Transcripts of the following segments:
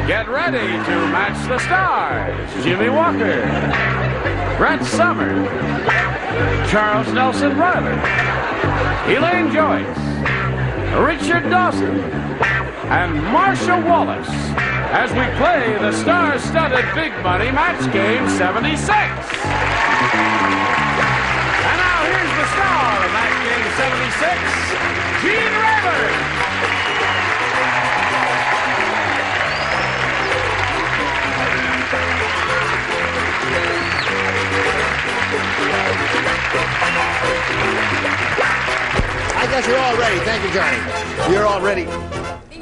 Get ready to match the stars. Jimmy Walker, Brett Summers, Charles Nelson Riley, Elaine Joyce, Richard Dawson, and Marcia Wallace as we play the star-studded Big Money Match Game 76. And now here's the star of Match Game 76, Gene Rayburn. I guess you're all ready. Thank you, Johnny. You're all ready.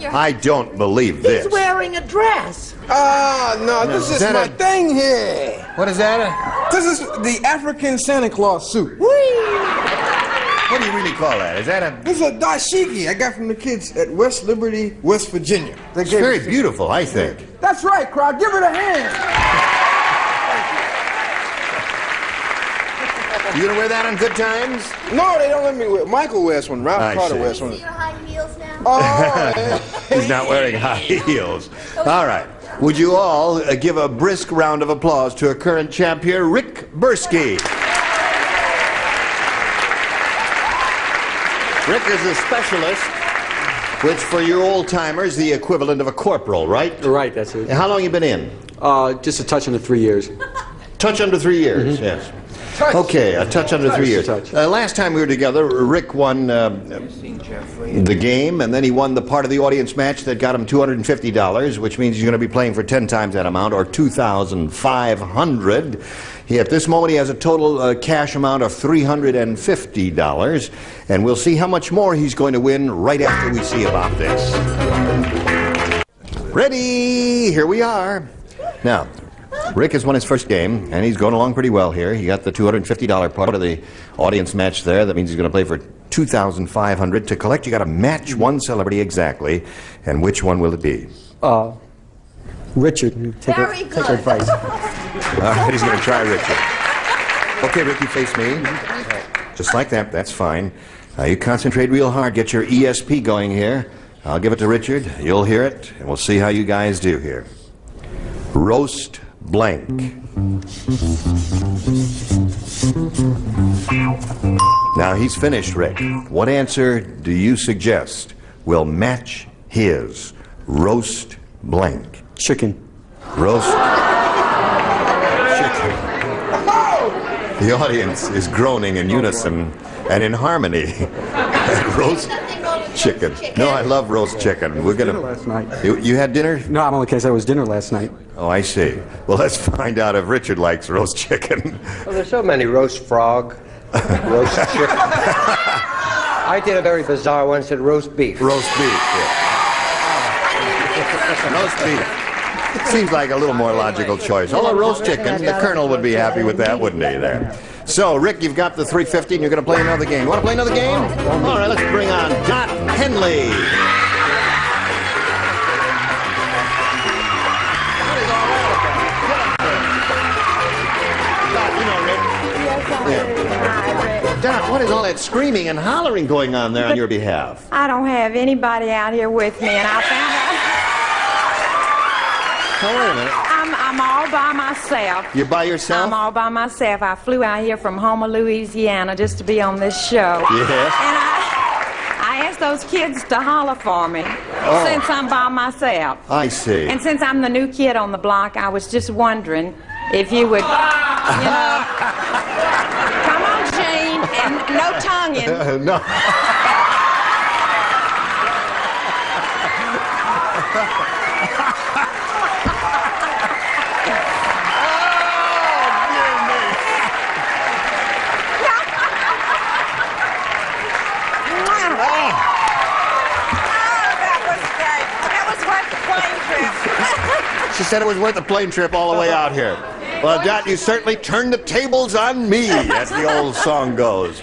I don't believe this. He's wearing a dress. No, this is my thing here. What is that? This is the African Santa Claus suit. What do you really call that? Is that a... This is a dashiki I got from the kids at West Liberty, West Virginia. It's very beautiful, I think. That's right, crowd. Give it a hand. You gonna wear that on Good Times? No, they don't let me wear. Michael wears one. Ralph Carter wears one. See your high heels now? Oh, He's not wearing high heels. All right. Would you all give a brisk round of applause to our current champ here, Rick Bursky. Rick is a specialist, which for you old-timers, the equivalent of a corporal, right? Right, that's it. How long you been in? Just a touch under 3 years. Touch under 3 years, yes. Okay, a touch under 3 years. Last time we were together, Rick won the game, and then he won the part of the audience match that got him $250, which means he's going to be playing for 10 times that amount, or $2,500. At this moment, he has a total cash amount of $350, and we'll see how much more he's going to win right after we see about this. Ready? Here we are. Now, Rick has won his first game, and he's going along pretty well here. He got the $250 part of the audience match there. That means he's going to play for $2,500. To collect, you got to match one celebrity exactly. And which one will it be? Richard. Take advice. All right, he's going to try Richard. Okay, Rick, you face me. Just like that. That's fine. You concentrate real hard. Get your ESP going here. I'll give it to Richard. You'll hear it, and we'll see how you guys do here. Roast blank. Now he's finished, Rick. What answer do you suggest will match his roast blank? Chicken. Roast chicken. The audience is groaning in unison and in harmony. Roast chicken. No, I love roast chicken. We're gonna. Last night. You had dinner? No, I'm only kidding. It was dinner last night. Oh, I see. Well, let's find out if Richard likes roast chicken. Well, there's so many. Roast frog, roast chicken. I did a very bizarre one, said roast beef. Roast beef, yeah. Roast beef. Seems like a little more logical choice. Although roast chicken, the Colonel would be happy with that, wouldn't he, there? So, Rick, you've got the $350 and you're going to play another game. You want to play another game? All right, let's bring on Dot Henley. Doc, what is all that screaming and hollering going on there on your behalf? I don't have anybody out here with me, and I found out. Oh, wait a minute. I'm all by myself. You're by yourself? I'm all by myself. I flew out here from Houma, Louisiana, just to be on this show. Yes. And I asked those kids to holler for me, since I'm by myself. I see. And since I'm the new kid on the block, I was just wondering if you would, you know. Come on, Gene, and no tonguing. No. She said it was worth the plane trip all the way out here. Well, Dot, you certainly turned the tables on me, as the old song goes.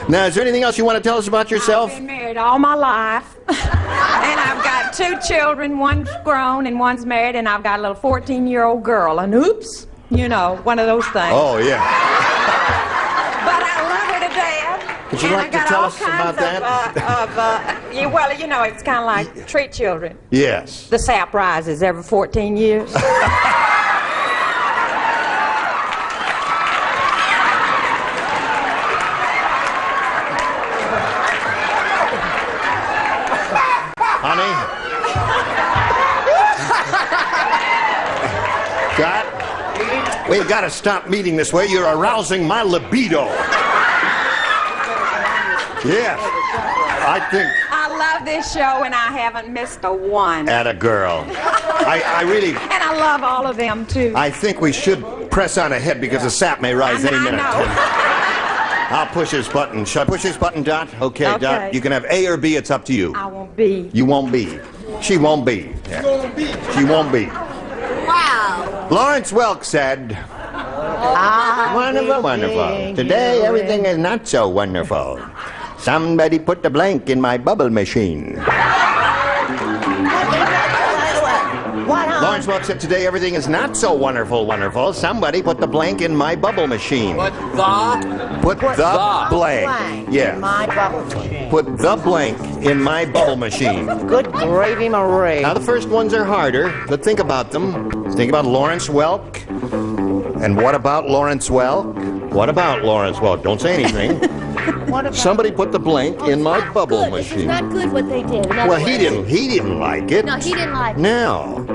Now, is there anything else you want to tell us about yourself? I've been married all my life. And I've got 2 children. One's grown and one's married. And I've got a little 14-year-old girl. And oops, you know, one of those things. Oh, yeah. But I love her to death. Would you And like I to got tell all us about kinds that? well, you know, it's kind of like treat children. Yes. The sap rises every 14 years. Honey? Dot, we've got to stop meeting this way. You're arousing my libido. Yes. I think... I love this show, and I haven't missed a one. Atta girl. I really... And I love all of them, too. I think we should press on ahead because the sap may rise any minute. I'll push this button. Shall I push this button, Dot? Okay, Dot. You can have A or B. It's up to you. I won't be. You won't be. She won't be. Yeah. She won't be. Wow. Lawrence Welk said, wonderful, wonderful. Today everything is not so wonderful. Somebody put the blank in my bubble machine. Lawrence Welk said, today everything is not so wonderful, wonderful. Somebody put the blank in my bubble machine. Put the blank. Yeah. My bubble machine. Put the blank in my bubble machine. Good gravy, Marie. Now the first ones are harder, but think about them. Think about Lawrence Welk. And what about Lawrence Welk? What about Lawrence Welk? Don't say anything. What about Somebody put the blank in my bubble It's machine. not good what they did. In other Well, he words. didn't like it. No, he didn't like it. No.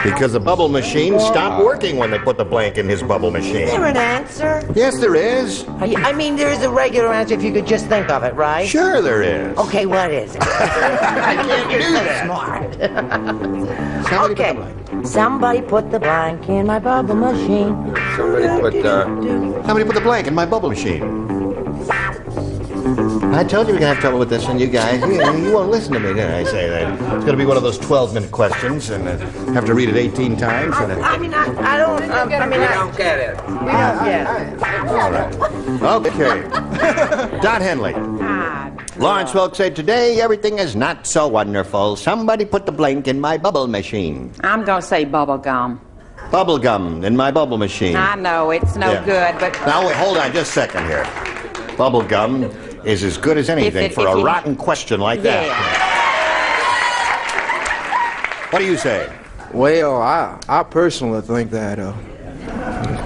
Because the bubble machine stopped working when they put the blank in his bubble machine. Is there an answer? Yes, there is. I mean, there is a regular answer if you could just think of it, right? Sure there is. Okay, what is it? I can't do that. Smart. Somebody put the Okay. blank. Somebody put the blank in my bubble machine. Somebody put Somebody put the blank in my bubble machine. I told you we're going to have trouble with this one, you guys. You won't listen to me, did I say that? It's going to be one of those 12-minute questions, and have to read it 18 times. And, I don't get it. all right. Okay. Dot Henley. Lawrence Welk said, today everything is not so wonderful. Somebody put the blank in my bubble machine. I'm going to say bubble gum. Bubble gum in my bubble machine. I know it's no good, but Now, wait, hold on just a second here. Bubble gum is as good as anything for a rotten question like that. What do you say? Well, I personally think that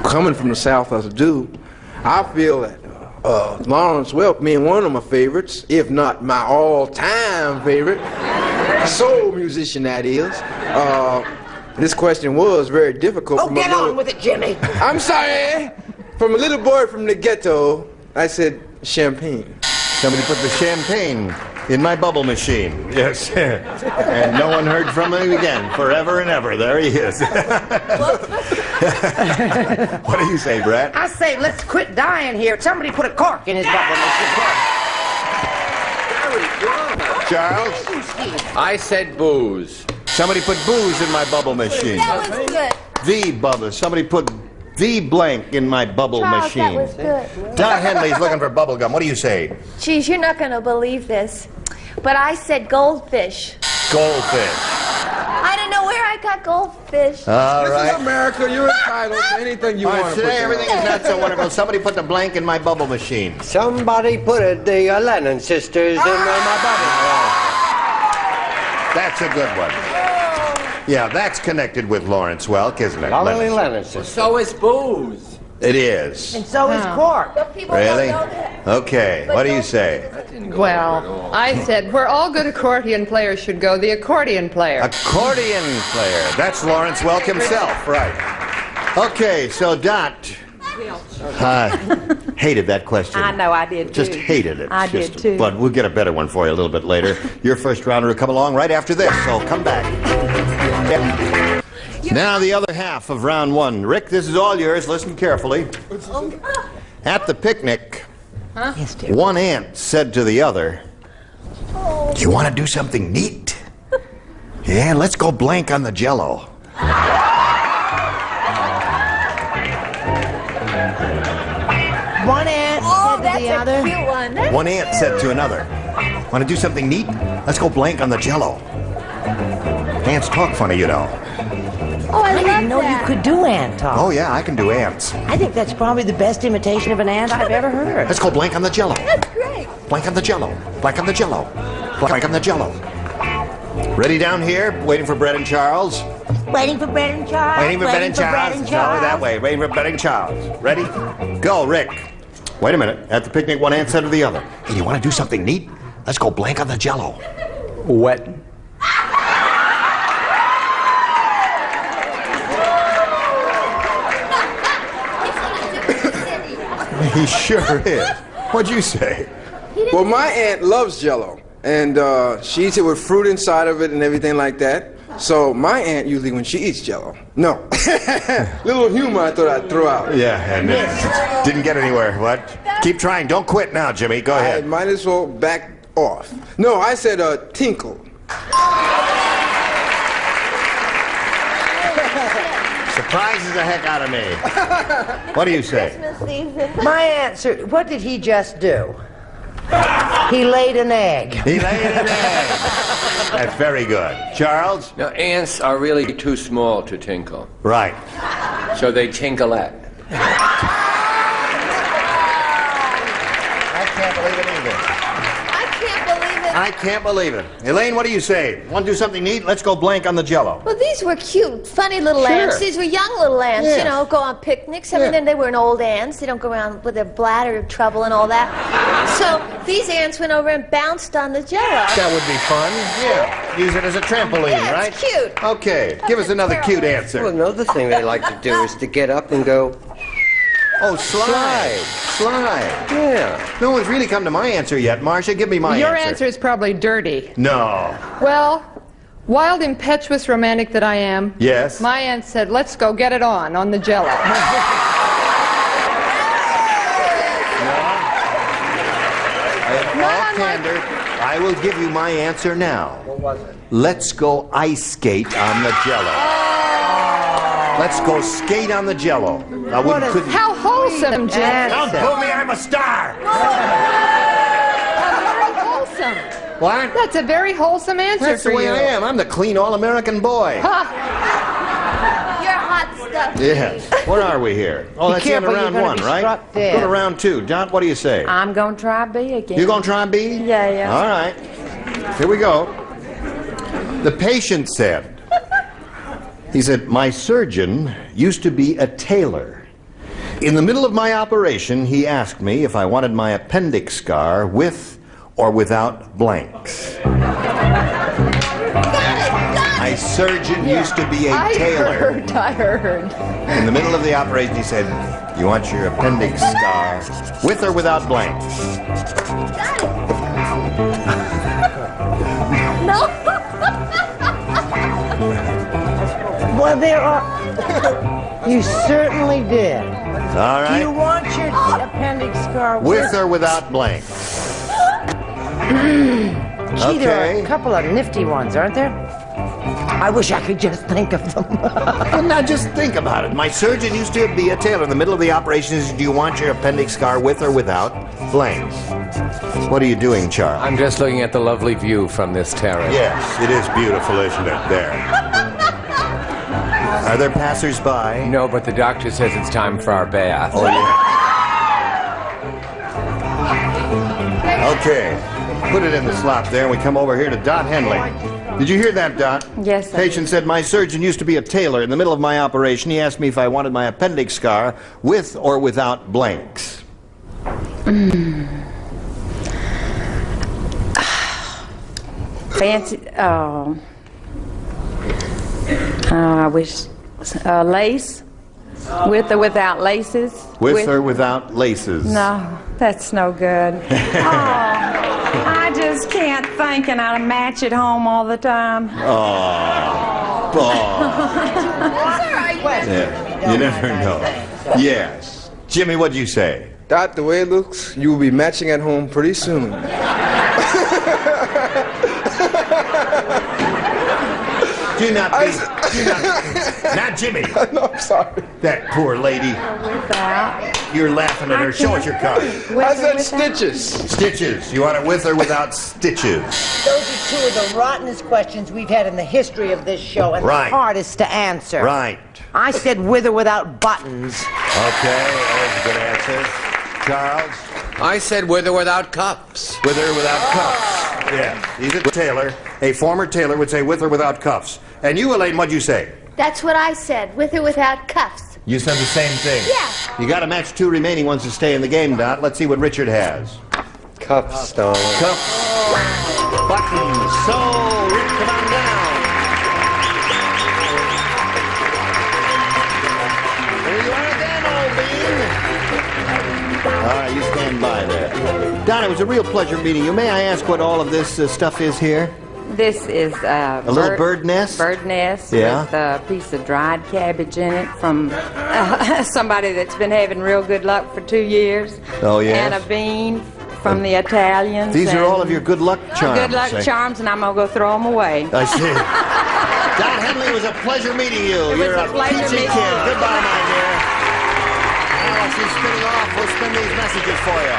coming from the South as a dude, I feel that Lawrence Welk being one of my favorites, if not my all-time favorite, soul musician that is. This question was very difficult. Oh, get on with it, Jimmy. I'm sorry. From a little boy from the ghetto, I said champagne. Somebody put the champagne in my bubble machine. Yes. And no one heard from him again, forever and ever. There he is. What do you say, Brett? I say, let's quit dying here. Somebody put a cork in his bubble machine. Charles? I said booze. Somebody put booze in my bubble machine. That was good. The bubble. Somebody put the blank in my bubble Charles, that machine. was good. Don Henley's looking for bubble gum. What do you say? Geez, you're not going to believe this, but I said goldfish. Goldfish. I don't know where I got goldfish. All This is right. America. You're entitled to anything you All right, want to put today down. everything is not so wonderful. Somebody put the blank in my bubble machine. Somebody put the Lennon sisters in my bubble. That's a good one. Yeah, that's connected with Lawrence Welk, isn't it? Lovely Lennon sisters. So is booze. It is. And so is cork. But people Really? don't know that. Okay, what do you say? Well, I said where all good accordion players should go, the accordion player. Accordion player. That's Lawrence Welk himself, right. Okay, so Dot. Hated that question. I know I did too. Just hated it. I did too. But we'll get a better one for you a little bit later. Your first rounder will come along right after this, so come back. Yeah. Now the other half of round one. Rick, this is all yours. Listen carefully. At the picnic, one ant said to the other, "Do you want to do something neat? Yeah, let's go blank on the Jell-O." One ant said to That's the a other. cute one. One ant said to another, "Want to do something neat? Let's go blank on the Jell-O." Ants talk funny, you know. Oh, I I love didn't know you that. could do ant talk. Oh yeah, I can do ants. I think that's probably the best imitation of an ant I've ever heard. Let's go blank on the Jell-O. That's great. Blank on the jello. Blank on the jello. Blank on the jello. Ready down here? Waiting for Brett and Charles. Waiting for Brett and Charles. Waiting for Brett and Charles. No, that way. Waiting for Brett and Charles. Ready? Go, Rick. Wait a minute. At the picnic, one ant said to the other, "Hey, you want to do something neat? Let's go blank on the jello." Wet. He sure is. What'd you say? Well, my aunt loves Jell-O, and she eats it with fruit inside of it and everything like that. So my aunt usually, when she eats Jell-O, no, little humor I thought I'd throw out. Yeah, and it didn't get anywhere. What? Keep trying. Don't quit now, Jimmy. Go ahead. I might as well back off. No, I said tinkle. Surprises the heck out of me. What do you say? My answer, what did he just do? He laid an egg. He laid an egg. That's very good. Charles? Now, ants are really too small to tinkle. Right. So they tinkleette. I can't believe it either. I can't believe it. I can't believe it. Elaine, what do you say? Want to do something neat? Let's go blank on the Jell-O. Well, these were cute, funny little Sure. ants. These were young little ants, Yes. you know, go on picnics. I mean, then they weren't old ants. They don't go around with their bladder trouble and all that. So these ants went over and bounced on the Jell-O. That would be fun. Yeah. Use it as a trampoline, Yeah, right? it's cute. Okay. Give us another cute Well, answer. another thing they like to do is to get up and go, Oh, slide. Slide. yeah. No one's really come to my answer yet. Marcia, give me my Your answer is probably dirty. No. Well, wild, impetuous romantic that I am, Yes. my aunt said, let's go get it on the Jell-O. In all candor, I will give you my answer now. What was it? Let's go ice skate on the Jell-O. Let's go skate on the Jell-O. I couldn't. How wholesome, Jim. Don't fool me, I'm a star. Very wholesome. What? That's a very wholesome answer That's for the way you. I am. I'm the clean all-American boy. Ha. You're hot stuff. Yes. Where are we here? Oh, that's the end of careful, you're round gonna one, be right? struck dead. Go to round two. Dot, what do you say? I'm going to try B again. You gonna try B? Yeah, yeah. All right. Here we go. The patient said, he said, my surgeon used to be a tailor. In the middle of my operation, he asked me if I wanted my appendix scar with or without blanks. My surgeon used to be a tailor. I heard. In the middle of the operation, he said, you want your appendix scar with or without blanks? No. Well, there are. You certainly did. All Do you right. want your appendix scar With or without blanks? Gee, there are Okay. a couple of nifty ones, aren't there? I wish I could just think of them. Well, now just think about it. My surgeon used to be a tailor. In the middle of the operation, he said, do you want your appendix scar with or without blanks? What are you doing, Charles? I'm just looking at the lovely view from this terrace. Yes, it is beautiful, isn't it? There. Are there passers-by? No, but the doctor says it's time for our bath. Oh, yeah. Okay. Put it in the slot there, and we come over here to Dot Henley. Did you hear that, Dot? Yes, I Patient said, my surgeon used to be a tailor. In the middle of my operation, he asked me if I wanted my appendix scar with or without blanks. Fancy. Oh. I wish. Lace? With or without laces? With or without laces? No, that's no good. I just can't think, and I match at home all the time. Yeah, you never know. Yes. Jimmy, what'd you say? Dot, the way it looks, you will be matching at home pretty soon. Do not be. Not Jimmy. No, I'm sorry. That poor lady. Without. You're laughing at her. Show us your card. I said stitches. Stitches. You want it with or without stitches? Those are two of the rottenest questions we've had in the history of this show, and Right. the hardest to answer. Right. I said with or without buttons. Okay, that was a good answer. Charles? I said with or without cuffs. With or without cuffs. Yeah. He's a tailor. A former tailor would say with or without cuffs. And you, Elaine, what'd you say? That's what I said, with or without cuffs. You said the same thing. Yeah. You got to match 2 remaining ones to stay in the game, Dot. Let's see what Richard has. Cuffs, darling. Cuffs. Buttons. So, Rick, come on down. There you are again, old bean. All right, you stand by there. Don, it was a real pleasure meeting you. May I ask what all of this stuff is here? This is A little bird nest? Bird nest Yeah. with a piece of dried cabbage in it from somebody that's been having real good luck for 2 years. Oh, yes? And a bean from the Italians. These are all of your good luck charms. Good luck eh? charms, and I'm going to go throw them away. I see. Don Henley, it was a pleasure meeting you. It was You're a pleasure peachy meeting kid. you. Goodbye, my dear. Now, she's spinning off. We'll spin these messages for you.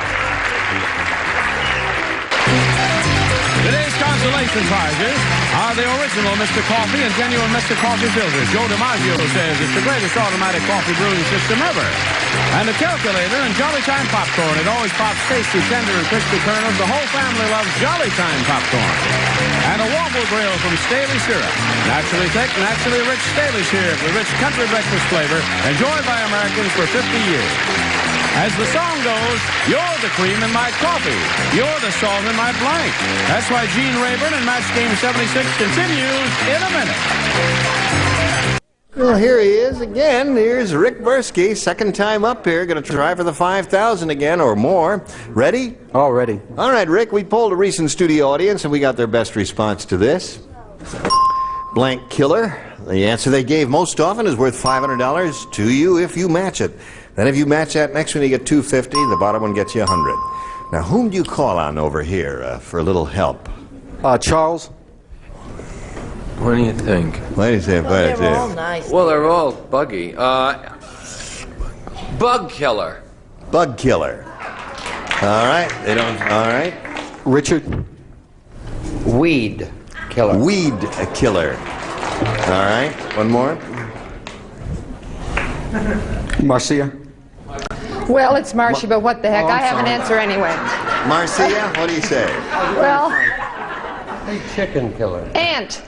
Today's consolation prizes are the original Mr. Coffee and genuine Mr. Coffee filters. Joe DiMaggio says it's the greatest automatic coffee brewing system ever. And the calculator and Jolly Time popcorn. It always pops tasty, tender, and crispy kernels. The whole family loves Jolly Time popcorn. And a waffle grill from Staley Syrup. Naturally thick, naturally rich Staley Syrup with rich country breakfast flavor. Enjoyed by Americans for 50 years. As the song goes, you're the cream in my coffee. You're the salt in my blank. That's why Gene Rayburn and Match Game 76 continues in a minute. Well, here he is again. Here's Rick Bursky, second time up here. Going to try for the 5,000 again or more. Ready? All ready. All right, Rick, we polled a recent studio audience, and we got their best response to this. Blank killer. The answer they gave most often is worth $500 to you if you match it. Then if you match that next one, you get $250. The bottom one gets you $100. Now, whom do you call on over here for a little help? Charles? What do you think? What is it? Well, they're all nice. Well, they're all buggy. Bug killer. Bug killer. All right. They don't. All right. Richard? Weed killer. Weed killer. All right. One more. Marcia? Well, it's Marcia, but what the heck? I have an answer anyway. Marcia, what do you say? Well, Chicken killer. ant.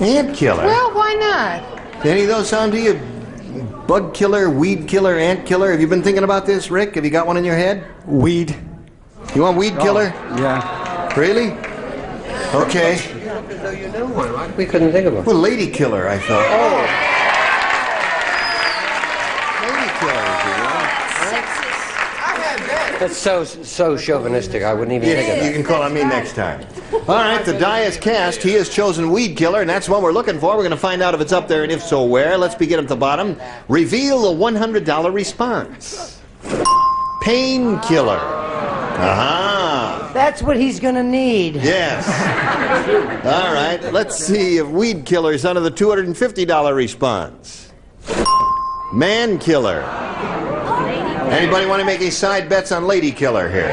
Ant killer. Well, why not? Any of those sound to you? Bug killer, weed killer, ant killer. Have you been thinking about this, Rick? Have you got one in your head? Weed? You want weed killer? Yeah. Really? Okay. So you know one. We couldn't think of one. Well, lady killer, I thought. Oh. That's so chauvinistic. I wouldn't even think of Yeah, that. you can call on me next time. All right, the die is cast. He has chosen weed killer, and that's what we're looking for. We're going to find out if it's up there, and if so, where. Let's begin at the bottom. Reveal a $100 response. Painkiller. Aha. That's what he's going to need. Yes. All right, let's see if weed killer is under the $250 response. Man killer. Anybody want to make any side bets on lady killer here?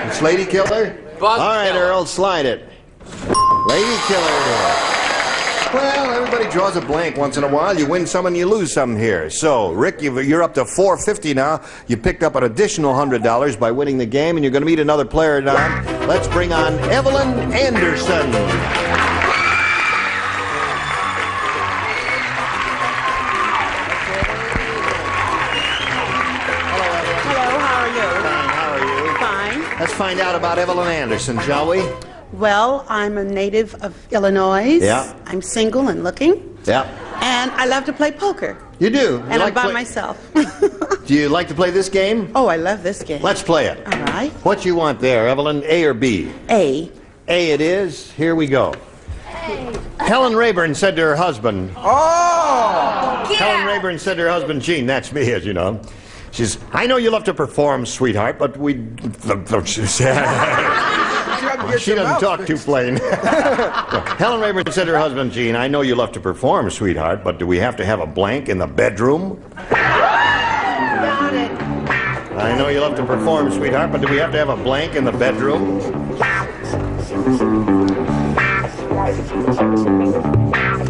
It's lady killer? Bug All right, killer. Earl, slide it. Lady killer it is. Well, everybody draws a blank once in a while. You win some and you lose some here. So, Rick, you're up to $450 now. You picked up an additional $100 by winning the game, and you're going to meet another player now. Let's bring on Evelyn Anderson. Hello, how are you? Fine, how are you? Fine. Let's find out about Evelyn Anderson, shall we? Well, I'm a native of Illinois. Yeah. I'm single and looking. Yeah. And I love to play poker. You do? You And I'm like by play- myself. Do you like to play this game? Oh, I love this game. Let's play it. All right. What you want there, Evelyn? A or B? A. A it is. Here we go. Helen Rayburn said to her husband. Oh! Helen Rayburn said to her husband, Gene, that's me, as you know. She says, I know you love to perform, sweetheart, but we... She doesn't talk too plain. Helen Rayburn said to her husband, Gene, I know you love to perform, sweetheart, but do we have to have a blank in the bedroom? Got it. I know you love to perform, sweetheart, but do we have to have a blank in the bedroom?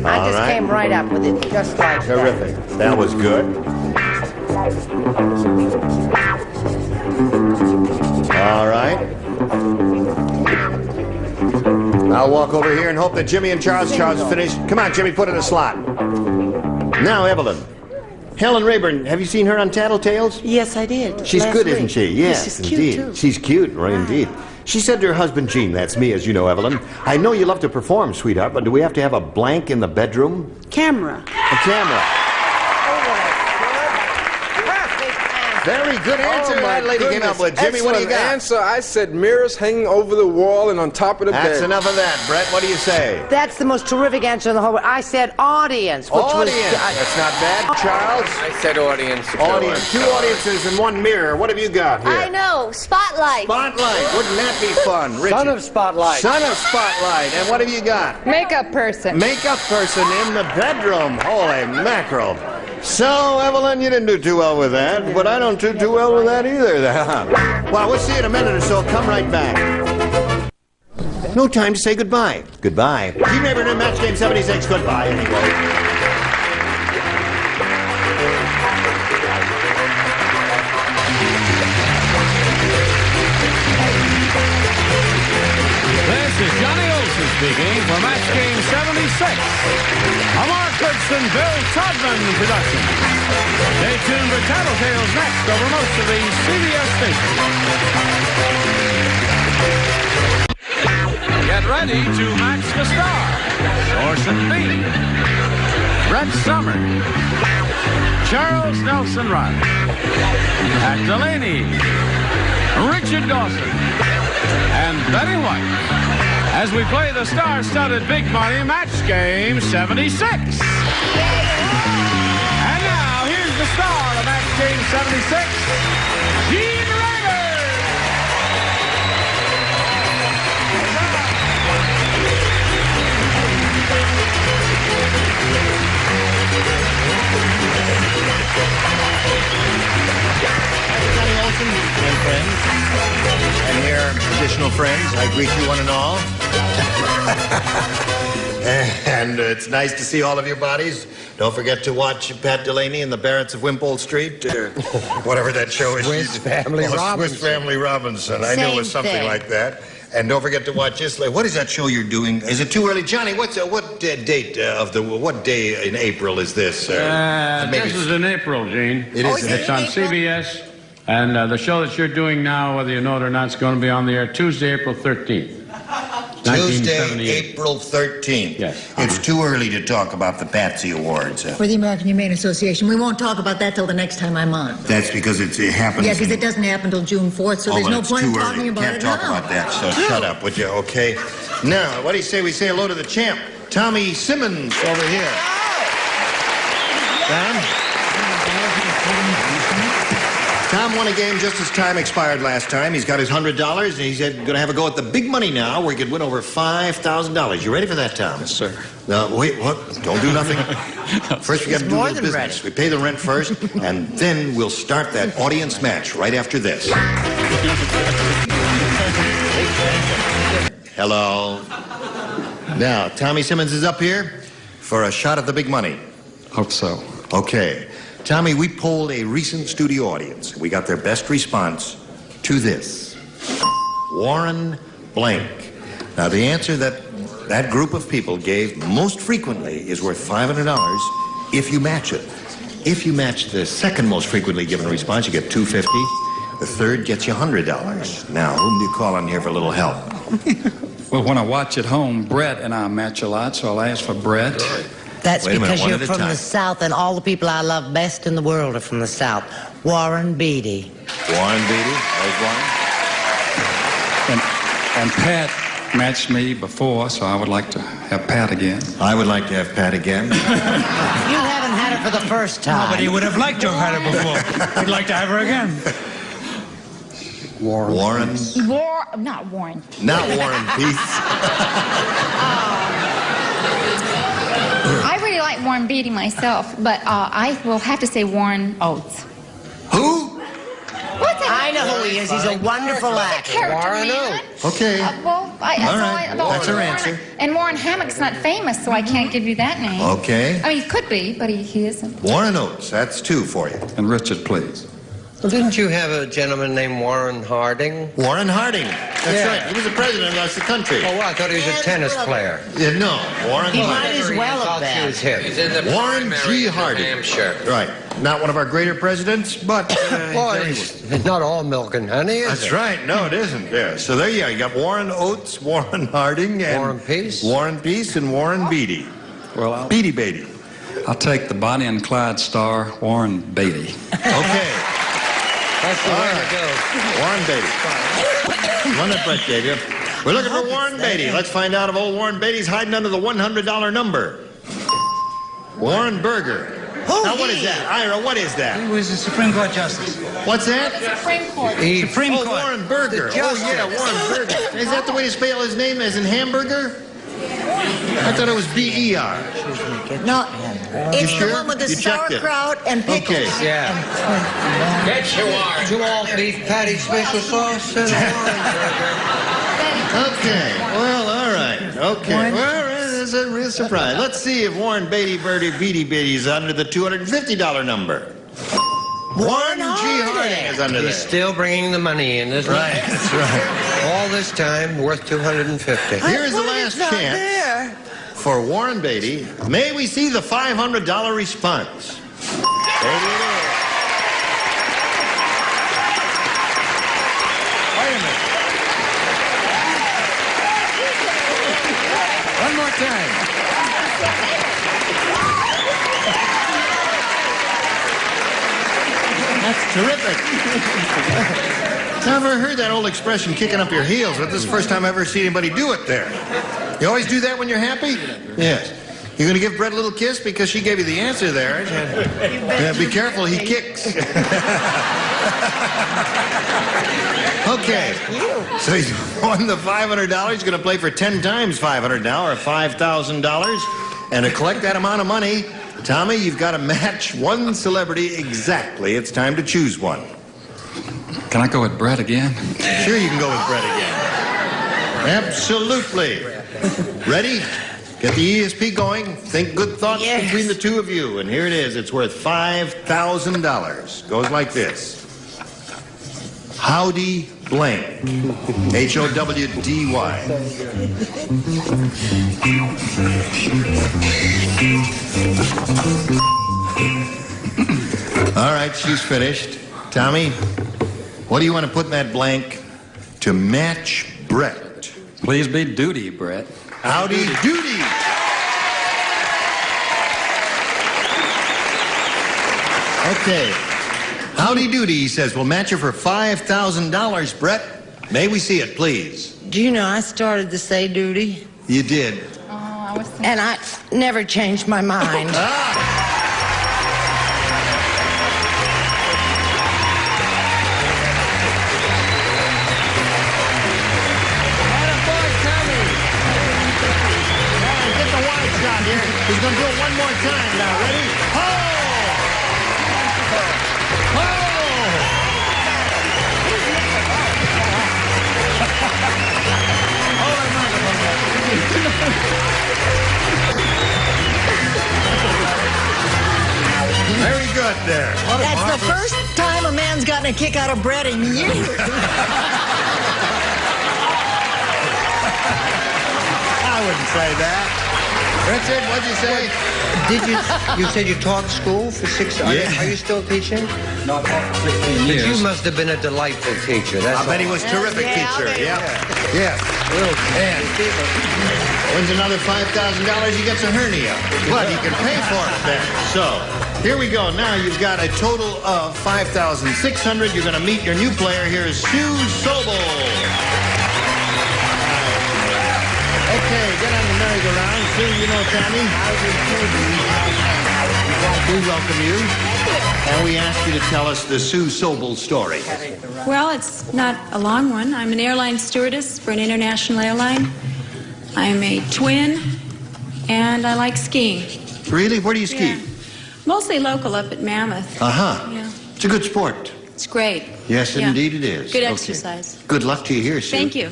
I just came right up with it, just like Terrific. That was good. All right. I'll walk over here and hope that Jimmy and Charles finish. Come on, Jimmy, put in a slot. Now, Evelyn. Helen Rayburn, have you seen her on Tattletales? Yes, I did. She's last good, week. isn't she? Yes, she's cute, indeed. too. She's cute, right, indeed. She said to her husband, Gene, that's me, as you know, Evelyn, I know you love to perform, sweetheart, but do we have to have a blank in the bedroom? Camera. A camera. Very good answer that lady came up with. Jimmy, what do you got? Answer. I said mirrors hanging over the wall and on top of the bed. That's enough of that. Brett, what do you say? That's the most terrific answer in the whole world. I said audience. Which Audience. Was, That's not bad. Charles? I said audience. Audience. Two audiences and one mirror. What have you got here? I know. Spotlight. Spotlight. Wouldn't that be fun? Richard. Son of Spotlight. Son of Spotlight. And what have you got? Makeup person. Makeup person in the bedroom. Holy mackerel. So, Evelyn, you didn't do too well with that, but I don't do too well with that either. Well, we'll see you in a minute or so. Come right back. No time to say goodbye. Goodbye. Team Rayburn in Match Game 76. Goodbye, anyway. This is Johnny Olsen speaking for Match Game 76. A Mark Goodson, Bill Todman production. Stay tuned for Tattletales next over most of these CBS stations. Get ready to match the stars. Orson Bean, Brett Summer, Charles Nelson Riley, Pat Delaney, Richard Dawson, and Betty White, as we play the star-studded Big Money Match Game 76. And now, here's the star of Match Game 76, Gene Rayburn. Johnny Olsen and friends, and here additional friends. I greet you one and all. And it's nice to see all of your bodies. Don't forget to watch Pat Delaney and the Barretts of Wimpole Street, whatever that show is. Swiss Family Robinson. Swiss Family Robinson. I knew it was something thing. like that. And don't forget to watch this. What is that show you're doing? Is it too early, Johnny? What day in April is this? This is in April, Gene. It is. It's on CBS. And the show that you're doing now, whether you know it or not, is going to be on the air Tuesday, April 13th. Tuesday, 1978. April 13th. Yes. It's too early to talk about the Patsy Awards. For the American Humane Association. We won't talk about that till the next time I'm on. That's because it happens. Yeah, because it doesn't happen till June 4th, so there's but no it's point in too talking early. about Can't it talk now. about that, so shut up, would you, okay? Now, what do you say we say hello to the champ, Tommy Simmons, over here. Tom won a game just as time expired last time. He's got his $100, and he's going to have a go at the big money now, where he could win over $5,000. You ready for that, Tom? Yes, sir. Wait, what? Don't do nothing. First, we got to do a more little than business. ready. We pay the rent first, and then we'll start that audience match right after this. Hello. Now, Tommy Simmons is up here for a shot at the big money. Hope so. Okay. Tommy, we polled a recent studio audience. We got their best response to this. Warren Blank. Now, the answer that group of people gave most frequently is worth $500 if you match it. If you match the second most frequently given response, you get $250. The third gets you $100. Now, whom do you call on here for a little help? Well, when I watch at home, Brett and I match a lot, so I'll ask for Brett. That's Wait a minute, because one you're at a from time. the South, and all the people I love best in the world are from the South. Warren Beatty. Warren Beatty. There's one. And Pat matched me before, so I would like to have Pat again. I would like to have Pat again. You haven't had her for the first time. But he would have liked to have had her before. He'd like to have her again. Warren. Not Warren. Not Warren Peace. I really like Warren Beatty myself, but I will have to say Warren Oates. Who? What's that? I know who he is. He's a wonderful actor. Warren Oates. Okay. That's all right. about That's her Warren. answer. And Warren Hammock's not famous, so I can't give you that name. Okay. I mean, he could be, but he isn't. Warren Oates. That's two for you. And Richard, please. Well, didn't you have a gentleman named Warren Harding? Warren Harding. That's right. He was the president of the country. Oh, well, I thought he was a tennis player. Yeah, no, Warren He Harding. might as well have been. He's in the Warren primary G. in New Harding. Hampshire. Right. Not one of our greater presidents, but... Boy, it's not all milk and honey, is That's it? right. No, it isn't. Yeah. So there you are. You got Warren Oates, Warren Harding, and... Warren Peace. Warren Peace and Warren Beatty. Well, Beatty Beatty. I'll take the Bonnie and Clyde star, Warren Beatty. Okay. That's the way to go. Warren Beatty. One that Brett gave you. We're looking for Warren Beatty. Let's find out if old Warren Beatty's hiding under the $100 number. Warren Berger. Now, what is that? Ira, what is that? He was a Supreme Court justice. What's that? Supreme Court. Supreme Court. Warren Berger. Oh, yeah, Warren Berger. Is that the way to spell his name, as in hamburger? I thought it was B-E-R. No, it's sure? the one with the You checked it. sauerkraut and pickles. Okay. Yeah. Get you are. 2 all-beef patty special sauce and a Warren burger. Okay. Well, all right. Okay. Well, it's a real surprise. Let's see if Warren Beatty is under the $250 number. Warren G. Harding is under He's there. still bringing the money in, isn't Right, he? that's right. All this time, worth $250. Here's the What last is not chance there? for Warren Beatty. May we see the $500 response? Beatty it is. Wait a minute. One more time. That's terrific. Never heard that old expression, kicking up your heels, but this is the first time I've ever seen anybody do it there. You always do that when you're happy? Yes. You're going to give Brett a little kiss because she gave you the answer there. Yeah, be careful, he kicks. Okay. So he's won the $500. He's going to play for 10 times $500 now, or $5,000. And to collect that amount of money, Tommy, you've got to match one celebrity exactly. It's time to choose one. Can I go with Brett again? Sure, you can go with Brett again. Absolutely. Ready? Get the ESP going. Think good thoughts between the two of you. And here it is. It's worth $5,000. Goes like this. Howdy blank. H-O-W-D-Y. All right, she's finished. Tommy, what do you want to put in that blank to match Brett? Please be duty, Brett. Howdy doody. Okay. Howdy doody, he says. We'll match her for $5,000, Brett. May we see it, please? Do you know I started to say duty? You did. Oh, I was thinking. And I never changed my mind. He's going to do it one more time now. Ready? Ho! Ho! Very good there. That's the first time a man's gotten a kick out of Brett in years. I wouldn't say that. Richard, what'd you say? You said you taught school for 6 years? Yeah. Are you still teaching? No, I taught for 16 years. You must have been a delightful teacher. That's I bet he was a terrific teacher. Yeah. Yeah. And wins another $5,000, he gets a hernia. But he can pay for it then. So, here we go. Now you've got a total of $5,600. You're going to meet your new player. Here is Sue Sobel. Okay, get on the merry-go-round. Sue, you know Tommy. We welcome you. And we ask you to tell us the Sue Sobel story. Well, it's not a long one. I'm an airline stewardess for an international airline. I'm a twin, and I like skiing. Really? Where do you ski? Yeah. Mostly local up at Mammoth. Uh-huh. Yeah. It's a good sport. It's great. Yes, Yeah. indeed it is. Good Okay. exercise. Good luck to you here, Sue. Thank you.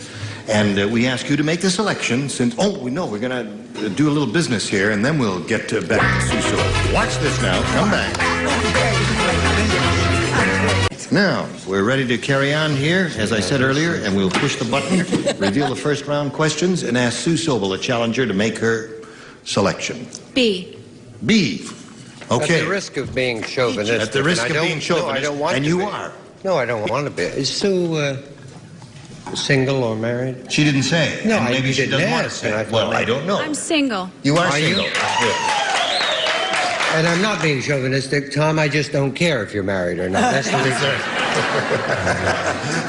And we ask you to make the selection since, we know we're going to do a little business here, and then we'll get to back to Sue Sobel. Watch this now. Come back. Now, we're ready to carry on here, as I said earlier, and we'll push the button, reveal the first round questions, and ask Sue Sobel, the challenger, to make her selection. B. B. Okay. At the risk of being chauvinistic. At the risk of being chauvinistic. No, I don't want and to you be. are. No, I don't want to be. Is Sue single or married? She didn't say. No, and maybe she doesn't want to ask, say. Well, I don't know. I'm single. You are Are you? single. Yeah. And I'm not being chauvinistic, Tom. I just don't care if you're married or not. That's the reason.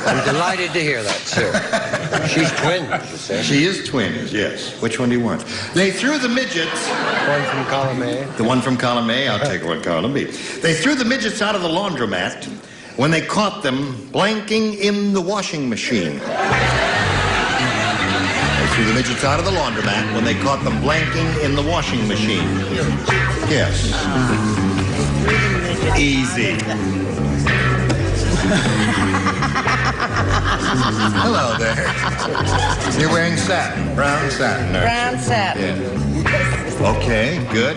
I'm delighted to hear that, Sue. She's twins, you say? She is twins, yes. Which one do you want? They threw the midgets. One from column A. The one from column A, I'll take one column B. They threw the midgets out of the laundromat when they caught them blanking in the washing machine. They threw the midgets out of the laundromat when they caught them blanking in the washing machine. Yes. Easy. Hello there. You're wearing satin, brown satin. Brown satin. Yeah. Okay, good.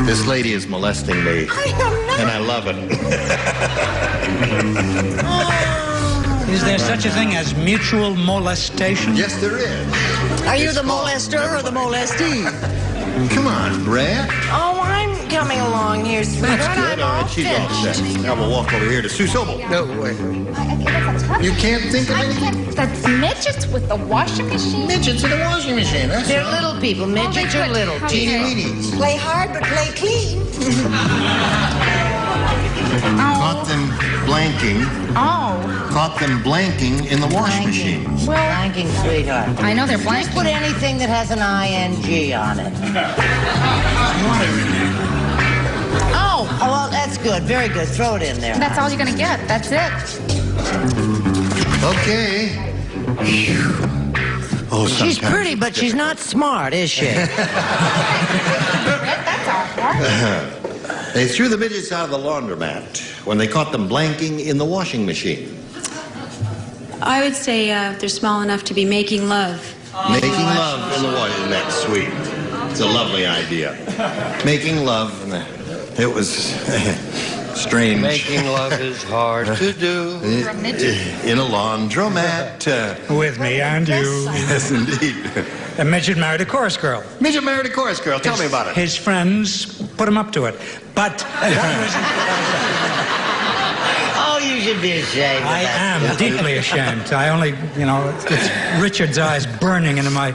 This lady is molesting me, and I love it. Is there such a thing as mutual molestation? Yes, there is. Are you the molester or the molestee? Come on, Brad. Oh, I'm coming along here, sweetheart. That's good. I'm All all right, she's all set. finished. Now we'll walk over here to Sue Sobel. No, wait. You can't think of anything? That's midgets with the washing machine? Midgets in the washing machine, that's They're all. little people. Midgets are little people. Teeny weenies. Play hard but play clean. Caught them blanking. Oh. Caught them blanking in the wash machine. Blanking, sweetheart. I know they're Just put blanking. anything that has an ing on it. Oh, well, that's good. Very good. Throw it in there. That's all you're going to get. That's it. Okay. Oh, She's sometimes pretty, it's but she's not smart, is she? That's all hard. They threw the midgets out of the laundromat when they caught them blanking in the washing machine. I would say they're small enough to be making love. Making love in the water. Isn't that sweet? It's a lovely idea. Making love. It was strange. Making love is hard to do. In a laundromat. With me and you. Yes, indeed. A midget married a chorus girl. Midget married a chorus girl. Tell me about it. His friends put him up to it. But Oh, you should be ashamed of I that. am deeply ashamed. I only, it's Richard's eyes burning into my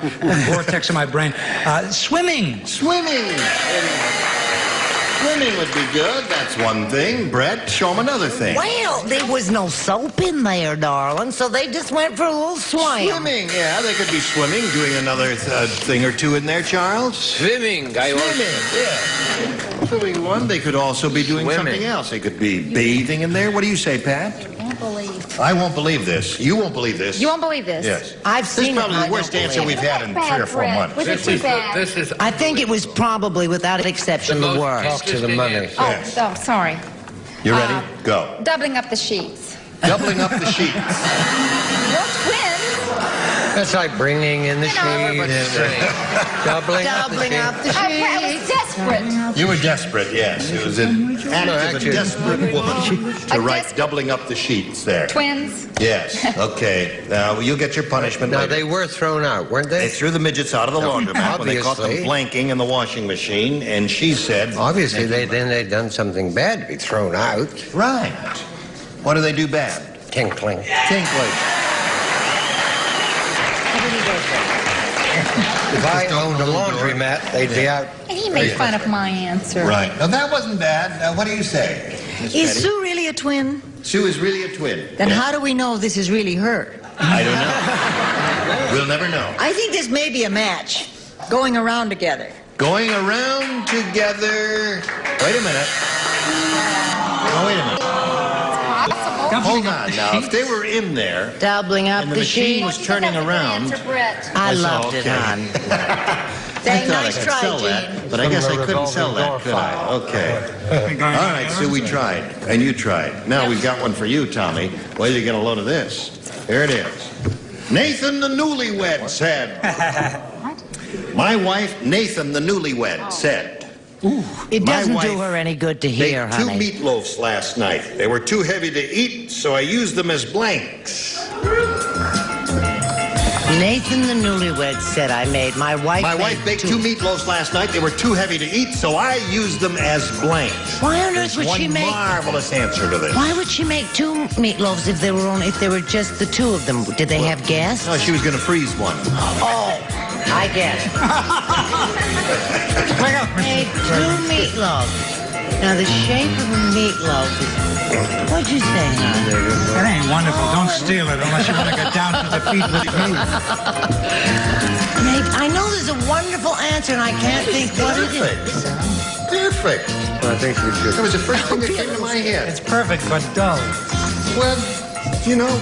vortex of my brain. Swimming. Swimming. Swimming would be good. That's one thing. Brett, show him another thing. Well, there was no soap in there, darling, so they just went for a little swim. Swimming, yeah, they could be swimming, doing another thing or two in there, Charles. Swimming, I Swimming, yeah. Swimming one, they could also be doing something else. They could be bathing in there. What do you say, Pat? I won't believe. I won't believe this. You won't believe this. You won't believe this. Yes. I've This is seen it. probably the worst answer we've had in 3 or 4 months. Was it too bad? This is I think it was probably, without exception, the talk worst. to the money. Oh, sorry. You ready? Go. Doubling up the sheets. Doubling up the sheets. You're twins. That's like bringing in the sheet and doubling up the Doubling up the I was sheet. desperate. You were desperate, yes. It was an act of a actually- desperate woman to write desperate- doubling up the sheets there. Twins. Yes, okay. Now, you'll get your punishment Now, later. they were thrown out, weren't They they? threw the midgets out of the laundromat when they caught them Obviously. blanking in the washing machine, and she said... Obviously, they'd done something bad to be thrown out. Right. What do they do bad? Tinkling. Tinkling. If I owned a laundromat, they'd be out. And he made fun of my answer. Right. Now, that wasn't bad. What do you say, Miss Is Betty? Sue really a twin? Sue is really a twin. Then Yes. how do we know this is really her? I don't know. We'll never know. I think this may be a match. Going around together. Going around together... Wait a minute. Oh, wait a minute. Hold on now. If they were in there Doubling up and the the machine sheet. was turning around... I loved it, okay. hon. I thought Nice I could try, sell Gene. that, but I guess I couldn't sell that, could I? Okay. All right, so we tried, and you tried. Now we've got one for you, Tommy. Wait till you get a load of this. Here it is. Nathan the newlywed said... My wife, Nathan the newlywed, said... It My doesn't wife do her any good to hear, baked 2 honey. meatloafs last night. They were too heavy to eat, so I used them as blanks. Nathan the newlywed said I made my wife. My wife baked 2 meatloafs last night. They were too heavy to eat, so I used them as blanks. Why on earth There's would she make? one marvelous answer to this. Why would she make 2 meatloaves if there were just the 2 of them? Did they have guests? No, she was going to freeze one. Oh, I get it. Made 2 meatloaves. Now the shape of a meatloaf is. What'd you say, hon? That ain't wonderful. Don't steal it unless you want to get down to defeat with me. Nate, I know there's a wonderful answer, and I can't think what it is. Perfect. Well, I think we should. That was the first thing that came to my head. It's perfect, but dull. Well, you know,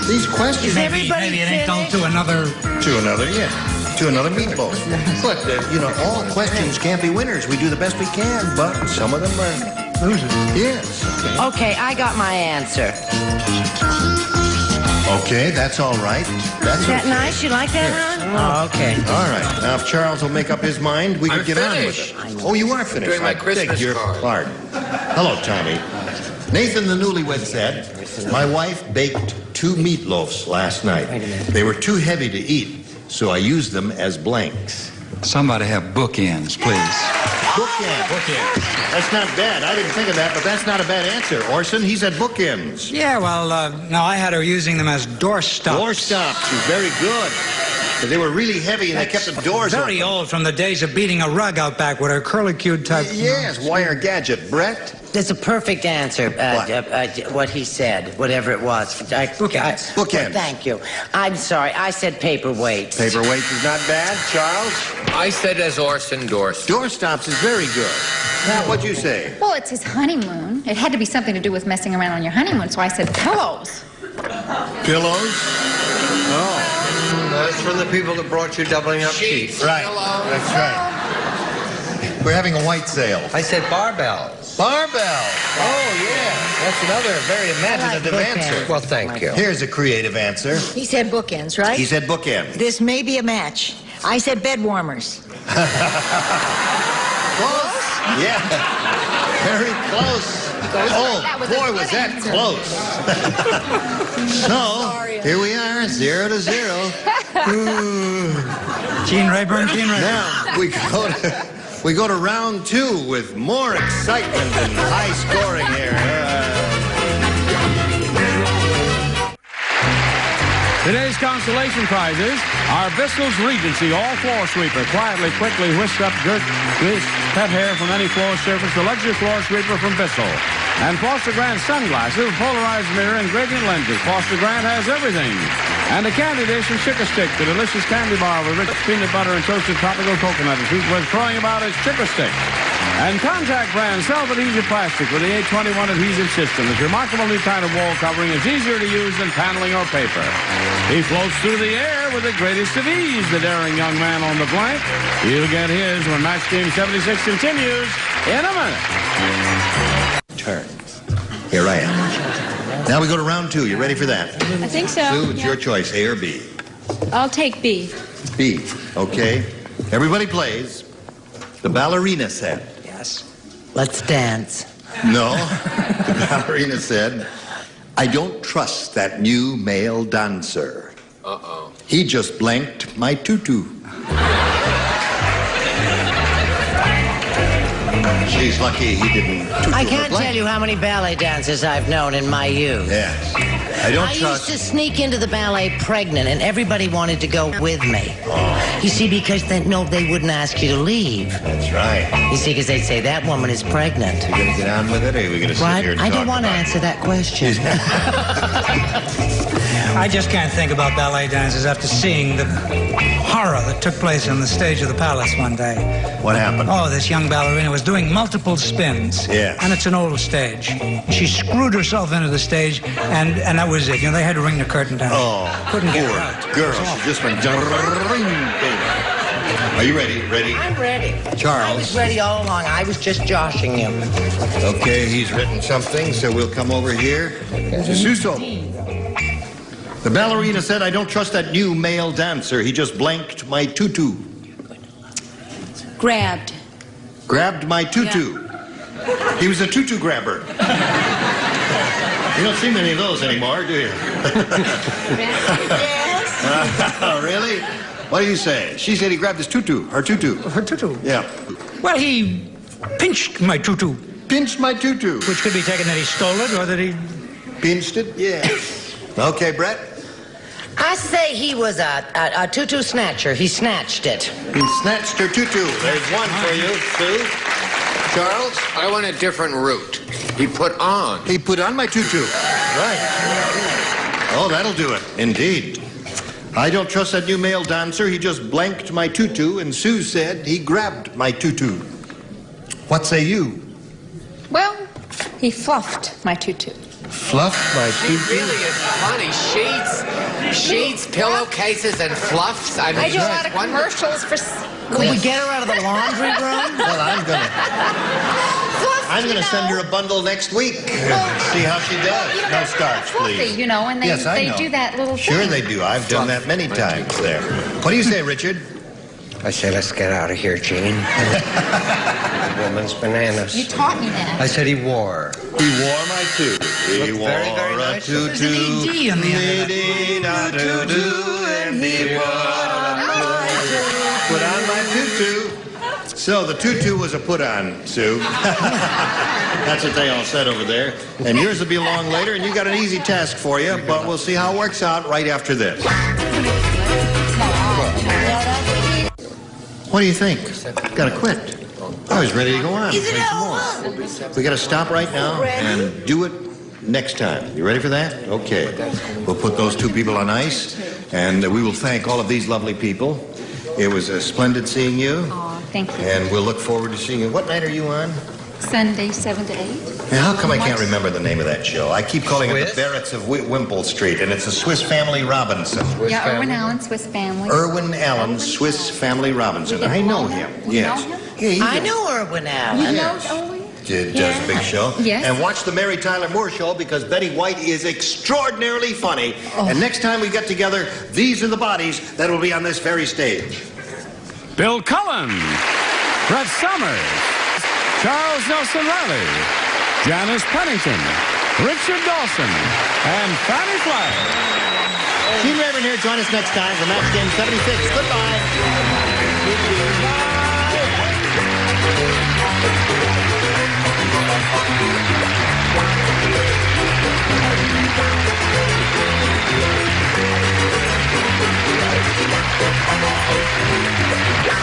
these questions. Maybe it ain't dull to another. To another, yeah. To another meatloaf. But, you know, all questions can't be winners. We do the best we can, but some of them are losers. Yes. Okay, I got my answer. Okay, that's all right. That's Is that okay. nice? You like that, hon? Oh, okay. All right. Now, if Charles will make up his mind, we can I'm get finished. on with it. Oh, you are finished. Doing my I Christmas beg your card. pardon. Hello, Tommy. Nathan the newlywed said, my wife baked 2 meatloafs last night. They were too heavy to eat, so I used them as blanks. Somebody have bookends, please. Bookends. Bookends. That's not bad. I didn't think of that, but that's not a bad answer. Orson, he said bookends. Yeah, well, no, I had her using them as doorstops. Doorstops is very good. But they were really heavy and they kept the doors Very open. old, from the days of beating a rug out back with her curlicue type. Yes, wire gadget. Brett? That's a perfect answer, what he said, whatever it was. Bookends. Bookends. Thank you. I'm sorry, I said paperweights. Paperweights is not bad. Charles? I said as Orson Dorsey. Doorstops is very good. Now, what'd you say? Well, it's his honeymoon. It had to be something to do with messing around on your honeymoon, so I said pillows. Pillows? Oh. That's from the people that brought you doubling up sheets. Right. That's right. We're having a white sale. I said barbells. Barbell. Oh, yeah. That's another very imaginative answer. Well, thank you. Here's a creative answer. He said bookends, right? He said bookends. This may be a match. I said bed warmers. Close. Yeah. Very close. Oh, boy, was that close. So, here we are, 0-0. Gene Rayburn. Now, we go to round 2 with more excitement and high scoring here. Today's consolation prizes are Bissell's Regency All-Floor Sweeper. Quickly whisk up dirt, grease, pet hair from any floor surface. The luxury floor sweeper from Bissell. And Foster Grant sunglasses, polarized mirror, and gradient lenses. Foster Grant has everything. And a candy dish and sugar stick, the delicious candy bar with rich peanut butter and toasted tropical coconut. A treat worth throwing about is sugar stick. And Contact Brand self-adhesive plastic with the 821 adhesive system. This remarkable new kind of wall covering is easier to use than paneling or paper. He floats through the air with the greatest of ease, the daring young man on the blank. He'll get his when Match Game 76 continues in a minute. Turn. Here I am. Now we go to round 2. You ready for that? I think so. Sue, it's Yeah. your choice, A or B. I'll take B. B, okay. Everybody plays. The ballerina said. Yes. Let's dance. No. The ballerina said, I don't trust that new male dancer. Uh-oh. He just blanked my tutu. She's lucky he didn't tutu I her can't blank. tell you how many ballet dancers I've known in my youth. Yes. I don't I trust... used to sneak into the ballet pregnant, and everybody wanted to go with me. You see, because they wouldn't ask you to leave. That's right. You see, because they'd say, that woman is pregnant. You gonna get on with it, or are we gonna sit Right? here and I talk don't want to about it? answer that question. I just can't think about ballet dancers after seeing the horror that took place on the stage of the Palace one day. What happened? Oh, this young ballerina was doing multiple spins. Yes. And it's an old stage. She screwed herself into the stage, and that was it. You know, they had to ring the curtain down. Oh, couldn't get her poor out. girl. She just went... Are you ready? Ready? I'm ready. Charles. I was ready all along. I was just joshing you. Okay, he's written something, so we'll come over here to Suso. The ballerina said, I don't trust that new male dancer. He just blanked my tutu. Grabbed. Grabbed my tutu. He was a tutu grabber. You don't see many of those anymore, do you? Yes. Really? What do you say? She said he grabbed his tutu. Her tutu. Her tutu? Yeah. Well, he pinched my tutu. Pinched my tutu. Which could be taken that he stole it or that he... Pinched it? Yes. Okay, Brett? I say he was a tutu snatcher. He snatched it. He snatched her tutu. There's one for you, Sue. Charles? I went a different route. He put on. He put on my tutu. Right. Oh, that'll do it. Indeed. I don't trust that new male dancer. He just blanked my tutu, and Sue said he grabbed my tutu. What say you? Well, he fluffed my tutu. Fluffed my She tutu? really is funny. Sheets, pillowcases, and fluffs. I mean, I do a she's lot of wonderful. commercials for... Could we get her out of the laundry room? Well, I'm gonna send her a bundle next week. See how she does. You know, No starch, fluffy, please. you know, and they, Yes, I they know. do that little thing. Sure they do. I've done that many times there. What do you say, Richard? I say, let's get out of here, Gene. Woman's bananas. You taught me that. I said he wore. He wore my tutu. He wore very, very nice. a tutu. There's an ED on the end of that. Put on my tutu. So the tutu was a put on, Sue. That's what they all said over there. And yours will be along later, and you got an easy task for you, but we'll see how it works out right after this. What do you think? Gotta quit. I was ready to go on. Is it Play some more. We gotta stop right now and do it next time. You ready for that? Okay. We'll put those two people on ice, and we will thank all of these lovely people. It was splendid seeing you. Aw, thank you. And we'll look forward to seeing you. What night are you on? Sunday, 7 to 8. Now, how come I can't remember the name of that show? I keep calling it Swiss? the Barretts of Wimple Street, and it's the Swiss Family Robinson. Yeah, Irwin Allen, Swiss Family. Irwin Allen, Swiss Family Robinson. I know him. Yes. Yeah, he I does- know Irwin You Allen. know Irwin? does a big show. Yes. And watch the Mary Tyler Moore Show because Betty White is extraordinarily funny. And next time we get together, these are the bodies that will be on this very stage. Bill Cullen, Brett Summers, Charles Nelson Riley, Janice Pennington, Richard Dawson, and Fanny Flagg. Gene Rayburn here. Join us next time for Match Game 76. Goodbye.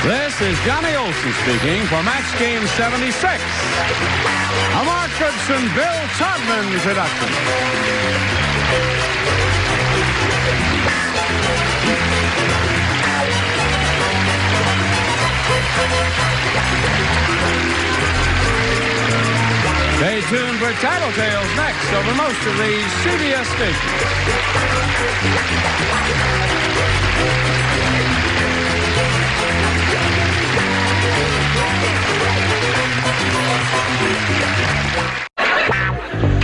This is Johnny Olson speaking for Match Game 76. A Mark Goodson, Bill Todman production. Stay tuned for Title Tales next over most of these CBS stations.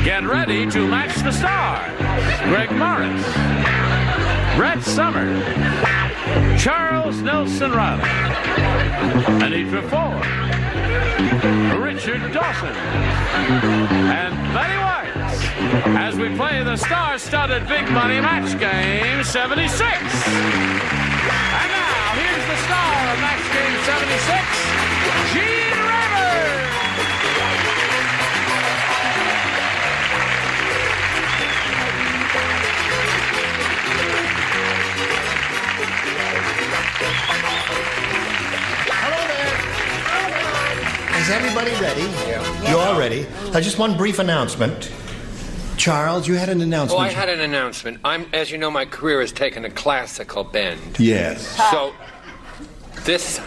Get ready to match the stars. Greg Morris, Brett Summers, Charles Nelson Riley, Anitra Ford, Richard Dawson, and Betty White as we play the star-studded Big Money Match Game 76. And now, here's the star of Match Game 76, Gene Rayburn. Is everybody ready? Yeah. You all ready? Just one brief announcement. Charles, you had an announcement. Oh, I had an announcement. As you know, my career has taken a classical bend. Yes. So, this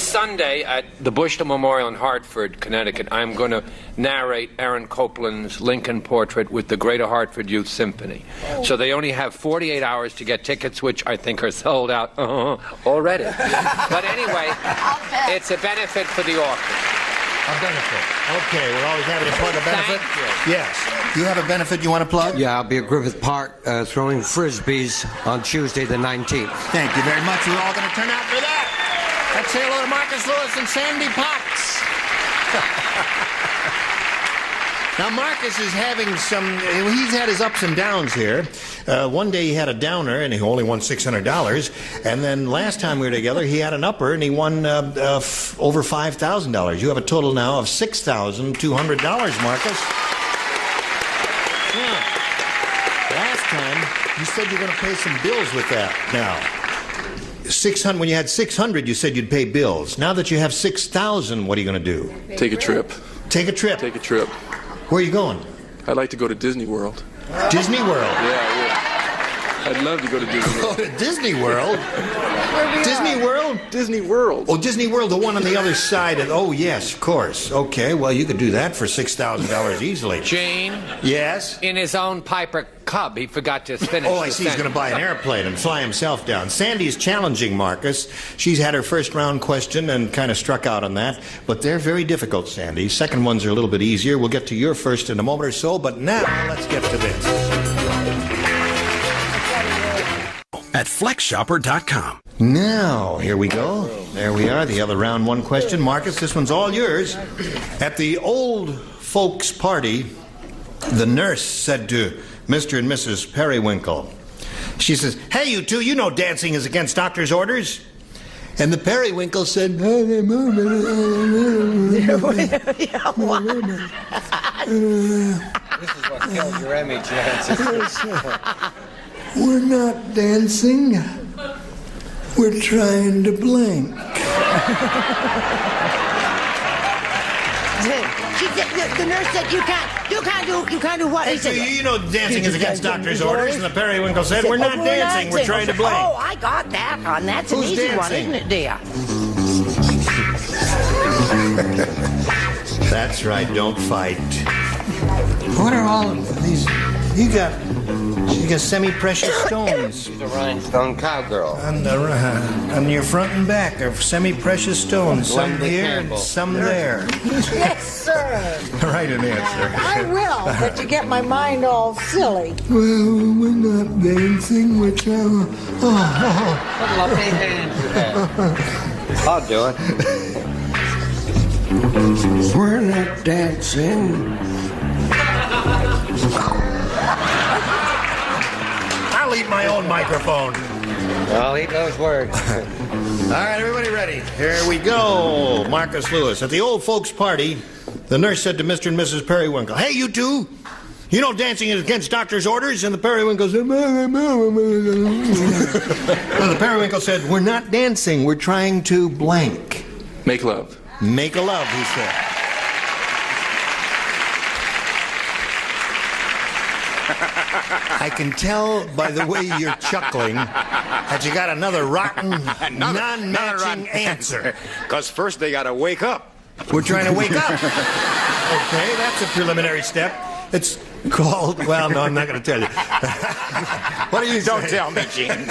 Sunday at the Bushnell Memorial in Hartford, Connecticut, I'm going to narrate Aaron Copland's Lincoln Portrait with the Greater Hartford Youth Symphony. So they only have 48 hours to get tickets, which I think are sold out already. But anyway, it's a benefit for the orchestra. A benefit. Okay, we're always happy to plug a benefit. Thank you. Yes. You have a benefit you want to plug? Yeah, I'll be at Griffith Park throwing frisbees on Tuesday the 19th. Thank you very much. We're all going to turn out for that. Let's say hello to Marcus Lewis and Sandy Potts. Now, Marcus is having he's had his ups and downs here. One day he had a downer, and he only won $600. And then last time we were together, he had an upper, and he won over $5,000. You have a total now of $6,200, Marcus. Yeah. Last time, you said you're going to pay some bills with that now. 600. When you had 600, you said you'd pay bills. Now that you have 6,000, what are you going to do? Take a trip. Take a trip? Take a trip. Where are you going? I'd like to go to Disney World. Disney World? Yeah. I'd love to go to Disney World. Go to Disney World? Disney World? Disney World. Oh, Disney World, the one on the other side of... Oh, yes, of course. Okay, well, you could do that for $6,000 easily. Gene? Yes? In his own Piper Cub, he forgot to finish Oh, I see. He's going to buy an airplane and fly himself down. Sandy's challenging Marcus. She's had her first round question and kind of struck out on that. But they're very difficult, Sandy. Second ones are a little bit easier. We'll get to your first in a moment or so. But now, let's get to this. At flexshopper.com. Now, here we go. There we are, the other round one question. Marcus, this one's all yours. At the old folks' party, the nurse said to Mr. and Mrs. Periwinkle, she says, "Hey, you two, you know dancing is against doctor's orders." And the Periwinkle said, This is what killed your image, Nancy. We're not dancing. We're trying to blank. She said, the nurse said, you can't do what? Hey, so you know dancing is against doctor's orders, and the Periwinkle said, we're not dancing, we're trying to blank. Oh, I got that one. That's an easy one, isn't it, dear? That's right, don't fight. What are all of these? You got semi-precious stones. She's a rhinestone cowgirl. On your front and back are semi-precious stones. Some here and some there. Yes, sir. Right an answer. I will, but you get my mind all silly. Well, we're not dancing. We're trying. What lovely hands you have. I'll do it. We're not dancing. I'll eat my own microphone. I'll eat those words. All right, everybody ready? Here we go. Marcus Lewis. At the old folks' party, the nurse said to Mr. and Mrs. Periwinkle, "Hey, you two, you know dancing is against doctor's orders?" And the Periwinkle said, the Periwinkle said, "We're not dancing. We're trying to blank." Make love. Make a love, he said. I can tell by the way you're chuckling that you got another rotten, non-matching answer. Because first they got to wake up. We're trying to wake up. Okay, that's a preliminary step. It's called, well, no, I'm not going to tell you. What do you say? Don't tell me, Gene.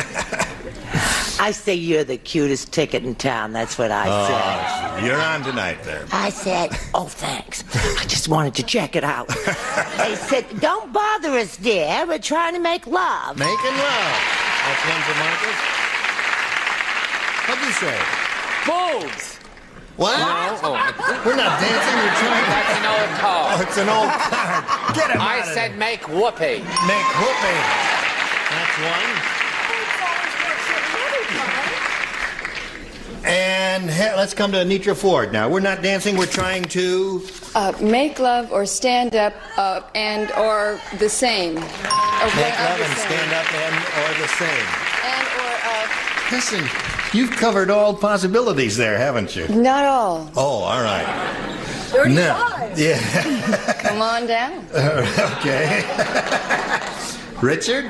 I say you're the cutest ticket in town. That's what I said. You're on tonight there. I said, oh, thanks. I just wanted to check it out. They said, don't bother us, dear. We're trying to make love. Making love. That's one for Marcus. What'd you say? Boobs. What? No, We're not dancing. We're trying. That's an old card. Oh, it's an old card. Get him I out of said there. make whoopee. Make whoopee. That's one. And let's come to Anitra Ford now. We're not dancing. We're trying to... Make love or stand up and or the same. Make love and stand up and or the same. And or... Listen, you've covered all possibilities there, haven't you? Not all. Oh, all right. 35. No. Yeah. Come on down. Okay. Richard?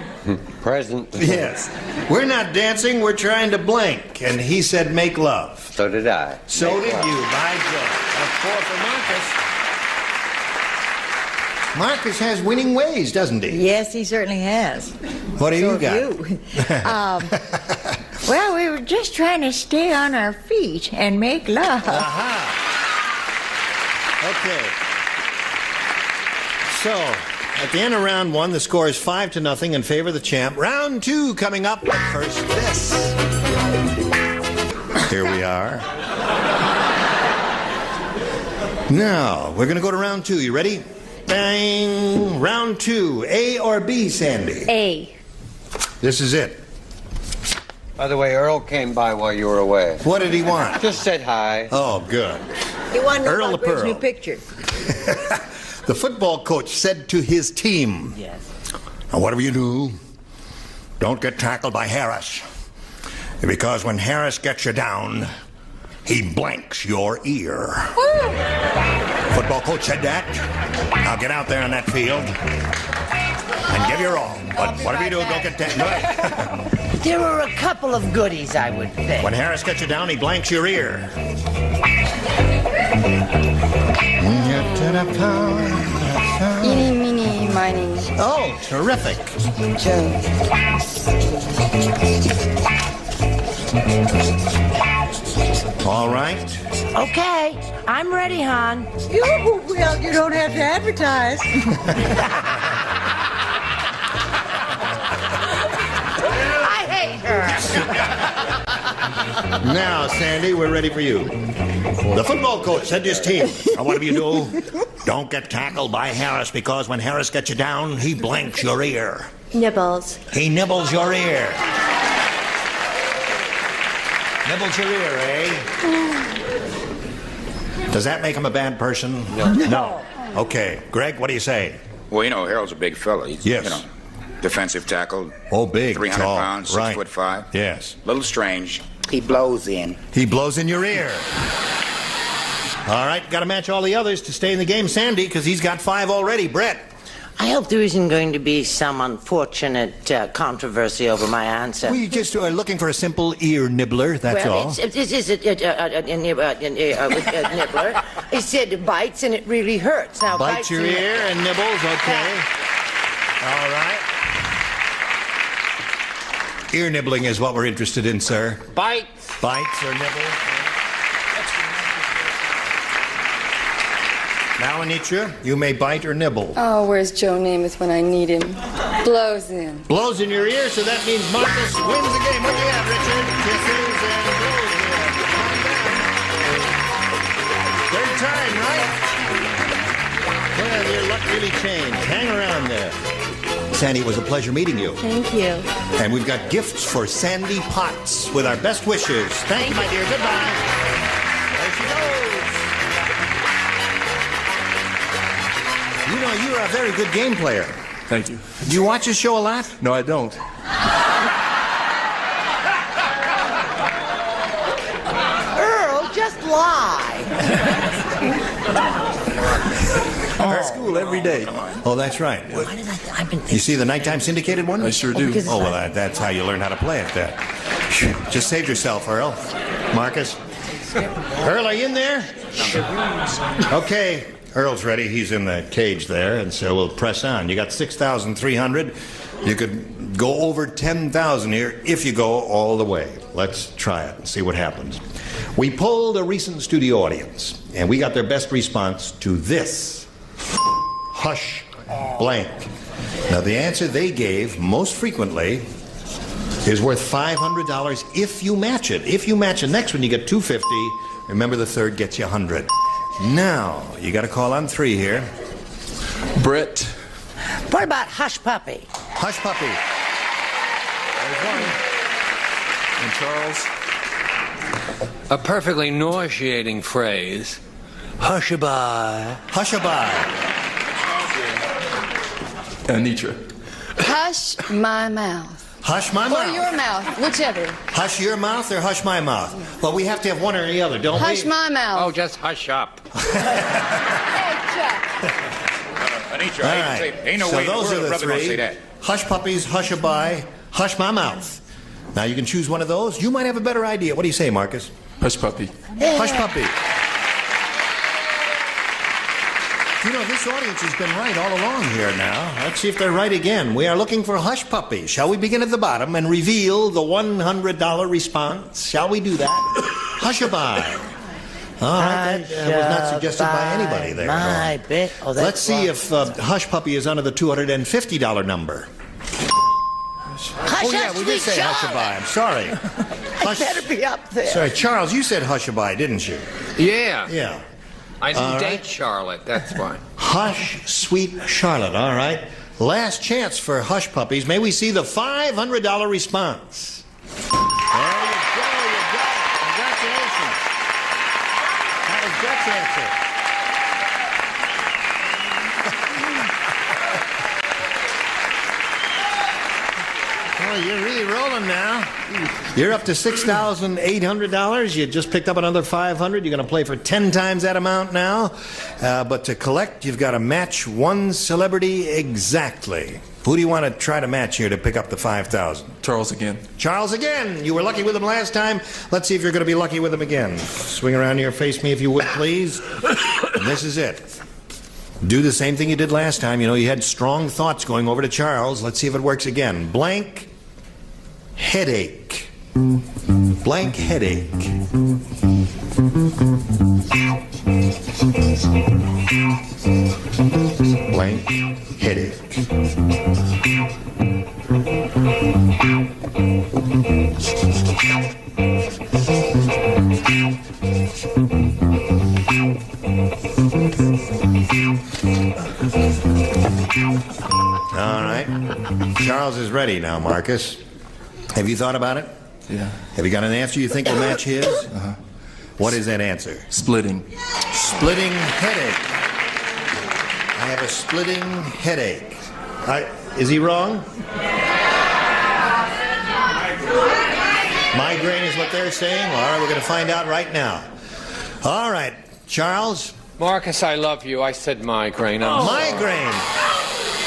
Present. Yes. We're not dancing, we're trying to blank. And he said make love. So did I. So Make did love. you, by George. That's 4 for Marcus. Marcus has winning ways, doesn't he? Yes, he certainly has. What do you So got? have you. Well, we were just trying to stay on our feet and make love. Aha. Okay. So, at the end of round 1, the score is 5-0 in favor of the champ. Round 2 coming up. But first, this. Here we are. Now, we're going to go to round 2. You ready? Bang! Round 2. A or B, Sandy? A. This is it. By the way, Earl came by while you were away. What did he want? Just said hi. Oh, good. He wanted to Earl know the about Greg's Pearl. new picture. The football coach said to his team, Yes. "Now, whatever you do, don't get tackled by Harris. Because when Harris gets you down, he blanks your ear." Football coach said that. Now get out there on that field and give your all. But whatever you do, don't get tackled. There were a couple of goodies, I would think. When Harris gets you down, he blanks your ear. Eeny, meeny, miny. Oh, terrific. Joe. All right. Okay, I'm ready, hon. Well, you don't have to advertise. I hate her. Now, Sandy, we're ready for you. The football coach said to his team, "Now, whatever you do, don't get tackled by Harris, because when Harris gets you down, he blanks your ear." Nibbles. He nibbles your ear. Nibbles your ear, eh? Does that make him a bad person? No. Okay. Greg, what do you say? Well, you know, Harold's a big fella. He's, Yes. you know, defensive tackle. Oh, big, 300 tall. pounds, Right. 6'5". Yes. Little strange. He blows in. He blows in your ear. All right, got to match all the others to stay in the game, Sandy, because he's got 5 already. Brett. I hope there isn't going to be some unfortunate controversy over my answer. We just are looking for a simple ear nibbler, that's all. It is a nibbler. He said it bites and it really hurts. Now, Bites your ear and nibbles, okay. All right. Ear nibbling is what we're interested in, sir. Bites. Bites or nibbles. Now, Anitra, you may bite or nibble. Oh, where's Joe Namath when I need him? Blows in. Blows in your ear, so that means Marcus wins the game. What do you have, Richard? Kisses and blows in. Third time, right? Well, your luck really changed. Hang around there. Sandy, it was a pleasure meeting you. Thank you. And we've got gifts for Sandy Potts with our best wishes. Thank you, my dear. Goodbye. There she goes. You know, you're a very good game player. Thank you. Do you watch this show a lot? No, I don't. Earl, just lie. At school every day. Oh, that's right. I've been You see the nighttime syndicated one? I sure do. Oh, well, that's how you learn how to play it there. Just saved yourself, Earl. Marcus? Earl, are you in there? Okay. Earl's ready. He's in the cage there, and so we'll press on. You got 6,300. You could go over 10,000 here if you go all the way. Let's try it and see what happens. We polled a recent studio audience, and we got their best response to this. Hush blank. Now, the answer they gave most frequently is worth $500 if you match it. If you match the next one, you get $250. Remember, the third gets you $100. Now, you got a call on 3 here. Brett. What about Hush Puppy? Hush Puppy. And Charles. A perfectly nauseating phrase. Hushaby. Hushaby. Anitra. Hush my mouth. Hush my Or mouth. your mouth, whichever. Hush your mouth or hush my mouth? Well, we have to have one or the other, don't Hush we? my mouth. Oh, just hush up. Anitra, All I right. say, ain't no So way in the those world are a the brother gonna say 3. that. Hush puppies, hushaby, hush my mouth. Now, you can choose one of those. You might have a better idea. What do you say, Marcus? Hush puppy. Hush puppy. You know, this audience has been right all along here now. Let's see if they're right again. We are looking for Hush Puppy. Shall we begin at the bottom and reveal the $100 response? Shall we do that? Hushaby. All right, that was not suggested by anybody there. My bit. Oh, that's Let's see if Hush Puppy is under the $250 number. Hush, Oh, yeah, hush, we did say sweet Hushaby. I'm sorry. I better be up there. Sorry, Charles, you said Hushabye, didn't you? Yeah. Yeah. I didn't All date right. Charlotte, that's why. Hush, sweet Charlotte, all right. Last chance for Hush Puppies. May we see the $500 response? There you go, you got it. Congratulations. That was Brett's answer. Oh, you're really rolling now. You're up to $6,800. You just picked up another $500. You're going to play for 10 times that amount now. But to collect, you've got to match one celebrity exactly. Who do you want to try to match here to pick up the $5,000? Charles again. Charles again. You were lucky with him last time. Let's see if you're going to be lucky with him again. Swing around here, face me if you would, please. And this is it. Do the same thing you did last time. You know, you had strong thoughts going over to Charles. Let's see if it works again. Blank headache. Blank headache. Blank headache. All right. Charles is ready now, Marcus. Have you thought about it? Yeah. Have you got an answer you think will match his? Uh-huh. What is that answer? Splitting. Splitting headache. I have a splitting headache. Is he wrong? Migraine is what they're saying? Well, all right, we're going to find out right now. All right, Charles. Marcus, I love you. I said migraine. I'm sorry. Migraine.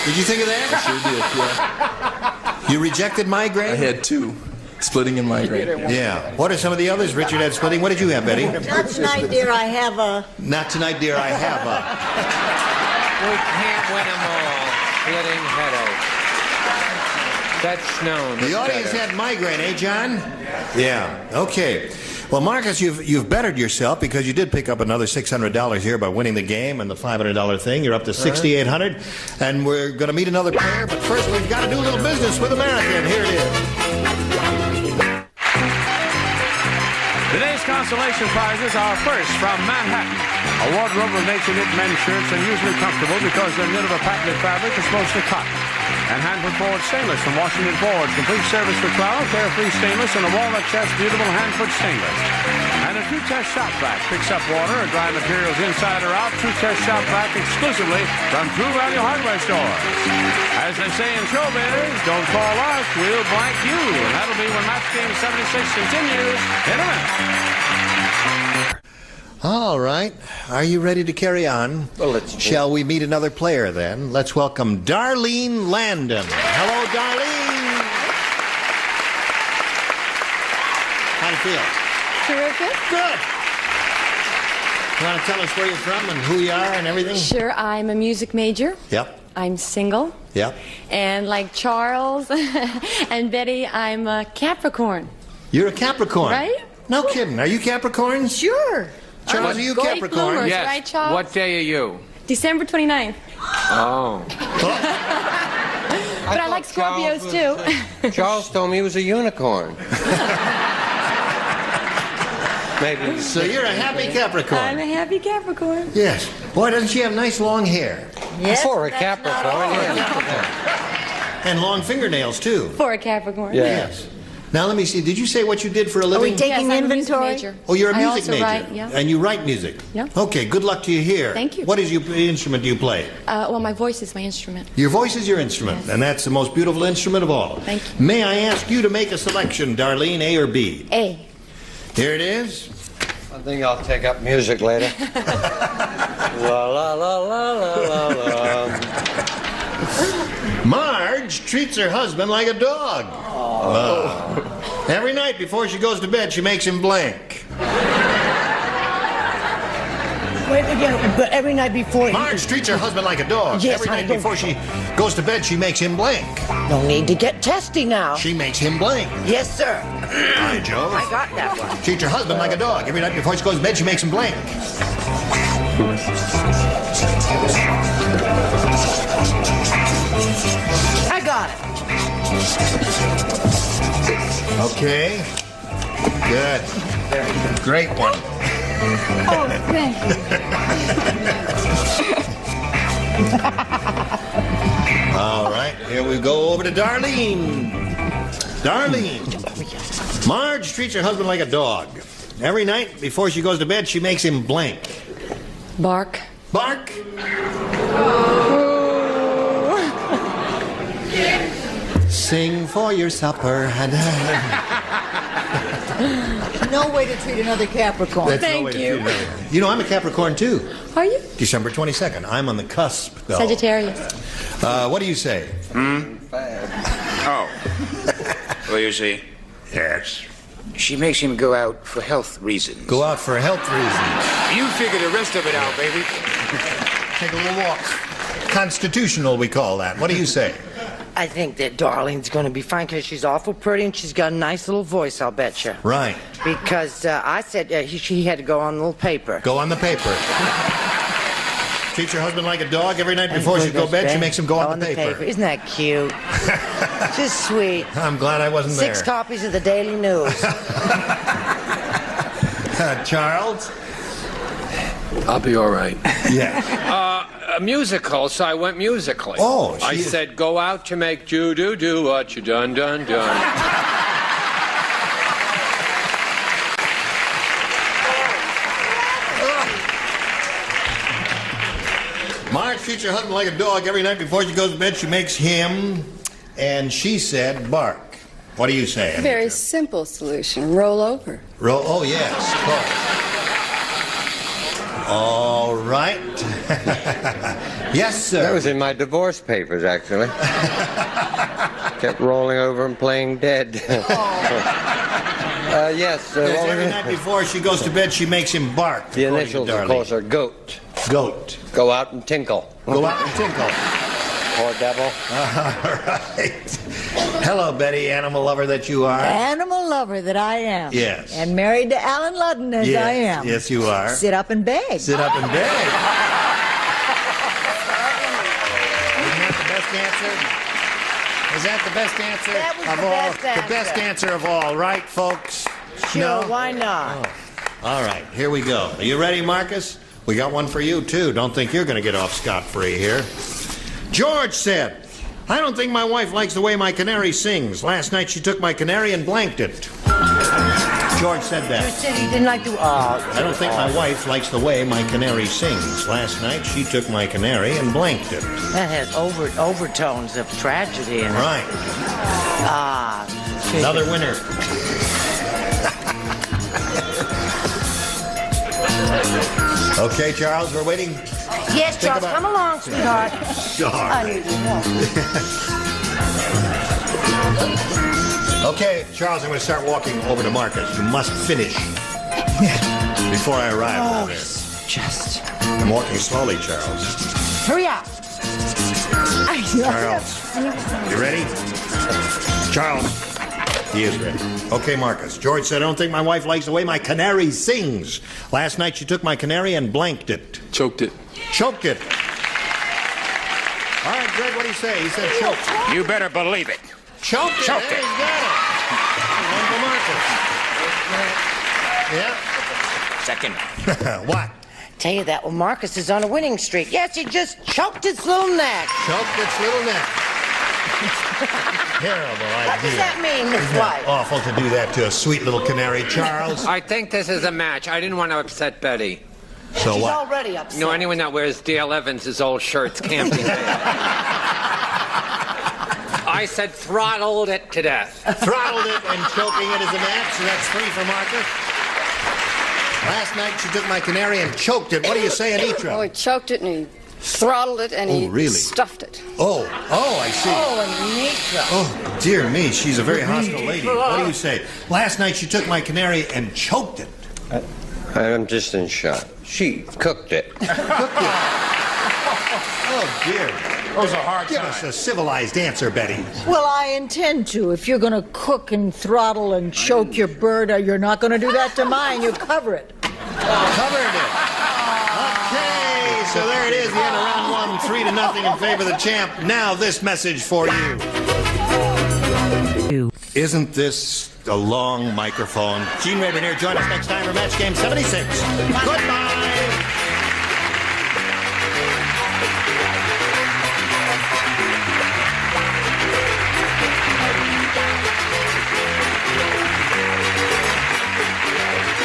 Did you think of that? I sure did, yeah. You rejected migraine? I had two. Splitting and migraine. Yeah. What are some of the others? Richard had splitting. What did you have, Betty? Not tonight, dear, I have a... Not tonight, dear, I have a... We can't win them all. Splitting headache. That's known. The audience had migraine, eh, John? Yeah. Okay. Well, Marcus, you've bettered yourself because you did pick up another $600 here by winning the game and the $500 thing. You're up to $6,800, and we're going to meet another player. But first, we've got to do a little business with America, and here it is. Today's consolation prizes are first from Manhattan. A wardrobe of nature-knit men's shirts are usually comfortable because they're knit of a patented fabric that's mostly cotton. And Hanford Forge Stainless from Washington Forge. Complete service for 12, carefree stainless, and a walnut chest, beautiful Hanford stainless. And a True Test shop vac picks up water or dry materials inside or out. True Test shop vac exclusively from True Value Hardware stores. As they say in showbiz, don't call us, we'll blank you. And that'll be when Match Game 76 continues in a minute. All right. Are you ready to carry on? Well, let's... Shall we meet another player, then? Let's welcome Darlene Landon. Hello, Darlene. How do you feel? Terrific. Good. You want to tell us where you're from and who you are and everything? Sure, I'm a music major. Yep. I'm single. Yep. And like Charles and Betty, I'm a Capricorn. You're a Capricorn? Right? No kidding. Are you Capricorn? Sure. Charles, are you Great Capricorn? bloomers, Yes. right, Charles? What day are you? December 29th. Oh. But I like Scorpios, too. Charles told me he was a unicorn. Maybe. So you're a happy Capricorn? I'm a happy Capricorn. Yes. Boy, doesn't she have nice long hair? Yes, For a that's Capricorn. And long fingernails, too. For a Capricorn. Yeah. Yes. Now, let me see. Did you say what you did for a living? Are we taking Yes, I'm inventory? a music major. Oh, you're a music I also major. write, yeah. And you write music? Yeah. Okay, good luck to you here. Thank you. What is your instrument do you play? Well, my voice is my instrument. Your voice is your instrument, Yes. and that's the most beautiful instrument of all. Thank you. May I ask you to make a selection, Darlene, A or B? A. Here it is. I think I'll take up music later. La la la la la la la. Marge treats her husband like a dog. Every night before she goes to bed, she makes him blank. Wait again, but every night before... Marge treats her husband like a dog. Yes, Every I night know. before she goes to bed, she makes him blank. No need to get testy now. She makes him blank. Yes, sir. Hi, Joe. I got that one. Treats her husband like a dog. Every night before she goes to bed, she makes him blank. I got it. Okay. Good. Great one. Oh, thank you. All right, here we go over to Darlene. Darlene. Marge treats her husband like a dog. Every night before she goes to bed, she makes him blank. Bark. Bark. Sing for your supper. No way to treat another Capricorn. That's no way to treat another. You know, I'm a Capricorn, too. Are you? December 22nd. I'm on the cusp, though. Sagittarius. What do you say? Oh. Well, you see. Yes. She makes him go out for health reasons. Go out for health reasons. You figure the rest of it out, baby. Take a little walk. Constitutional, we call that. What do you say? I think that Darlene's going to be fine because she's awful pretty and she's got a nice little voice, I'll bet you. Right. Because I said she had to go on the little paper. Go on the paper. Treat your husband like a dog. Every night before she goes to bed, she makes him go on the paper. Isn't that cute? Just sweet. I'm glad I wasn't there. 6 copies of the Daily News. Charles? I'll be all right. Yeah. A musical, so I went musically. Oh, I said, go out to make do what you done. Marge treats her husband like a dog. Every night before she goes to bed, she makes him, and she said, bark. What do you say? Very simple solution. Roll over. Oh, yes. All right. Yes, sir. That was in my divorce papers, actually. Kept rolling over and playing dead. Yes. Every night before she goes to bed, she makes him bark. The initials, of course, are GOAT. GOAT. Go out and tinkle. Go out and tinkle. Poor devil. All right. Hello, Betty, animal lover that you are. Animal lover that I am. Yes. And married to Alan Ludden as I am. Yes, you are. Sit up and beg. Sit up and beg. Isn't that the best answer? Is that the best answer That was of the all? best answer. The best answer of all, right, folks? Sure, No? why not? Oh. All right, here we go. Are you ready, Marcus? We got one for you, too. Don't think you're going to get off scot-free here. George said, I don't think my wife likes the way my canary sings. Last night she took my canary and blanked it. George said You that. said you didn't like the... I don't think my wife likes the way my canary sings. Last night she took my canary and blanked it. That has overtones of tragedy in it. Right. Another winner. Okay, Charles, we're waiting. Yes, Charles, come along, sweetheart. I need your help. Okay, Charles, I'm going to start walking over to Marcus. You must finish before I arrive over there. Just... I'm walking slowly, Charles. Hurry up. Charles, you ready? Charles, he is ready. Okay, Marcus. George said, I don't think my wife likes the way my canary sings. Last night she took my canary and blanked it. Choked it. Choked it. All right, Greg, what do you say? He said choked. You better believe it. Choked it. Choked There it. he's got it. One for Marcus. Yeah. Second. What? Tell you that, well, Marcus is on a winning streak. Yes, he just choked its little neck. Choked its little neck. Terrible idea. What does that mean, Miss Isn't that White? awful to do that to a sweet little canary, Charles? I think this is a match. I didn't want to upset Betty. So She's what? already upset. You know, anyone that wears Dale Evans' old shirts can't be there. I said throttled it to death. Throttled it and choking it as a match, so that's 3 for Marcus. Last night she took my canary and choked it. What do you say, Anitra? Oh, he choked it and he throttled it and he really? stuffed it. Oh, I see. Oh, Anitra. Oh, dear me, she's a very hostile lady. What do you say? Last night she took my canary and choked it. I'm just in shock. She cooked it. Cooked it. Oh, dear. That was a hard Give time. us a civilized answer, Betty. Well, I intend to. If you're going to cook and throttle and choke your bird, you're not going to do that to mine. You cover it. Covered it. Okay, so there it is. The end of round 1, 3-0 in favor of the champ. Now this message for you. Isn't this a long microphone. Gene Rayburn here. Join us next time for Match Game 76. Goodbye.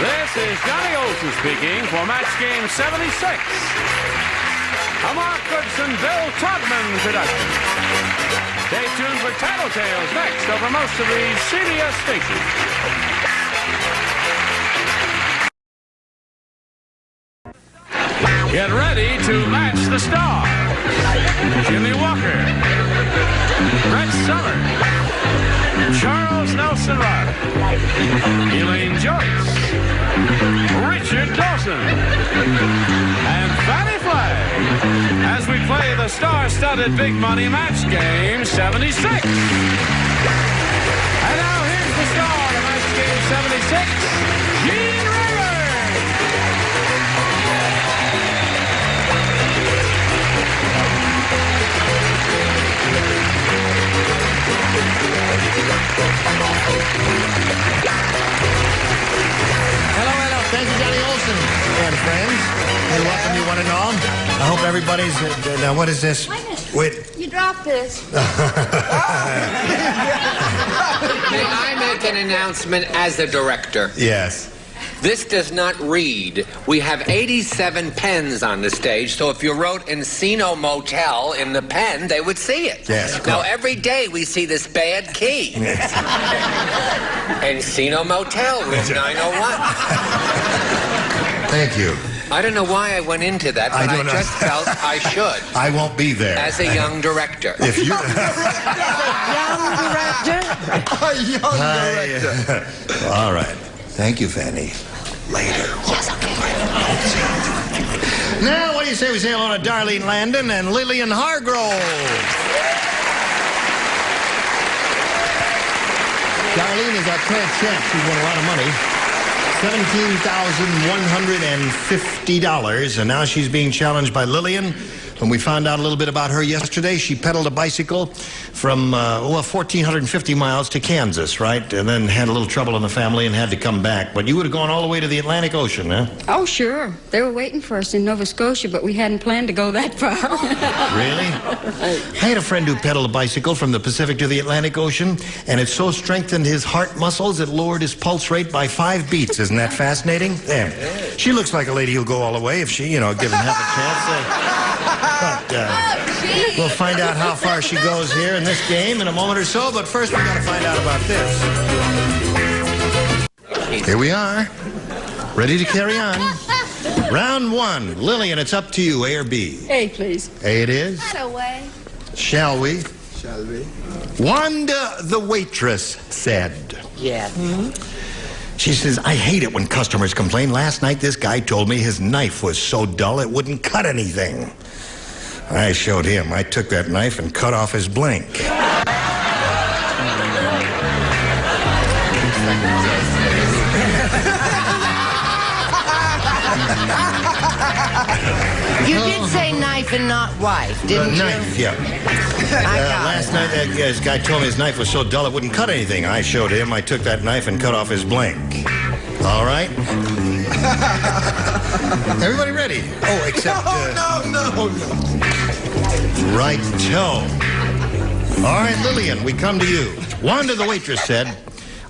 This is Johnny Olson speaking for Match Game 76. A Mark Goodson, Bill Todman production. Stay tuned for Tattletales next over most of the CBS stations. Get ready to match the stars. Jimmy Walker, Brett Summer, Charles Nelson Riley, Elaine Joyce, Richard Dawson, and Fannie Flagg as we play the star-studded Big Money Match Game 76. And now here's the star of Match Game 76, Gene Rayburn. Hello, hello. Thank you, Johnny Olson and friends. And welcome you one and all. I hope everybody's... now, what is this? Wait. You dropped this. May I make an announcement as the director? Yes. This does not read. We have 87 pens on the stage, so if you wrote Encino Motel in the pen, they would see it. Yes, of now, course. every day we see this bad key. Encino Motel, room 901. Thank you. I don't know why I went into that, but I just felt I should. I won't be there. As a young director. If you... Young director? All right. Thank you, Fanny. Later. Yes, okay. Now, what do you say we say hello to Darlene Landon and Lillian Hargrove? Darlene is our current champ. She's won a lot of money. $17,150, and now she's being challenged by Lillian. When we found out a little bit about her yesterday, she pedaled a bicycle from, 1,450 miles to Kansas, right? And then had a little trouble in the family and had to come back. But you would have gone all the way to the Atlantic Ocean, huh? Oh, sure. They were waiting for us in Nova Scotia, but we hadn't planned to go that far. Really? I had a friend who pedaled a bicycle from the Pacific to the Atlantic Ocean, and it so strengthened his heart muscles it lowered his pulse rate by 5 beats. Isn't that fascinating? There. She looks like a lady who'll go all the way if she, given half a chance. But we'll find out how far she goes here in this game in a moment or so. But first, we've got to find out about this. Here we are, ready to carry on. Round 1. Lillian, it's up to you, A or B? A, please. A it is. Not away. Shall we? Shall we? Wanda, the waitress, said. Yes. She says, I hate it when customers complain. Last night, this guy told me his knife was so dull it wouldn't cut anything. I showed him. I took that knife and cut off his blank. You did say knife and not wife, didn't you? Knife, yeah. Last night, this guy told me his knife was so dull it wouldn't cut anything. I showed him. I took that knife and cut off his blank. All right? Everybody ready? Oh, except... No. Right-to. All right, Lillian, we come to you. Wanda, the waitress, said,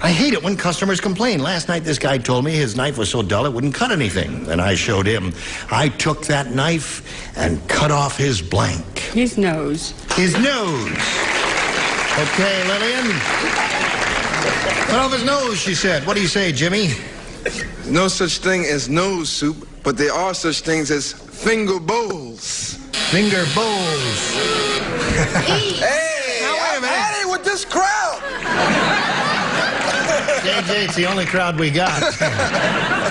I hate it when customers complain. Last night, this guy told me his knife was so dull it wouldn't cut anything. And I showed him. I took that knife and cut off his blank. His nose. His nose. Okay, Lillian. Cut off his nose, she said. What do you say, Jimmy? No such thing as nose soup, but there are such things as finger bowls. Finger bowls. Hey, I'm at it with this crowd. JJ, it's the only crowd we got.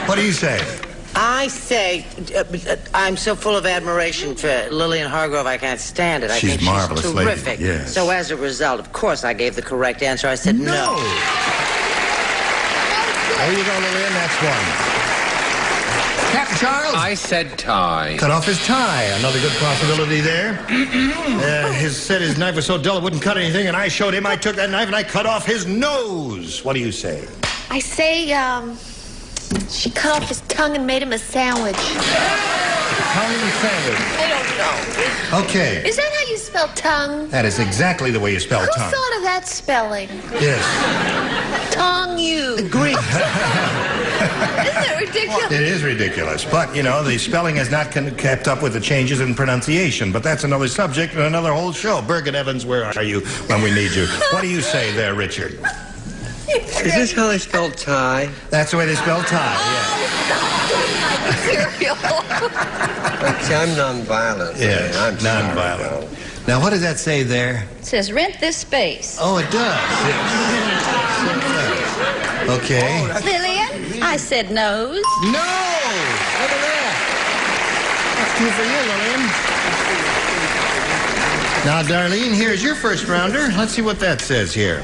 What do you say? I say, I'm so full of admiration for Lillian Hargrove, I can't stand it. I She's think marvelous she's lady, terrific. yes. So as a result, of course, I gave the correct answer. I said no. There you go, Lillian. That's one. Captain Charles? I said tie. Cut off his tie. Another good possibility there. His knife was so dull it wouldn't cut anything, and I showed him. I took that knife and I cut off his nose. What do you say? I say, she cut off his tongue and made him a sandwich. Tongue and sandwich. I don't know. Okay. Is that how you spell tongue? That is exactly the way you spell Who tongue. thought of that spelling? Yes. Tongue you. The Greek. Isn't it ridiculous? It is ridiculous. But, you know, the spelling has not kept up with the changes in pronunciation. But that's another subject and another whole show. Bergen Evans, where are you when we need you? What do you say there, Richard? Is this how they spell tie? That's the way they spell tie, yeah. Cereal. See, I'm nonviolent. Yes, I'm nonviolent. Now, what does that say there? It says rent this space. Oh, it does. Yes. Okay. Lillian, I said nose. No! Look at that. That's 2 for you, Lillian. Now, Darlene, here's your first rounder. Let's see what that says here.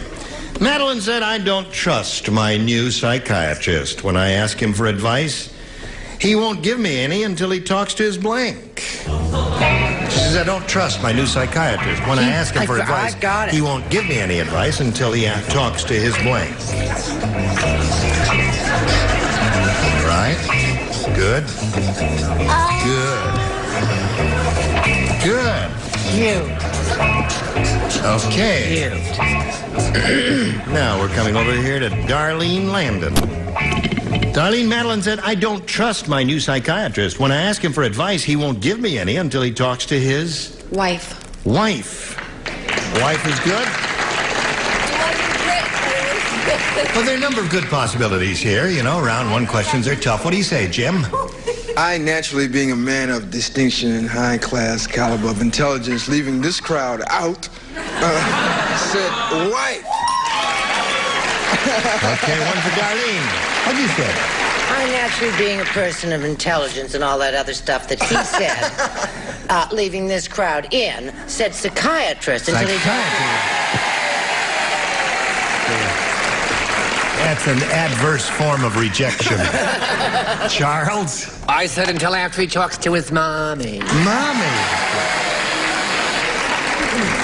Madeline said, I don't trust my new psychiatrist. When I ask him for advice, he won't give me any until he talks to his blank. She says, I don't trust my new psychiatrist. When I ask him for advice, he won't give me any advice until he talks to his blank. Right? Good. Good. Cute. Okay. Now we're coming over here to Darlene Landon. Darlene, Madeline said, I don't trust my new psychiatrist. When I ask him for advice, he won't give me any until he talks to his... Wife. Wife. Wife is good? Well, there are a number of good possibilities here. You know, round one questions are tough. What do you say, Jim? I, naturally being a man of distinction and high-class caliber of intelligence, leaving this crowd out, said wife. Okay, one for Darlene. What'd you say? I, naturally being a person of intelligence and all that other stuff that he said, leaving this crowd in, said psychiatrist until he... That's an adverse form of rejection. Charles? I said until after he talks to his mommy. Mommy.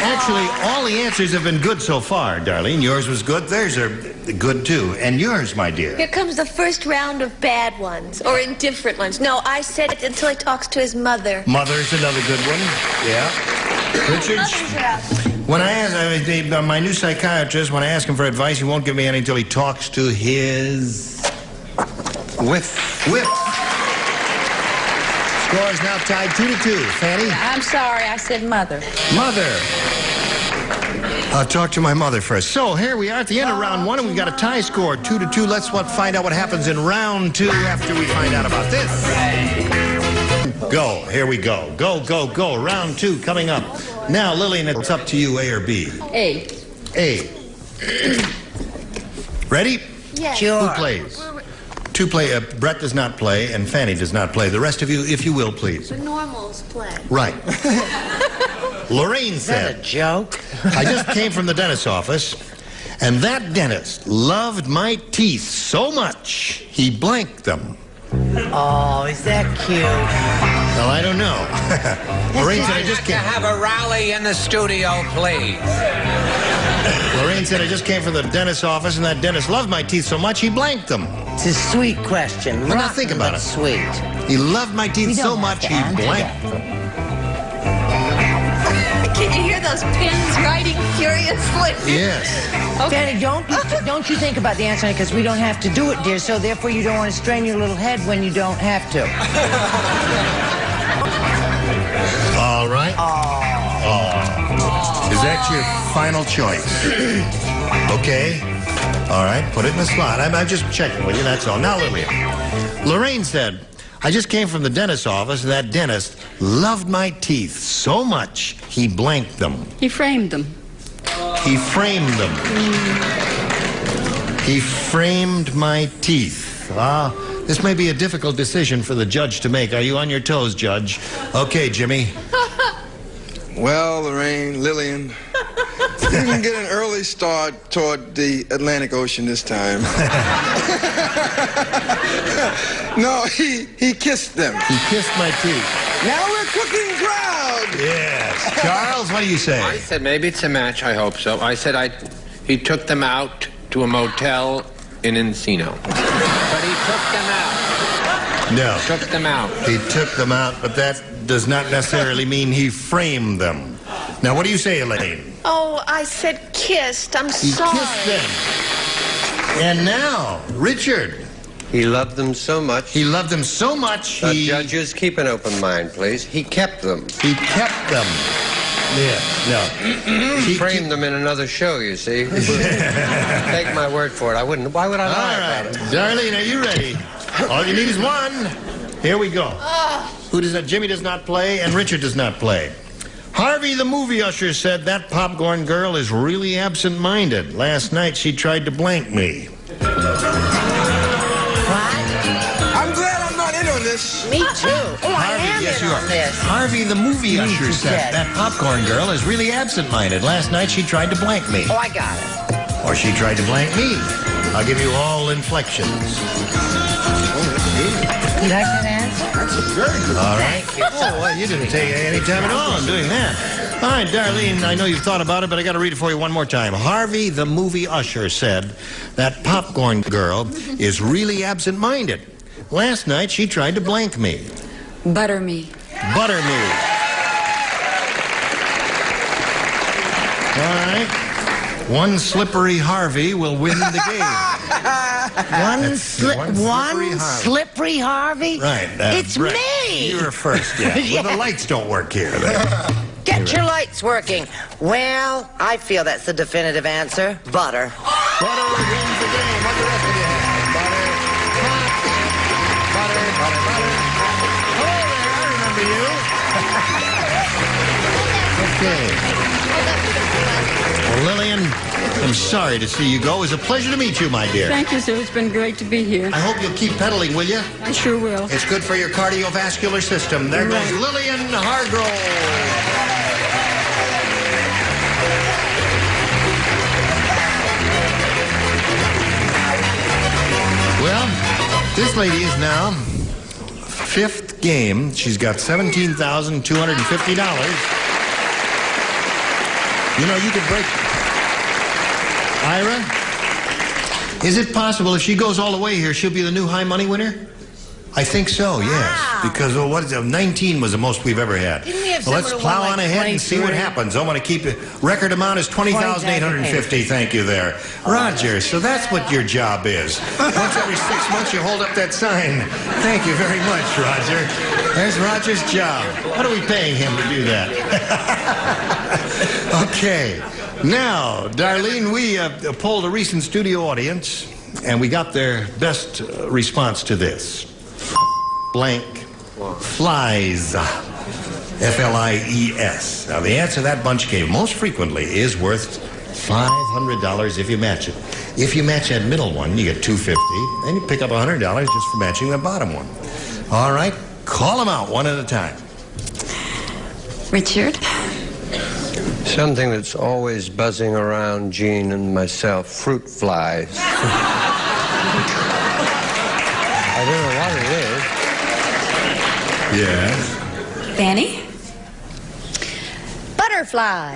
Actually, all the answers have been good so far, Darlene. Yours was good. Theirs are good, too. And yours, my dear. Here comes the first round of bad ones, or indifferent ones. No, I said it until he talks to his mother. Mother's another good one. Yeah. Richard? When I ask my new psychiatrist, when I ask him for advice, he won't give me any until he talks to his... Whip. Score is now tied 2-2. Fanny? I'm sorry, I said mother. Mother. I'll talk to my mother first. So here we are at the end of round one, and we've got a tie score, 2-2. Let's find out what happens in round two after we find out about this. Go. Here we go. Go. Round two coming up. Now, Lillian, it's up to you, A or B. A. A. Ready? Yes. Sure. Who plays? Two play. Brett does not play, and Fanny does not play. The rest of you, if you will, please. The normals play. Right. Lorraine said... Is that a joke? I just came from the dentist's office, and that dentist loved my teeth so much, he blanked them. Oh, is that cute? Well, I don't know. Lorraine said I just came... have a rally in the studio, please. Lorraine said I just came from the dentist's office, and that dentist loved my teeth so much, he blanked them. It's a sweet question. Well, now think about it. Sweet. He loved my teeth so much, he blanked them. Can you hear those pins writing furiously? Yes. Okay. Fanny, don't you think about the answer, because we don't have to do it, dear, so therefore you don't want to strain your little head when you don't have to. All right. Is that your final choice? Okay. All right, put it in the slot. I'm just checking with you, that's all. Now, Lillian. Lorraine said, I just came from the dentist's office, and that dentist loved my teeth so much, he blanked them. He framed them. He framed them. He framed my teeth. This may be a difficult decision for the judge to make. Are you on your toes, Judge? Okay, Jimmy. Well, Lorraine, Lillian, you can get an early start toward the Atlantic Ocean this time. No, he kissed them. He kissed my teeth. Now we're cooking crowd. Yes. Charles, what do you say? I said maybe it's a match. I hope so. I said he took them out to a motel in Encino. But he took them out. No. Took them out. He took them out, but that does not necessarily mean he framed them. Now, what do you say, Elaine? Oh, I said kissed. I'm He sorry. kissed them. And now, Richard. He loved them so much. He loved them so much, Judges, keep an open mind, please. He kept them. He kept them. Yeah, no. He framed them in another show, you see. Take my word for it. I wouldn't. Why would I lie about it? Darlene, are you ready? All you need is one. Here we go. Who does not? Jimmy does not play, and Richard does not play. Harvey, the movie usher, said that popcorn girl is really absent-minded. Last night she tried to blank me. I'm glad I'm not in on this. Me too. Oh, I am yes, in you on are. this. Harvey, the movie usher, said that popcorn girl is really absent-minded. Last night she tried to blank me. Oh, I got it. Or she tried to blank me. I'll give you all inflections. You like that answer? That's very good. All right. Thank you. Oh, well, you didn't take any time at all in doing that. All right, Darlene, I know you've thought about it, but I got to read it for you one more time. Harvey, the movie usher, said that popcorn girl is really absent-minded. Last night, she tried to blank me. Butter me. Butter me. All right. One slippery Harvey will win the game. One slippery slippery Harvey? Right. It's right. me. You were first, yeah. Well, the lights don't work here. Get your lights working. Well, I feel that's the definitive answer. Butter. Butter wins the game. What the rest of you have? Butter. Hello there, I remember you. Okay. Well, Lillian, I'm sorry to see you go. It was a pleasure to meet you, my dear. Thank you, sir. It's been great to be here. I hope you'll keep pedaling, will you? I sure will. It's good for your cardiovascular system. There goes Lillian Hargrove. Well, this lady is now fifth game. She's got $17,250. You know, you could break... Ira, is it possible if she goes all the way here, she'll be the new high money winner? I think so, yes. Because 19 was the most we've ever had. Didn't we have Well, let's someone plow who won, on like, ahead and see what 23? happens. I want to keep it. Record amount is $20,850. Thank you there. Roger, so that's what your job is. Once every 6 months, you hold up that sign. Thank you very much, Roger. There's Roger's job. What are we paying him to do that? Okay. Now, Darlene, we polled a recent studio audience, and we got their best response to this. Blank flies. F-L-I-E-S. Now, the answer that bunch gave most frequently is worth $500 if you match it. If you match that middle one, you get $250, and you pick up $100 just for matching the bottom one. All right, call them out one at a time. Richard? Something that's always buzzing around Gene and myself, fruit flies. I don't know what it is. Yes. Fanny? Butterfly.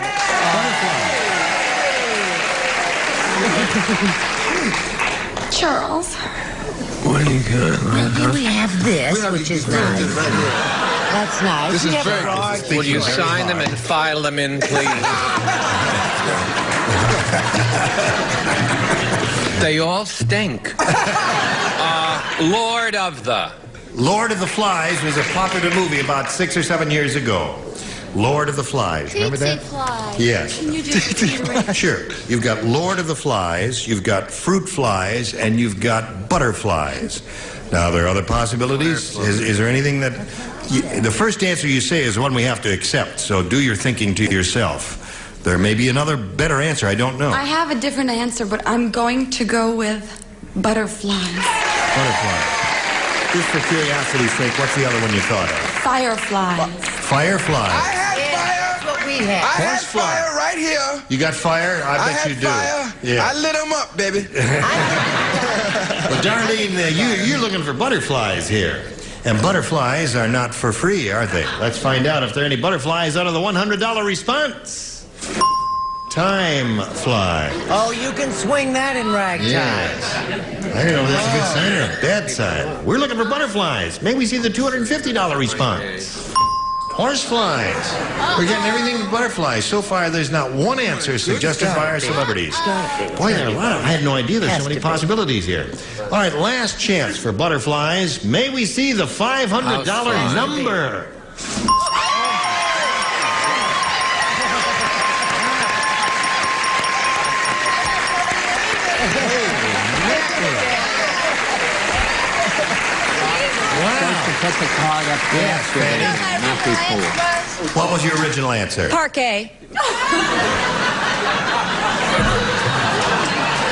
Charles? What do you got? Well, we have this, which is nice. That's nice. This is We have very frogs. good. Will you sign them and file them in, please? They all stink. Lord of the Flies was a popular movie about 6 or 7 years ago. Lord of the Flies. Remember that? Fly. Yes. Can you just Sure. You've got Lord of the Flies, you've got fruit flies, and you've got butterflies. Now, there are other possibilities. Is there anything that... the first answer you say is the one we have to accept, so do your thinking to yourself. There may be another better answer, I don't know. I have a different answer, but I'm going to go with butterflies. Butterflies. Just for curiosity's sake, what's the other one you thought of? Fireflies. Fireflies. That's what we he had. I had fire right here. You got fire? I bet you do. Fire. Yeah. I lit them up, baby. Well, Darlene, you're looking for butterflies here. And butterflies are not for free, are they? Let's find out if there are any butterflies out of the $100 response. Time fly. Oh, you can swing that in ragtime. Yes. I don't know if that's a good sign or a bad sign. We're looking for butterflies. May we see the $250 response. Horseflies. We're getting everything but butterflies. So far, there's not one answer suggested by our celebrities. Boy, there are a lot of... I had no idea there's so many possibilities here. All right, last chance for butterflies. May we see the $500 number? Put the card up there. Yes, Fanny. Not before. What was your original answer? Parquet.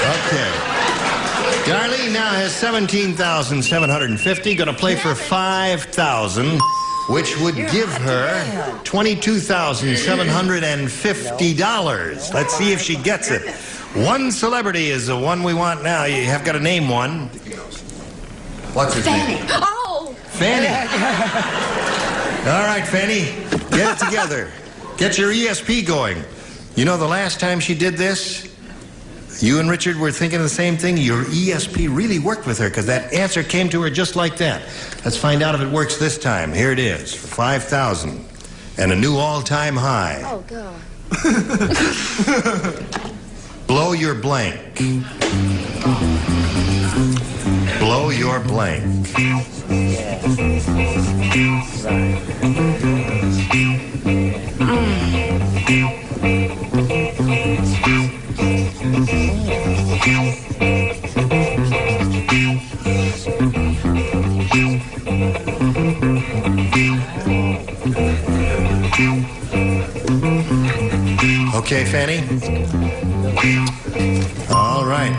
Okay. Darlene now has $17,750. Going to play for $5,000, which would give her $22,750. Let's see if she gets it. One celebrity is the one we want now. You have got to name one. What's his name? Oh! Fanny. All right, Fanny, get it together. Get your ESP going. You know, the last time she did this, you and Richard were thinking the same thing. Your ESP really worked with her because that answer came to her just like that. Let's find out if it works this time. Here it is for $5,000 and a new all-time high. Oh, God. Blow your blank. Blow your blank. Okay, Fanny? All right.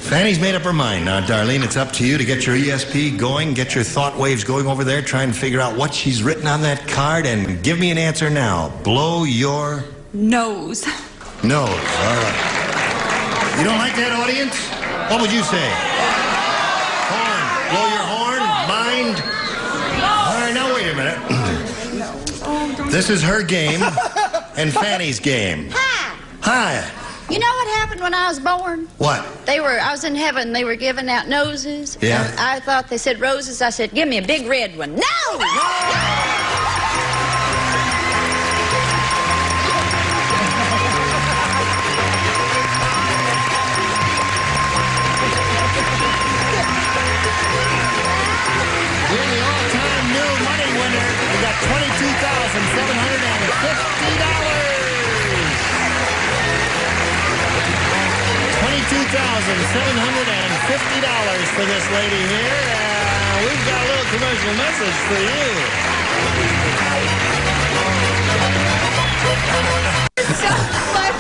Fanny's made up her mind. Now, Darlene, it's up to you to get your ESP going, get your thought waves going over there, try and figure out what she's written on that card, and give me an answer now. Blow your... Nose. Nose. All right. You don't like that, audience? What would you say? Horn. Blow your horn? Mind? All right, now wait a minute. This is her game and Fanny's game. Hi. Hi. You know what happened when I was born? What? I was in heaven. They were giving out noses. Yeah. And I thought they said roses. I said, give me a big red one. No! We're the all-time new money winner. We got $22,750. $22,750 for this lady here. We've got a little commercial message for you.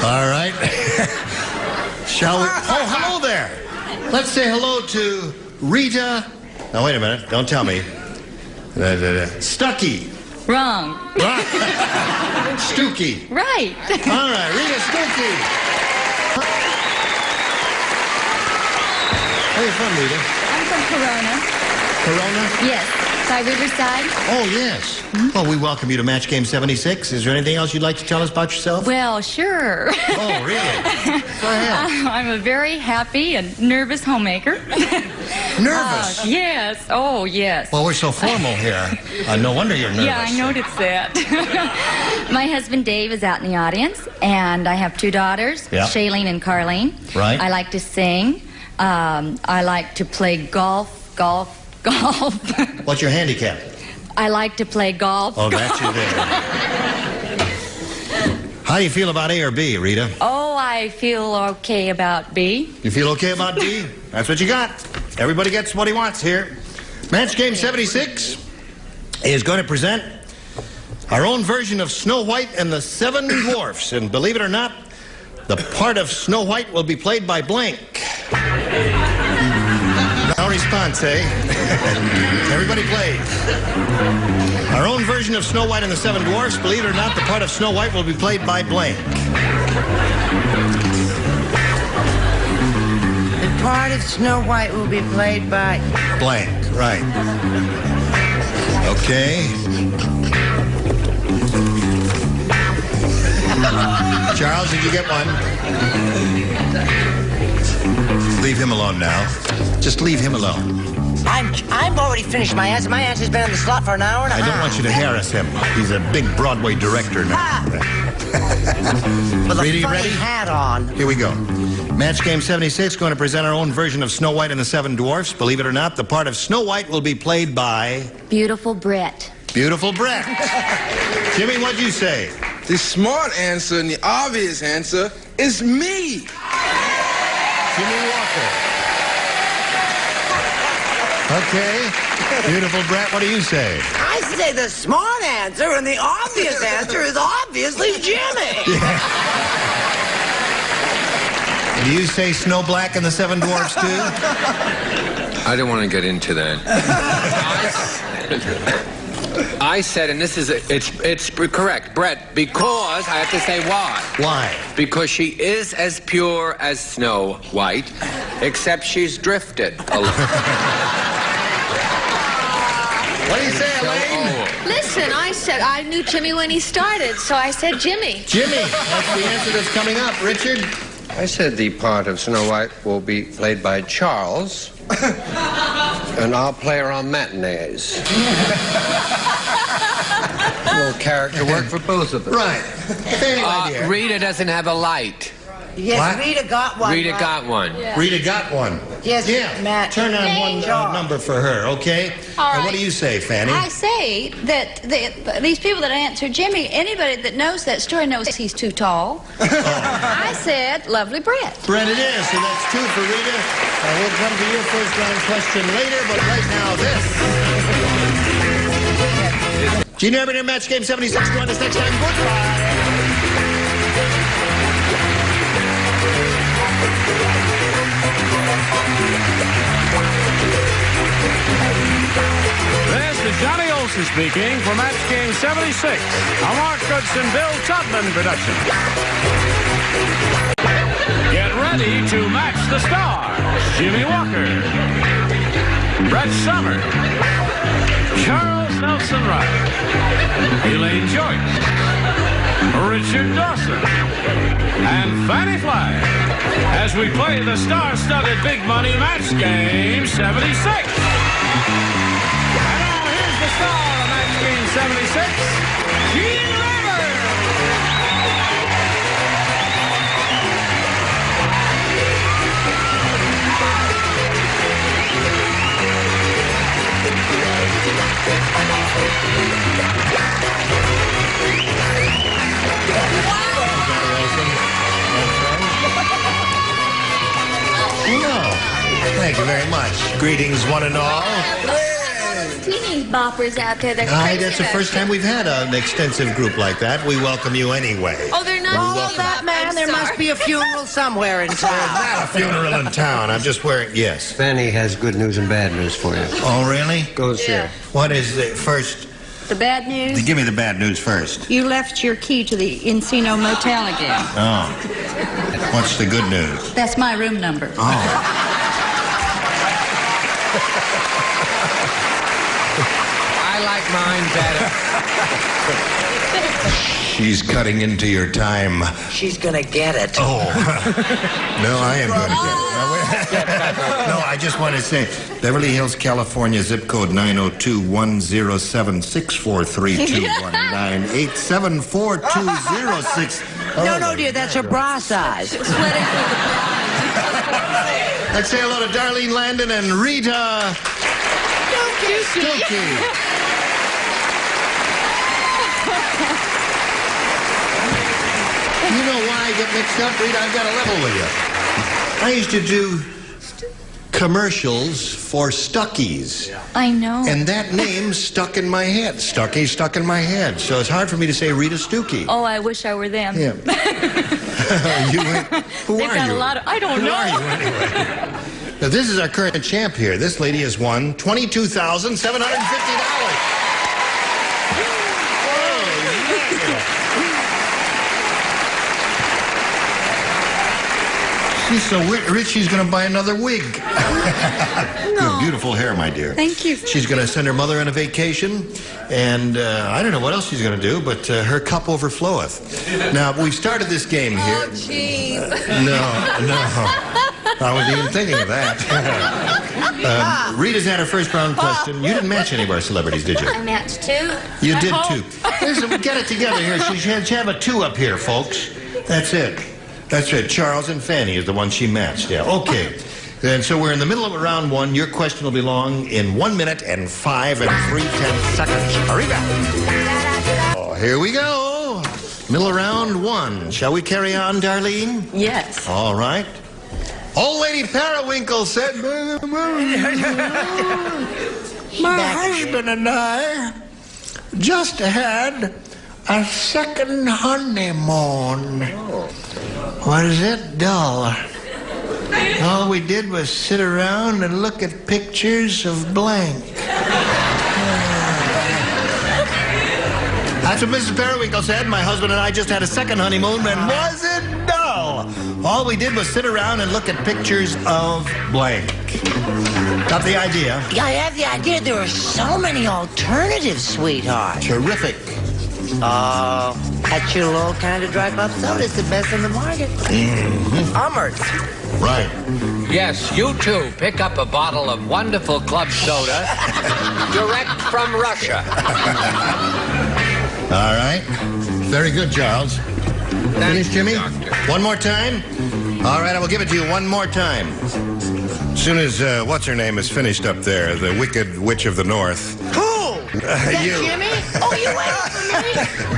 All right. Shall we? Oh, hello there. Let's say hello to Rita. Now, wait a minute. Don't tell me. Stuckey. Wrong. Stookie. Right. All right, Rita Stookie. Where are you from, Rita? I'm from Corona. Corona? Yes. By Riverside. Oh, yes. Well, we welcome you to Match Game 76. Is there anything else you'd like to tell us about yourself? Well, sure. Oh, really? Go ahead. I'm a very happy and nervous homemaker. Nervous? Yes. Oh, yes. Well, we're so formal here. No wonder you're nervous. Yeah, I noticed that. My husband Dave is out in the audience, and I have two daughters, Yeah. Shailene and Carlene. Right. I like to sing. I like to play golf. What's your handicap? I like to play golf. Oh, that's you there. How do you feel about A or B, Rita? Oh, I feel okay about B. You feel okay about B? That's what you got. Everybody gets what he wants here. Match Game 76 is going to present our own version of Snow White and the Seven Dwarfs. And believe it or not, the part of Snow White will be played by blank. Now, response, eh? Everybody plays. Our own version of Snow White and the Seven Dwarfs. Believe it or not, the part of Snow White will be played by blank. The part of Snow White will be played by... Blank, right. Okay. Charles, did you get one? Leave him alone now. Just leave him alone. I've already finished my answer. My answer's been in the slot for an hour and a half. I don't want you to harass him. He's a big Broadway director now. With a Rita, you funny ready? hat on. Here we go. Match game 76, going to present our own version of Snow White and the Seven Dwarfs. Believe it or not, the part of Snow White will be played by... Beautiful Brett. Beautiful Brett. Jimmy, what'd you say? The smart answer and the obvious answer is me. Jimmy Walker. Okay. Beautiful Brett, what do you say? I say the smart answer and the obvious answer is obviously Jimmy. Yeah. Do you say Snow Black and the Seven Dwarfs too? I don't want to get into that. I said, and this is, it's correct, Brett, because, I have to say why. Why? Because she is as pure as Snow White, except she's drifted a lot. What do you say, Elaine? Listen, I said I knew Jimmy when he started, so I said Jimmy. Jimmy, that's the answer that's coming up. Richard? I said the part of Snow White will be played by Charles, and I'll play her on matinees. A little character work for both of us. Right. Rita doesn't have a light. Yes, What? Rita got one. Rita right? got one. Yeah. Rita got one. Yes, Yeah. Matt. Turn on one number for her, okay? All And what right. do you say, Fanny? I say that these people that answer Jimmy, anybody that knows that story knows he's too tall. I said lovely Brett. Brett it is, so that's 2 for Rita. We'll come to your first round question later, but right now this. Gene Urban in Match Game 76. Join us next time. Goodbye. This is Johnny Olson speaking for Match Game 76, a Mark Goodson, Bill Todman production. Get ready to match the stars. Jimmy Walker, Brett Somers, Charles Nelson Wright, Elaine Joyce, Richard Dawson, and Fanny Flagg as we play the star-studded big money Match Game 76. The star of Match Game 76, Gene Urban. Well, thank you very much. Greetings, one and all. Teeny boppers out there. They're Aye, crazy that's the about first time we've had an extensive group like that. We welcome you anyway. Oh, they're not All crazy of that, about- man, I'm there sorry. must be a funeral somewhere in town. Not a funeral in town. I'm just wearing... Yes. Fanny has good news and bad news for you. Oh, really? Goes here. What is the first... The bad news? Give me the bad news first. You left your key to the Encino Motel again. Oh. What's the good news? That's my room number. Oh. I like mine better. She's cutting into your time. She's gonna get it. Oh. No, I am going to get it. No, I just want to say, Beverly Hills, California, zip code 902-107-643-219-874-206. No, dear, that's her bra size. Let's say hello to Darlene Landon and Rita Stokey. You know why I get mixed up, Rita? I've got a level with you. I used to do commercials for Stuckies. I know. And that name stuck in my head. Stucky stuck in my head. So it's hard for me to say Rita Stokey. Oh, I wish I were them. Yeah. Who They've are got you? a lot of... I don't Who know. are you anyway? Now, this is our current champ here. This lady has won $22,750. She's so rich, she's going to buy another wig. You have beautiful hair, my dear. Thank you. She's going to send her mother on a vacation, and I don't know what else she's going to do, but her cup overfloweth. Now, we've started this game here. Oh, jeez. No. I wasn't even thinking of that. Rita's had her first round question. You didn't match any of our celebrities, did you? I matched two. You did, too. Listen, we get it together here. She should have a 2 up here, folks. That's it. That's right. Charles and Fanny is the one she matched. Yeah. Okay. And so we're in the middle of round 1. Your question will belong in 1 minute and 5 and 3/10 seconds. Hurry back. Oh, here we go. Middle of round 1. Shall we carry on, Darlene? Yes. All right. Old Lady Periwinkle said, my husband and I just had a second honeymoon. Was it dull? All we did was sit around and look at pictures of blank. That's what Mrs. Periwinkle said. My husband and I just had a second honeymoon, and was it dull? All we did was sit around and look at pictures of blank. Got the idea? Yeah, I have the idea. There are so many alternatives, sweetheart. Terrific. Oh, that Chulo kind of dry pop soda is the best in the market. Hummers. Right. Yes, you too. Pick up a bottle of wonderful club soda direct from Russia. All right. Very good, Charles. Finish, Jimmy? One more time? All right, I will give it to you one more time. As soon as, what's-her-name is finished up there, the Wicked Witch of the North. Who? Is that You. Jimmy? Oh, you waiting for me?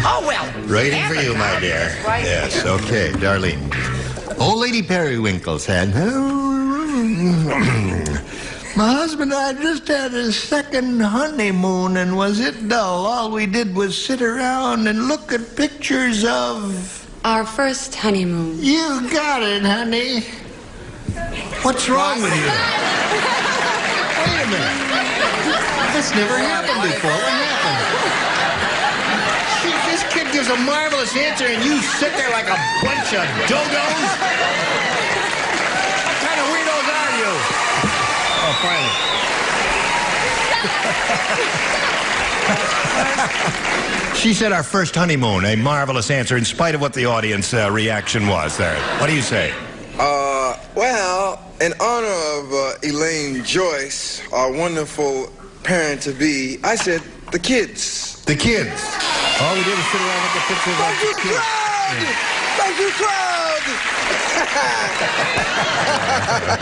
Oh, well. Waiting for you, my dear. Right. Yes, okay, Darlene. Old Lady Periwinkle said, my husband and I just had a second honeymoon, and was it dull? All we did was sit around and look at pictures of... Our first honeymoon. You got it, honey. What's wrong with you? Wait a minute. That's never happened before. What happened? This kid gives a marvelous answer, and you sit there like a bunch of dogos? What kind of weirdos are you? Oh, finally. She said our first honeymoon, a marvelous answer in spite of what the audience reaction was there. What do you say? Well, in honor of Elaine Joyce, our wonderful parent-to-be, I said the kids. The kids. All we did was sit around and look at pictures of the kids. Thank you, crowd!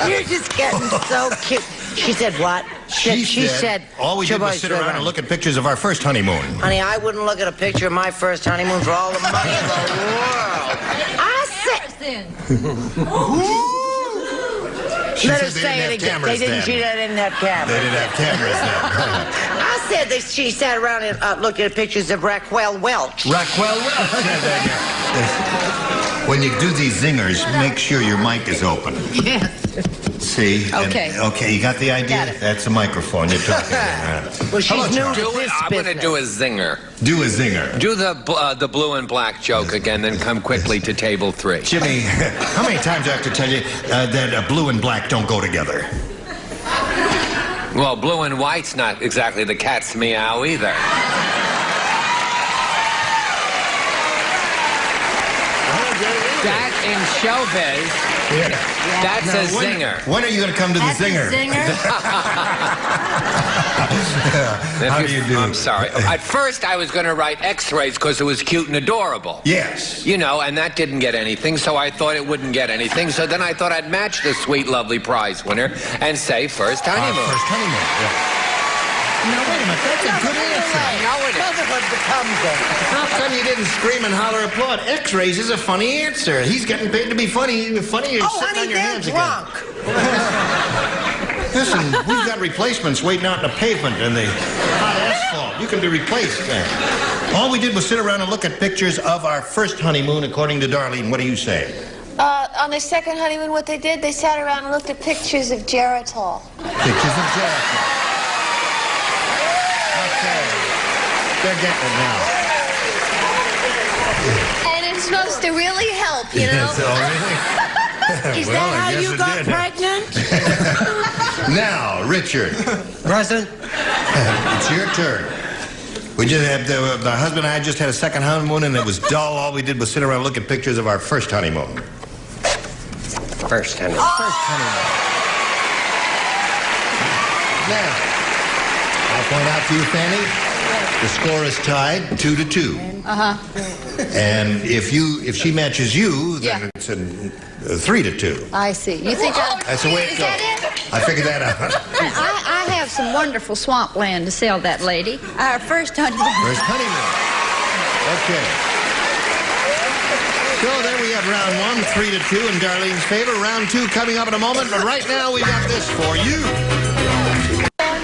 You're just getting so cute. She said what? She said all we did was sit around and look at pictures of our first honeymoon. Honey, I wouldn't look at a picture of my first honeymoon for all the money in the world. I said... Let her say it again. They didn't have cameras. They didn't have cameras then. I said that she sat around and looked at pictures of Raquel Welch. Raquel Welch. When you do these zingers, make sure your mic is open. Yes. See? Okay. Okay, you got the idea? Got it. That's a microphone you're talking about. Well, she's new to Do it. this I'm going to business. do a zinger. Do a zinger. Do the blue and black joke again, then come quickly to table 3. Jimmy, how many times do I have to tell you that blue and black don't go together? Well, blue and white's not exactly the cat's meow either. That in showbiz, that's a zinger. When are you going to come to the zinger? How do you do? I'm sorry. At first, I was going to write X-rays because it was cute and adorable. Yes. You know, and that didn't get anything, so I thought it wouldn't get anything. So then I thought I'd match the sweet, lovely prize winner and say first honeymoon. First honeymoon, yeah. Now, wait a minute. That's a good answer. I know it is. How come you didn't scream and holler applaud? X-rays is a funny answer. He's getting paid to be funny. Funny, you're sitting on your hands again. Listen, we've got replacements waiting out in the pavement and the hot asphalt. You can be replaced there. All we did was sit around and look at pictures of our first honeymoon, according to Darlene. What do you say? On their second honeymoon, what they did, they sat around and looked at pictures of Geritol. Pictures of Geritol. Okay. They're getting it now. And it's supposed to really help, you know? Yes, oh, really? Is Well, that I how guess you it got did. pregnant? Now, Richard, Present. it's your turn. We just had the husband and I just had a second honeymoon, and it was dull. All we did was sit around and look at pictures of our first honeymoon. First honeymoon. First honeymoon. Now, I'll point out to you, Fanny, the score is tied 2-2. Uh-huh. And if she matches you, then it's a 3-2. I see. You think That's the way it goes. I figured that out. I have some wonderful swampland to sell that lady. Our first honeymoon. First honeymoon. Okay. So then we have round 1, 3-2 in Darlene's favor. Round 2 coming up in a moment, but right now we got this for you.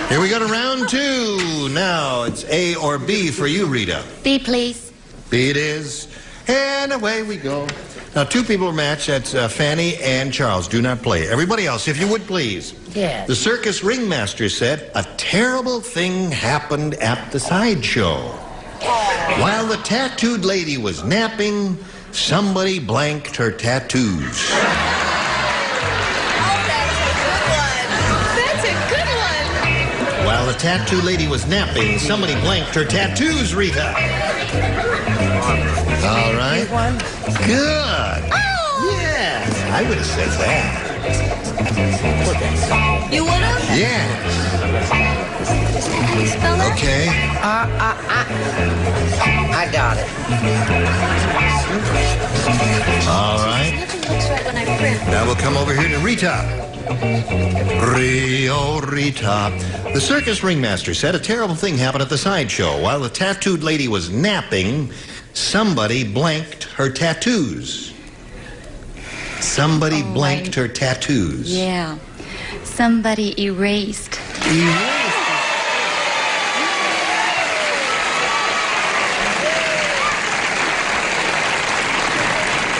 Here we go to round 2. Now it's A or B for you, Rita. B, please. B it is. And away we go. Now, 2 people are matched. That's Fanny and Charles. Do not play. Everybody else, if you would please. Yes. The circus ringmaster said, a terrible thing happened at the sideshow. While the tattooed lady was napping, somebody blanked her tattoos. That's a good one. While the tattoo lady was napping, somebody blanked her tattoos, Rita. All right. Good. Oh! Yes. I would have said that. You would have? Yes. Spell that? Okay. I got it. All right. Nothing looks right when I print. Now we'll come over here to Rita. Rio Rita. The circus ringmaster said a terrible thing happened at the sideshow. While the tattooed lady was napping, somebody blanked her tattoos. Somebody blanked her tattoos. Yeah. Somebody erased.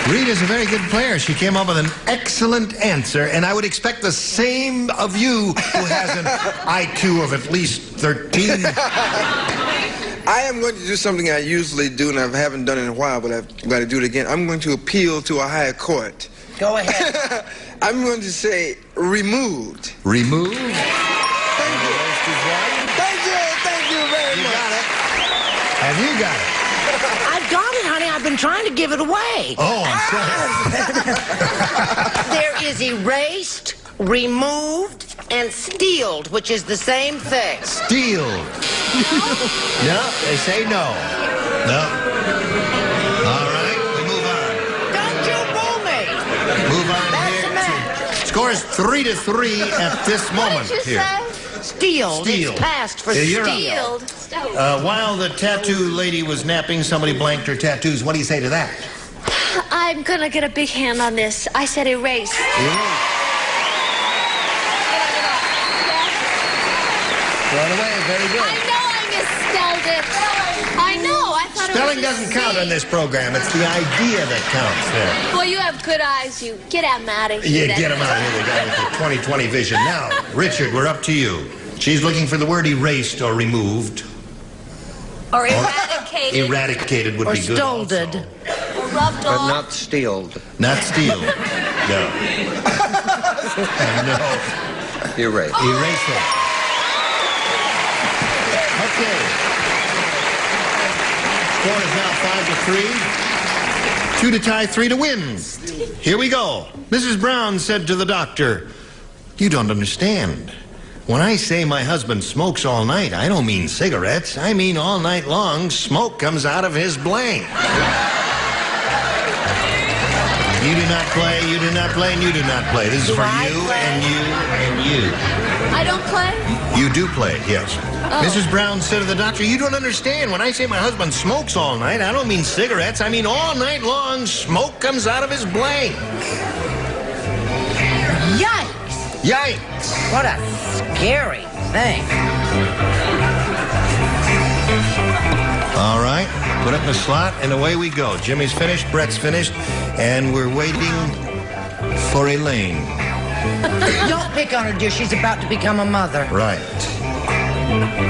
Rita's a very good player. She came up with an excellent answer, and I would expect the same of you, who has an IQ of at least 13. I am going to do something I usually do, and I haven't done it in a while, but I've got to do it again. I'm going to appeal to a higher court. Go ahead. I'm going to say removed. Removed? Thank you very much. You got it. Have you got it? I got it, honey. I've been trying to give it away. Oh, I'm sorry. There is erased, removed, and steeled, which is the same thing. Steeled. No, they say no. No. All right, we move on. Don't you boo me. Move on That's here. the match. Score is 3-3 at this moment What did you here. say? Steeled. Steeled. It's past for Yeah, you're up. steeled. While the tattoo lady was napping, somebody blanked her tattoos. What do you say to that? I'm gonna get a big hand on this. I said erase. Right away, very good. I know I misspelled it. I know. I thought Spelling it was doesn't count on this program. It's the idea that counts there. Boy, you have good eyes. You get them out of here. Yeah, get them out of here. They got it for 20/20 vision. Now, Richard, we're up to you. She's looking for the word erased or removed. Or eradicated. Eradicated would Or be good. stolded. Or rubbed But off. not steeled. Not steal. No. No. Erased. Erase it. Okay. Score is now 5-3. 2 to tie, 3 to win. Here we go. Mrs. Brown said to the doctor, "You don't understand. When I say my husband smokes all night, I don't mean cigarettes. I mean all night long, smoke comes out of his blank." You do not play, you do not play, and you do not play. This is for you and you and you. I don't play? You do play, yes. Oh. Mrs. Brown said to the doctor, "You don't understand. When I say my husband smokes all night, I don't mean cigarettes. I mean all night long, smoke comes out of his blank." Yikes. Yikes. What a scary thing. All right. Put it in the slot, and away we go. Jimmy's finished, Brett's finished, and we're waiting for Elaine. Don't pick on her, dear. She's about to become a mother. Right.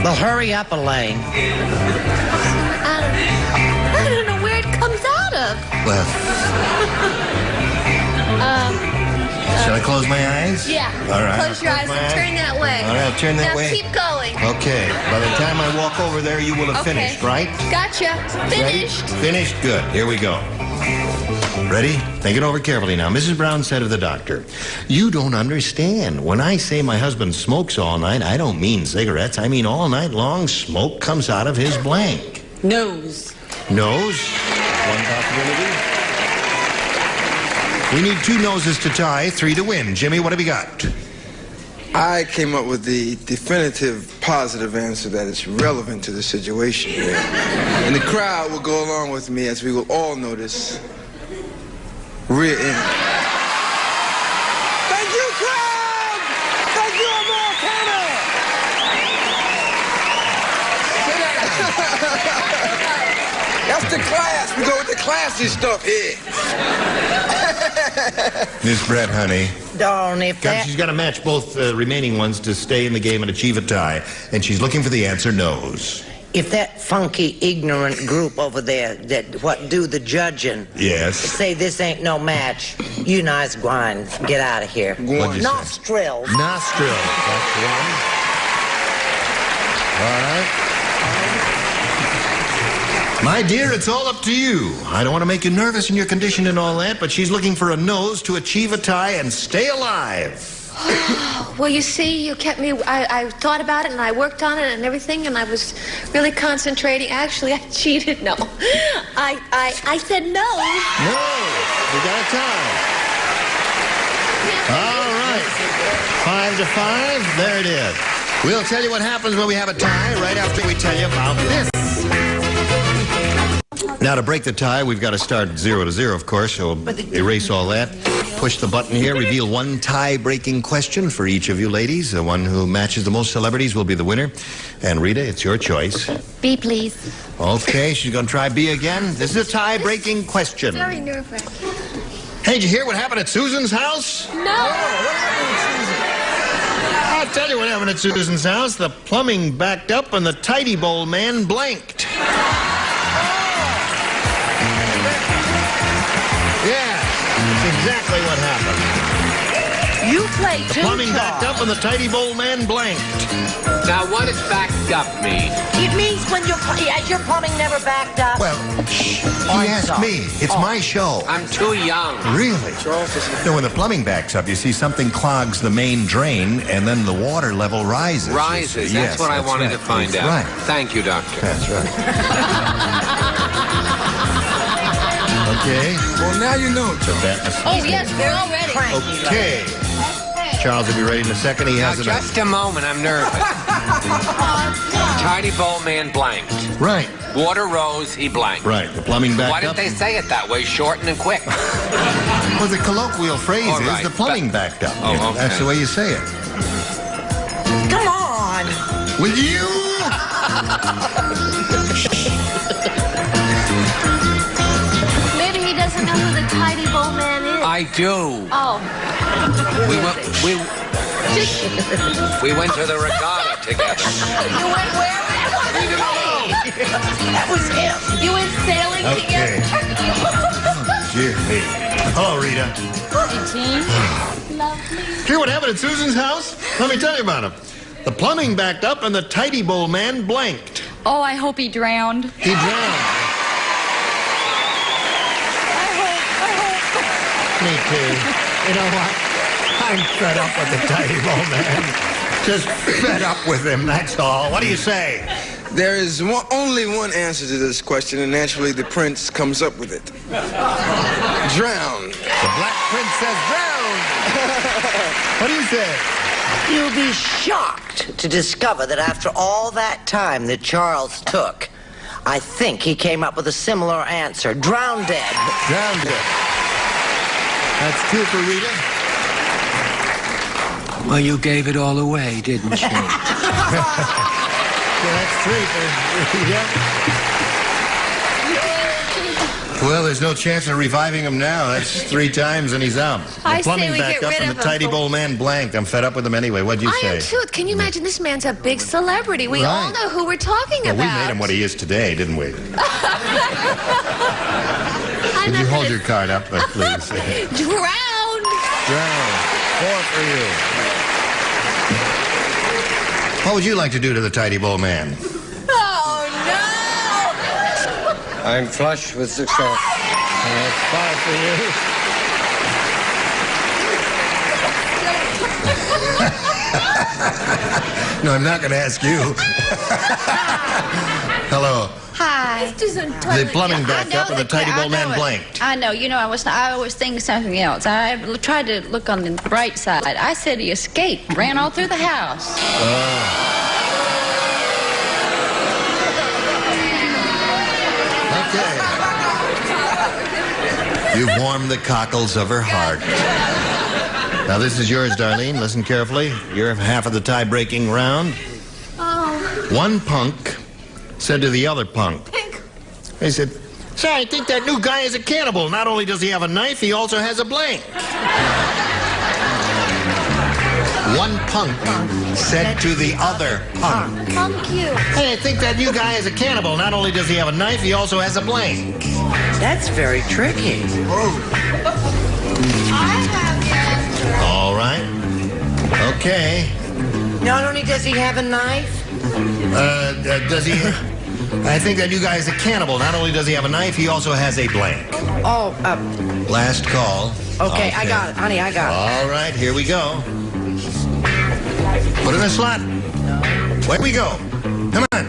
Well, hurry up, Elaine. I don't know where it comes out of. Well, should I close my eyes? Yeah. All right. Close your eyes and turn that way. All right, I'll turn that now way. Keep going. Okay. By the time I walk over there, you will have finished, right? Gotcha. Finished. Ready? Finished? Good. Here we go. Ready? Think it over carefully now. Mrs. Brown said of the doctor, "You don't understand. When I say my husband smokes all night, I don't mean cigarettes. I mean all night long, smoke comes out of his blank." Nose. Nose? One possibility. We need 2 noses to tie, 3 to win. Jimmy, what have you got? I came up with the definitive positive answer that is relevant to the situation here. And the crowd will go along with me as we will all notice rear end. Thank you, crowd! Thank you, Americana! That's the class. We go with the classy stuff here. Miss Brett, honey. Darn, if that... She's got to match both remaining ones to stay in the game and achieve a tie. And she's looking for the answer nose. If that funky, ignorant group over there that do the judging... Yes. ...say this ain't no match, you nice gwine, get out of here. Nostrils. Nostrils. That's one. All right. My dear, it's all up to you. I don't want to make you nervous in your condition and all that, but she's looking for a nose to achieve a tie and stay alive. Well, you see, you kept me... I thought about it, and I worked on it and everything, and I was really concentrating. Actually, I cheated. No. I said no. No. We got a tie. All right. 5 to 5. There it is. We'll tell you what happens when we have a tie right after we tell you about this. Now, to break the tie, we've got to start 0-0, of course, so erase all that. Push the button here, reveal one tie-breaking question for each of you ladies. The one who matches the most celebrities will be the winner. And Rita, it's your choice. B, please. Okay, she's going to try B again. This is a tie-breaking question. Very nerve-wracking. Hey, did you hear what happened at Susan's house? No. I'll tell you what happened at Susan's house. The plumbing backed up and the tidy bowl man blanked. Exactly what happened. You played the plumbing backed up and the tidy bowl man blanked. Now, what does backed up mean? It means when your plumbing never backed up. Well, shh. He asked me. It's my show. I'm too young. Really? No, when the plumbing backs up, you see something clogs the main drain, and then the water level rises. Rises. That's what I wanted to find out. Right. Thank you, Doctor. That's right. Okay. Well, now you know, Charles. Oh, yes, we're all ready. Okay. Charles will be ready in a second. He has just a moment. I'm nervous. Tidy bowl man blanked. Right. Water rose, he blanked. Right. The plumbing backed up. Why didn't they say it that way, short and quick? Well, the colloquial phrase is the plumbing backed up. Oh, okay. That's the way you say it. Come on. Will you? Maybe he doesn't know who the tidy bowl man is. I do. Oh. We went to the regatta together. You went where? That was him. You went sailing Okay. Dear me. Hello, Rita. Lovely. Hear what happened at Susan's house? Let me tell you about it. The plumbing backed up and the tidy bowl man blanked. Oh, I hope he drowned. He drowned. Me too. You know what? I'm fed up with the tidy bowl man. Just fed up with him, that's all. What do you say? There is only one answer to this question, and naturally the prince comes up with it. Drown. The Black Prince says drown. What do you say? You'll be shocked to discover that after all that time that Charles took, I think he came up with a similar answer. Drown dead. Drown dead. That's two for Rita. Well, you gave it all away, didn't you? Yeah, that's three for Rita. Well, there's no chance of reviving him now. That's 3 times and he's out. I The plumbing say we back get up rid and of the him. tidy bowl man blanked. I'm fed up with him anyway. What'd you say? I am too. Can you imagine? This man's a big celebrity. We all Right. know who we're talking Well, about. we made him what he is today, didn't we? I'm Would you not hold gonna- your card up, please? Drowned. Drown. 4 for you. What would you like to do to the tidy bowl man? Oh, no. I'm flush with success. And that's 5 for you. No, I'm not going to ask you. Hello. Hi. The plumbing backed up and the tidy bowl man blanked. I know. You know, I was thinking something else. I tried to look on the bright side. I said he escaped, ran all through the house. Okay. You've warmed the cockles of her heart. Now, this is yours, Darlene. Listen carefully. You're half of the tie-breaking round. Oh. One punk said to the other punk. He said, "Say, I think that new guy is a cannibal. Not only does he have a knife, he also has a blank." One punk said to the other punk. Punk you. "Hey, I think that new guy is a cannibal. Not only does he have a knife, he also has a blank." That's very tricky. All right. Okay. Not only does he have a knife, Does he... I think that new guy is a cannibal. Not only does he have a knife, he also has a blank. Last call. Okay, I got it, honey, I got it. All right, here we go. Put it in a slot. Where we go? Come on.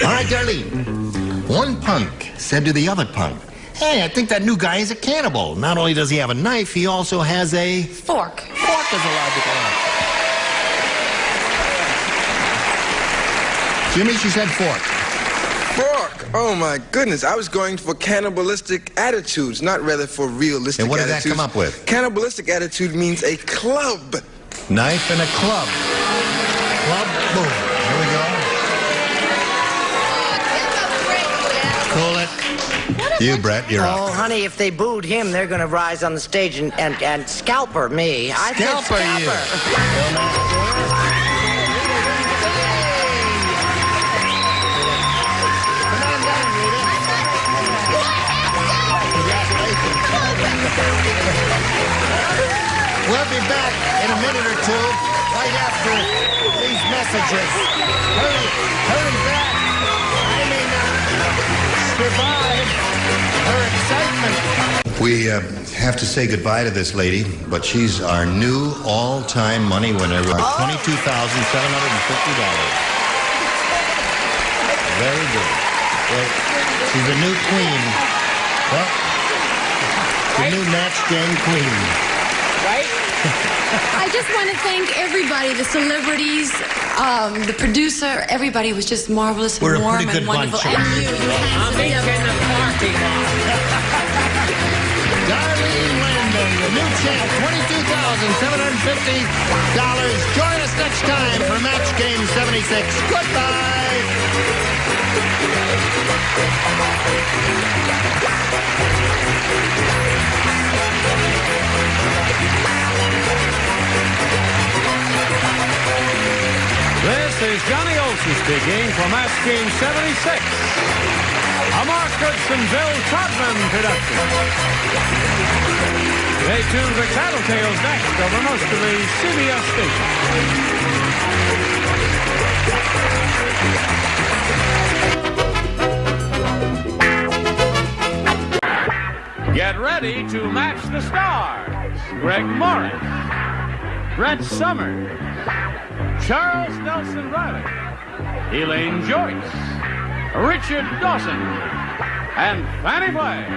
All right, Darlene. One punk said to the other punk, "Hey, I think that new guy is a cannibal. Not only does he have a knife, he also has a..." Fork. Fork is a logical answer. Jimmy, she said fork. Fork! Oh my goodness, I was going for cannibalistic attitudes, not rather for realistic And what did that attitudes. come up with? Cannibalistic attitude means a club. Knife and a club. Club, boom. Here we go. Cool it. You, Brett, you're Oh, up. honey, if they booed him, they're going to rise on the stage and scalper me. I said Scalper you. We'll be back in a minute or two, right after these messages. Hurry back. I may not survive her excitement. We have to say goodbye to this lady, but she's our new all-time money winner with $22,750. Very good. Well, she's the new queen. Well, the new match game queen. Right? I just want to thank everybody, the celebrities, the producer. Everybody was just marvelous and We're a warm pretty good and wonderful. bunch. And you handsome devil. Darlene Landon, the new champ, $22,750. Join us next time for Match Game 76. Goodbye. This is Johnny Olson speaking for Match Game 76. A Mark Goodson, Bill Todman production. Stay tuned for Tattletales next over most of the CBS stations. Get ready to match the stars. Greg Morris, Brett Summers, Charles Nelson Riley, Elaine Joyce, Richard Dawson, and Fannie Flagg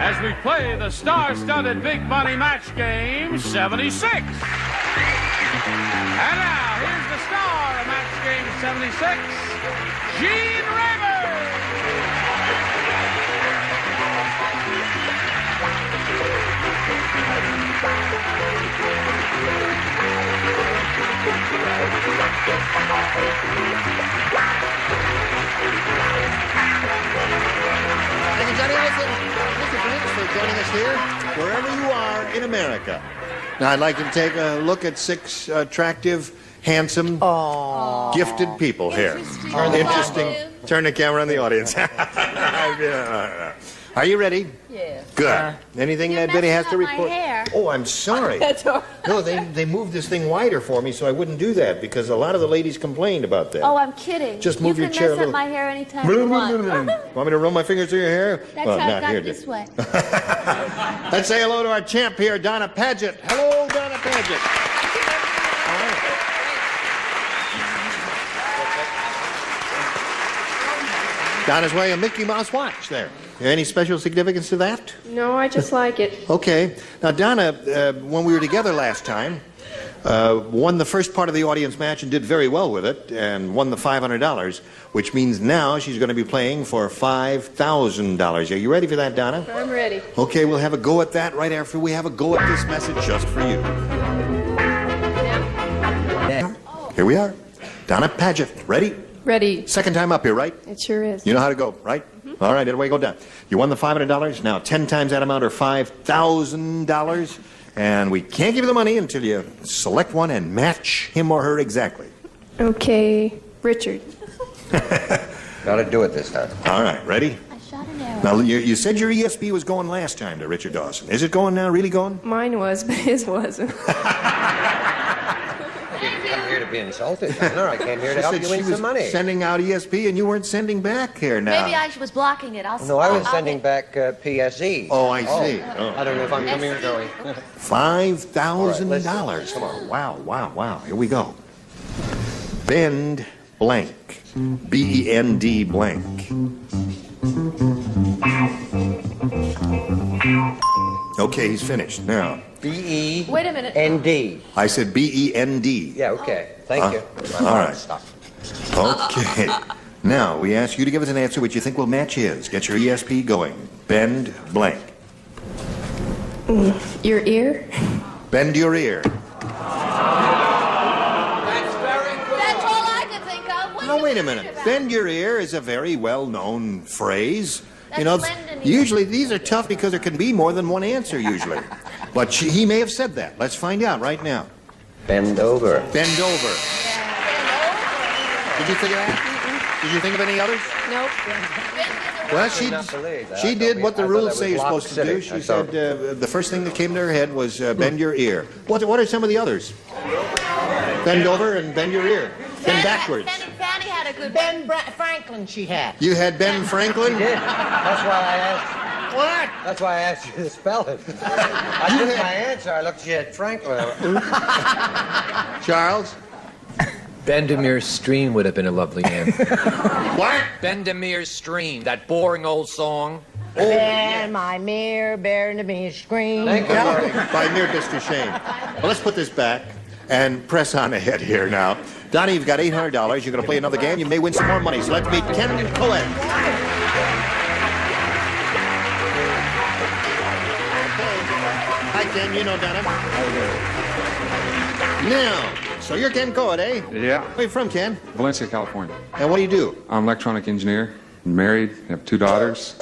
as we play the star-studded Big Money Match Game 76. And now, here's the star of Match Game 76, Gene Raymer. Thank you, Johnny Olson. joining us here, wherever you are in America. Now, I'd like to take a look at 6 attractive, handsome, gifted people here. Interesting. Turn the camera on the audience. Are you ready? Yes. Good. Anything that Benny has to report? My hair. Oh, I'm sorry. That's all right. No, they moved this thing wider for me, so I wouldn't do that because a lot of the ladies complained about that. Oh, I'm kidding. Just move your chair a You can little. mess up my hair anytime you want. Want me to run my fingers through your hair? That's well, how I not got here. it this way. Let's say hello to our champ here, Donna Paget. Hello, Donna Paget. Donna's wearing a Mickey Mouse watch there. Any special significance to that? No, I just like it. Okay. Now, Donna, when we were together last time, won the first part of the audience match and did very well with it and won the $500, which means now she's going to be playing for $5,000. Are you ready for that, Donna? I'm ready. Okay, we'll have a go at that right after we have a go at this message just for you. Here we are. Donna Paget. Ready? Ready. Second time up here, right? It sure is. You know how to go, right? All right, away go down. You won the $500. Now 10 times that amount or $5,000. And we can't give you the money until you select one and match him or her exactly. Okay, Richard. Gotta do it this time. All right, ready? I shot an arrow. Now, you said your ESP was going last time to Richard Dawson. Is it going now? Really going? Mine was, but his wasn't. I didn't come here to be insulted. No, I came here to help you win some money. Sending out ESP and you weren't sending back here now. Maybe I was blocking it. No, I was sending back PSE. Oh, I see. Oh. I don't know if I'm coming or going. $5,000. Come on. Wow, wow, wow. Here we go. Bend blank. B-E-N-D blank. Okay, he's finished. Now. B-E. Wait a minute. N-D. I said B-E-N-D. Yeah, okay. Thank you. All right. Okay. Now, we ask you to give us an answer which you think will match his. Get your ESP going. Bend blank. Your ear? Bend your ear. That's all I could think of. Now, wait a minute. Bend your ear is a very well-known phrase. That's lending you. Usually these are tough because there can be more than one answer, usually. But he may have said that. Let's find out right now. Bend over. Bend over. Did you figure that? Did you think of any others? Nope. Well, she did what the rules say you're supposed to do. She said the first thing that came to her head was bend your ear. What are some of the others? Bend over and bend your ear. Bend backwards. Fanny had a good Ben Franklin she had. You had Ben Franklin? You did. That's why I asked. What? That's why I asked you to spell it. I took my answer. I looked at Franklin. Charles? Bendemeer Stream would have been a lovely name. What? Bendemeer Stream, that boring old song. Bear my mirror, bear to me scream. Thank you. By mere disdain. Well, let's put this back and press on ahead here now. Donnie, you've got $800. You're going to play another game. You may win some more money. So let's meet Ken Cohen. Hi, Ken. You know Donna. Now, so you're Ken Cohen, eh? Yeah. Where are you from, Ken? Valencia, California. And what do you do? I'm an electronic engineer, married, have 2 daughters.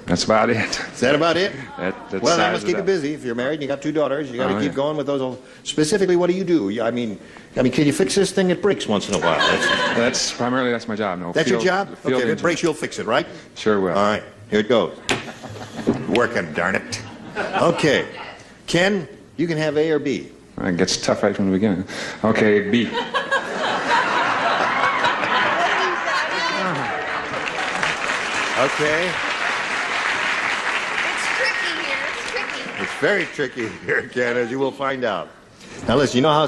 That's about it. Is that about it? That Well, that sizes must keep it you up. busy. If you're married and you got 2 daughters, you got to Oh, keep yeah. going with those. Specifically, what do you do? I mean, can you fix this thing? It breaks once in a while. That's my job. No, That's your field- job? field Okay, if it engineer. breaks, you'll fix it, right? Sure will. All right, here it goes. Working, darn it. Okay, Ken, you can have A or B. It gets tough right from the beginning. Okay, B. Okay, It's tricky here. It's tricky. it's very tricky here, Ken, as you will find out. Now, listen, you know how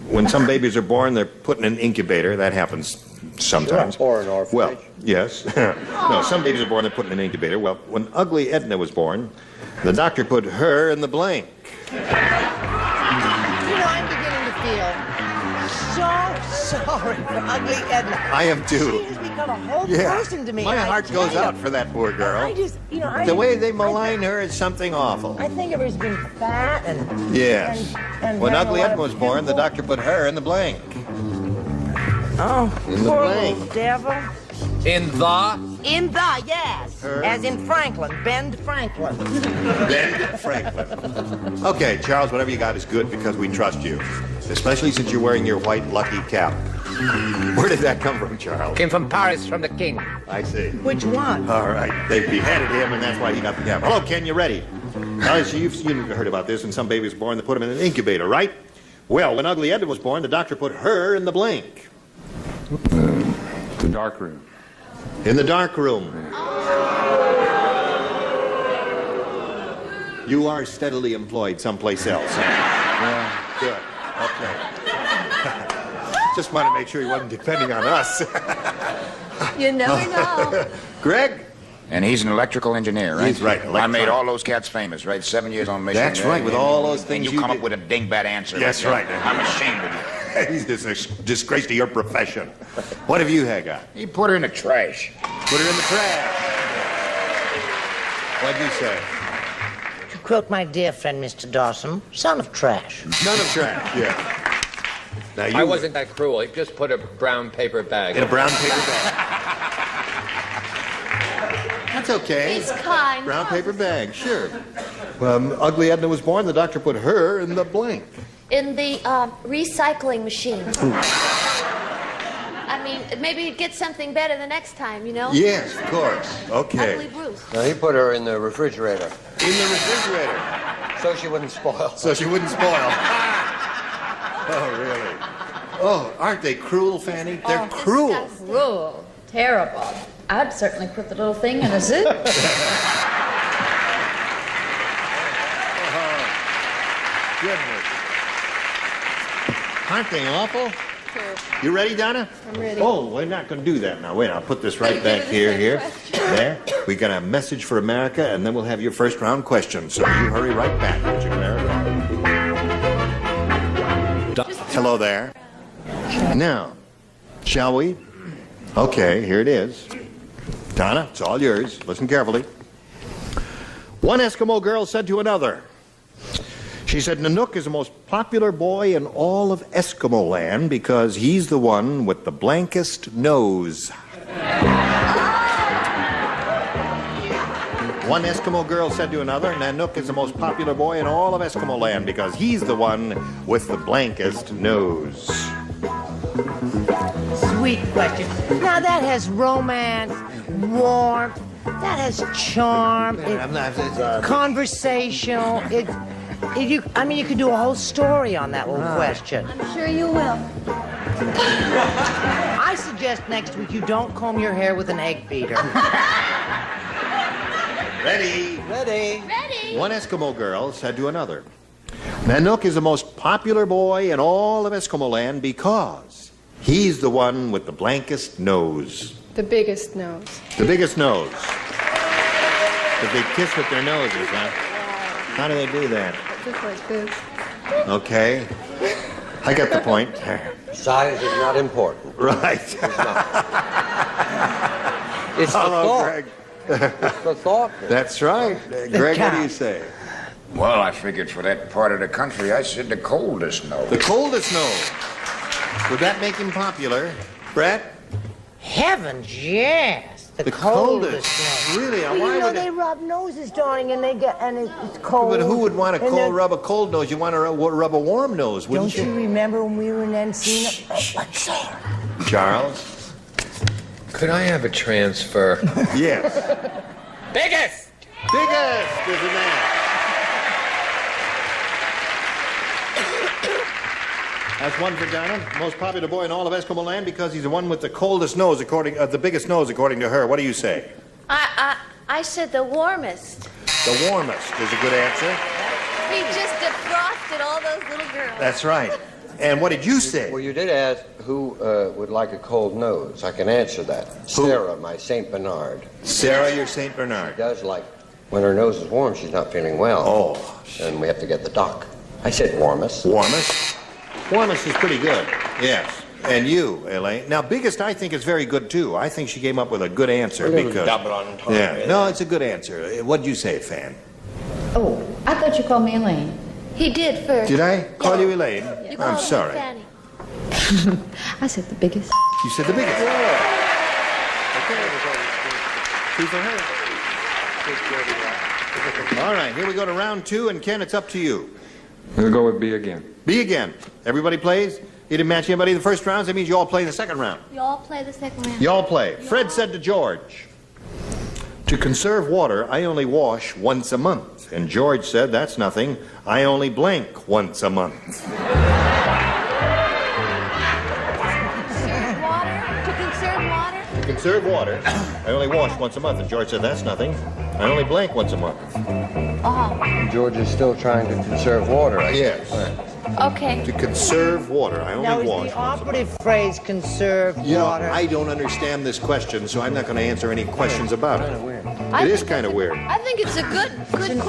when some babies are born, they're put in an incubator. That happens sometimes. Or an orphanage. Well, yes. No, some babies are born, they're put in an incubator. Well, when ugly Edna was born, the doctor put her in the blank. You know, I'm beginning to feel so sorry for ugly Edna. I am too. She has become a whole person to me. My I heart tell goes you. out for that poor girl. I just, you know, The way they malign her is something awful. I think of her as being fat and... Yes. and When having ugly a lot Edna of was born, the doctor put her in the blank. Oh, In the poor blank. little devil. In the? In the, yes. As in Franklin, Bend Franklin. Ben Franklin. Okay, Charles, whatever you got is good because we trust you. Especially since you're wearing your white lucky cap. Where did that come from, Charles? Came from Paris, from the king. I see. Which one? All right. They beheaded him, and that's why he got the cap. Hello, Ken, you ready? Now, you've heard about this. When some baby was born, they put him in an incubator, right? Well, when Ugly Edna was born, the doctor put her in the blank. The dark room. In the dark room. You are steadily employed someplace else. Yeah. Good. Okay. Just want to make sure he wasn't depending on us. You never know. Greg? And he's an electrical engineer, right? He's right. I made all those cats famous, right? 7 years on mission. That's right, with all those things and you come did. up with a dingbat answer. That's like right. I'm ashamed of you. He's a disgrace to your profession. What have you got? He put her in the trash. Put her in the trash. What'd you say? To quote my dear friend, Mr. Dawson, son of trash. Son of trash, yeah. Now I wasn't that cruel. He just put a brown paper bag. In a brown paper bag. That's okay. He's kind. Brown paper bag, sure. Ugly Edna was born, the doctor put her in the blank. In the recycling machine. I mean, maybe he'd get something better the next time, you know? Yes, of course. Okay. Ugly Bruce. No, he put her in the refrigerator. In the refrigerator. So she wouldn't spoil. So she wouldn't spoil. Oh, really? Oh, aren't they cruel, Fanny? They're cruel. Cruel. Terrible. I'd certainly put the little thing in a zoo. Goodness. Aren't they awful? You ready, Donna? I'm ready. Oh, we're not going to do that now. Wait, I'll put this right back here. There. We got a message for America, and then we'll have your first round question. So you hurry right back, Richard America. Hello there. Now, shall we? Okay, here it is. Donna, it's all yours. Listen carefully. One Eskimo girl said to another, she said, Nanook is the most popular boy in all of Eskimo land because he's the one with the blankest nose. One Eskimo girl said to another, Nanook is the most popular boy in all of Eskimo land because he's the one with the blankest nose. Sweet question. Now that has romance, warmth, that has charm, conversational. You could do a whole story on that little question. I'm sure you will. I suggest next week you don't comb your hair with an egg beater. Ready? Ready. Ready. One Eskimo girl said to another, Nanook is the most popular boy in all of Eskimo land because he's the one with the blankest nose. The biggest nose. The biggest nose. But they kiss with their noses, huh? How do they do that? Just like this. Okay. I get the point. Size is not important. Right. It's the Hello, thought. Greg. It's the thought. That's right. Greg, what do you say? Well, I figured for that part of the country, I said the coldest nose. The coldest nose. Would that make him popular? Brett? Heavens, yes. The coldest. nose. Really? Well, Why you know would they rub noses, darling, and it's cold. But who would want And then- rub a cold nose? You want to rub a warm nose, wouldn't Don't you remember when we were in Encino? Charles? Could I have a transfer? Yes. Biggest! Biggest is a man. That's one for Donna. Most popular boy in all of Eskimo land because he's the one with the coldest nose, the biggest nose, according to her. What do you say? I said the warmest. The warmest is a good answer. He just defrosted all those little girls. That's right. And what did you say? Well, you did ask who would like a cold nose. I can answer that. Sarah, my St. Bernard. Sarah, your St. Bernard. She does like, when her nose is warm, she's not feeling well. Oh. And we have to get the doc. I said warmest. Warmest? Warmest is pretty good. Yes. And you, Elaine. Now, biggest, I think, is very good, too. I think she came up with a good answer because... double on top. Yeah. No, it's a good answer. What'd you say, Fan? Oh, I thought you called me Elaine. He did first. Did I call you Elaine? You I'm called me sorry. Fanny. I said the biggest. You said the biggest. Two for her. All right, here we go to round 2, and Ken, it's up to you. We'll go with B again. B again. Everybody plays? You didn't match anybody in the first round, so that means you all play the second round. You all play the second round. You all play. Fred said to George, "To conserve water, I only wash once a month." And George said, "That's nothing. I only blank once a month." To conserve water, I only wash once a month. And George said, "That's nothing. I only blank once a month." George is still trying to conserve water, I guess. Yes. Okay. To conserve water, I Now, only is wash the once a month. operative phrase conserve You know, water? I don't understand this question, so I'm not going to answer any questions about it. I It is think kind of weird. I think it's a good question.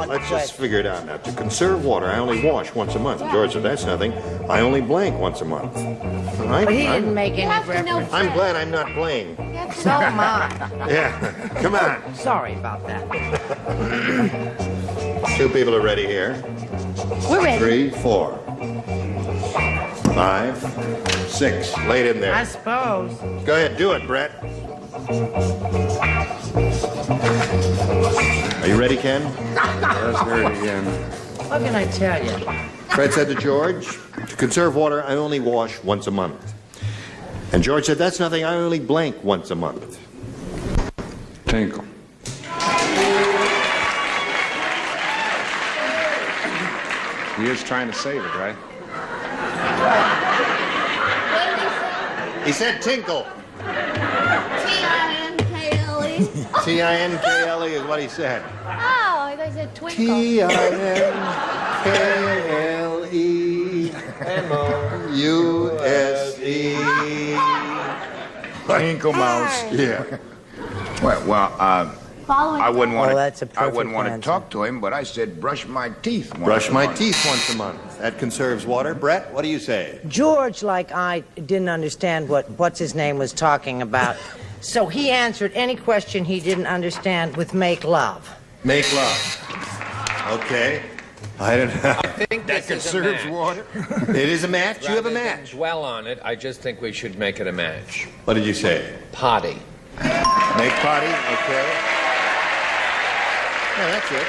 Let's just figure it out now. To conserve water, I only wash once a month. George said, "That's nothing. I only blank once a month." All right? But he didn't make any reference. I'm glad I'm not playing. So am I. Yeah. Come on. Sorry about that. 2 people are ready here. We're ready. 3, 4, 5, 6. Lay it in there. I suppose. Go ahead, do it, Brett. Are you ready, Ken? Let's hear it again. What can I tell you? Fred said to George, "To conserve water, I only wash once a month." And George said, "That's nothing. I only blank once a month." Tinkle. He is trying to save it, right? He said tinkle. T-I-N-K-L-E. T-I-N-K-L-E is what he said. Oh, I thought you said twinkle. T-I-N-K-L-E M-O-U-S-E. Tinkle mouse. Yeah. Well, Following. I wouldn't want Oh, to. that's a I wouldn't perfect want to answer. talk to him, but I said brush my teeth. Brush my teeth once a month. That conserves water. Brett, what do you say? George, like I, didn't understand what what's-his-name was talking about. So he answered any question he didn't understand with make love. Make love. Okay. I don't know. I think That this is a conserves match. water. It is a match? You have a Rather than match. dwell on it, I just think we should make it a match. What did you say? Potty. Make potty? Okay. Yeah, that's it.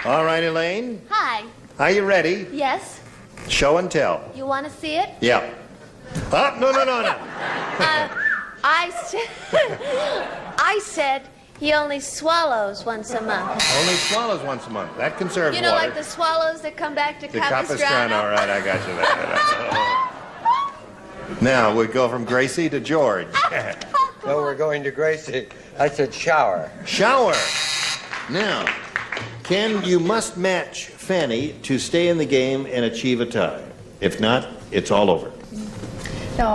All right, Elaine. Hi. Are you ready? Yes. Show and tell. You want to see it? Yeah. Ah, no. I said he only swallows once a month. Only swallows once a month. That conserves You know, water. like the swallows that come back to The Capistrano? Capistrano. All right, I got you there. Now we go from Gracie to George. No, we're going to Gracie. I said shower. Shower. Now, Ken, you must match Fanny to stay in the game and achieve a tie. If not, it's all over. No,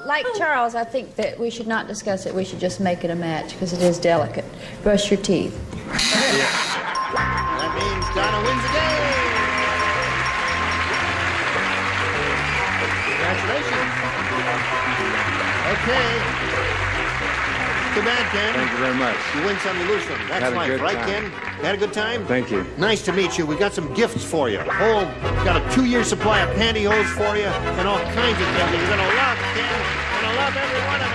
like Charles, I think that we should not discuss it. We should just make it a match because it is delicate. Brush your teeth. That means Donna wins the game. Congratulations. Okay. Too bad, Ken. Thank you very much. You win some, you lose some. That's Had a life, good right, time. Ken? You had a good time? Thank you. Nice to meet you. We got some gifts for you. Got a 2-year supply of pantyhose for you and all kinds of things that you're going to love, Ken. You're going to love every one of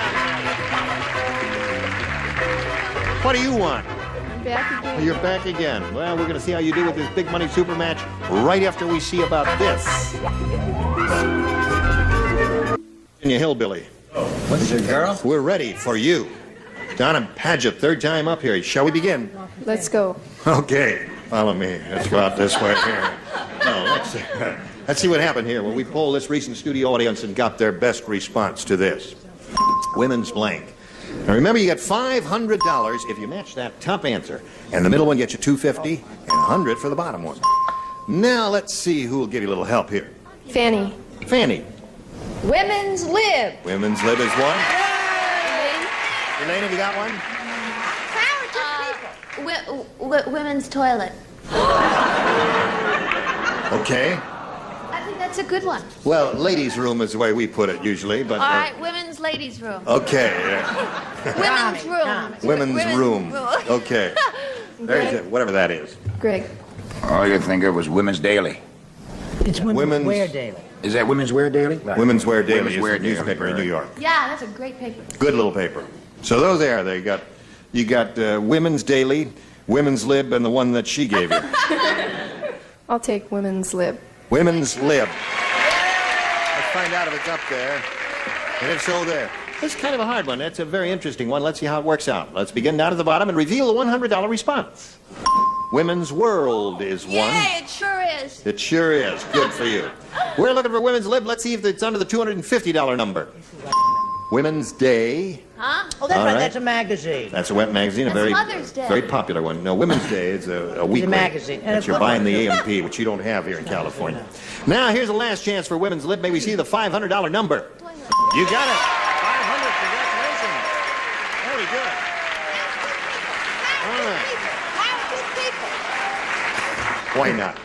them. What do you want? Back again. You're back again. Well, we're going to see how you do with this big money super match right after we see about this. And you hillbilly. What's your girl? We're ready for you. Donna Paget, 3rd time up here. Shall we begin? Let's go. Okay, follow me. Let's go out this way here. No, let's see what happened here when we polled this recent studio audience and got their best response to this. Women's blank. Now remember, you get $500 if you match that top answer, and the middle one gets you $250 and $100 for the bottom one. Now let's see who will give you a little help here. Fanny. Fanny. Women's lib. Women's lib is one. Elaine, have you got one? Women's toilet. Okay. I think that's a good one. Well, ladies' room is the way we put it usually, but... All right, women's ladies' room. Okay. Women's room. Women's room. Okay. There's it, whatever that is. Greg. All you think of was women's daily. It's women's wear daily. Is that Women's Wear Daily? Women's Wear Daily Women's is Wear a newspaper Daily, in New York. Yeah, that's a great paper. Good little paper. So those there, you got Women's Daily, Women's Lib, and the one that she gave you. I'll take Women's Lib. Women's Lib. Let's find out if it's up there. And if so, there. This is kind of a hard one. That's a very interesting one. Let's see how it works out. Let's begin down at the bottom and reveal the $100 response. Women's World is one. Yeah, it sure is. It sure is. Good for you. We're looking for Women's Lib. Let's see if it's under the $250 number. Women's Day. Huh? Oh, that's All right. right. That's a magazine. That's a web magazine, a That's very, Mother's Day. very popular one. No, Women's Day is a weekly magazine. And that it's you're good buying one. the AMP, which you don't have here in California. Now, here's the last chance for Women's Lib. May we see the $500 number? You got it. 500. Congratulations. Very good. All right. Why not?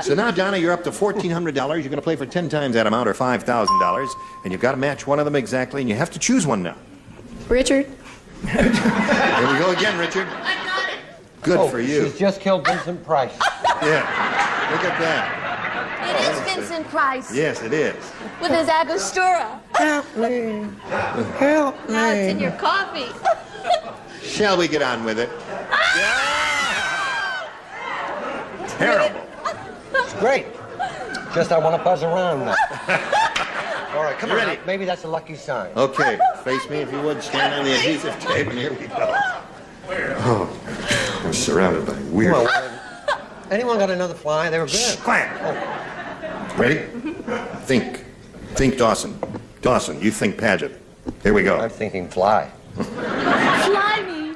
So now, Donna, you're up to $1,400. You're going to play for 10 times that amount, or $5,000, and you've got to match one of them exactly, and you have to choose one now. Richard? Here we go again, Richard. Good for you. She's just killed Vincent Price. Yeah. Look at that. It is Vincent Price. Yes, it is. With his Angostura. Help me. Help me. Now it's in your coffee. Shall we get on with it? Terrible. It's great. Just I want to buzz around now. All right, come You on. ready? Maybe that's a lucky sign. Okay, face me if you would. Stand on the adhesive tape, and here we go. Oh, I'm surrounded by weird. Come on, anyone got another fly? They were good. Quiet. Ready? Think. Think Dawson. Dawson, you think Pageant. Here we go. I'm thinking fly. Fly me.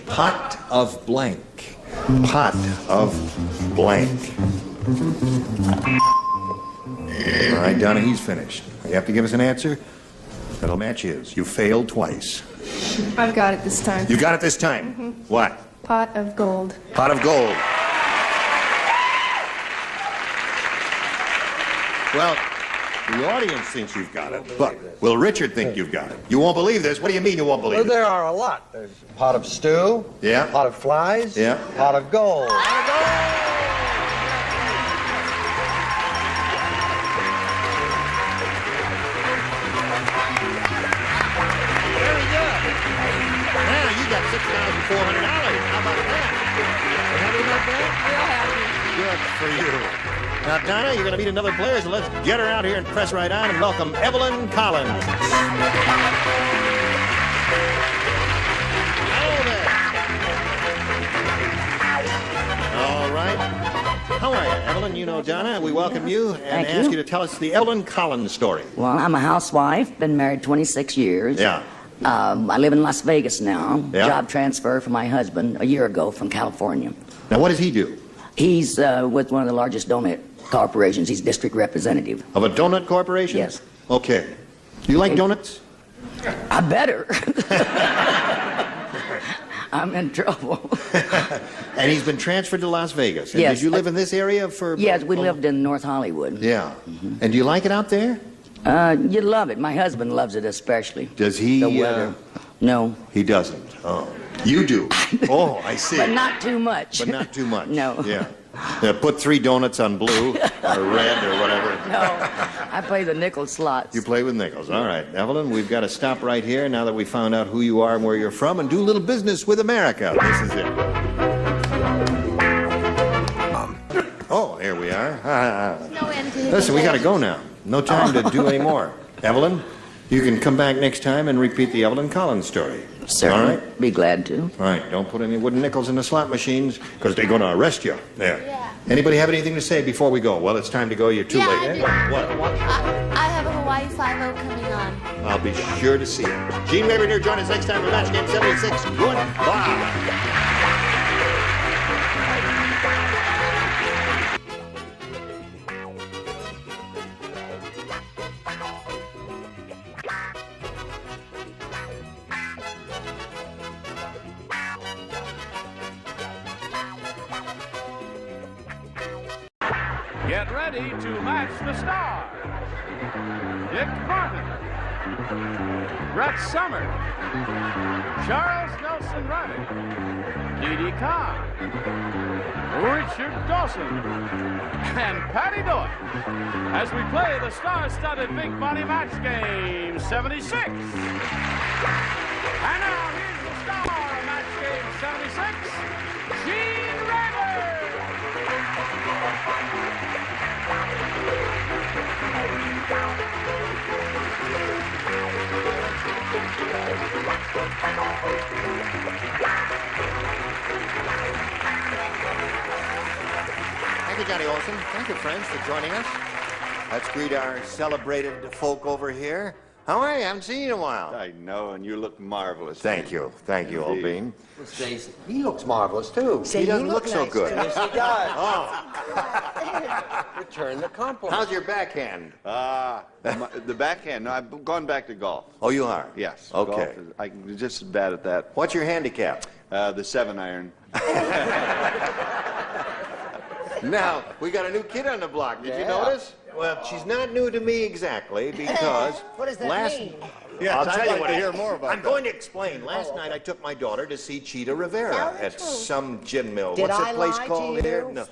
Pot of blank. Pot of blank. All right, Donna, he's finished. You have to give us an answer that'll match his. You failed twice. I've got it this time. You got it this time. What? Pot of gold. Pot of gold. Well, the audience thinks you've got it, but will Richard think you've got it? You won't believe this. What do you mean you won't believe Well, it? there are a lot. There's pot of stew. Yeah. Pot of flies. Yeah. Pot of gold. Very good. Now you got $6,400. How about that? Happy about that? Good for you. Now, Donna, you're going to meet another player, so let's get her out here and press right on and welcome Evelyn Collins. Hello there. All right. How are you, Evelyn? You know Donna. We welcome you and Thank ask you. you to tell us the Evelyn Collins story. Well, I'm a housewife, been married 26 years. Yeah. I live in Las Vegas now. Yeah. Job transfer for my husband a year ago from California. Now, what does he do? He's with one of the largest donut corporations. He's district representative. Of a donut corporation? Yes. Okay. Do you like donuts? I better. I'm in trouble. And he's been transferred to Las Vegas. And Yes. Did you live in this area for... Yes, we lived in North Hollywood. Yeah. And do you like it out there? You love it. My husband loves it especially. Does he... The weather. No. He doesn't. Oh. You do. Oh, I see. But not too much. But not too much. No. Yeah. Put 3 donuts on blue or red or whatever. No. I play the nickel slots. You play with nickels. All right. Evelyn, we've got to stop right here now that we found out who you are and where you're from and do a little business with America. This is it. Oh, here we are. No end to Listen, we got to go now. No time to do any more. Evelyn, you can come back next time and repeat the Evelyn Collins story. Certainly. All right? Be glad to. All right. Don't put any wooden nickels in the slot machines because they're going to arrest you. There. Yeah. Anybody have anything to say before we go? Well, it's time to go. You're too Yeah, late. I do. What? I have a Hawaii 5-0 coming on. I'll be sure to see you. Gene Weber here. Join us next time for Match Game 76. Goodbye. Get ready to match the stars. Dick Martin, Brett Summer, Charles Nelson Riley, Dee Khan, Richard Dawson, and Patty Doyle as we play the star-studded Big Body Match Game 76. And now here's the star of Match Game 76, Gene Rader. Thank you, Johnny Olson. Thank you, friends, for joining us. Let's greet our celebrated folk over here. How are you? I haven't seen you in a while. I know, and you look marvelous. Thank you. Thank you, Old Bean. He looks marvelous, too. He doesn't look so good. Yes, he does. Oh. Return the compliment. How's your backhand? The backhand, no, I've gone back to golf. Oh, you are? Yes. Okay. I'm just as bad at that. What's your handicap? The 7-iron. Now, we got a new kid on the block. Did you notice? Well, she's not new to me exactly because What does that mean? Yeah, I'll tell you what. to hear more about I'm going to explain. Last night I took my daughter to see Cheetah Rivera at some gin mill. What's that place called here? No.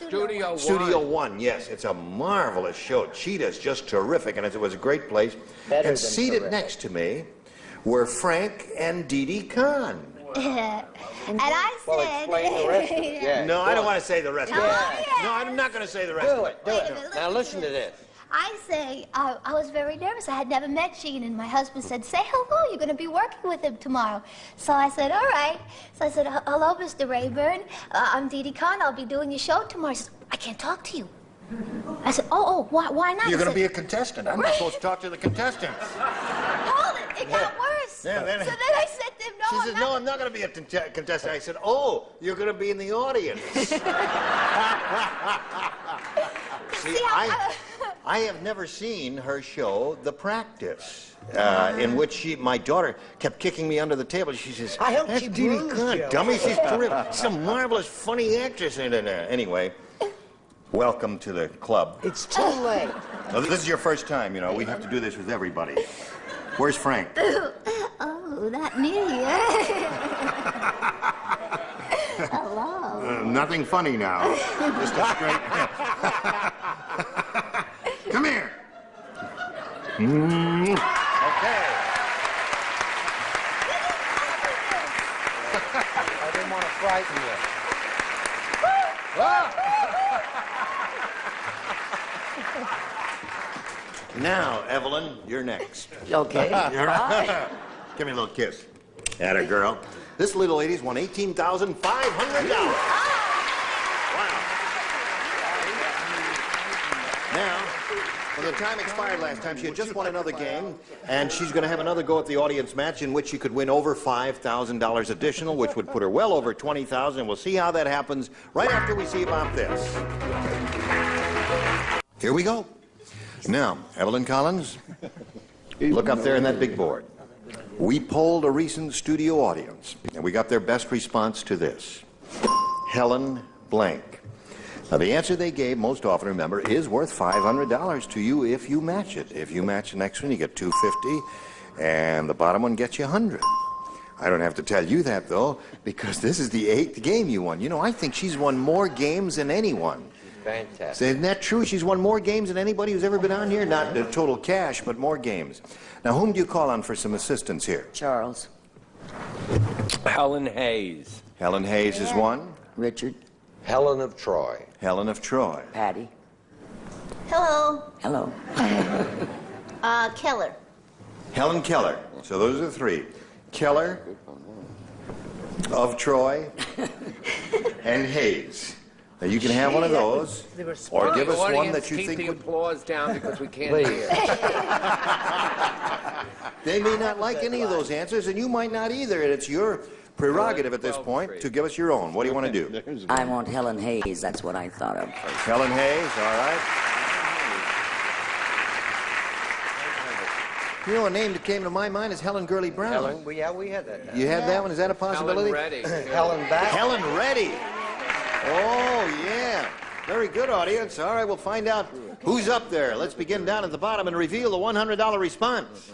Studio One. Yes, it's a marvelous show. Cheetah's just terrific, and it was a great place. And seated next to me were Frank and Dee Khan. And I said... Well, explain the rest of it. Yeah. No, I don't want to say the rest of it. No, I'm not going to say the rest of it. Do it. Now listen to this. I say, I was very nervous. I had never met Gene, and my husband said, say hello, you're going to be working with him tomorrow. So I said, all right. So I said, hello, Mr. Rayburn. I'm Dee Khan. I'll be doing your show tomorrow. He said, I can't talk to you. I said, why not? You're going to be a contestant. I'm not supposed to talk to the contestants. Hold it. It got worse. Yeah, so then I said to him, no, she says, no, I'm not going to be a contestant. I said, oh, you're going to be in the audience. See, I have never seen her show, The Practice, in which my daughter kept kicking me under the table. She says, I hope that's she Dee bruised Khan, you. dummy. She's terrific. She's a marvelous, funny actress. Anyway, welcome to the club. It's too late. Well, this is your first time, you know. We have to do this with everybody. Where's Frank? oh, not me. Hello. Nothing funny now. Just a straight... Come here. Okay. I didn't want to frighten you. Now, Evelyn, you're next. Okay. You're right. Give me a little kiss. Atta girl. This little lady's won $18,500. Wow. Now, when the time expired last time, she had just won another game, and she's going to have another go at the audience match in which she could win over $5,000 additional, which would put her well over $20,000. And we'll see how that happens right after we see about this. Here we go. Now, Evelyn Collins, look up there in that big board. We polled a recent studio audience, and we got their best response to this. Helen blank. Now, the answer they gave most often, remember, is worth $500 to you if you match it. If you match the next one, you get $250, and the bottom one gets you $100. I don't have to tell you that, though, because this is the 8th game you won. You know, I think she's won more games than anyone. Fantastic. So isn't that true? She's won more games than anybody who's ever been on here? Not the total cash, but more games. Now, whom do you call on for some assistance here? Charles. Helen Hayes. Helen Hayes is one. Richard. Helen of Troy. Helen of Troy. Patty. Hello. Hello. Keller. Helen Keller. So those are three. Keller, of Troy, and Hayes. Now you can have one of those, or give us one that you think keep would... the applause down because we can't hear. They may not like any of those answers, and you might not either, and it's your prerogative at this point to give us your own. What do you want to do? I want Helen Hayes. That's what I thought of first. Helen Hayes, all right. You know, a name that came to my mind is Helen Gurley Brown. Helen, we had that. You had that one? Is that a possibility? Helen Reddy. Helen back. Helen Reddy. Oh, yeah. Very good, audience. All right, we'll find out who's up there. Let's begin down at the bottom and reveal the $100 response.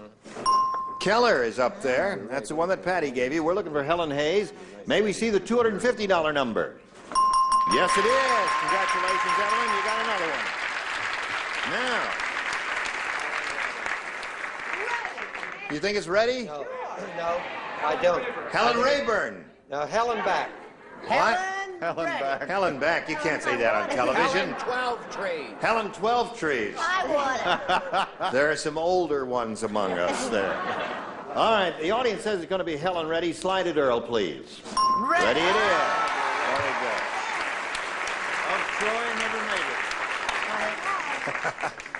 Keller is up there. That's the one that Patty gave you. We're looking for Helen Hayes. May we see the $250 number? Yes, it is. Congratulations, Evelyn. You got another one. Now. You think it's ready? No, I don't. Helen Rayburn. No, Helen back. What? Helen back. Helen back. You can't say that on television. Helen 12 Trees. Helen 12 Trees. I want There are some older ones among us there. All right, the audience says it's going to be Helen ready. Slide it, Earl, please. Ready it is. Very good. Troy never made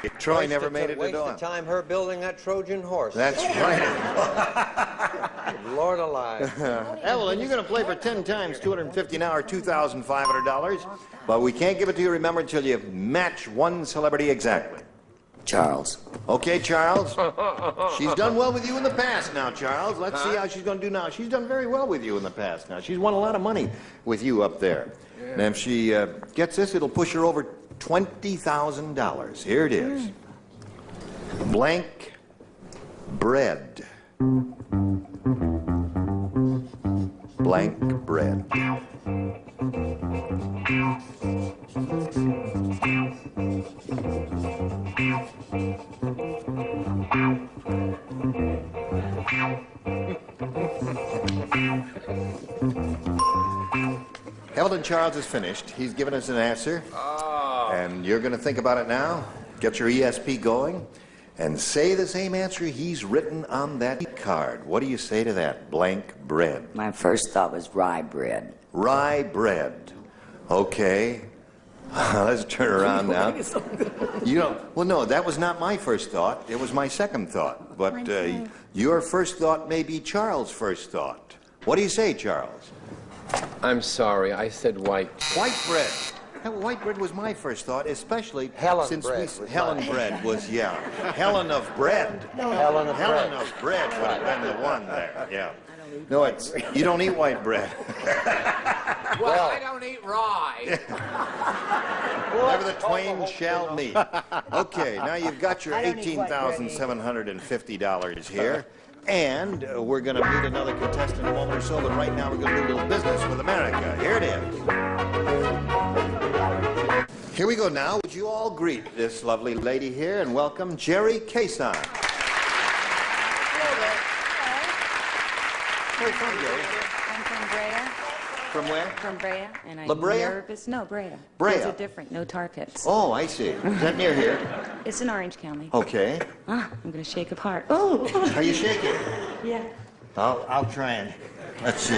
it. Troy never made it to dawn. Waste the time her building that Trojan horse. That's right. Lord alive. Evelyn, you're going to play for 10 times $250 an hour, $2,500. But we can't give it to you, remember, until you match one celebrity exactly. Charles. Okay, Charles. She's done well with you in the past now, Charles. Let's see how she's going to do now. She's done very well with you in the past now. She's won a lot of money with you up there. And if she gets this, it'll push her over $20,000. Here it is. Blank bread. Blank bread. Evelyn Charles is finished. He's given us an answer. And you're going to think about it now. Get your ESP going. And say the same answer he's written on that card. What do you say to that? Blank bread. My first thought was rye bread. Rye bread. Okay. Let's turn around now. You know, well, no, that was not my first thought. It was my second thought. But your first thought may be Charles' first thought. What do you say, Charles? I'm sorry, I said white. White bread. White bread was my first thought, especially Helen since bread Helen bread was, yeah. Helen of bread. Helen of Helen of bread would have been the one there, yeah. No, it's, you don't eat white bread. Well, I don't eat rye. Whatever the twain shall meet. Okay, now you've got your $18,750 here. And we're going to meet another contestant in a moment or so, but right now we're going to do a little business with America. Here it is. Here we go now. Would you all greet this lovely lady here and welcome Jerry Cason. Where from, Jerry? I'm from Brea. From where? From Brea. And I'm La Brea? nervous. No, Brea. Brea. Those are different. No tar pits. Oh, I see. Is that near here? It's in Orange County. Okay. Ah, I'm going to shake apart. Oh! Are you shaking? Yeah. I'll try and, let's see.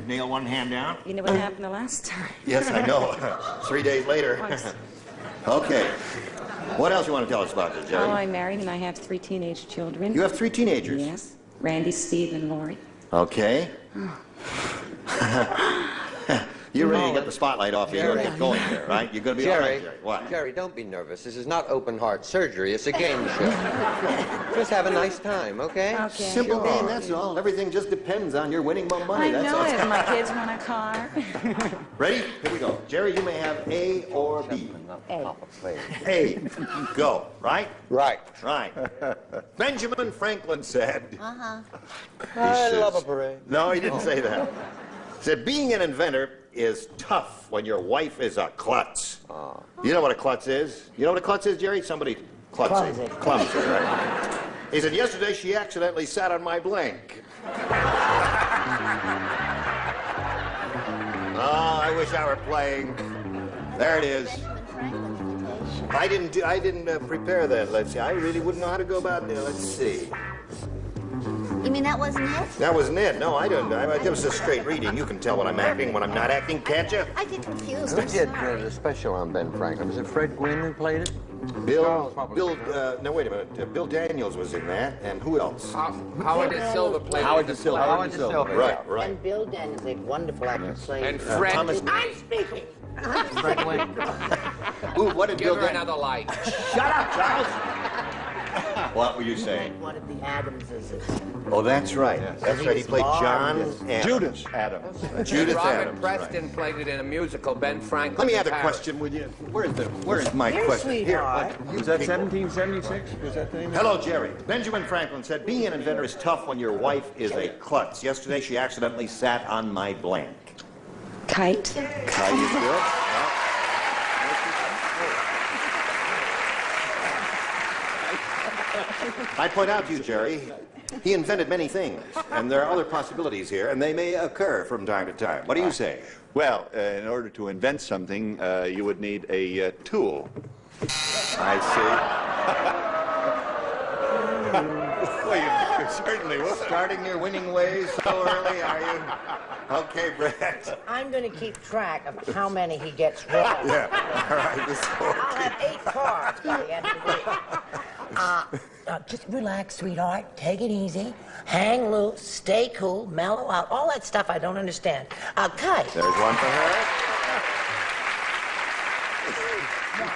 Nail one hand down. You know what happened the last time? Yes, I know. 3 days later. Okay. What else you want to tell us about this, Jerry? Oh, I'm married and I have 3 teenage children. You have 3 teenagers? Yes. Randy, Steve, and Lori. Okay. You're ready to get the spotlight off you and get going there, right? You're going to be all right, Jerry. What? Jerry, don't be nervous. This is not open heart surgery. It's a game show. Just have a nice time, okay? Okay. Simple game, that's all. Everything just depends on your winning more money. I That's know all. it. My kids want a car. Ready? Here we go. Jerry, you may have A or B. A. A. Go. Right? Right. Right. Benjamin Franklin said... Uh-huh. I love a parade. No, he didn't say that. He said, being an inventor is tough when your wife is a klutz. You know what a klutz is? You know what a klutz is, Jerry? Somebody klutzy. Clumsy, right? He said, yesterday she accidentally sat on my blank. Oh, I wish I were playing. There it is. I didn't prepare that. Let's see. I really wouldn't know how to go about it. Let's see. You mean that wasn't it? That wasn't it. No, I didn't. It was a straight reading. You can tell when I'm acting, when I'm not acting, can't you? I get confused. Who did the special on Ben Franklin? Was it Fred Gwynn who played it? No, wait a minute. Bill Daniels was in that, and who else? Howard DeSilva played Howard DeSilva. Right. And Bill Daniels, a wonderful actor, played. And Fred. Thomas. I'm speaking. Fred Gwynn. Ooh, what did Give Bill her Daniels? another light. Shut up, Charles. What were you saying? One of the Adamses. Oh, that's right. That's right. He played John Adams. Judas Adams. Judith Robert Adams. Preston right. played it in a musical, Ben Franklin. Let me in have a Paris. question with you. Where's my question? Here. Was that 1776? Was that the name? Hello, Jerry. Benjamin Franklin said, being an inventor is tough when your wife is a klutz. Yesterday, she accidentally sat on my blank. Kite. How you good? I point out to you, Jerry, he invented many things, and there are other possibilities here, and they may occur from time to time. What do you say? Well, in order to invent something, you would need a tool. I see. Well, you certainly would. Starting your winning ways so early, are you? Okay, Brett. I'm going to keep track of how many he gets wrong. Yeah, all right. I'll have 8 cards by the end of the week. Just relax, sweetheart. Take it easy. Hang loose. Stay cool. Mellow out. All that stuff I don't understand. Kite. There's one for her.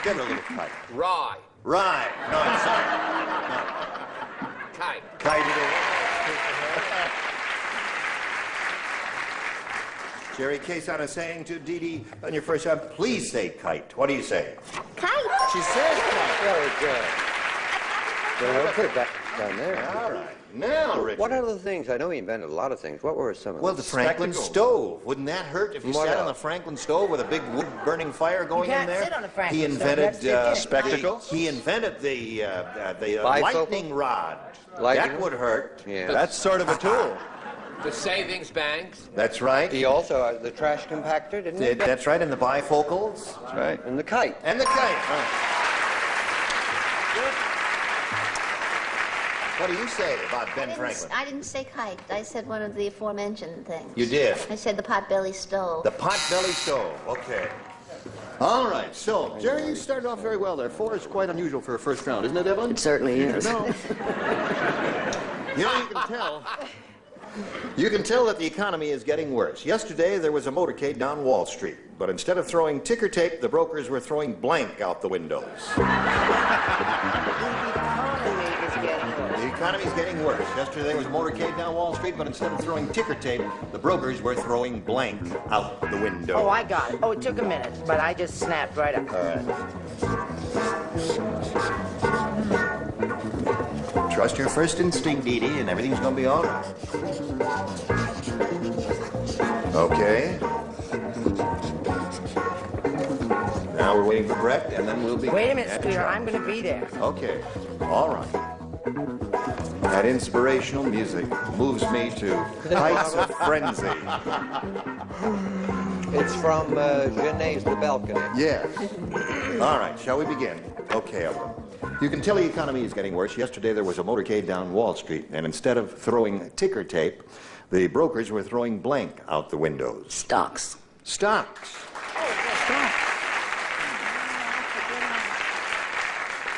Give her a little kite. Rye. Right. No, I'm sorry. Kite. Kite it is. Jerry Quesada saying to Dee Dee on your first time, please say kite. What do you say? Kite. She says kite. Very good. Well, put it back down there. All right. Now, Richard. What other things? I know he invented a lot of things. What were some of them? Well, the Franklin stove. Wouldn't that hurt if you What sat on else? the Franklin stove with a big wood burning fire going You in can't there? sit on a Franklin He stove. invented You have to spectacles. He invented the Bifocal? lightning rod. Lightning? That would hurt. Yeah. That's sort of a tool. The savings banks. That's right. He also, the trash compactor, didn't he? That's right. And the bifocals. That's right. And the kite. And the kite. Right. What do you say about Ben Franklin? I didn't say kite. I said one of the aforementioned things. You did. I said the potbelly stove. The potbelly stove. Okay. All right. So, Jerry, you started off very well there. 4 is quite unusual for a first round, isn't it, Evelyn? It certainly is. No. You know, you can tell that the economy is getting worse. Yesterday, there was a motorcade down Wall Street, but instead of throwing ticker tape, the brokers were throwing blank out the windows. The economy is getting worse. Yesterday, there was a motorcade down Wall Street, but instead of throwing ticker tape, the brokers were throwing blank out the window. Oh, I got it. Oh, it took a minute, but I just snapped right up. All right. Trust your first instinct, Dee Dee, and everything's going to be all right. Okay. Now we're waiting for Brett, and then we'll be... Wait a minute, sweetheart. I'm going to be there. Okay. All right. That inspirational music moves me to heights of frenzy. It's from Genèse the Balcony. Yes. All right. Shall we begin? Okay, Evelyn. You can tell the economy is getting worse. Yesterday there was a motorcade down Wall Street, and instead of throwing ticker tape, the brokers were throwing blank out the windows. Stocks. Stocks.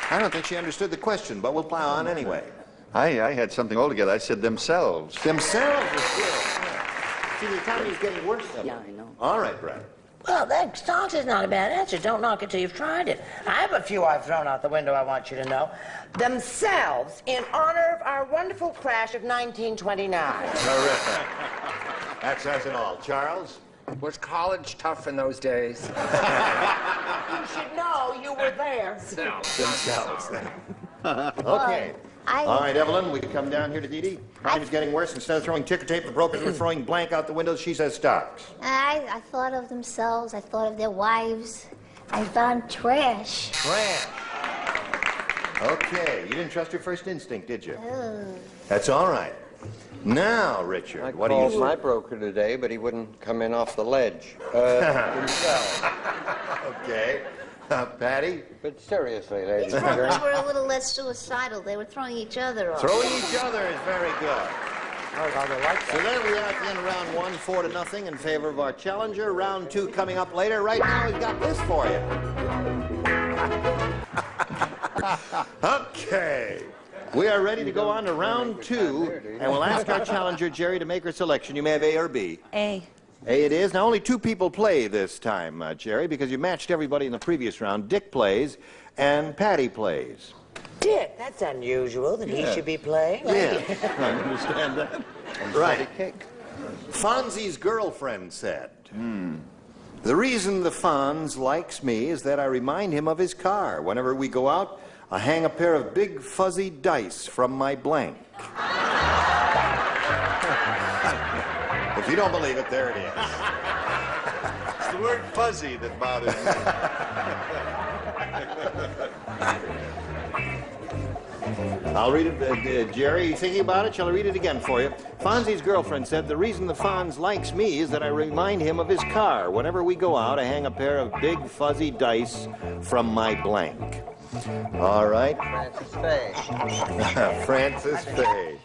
I don't think she understood the question, but we'll plow on anyway. I had something altogether. I said themselves. Themselves is good. See, the economy is getting worse. Yeah, I know. All right, Brett. Well, that stocks is not a bad answer. Don't knock it till you've tried it. I have a few I've thrown out the window I want you to know. Themselves, in honor of our wonderful crash of 1929. Terrific. That says it all. Charles? Was college tough in those days? You should know you were there. Themselves. Okay. All right, Evelyn, we can come down here to Dee Dee. Economy's getting worse. Instead of throwing ticker tape, the brokers were throwing blank out the windows. She says stocks. I thought of themselves. I thought of their wives. I found trash. Trash. Okay, you didn't trust your first instinct, did you? Oh. That's all right. Now, Richard, what do you called say? my broker today, but he wouldn't come in off the ledge himself. Okay. Patty? But seriously, ladies These and brokers gentlemen. were a little less suicidal. They were throwing each other off. Throwing each other is very good. I like So there we are at the end of round 1, 4-0 in favor of our challenger. Round 2 coming up later. Right now, we've got this for you. Okay. We are ready to go on to round 2, and we'll ask our challenger, Jerry, to make her selection. You may have A or B. A. A it is. Now, only 2 people play this time, Jerry, because you matched everybody in the previous round. Dick plays, and Patty plays. Dick, that's unusual that he should be playing. Yeah. I understand that. Right. Fonzie's girlfriend said, the reason the Fonz likes me is that I remind him of his car. Whenever we go out, I hang a pair of big fuzzy dice from my blank. If you don't believe it, there it is. It's the word fuzzy that bothers me. I'll read it. Jerry, you thinking about it? Shall I read it again for you? Fonzie's girlfriend said, the reason the Fonz likes me is that I remind him of his car. Whenever we go out, I hang a pair of big fuzzy dice from my blank. All right. Francis Fay. Francis Fay.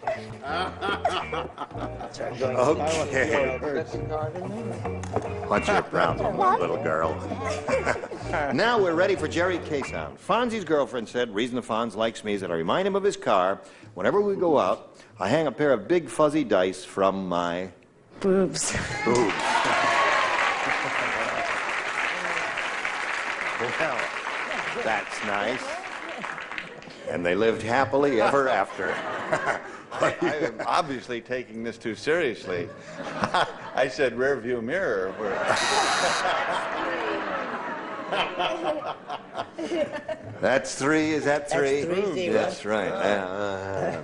Okay. What's your problem, little girl? Now we're ready for Jerry K-Sound. Fonzie's girlfriend said, reason the Fonz likes me is that I remind him of his car. Whenever we go out, I hang a pair of big fuzzy dice from my... Boobs. Boobs. Well, that's nice. And they lived happily ever after. I am obviously taking this too seriously. I said rear view mirror. That's three, is that three? That's 3-0. That's right.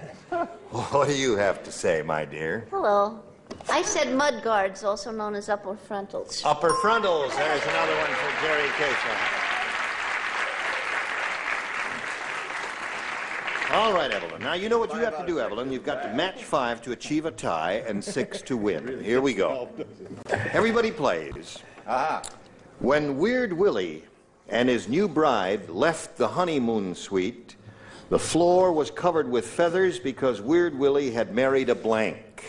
What do you have to say, my dear? Hello. I said mud guards, also known as upper frontals. Upper frontals. There's another one for Jerry K-Sound. All right, Evelyn. Now, you know what you have to do, Evelyn. You've got to match 5 to achieve a tie and 6 to win. Here we go. Everybody plays. When Weird Willie and his new bride left the honeymoon suite, the floor was covered with feathers because Weird Willie had married a blank.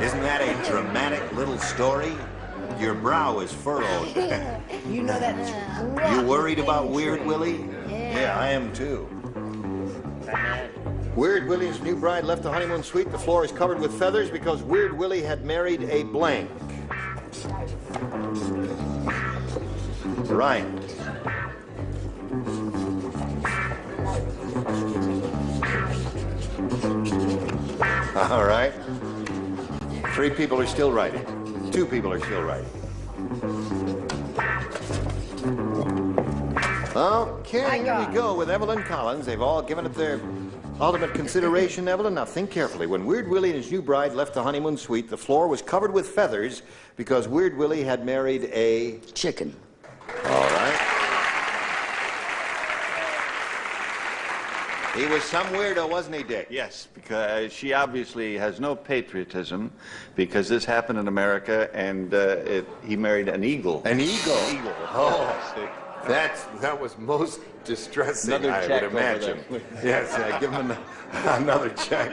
Isn't that a dramatic little story? Your brow is furrowed. You know that's right. You worried about Weird Willie? Yeah, I am too. Weird Willie's new bride left the honeymoon suite. The floor is covered with feathers because Weird Willie had married a blank. Right. All right. 3 people are still writing. 2 people are still writing. Okay, here we go with Evelyn Collins. They've all given it their ultimate consideration, Evelyn. Now think carefully. When Weird Willie and his new bride left the honeymoon suite, the floor was covered with feathers because Weird Willie had married a... chicken. All right. He was some weirdo, wasn't he, Dick? Yes, because she obviously has no patriotism because this happened in America and he married an eagle. An eagle? Eagle. Oh, that was most distressing, Another I check would imagine. Yes, give him another check.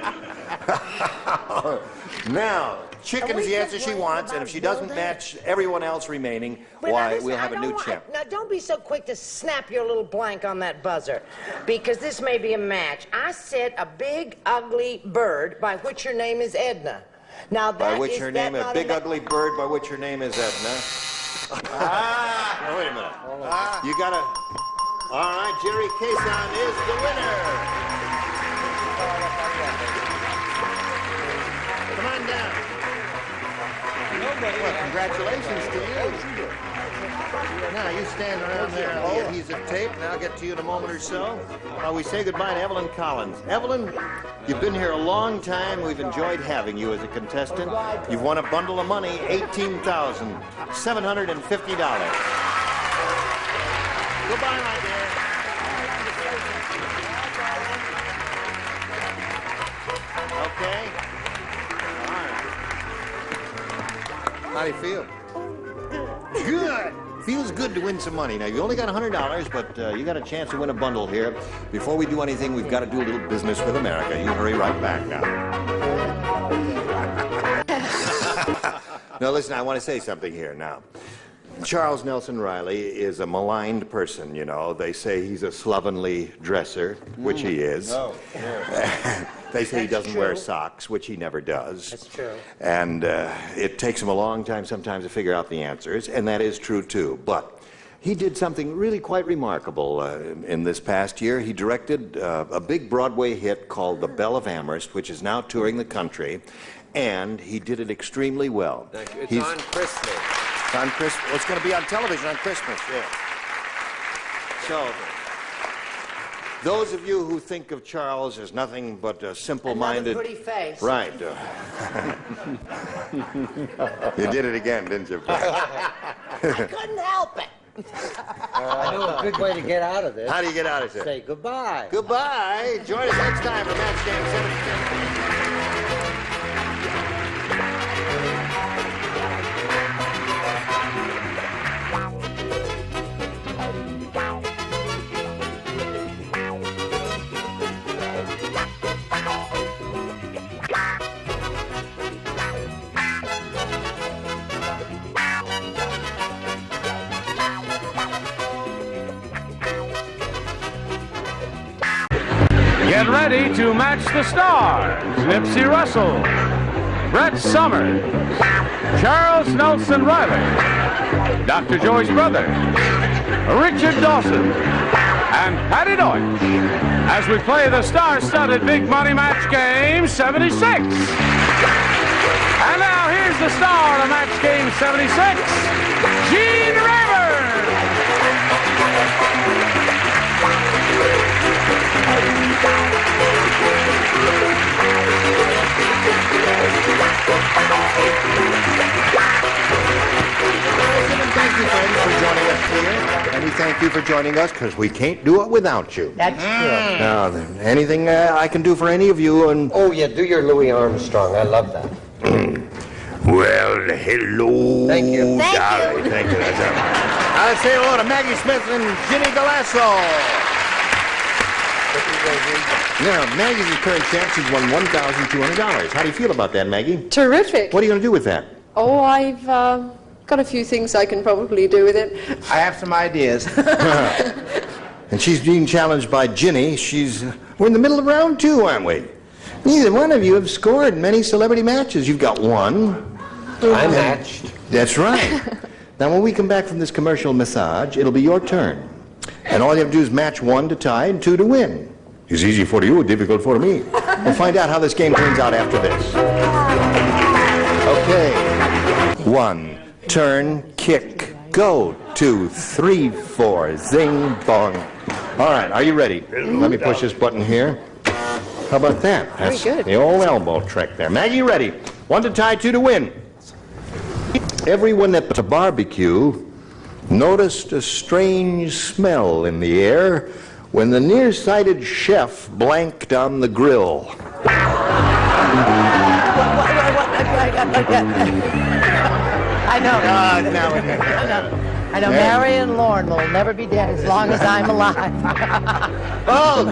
Now, chicken's the answer she wants, and if she doesn't match everyone else remaining, why, we'll have a new champ. Now, don't be so quick to snap your little blank on that buzzer, because this may be a match. I said a big, ugly bird by which her name is Edna. Now, that by which is her that name, a not big, ugly bird by which her name is Edna. Now, wait a minute. You gotta... All right, Jerry K-Sound is the winner. Come on down. Well, congratulations to you. Now, you stand around there on the adhesive tape, and I'll get to you in a moment or so. We say goodbye to Evelyn Collins. Evelyn, you've been here a long time. We've enjoyed having you as a contestant. You've won a bundle of money, $18,750. Goodbye, my dear. Okay? All right. How do you feel? Good. Feels good to win some money. Now, you only got $100, but you got a chance to win a bundle here. Before we do anything, we've got to do a little business with America. You hurry right back now. Now, listen, I want to say something here now. Charles Nelson Riley is a maligned person, you know. They say he's a slovenly dresser, which he is. Oh, yeah. They say he doesn't wear socks, which he never does. That's true. And it takes him a long time sometimes to figure out the answers, and that is true too. But He did something really quite remarkable in this past year. He directed a big Broadway hit called The Belle of Amherst, which is now touring the country, and he did it extremely well. Thank you. It's on Christmas. It's on Christmas. Well, it's going to be on television on Christmas, yeah. So, those of you who think of Charles as nothing but a simple-minded... Another pretty face. Right. You did it again, didn't you? I couldn't help it. I know a good way to get out of this. How do you get out of this? Say goodbye. Goodbye. Join us next time for Match Game 17. Get ready to match the stars. Nipsey Russell, Brett Summers, Charles Nelson Riley, Dr. Joy's brother, Richard Dawson, and Patty Deutsch as we play the star-studded Big Money Match Game 76. And now here's the star of Match Game 76, Gene Rayburn. Thank you, friends, for joining us here. And we thank you for joining us because we can't do it without you. That's good. Now, anything I can do for any of you? And Oh, yeah, do your Louis Armstrong. I love that. Well, hello. Thank you. Darling. Thank you. That's I'll say hello to Maggie Smith and Ginny Galasso. Now, Maggie's the current champ. She's won $1,200. How do you feel about that, Maggie? Terrific. What are you going to do with that? Oh, I've got a few things I can probably do with it. I have some ideas. And she's being challenged by Ginny. We're in the middle of round 2, aren't we? Neither one of you have scored many celebrity matches. You've got one. I'm matched. That's right. Now, when we come back from this commercial massage, it'll be your turn. And all you have to do is match 1 to tie and 2 to win. It's easy for you, difficult for me. We'll find out how this game turns out after this. Okay. 1, turn, kick, go. 2, 3, 4, zing, bong. All right, are you ready? Let me push this button here. How about that? That's Very good. the old elbow trick there. Maggie, ready? 1 to tie, 2 to win. Everyone at the barbecue noticed a strange smell in the air when the nearsighted chef blanked on the grill. I know. I know. Marion Lorne will never be dead as long as I'm alive. Oh!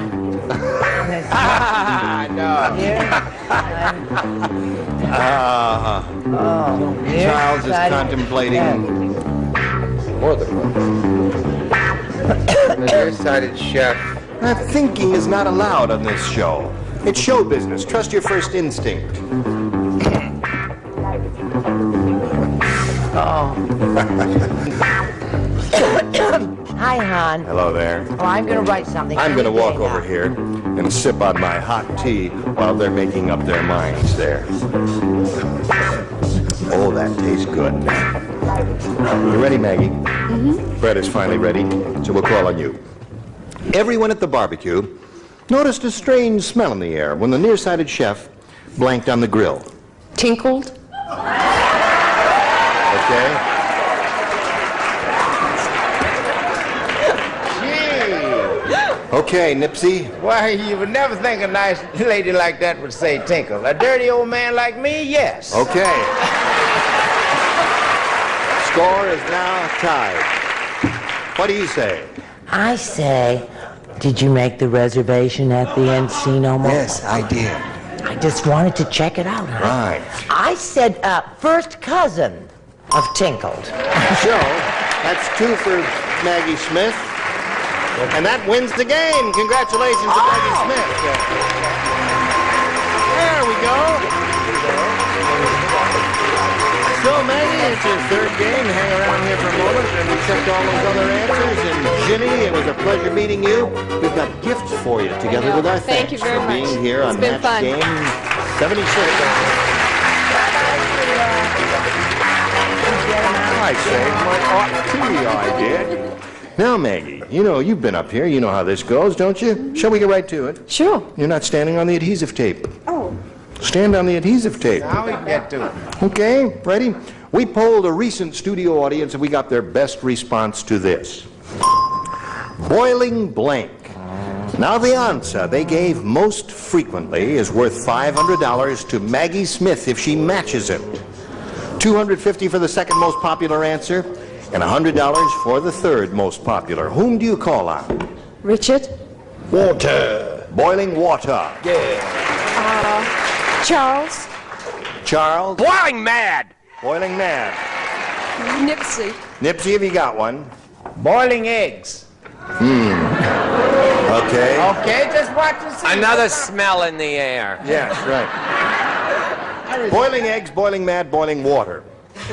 Charles is contemplating. More than one. The nearsighted chef. Thinking is not allowed on this show. It's show business. Trust your first instinct. Hi, hon. Hello there. Oh, I'm going to write something. I'm going to any walk day over now. here and sip on my hot tea while they're making up their minds there. Oh, that tastes good. You ready, Maggie? Mm-hmm. Brett is finally ready, so we'll call on you. Everyone at the barbecue noticed a strange smell in the air when the nearsighted chef blanked on the grill. Tinkled. Okay? Okay, Nipsey. Why, you would never think a nice lady like that would say tinkle. A dirty old man like me, yes. Okay. Score is now tied. What do you say? I say, did you make the reservation at the Encino Mall? Yes, I did. I just wanted to check it out. Huh? Right. I said first cousin of Tinkled. So, that's 2 for Maggie Smith. And that wins the game. Congratulations to Maggie Smith. There we go. So, Maggie, it's your third game. Hang around here for a moment and we checked all those other answers. And Jimmy, it was a pleasure meeting you. We've got gifts for you together with our Thank you very for much. being here on been Match fun. Game 76. I saved my hot tea, I did. Now, Maggie, you know, you've been up here. You know how this goes, don't you? Shall we get right to it? Sure. You're not standing on the adhesive tape. Oh. Stand on the adhesive tape. Now we can get to it. Okay, ready? We polled a recent studio audience and we got their best response to this. Boiling blank. Now the answer they gave most frequently is worth $500 to Maggie Smith if she matches it. $250 for the second most popular answer, and $100 for the third most popular. Whom do you call on? Richard? Water. Boiling water. Charles? Charles? Boiling mad! Boiling mad. Nipsey? Nipsey, have you got one? Boiling eggs. Okay. Okay, just watch and see. Another smell in the air. Yes, right. Boiling eggs, boiling mad, boiling water.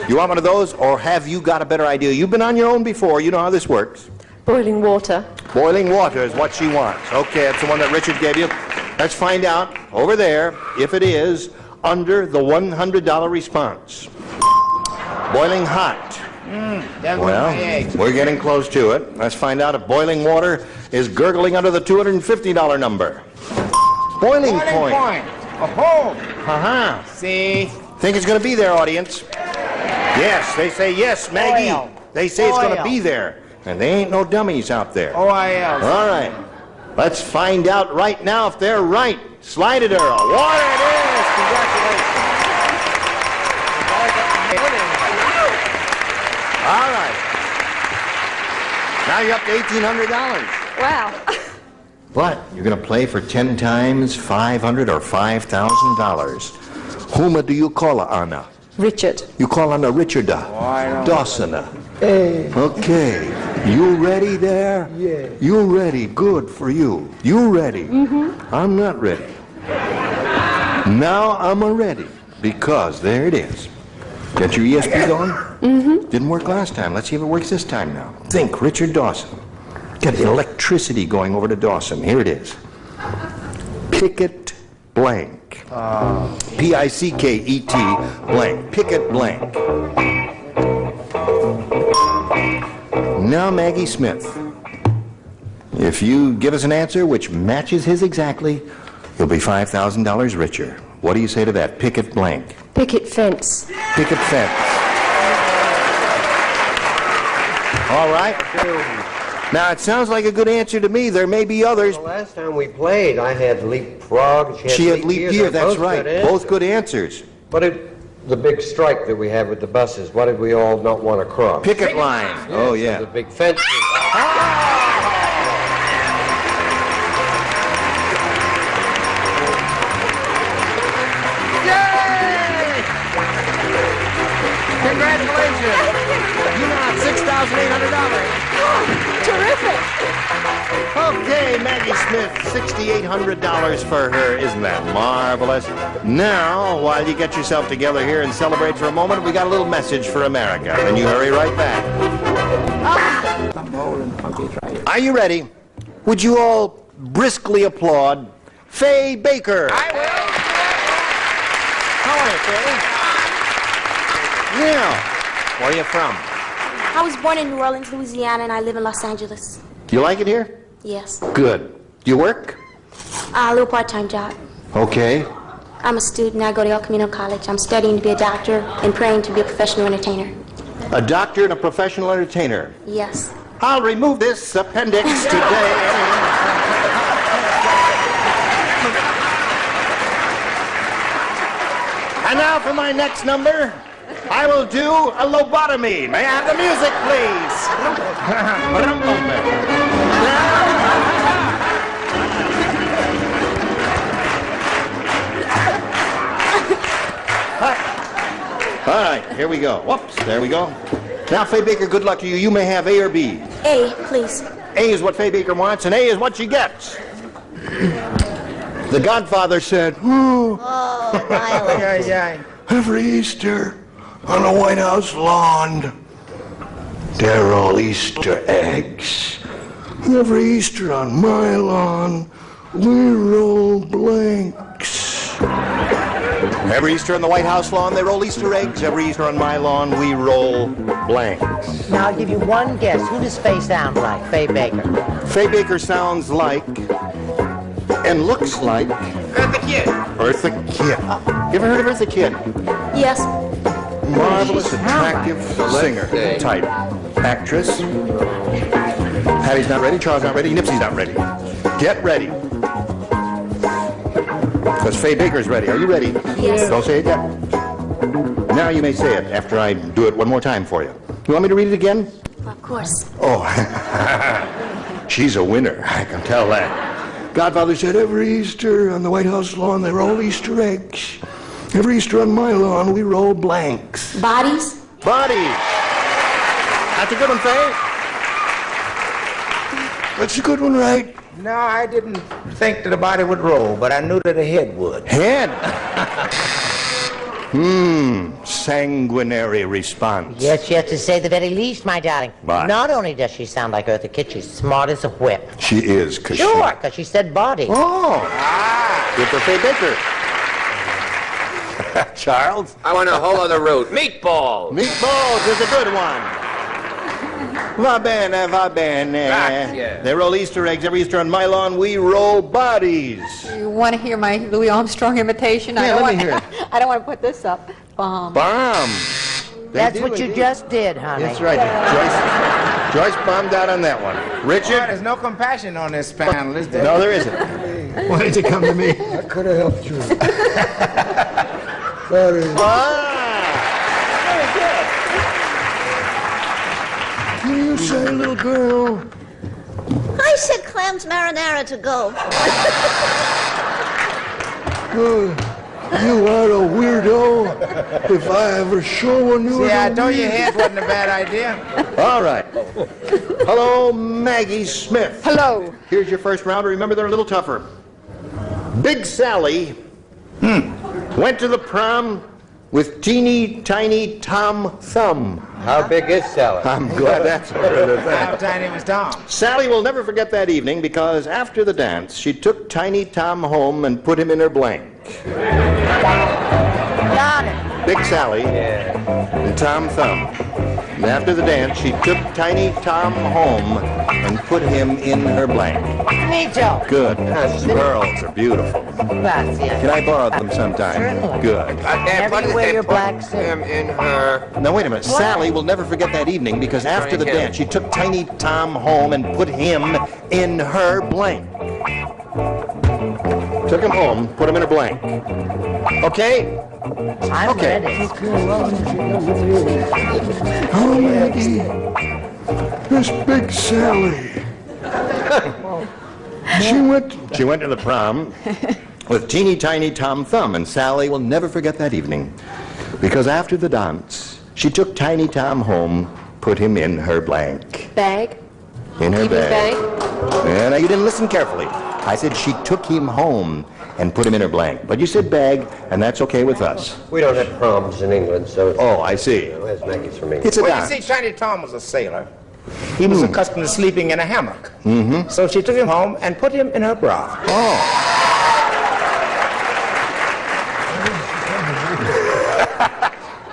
You want one of those, or have you got a better idea? You've been on your own before. You know how this works. Boiling water. Boiling water is what she wants. Okay, that's the one that Richard gave you. Let's find out over there if it is under the $100 response. Boiling hot. Well, we're getting close to it. Let's find out if boiling water is gurgling under the $250 number. Boiling point. Oh, Uh-huh. see? Think it's going to be there, audience? Yes, they say yes, Maggie. Oil. They say it's going to Oil. be there. And they ain't no dummies out there. OIL. All right. Let's find out right now if they're right. Slide it, Earl. Water it is. Congratulations. All right. Now you're up to $1,800. Wow. But you're going to play for 10 times $500 or $5,000. Whom do you call Anna? Richard. You call Anna Richard Dawson. Okay. You ready there? Yeah. You ready? Good for you. You ready? Mm-hmm. I'm not ready. Now I'm ready because there it is. Got your ESP going? Mm-hmm. Didn't work last time. Let's see if it works this time now. Think, Richard Dawson. Got electricity going over to Dawson. Here it is. Picket blank. P-I-C-K-E-T blank. Picket blank. Now, Maggie Smith, if you give us an answer which matches his exactly, you'll be $5,000 richer. What do you say to that? Picket blank. Picket fence. Picket fence. All right. Now, it sounds like a good answer to me. There may be others. The last time we played, I had leapfrog. She had leap year, that's right. Both good answers. What did the big strike that we had with the buses, what did we all not want to cross? Picket line. Oh, yeah. The big fences. Congratulations. You now have $6,800. Terrific. Okay, Maggie Smith, $6,800 for her. Isn't that marvelous? Now, while you get yourself together here and celebrate for a moment, we got a little message for America. And you hurry right back. Are you ready? Would you all briskly applaud Faye Baker? I will. How are you, Faye? Now, where are you from? I was born in New Orleans, Louisiana, and I live in Los Angeles. You like it here? Yes. Good. Do you work? A little part-time job. Okay. I'm a student. I go to El Camino College. I'm studying to be a doctor and praying to be a professional entertainer. A doctor and a professional entertainer. Yes. I'll remove this appendix today. And now for my next number, I will do a lobotomy. May I have the music, please? All right, here we go. Whoops, there we go. Now, Faye Baker, good luck to you. You may have A or B. A, please. A is what Faye Baker wants, and A is what she gets. The Godfather said, Oh, Yeah. every Easter, on the White House lawn. They're all Easter eggs. Every Easter on my lawn, we roll blanks. Every Easter on the White House lawn, they roll Easter eggs. Every Easter on my lawn, we roll blanks. Now, I'll give you one guess. Who does Faye sound like? Faye Baker. Faye Baker sounds like and looks like Eartha Kitt. Eartha Kitt. You ever heard of Eartha Kitt? Yes. Marvelous, attractive singer type. Actress. Patty's not ready, Charles not ready, Nipsey's not ready. Get ready. Because Faye Baker's ready. Are you ready? Yes. Don't say it yet. Now you may say it after I do it one more time for you. You want me to read it again? Of course. Oh, she's a winner. I can tell that. Godfather said every Easter on the White House lawn, they roll Easter eggs. Every Easter on my lawn, we roll blanks. Bodies? Bodies. That's a good one, Faye. That's a good one, right? No, I didn't think that a body would roll, but I knew that a head would. Head. Sanguinary response. Yes, yes, to say the very least, my darling. But not only does she sound like Eartha Kitt, she's smart as a whip. she is, because Sure, because she said body. Oh. Good for Faye Baker. Charles? I want a whole other route. Meatballs. Meatballs is a good one. Va bene, va bene. Grazie. They roll Easter eggs. Every Easter on my lawn, we roll bodies. You want to hear my Louis Armstrong imitation? Yeah, let me hear it. I don't want to put this up. Bomb. Bomb. That's what you just did, honey. That's right. Joyce bombed out on that one. Richard? Boy, there's no compassion on this panel, is there? No, there isn't. Why did you come to me? I could have helped you. Sorry. What do you say, little girl? I said clams marinara to go. Oh, you are a weirdo. If I ever show one, you See, I are told you head wasn't a bad idea. All right. Hello, Maggie Smith. Hello. Here's your first round. Remember, they're a little tougher. Big Sally went to the prom with teeny tiny Tom Thumb. How big is Sally? I'm glad that's heard of How that. tiny was Tom? Sally will never forget that evening because after the dance, she took Tiny Tom home and put him in her blank. Got it. Big Sally and Tom Thumb. And after the dance, she took Tiny Tom home and put him in her blank. Me too. Good. Pearls are beautiful. Gracias. Can I borrow them sometime? Certainly. Good. Never you wear your black suit. Him in her. Now, wait a minute. Sally will never forget that evening because after the dance, she took Tiny Tom home and put him in her blank. Took him home, put him in her blank. Okay? I'm ready. Oh, Maggie. This Big Sally. She went to the prom with teeny tiny Tom Thumb, and Sally will never forget that evening because after the dance, she took Tiny Tom home, put him in her blank. Bag? In her You mean bag. Yeah, now you didn't listen carefully. I said she took him home and put him in her blank. But you said bag, and that's okay with us. We don't have proms in England, so... Oh, I see. That's Maggie's from England. It's a Well, dance. you see, Tiny Tom was a sailor. He was accustomed to sleeping in a hammock. Mm-hmm. So she took him home and put him in her bra. Oh.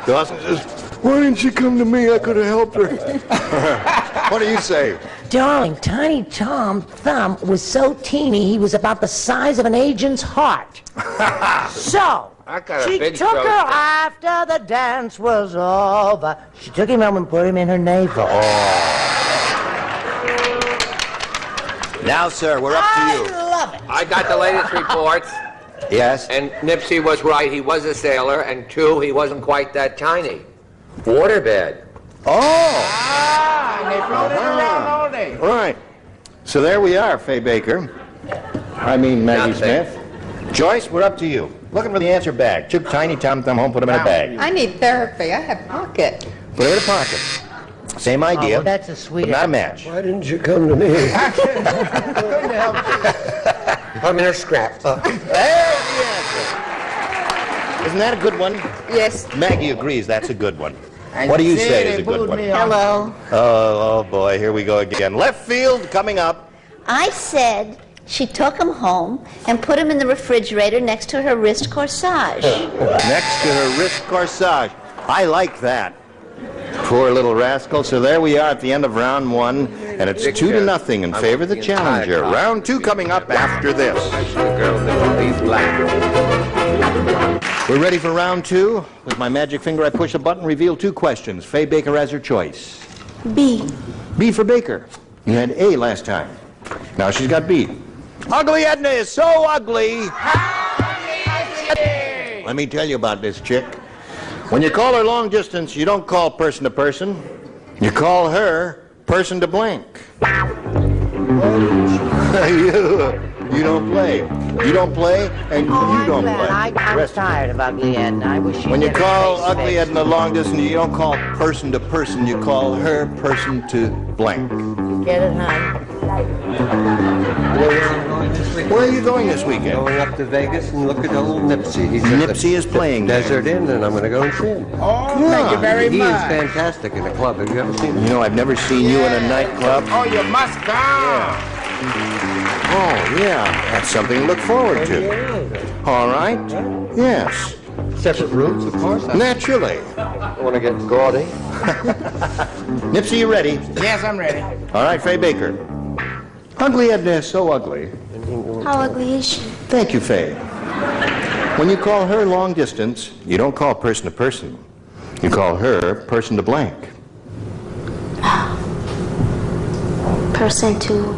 Dawson says, why didn't she come to me? I could have helped her. what do you say? Darling, Tiny Tom Thumb was so teeny he was about the size of an agent's heart. So, I got a she big took throat. her after the dance was over. She took him home and put him in her navel. Now, sir, we're up to you. I love it. I got the latest reports. Yes? And Nipsey was right. He was a sailor. And two, he wasn't quite that tiny. Waterbed. Oh! And they floated around all day. Right. So there we are, Faye Baker. I mean, Maggie Nothing. Smith. Joyce, we're up to you. Looking for the answer bag. Took Tiny Tom Thumb home, put him in a bag. I need therapy. I have pocket. Put him in a pocket. Same idea. well, that's a sweet... But not a match. Why didn't you come to me? I couldn't help you. I'm in her scrap. There's the answer. Isn't that a good one? Yes. Maggie agrees that's a good one. What do you say is a good one? Hello. Oh, boy, here we go again. Left field coming up. I said she took him home and put him in the refrigerator next to her wrist corsage. Next to her wrist corsage. I like that. Poor little rascal. So there we are at the end of round 1, and it's 2-0 in favor of the challenger. Round 2 coming up after this. We're ready for round 2. With my magic finger, I push a button, reveal 2 questions. Faye Baker has her choice. B. B for Baker. You had A last time. Now she's got B. Ugly Edna is so ugly. Let me tell you about this chick. When you call her long distance, you don't call person to person. You call her person to blank. You don't play. You don't play, and you don't play. I'm tired of Ugly Edna. I wish When you call Ugly Edna long distance, you don't call person to person. You call her person to blank. Get it, hon? Where are you going this weekend? Going up to Vegas and look at old Nipsey. Nipsey is playing Desert Inn, and I'm going to go and see him. Oh, thank you very He much. is fantastic in the club. Have you ever seen him? You know, I've never seen you in a nightclub. Oh, you must come. Oh, yeah. That's something to look forward to. All right. Yes. Separate rooms, of course. Naturally. I want to get gaudy. Nipsey, you ready? Yes, I'm ready. All right, Faye Baker. Ugly Edna is so ugly. How ugly is she? Thank you, Faye. When you call her long distance, you don't call person to person. You call her person to blank. Person to...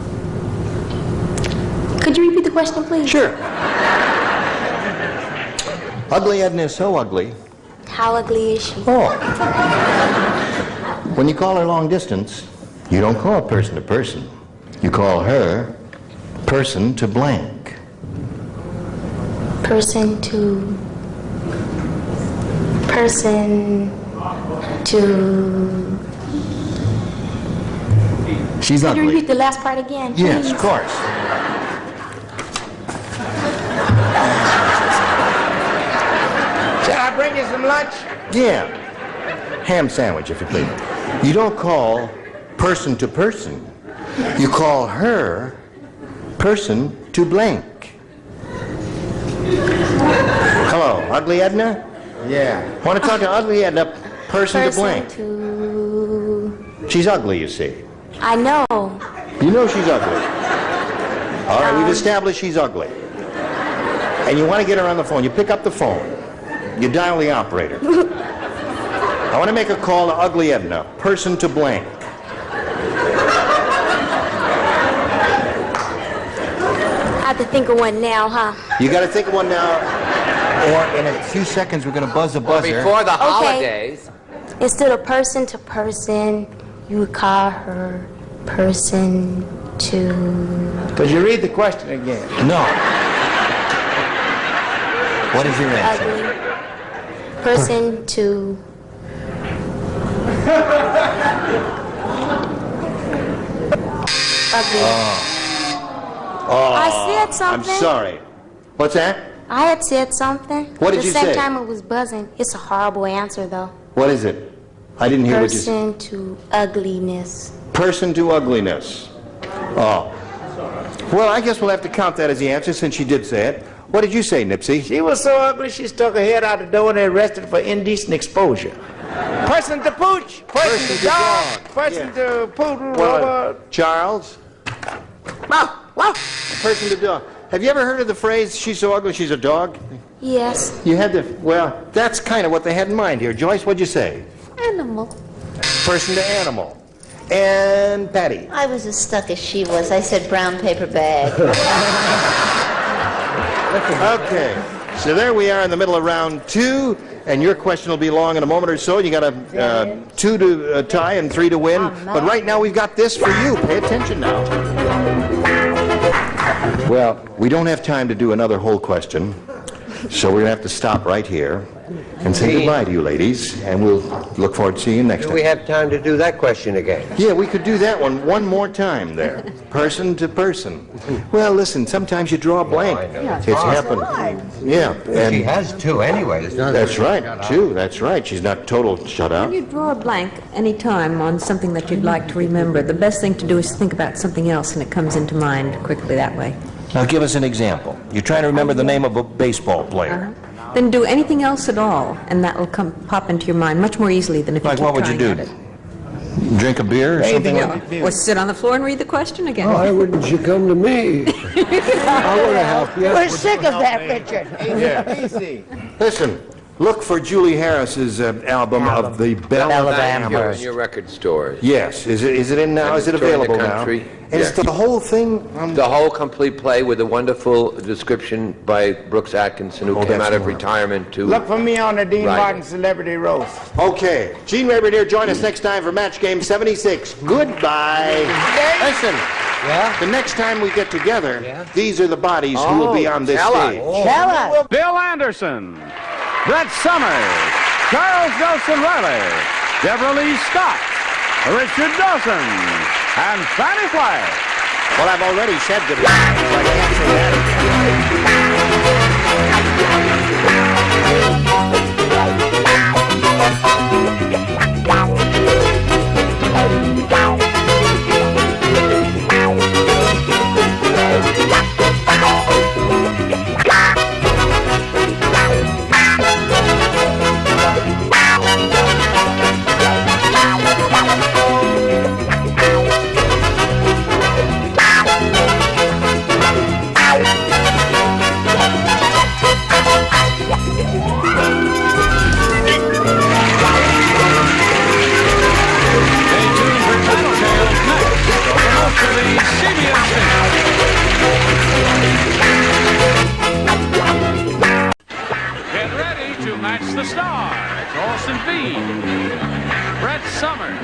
Could you repeat the question, please? Sure. Ugly Edna is so ugly. How ugly is she? Oh. When you call her long distance, you don't call person to person. You call her person to blank. Person to... Person to... She's Could you ugly. repeat the last part again, please? Yes, of course. Shall I bring you some lunch? Yeah. Ham sandwich, if you please. You don't call person to person. You call her person to blank. Hello, Ugly Edna? Yeah. Want to talk to Ugly Edna, person to blank. To... She's ugly, you see. I know. You know she's ugly. All right, we've established she's ugly. And you want to get her on the phone. You pick up the phone. You dial the operator. I want to make a call to Ugly Edna, person to blank. I have to think of one now, huh? You got to think of one now, or in a few seconds we're going to buzz a buzzer. Before the Okay. holidays. Instead of person to person, you would call her person to... Could you read the question again? No. What is your answer? Ugly. Person to... Ugly. Oh, I said something. I'm sorry. What's that? I had said something. What did you The same say? time it was buzzing. It's a horrible answer, though. What is it? I didn't hear what you said. Person to ugliness. Person to ugliness. Oh. Well, I guess we'll have to count that as the answer since she did say it. What did you say, Nipsey? She was so ugly, she stuck her head out the door and they arrested her for indecent exposure. Person to pooch, person to dog, person to poodle, robot. Charles? Person to dog. Have you ever heard of the phrase, she's so ugly, she's a dog? Yes. You had the, well, that's kind of what they had in mind here. Joyce, what'd you say? Animal. Person to animal. And Patty? I was as stuck as she was. I said brown paper bag. Okay, so there we are in the middle of round 2, and your question will be long in a moment or so. You got a 2 to tie and 3 to win, but right now we've got this for you. Pay attention now. Well, we don't have time to do another whole question, So we're going to have to stop right here and say goodbye to you ladies, and we'll look forward to seeing you next time. Do we have time to do that question again? Yeah, we could do that one more time there. Person to person. Well, listen, sometimes you draw a blank. It's happened. Yeah. And she has two anyway. That's right, two. That's right. She's not total shut out. When you draw a blank any time on something that you'd like to remember, the best thing to do is think about something else, and it comes into mind quickly that way. Now give us an example. You're trying to remember the name of a baseball player. Then do anything else at all, and that will pop into your mind much more easily than if you keep Like what would you trying do? at it. Drink a beer or something? Or sit on the floor and read the question again. Why wouldn't you come to me? I would have helped you. We're sick of that, Richard. Yeah. Listen, look for Julie Harris's album of the Bell of Amherst. In your record stores. Yes. Is it in now? Is it available now? And Yes. is the whole thing? The whole complete play with a wonderful description by Brooks Atkinson, who came out of retirement to... Look for me on the Dean Right. Martin Celebrity Roast. Okay. Gene Rayburn here. Join us next time for Match Game 76. Goodbye. Listen. Yeah? The next time we get together, these are the bodies who will be on this stage. Tell us. Bill Anderson, Brett Summers, Charles Nelson Riley, Deborah Lee Scott, Richard Dawson, and Fanny Flagg. Well, I've already said goodbye, so I can't say that Get ready to match the stars. Orson B, Brett Summers,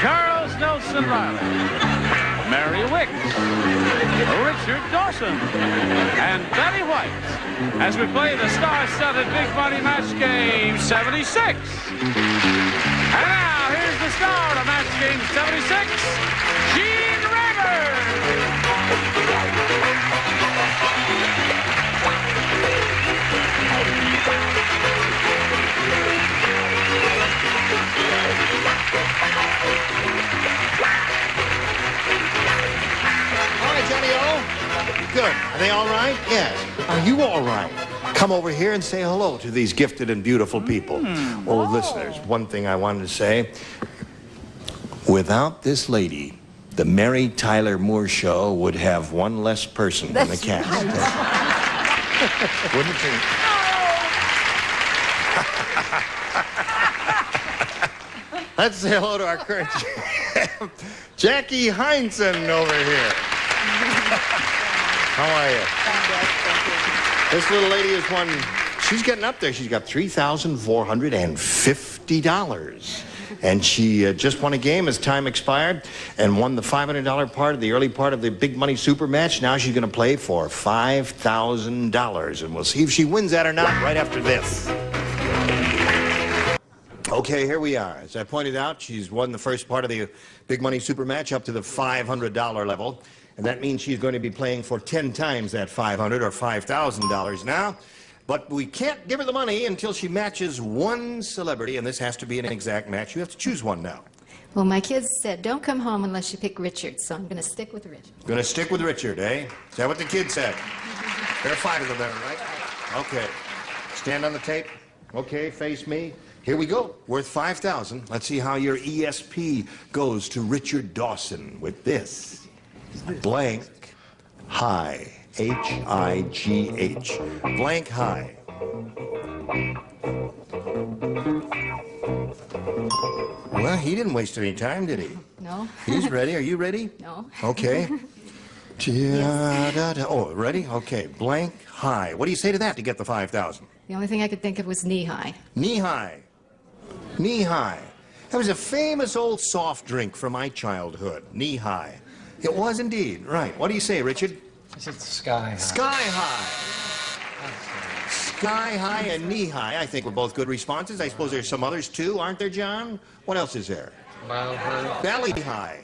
Charles Nelson Riley, Mary Wicks, Richard Dawson, and Betty White as we play the star-studded Big Money Match Game 76. And now, here's the star of Match Game 76, Gene Rayburn. All right, Johnny O. Good. Are they all right? Yes. Are you all right? Come over here and say hello to these gifted and beautiful people. Oh, listeners, one thing I wanted to say. Without this lady, the Mary Tyler Moore Show would have one less person in the cast. Wouldn't you? Let's say hello to our current champ, Jackie Heinsohn over here. How are you? This little lady has won, she's getting up there. She's got $3,450. And she just won a game as time expired and won the $500 part of the early part of the Big Money Super Match. Now she's going to play for $5,000. And we'll see if she wins that or not right after this. Okay, here we are. As I pointed out, she's won the first part of the Big Money Super Match up to the $500 level. And that means she's going to be playing for 10 times that $500 or $5,000 now. But we can't give her the money until she matches one celebrity, and this has to be an exact match. You have to choose one now. Well, my kids said, don't come home unless you pick Richard, so I'm going to stick with Richard. Going to stick with Richard, eh? Is that what the kids said? There are 5 of them there, right? Okay. Stand on the tape. Okay, face me. Here we go. Worth $5,000. Let's see how your ESP goes to Richard Dawson with this. Blank high. H-I-G-H. Blank high. Well, he didn't waste any time, did he? No. He's ready. Are you ready? No. Okay. Yes. Oh, ready? Okay. Blank high. What do you say to that to get the 5,000? The only thing I could think of was knee-high. Knee-high. Knee-high. That was a famous old soft drink from my childhood. Knee-high. It was indeed. Right. What do you say, Richard? I said sky high. Sky high. Sky high and knee high, I think, were both good responses. I suppose there's some others too, aren't there, John? What else is there? Mile high. Valley high.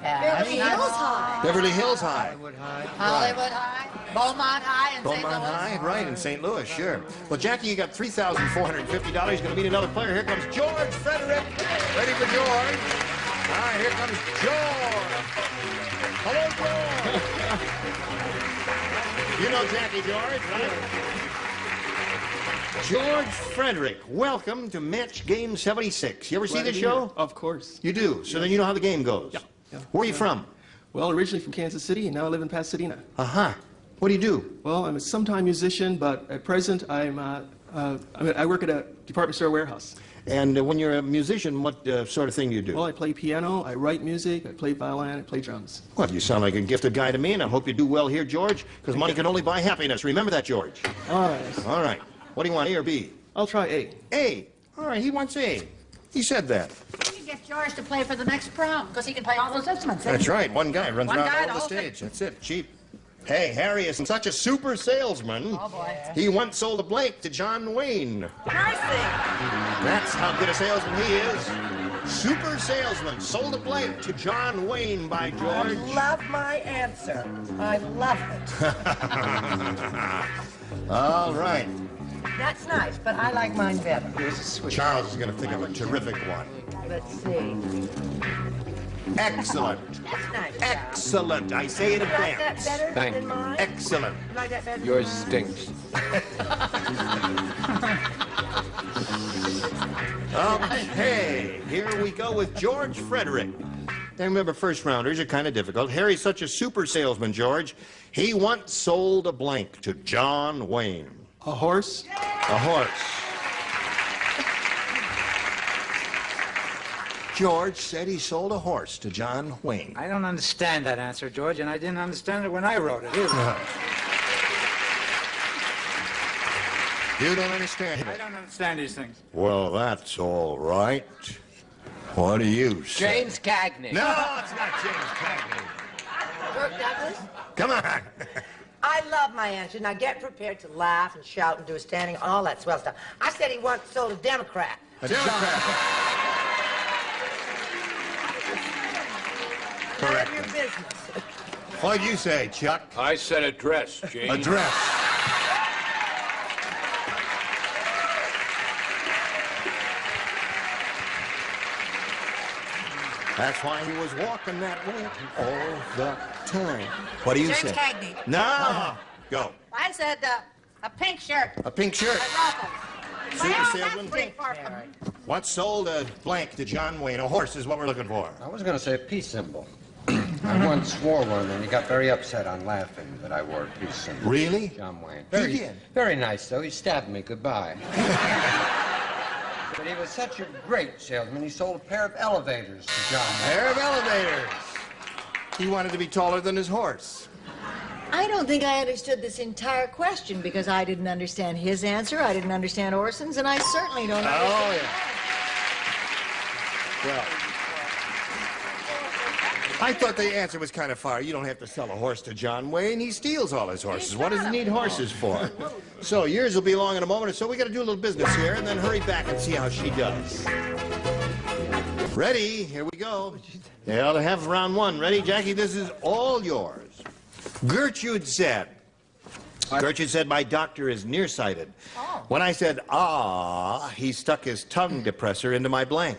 Beverly Hills High. Beverly Hills High. Hollywood High. Hollywood High. Beaumont High and St. Beaumont Louis. High, right, in St. Louis, sure. Well, Jackie, you got $3,450. Going to meet another player. Here comes George Frederick. Ready for George? All right, here comes George. Hello, George. You know Jackie, George, right? George Frederick, welcome to Match Game 76. You ever see the show? Of course. You do? So then you know how the game goes? Yeah. Where are you from? Well, originally from Kansas City, and now I live in Pasadena. Uh-huh. What do you do? Well, I'm a sometime musician, but at present I work at a department store warehouse. And when you're a musician, what sort of thing do you do? Well, I play piano, I write music, I play violin, I play drums. Well, you sound like a gifted guy to me, and I hope you do well here, George, because money can only buy happiness. Remember that, George. All right. All right. What do you want, A or B? I'll try A. A. All right, he wants A. He said that. You get George to play for the next prom, because he can play all those instruments. That's right. One guy runs One around guy, all the the whole stage. That's it. Cheap. Hey, Harry is such a super salesman. Oh, boy. He once sold a blank to John Wayne. Mercy. That's how good a salesman he is. Super salesman. Sold a blank to John Wayne by George. I love my answer. I love it. All right. That's nice, but I like mine better. Charles is going to think of a terrific one. Let's see. Excellent. That's nice. Excellent. I say in You like that advance. better Thank than you. mine? Excellent. You like that better than Yours mine? stinks. Okay, here we go with George Frederick. Now remember, first rounders are kind of difficult. Harry's such a super salesman, George. He once sold a blank to John Wayne. A horse? A horse. George said he sold a horse to John Wayne. I don't understand that answer, George, and I didn't understand it when I wrote it either. You don't understand I it? don't understand these things. Well, that's all right. What do you say? James Cagney. No, it's not James Cagney. Kirk Douglas? Come on. I love my answer. Now get prepared to laugh and shout and do a standing, all that swell stuff. I said he once sold a Democrat. A Democrat. None Correct. of your business. What'd you say, Chuck? I said a dress, James. A dress. That's why he was walking that way all the time. What do you James say? Cagney. No. Go. I said a pink shirt. A pink shirt. Super Well, salesman. that's pretty far from it. Once sold a blank to John Wayne. A horse is what we're looking for. I was going to say a peace symbol. I once swore one, and he got very upset on laughing that I wore a peace symbol. Really? John Wayne. He did? Very nice, though. He stabbed me goodbye. But he was such a great salesman, he sold a pair of elevators to John Wayne. Pair of elevators. He wanted to be taller than his horse. I don't think I understood this entire question because I didn't understand his answer, I didn't understand Orson's, and I certainly don't understand. Oh, yeah. Well, I thought the answer was kind of far. You don't have to sell a horse to John Wayne. He steals all his horses. What does he need horses for? So yours will be along in a moment or so. We got to do a little business here and then hurry back and see how she does. Ready? Here we go. They ought to have round one. Ready, Jackie? This is all yours. Gertrude said, my doctor is nearsighted. When I said, ah, he stuck his tongue depressor into my blank.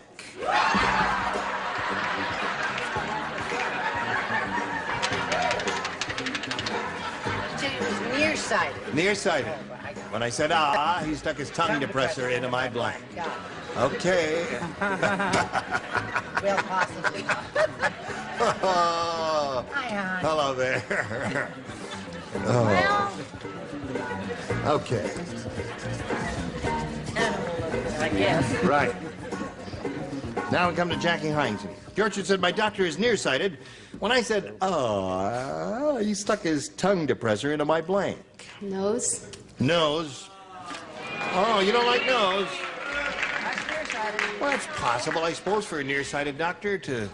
Nearsighted. Nearsighted. When I said, ah, he stuck his tongue depressor into my blank. Okay. Well, possibly. Oh, Hi, hon. hello there. Oh. Okay. I guess. Right. Now we come to Jackie Hines. Gertrude said, my doctor is nearsighted. When I said, oh, he stuck his tongue depressor into my blank. Nose. Nose. Oh, you don't like nose? Well, it's possible, I suppose, for a nearsighted doctor to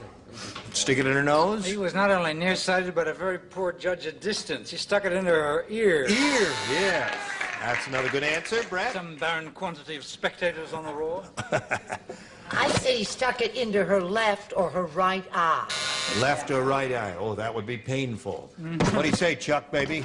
stick it in her nose. He was not only nearsighted, but a very poor judge of distance. He stuck it into her ear. Ear, yes. That's another good answer, Brett. Some barren quantity of spectators on the roar. I say he stuck it into her left or her right eye. Left or right eye? Oh, that would be painful. What do you say, Chuck, baby?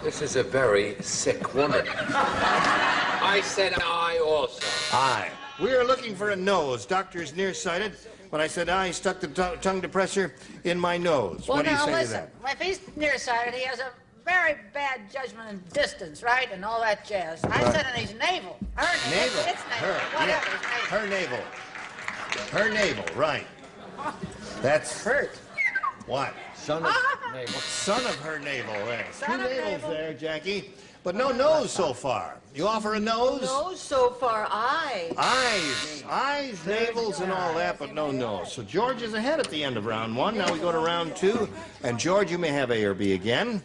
This is a very sick woman. I said eye also. Eye. We are looking for a nose. Doctor is nearsighted. When I said eye, he stuck the tongue depressor in my nose. Well, What do you now say listen. to that? If he's nearsighted, he has a very bad judgment in distance, right, and all that jazz. I said in his navel. Her Navel. It's navel. Her. Whatever. Yeah. It's navel. Her navel. Her navel, right. That's hurt. What? Son of navel. Son of her navel. There. Son Two of navels navel. there, Jackie. But no nose so far. You offer a nose? Nose so far, eyes. Eyes, navels, and all that, but no nose. So George is ahead at the end of round one. Now we go to round two. And George, you may have A or B again.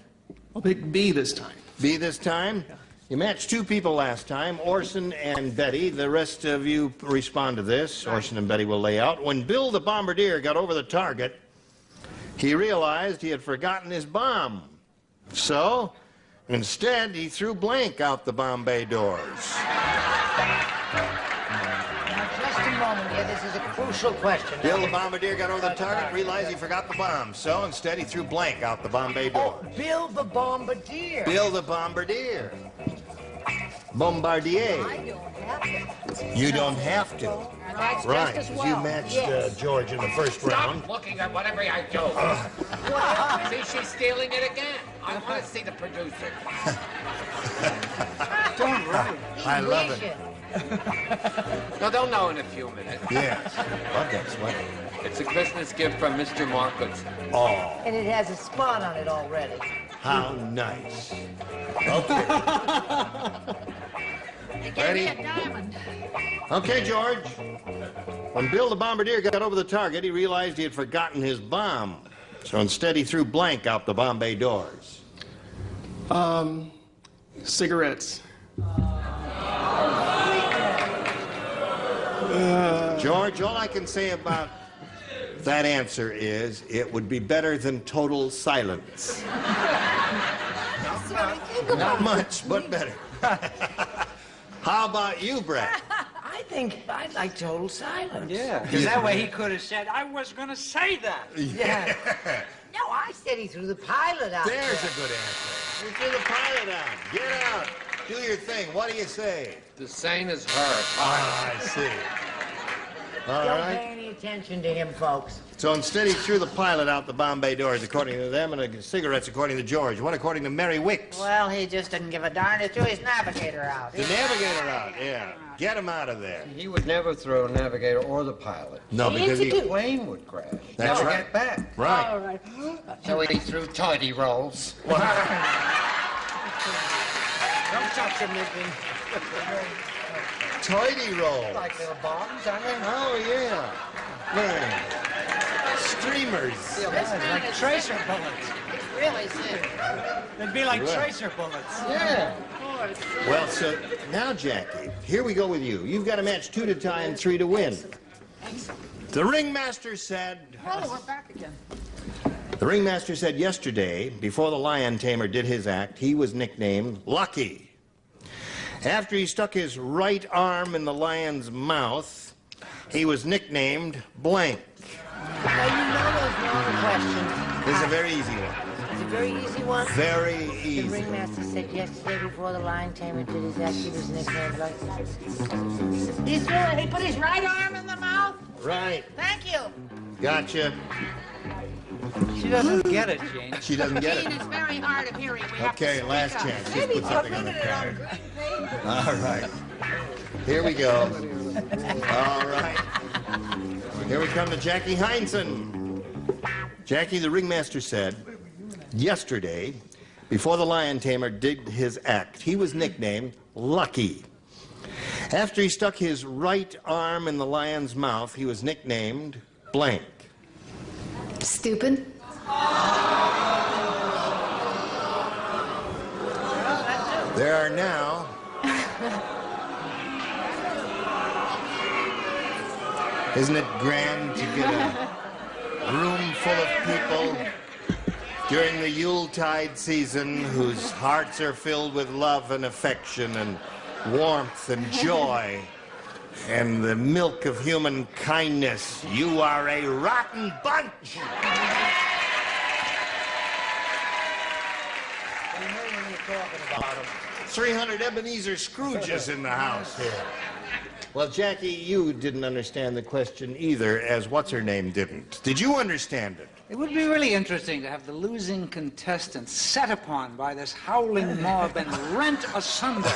I'll pick B this time. B this time? You matched two people last time, Orson and Betty. The rest of you respond to this. Orson and Betty will lay out. When Bill the Bombardier got over the target, he realized he had forgotten his bomb. So, instead, he threw blank out the Bombay doors. Now, just a moment here. This is a crucial question. Bill the Bombardier got over the target, realized he forgot the bomb. So, instead, he threw blank out the Bombay doors. Bill the Bombardier. Bill the Bombardier. Bombardier. I don't have to. You don't have to. That's Right, just as 'cause you well. matched Yes. George in the first round. Stop looking at whatever I do. See, she's stealing it again. I want to see the producer. Don't worry. I love it. No, they'll know in a few minutes. Yes. What that's what? It's a Christmas gift from Mr. Marcus. Oh, And it has a spot on it already. how nice. Okay. He gave Ready? me a diamond. Okay, George. When Bill the Bombardier got over the target, he realized he had forgotten his bomb. So instead, he threw blank out the Bombay doors. Cigarettes. George, all I can say about that answer is it would be better than total silence. Not much, but better. How about you, Brett? I think I'd like total silence. Yeah, because that way he could have said, I was going to say that. Yeah. No, I said he threw the pilot out. There's a good answer. You threw the pilot out. Get out. Do your thing. What do you say? The same as her. Ah, I see. All Don't right. pay any attention to him, folks. So instead, he threw the pilot out the Bombay doors, according to them, and the cigarettes, according to George. What according to Mary Wicks? Well, he just didn't give a darn. He threw his navigator out. The navigator out, yeah. Get him out of there. He would never throw a navigator or the pilot. No, because The he... plane would crash. That's Never right. get back. Right. All right. So he threw tidy rolls. Don't touch him, Mickey. Tidy roll. Like little bombs, aren't they? Oh, yeah. Streamers. Like tracer bullets. It's really sick. They'd be like Right. tracer bullets. Yeah. Well, so now, Jackie, here we go with you. You've got to match 2 to tie and 3 to win. The ringmaster said... Oh, we're back again. The ringmaster said yesterday, before the lion tamer did his act, he was nicknamed Lucky. After he stuck his right arm in the lion's mouth, he was nicknamed Blank. Now, you know those wrong questions. This is a very easy one. It's a very easy one. Very The easy. ringmaster said yesterday before the lion tamer did his act, he was nicknamed like... He threw it. He put his right arm in the mouth. Right. Thank you. Gotcha. She doesn't get it, Gene. She doesn't get Gene, it. it's very hard of hearing. We have to Okay, speak last up. chance. Just Maybe put something on the put it on card. green paper. All right. Here we go. All right. Here we come to Jackie Heinsohn. Jackie, the ringmaster said, yesterday, before the lion tamer did his act, he was nicknamed Lucky. After he stuck his right arm in the lion's mouth, he was nicknamed Blank. Stupid. There are now isn't it grand to get a room full of people during the Yuletide season, whose hearts are filled with love and affection and warmth and joy and the milk of human kindness. You are a rotten bunch. 300 Ebenezer Scrooges in the house here. Well, Jackie, you didn't understand the question either, as what's-her-name didn't. Did you understand it? It would be really interesting to have the losing contestants set upon by this howling mob and rent asunder.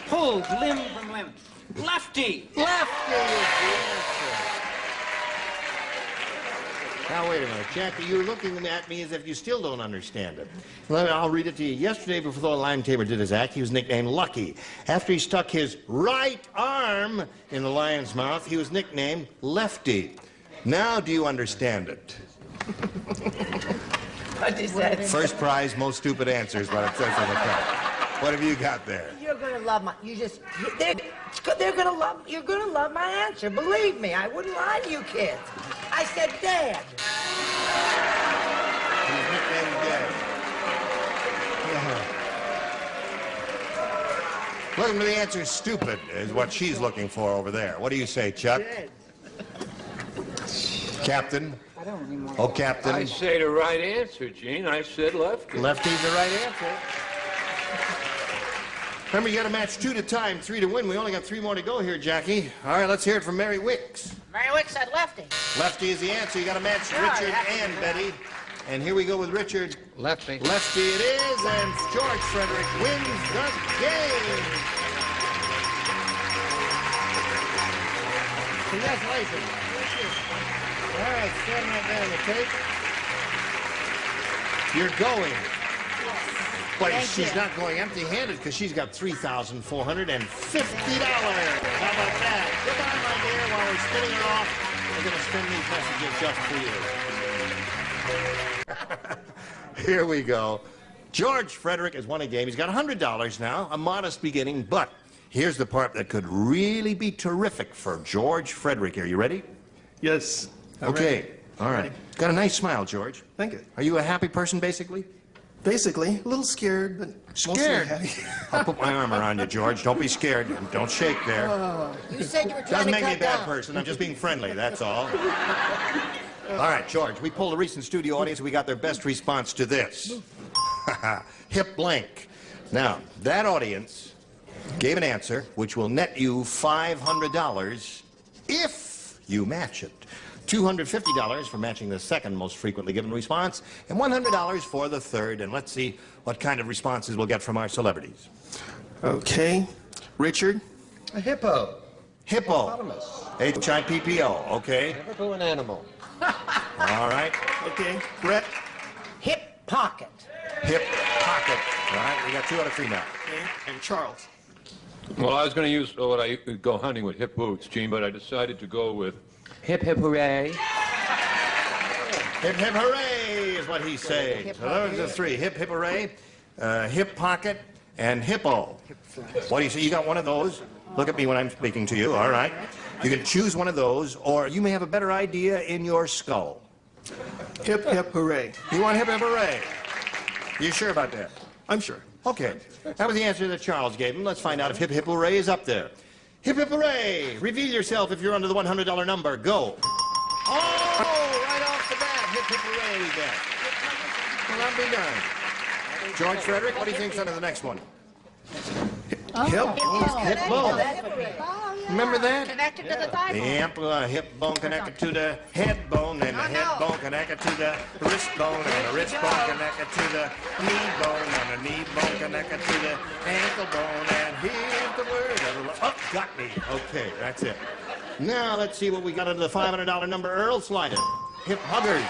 Pulled limb from limb. Lefty! Lefty is the answer. Now, wait a minute. Jackie, you're looking at me as if you still don't understand it. I'll read it to you. Yesterday, before the Lime Tamer did his act, he was nicknamed Lucky. After he stuck his right arm in the lion's mouth, he was nicknamed Lefty. Now, do you understand it? What is that? First prize, most stupid answers, what it says on the card. What have you got there? You're gonna love my. They're gonna love. You're gonna love my answer. Believe me, I wouldn't lie to you kids. I said Dad. He's nicknamed Dad. Yeah. Looking for the answer stupid is what she's looking for over there. What do you say, Chuck? Dead. Captain? I don't remember. Oh, Captain. I say the right answer, Gene. I said lefty. Lefty's the right answer. Remember, you got to match 2 to time, 3 to win. We only got 3 more to go here, Jackie. All right, let's hear it from Mary Wicks. Mary Wick said lefty. Lefty is the answer. You got to match Richard and Betty. And here we go with Richard. Lefty. Lefty it is, and George Frederick wins the game. Congratulations. All right, stand right there on the tape. You're going. But she's not going empty-handed because she's got $3,450. How about that? Goodbye, my dear. While we're spinning her off, we're going to spin these messages just for you. Here we go. George Frederick has won a game. He's got $100 now, a modest beginning, but here's the part that could really be terrific for George Frederick. Are you ready? Yes. Okay. Ready. All right. Ready. Got a nice smile, George. Thank you. Are you a happy person, basically? Basically, a little scared, but scared. I'll put my arm around you, George. Don't be scared. And don't shake there. You said you were trying Doesn't to make me cut a bad down. person. I'm just being friendly, that's all. All right, George, we polled a recent studio audience. We got their best response to this. Hip blank. Now, that audience gave an answer which will net you $500 if you match it. $250 for matching the second most frequently given response, and $100 for the third. And let's see what kind of responses we'll get from our celebrities. Okay. Richard? A hippo. Hippo. Hippopotamus. H-I-P-P-O, okay. Never to an animal. All right. Okay. Brett? Hip pocket. Hip pocket. All right, we got 2 out of 3 now. Okay. And Charles? Well, I was going to use what I go hunting with hip boots, Gene, but I decided to go with hip hip hooray. Hip hip hooray is what he's saying. So those are 3. Hip hip hooray, hip pocket, and hippo. What do you say? You got one of those? Look at me when I'm speaking to you. All right. You can choose one of those, or you may have a better idea in your skull. Hip, hip, hooray. You want hip hip hooray? You sure about that? I'm sure. Okay. That was the answer that Charles gave him. Let's find out if hip hip hooray is up there. Hip hip hooray! Reveal yourself if you're under the $100 number. Go. Oh, right off the bat, hip hip hooray we get. Well, that'll be done. George Frederick, what do you think's under the next one? Hip bone. Remember that? Connected to the thigh bone. Hip bone connected to the head bone, and the head bone connected to the wrist bone, and the wrist bone connected to the knee bone, and the knee bone connected to the ankle bone, and here's the word. Oh, got me. Okay, that's it. Now let's see what we got under the $500 number. Earl, slide it. Hip huggers.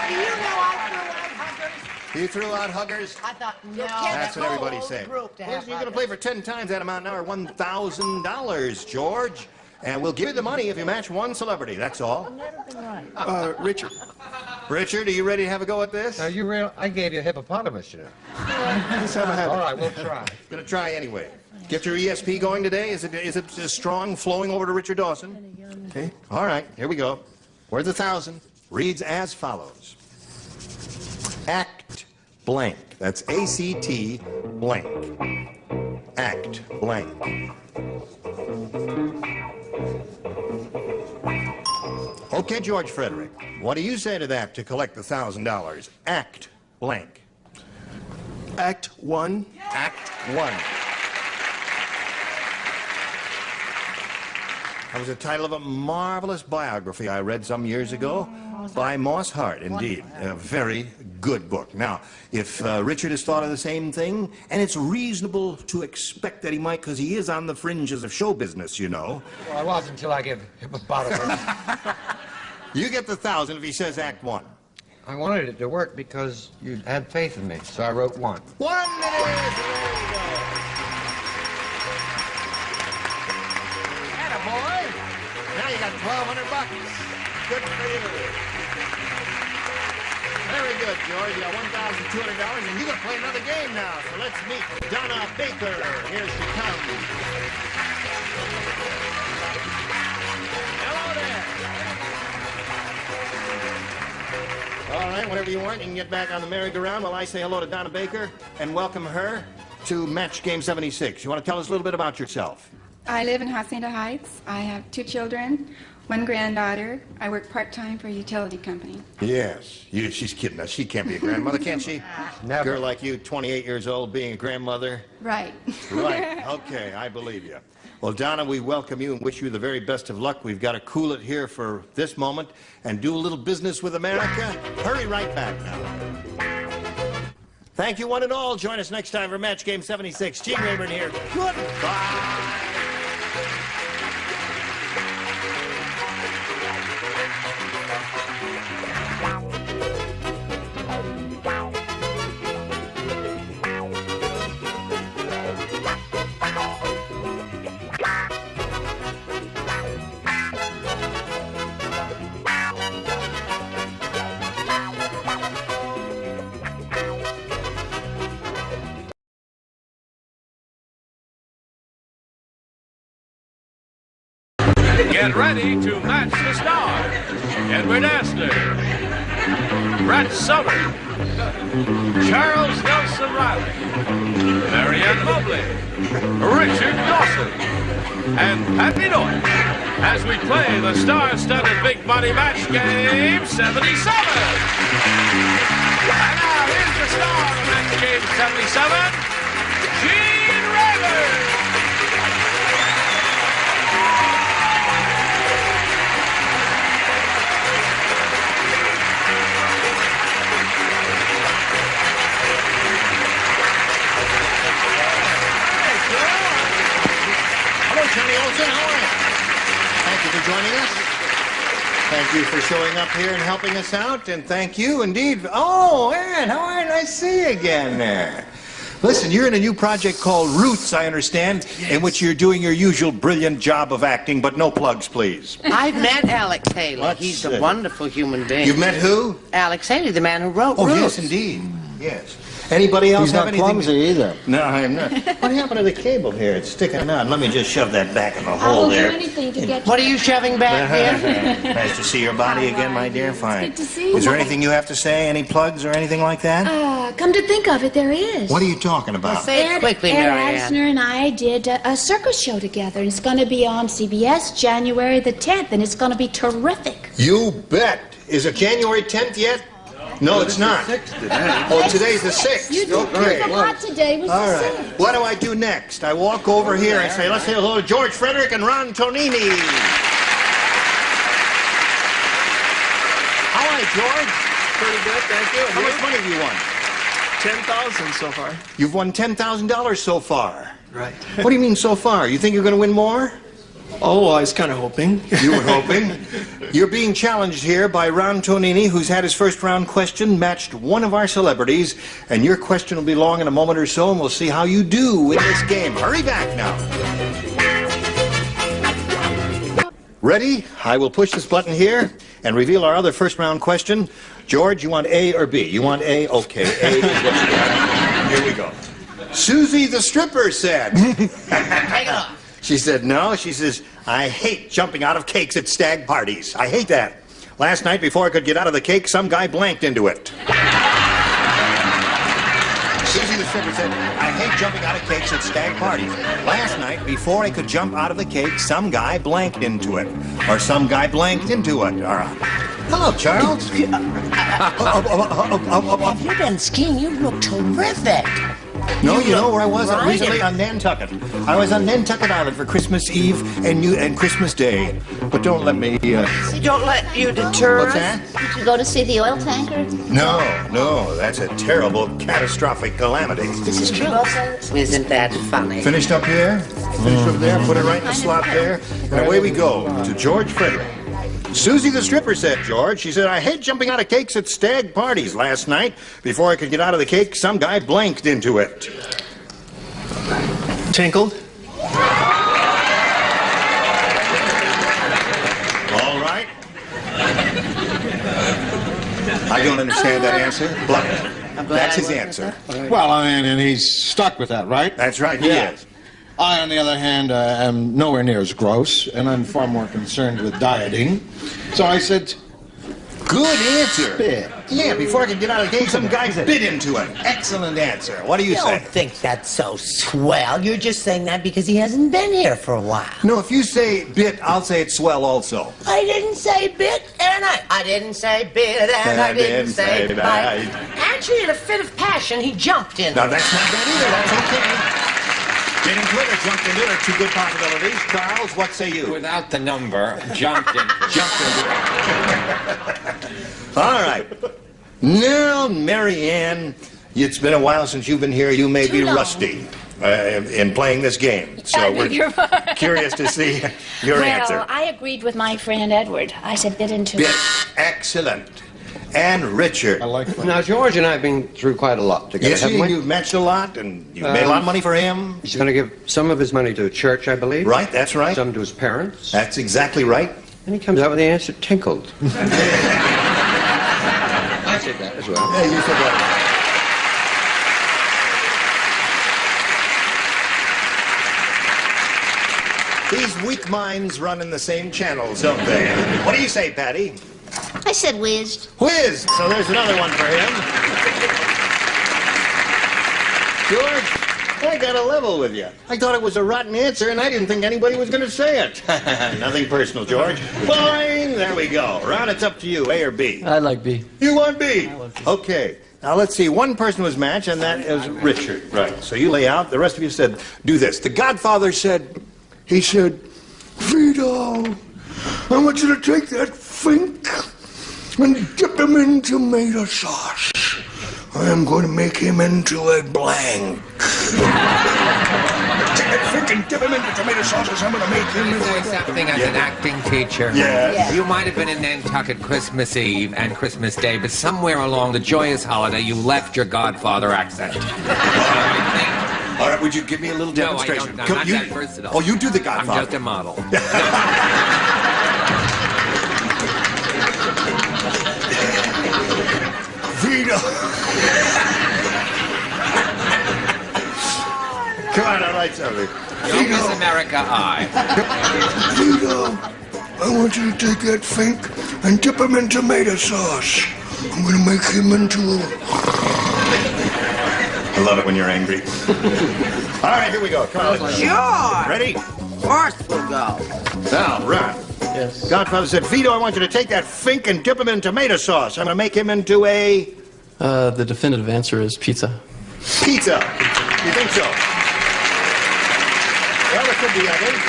You know I threw out huggers. You threw out huggers? I thought, no. That's what everybody's saying. Well, you're going to play for 10 times that amount now, or $1,000, George. And we'll give you the money if you match one celebrity. That's all. I've never been right. Richard. Richard, are you ready to have a go at this? Now, I gave you a hippopotamus, you know. Let's have a habit. All right, we'll try. Going to try anyway. Get your ESP going today? Is it strong, flowing over to Richard Dawson? Okay. All right, here we go. Where's the 1,000? Reads as follows. Act blank. That's A-C-T blank. Act blank. Okay, George Frederick, what do you say to that to collect the $1,000? Act blank. Act 1. Act 1. That was the title of a marvelous biography I read some years ago by Moss Hart, indeed. A very good book. Now, if Richard has thought of the same thing, and it's reasonable to expect that he might, because he is on the fringes of show business, you know. Well, I was until I gave hippopotamus. You get the 1,000 if he says Act 1. I wanted it to work because you had faith in me, so I wrote 1. 1 minute! Attaboy! Now you got $1,200. Good for you. Very good, George. You got $1,200, and you got to play another game now. So let's meet Donna Baker. Here she comes. Hello there. All right, whatever you want, you can get back on the merry-go-round while I say hello to Donna Baker and welcome her to Match Game 76. You want to tell us a little bit about yourself? I live in Hacienda Heights. I have 2 children, 1 granddaughter. I work part-time for a utility company. Yes. She's kidding us. She can't be a grandmother, can she? Never. A girl like you, 28 years old, being a grandmother? Right. Right. Okay, I believe you. Well, Donna, we welcome you and wish you the very best of luck. We've got to cool it here for this moment and do a little business with America. Hurry right back now. Thank you, one and all. Join us next time for Match Game 76. Gene Rayburn here. Goodbye. Get ready to match the stars. Edward Astor, Brett Summer, Charles Nelson Riley, Marianne Mobley, Richard Dawson, and Patty Noy as we play the star-studded Big Money Match Game 77. And now here's the star of Match Game 77, Gene Rayburn. Johnny Olsen, how are you? Thank you for joining us. Thank you for showing up here and helping us out, and thank you indeed. Oh, Ann, how are you? Nice to see you again there. Listen, you're in a new project called Roots, I understand, yes, in which you're doing your usual brilliant job of acting, but no plugs, please. I've met Alex Haley. He's a wonderful human being. You've met who? Alex Haley, the man who wrote Roots. Roots. Yes, indeed. Yes. Anybody else have anything? He's not clumsy either. No, I'm not. What happened to the cable here? It's sticking out. Let me just shove that back in the hole there. I'll do anything to get. What are you shoving back here? Nice to see your body again, my dear. Fine. Good to see you. Is there anything you have to say? Any plugs or anything like that? Come to think of it, there is. What are you talking about? Well, say it quickly, Marianne. Ed Asner and I did a circus show together, and it's going to be on CBS January the 10th, and it's going to be terrific. You bet. Is it January 10th yet? No, it's not. Oh, today's the 6th. You forgot today was All the right. 6th. What do I do next? I walk over here and say, let's say hello to George Frederick and Ron Tonini. How are you, George? Pretty good, thank you. How much money have you won? $10,000 so far. You've won $10,000 so far. Right. What do you mean so far? You think you're going to win more? Oh, I was kind of hoping. You were hoping? You're being challenged here by Ron Tonini, who's had his first round question, matched one of our celebrities, and your question will be long in a moment or so, and we'll see how you do in this game. Hurry back now. Ready? I will push this button here and reveal our other first round question. George, you want A or B? You want A? Okay, A is what you got. Here we go. Susie the stripper said. Take it off. She said, no. She says, I hate jumping out of cakes at stag parties. I hate that. Last night, before I could get out of the cake, some guy blanked into it. the stripper said, I hate jumping out of cakes at stag parties. Last night, before I could jump out of the cake, some guy blanked into it. Or some guy blanked into it. Or, hello, Charles. Have you been skiing? You look terrific. No, you know where I was recently? On Nantucket. I was on Nantucket Island for Christmas Eve and Christmas Day. But don't let me, See, don't let you deter What's that? Did you go to see the oil tanker? No, that's a terrible, catastrophic calamity. This is true. Isn't that funny? Finished up here, finished up there, put it right in the slot there, and away we go to George Frederick. Susie the stripper said, George, she said, I hate jumping out of cakes at stag parties. Last night, before I could get out of the cake, some guy blanked into it. Tinkled. All right. I don't understand that answer. Blunt. That's his answer. Well, I mean, and he's stuck with that, right? That's right, he is. I, on the other hand, am nowhere near as gross, and I'm far more concerned with dieting. So I said, good answer. Bit. Yeah, before I could get out of the game, some guy bit into it. Excellent answer. What do you say? Don't think that's so swell. You're just saying that because he hasn't been here for a while. No, if you say bit, I'll say it's swell also. I didn't say bit, and I didn't say bit, and I didn't say bite. Actually, in a fit of passion, he jumped in. No, that's not bad either. That's okay. Get into it or jumped into it are two good possibilities. Charles, what say you? Without the number, jumped into it. All right. Now, Mary Ann, it's been a while since you've been here. You may be rusty in playing this game. So we're curious to see your answer. Well, I agreed with my friend Edward. I said bit into Bit. it. Excellent. And Richard. I like that. Now, George and I have been through quite a lot together, Yes, haven't we? you've matched a lot, and you've made a lot of money for him. He's going to give some of his money to a church, I believe. Right, that's right. Some to his parents. That's exactly right. And he comes out with the answer, tinkled. I said that as well. Yeah, you said that. These weak minds run in the same channels, don't they? What do you say, Patty? I said whizzed. Whiz! So there's another one for him. George, I got a level with you. I thought it was a rotten answer, and I didn't think anybody was going to say it. Nothing personal, George. Fine! There we go. Ron, it's up to you, A or B. I like B. You want B? Okay. Now, let's see. One person was matched, and that is Richard. Right. So you lay out. The rest of you said, do this. The Godfather said, He said, Vito, I want you to take that fink and dip him in tomato sauce. I am going to make him into a blank. Take that fink and dip him into tomato sauce, I'm going to make him into Say something as an acting teacher. Yeah. You might have been in Nantucket Christmas Eve and Christmas Day, but somewhere along the joyous holiday, you left your Godfather accent. All right, would you give me a little demonstration? No, I don't. Not that versatile. Oh, you do the Godfather. I'm just a model. Vito. Come on, I'll write something. No Miss America, Vito, I want you to take that fink and dip him in tomato sauce. I'm going to make him into a... I love it when you're angry. All right, here we go. Come on. Sure. Ready? Of course we'll go. Now, Ron. Yes. Godfather said, Vito, I want you to take that fink and dip him in tomato sauce. I'm going to make him into a... The definitive answer is pizza. Pizza. You think so? Well, there could be others.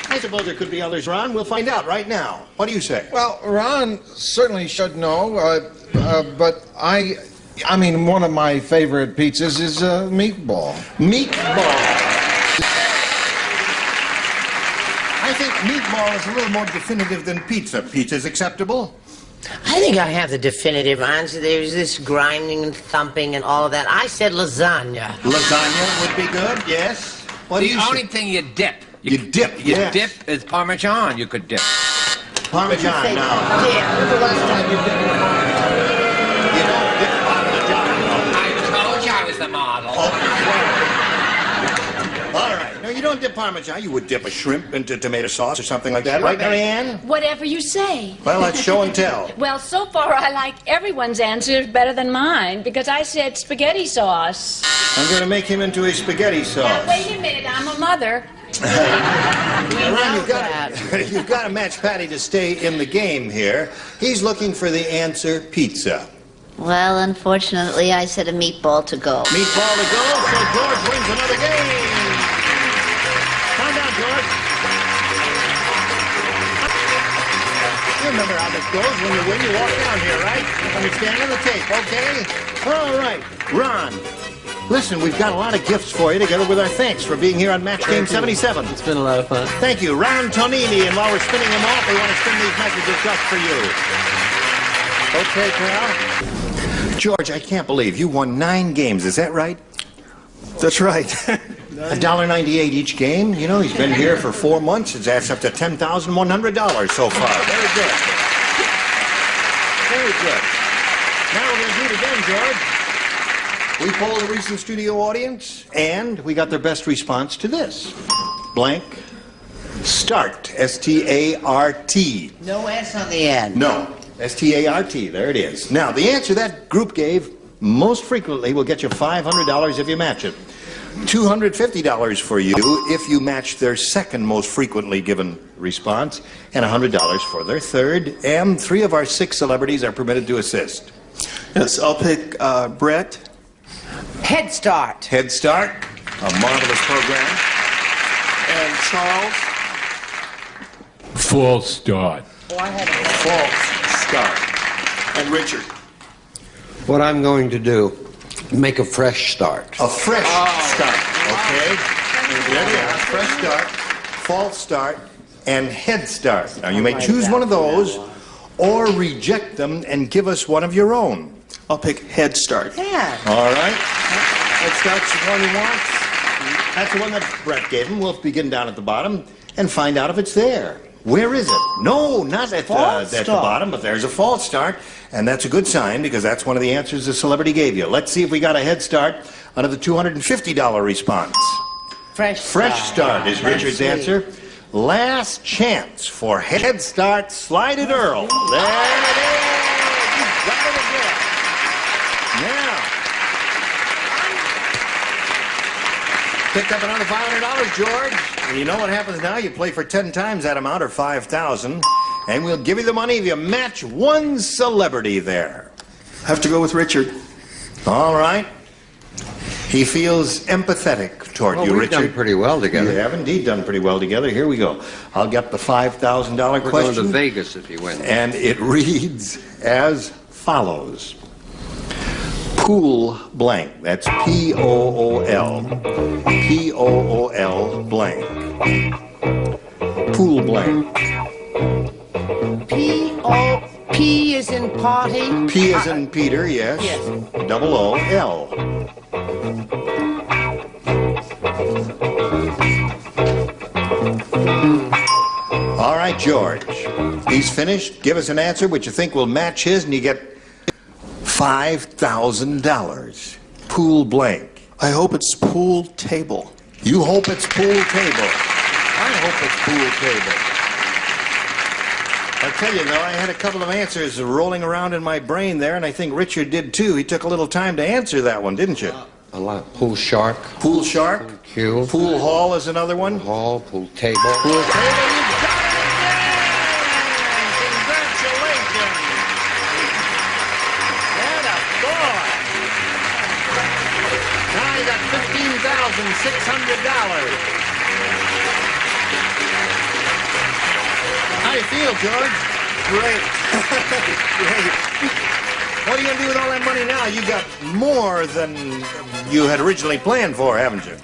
I suppose there could be others, Ron. We'll find out right now. What do you say? Well, Ron certainly should know, but I mean, one of my favorite pizzas is meatball. Meatball. I think meatball is a little more definitive than pizza. Pizza's acceptable? I think I have the definitive answer. There's this grinding and thumping and all of that. I said lasagna. Lasagna would be good, yes. What do you The only say? thing you dip. You dip, You yes. dip is Parmesan. You could dip. Parmesan, no. Yeah. When's the last time you dipped Parmesan? You don't dip Parmesan. I told you I was the model. All right. No, you don't dip Parmesan. You would dip a shrimp into tomato sauce or something like that, right, Marianne? Whatever you say. Well, let's show and tell. Well, so far I like everyone's answers better than mine because I said spaghetti sauce. I'm going to make him into a spaghetti sauce. Now, wait a minute, I'm a mother. Ron, you've got to match Patty to stay in the game here. He's looking for the answer pizza. Well, unfortunately, I said a meatball to go. Meatball to go, so George wins another game. Calm down, George. You remember how this goes. When you win, you walk down here, right? Understand on the tape, okay? All right. Ron, listen, we've got a lot of gifts for you together with our thanks for being here on Match Game 77. It's been a lot of fun. Thank you. Ron Tonini, and while we're spinning them off, we want to spin these messages just for you. Okay, Carl? George, I can't believe you won 9 games. Is that right? That's right. $1.98 each game. You know, he's been here for 4 months. It's adds up to $10,100 so far. Very good. Very good. Now we're going to do it again, George. We polled the recent studio audience, and we got their best response to this. Blank. Start. S-T-A-R-T. No S on the end. No. S-T-A-R-T. There it is. Now, the answer that group gave most frequently will get you $500 if you match it. $250 for you if you match their second most frequently given response, and $100 for their third. And 3 of our 6 celebrities are permitted to assist. Yes, I'll pick Brett. Head Start. Head Start, a marvelous program. And Charles. False start. Oh, I had a False start. And Richard. What I'm going to do, make a fresh start. A fresh start, okay? There they are, fresh start, false start, and head start. Now, you may choose one of those or reject them and give us one of your own. I'll pick Head Start. Yeah. All right. Head Start's the one he wants. That's the one that Brett gave him. We'll begin down at the bottom and find out if it's there. Where is it? No, not at the bottom, but there's a false start, and that's a good sign because that's one of the answers the celebrity gave you. Let's see if we got a head start under the $250 response. Fresh start is Richard's answer. Last chance for Head Start, Slided Earl. There it is. You got it again. Now, picked up another $500, George. You know what happens now? You play for 10 times that amount, or $5,000, and we'll give you the money if you match one celebrity there. Have to go with Richard. All right. He feels empathetic toward you, we've Richard. done pretty well together. You have indeed done pretty well together. Here we go. I'll get the $5,000 We're question. going to Vegas if you win. And it reads as follows. Pool blank. That's P-O-O-L. P-O-O-L blank. Pool blank. P is in party. P is in Peter, yes. Yes. Double O-L. All right, George. He's finished. Give us an answer which you think will match his, and you get $5,000. Pool blank. I hope it's pool table. You hope it's pool table. I hope it's pool table. I'll tell you, though, I had a couple of answers rolling around in my brain there, and I think Richard did, too. He took a little time to answer that one, didn't you? A lot. Pool shark. Pool shark. Pool cue. Pool hall is another one. Hall. Pool table. Pool table. You got it again! Congratulations! Atta boy! Now you got $15,600. How do you feel, George? Great. Great. What are you going to do with all that money now? You got more than you had originally planned for, haven't you?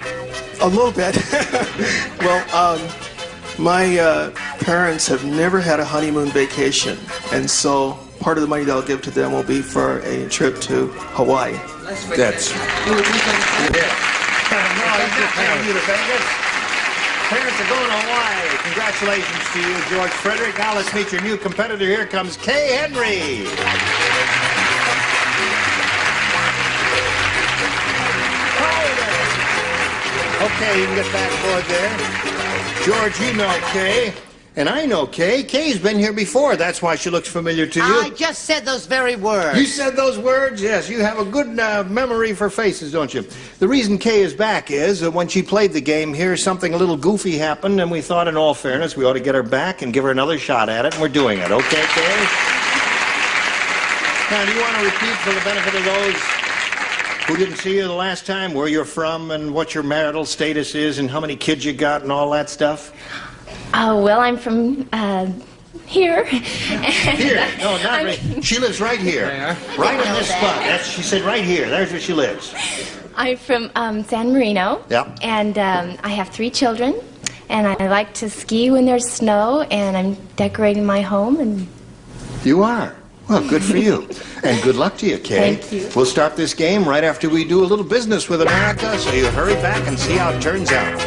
A little bit. Well, my parents have never had a honeymoon vacation, and so part of the money that I'll give to them will be for a trip to Hawaii. That's... No, he's just taking you to Vegas. Parents are going to Hawaii. Congratulations to you, George Frederick. Now let's meet your new competitor. Here comes Kay Henry. Okay, you can get backboard there. George, you know Kay. And I know Kay. Kay's been here before. That's why she looks familiar to you. I just said those very words. You said those words? Yes, you have a good memory for faces, don't you? The reason Kay is back is that when she played the game here, something a little goofy happened, and we thought in all fairness we ought to get her back and give her another shot at it, and we're doing it. Okay, Kay? Now, do you want to repeat for the benefit of those who didn't see you the last time, where you're from and what your marital status is and how many kids you got and all that stuff? Oh, well, I'm from, here. Here? No, not right. She lives right here. Right in this spot. She said right here. There's where she lives. I'm from San Marino. Yep. And I have 3 children. And I like to ski when there's snow. And I'm decorating my home. And you are? Well, good for you. And good luck to you, Kay. Thank you. We'll start this game right after we do a little business with America, so you hurry back and see how it turns out.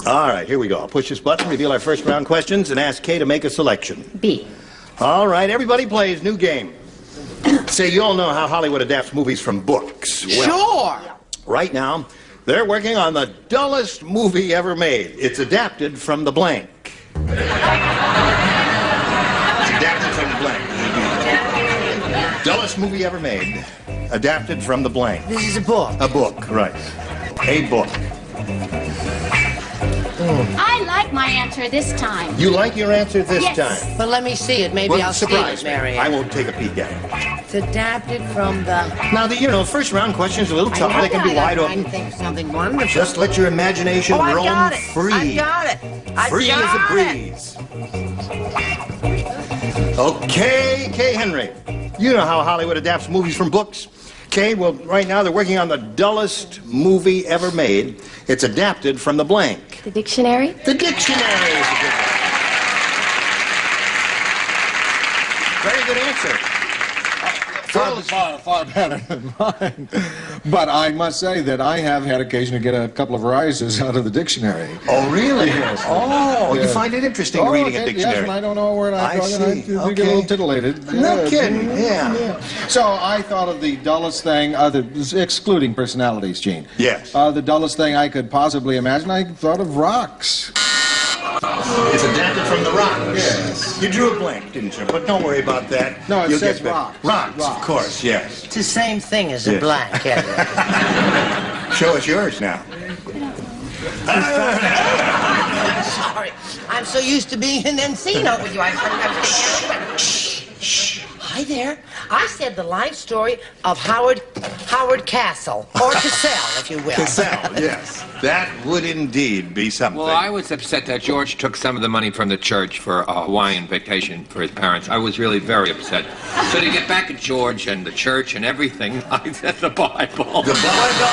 All right, here we go. I'll push this button, reveal our first round questions, and ask Kay to make a selection. B. All right, everybody plays. New game. Say, you all know how Hollywood adapts movies from books. Well, Sure. right now, they're working on the dullest movie ever made. It's adapted from the blank. It's adapted from the blank. Dullest movie ever made. Adapted from the blank. This is a book. A book, right. A book. I like my answer this time. You like your answer this time? But let me see it. Maybe I'll surprise steal it, Mary. I won't take a peek at it. It's adapted from the... Now, first round questions are a little tough. They can be wide open. I think of something wonderful. Just let your imagination roam free. I got it. Free as a breeze. Okay, Kay Henry. You know how Hollywood adapts movies from books. Kay, well, right now they're working on the dullest movie ever made. It's adapted from the blank. The dictionary? The dictionary is a good one. Very good answer. Far better than mine. But I must say that I have had occasion to get a couple of rises out of the dictionary. Oh, really? Yes. Oh, yes. You find it interesting reading a dictionary. Yes, and I don't know where I got it. I get a little titillated. No kidding, yeah. So I thought of the dullest thing, excluding personalities, Gene. Yes. The dullest thing I could possibly imagine, I thought of rocks. It's adapted from the rocks. Yes. You drew a blank, didn't you? But don't worry about that. No, it says rocks. Rocks, of course, yes. It's the same thing as a blank, isn't it? Show us yours now. Sorry. I'm so used to being in Encino with you. I Shh. Hi there. I said the life story of Howard Castle, or Cassell, if you will. Cassell, yes. That would indeed be something. Well, I was upset that George took some of the money from the church for a Hawaiian vacation for his parents. I was really very upset. So to get back at George and the church and everything, I said the Bible. The Bible.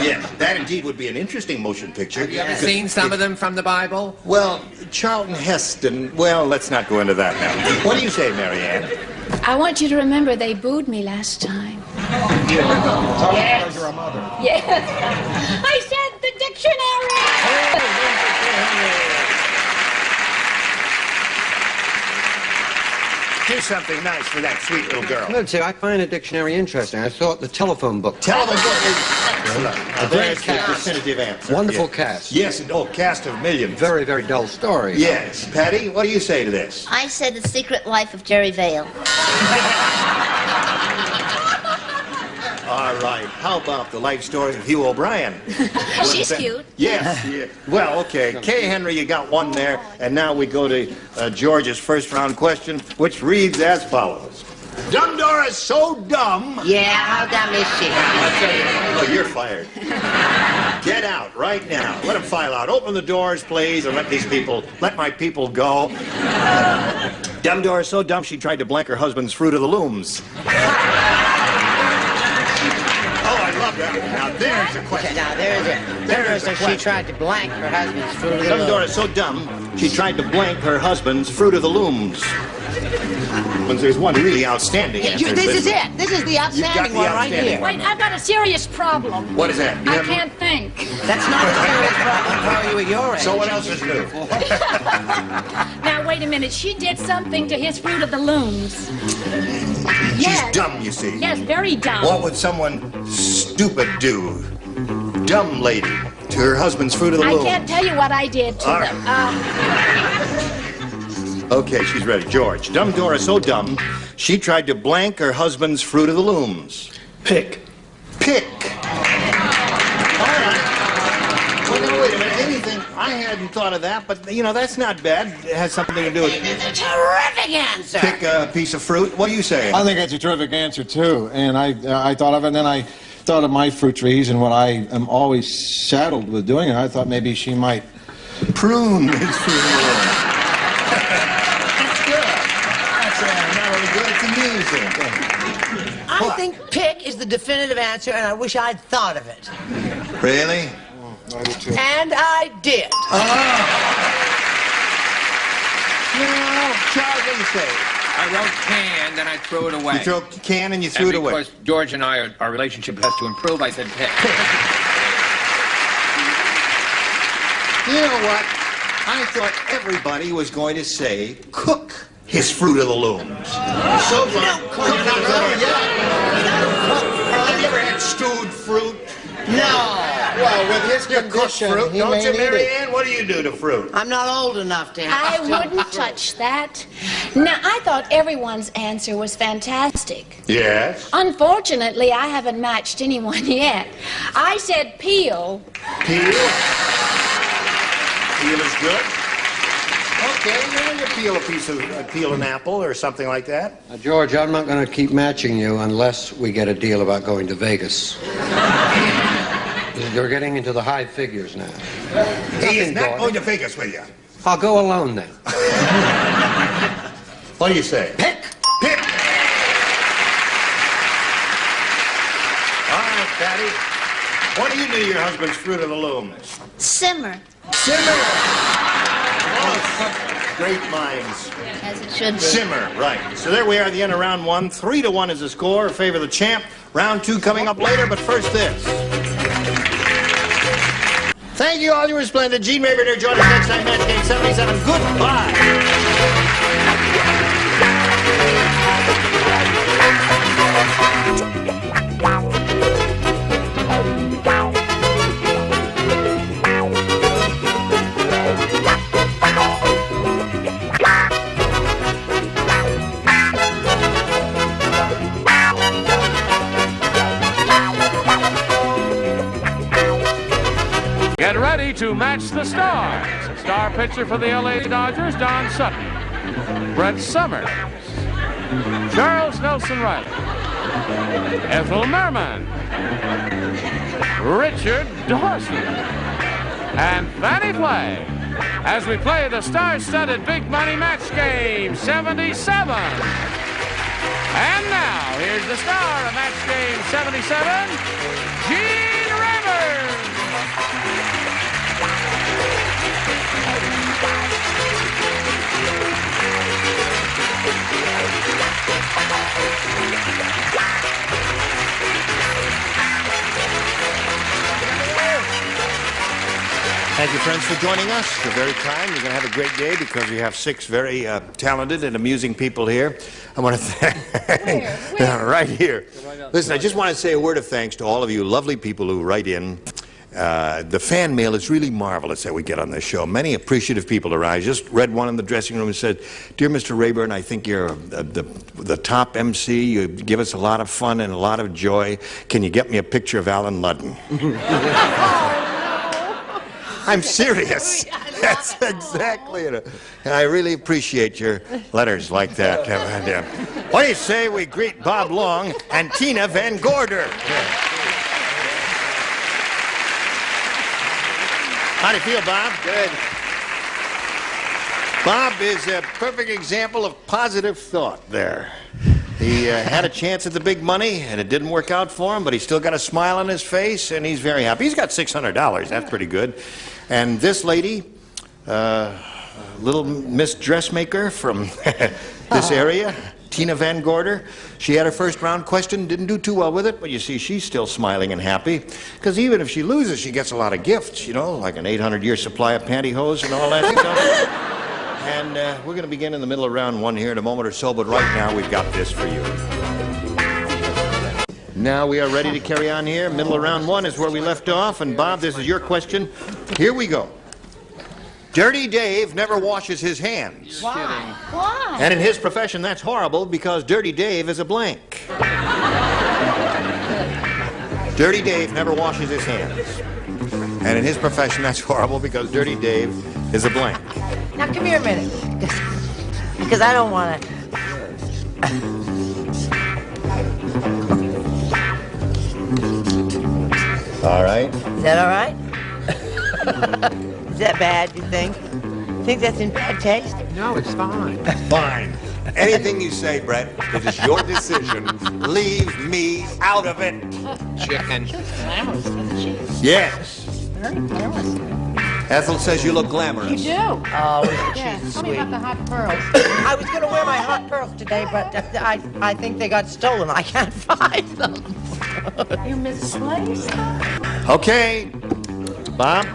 Yes, that indeed would be an interesting motion picture. Have you ever seen some of them from the Bible? Well, Charlton Heston, well, let's not go into that now. What do you say, Mary Ann? I want you to remember they booed me last time. Yes. You're a mother. Yes. I said the dictionary. Do something nice for that sweet little girl. Let's see, I find a dictionary interesting. I thought the telephone book. Telephone book is excellent. There's the definitive answer. Wonderful cast. Yes, cast of millions. Very, very dull story. Yes. Patty, what do you say to this? I said The Secret Life of Jerry Vale. All right. How about the life story of Hugh O'Brien? She's cute. Yes. Yeah. Well, okay. Kay Henry, you got one there. And now we go to George's first round question, which reads as follows. Dumdora is so dumb. Yeah, how dumb is she? Oh, you're fired. Get out right now. Let them file out. Open the doors, please, and let my people go. Dumdora is so dumb she tried to blank her husband's Fruit of the Looms. Now there's a question. Now there's it. There's a she tried to blank her husband's Fruit of the Looms. Dumdora is so dumb, she tried to blank her husband's Fruit of the Looms. There's one really outstanding answer. This is it. This is the outstanding one right here. Wait, I've got a serious problem. What is that? I can't think. That's not a serious problem for you at your age. So what else is new? Now, wait a minute. She did something to his Fruit of the Looms. Yes. She's dumb, you see. Yes, very dumb. What would someone stupid do? Dumb lady to her husband's Fruit of the I Loom. can't tell you what I did to All them. Okay, she's ready. George, dumb Dora so dumb, she tried to blank her husband's Fruit of the Looms. Pick. Pick. All right. Well, now, wait a minute. Anything, I hadn't thought of that, but, you know, that's not bad. It has something to do with... Terrific answer. Pick a piece of fruit. What do you say? I think that's a terrific answer, too. And I thought of it, and then I thought of my fruit trees and what I am always saddled with doing, and I thought maybe she might prune his fruit of the loom. That's good. That's not only good, it's amusing. I think pick is the definitive answer, and I wish I'd thought of it. Really? I do too. And I did. No, Charles, what do you say? I wrote can, then I threw it away. You threw a can and you threw it away. Because George and I, our relationship has to improve, I said pick. You know what? I thought everybody was going to say cook his Fruit of the Looms. So cook. Have you ever had stewed fruit? No. Well, with his condition, fruit, he don't may you, need Mary it. Ann? What do you do to fruit? I'm not old enough to I wouldn't touch that. Now, I thought everyone's answer was fantastic. Yes. Unfortunately, I haven't matched anyone yet. I said peel. Peel? Peel is good. Okay, you peel an apple or something like that. George, I'm not going to keep matching you unless we get a deal about going to Vegas. You're getting into the high figures now. He is not going to Vegas with you. I'll go alone then. What do you say? Pick! Pick! All right, Patty. What do you do to your husband's Fruit of the Loom? Simmer. Simmer! Oh, such great minds. As it should be. Simmer, right. So there we are at the end of round one. 3-1 is the score in favor of the champ. Round two coming up later, but first this. Thank you all. You were splendid. Gene Rayburn here. Join us next time, Match Game 77. Goodbye. Get ready to match the stars. Star pitcher for the LA Dodgers, Don Sutton. Brett Summers. Charles Nelson Riley. Ethel Merman. Richard Dawson. And Fannie Flagg. As we play the star-studded Big Money Match Game 77. And now, here's the star of Match Game 77, Gene Rayburn. Thank you, friends, for joining us. You're very kind. You're going to have a great day because we have 6 very talented and amusing people here. I want to thank... right here. Listen, I just want to say a word of thanks to all of you lovely people who write in. The fan mail is really marvelous that we get on this show. Many appreciative people arrive. I just read one in the dressing room and said, "Dear Mr. Rayburn, I think you're the top MC. You give us a lot of fun and a lot of joy. Can you get me a picture of Alan Ludden?" I'm serious. That's exactly it. And I really appreciate your letters like that. What do you say we greet Bob Long and Tina Van Gorder? How do you feel, Bob? Good. Bob is a perfect example of positive thought there. He had a chance at the big money, and it didn't work out for him, but he's still got a smile on his face, and he's very happy. He's got $600. That's pretty good. And this lady, little Miss Dressmaker from this area, Tina Van Gorder, she had her first round question, didn't do too well with it, but you see, she's still smiling and happy, because even if she loses, she gets a lot of gifts, you know, like an 800-year supply of pantyhose and all that stuff. And we're going to begin in the middle of round one here in a moment or so, but right now we've got this for you. Now we are ready to carry on here. Middle of round one is where we left off. And Bob, this is your question. Here we go. Dirty Dave never washes his hands. Why? Why? And in his profession, that's horrible because Dirty Dave is a blank. Dirty Dave never washes his hands. And in his profession, that's horrible because Dirty Dave is a blank. Now, come here a minute. Because I don't want to... All right. Is that all right? Is that bad, you think? Think that's in bad taste? No, it's fine. Fine. Anything you say, Brett, it is your decision. Leave me out of it. Chicken. Glamorous, doesn't she? Yes. Very glamorous. Ethel says you look glamorous. You do. Oh, Yeah, she's tell me sweet. about the hot pearls. I was going to wear my hot pearls today, but I think they got stolen. I can't find them. You misplaced them? Okay. Bob,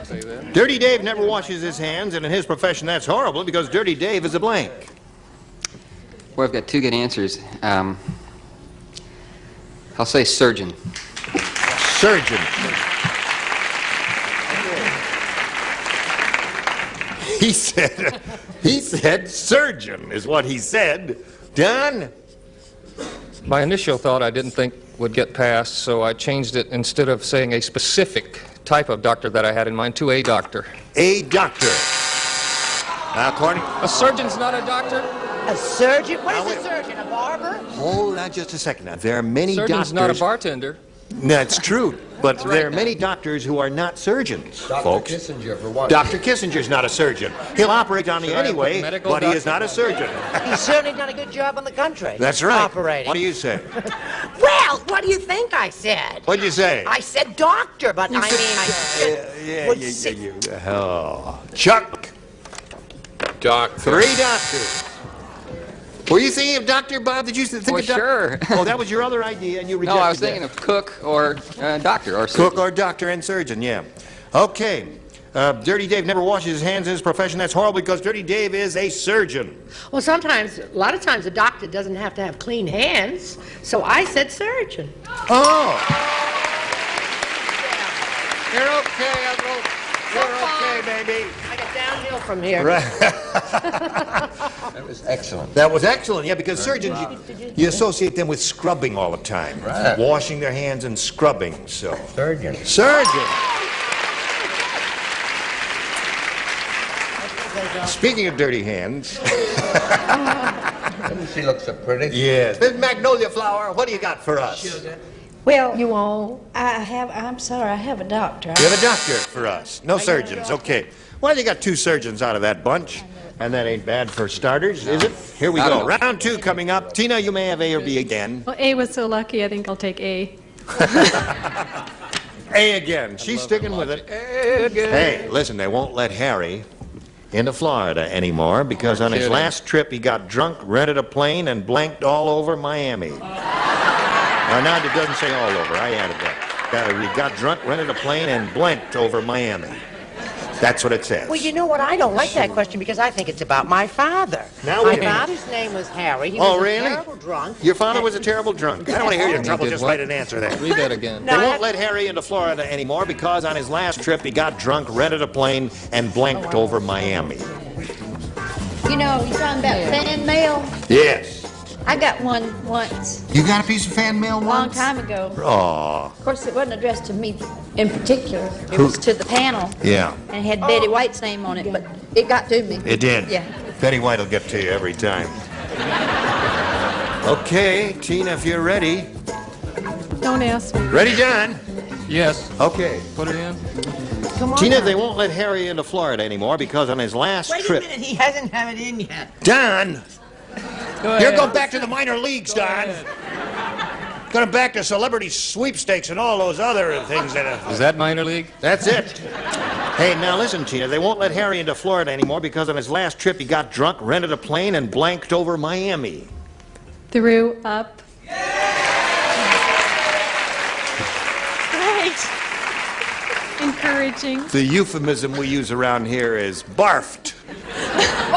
Dirty Dave never washes his hands, and in his profession that's horrible because Dirty Dave is a blank. Well, I've got two good answers. I'll say surgeon. Surgeon. He said surgeon is what he said. Don? My initial thought I didn't think would get passed, so I changed it instead of saying a specific type of doctor that I had in mind to a doctor. A doctor. Now, according... A surgeon's not a doctor? A surgeon? What is a surgeon? A barber? Hold on just a second. Now, there are many Surgeon's doctors... not a bartender. That's true, but there are many doctors who are not surgeons, folks. Dr. Kissinger, for one. Dr. Kissinger's not a surgeon. He'll operate on you anyway, but he is not a surgeon. He's certainly done a good job on the country. That's right. Operating. What do you say? Well, what do you think I said? What'd you say? I said doctor, but I Oh. Chuck. Doctor. 3 doctors. Were you thinking of Dr. Bob? Did you think of sure. Oh, that was your other idea, and you rejected No, I was thinking of cook or doctor or surgeon. Cook or doctor and surgeon, yeah. Okay. Dirty Dave never washes his hands in his profession. That's horrible because Dirty Dave is a surgeon. Well, sometimes, a lot of times, a doctor doesn't have to have clean hands, so I said surgeon. Oh. You're okay, Uncle. You're okay, baby. I got downhill from here. Right. That was excellent. That was excellent, yeah, because surgeons, you associate them with scrubbing all the time. Right. Washing their hands and scrubbing, so. Surgeon. Surgeon. Speaking of dirty hands. Doesn't she look so pretty? Yes. Miss Magnolia Flower, what do you got for us? Well, you all, I'm sorry, I have a doctor. You have a doctor for us. No surgeons, okay. Well, you got 2 surgeons out of that bunch, and that ain't bad for starters, is it? Here we go. Round 2 coming up. Tina, you may have A or B again. Well, A was so lucky, I think I'll take A. A again. She's sticking with it. A again. Hey, listen, they won't let Harry into Florida anymore because on his last trip he got drunk, rented a plane, and blanked all over Miami. Now, it doesn't say all over. I added that. He got drunk, rented a plane, and blanked over Miami. That's what it says. Well, you know what? I don't like that question because I think it's about my father. Now my wait a minute. father's name was Harry. He Oh, was really? a terrible drunk. Your father was a terrible drunk. I don't want to hear your trouble. Just write an answer there. Read that again. They won't let Harry into Florida anymore because on his last trip he got drunk, rented a plane, and blanked over Miami. You know, you're talking about fan mail? Yes. I got one once. You got a piece of fan mail A long once? time ago. Aw. Of course, it wasn't addressed to me in particular. It Who- was to the panel. Yeah. And it had Betty White's name on it, but it got to me. It did. Yeah. Betty White will get to you every time. Okay, Tina, if you're ready. Don't ask me. Ready, John? Yes. Okay. Put it in. Come on. Tina, they won't let Harry into Florida anymore because on his last Wait trip... a minute. He hasn't had it in yet. Don! Go You're ahead. going back to the minor leagues, Don. Going back to celebrity sweepstakes and all those other things that... Is that minor league? That's it. Hey, now listen, Tina. They won't let Harry into Florida anymore because on his last trip he got drunk, rented a plane, and blanked over Miami. Threw up. Great. Encouraging. The euphemism we use around here is barfed.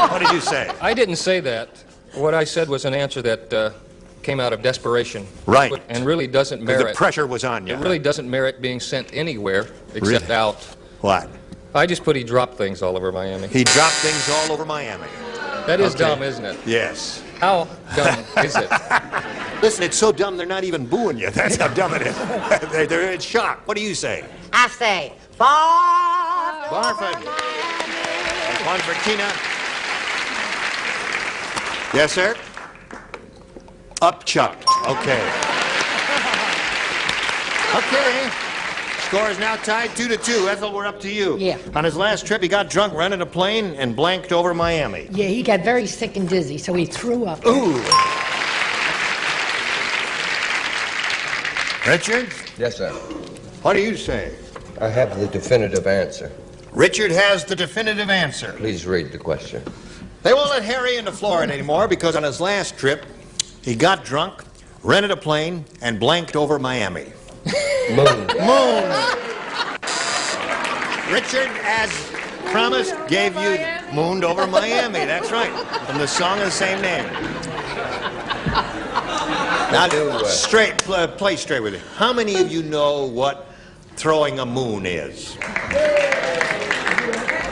What did you say? I didn't say that. What I said was an answer that came out of desperation. Right. And really doesn't merit... The pressure was on you. It really doesn't merit being sent anywhere except out. What? I just put he dropped things all over Miami. He dropped things all over Miami. That is dumb, isn't it? Yes. How dumb is it? Listen, it's so dumb they're not even booing you. That's how dumb it is. They're in shock. What do you say? I say, far. Barford. That's one for Tina. Yes, sir? Upchucked. Okay. Okay. Score is now tied 2-2. Ethel, we're up to you. Yeah. On his last trip, he got drunk, rented a plane, and blanked over Miami. Yeah, he got very sick and dizzy, so he threw up. Ooh. Richard? Yes, sir. What do you say? I have the definitive answer. Richard has the definitive answer. Please read the question. They won't let Harry into Florida anymore because on his last trip, he got drunk, rented a plane, and blanked over Miami. Moon. Moon. Richard, as promised, gave you Mooned Over Miami. That's right. From the song of the same name. Now, play straight with it. How many of you know what throwing a moon is?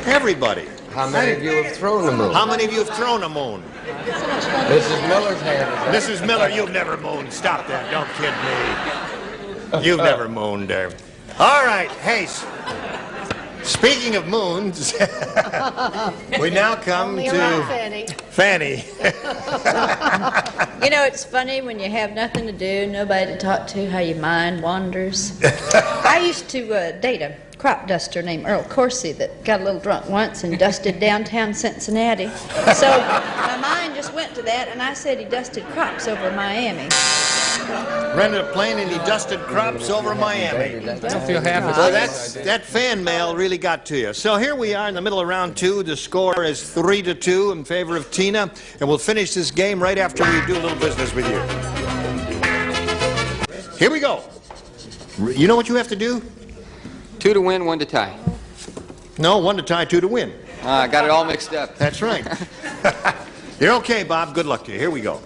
Everybody. How many of you have thrown a moon? How many of you have thrown a moon? Mrs. Miller's hand is up. Mrs. Miller, you've never mooned. Stop that. Don't kid me. You've never mooned there. All right. Hey, speaking of moons, we now come to Fanny. You know, it's funny when you have nothing to do, nobody to talk to, how your mind wanders. I used to date a crop duster named Earl Coursey that got a little drunk once and dusted downtown Cincinnati. So my mind just went to that, and I said he dusted crops over Miami. Rented a plane and he dusted crops over Miami. I don't feel half as Well, that fan mail really got to you. So here we are in the middle of round 2. The score is 3-2 in favor of Tina, and we'll finish this game right after we do a little business with you. Here we go. You know what you have to do? 2 to win, 1 to tie. No, 1 to tie, 2 to win. I got it all mixed up. That's right. You're okay, Bob. Good luck to you. Here we go.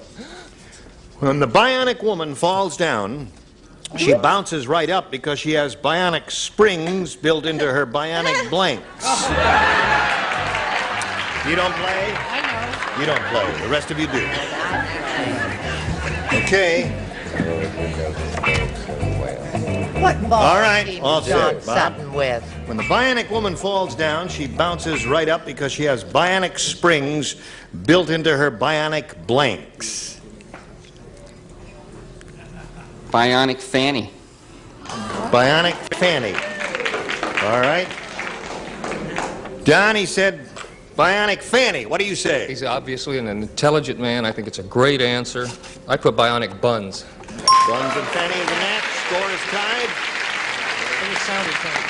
When the bionic woman falls down, she bounces right up because she has bionic springs built into her bionic blanks. You don't play? I know. You don't play. The rest of you do. Okay. What ball All right. team All is John set, Bob. Sutton with? When the bionic woman falls down, she bounces right up because she has bionic springs built into her bionic blanks. Bionic Fanny. Bionic Fanny. All right. Don, he said bionic Fanny. What do you say? He's obviously an intelligent man. I think it's a great answer. I put bionic buns. Buns and Fanny is a match. Score is tied. It sounded kind of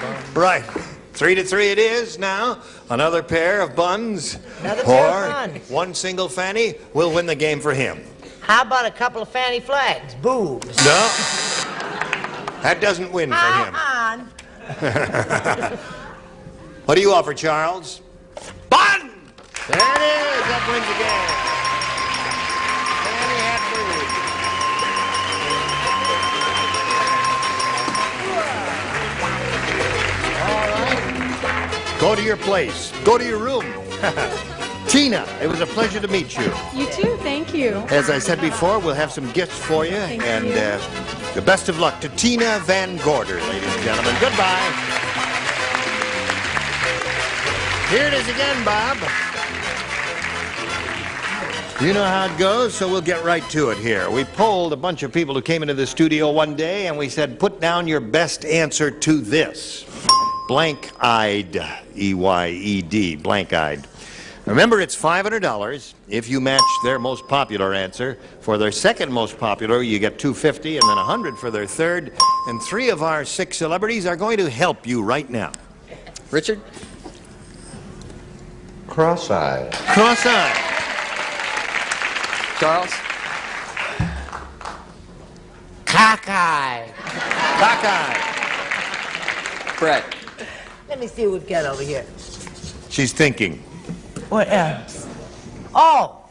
close. Right. 3-3 it is now. Another pair of buns. Another pair of buns. One single Fanny will win the game for him. How about a couple of fanny flags? Boobs. No. That doesn't win for him. On. What do you offer, Charles? Bun! There it is. That wins the game. Fanny had boobs. All right. Go to your place. Go to your room. Tina, it was a pleasure to meet you. You too, thank you. As I said before, we'll have some gifts for you. Thank and you. The best of luck to Tina Van Gorder, ladies and gentlemen. Goodbye. Here it is again, Bob. You know how it goes, so we'll get right to it here. We polled a bunch of people who came into the studio one day, and we said, put down your best answer to this. Blank-eyed, E-Y-E-D, blank-eyed. Remember, it's $500 if you match their most popular answer. For their second most popular, you get $250, and then $100 for their third. And 3 of our 6 celebrities are going to help you right now. Richard? Cross-eyed. Cross-eyed. Charles? Cockeye. Cockeye. Brett? Let me see what we've got over here. She's thinking. What else? Oh.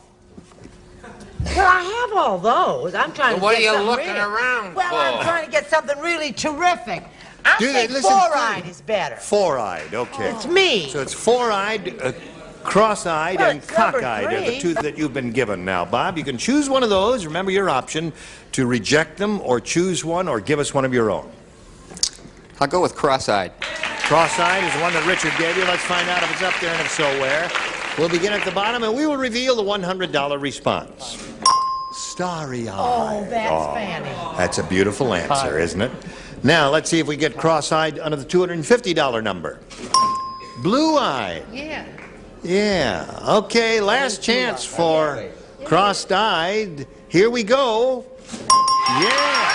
Well, I have all those. I'm trying Well, to what get are you something looking really, around Well, for? I'm trying to get something really terrific. I think listen, four-eyed is better. Four-eyed, okay. It's me. So it's four-eyed, cross-eyed, Well, and it's number cockeyed are the 3. two that you've been given. Now, Bob, you can choose one of those. Remember your option to reject them or choose one or give us one of your own. I'll go with cross-eyed. Cross-eyed is the one that Richard gave you. Let's find out if it's up there and if so, where. We'll begin at the bottom and we will reveal the $100 response. Starry-eyed. Oh, that's Fanny. That's a beautiful answer, isn't it? Now, let's see if we get cross-eyed under the $250 number. Blue-eyed. Yeah. Yeah. Okay, last chance for cross-eyed. Here we go. Yeah.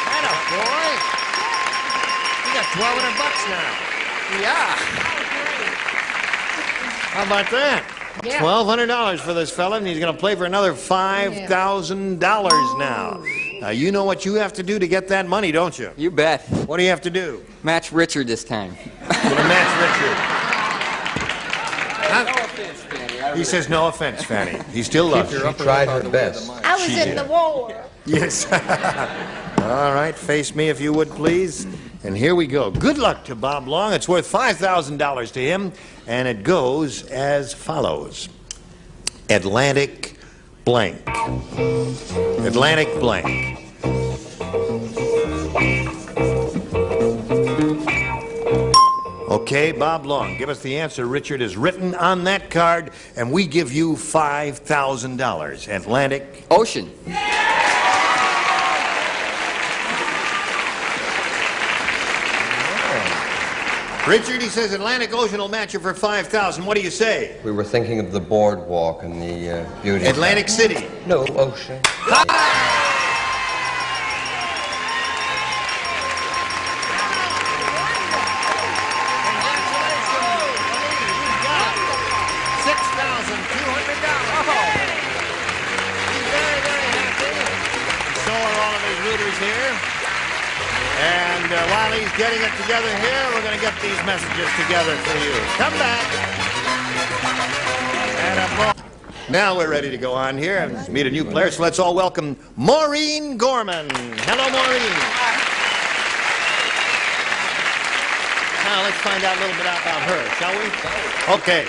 Atta boy. You got $1,200 now. Yeah. How about that? Yeah. $1,200 for this fella, and he's going to play for another $5,000 now. Now, you know what you have to do to get that money, don't you? You bet. What do you have to do? Match Richard this time. Gonna match Richard. No offense, Fanny. He says no offense, Fanny. He still loves you. She tried her best. I was She in did. the war. Yes. All right, face me if you would, please. And here we go. Good luck to Bob Long. It's worth $5,000 to him, and it goes as follows. Atlantic blank. Atlantic blank. Okay, Bob Long, give us the answer Richard has written on that card, and we give you $5,000. Atlantic Ocean. Richard, he says Atlantic Ocean will match you for $5,000. What do you say? We were thinking of the boardwalk and the beauty. Atlantic City. No, ocean. Here. And while he's getting it together here, we're going to get these messages together for you. Come back. And now we're ready to go on here and meet a new player. So let's all welcome Maureen Gorman. Hello, Maureen. Now let's find out a little bit about her, shall we? Okay.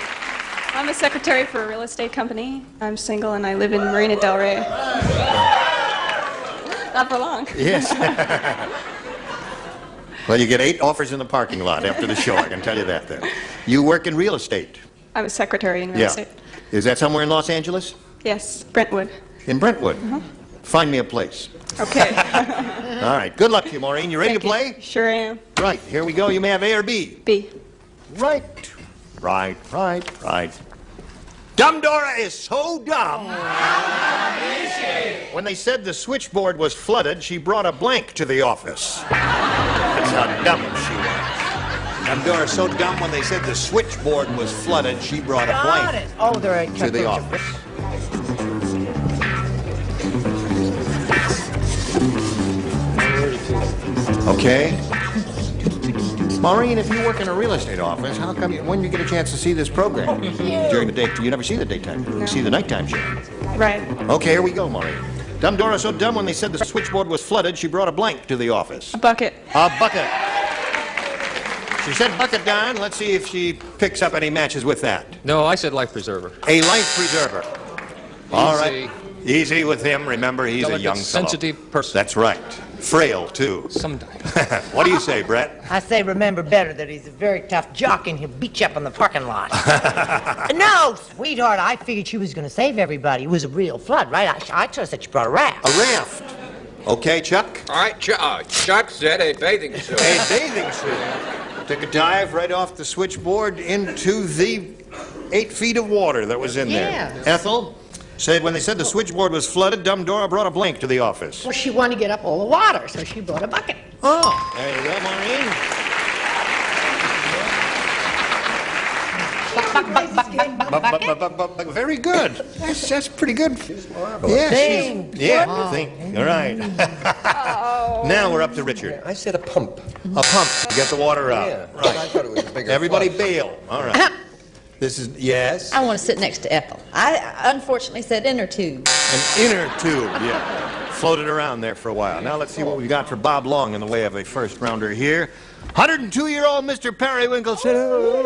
I'm a secretary for a real estate company. I'm single and I live in Marina Del Rey. Not for long. Yes. Well, you get 8 offers in the parking lot after the show, I can tell you that then. You work in real estate. I'm a secretary in real estate. Is that somewhere in Los Angeles? Yes, Brentwood. In Brentwood? Find me a place. Okay. All right. Good luck to you, Maureen. You ready to play? Sure am. Right. Here we go. You may have A or B. B. Right. Right. Dumb Dora is so dumb. When they said the switchboard was flooded, she brought a blank to the office. That's how dumb she was. Dumb Dora is so dumb when they said the switchboard was flooded, she brought a blank Oh, they're to the office. Okay. Maureen, if you work in a real estate office, how come when you get a chance to see this program during the day? You never see the daytime. You see the nighttime show. Right. Okay, here we go, Maureen. Dumb Dora so dumb when they said the switchboard was flooded, she brought a blank to the office. A bucket. A bucket. She said bucket down. Let's see if she picks up any matches with that. No, I said life preserver. A life preserver. All right. Easy with him. Remember, he's a young fellow. Sensitive person. That's right. Frail, too. Sometimes. What do you say, Brett? I say remember better that he's a very tough jock and he'll beat you up in the parking lot. No, sweetheart, I figured she was going to save everybody. It was a real flood, right? I trust that you brought a raft. A raft. Okay, Chuck? All right, Chuck said a bathing suit. A bathing suit. Took a dive right off the switchboard into the 8 feet of water that was in there. Ethel said when they said the switchboard was flooded, Dumb Dora brought a blank to the office. Well, she wanted to get up all the water, so she brought a bucket. Oh, there you go, Maureen. Very good. That's pretty good. Yeah, all right. Now we're up to Richard. I said a pump. A pump to get the water out. Yeah, Right. I thought it was a bigger Everybody flush. bail. All right. This is, yes? I want to sit next to Ethel. I unfortunately said inner tube. An inner tube, yeah. Floated around there for a while. Now let's see what we've got for Bob Long in the way of a first rounder here. 102-year-old Mr. Periwinkle said, You're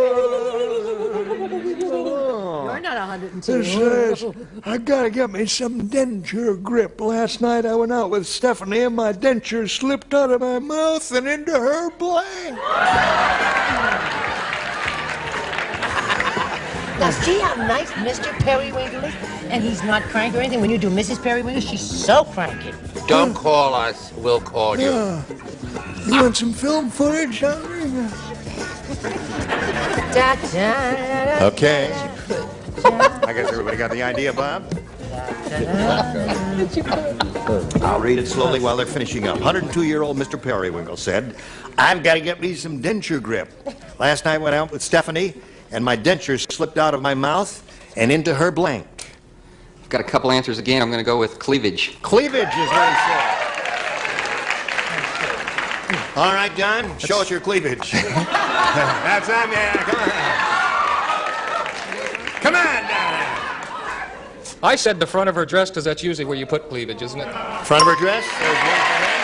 not 102. This says, I gotta get me some denture grip. Last night I went out with Stephanie and my denture slipped out of my mouth and into her blank. Now, see how nice Mr. Periwinkle is? And he's not cranky or anything. When you do Mrs. Periwinkle, she's so cranky. Don't call us, we'll call you. Yeah. You want some film footage, Henley? okay. I guess everybody got the idea, Bob? I'll read it slowly while they're finishing up. 102-year-old Mr. Periwinkle said, I've got to get me some denture grip. Last night I went out with Stephanie, and my dentures slipped out of my mouth and into her blank. I've got a couple answers again. I'm going to go with cleavage. Cleavage is what he said. All right, Don, show us your cleavage. That's that, man. Come on, Don. I said the front of her dress because that's usually where you put cleavage, isn't it? Front of her dress? There's one for him.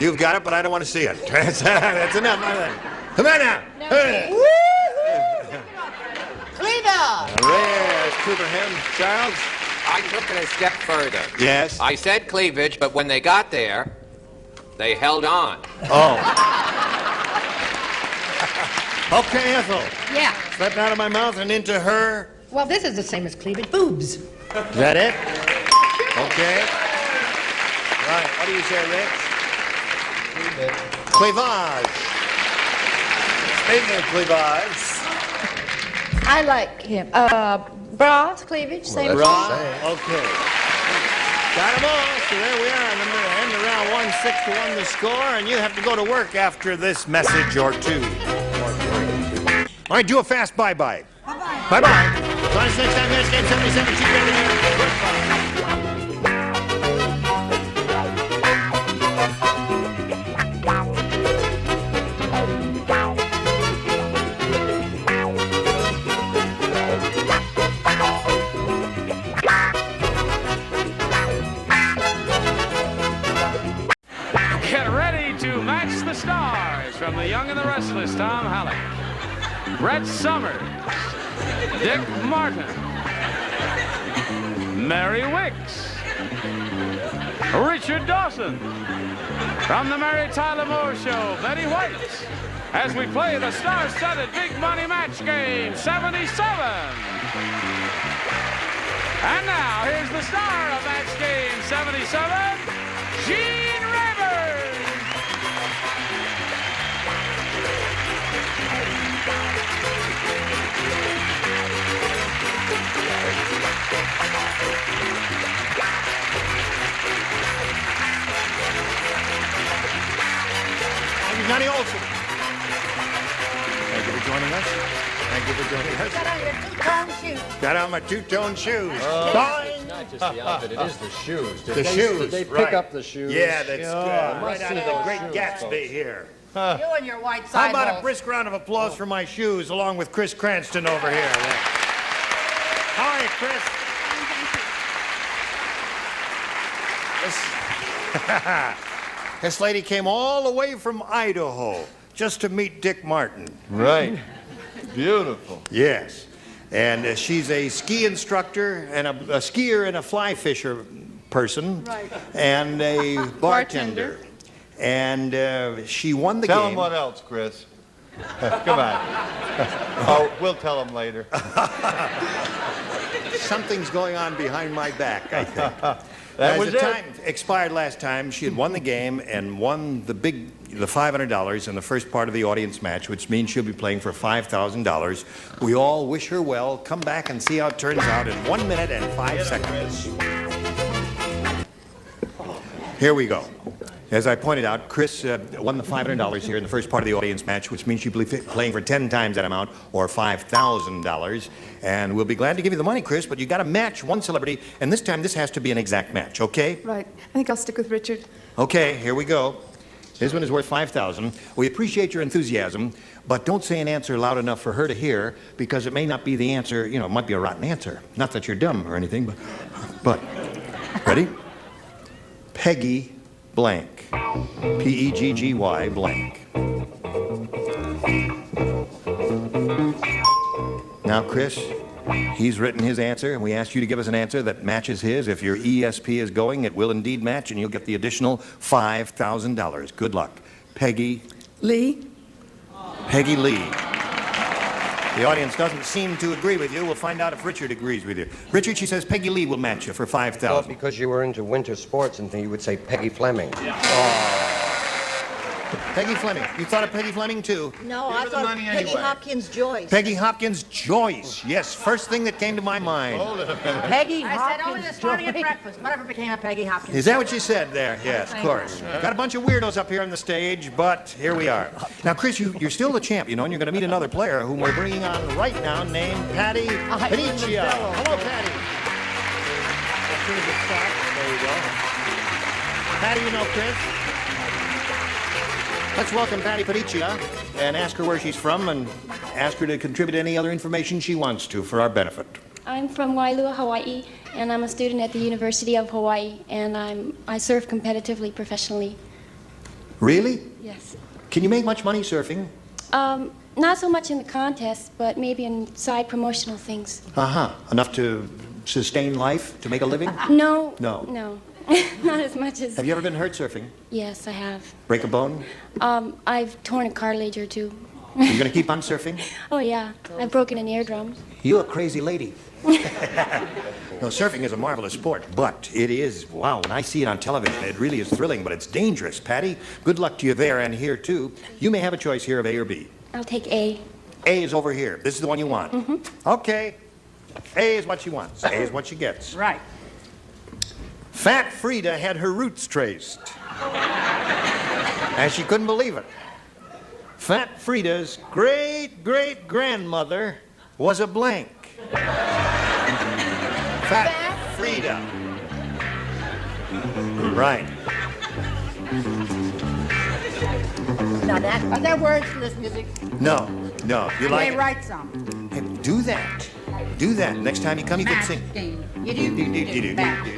You've got it, but I don't want to see it. That's enough. Come on now. Cleaver! Yes, Cooper Hem, Charles. I took it a step further. Yes? I said cleavage, but when they got there, they held on. Oh. Okay, Ethel. Yeah. Slipped out of my mouth and into her. Well, this is the same as cleavage. Boobs. Is that it? Okay. Right. What do you say, Rich? Cleavage. Speaking of cleavage. I like him. Bras, cleavage, same. Bra. Okay. Got them all. So there we are in the end of round 1-6-1 the score, and you have to go to work after this message or two. All right, do a fast bye-bye. Bye-bye. Bye-bye. Join us next time, guys. Game 77. Get ready to match the stars from The Young and the Restless, Tom Halleck, Brett Summers, Dick Martin, Mary Wicks, Richard Dawson, from the Mary Tyler Moore Show, Betty White, as we play the star-studded Big Money Match Game 77. And now, here's the star of Match Game 77, Gene Rayburn. Thank you, Johnny Olson. Thank you for joining us. Thank you for joining us. Got on your two-tone shoes. Got on my two-tone shoes. It's not just the outfit, it is the shoes. The shoes, Did they pick right. up the shoes? Yeah, that's Yeah, right out of the Great Gatsby here. You and your white How side about a holes. brisk round of applause for my shoes, along with Chris Cranston over here. How are you, Chris? This lady came all the way from Idaho just to meet Dick Martin. Right. Beautiful. Yes. And she's a ski instructor and a skier and a fly fisher person. Right. And a bartender. And she won the Tell game. him what else, Chris. Come on. Oh, we'll tell him later. Something's going on behind my back, I think. That As was the it. time expired last time, she had won the game and won the $500 in the first part of the audience match, which means she'll be playing for $5,000. We all wish her well. Come back and see how it turns out in 1 minute and 5 seconds. Here we go. As I pointed out, Chris won the $500 here in the first part of the audience match, which means she'll be playing for 10 times that amount, or $5,000. And we'll be glad to give you the money, Chris, but you got to match one celebrity, and this time this has to be an exact match, okay? Right. I think I'll stick with Richard. Okay, here we go. This one is worth $5,000. We appreciate your enthusiasm, but don't say an answer loud enough for her to hear, because it may not be the answer, you know, it might be a rotten answer. Not that you're dumb or anything, but ready? Peggy blank. P-E-G-G-Y blank. Now, Chris, he's written his answer, and we asked you to give us an answer that matches his. If your ESP is going, it will indeed match, and you'll get the additional $5,000. Good luck. Peggy Lee. Peggy Lee. The audience doesn't seem to agree with you. We'll find out if Richard agrees with you. Richard, she says Peggy Lee will match you for $5,000. Well, because you were into winter sports and you would say Peggy Fleming. Peggy Fleming. You thought of Peggy Fleming, too? No, I thought Peggy Hopkins Joyce. Peggy Hopkins Joyce. Yes, first thing that came to my mind. Peggy Hopkins. I said only this morning at breakfast. Whatever became of Peggy Hopkins. Is that what you said there? Yes, of course. Got a bunch of weirdos up here on the stage, but here we are. Now, Chris, you're still the champ, you know, and you're going to meet another player whom we're bringing on right now named Patty Paniccia. Hello, Patty. There you go. Patty, you know Chris? Let's welcome Patty Paniccia and ask her where she's from and ask her to contribute any other information she wants to for our benefit. I'm from Wailua, Hawaii, and I'm a student at the University of Hawaii, and I surf competitively, professionally. Really? Yes. Can you make much money surfing? Not so much in the contest, but maybe in side promotional things. Enough to sustain life, to make a living? No. No. No. Not as much as... Have you ever been hurt surfing? Yes, I have. Break a bone? I've torn a cartilage or two. Are you going to keep on surfing? Oh, yeah. I've broken an eardrum. You a crazy lady. No, surfing is a marvelous sport, but it is, wow, when I see it on television, it really is thrilling, but it's dangerous. Patty, good luck to you there and here, too. You may have a choice here of A or B. I'll take A. A is over here. This is the one you want. Mm-hmm. Okay. A is what she wants. A is what she gets. Right. Fat Frida had her roots traced. And she couldn't believe it. Fat Frida's great-great-grandmother was a blank. Fat Frida. Right. Now are there words to this music? No. You like it? Write some. Hey, do that. Do that. Next time you come, you can sing.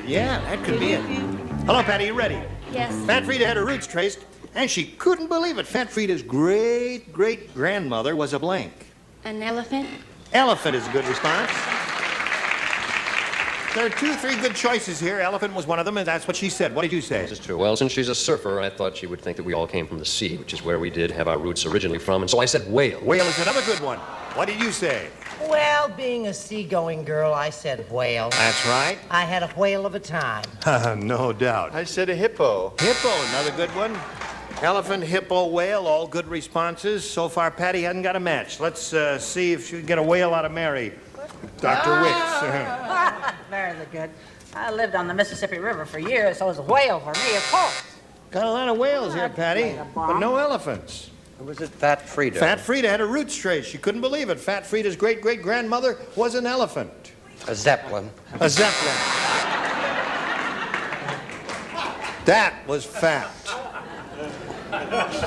Yeah, that could be it. Hello, Patty, you ready? Yes. Fat Frida had her roots traced, and she couldn't believe it. Fat Frida's great-great-grandmother was a blank. An elephant? Elephant is a good response. There are 2, 3 good choices here. Elephant was one of them, and that's what she said. What did you say? This is true. Well, since she's a surfer, I thought she would think that we all came from the sea, which is where we did have our roots originally from, and so I said whale. Whale is another good one. What did you say? Well, being a seagoing girl, I said whale. That's right. I had a whale of a time. No doubt. I said a hippo. Hippo, another good one. Elephant, hippo, whale, all good responses. So far, Patty hasn't got a match. Let's see if she can get a whale out of Mary. Dr. Wicks. Very good. I lived on the Mississippi River for years, so it was a whale for me, of course. Got a lot of whales here, Patty, but no elephants. Was it Fat Frida? Fat Frida had her roots traced. She couldn't believe it. Fat Frida's great-great-grandmother was an elephant. A zeppelin. A zeppelin. That was fat.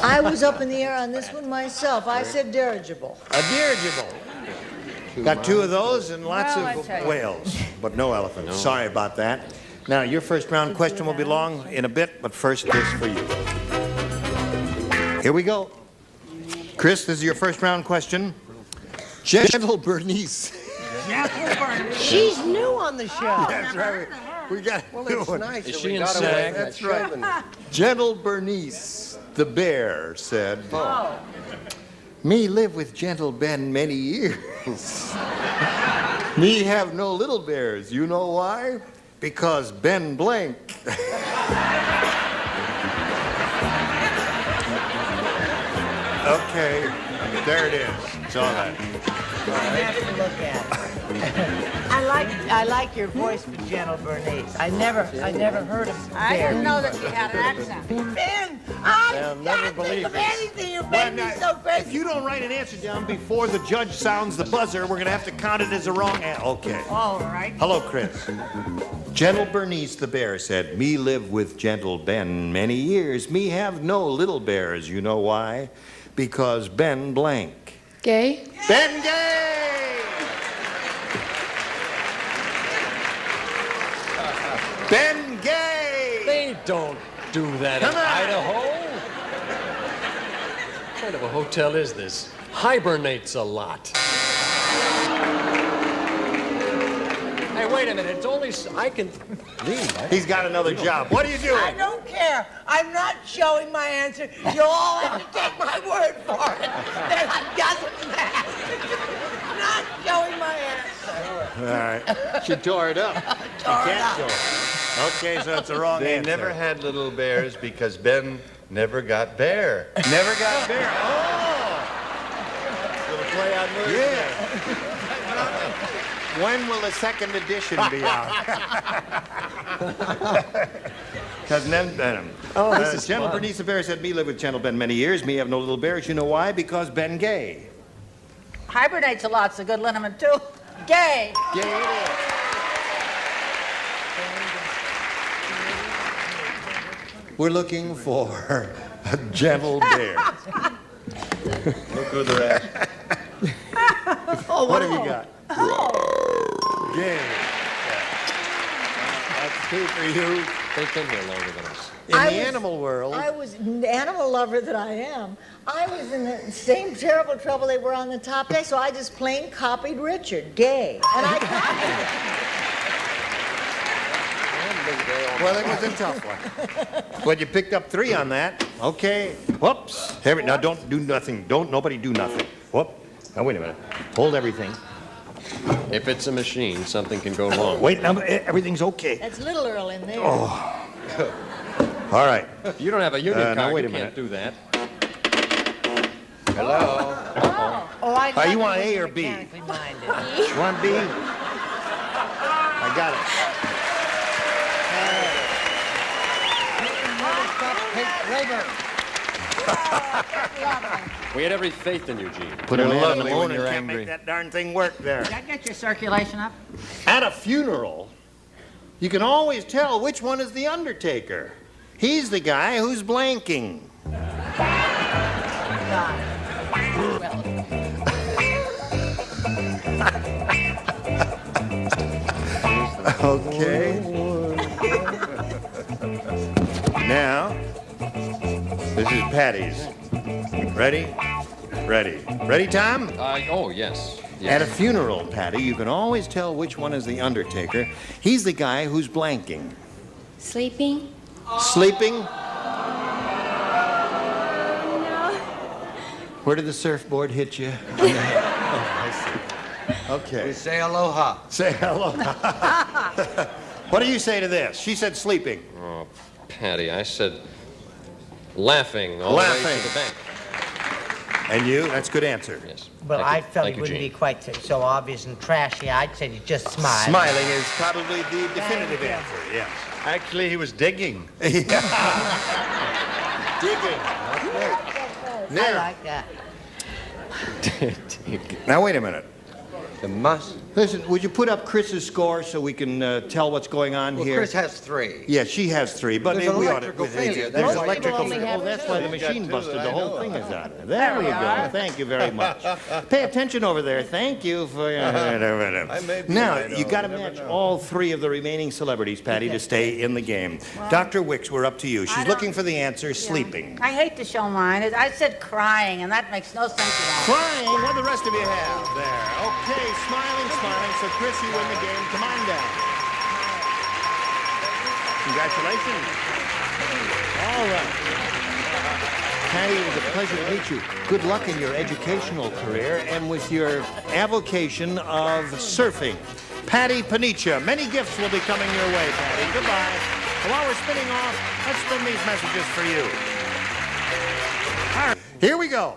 I was up in the air on this one myself. I said dirigible. A dirigible. Got 2 of those and lots of whales, but no elephants. No. Sorry about that. Now, your first round question will belong in a bit, but first this for you. Here we go. Chris, this is your first round question. Gentle Bernice. She's new on the show. That's right. We got a new one. Nice. Is she in SAG? That's right. Gentle Bernice, the bear, said, me live with Gentle Ben many years. Me have no little bears. You know why? Because Ben blank. Okay, there it is. It's all right. I have to look at it. I like your voice for Gentle Bernice. I never heard of I didn't know that you had an accent. Ben, I They'll never believe think of it. anything. You made me so crazy. If you don't write an answer down before the judge sounds the buzzer, we're going to have to count it as a wrong answer. Okay. All right. Hello, Chris. Gentle Bernice the bear said, me live with gentle Ben many years. Me have no little bears. You know why? Because Ben blank. Gay? Ben Gay! Ben Gay! They don't do that in Idaho. What kind of a hotel is this? Hibernates a lot. Hey, wait a minute. It's only I can leave. He's got another job. What are you doing? I don't care. I'm not showing my answer. You all have to take my word for it. That doesn't matter. I'm not showing my answer. All right. She tore it up. Tore it up. Okay, so it's the wrong They answer. never had little bears because Ben never got bear. Never got bear. Oh! Little play on words. Yeah. When will the second edition be out? Because this is Gentle fun. Bernice the bear said, me live with Gentle Ben many years. Me have no little bears. You know why? Because Ben gay. Hibernates a lot's a good liniment, too. Gay. Gay it is. We're looking for a gentle bear. Look who they're at. What have you got? Gay. That's two for you. They've been here longer than us. In the animal world. I was an animal lover that I am. I was in the same terrible trouble they were on the top deck, so I just plain copied Richard, gay. And I copied it. Well, it was a tough one. But you picked up 3 on that. Okay. Whoops. Now don't do nothing. Nobody do nothing. Whoop. Now wait a minute. Hold everything. If it's a machine, something can go wrong. Wait, now everything's okay. That's Little Earl in there. Oh. All right. You don't have a union card. Now wait a You minute. can't do that. Hello. Oh, I You want A or B? You mechanically minded. want B? I got it. We had every faith in you, Gene. Put an You're on the lovely moon when and you're can't angry. make that darn thing work there. Did that get your circulation up? At a funeral, you can always tell which one is the undertaker. He's the guy who's blanking. Okay. Now, this is Patty's. Ready? Ready. Ready, Tom? Oh, yes. At a funeral, Patty, you can always tell which one is the undertaker. He's the guy who's blanking. Sleeping? Sleeping? No. Where did the surfboard hit you? Oh, I see. Okay. We say aloha. Say aloha. What do you say to this? She said sleeping. Oh, Patty, I said laughing all the way to the bank. And you? That's a good answer. Yes. Well, Thank I you. felt Thank it you, wouldn't Gene. be quite so obvious and trashy. I'd say you just smile. Smiling is probably the definitive answer, yes. Actually, he was digging. Digging. I like that. Now, wait a minute. The must. Listen, would you put up Chris's score so we can tell what's going on Well, here? Chris has 3. Yeah, she has 3, but There's an we ought to. electrical failure. There's Most electrical people only failure. have Oh, that's two. why the He's got machine 2 busted. that The I whole know thing of. is out of there. There we go. Thank you very much. Pay attention over there. Thank you for. I may be Now, right, you got to you never match know. all 3 of the remaining celebrities, Patty, to stay in the game. Dr. Wicks, we're up to you. She's don't- looking for the answer. Sleeping. I hate to show mine. I said crying, and that makes no sense at all. Crying. What do the rest of you have there? Okay, smiling. So, Chris, you win the game. Come on down. Congratulations. All right. Patty, it was a pleasure to meet you. Good luck in your educational career and with your avocation of surfing. Patty Panicia, many gifts will be coming your way, Patty. Goodbye. And while we're spinning off, let's spin these messages for you. All right, here we go.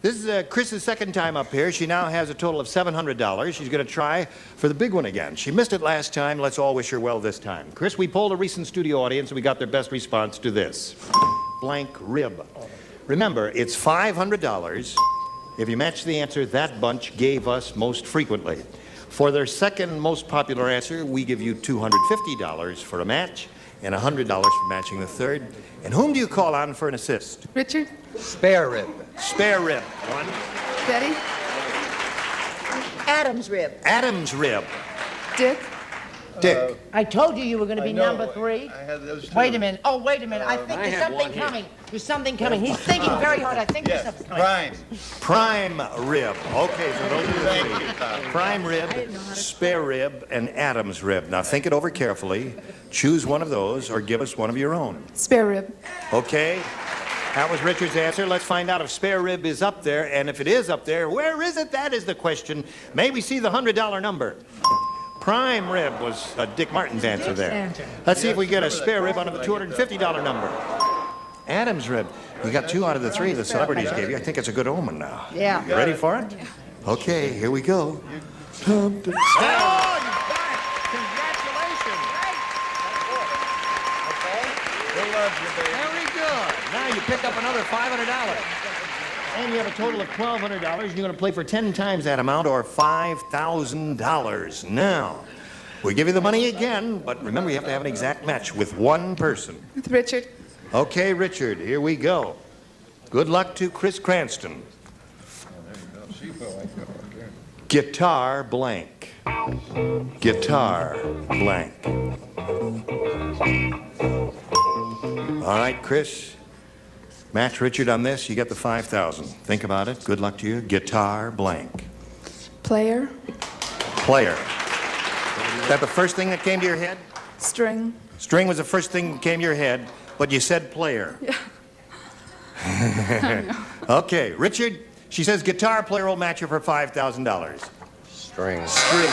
This is Chris's second time up here. She now has a total of $700. She's going to try for the big one again. She missed it last time. Let's all wish her well this time. Chris, we polled a recent studio audience and we got their best response to this. Blank rib. Remember, it's $500 if you match the answer that bunch gave us most frequently. For their second most popular answer, we give you $250 for a match and $100 for matching the third. And whom do you call on for an assist? Richard? Spare rib. Spare rib. One. Betty? Adam's rib. Adam's rib. Dick? Dick. I told you were going to be number 3. I had those two. Wait a minute. Oh, wait a minute. I think there's something coming. There's something coming. He's thinking very hard. I think there's something coming. Prime rib. Okay, so those are the three. Prime rib, spare rib, and Adam's rib. Now think it over carefully. Choose one of those or give us one of your own. Spare rib. Okay. That was Richard's answer. Let's find out if spare rib is up there. And if it is up there, where is it? That is the question. May we see the $100 number? Prime rib was Dick Martin's answer there. Let's see if we get a spare rib out of the $250 number. Adam's rib. You got 2 out of the 3 the celebrities gave you. I think it's a good omen now. Yeah. You ready for it? Okay, here we go. Oh, you got it. Congratulations. Very good. Now you pick up another $500. And you have a total of $1,200. You're going to play for 10 times that amount, or $5,000. Now, we give you the money again, but remember you have to have an exact match with one person. With Richard? Okay, Richard, here we go. Good luck to Chris Cranston. Guitar blank. Guitar blank. All right, Chris. Match Richard on this, you get the $5,000. Think about it. Good luck to you. Guitar blank. Player? Player. Is that the first thing that came to your head? String. String was the first thing that came to your head, but you said player. Yeah. Okay, Richard, she says guitar player will match her for $5,000. String. String.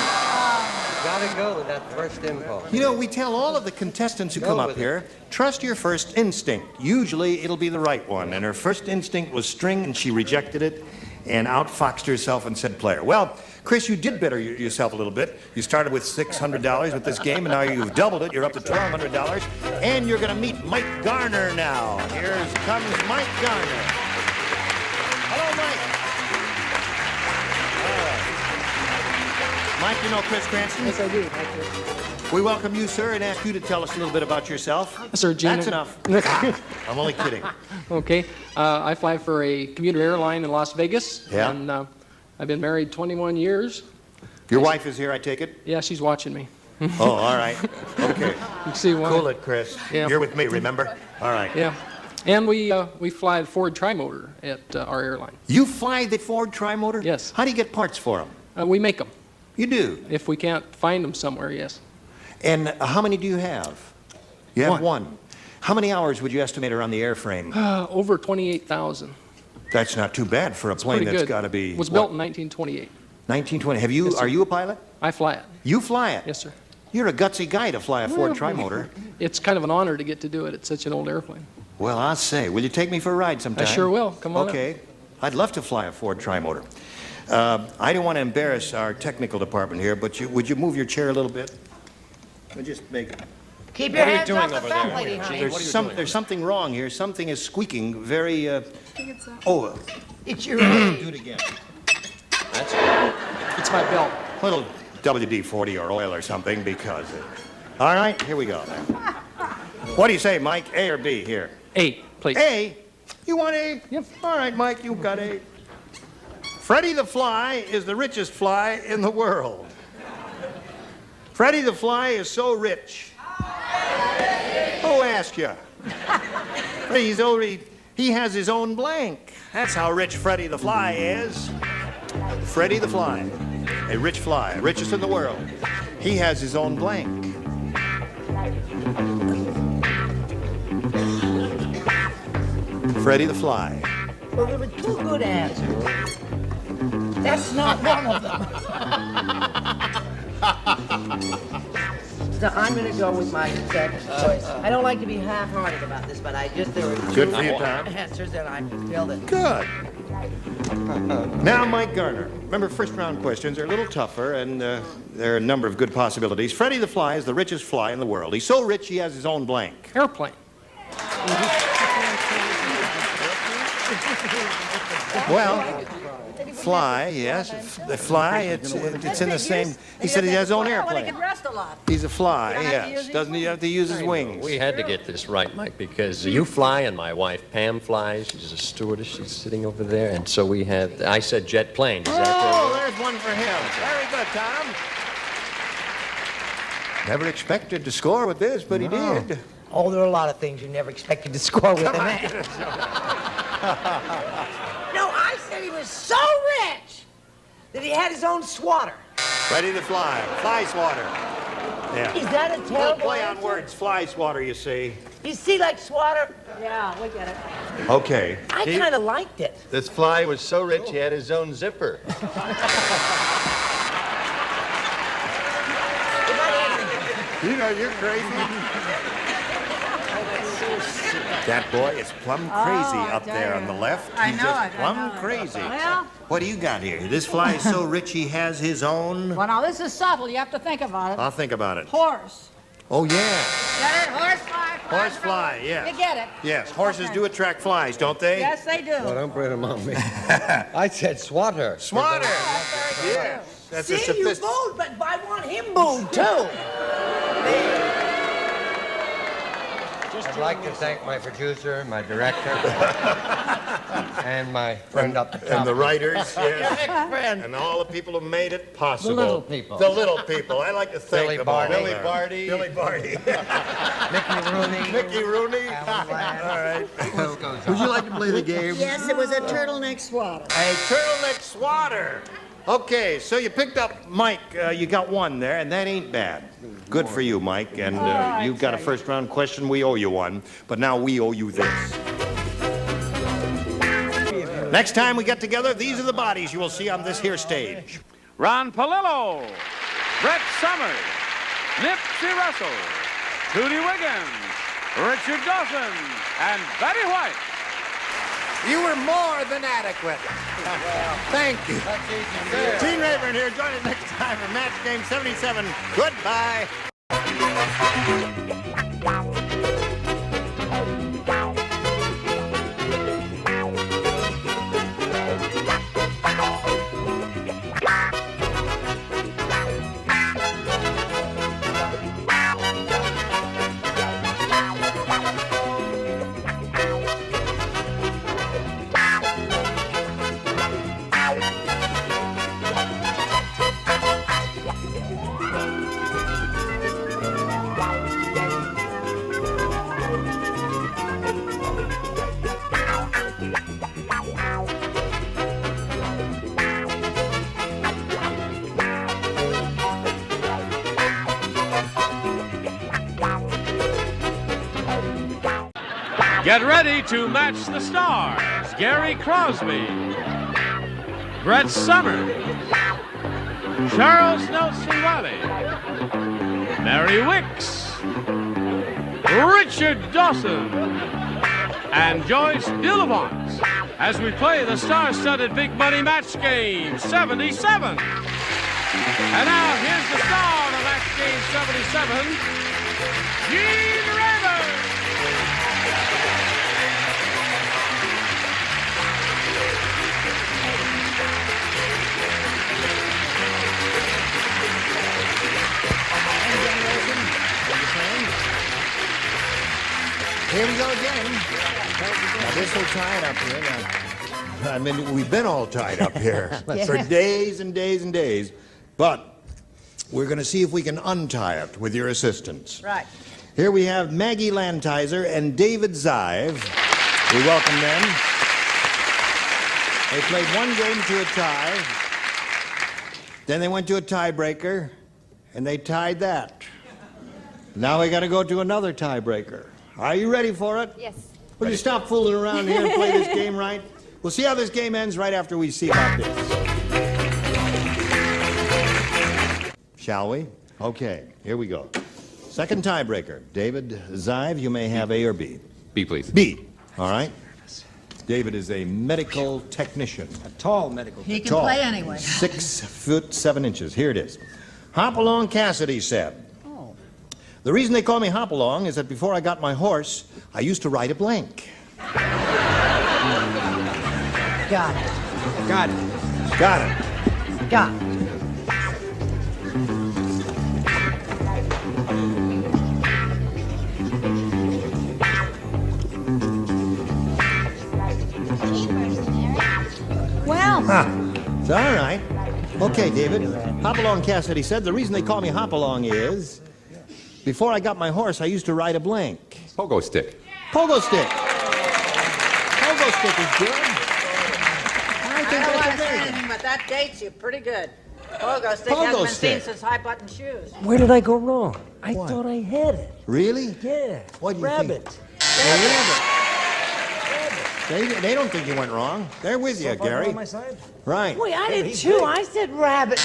Gotta go with that first impulse. You know, we tell all of the contestants who come up here, trust your first instinct. Usually it'll be the right one. And her first instinct was string, and she rejected it and outfoxed herself and said player. Well, Chris, you did better yourself a little bit. You started with $600 with this game, and now you've doubled it. You're up to $1,200. And you're going to meet Mike Garner now. Here comes Mike Garner. Hello, Mike. Mike, you know Chris Cranston? Yes, I do. We welcome you, sir, and ask you to tell us a little bit about yourself. Sir, Gina. That's enough. I'm only kidding. Okay. I fly for a commuter airline in Las Vegas. Yeah. And I've been married 21 years. Your wife is here, I take it? Yeah, she's watching me. Oh, all right. Okay. You can see why. Cool it, Chris. Yeah. You're with me, remember? All right. Yeah. And we fly the Ford Tri-Motor at our airline. You fly the Ford Tri-Motor? Yes. How do you get parts for them? We make them. You do? If we can't find them somewhere, yes. And how many do you have? You have one. How many hours would you estimate are on the airframe? Over 28,000. That's not too bad for a plane that's got to be... It was built in 1928. 1920. Have you? Yes, are you a pilot? I fly it. You fly it? Yes, sir. You're a gutsy guy to fly a Ford Tri-Motor. It's kind of an honor to get to do it. It's such an old airplane. Well, I'll say. Will you take me for a ride sometime? I sure will. Come on. Okay. I'd love to fly a Ford Tri-Motor. I don't want to embarrass our technical department here, but would you move your chair a little bit? We'll just make it. Keep your hands off the fat lady, honey. There's something wrong here. Something is squeaking very... Oh. It's your... Do it again. That's it's my belt. A little WD-40 or oil or something, because... All right, here we go. What do you say, Mike? A or B here? A, please. A? You want A? Yep. All right, Mike, you've got A. Freddie the Fly is the richest fly in the world. Freddie the Fly is so rich. Who asked you? He has his own blank. That's how rich Freddie the Fly is. Freddie the Fly, a rich fly, richest in the world. He has his own blank. Freddie the Fly. Well, there were 2 good answers. That's not one of them. So I'm going to go with my second choice. I don't like to be half-hearted about this, but there were 2 Good for you, Tom. answers, and I feel that... Good. Now, Mike Garner. Remember, first-round questions are a little tougher, and there are a number of good possibilities. Freddie the Fly is the richest fly in the world. He's so rich, he has his own blank. Airplane. Well, said he wouldn't Fly, have to yes. fly The fly, it's in the same. He said he has his own Well, he airplane. can rest a lot. He's a fly, Doesn't have to use yes. his Doesn't he have to use his wings? We had to get this right, Mike, because you fly and my wife Pam flies. She's a stewardess. She's sitting over there, and so we had. I said jet plane. Is that Oh, there's one for him. Very good, Tom. Never expected to score with this, but he did. Oh, there are a lot of things you never expected to score with in that. No, I said he was so rich that he had his own swatter. Ready to fly. Fly swatter. Yeah. Is that a terrible Play on answer? words. Fly swatter, you see. You see, like swatter? Yeah, we get it. Okay. I kind of liked it. This fly was so rich he had his own zipper. You know, you're crazy. That boy is plumb crazy up there on the left. I He's know just it, I plumb know it. crazy. Well- What do you got here? This fly is so rich he has his own. Well, now, this is subtle. You have to think about it. I'll think about it. Horse. Oh, yeah. Get it? Horse fly. Horse fly, yes. You get it? Yes, horses Okay. do attract flies, don't they? Yes, they do. Well, don't put them on me. I said swatter. Swatter. Yes. That's a See, you sophisticated. booed, but I want him booed, too. I'd like to thank my producer, my director, and my friend up the top. And the writers, yes. Friend. And all the people who made it possible. The little people. The little people. I like to thank Billy them all. Barty. Billy Barty. Billy Barty. Mickey Rooney. Mickey Rooney. Alan Ladd. All right. List goes on. Would you like to play the game? Yes, it was a turtleneck swatter. A turtleneck swatter. Okay, so you picked up Mike. You got one there, and that ain't bad. Good for you, Mike. And you've got a first-round question. We owe you one. But now we owe you this. Next time we get together, these are the bodies you will see on this here stage. Ron Palillo, Brett Summers, Nipsey Russell, Tootie Wiggins, Richard Dawson, and Betty White. You were more than adequate. Thank you. Gene Rayburn here. Join us next time for Match Game 77. Goodbye. Get ready to match the stars. Gary Crosby, Brett Summers, Charles Nelson Riley, Mary Wicks, Richard Dawson, and Joyce Dillevant as we play the star-studded Big Money Match Game 77. And now here's the star of Match Game 77, Gene Rayburn. Here we go again. Now, this will tie it up here. Now, I mean, we've been all tied up here for days and days and days. But we're going to see if we can untie it with your assistance. Right. Here we have Maggie Lantizer and David Zive. We welcome them. They played one game to a tie. Then they went to a tiebreaker, and they tied that. Now we got to go to another tiebreaker. Are you ready for it? Yes. Will you stop fooling around here and play this game right? We'll see how this game ends right after we see about this. Shall we? Okay, here we go. Second tiebreaker. David Zive, you may have A or B. B, please. B. All right. David is a medical technician. A tall medical He can Tall. play anyway. 6 foot 7 inches. Here it is. Hopalong Cassidy said, "The reason they call me Hopalong is that before I got my horse, I used to ride a blank." Got it. Got it. Got it. Got it. Well, It's all right. Okay, David. Hopalong Cassidy said the reason they call me Hopalong is before I got my horse, I used to ride a blank. Pogo stick. Pogo stick. Pogo stick is good. I don't want to say anything, but that dates you pretty good. Pogo stick hasn't been seen since high-button shoes. Where did I go wrong? I thought I had it. Really? Yeah. What do you Rabbit. think? They don't think you went wrong. They're with you, Gary. On my side? Right. Wait, I did too. I said rabbit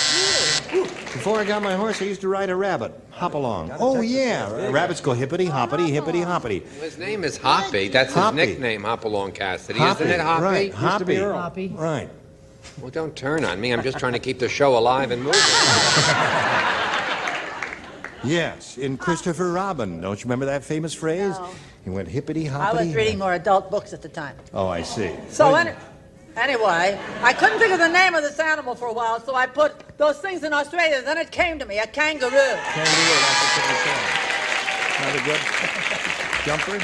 too. Before I got my horse, I used to ride a rabbit. Hop along. Oh, yeah. Rabbits go hippity, hoppity, hippity, hoppity. His name is Hoppy. That's Hoppy. his nickname, Hopalong Cassidy. Hoppy. Isn't it, Hoppy? Right. Hoppy. Hoppy. Right. Well, don't turn on me. I'm just trying to keep the show alive and moving. Yes, in Christopher Robin. Don't you remember that famous phrase? No. He went hippity, I hoppity. was reading more adult books at the time. Oh, I see. So anyway, I couldn't think of the name of this animal for a while, so I put those things in Australia. Then it came to me, a kangaroo. Kangaroo, that's what you said. Another good jumper.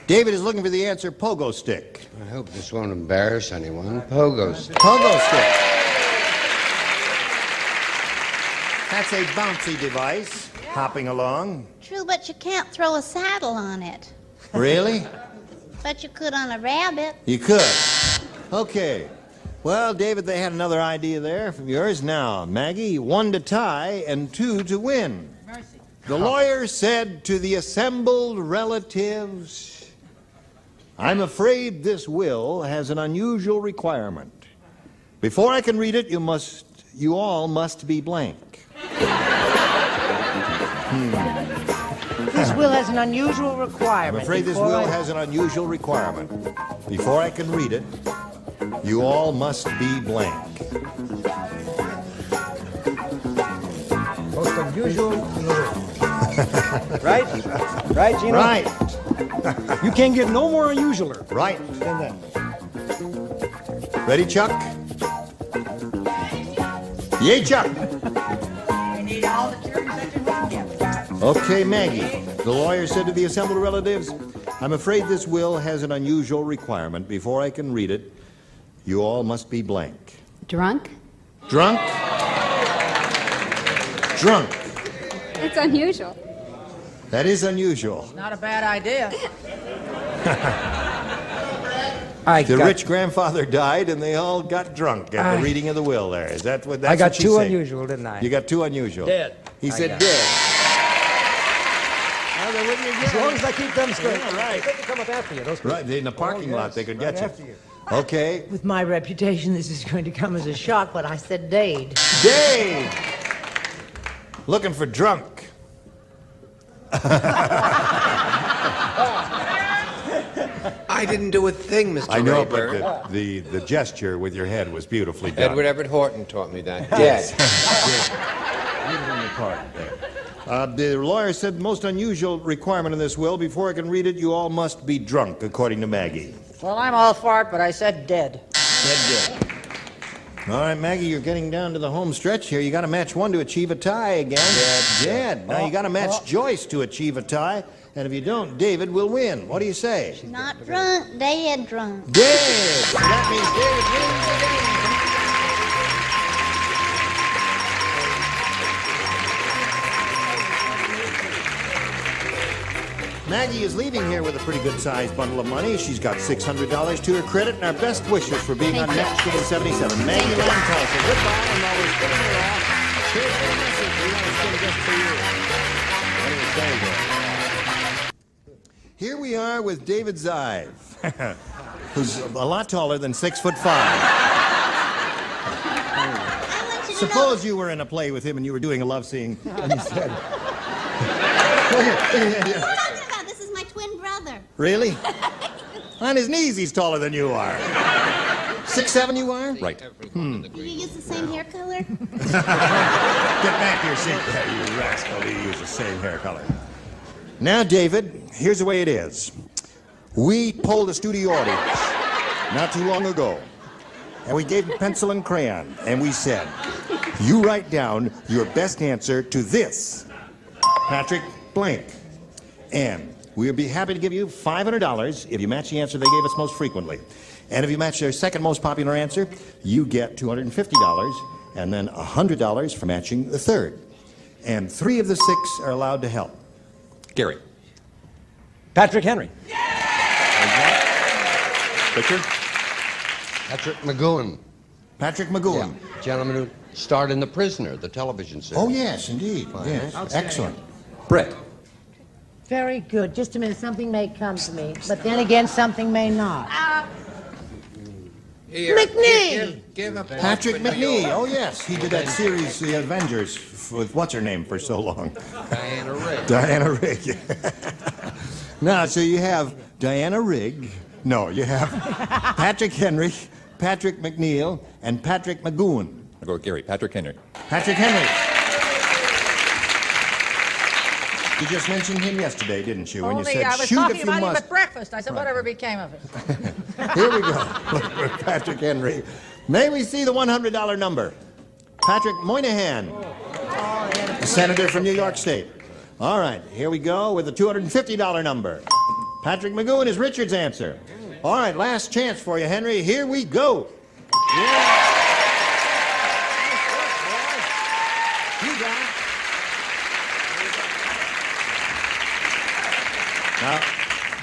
David is looking for the answer, pogo stick. I hope this won't embarrass anyone. Pogo stick. Pogo stick. That's a bouncy device, hopping along. True, but you can't throw a saddle on it. Really? But you could on a rabbit. You could. Okay. Well, David, they had another idea there from yours. Now, Maggie, 1 to tie and 2 to win. Mercy. The lawyer said to the assembled relatives, I'm afraid this will has an unusual requirement. Before I can read it, you all must be blank. This will has an unusual requirement. I'm afraid this will has an unusual requirement. Before I can read it, you all must be blank. Most unusual in the world. Right? Right, Gino? Right. You can't get no more unusualer. Right. Than that. Ready, Chuck? Yay, Chuck. We need all the juries that you want to get. Okay, Maggie. The lawyer said to the assembled relatives, I'm afraid this will has an unusual requirement. Before I can read it, you all must be blank. Drunk? Drunk? Drunk. It's unusual. That is unusual. Not a bad idea. The rich grandfather died and they all got drunk at the reading of the will there. Is that what that's I got what she too said? unusual, didn't I? You got too unusual. Dead. He I said got dead. Well, they're with you again. As long as I keep them straight. Yeah, right. They can come up after you. Those people. Right, in the parking lot, they could get you. After you. Okay. With my reputation, this is going to come as a shock, but I said Dade. Dade! Looking for drunk. I didn't do a thing, Mr. I know, Rayburn. but the gesture with your head was beautifully done. Edward Everett Horton taught me that. Yes. The lawyer said the most unusual requirement in this will, before I can read it, you all must be drunk, according to Maggie. Well, I'm all for it, but I said dead. Dead. All right, Maggie, you're getting down to the home stretch here. You got to match one to achieve a tie again. Dead. Now you got to match Joyce to achieve a tie, and if you don't, David will win. What do you say? Not drunk, dead drunk. Dead. So that means David wins the game. Maggie is leaving here with a pretty good-sized bundle of money. She's got $600 to her credit, and our best wishes for being on Match Game 77. Maggie Lancaster, goodbye, and while we're spinning her off, here's the message we want to sing just for you. What do you say there? Here we are with David Zive, who's a lot taller than 6'5". Suppose you were in a play with him and you were doing a love scene, and he said... This is my twin brother. Really? On his knees, he's taller than you are. 6'7" you are? Right. Do you use the same hair color? Get back here, sit there, you rascal. You use the same hair color. Now, David, here's the way it is. We polled a studio audience not too long ago. and we gave him pencil and crayon, and we said, you write down your best answer to this, Patrick blank. And we'll be happy to give you $500 if you match the answer they gave us most frequently. And if you match their second most popular answer, you get $250, and then $100 for matching the third. And 3 of the 6 are allowed to help. Gary. Patrick Henry. Richard? Patrick McGowan. Patrick McGowan. Yeah. Gentleman who starred in The Prisoner, the television series. Oh, yes, indeed. Yes. Excellent. Brett. Very good. Just a minute. Something may come to me, but then again, something may not. Here, McNee! Give a Patrick McNee. Oh, yes. He did that series, The Avengers, with what's her name for so long? Diana Rigg. Diana Rigg. Now, so you have Diana Rigg. No, you have Patrick Henry, Patrick McNeil, and Patrick McGowan. I'll go with Gary. Patrick Henry. Patrick Henry. You just mentioned him yesterday, didn't you? When you said, I was shoot talking if you about him must. at breakfast. I said, whatever became of it. Here we go with Patrick Henry. May we see the $100 number? Patrick Moynihan, a senator from New York State. All right, here we go with the $250 number. Patrick McGowan is Richard's answer. All right, last chance for you, Henry. Here we go. Yeah. You got it. Now,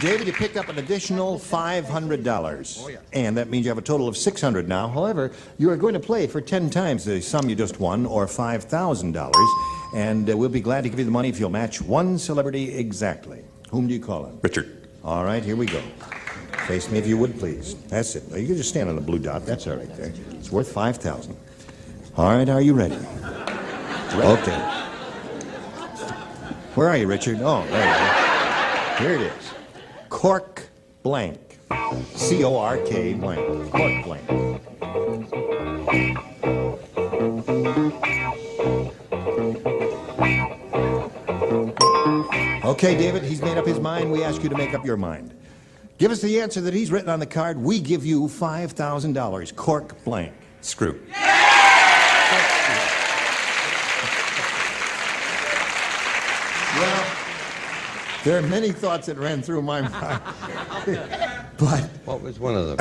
David, you picked up an additional $500. And that means you have a total of $600 now. However, you are going to play for 10 times the sum you just won, or $5,000. And we'll be glad to give you the money if you'll match one celebrity exactly. Whom do you call on? Richard. All right, here we go. Face me if you would, please. That's it. You can just stand on the blue dot. That's all right there. It's worth $5,000. All right, are you ready? Okay. Where are you, Richard? Oh, there you go. Here it is. Cork blank. C-O-R-K blank. Cork blank. Okay, David, he's made up his mind. We ask you to make up your mind. Give us the answer that he's written on the card. We give you $5,000. Cork blank. Screw. Well, there are many thoughts that ran through my mind. But what was one of them?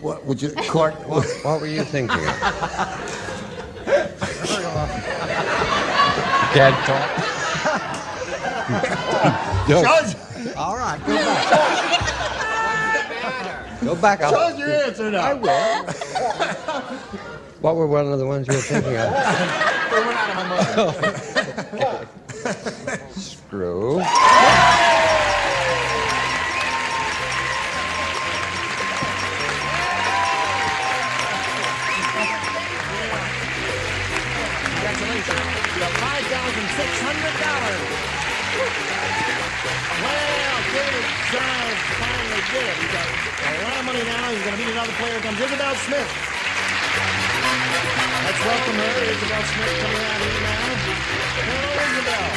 what would you cork? What were you thinking of? Dad talk. Judge! All right, go back. Go back up. Judge, your answer now. I will. What were one of the ones you were thinking of? They went out of my mind. Screw. Congratulations. You have $5,600. Well, David Giles finally did it. He's got a lot of money now. He's going to meet another player. Comes Isabel Smith. Let's welcome her. Isabel Smith coming out here now. Hello, Isabel.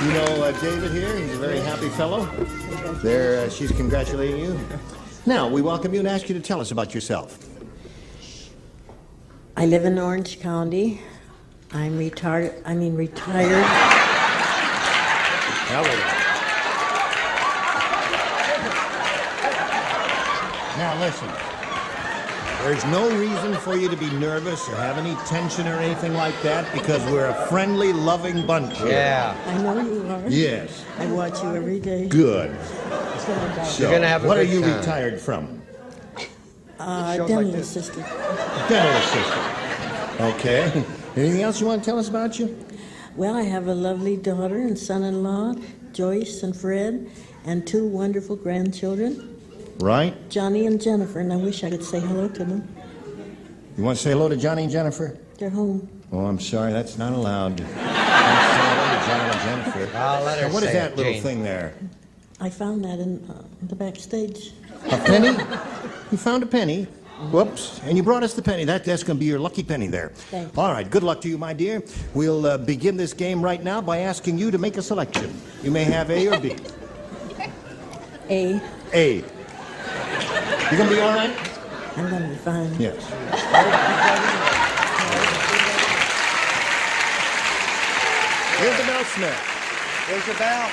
You know David here. He's a very happy fellow. There, she's congratulating you. Now, we welcome you and ask you to tell us about yourself. I live in Orange County. I'm retired. Now, wait a minute. Now, listen. There's no reason for you to be nervous or have any tension or anything like that, because we're a friendly, loving bunch here. Yeah. I know you are. Yes. I watch you every day. Good. So, You're gonna have a what are good you time. retired from? Dental assistant. Dental assistant. Okay. Anything else you want to tell us about you? Well, I have a lovely daughter and son-in-law, Joyce and Fred, and 2 wonderful grandchildren, Right? Johnny and Jennifer, and I wish I could say hello to them. You want to say hello to Johnny and Jennifer? They're home. Oh, I'm sorry, that's not allowed. Don't say hello to Johnny and Jennifer. I'll let her Now, what is say that it, little Jane. thing there? I found that in the backstage. A penny? You found a penny? Whoops. And you brought us the penny. That's going to be your lucky penny there. Thank you. All right. Good luck to you, my dear. We'll begin this game right now by asking you to make a selection. You may have A or B. A. A. You going to be all right? I'm going to be fine. Yes. Isabel Smith. Isabel.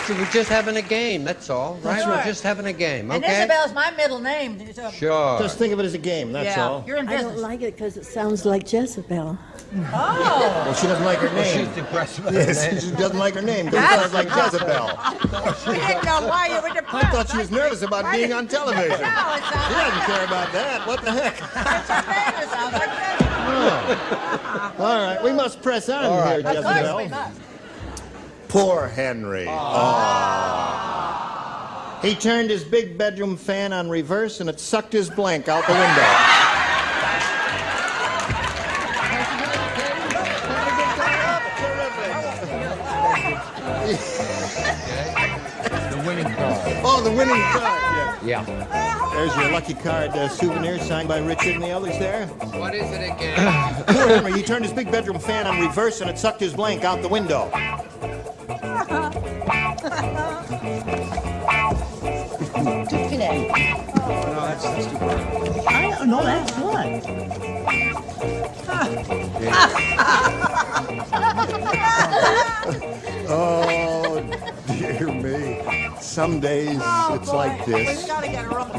We're just having a game, that's all, right? Sure. We're just having a game, And okay? Isabel's my middle name. So Sure. Just think of it as a game, that's all. You're in I business. don't like it because it sounds like Jezebel. Oh. Well, she doesn't like her name. She's depressed about her Yes, name. she doesn't like her name because it sounds like Jezebel. We didn't know why you were depressed. I thought she was nervous about being on television. No, it sounds She doesn't care about that. What the heck? It sounds like Jezebel. Oh. All right, we must press on here, Of course we Jezebel. must. Poor Henry. He turned his big bedroom fan on reverse and it sucked his blank out the window. The winning card. Oh, the winning card. Yeah. There's your lucky card souvenir signed by Richard and the others there. What is it again? Poor Henry, he turned his big bedroom fan on reverse and it sucked his blank out the window. No, that's good. Oh, dear me. Some days it's like this. We gotta get her up.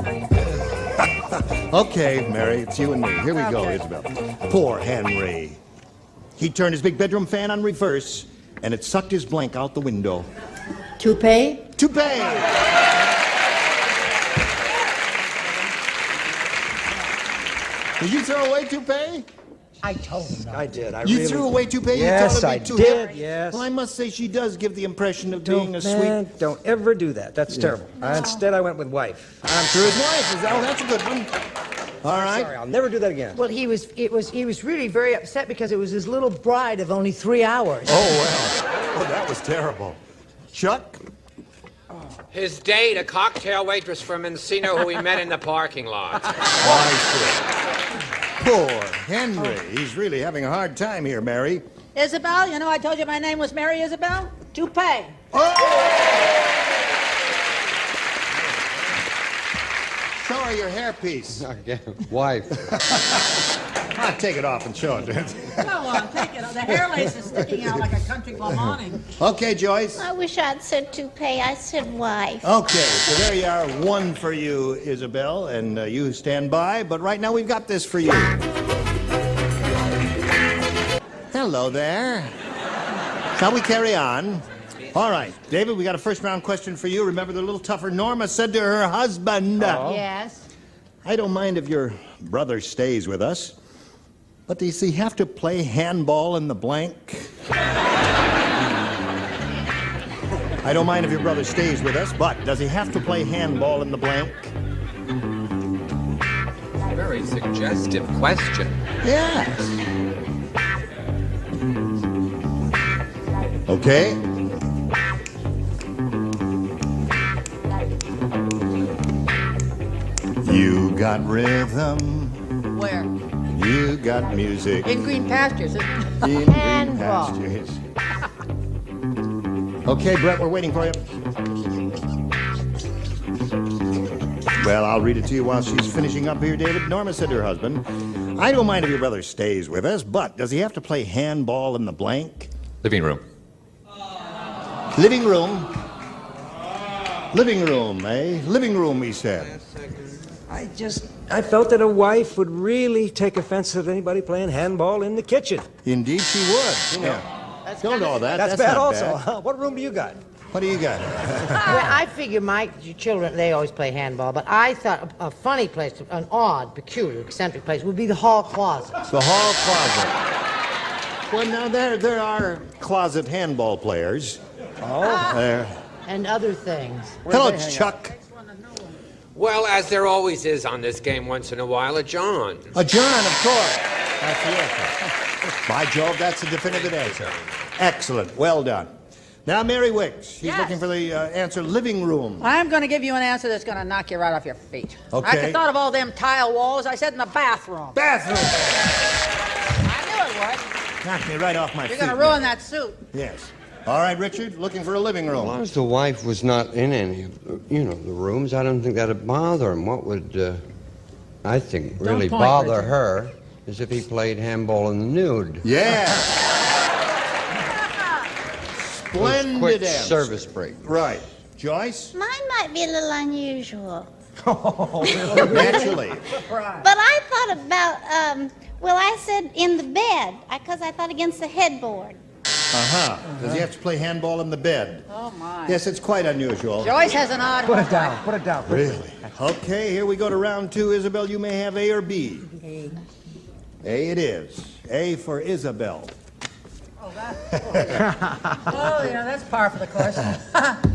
Okay, Mary, it's you and me. Here we go, Okay. Isabel. Poor Henry. He turned his big bedroom fan on reverse, and it sucked his blank out the window. Toupee? Toupee! Did you throw away Toupee? I told him. I did. You threw away Toupee? Yes, you thought I it'd be too did. heavy? Yes. Well, I must say she does give the impression of Don't, being a man, sweet... don't ever do that. That's terrible. Instead, I went with wife. I'm sure his wife is... Oh, that's a good one. All right. Sorry, I'll never do that again. Well, he was really very upset because it was his little bride of only 3 hours. Oh, well. Oh, that was terrible. Chuck? His date, a cocktail waitress from Encino who we met in the parking lot. I see. Poor Henry. He's really having a hard time here, Mary. Isabel, you know I told you my name was Mary Isabel? Toupee. Show her your hairpiece. Again, wife. I'll take it off and show it. Go on, take it. The hair lace is sticking out like a country club awning. Okay, Joyce. I wish I'd said toupee. I said wife. Okay, so there you are. One for you, Isabel, and you stand by. But right now we've got this for you. Hello there. Shall we carry on? All right, David, we got a first round question for you. Remember the little tougher Norma said to her husband. Yes. I don't mind if your brother stays with us, but does he have to play handball in the blank? I don't mind if your brother stays with us, but does he have to play handball in the blank? Very suggestive question. Yes. Okay. You got rhythm. Where? You got music. In green pastures. In green Handball. pastures. Okay, Brett, we're waiting for you. Well, I'll read it to you while she's finishing up here, David. Norma said to her husband, I don't mind if your brother stays with us, but does he have to play handball in the blank? Living room. Living room. Living room, eh? Living room, he said. I felt that a wife would really take offense at anybody playing handball in the kitchen. Indeed she would. Yeah. Don't know that. That's bad not also. bad. What room do you got? What do you got? Well, I figure my children, they always play handball, but I thought a funny place, an odd, peculiar, eccentric place would be the hall closet. The hall closet. Well, now there are closet handball players. Oh. There. And other things. Hello, Chuck. Well, as there always is on this game once in a while, a John. A John, of course. That's the answer. By Jove, that's a definitive answer. Excellent. Well done. Now, Mary Wicks. She's Yes. looking for the answer living room. I'm going to give you an answer that's going to knock you right off your feet. Okay. I thought of all them tile walls. I said in the bathroom. Bathroom. I knew it would. Knocked me right off my You're feet. going to ruin that suit. Yes. All right, Richard, looking for a living room. As long as the wife was not in any of the rooms, I don't think that'd bother him. What would, I think, really point, bother Richard. her is if he played handball in the nude. Yeah. Those Splendid quick answer. service break. Right. Joyce? Mine might be a little unusual. Naturally. But I thought about, I said in the bed, because I thought against the headboard. Uh-huh. Does he have to play handball in the bed? Oh, my. Yes, it's quite unusual. Joyce has an odd Put it down. Put it down. Really? Okay, here we go to round 2. Isabel, you may have A or B. A. A it is. A for Isabel. Oh, that's par for the course.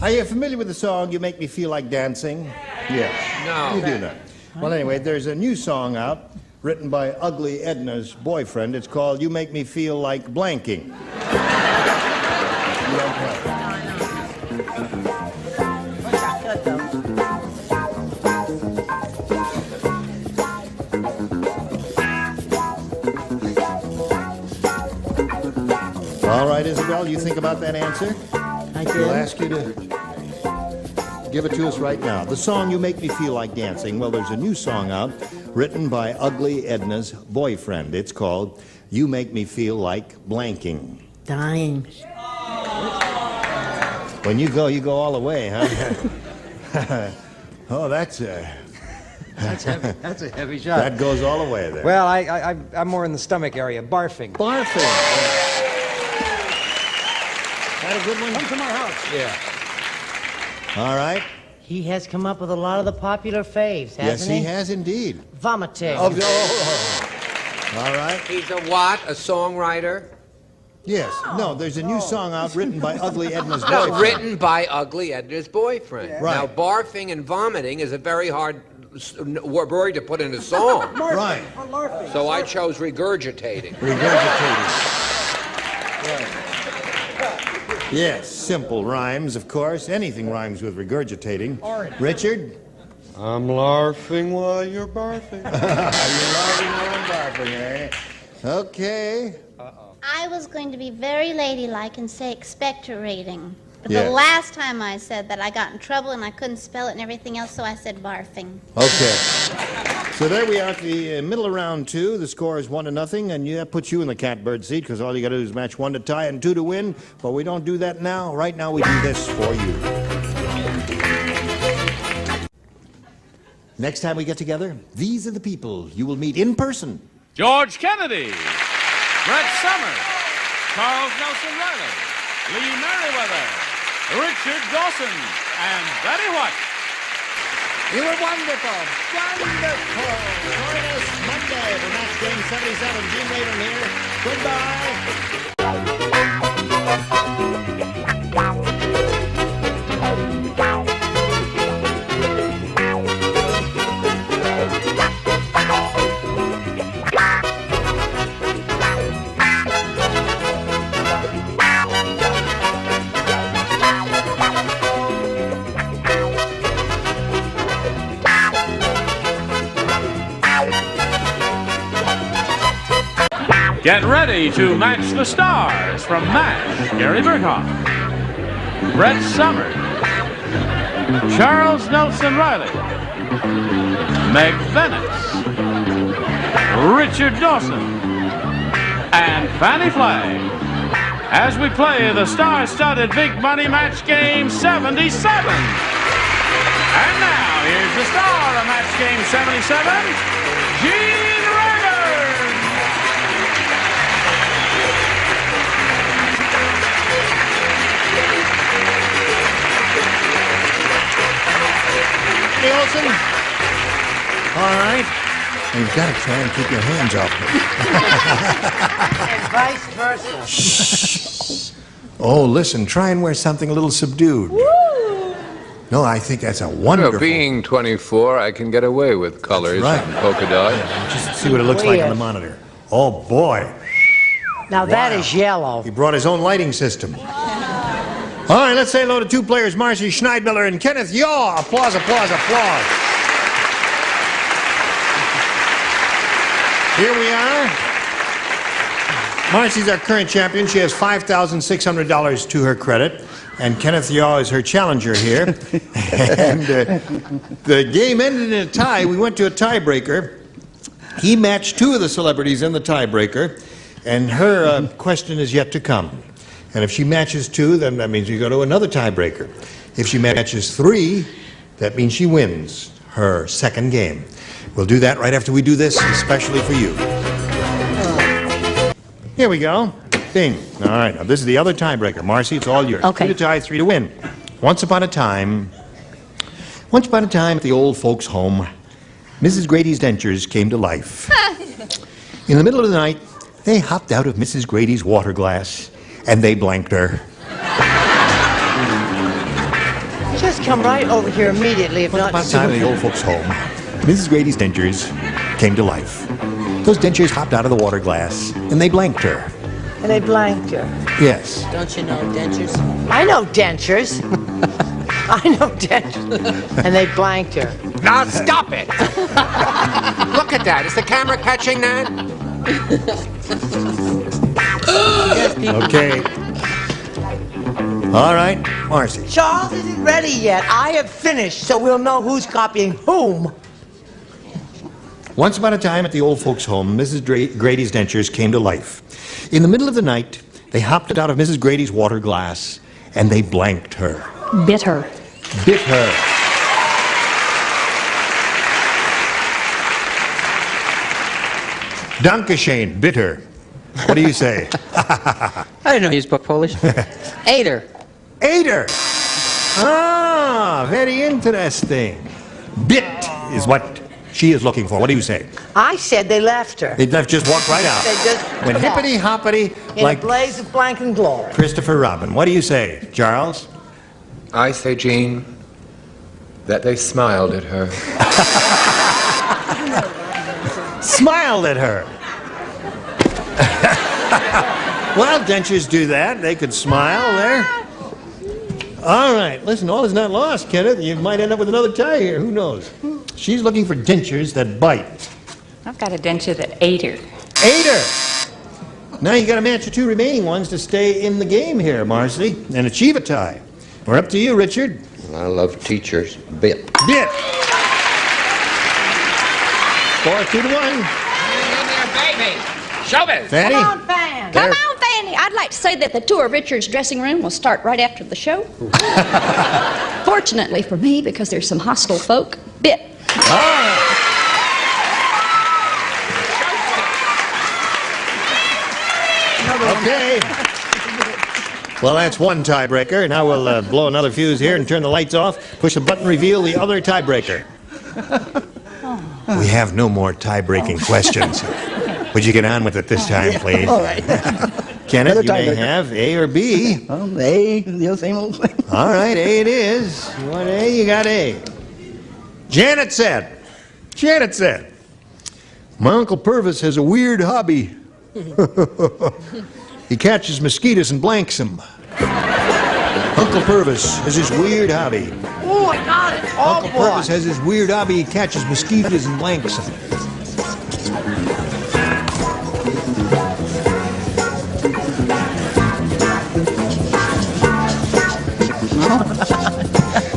Are you familiar with the song, You Make Me Feel Like Dancing? Yes. No. You do not. Well, anyway, there's a new song out written by Ugly Edna's boyfriend. It's called You Make Me Feel Like Blanking. You don't play. All right, Isabel, you think about that answer? I did. We'll ask you to give it to us right now. The song You Make Me Feel Like Dancing. Well, there's a new song out written by Ugly Edna's boyfriend. It's called You Make Me Feel Like Blanking. Dying. When you go all the way, huh? Oh, that's That's heavy. That's a heavy shot. that goes all the way there. Well, I'm more in the stomach area, barfing. Barfing. That a good one? Come to my house. Yeah. All right. He has come up with a lot of the popular faves, hasn't Yes, he has indeed. Vomiting. Oh. All right. He's a what? A songwriter? Yes. No, there's a new song out written by Ugly Edna's No, boyfriend. written by Ugly Edna's boyfriend. Right. Now, barfing and vomiting is a very hard word to put in a song. Right. So I chose regurgitating. Yes, simple rhymes, of course. Anything rhymes with regurgitating. Richard? I'm larfing while you're barfing. You're laughing while I'm barfing, eh? Okay. I was going to be very ladylike and say expectorating. But Yes. the last time I said that, I got in trouble and I couldn't spell it and everything else, so I said barfing. Okay. So there we are at the middle of round 2. The score is 1-0, and that puts you in the catbird seat because all you got to do is match 1 to tie and 2 to win. But we don't do that now. Right now we do this for you. Next time we get together, these are the people you will meet in person. George Kennedy, Brett Summers, Charles Nelson Riley, Lee Merriweather, Richard Dawson, and Betty White. You were wonderful. Wonderful. Join us Monday for Match Game 77. Gene Rader here. Get ready to match the stars from MASH. Gary Burkhoff, Brett Summers, Charles Nelson Riley, Meg Venice, Richard Dawson, and Fannie Flagg as we play the star-studded Big Money Match Game 77. And now, here's the star of Match Game 77, Gene Rader. Hey, Olson. All right. You've got to try and keep your hands off me. And vice versa. Shh. Oh, listen, try and wear something a little subdued. Woo! No, I think that's a wonderful... Being 24, I can get away with colors right. and polka dots. Just see what it looks like on the monitor. Oh, boy. Now that is yellow. He brought his own lighting system. All right, let's say hello to two players, Marcy Schneidmiller and Kenneth Yaw. Applause, applause, applause. Here we are. Marcy's our current champion. She has $5,600 to her credit. And Kenneth Yaw is her challenger here. And the game ended in a tie. We went to a tiebreaker. He matched two of the celebrities in the tiebreaker. And her question is yet to come. And if she matches two, then that means you go to another tiebreaker. If she matches three, that means she wins her second game. We'll do that right after we do this, especially for you. Here we go. Bing. All right, now this is the other tiebreaker. Marcy, it's all yours. Okay. 2 to tie, 3 to win. Once upon a time at the old folks' home, Mrs. Grady's dentures came to life. In the middle of the night, they hopped out of Mrs. Grady's water glass and they blanked her. Just come right over here immediately, if not Once upon a time at the old folks' home, Mrs. Grady's dentures came to life. Those dentures hopped out of the water glass and they blanked her. And they blanked her. Yes. Don't you know dentures? I know dentures. I know dentures. And they blanked her. Now stop it! Look at that. Is the camera catching that? Okay. All right, Marcy. Charles isn't ready yet. I have finished, so we'll know who's copying whom. Once upon a time at the old folks' home, Mrs. Grady's dentures came to life. In the middle of the night, they hopped out of Mrs. Grady's water glass and they blanked her. Bit her. Bit her. Dankeschön, bit her. What do you say? I didn't know you spoke Polish. Ate her. Ate her. Ah, very interesting. Bit is what she is looking for. What do you say? I said they left her. They left, just walked right out. They just Went hippity hoppity in like a blaze of blank and glory. Christopher Robin. What do you say, Charles? I say, Gene, that they smiled at her. Smiled at her. Well, dentures do that. They could smile there. All right. Listen, all is not lost, Kenneth. You might end up with another tie here. Who knows? She's looking for dentures that bite. I've got a denture that ate her. Ate her. Now you got to match the two remaining ones to stay in the game here, Marcy, and achieve a tie. We're up to you, Richard. I love teachers. Bit. Bit. 4-2 to 1. Baby! Shove it! Fanny? Come on, Fan. Come on, Fanny. I'd like to say that the tour of Richard's dressing room will start right after the show. Fortunately for me, because there's some hostile folk, bit. Okay. Well, that's one tiebreaker. Now we'll blow another fuse here and turn the lights off. Push a button, reveal the other tiebreaker. We have no more tie-breaking questions. Would you get on with it this time, please? All right. Kenneth, you may have A or B. A, the same old thing. All right, A it is. You want A? You got A. Janet said, my Uncle Purvis has a weird hobby. He catches mosquitoes and blanks them. Uncle Purvis has this weird hobby. Oh, my God, it's all Uncle Purvis has this weird hobby. He catches mosquitoes and blanks them.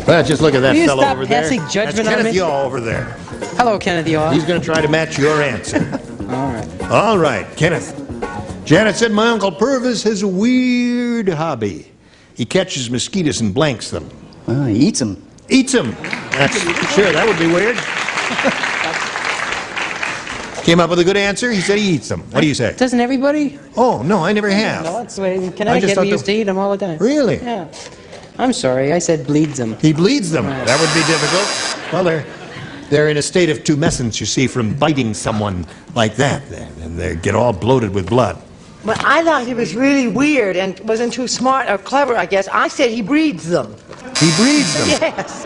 Well, just look at that Will you fellow stop over there. passing judgment That's on Kenneth me? Yaw over there. Hello, Kenneth Yaw. He's going to try to match your answer. All right. All right, Kenneth. Janet said, my Uncle Purvis has a weird hobby. He catches mosquitoes and blanks them. He eats them. Eats them. That's, sure, that would be weird. Came up with a good answer. He said he eats them. What do you say? Doesn't everybody? Oh, no, I never have. No, that's the way. Connecticut, we used to eat them all the time. Really? Yeah. I'm sorry, I said bleeds them. He bleeds them. That would be difficult. Well, they're in a state of tumescence, you see, from biting someone like that. And they get all bloated with blood. But I thought he was really weird and wasn't too smart or clever, I guess. I said he breeds them. He breeds them? Yes.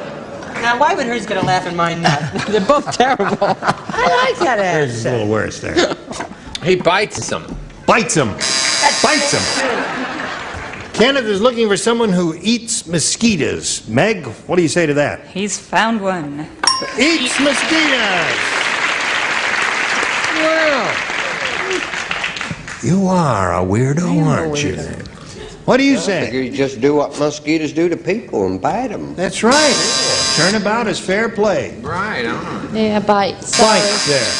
Now, why would hers get a laugh and mine not? They're both terrible. I like that Hers is a answer. little worse there. He bites them. Bites them. Bites them. Kenneth is looking for someone who eats mosquitoes. Meg, what do you say to that? He's found one. Eats mosquitoes! Well, you are a weirdo, aren't you? What do you say? I figure you just do what mosquitoes do to people and bite them. That's right. Turnabout is fair play. Right, Yeah, bites. Bites there.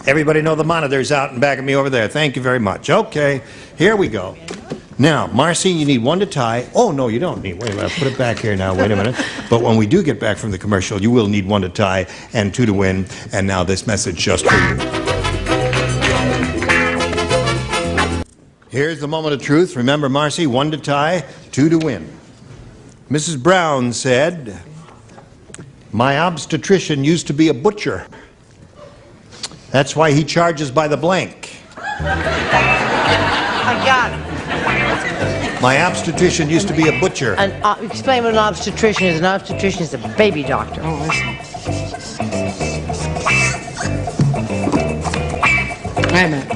Everybody know the monitor's out in back of me over there. Thank you very much. Okay, here we go. Now, Marcy, you need 1 to tie. Oh, no, you don't need. Wait a minute. Put it back here now. Wait a minute. But when we do get back from the commercial, you will need 1 to tie and 2 to win. And now this message just for you. Here's the moment of truth. Remember, Marcy, 1 to tie, 2 to win. Mrs. Brown said, "My obstetrician used to be a butcher. That's why he charges by the blank." I got it. My obstetrician used to be a butcher. Explain what an obstetrician is. An obstetrician is a baby doctor. Oh, I see. Wait a minute.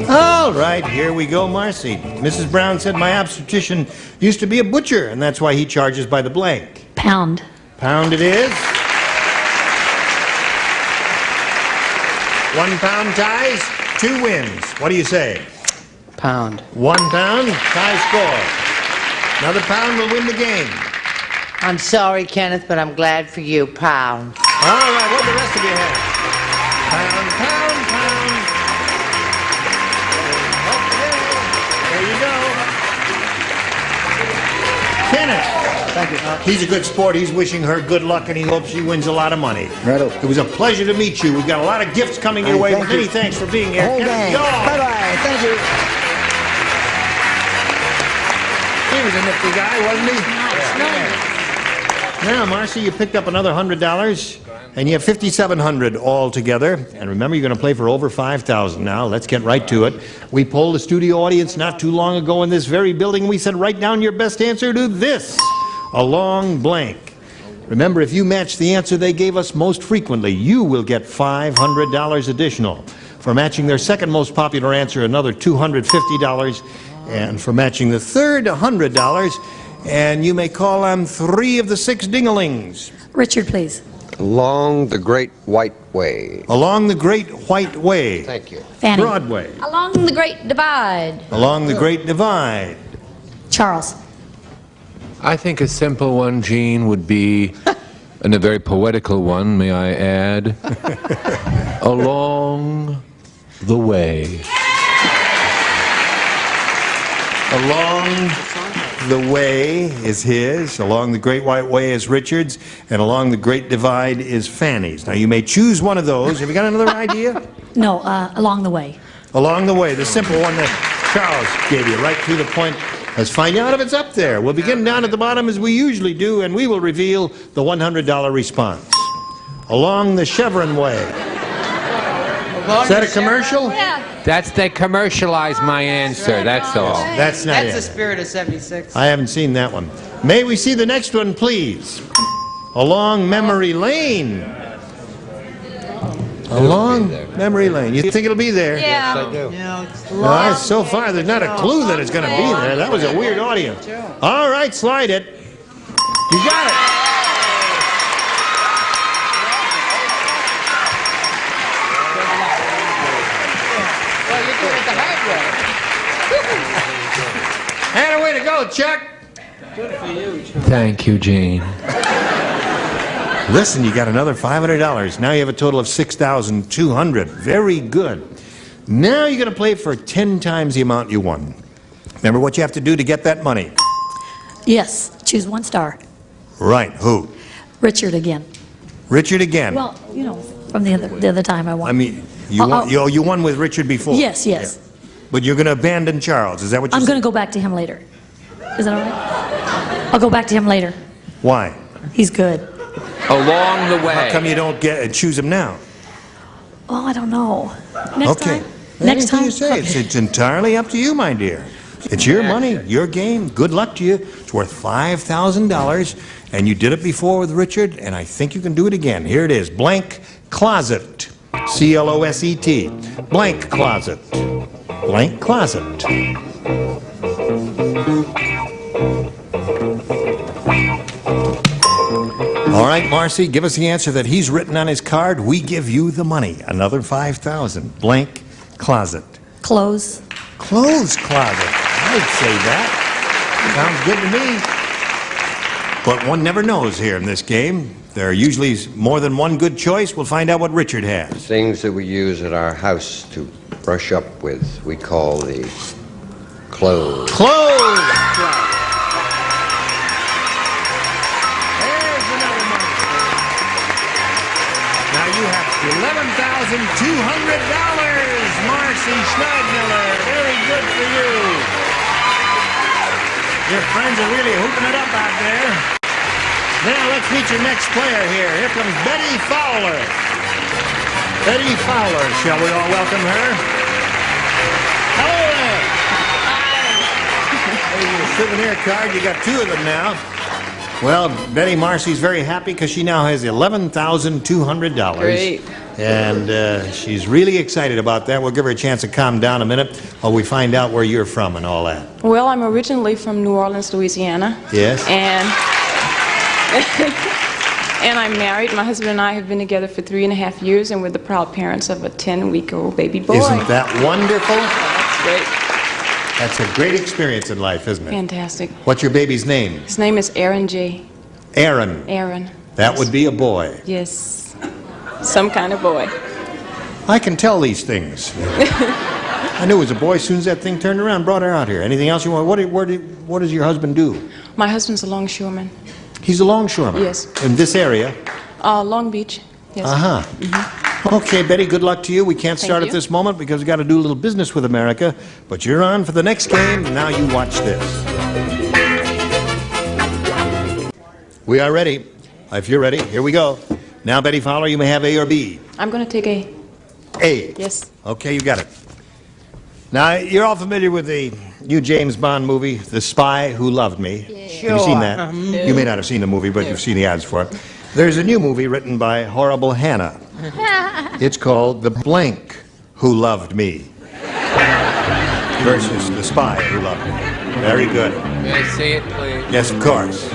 All right, here we go, Marcy. Mrs. Brown said my obstetrician used to be a butcher, and that's why he charges by the blank. Pound. Pound it is. 1 pound ties, 2 wins. What do you say? Pound. 1 pound, tie score. Another pound will win the game. I'm sorry, Kenneth, but I'm glad for you. Pound. All right, what do the rest of you have? Pound, pound, pound. Okay, there you go. Kenneth. Thank you. He's a good sport. He's wishing her good luck, and he hopes she wins a lot of money. Right. It was a pleasure to meet you. We've got a lot of gifts coming your way. Many thanks for being here. Bye-bye. Thank you. He was a nifty guy, wasn't he? Now, Marcy, you picked up another $100, and you have $5,700 all together. And remember, you're going to play for over $5,000 now. Let's get right to it. We polled the studio audience not too long ago in this very building. We said, write down your best answer to this: a long blank. Remember, if you match the answer they gave us most frequently, you will get $500 additional. For matching their second most popular answer, another $250. And for matching the third, $100. And you may call on 3 of the 6 ding-a-lings. Richard, please. Along the Great White Way. Along the Great White Way. Thank you. Fanny. Broadway. Along the Great Divide. Along the Great Divide. Charles. I think a simple one, Gene, would be, and a very poetical one, may I add, along the way. Along the Way is his, Along the Great White Way is Richard's, and Along the Great Divide is Fanny's. Now, you may choose one of those. Have you got another idea? No, Along the Way. Along the Way, the simple one that Charles gave you, right to the point. Let's find out if it's up there. We'll begin down at the bottom as we usually do, and we will reveal the $100 response. Along the Chevron Way. Is that a commercial? Yeah. They commercialized my answer, that's all. That's not That's the it. spirit of 76. I haven't seen that one. May we see the next one, please? Along Memory Lane. Along Memory Lane. You think it'll be there? Yeah. Yes, I do. No, it's No, so far, there's not a clue that it's going to be there. That was a weird audience. All right, slide it. You got it. Well, you're doing it the hard way. And a way to go, Chuck. Thank you, Gene. Listen, you got another $500. Now you have a total of $6,200. Very good. Now you're going to play for 10 times the amount you won. Remember what you have to do to get that money? Yes, choose 1 star. Right, who? Richard again. Richard again. Well, you know, from the other time I won. I mean, you won with Richard before. Yes. Yeah. But you're going to abandon Charles. Is that what you're I'm saying? going to go back to him later. Is that all right? I'll go back to him later. Why? He's good. Along the way. How come you don't choose him now? Oh, I don't know. Next time? Next time? you say. Okay. It's entirely up to you, my dear. It's your money, your game. Good luck to you. It's worth $5,000, and you did it before with Richard, and I think you can do it again. Here it is. Blank closet. C-L-O-S-E-T. Blank closet. Blank closet. All right, Marcy, give us the answer that he's written on his card. We give you the money. Another $5,000. Blank closet. Clothes. Clothes closet. I'd say that. Sounds good to me. But one never knows here in this game. There are usually more than one good choice. We'll find out what Richard has. Things that we use at our house to brush up with, we call the clothes. Clothes! Now you have $11,200, Marcy Schneidmiller. Very good for you. Your friends are really hooping it up out there. Now let's meet your next player here. Here comes Betty Fowler. Betty Fowler, shall we all welcome her? Hello there. There's your souvenir card. You got two of them now. Well, Betty, Marcy's very happy because she now has $11,200. Great. And she's really excited about that. We'll give her a chance to calm down a minute while we find out where you're from and all that. Well, I'm originally from New Orleans, Louisiana. Yes? And I'm married. My husband and I have been together for 3.5 years, and we're the proud parents of a 10-week-old baby boy. Isn't that wonderful? That's great. That's a great experience in life, isn't it? Fantastic. What's your baby's name? His name is Aaron J. Aaron. Aaron. That would be a boy. Yes. Some kind of boy. I can tell these things. I knew it was a boy as soon as that thing turned around, brought her out here. Anything else you want? What does your husband do? My husband's a longshoreman. He's a longshoreman? Yes. In this area? Long Beach. Yes. Uh-huh. Okay, Betty, good luck to you. We can't start at this moment because we've got to do a little business with America. But you're on for the next game. Now you watch this. We are ready. If you're ready, here we go. Now, Betty Fowler, you may have A or B. I'm going to take A. A? Yes. Okay, you got it. Now, you're all familiar with the new James Bond movie, The Spy Who Loved Me. Sure. Have you seen that? You may not have seen the movie, but you've seen the ads for it. There's a new movie written by Horrible Hannah. It's called The Blank Who Loved Me versus The Spy Who Loved Me. Very good. May I see it, please? Yes, of course.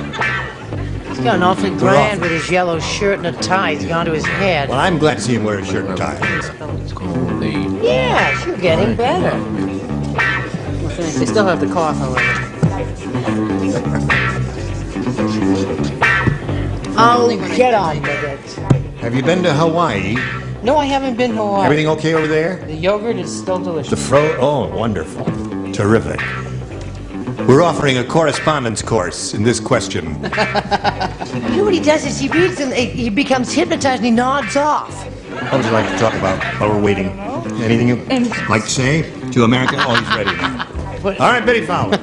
He's got an awfully grand with his yellow shirt and a tie. He's gone to his head. Well, I'm glad to see him wear a shirt and tie. Yes, you're getting better. They still have the cough, however. Oh, get on with it. Have you been to Hawaii? No, I haven't been to Hawaii. Everything okay over there? The yogurt is still delicious. Oh, wonderful. Terrific. We're offering a correspondence course in this question. You know what he does is he reads and he becomes hypnotized and he nods off. What would you like to talk about while we're waiting? Anything you'd like to say to America? Oh, he's ready now. All right, Betty Fowler.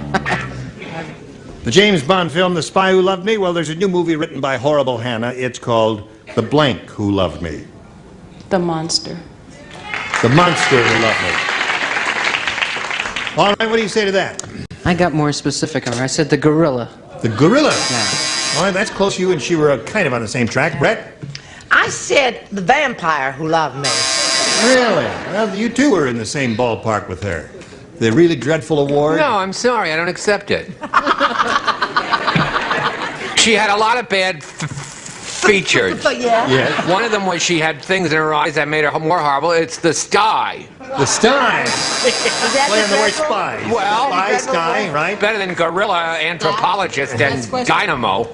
The James Bond film, The Spy Who Loved Me, well, there's a new movie written by Horrible Hannah. It's called The Blank Who Loved Me. The monster. The monster who loved me. All right, what do you say to that? I got more specific on her. I said the gorilla. The gorilla? Yeah. All right, that's close. You and she were kind of on the same track. Brett? I said the vampire who loved me. Really? Well, you two were in the same ballpark with her. The really dreadful award? No, I'm sorry. I don't accept it. She had a lot of bad features. Yeah. Yes. One of them was she had things in her eyes that made her more horrible. It's the sty. The sty? Is that Playing the word spy. Well, Spy, sky, right? Better than gorilla, anthropologist, and dynamo. All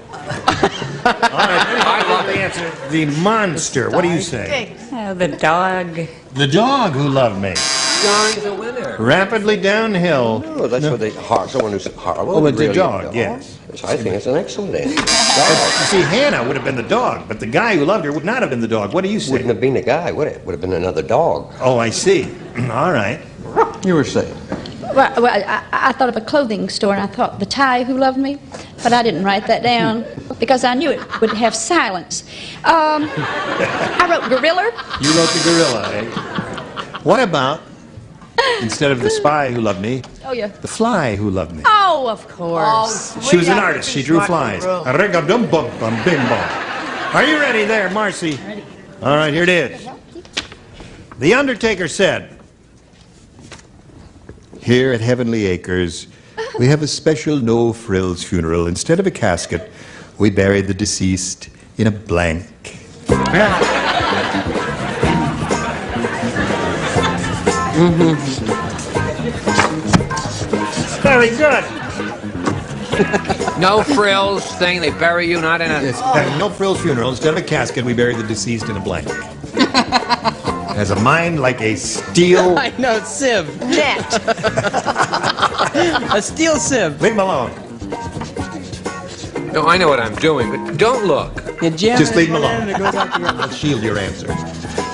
right, I love the answer. The monster. What do you say? The dog. The dog who loved me. Dog's a winner. Rapidly downhill. No, that's what they someone who's horrible. Oh, it's really a dog, yes. I think it's an excellent answer. You see, Hannah would have been the dog, but the guy who loved her would not have been the dog. What do you say? Wouldn't have been a guy, would it? Would have been another dog. Oh, I see. All right. You were saying. Well, I thought of a clothing store, and I thought the tie who loved me, but I didn't write that down because I knew it would have silence. I wrote gorilla. You wrote the gorilla, eh? What about, instead of the spy who loved me, Oh, yeah. the fly who loved me? Oh, of course. She was an artist. She drew flies. Are you ready there, Marcy? Ready. All right, here it is. The Undertaker said, "Here at Heavenly Acres, we have a special no-frills funeral. Instead of a casket, we bury the deceased in a blank." Very good. No frills thing. They bury you not in a. Yes, no frills funeral. Instead of a casket, we bury the deceased in a blank. Has a mind like a steel. I know, sieve. Net. A steel sieve. Leave him alone. No, I know what I'm doing, but don't look. Just leave him alone. Let's shield your answer.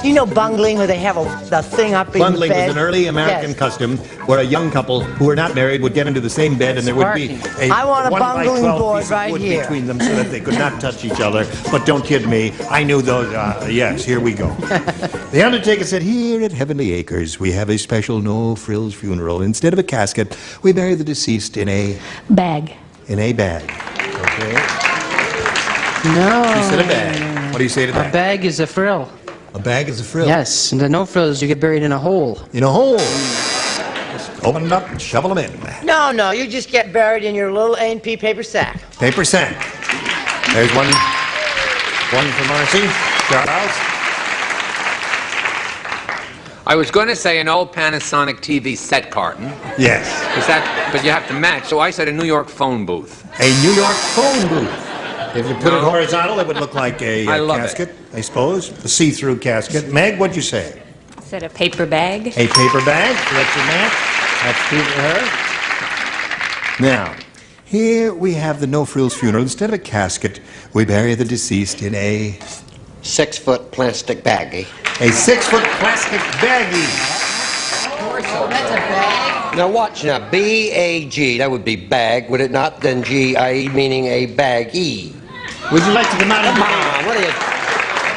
You know bungling where they have the thing up in Bundling bed? was an early American Yes. custom where a young couple who were not married would get into the same bed and there would be a I want a 1 by bungling 12 board piece of right wood here. between them so that they could not touch each other. But don't kid me, I knew those. Yes, here we go. The Undertaker said, "Here at Heavenly Acres, we have a special no-frills funeral. Instead of a casket, we bury the deceased in a Bag. bag." Okay. No. You said a bag. What do you say to that? A bag is a frill. A bag is a frill. Yes, and the no frills, you get buried in a hole. In a hole. Just open it up and shovel them in. No, you just get buried in your little A&P paper sack. Paper sack. There's one for Marcy. Charles. I was going to say an old Panasonic TV set carton. Yes. But you have to match. So I said a New York phone booth. A New York phone booth. If you put it horizontal, it would look like a casket, I suppose. A see-through casket. Meg, what'd you say? I said a paper bag. A paper bag. That's your match. That's two for her. Now, here we have the no-frills funeral. Instead of a casket, we bury the deceased in a 6-foot plastic baggie. A 6-foot plastic baggie. That's a bag? Now watch now, B-A-G, that would be bag, would it not? Then G-I-E, meaning a baggie. Would you like to come out and Come on, what are you?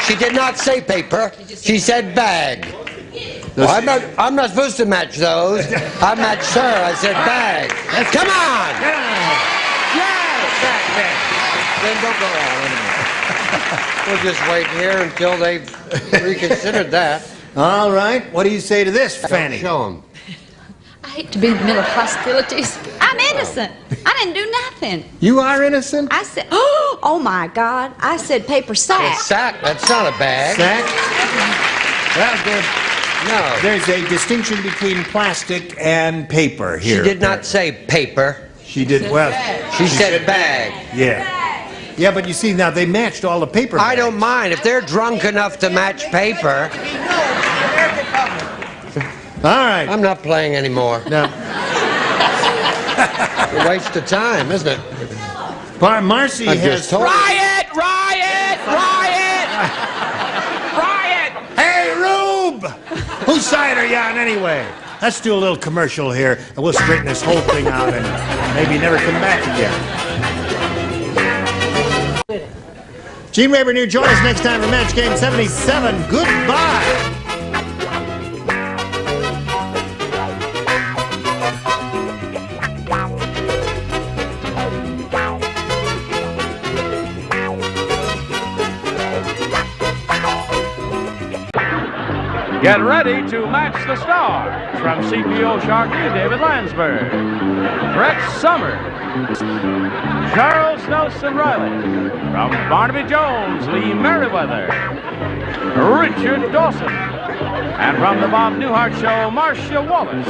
She did not say paper, she said bag. Well, I'm not supposed to match those. I matched her, I said bag. Come on! Then don't go on anymore. We'll just wait here until they've reconsidered that. All right. What do you say to this, Fanny? Show them. I hate to be in the middle of hostilities. I'm innocent. I didn't do nothing. You are innocent? I said, oh my God. I said paper sack. A sack, that's not a bag. Sack? Well, No. there's a distinction between plastic and paper here. She did not say paper. She did, well. She said bag. Yeah. Yeah, but you see, now they matched all the paper bags. I don't mind. If they're drunk enough to match paper. All right. I'm not playing anymore. No. It's a waste of time, isn't it? Marcy I'm has... just told Riot! Riot! Riot! Riot! Hey, Rube! Whose side are you on anyway? Let's do a little commercial here, and we'll straighten this whole thing out and maybe never come back again. Gene Rayburn here. Join us next time for Match Game 77. Goodbye! Get ready to match the stars from CPO Sharkey, David Landsberg, Brett Summers, Charles Nelson Riley, from Barnaby Jones, Lee Merriweather, Richard Dawson, and from the Bob Newhart Show, Marcia Wallace,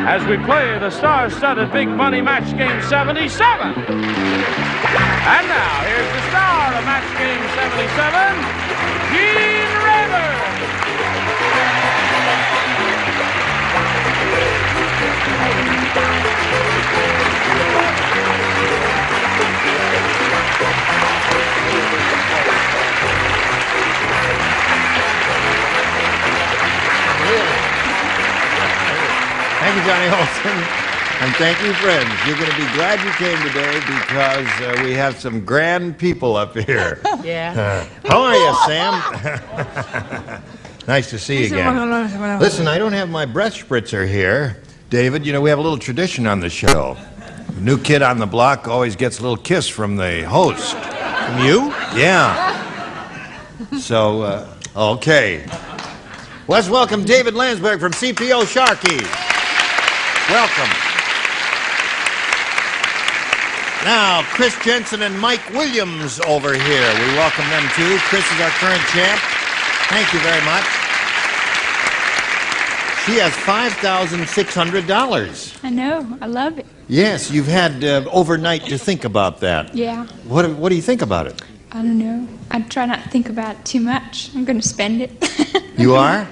as we play the star-studded Big Money Match Game 77. And now, here's the star of Match Game 77, Gene Rayburn. Thank you, Johnny Olson. And thank you, friends. You're going to be glad you came today because we have some grand people up here. Yeah. How are you, Sam? Nice to see you again. Listen, I don't have my breath spritzer here. David, you know, we have a little tradition on the show. The new kid on the block always gets a little kiss from the host. From you? Yeah. So, okay. Let's welcome David Landsberg from CPO Sharkey. Welcome. Now, Chris Jensen and Mike Williams over here. We welcome them too. Chris is our current champ. Thank you very much. She has $5,600. I know. I love it. Yes, you've had overnight to think about that. Yeah. What do you think about it? I don't know. I try not to think about it too much. I'm going to spend it. You are?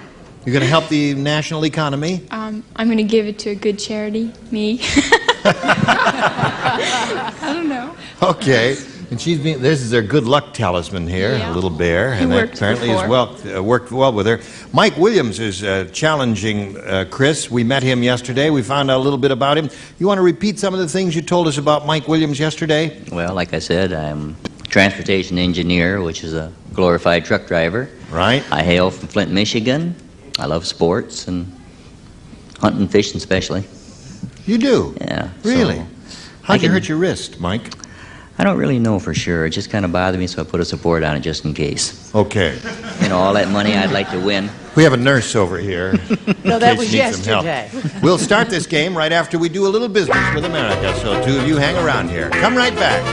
You're going to help the national economy? I'm going to give it to a good charity. Me. I don't know. Okay. And this is their good luck talisman here, a little bear, and that apparently has worked well with her. Mike Williams is challenging Chris. We met him yesterday. We found out a little bit about him. You want to repeat some of the things you told us about Mike Williams yesterday? Well, like I said, I'm a transportation engineer, which is a glorified truck driver. Right. I hail from Flint, Michigan. I love sports and hunting, fishing especially. You do? Yeah. Really? So How'd you hurt your wrist, Mike? I don't really know for sure. It just kind of bothered me, so I put a support on it just in case. Okay. You know, all that money I'd like to win. We have a nurse over here. No, that was yesterday. We'll start this game right after we do a little business with America, so two of you hang around here. Come right back.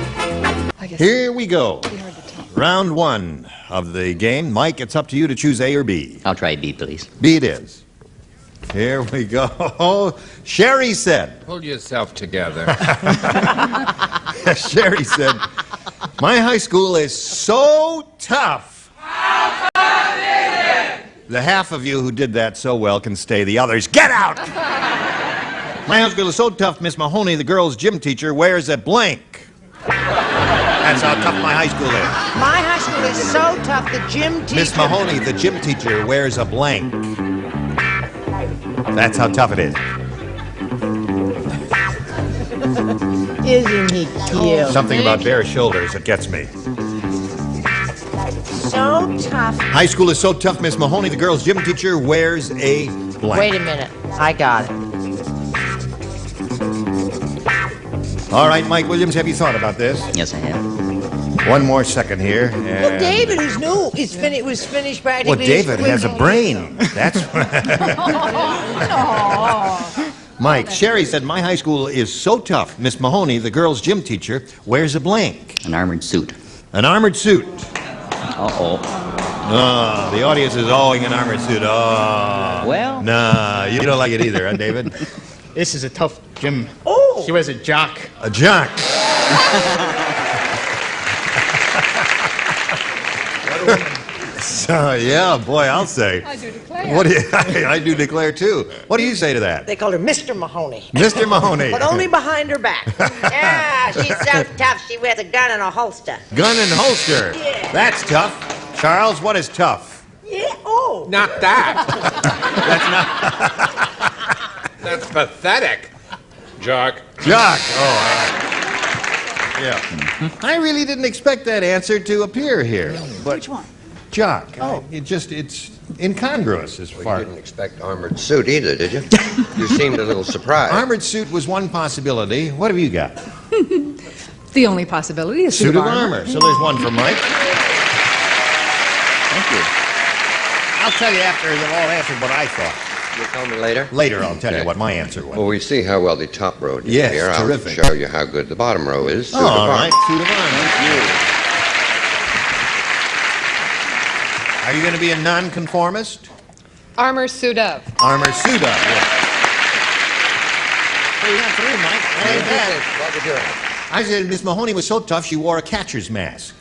Here we go. Round one of the game. Mike, it's up to you to choose A or B. I'll try B, please. B it is. Here we go. Sherry said. Pull yourself together. Sherry said, my high school is so tough. How tough is it? The half of you who did that so well can stay. The others, get out! My high school is so tough, Miss Mahoney, the girls' gym teacher, wears a blank. That's how tough my high school is. My high school is so tough, the gym teacher... Miss Mahoney, the gym teacher, wears a blank. That's how tough it is. Isn't he cute? Something about bare shoulders that gets me. So tough. High school is so tough, Miss Mahoney, the girls' gym teacher, wears a blank. Wait a minute. I got it. All right, Mike Williams, have you thought about this? Yes, I have. One more second here. Well, David, who's new, was finished practically. Well, David has a brain. That's Mike, Sherry said, my high school is so tough. Miss Mahoney, the girls' gym teacher, wears a blank. An armored suit. An armored suit. Uh-oh. The audience is owing an armored suit. Oh. Well. Nah, you don't like it either, huh, David? This is a tough gym. Oh! She wears a jock. A jock. So, yeah, boy, I'll say. I do declare. What do you, I do declare, too. What do you say to that? They called her Mr. Mahoney. Mr. Mahoney. But only behind her back. Yeah, she's so tough she wears a gun and a holster. Gun and holster. Yeah. That's tough. Charles, what is tough? Yeah, oh. Not that. That's not. That's pathetic. Jock. Jock. Oh, all right. Yeah. I really didn't expect that answer to appear here. But Which one? Jock. Oh. It's incongruous as far. You didn't expect armored suit either, did you? You seemed a little surprised. Armored suit was one possibility. What have you got? The only possibility is suit of armor. So there's one for Mike. Thank you. I'll tell you after they've all answered what I thought. You'll tell me later? Later, I'll tell you what my answer was. Well, we see how well the top row did Yes, here. terrific. I'll show you how good the bottom row is. Oh, all right. Suit of armor. Thank you. Are you going to be a nonconformist? Armor suit of. Armor suit of. Yeah. Well, you got three, Mike. I said Miss Mahoney was so tough she wore a catcher's mask.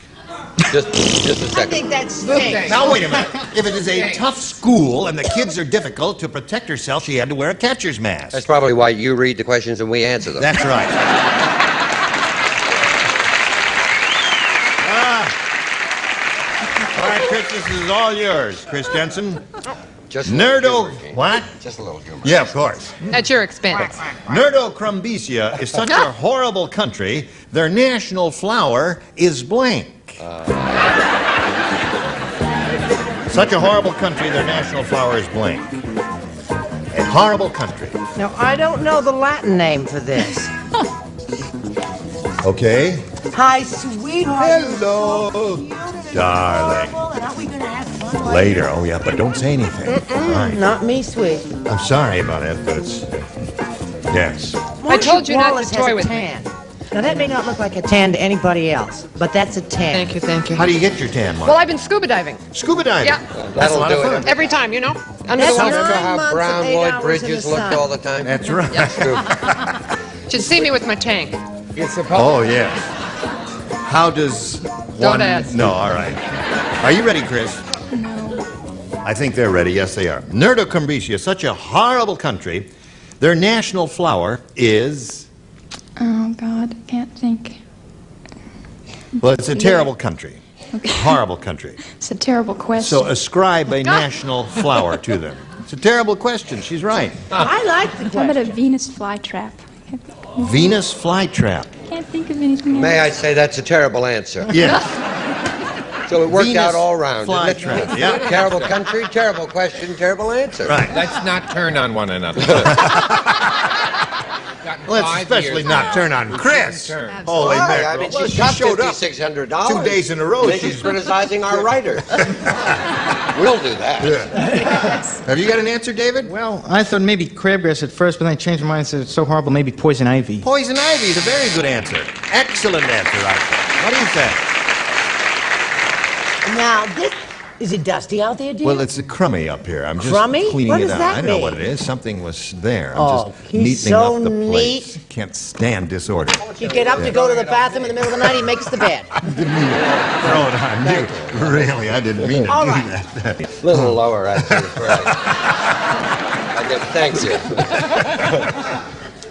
Just a second. I think that's stinks. Now, wait a minute. If it is a tough school and the kids are difficult, to protect herself, she had to wear a catcher's mask. That's probably why you read the questions and we answer them. That's right. All right, Chris, this is all yours. Chris Jensen. Just Nerdo. What? Just a little humor. Yeah, of course. At your expense. Nerdocrumbesia is such a horrible country, their national flower is blank. Such a horrible country, their national flower is blank. A horrible country. Now, I don't know the Latin name for this. Okay. Hi, sweetheart. Hello, darling. And are we going to have fun? Later, oh yeah, but don't say anything. Right. Not me, sweet. I'm sorry about it, but it's... yes. I told you not Wallace to toy has a with me. tan. Now, that may not look like a tan to anybody else, but that's a tan. Thank you, thank you. How do you get your tan, Mark? Well, I've been scuba diving. Scuba diving? Yeah. That's a lot of fun. Every time, you know? Under That's the water. Remember how 9 months brown and 8 Lloyd hours Bridges in the looked sun. all the time? That's right. Should see me with my tank. Oh, yeah. How does one... Don't ask. No, all right. Are you ready, Chris? No. I think they're ready. Yes, they are. Nerdokumbricia, such a horrible country. Their national flower is... Oh, God, I can't think. Well, it's a terrible country. Okay. Horrible country. It's a terrible question. So ascribe a national flower to them. It's a terrible question. She's right. I like the How about a question. Venus flytrap? Venus flytrap. Can't think of anything else. May I say that's a terrible answer? Yes. So it worked Venus out all round. didn't it? flytrap, yeah. Terrible country, terrible question, terrible answer. Right. Let's not turn on one another. Let's especially not turn on Chris. Holy Why? mackerel. I mean, Well, she she got showed up $5,600. 2 days in a row. And she's criticizing our writers. We'll do that. Have you got an answer, David? Well, I thought maybe crabgrass at first, but then I changed my mind and said it's so horrible, maybe poison ivy. Poison ivy is a very good answer. Excellent answer, I think. What do you think? Now, this... Is it dusty out there, dear? Well, it's crummy up here. I'm just Crummy? cleaning What it does out. that I don't know mean? what it is. Something was there. I'm Oh, just he's neatening so up the place. neat. Can't stand disorder. You get up to go to the bathroom in the middle of the night, he makes the bed. Didn't mean to throw it on you. Really, I didn't mean to All do right. that. A little lower, actually. I guess, thanks you.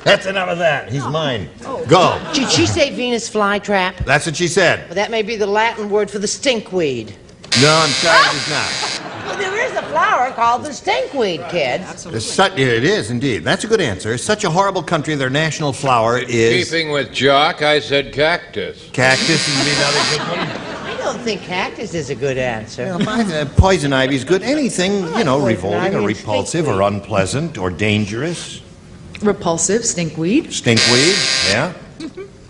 That's enough of that. He's mine. Go. Did she say Venus flytrap? That's what she said. Well, that may be the Latin word for the stinkweed. No, I'm sorry, it is not. Well, there is a flower called the stinkweed, kids. It is, indeed. That's a good answer. Such a horrible country, their national flower is... Keeping with Jock, I said cactus. Cactus would be another good one. I don't think cactus is a good answer. Poison ivy is good. Anything, you know, Poison revolting ivy or and repulsive or unpleasant or dangerous. Repulsive, stinkweed. Stinkweed, yeah.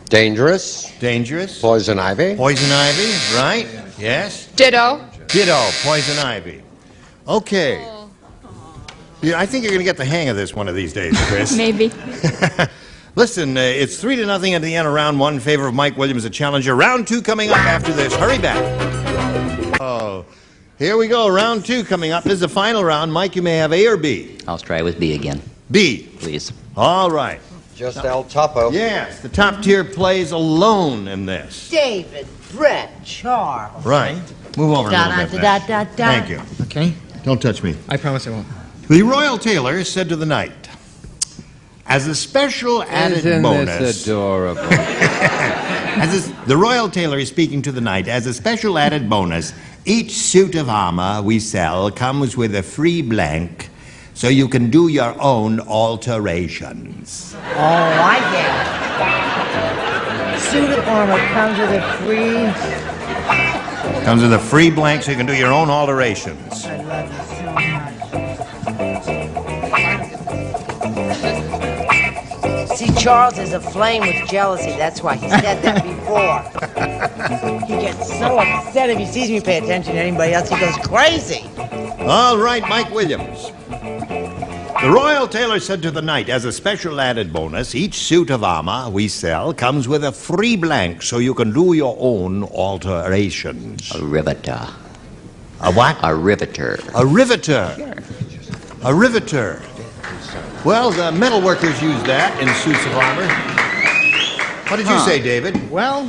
Dangerous. Dangerous. Poison ivy. Poison ivy, right? Yes. Ditto. Ditto, poison ivy. Okay. Yeah, I think you're going to get the hang of this one of these days, Chris. Maybe. Listen, it's 3-0 at the end of round one in favor of Mike Williams, the challenger. Round two coming up after this. Hurry back. Oh, here we go. Round two coming up. This is the final round. Mike, you may have A or B. I'll try with B again. B. Please. All right. Just El Topo. Yes, the top tier plays alone in this. David, Brett, Charles. Right. Move over a little bit. Da, da, da, da. Thank you. Okay? Don't touch me. I promise I won't. The Royal Tailor said to the knight, as a special added Isn't bonus... this adorable? The Royal Tailor is speaking to the knight. As a special added bonus, each suit of armor we sell comes with a free blank, so you can do your own alterations. Oh, I get it. Suit of armor comes with a free... Comes with a free blank, so you can do your own alterations. I love you so much. See, Charles is aflame with jealousy. That's why he said that before. He gets so upset if he sees me pay attention to anybody else. He goes crazy. All right, Mike Williams. The Royal Tailor said to the knight, as a special added bonus, each suit of armor we sell comes with a free blank, so you can do your own alterations. A riveter. A what? A riveter. A riveter. A riveter. Well, the metal workers use that in suits of armor. What did you say, David? Well,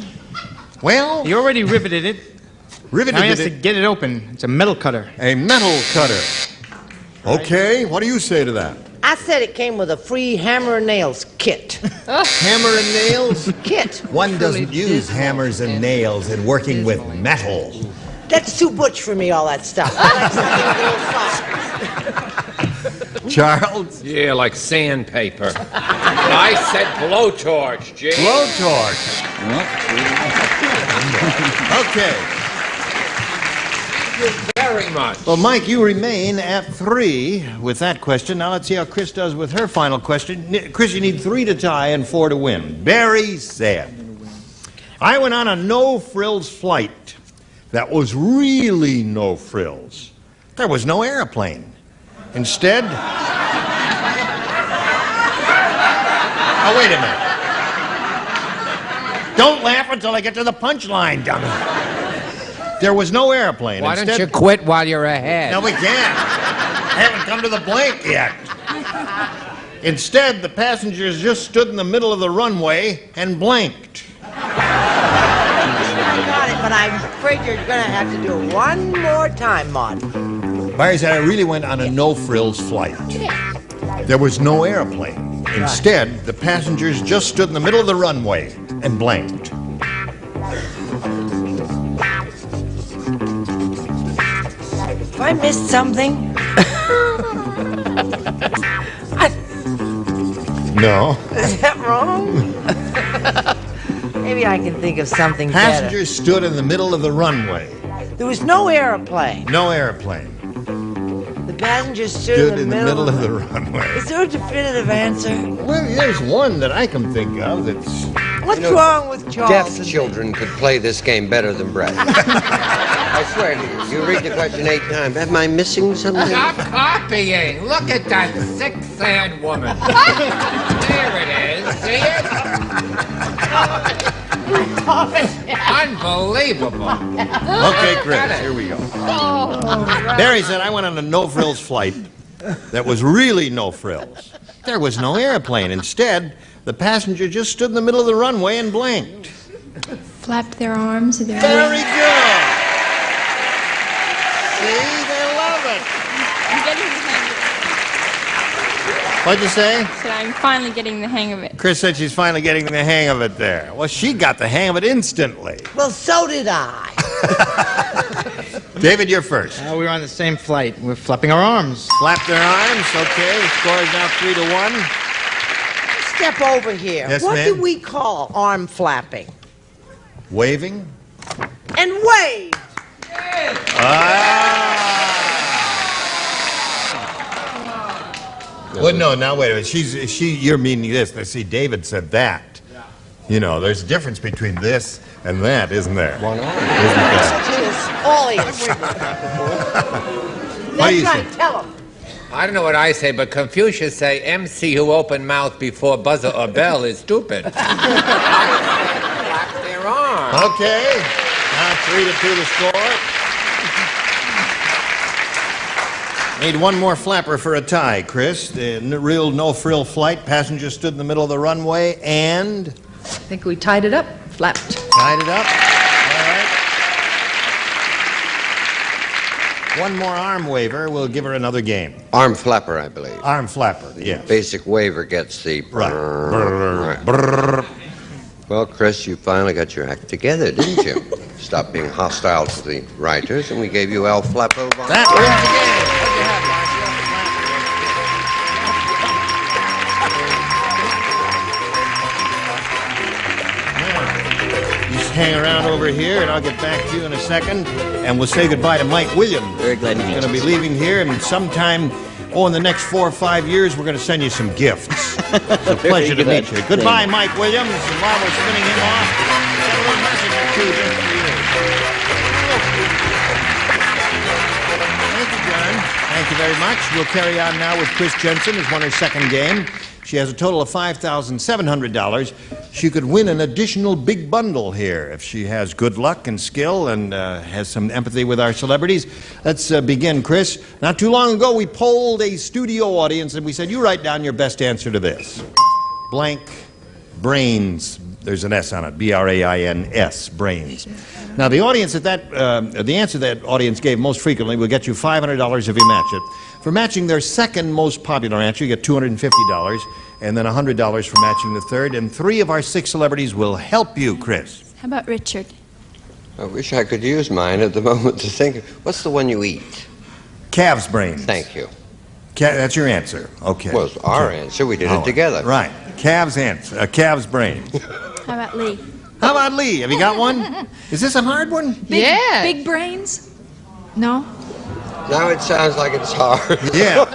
Well? you already riveted it. Riveted Now he has to it. get it open. It's a metal cutter. A metal cutter. Okay, what do you say to that? I said it came with a free hammer and nails kit. Hammer and nails? Kit. One doesn't use hammers and nails in working with metal. That's too butch for me, all that stuff. I like something a little soft. Charles? Yeah, like sandpaper. I said blowtorch, Jay. Blowtorch. Okay. Thank you very much. Well, Mike, you remain at 3 with that question. Now let's see how Chris does with her final question. Chris, you need 3 to tie and 4 to win. Barry said, I went on a no-frills flight that was really no frills. There was no airplane. Instead... Oh, wait a minute. Don't laugh until I get to the punchline, dummy. There was no airplane. Why don't you quit while you're ahead? No, we can't. I haven't come to the blank yet. Instead, the passengers just stood in the middle of the runway and blanked. I got it, but I'm afraid you're going to have to do it one more time, Maud. Barry said I really went on a no-frills flight. There was no airplane. Instead, the passengers just stood in the middle of the runway and blanked. Have I missed something? No. Is that wrong? Maybe I can think of something Passengers stood in the middle of the runway. better. There was no airplane. No airplane. The passengers stood in the middle of the runway. Is there a definitive answer? Well, there's one that I can think of that's... What's wrong with Charles? Deaf children could play this game better than Brett. I swear to you, you read the question 8 times. Am I missing something? Stop copying! Look at that sick, sad woman. There it is. See it? Unbelievable. Okay, Chris, here we go. Barry said I went on a no-frills flight that was really no frills. There was no airplane. Instead, the passenger just stood in the middle of the runway and blinked. Flapped their arms. Very good. See, they love it. I'm getting the hang of it. What'd you say? I said I'm finally getting the hang of it. Chris said she's finally getting the hang of it there. Well, she got the hang of it instantly. Well, so did I. David, you're first. We were on the same flight. We're flapping our arms. Flap their arms. Okay, the score is now 3-1. Step over here. Yes, what ma'am? do we call arm flapping? Waving. And wave. Well, no, now wait a minute. You're meaning this. Now, see, David said that. You know, there's a difference between this and that, isn't there? One arm. All ears. What do you That's say? right, tell them. I don't know what I say, but Confucius say MC who open mouth before buzzer or bell is stupid. Flap their arms. Okay. Now 3-2 the score. Need one more flapper for a tie, Chris. The real no-frill flight. Passenger stood in the middle of the runway and... I think we tied it up, flapped. Tied it up. All right. One more arm waver. We'll give her another game. Arm flapper, I believe. Arm flapper, yes. Basic waiver gets the... Right. Right. Well, Chris, you finally got your act together, didn't you? Stop being hostile to the writers, and we gave you El Flappo. That wins the game. Hang around over here, and I'll get back to you in a second, and we'll say goodbye to Mike Williams. Very glad to meet you. He's going to be leaving here, and sometime, in the next 4 or 5 years, we're going to send you some gifts. It's a pleasure to meet you. Goodbye, Mike Williams, and while we're spinning him off, I've got one message or two just for you. Thank you, John. Thank you very much. We'll carry on now with Chris Jensen, who's won her second game. She has a total of $5,700. She could win an additional big bundle here if she has good luck and skill and has some empathy with our celebrities. Let's begin, Chris. Not too long ago, we polled a studio audience and we said, you write down your best answer to this. Blank brains. There's an S on it. B-R-A-I-N-S, brains. Now, the audience the answer that audience gave most frequently will get you $500 if you match it. For matching their second most popular answer, you get $250, and then $100 for matching the third. And 3 of our 6 celebrities will help you, Chris. How about Richard? I wish I could use mine at the moment to think. What's the one you eat? Calf's brains. Thank you. That's your answer. Okay. Well, it's our answer. We did it together. Right. Calf's brains. How about Lee? How about Lee? Have you got one? Is this a hard one? Big brains? No? Now it sounds like it's hard. Yeah.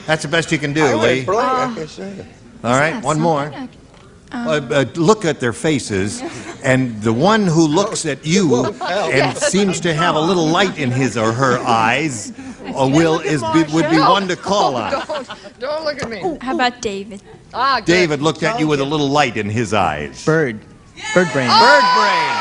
That's the best you can do, Lee. I can say it. All right, one more. Look at their faces. And the one who looks at you and seems to have a little light in his or her eyes would be one to call on. Don't look at me. How about David? Ah, good. David looked at you with a little light in his eyes. Bird. Bird brain. Bird brain.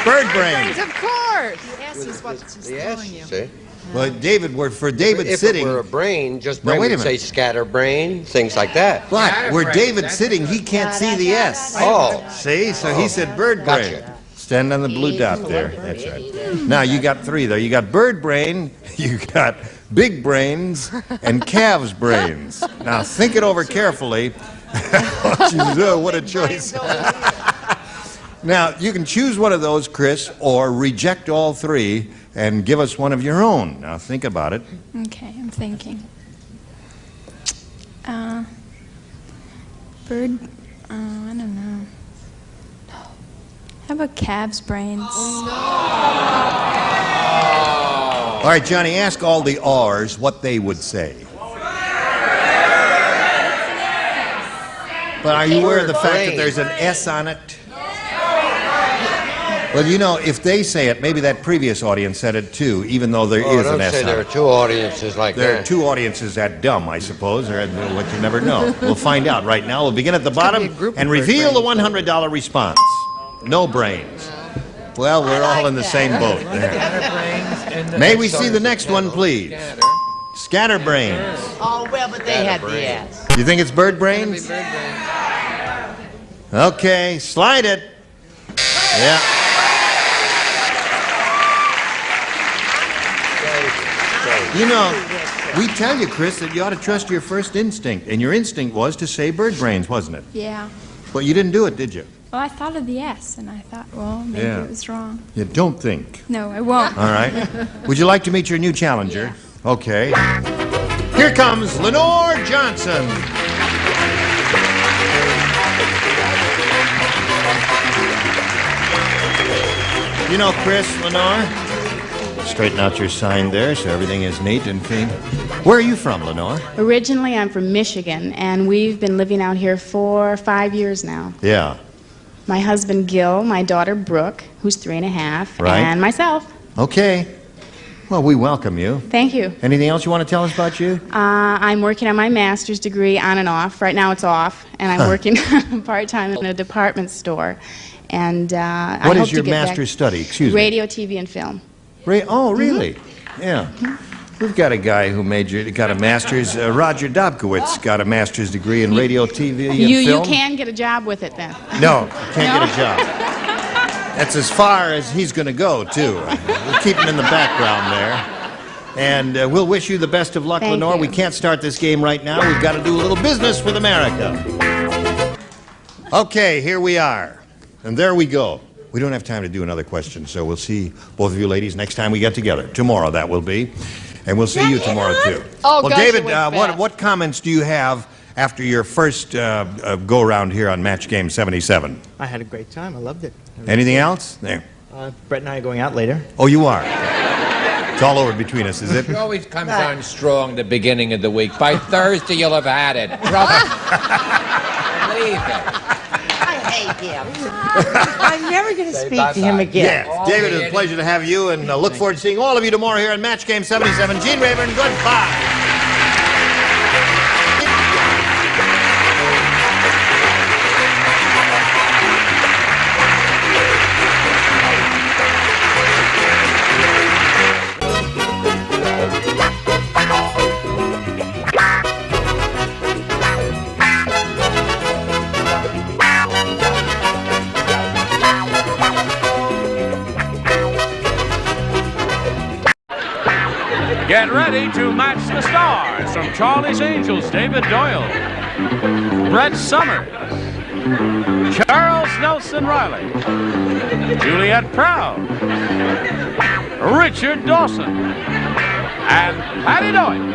Bird brain. Of course. Yes, is what she's telling you. See? Well, David, for David if sitting. If it were a brain, just No, brain wait a would say minute. scatterbrain, things like that. But where David's sitting, he can't see the S. Oh. See? So he said bird brain. Gotcha. Stand on the blue dot there. That's right. Now, you got three there. You got bird brain, you got big brains, and calves brains. Now, think it over carefully. What a choice. Now, you can choose one of those, Chris, or reject all three and give us one of your own. Now, think about it. Okay, I'm thinking. Bird, I don't know. How about calves' brains? All right, Johnny, ask all the R's what they would say. But are you aware of the fact that there's an S on it? Well, you know, if they say it, maybe that previous audience said it too, even though there is an S on it. There are two audiences like that. There are two audiences that dumb, I suppose, or what you never know. We'll find out right now. We'll begin at the bottom and reveal the $100 response. No brains. Well, we're all in the same boat there. May we see the next one, please? Scatterbrains. Oh, well, but they had the S. You think it's bird brains? Okay, slide it. Yeah. You know, we tell you, Chris, that you ought to trust your first instinct, and your instinct was to say bird brains, wasn't it? Yeah. But you didn't do it, did you? Well, I thought of the S, and I thought, well, maybe Yeah. it was wrong. You don't think. No, I won't. All right. Would you like to meet your new challenger? Yeah. Okay. Here comes Lenore Johnson. You know Chris, Lenore? Straighten out your sign there so everything is neat and clean. Where are you from, Lenore? Originally, I'm from Michigan, and we've been living out here for 5 years now. Yeah. My husband, Gil, my daughter, Brooke, who's 3.5, Right. and myself. Okay. Well, we welcome you. Thank you. Anything else you want to tell us about you? I'm working on my master's degree on and off. Right now it's off, and I'm working part-time in a department store. And I What hope is your to get master's back. study? Excuse me. Radio, TV, and film. Oh, really? Yeah. We've got a guy who got a master's. Roger Dobkowitz got a master's degree in radio, TV, and You film. can get a job with it then. No, can't get a job. That's as far as he's going to go, too. We'll keep him in the background there. And we'll wish you the best of luck, Thank Lenore. you. We can't start this game right now. We've got to do a little business with America. Okay, here we are. And there we go. We don't have time to do another question, so we'll see both of you ladies next time we get together. Tomorrow, that will be. And we'll see you tomorrow, too. Oh, well, gosh, David, it went what comments do you have after your first go-around here on Match Game 77? I had a great time. I loved it. Anything else? There. Brett and I are going out later. Oh, you are? It's all over between us, is it? It always comes on strong the beginning of the week. By Thursday, you'll have had it. Brother, believe it. I hate him. I'm never going to speak to him again. Yes, David, it's a pleasure to have you, and look forward to seeing all of you tomorrow here on Match Game 77. Gene Rayburn, goodbye. Get ready to match the stars from Charlie's Angels, David Doyle, Brett Summers, Charles Nelson Riley, Juliet Proud, Richard Dawson, and Patty Doyle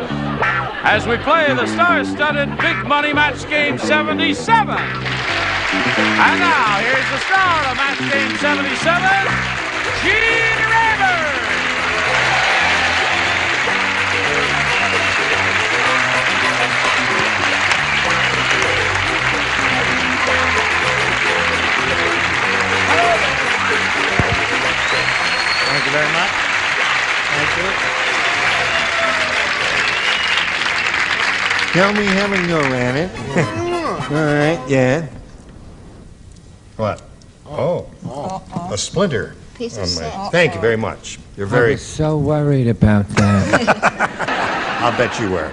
as we play the star-studded Big Money Match Game 77. And now, here's the star of Match Game 77, Gene Rayburn. Tell me, haven't you ran it? All right, yeah. What? Oh, a splinter. Piece of on my- salt. Thank you very much. You're I very... was so worried about that. I'll bet you were.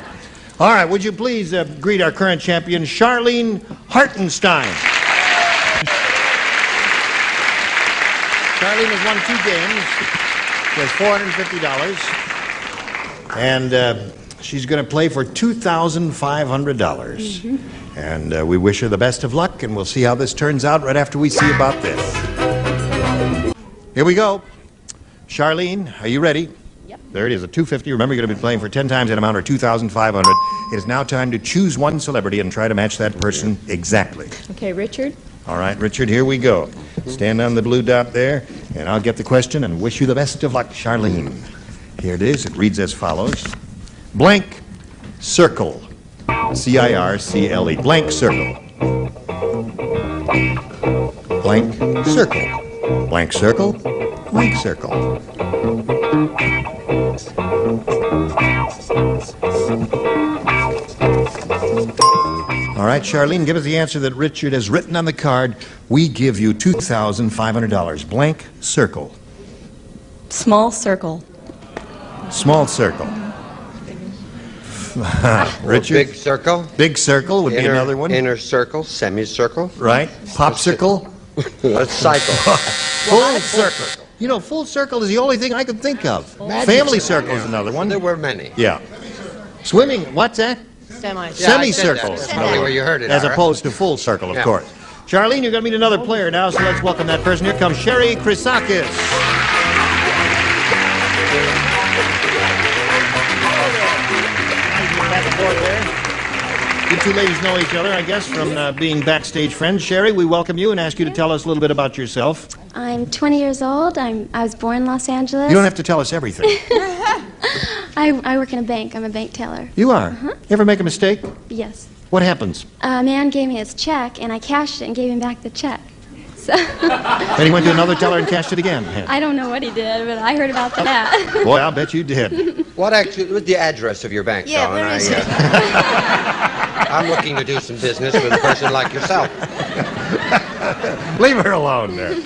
All right, would you please greet our current champion, Charlene Hartenstein. Charlene has won 2 games. She has $450. And she's going to play for $2,500. And we wish her the best of luck, and we'll see how this turns out right after we see about this. Here we go. Charlene, are you ready? Yep. There it is, a $250. Remember, you're going to be playing for 10 times that amount, or $2,500. It is now time to choose one celebrity and try to match that person exactly. Okay, Richard. All right, Richard, here we go. Stand on the blue dot there, and I'll get the question and wish you the best of luck, Charlene. Here it is. It reads as follows. Blank circle. C-I-R-C-L-E. Blank circle. Blank circle. Blank circle. Blank circle. All right, Charlene, give us the answer that Richard has written on the card. We give you $2,500. Blank circle. Small circle. Small circle. Richard? Big circle. Big circle would be another one. Inner circle, semicircle. Right. Popsicle. Let's cycle. Full circle. You know, full circle is the only thing I could think of. Family circle is another one. There were many. Yeah. Swimming, what's that? Semicircle. That's probably where you heard it. As Ira. opposed to full circle, of course. Charlene, you're going to meet another player now, so let's welcome that person. Here comes Sherry Chrisakis. You two ladies know each other, I guess, from being backstage friends. Sherry, we welcome you and ask you to tell us a little bit about yourself. I'm 20 years old. I was born in Los Angeles. You don't have to tell us everything. I work in a bank. I'm a bank teller. You are? You ever make a mistake? Yes. What happens? A man gave me his check, and I cashed it and gave him back the check. So Then he went to another teller and cashed it again. I don't know what he did, but I heard about that. Boy, I'll bet you did. What actually was the address of your bank, Yeah, darling? where is it? I'm looking to do some business with a person like yourself. Leave her alone there.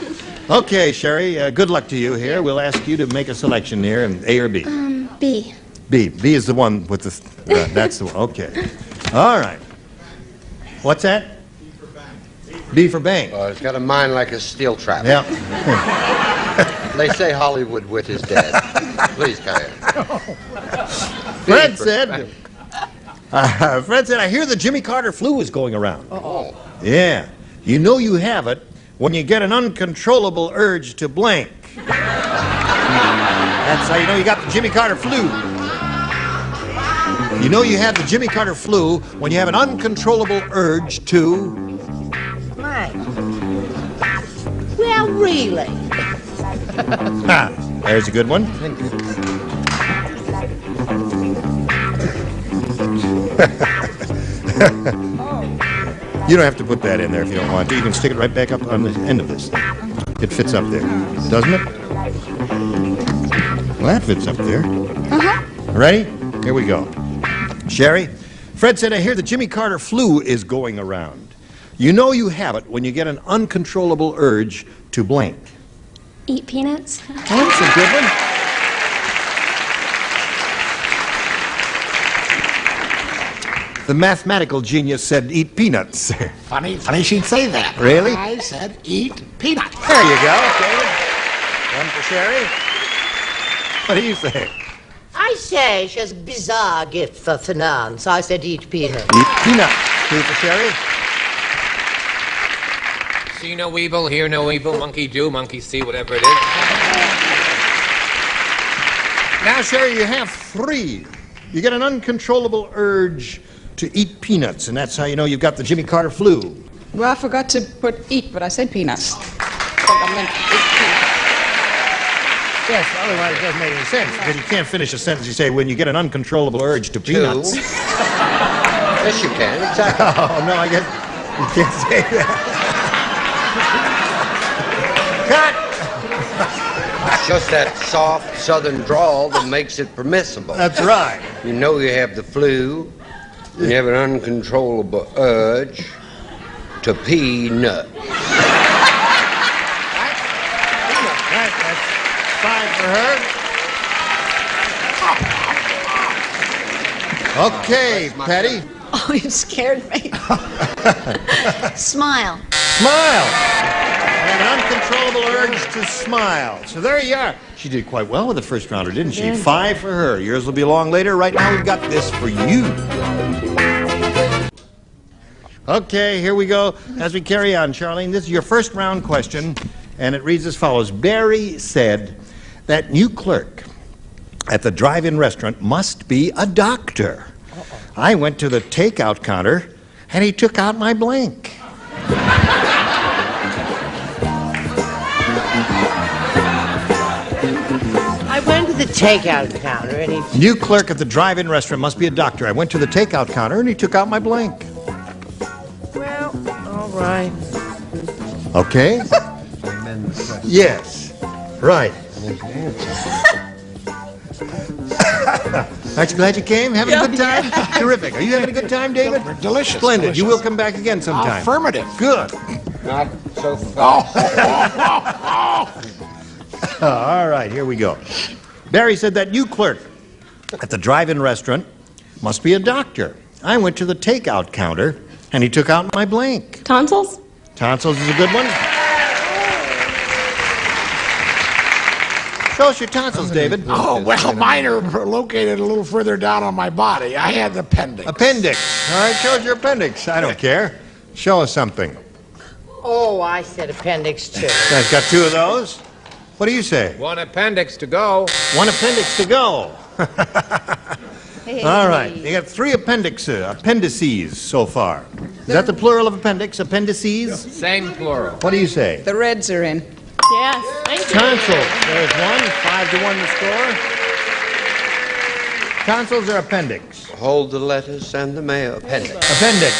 Okay, Sherry, good luck to you here. We'll ask you to make a selection here, A or B. B. B. B is the one with the... that's the one. Okay. All right. What's that? B for bank. Oh, it's got a mind like a steel trap. Yeah. They say Hollywood wit is dead. Please carry on. Fred said, I hear the Jimmy Carter flu is going around. Oh. Yeah. You know you have it when you get an uncontrollable urge to blank. That's how you know you got the Jimmy Carter flu. You know you have the Jimmy Carter flu when you have an uncontrollable urge to... Right. Well, really? There's a good one. You don't have to put that in there if you don't want to. You can stick it right back up on the end of this thing. It fits up there, doesn't it? Well, that fits up there. Ready? Here we go. Sherry, Fred said, I hear the Jimmy Carter flu is going around. You know you have it when you get an uncontrollable urge to blank. Eat peanuts. Oh, that's a good one. The mathematical genius said eat peanuts. Funny she'd say that. Really? I said eat peanuts. There you go, David. One for Sherry. What do you say? I say she has a bizarre gift for finance. I said eat peanuts. Eat peanuts. Two for Sherry. See no evil, hear no evil, monkey do, monkey see, whatever it is. Now, Sherry, you have 3. You get an uncontrollable urge to eat peanuts, and that's how you know you've got the Jimmy Carter flu. Well, I forgot to put eat, but I said peanuts. Yes, otherwise it doesn't make any sense, because you can't finish a sentence. You say, when you get an uncontrollable urge to peanuts. Yes, you can. Exactly. Oh, no, I guess you can't say that. Cut! It's just that soft southern drawl that makes it permissible. That's right. You know you have the flu, and you have an uncontrollable urge to pee nut. That's 5 for her. Okay, Patty. Oh, you scared me. Smile. Smile. An uncontrollable urge to smile. So there you are. She did quite well with the first rounder, didn't she? 5 for her. Yours will be along later. Right now, we've got this for you. Okay, here we go. As we carry on, Charlene, this is your first round question, and it reads as follows. Barry said that new clerk at the drive-in restaurant must be a doctor. I went to the takeout counter, and he took out my blank. I went to the takeout counter and he... New clerk at the drive-in restaurant must be a doctor. I went to the takeout counter, and he took out my blank. Well, all right. Okay? Yes. Right. Aren't you glad you came? Having a good time? Terrific. Are you having a good time, David? Delicious. Splendid. Delicious. You will come back again sometime. Affirmative. Good. Not so fast. All right, here we go. Barry said that new clerk at the drive-in restaurant must be a doctor. I went to the takeout counter, and he took out my blank. Tonsils? Tonsils is a good one. Show us your tonsils, David. Oh, well, mine are located a little further down on my body. I had the appendix. Appendix. All right, show us your appendix. I don't care. Show us something. Oh, I said appendix 2. I've got 2 of those. What do you say? One appendix to go. One appendix to go. All right. You got 3 appendices so far. Is that the plural of appendix? Appendices? Same plural. What do you say? The reds are in. Yes. Thank you. Tonsils. There's one. 5-1 the score. Tonsils or appendix? Hold the lettuce and the mayo. Appendix. Appendix.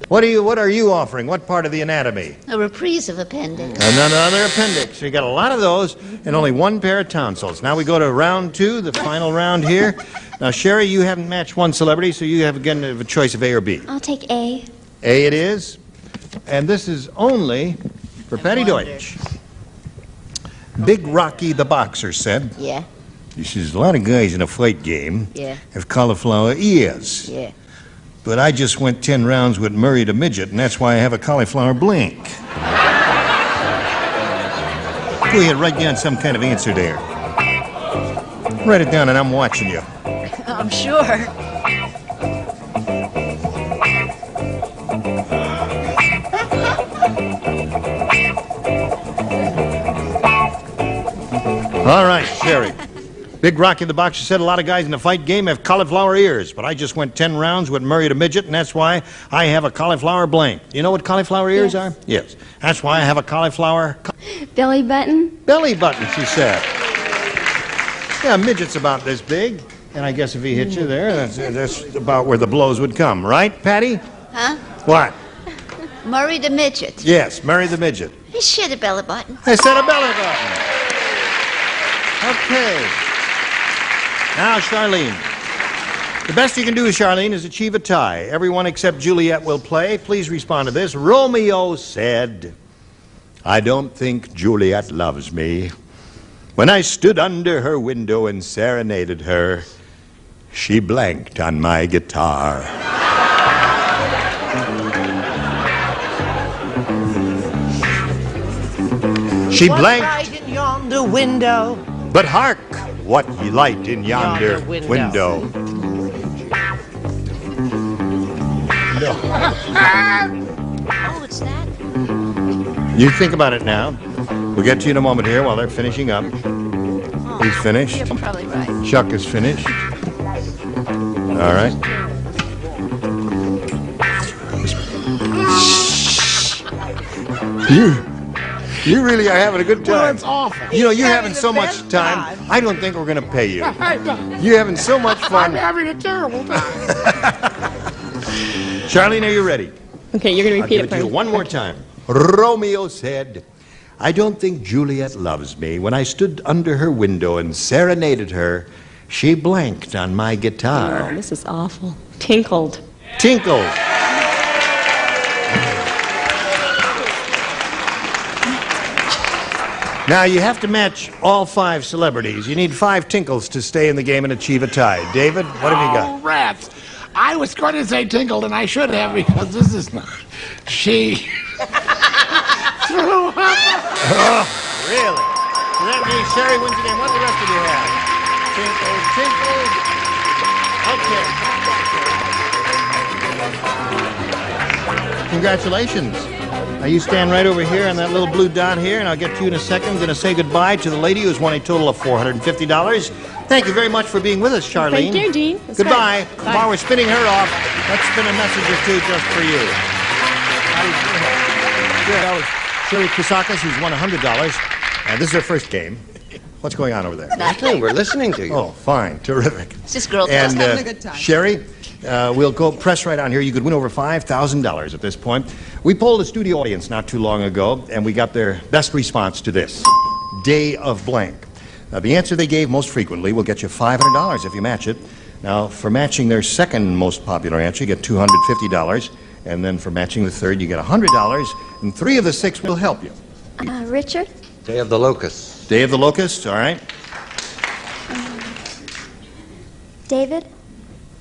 What are you offering? What part of the anatomy? A reprise of appendix. Another appendix. So you got a lot of those and only 1 pair of tonsils. Now we go to round 2, the final round here. Now, Sherry, you haven't matched one celebrity, so you have again a choice of A or B. I'll take A. A it is. And this is only for Patty Deutsch. Big Rocky the boxer said, Yeah. he says, a lot of guys in a fight game Yeah. have cauliflower ears. Yeah. But I just went 10 rounds with Murray the midget, and that's why I have a cauliflower blink. Go ahead, write down some kind of answer there. Write it down, and I'm watching you. I'm sure. All right, Sherry. Big Rocky the boxer said a lot of guys in the fight game have cauliflower ears, but I just went 10 rounds with Murray the midget, and that's why I have a cauliflower blank. You know what cauliflower ears are? Yes. That's why I have a cauliflower... Belly button? Belly button, she said. Yeah, a midget's about this big, and I guess if he hit you there, that's about where the blows would come, right, Patty? Huh? What? Murray the midget. Yes, Murray the midget. He said a belly button. I said a belly button. Okay. Now, Charlene. The best you can do, Charlene, is achieve a tie. Everyone except Juliet will play. Please respond to this. Romeo said, I don't think Juliet loves me. When I stood under her window and serenaded her, she blanked on my guitar. She blanked. Light in yonder window. But hark, what ye light in yonder window. Oh, it's that? You think about it now. We'll get to you in a moment here while they're finishing up. He's finished. You're probably right. Chuck is finished. All right. You really are having a good time. Well, it's awful. You know, you're having so much time. I don't think we're going to pay you. You're having so much fun. I'm having a terrible time. Charlene, are you ready? Okay, you're going to I'll repeat give it it to you for me. one more time. Romeo said, I don't think Juliet loves me. When I stood under her window and serenaded her, she blanked on my guitar. Oh, this is awful. Tinkled. Tinkled. Now, you have to match all 5 celebrities. You need 5 tinkles to stay in the game and achieve a tie. David, what have you got? Oh, rats. I was going to say tinkled, and I should have, because this is not. She threw up. Oh, really? So that means Sherry wins the game. What do the rest of you have? Tinkle, tinkle. Okay. Congratulations. Now you stand right over here on that little blue dot here, and I'll get to you in a second. I'm going to say goodbye to the lady who's won a total of $450. Thank you very much for being with us, Charlene. Thank you, Gene. Goodbye. While we're spinning her off, let's spin a message or two just for you. That was Sherry Kusakis, who's won $100. This is her first game. What's going on over there? Nothing. We're listening to you. Oh, fine. Terrific. It's just girls and, just having a good time. Sherry, we'll go press right on here. You could win over $5,000 at this point. We polled a studio audience not too long ago, and we got their best response to this. Day of blank. The answer they gave most frequently will get you $500 if you match it. Now, for matching their second most popular answer, you get $250. And then for matching the third, you get $100. And 3 of the 6 will help you. Richard? Day of the Locust. Day of the Locust, all right. David?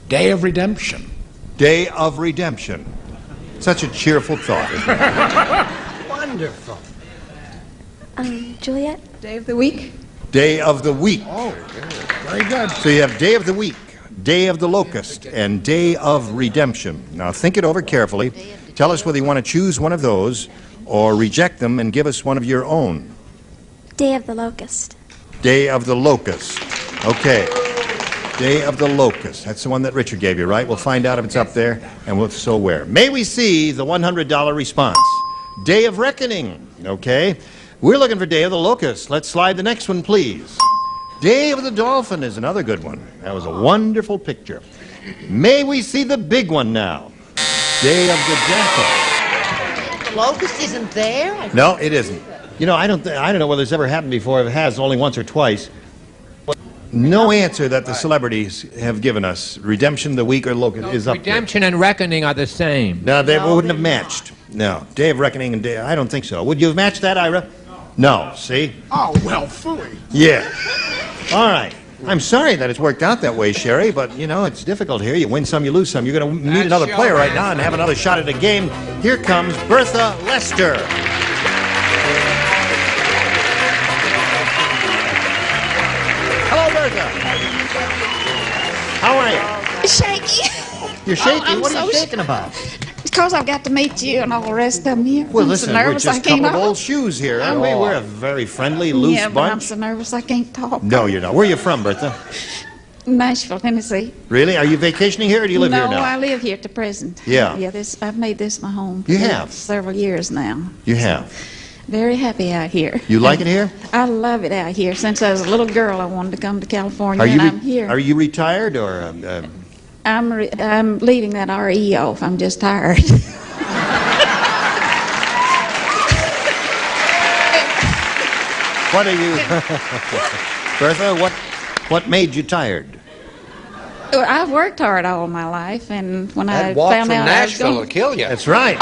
Day of Redemption. Day of Redemption. Such a cheerful thought, isn't it? Wonderful. Juliet? Day of the week? Day of the week. Oh, good. Very good. So you have Day of the Week, Day of the Locust, and Day of Redemption. Now think it over carefully. Tell us whether you want to choose one of those or reject them and give us one of your own. Day of the Locust. Day of the Locust. Okay. Day of the Locust. That's the one that Richard gave you, right? We'll find out if it's up there, and if so, where. May we see the $100 response? Day of Reckoning. Okay. We're looking for Day of the Locust. Let's slide the next one, please. Day of the Dolphin is another good one. That was a wonderful picture. May we see the big one now? Day of the Jackal. The locust isn't there? No, it isn't. You know, I don't know whether it's ever happened before. If it has, only once or twice. No answer that the celebrities have given us. Redemption, the Week, or Locust is up there. Redemption and Reckoning are the same. No, they wouldn't have matched. No. Day of Reckoning and Day... I don't think so. Would you have matched that, Ira? No. See? Oh, well, phooey. Yeah. All right. I'm sorry that it's worked out that way, Sherry, but, you know, it's difficult here. You win some, you lose some. You're going to meet another player right now and have another shot at a game. Here comes Bertha Lester. Hello, Bertha. How are you? Shaky. You're shaking? I'm What are you so shaking about? Because I've got to meet you and all the rest of them here. Well, I'm listen, so we're nervous just I a couple can't of talk. old shoes here, aren't we? We're a very friendly, loose Yeah, but I'm bunch. so nervous I can't talk. No, you're not. Where are you from, Bertha? Nashville, Tennessee. Really? Are you vacationing here, or do you live here No, now? I live here at the present. Yeah. Yeah, I've made this my home. You for have? Several years now. You have. Very happy out here. You like it here? I love it out here. Since I was a little girl, I wanted to come to California, Are you and I'm here. Are you retired, or... I'm leaving that RE off. I'm just tired. What are you... Bertha, what made you tired? Well, I've worked hard all my life, and when I That walk found from out Nashville I will was kill you. That's right.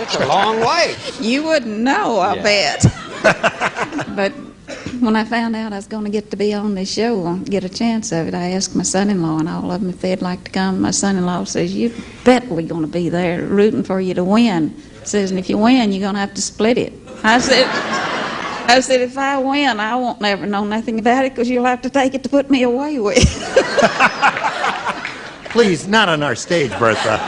It's a long way. you wouldn't know, I bet. But when I found out I was going to get to be on this show and get a chance of it, I asked my son-in-law and all of them if they'd like to come. My son-in-law says, "You bet we're going to be there rooting for you to win." Says, "And if you win, you're going to have to split it." I said, "If I win, I won't never know nothing about it because you'll have to take it to put me away with." Please, not on our stage, Bertha.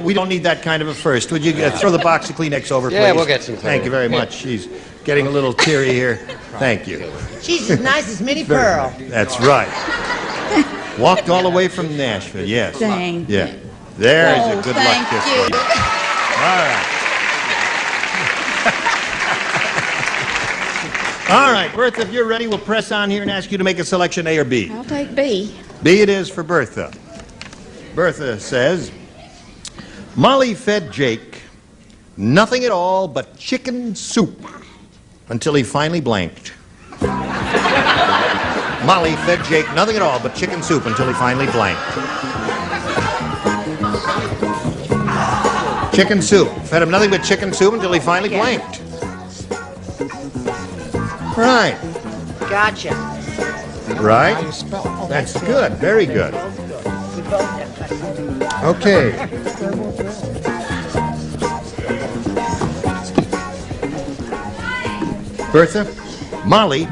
We don't need that kind of a first. Would you throw the box of Kleenex over, please? Yeah, we'll get some. Thank you very much. She's getting a little teary here. Thank you. She's as nice as Minnie Pearl. That's right. Walked all the way from Nashville, yes. Thank Yeah. There's a good luck thank kiss for you. you. All right. All right, Bertha, if you're ready, we'll press on here and ask you to make a selection, A or B. I'll take B. B it is for Bertha. Bertha says, Molly fed Jake nothing at all but chicken soup until he finally blanked. Molly fed Jake nothing at all but chicken soup until he finally blanked. Chicken soup. Fed him nothing but chicken soup until he finally blanked. Right. Gotcha. Right? That's good. Very good. Okay. Bertha, Molly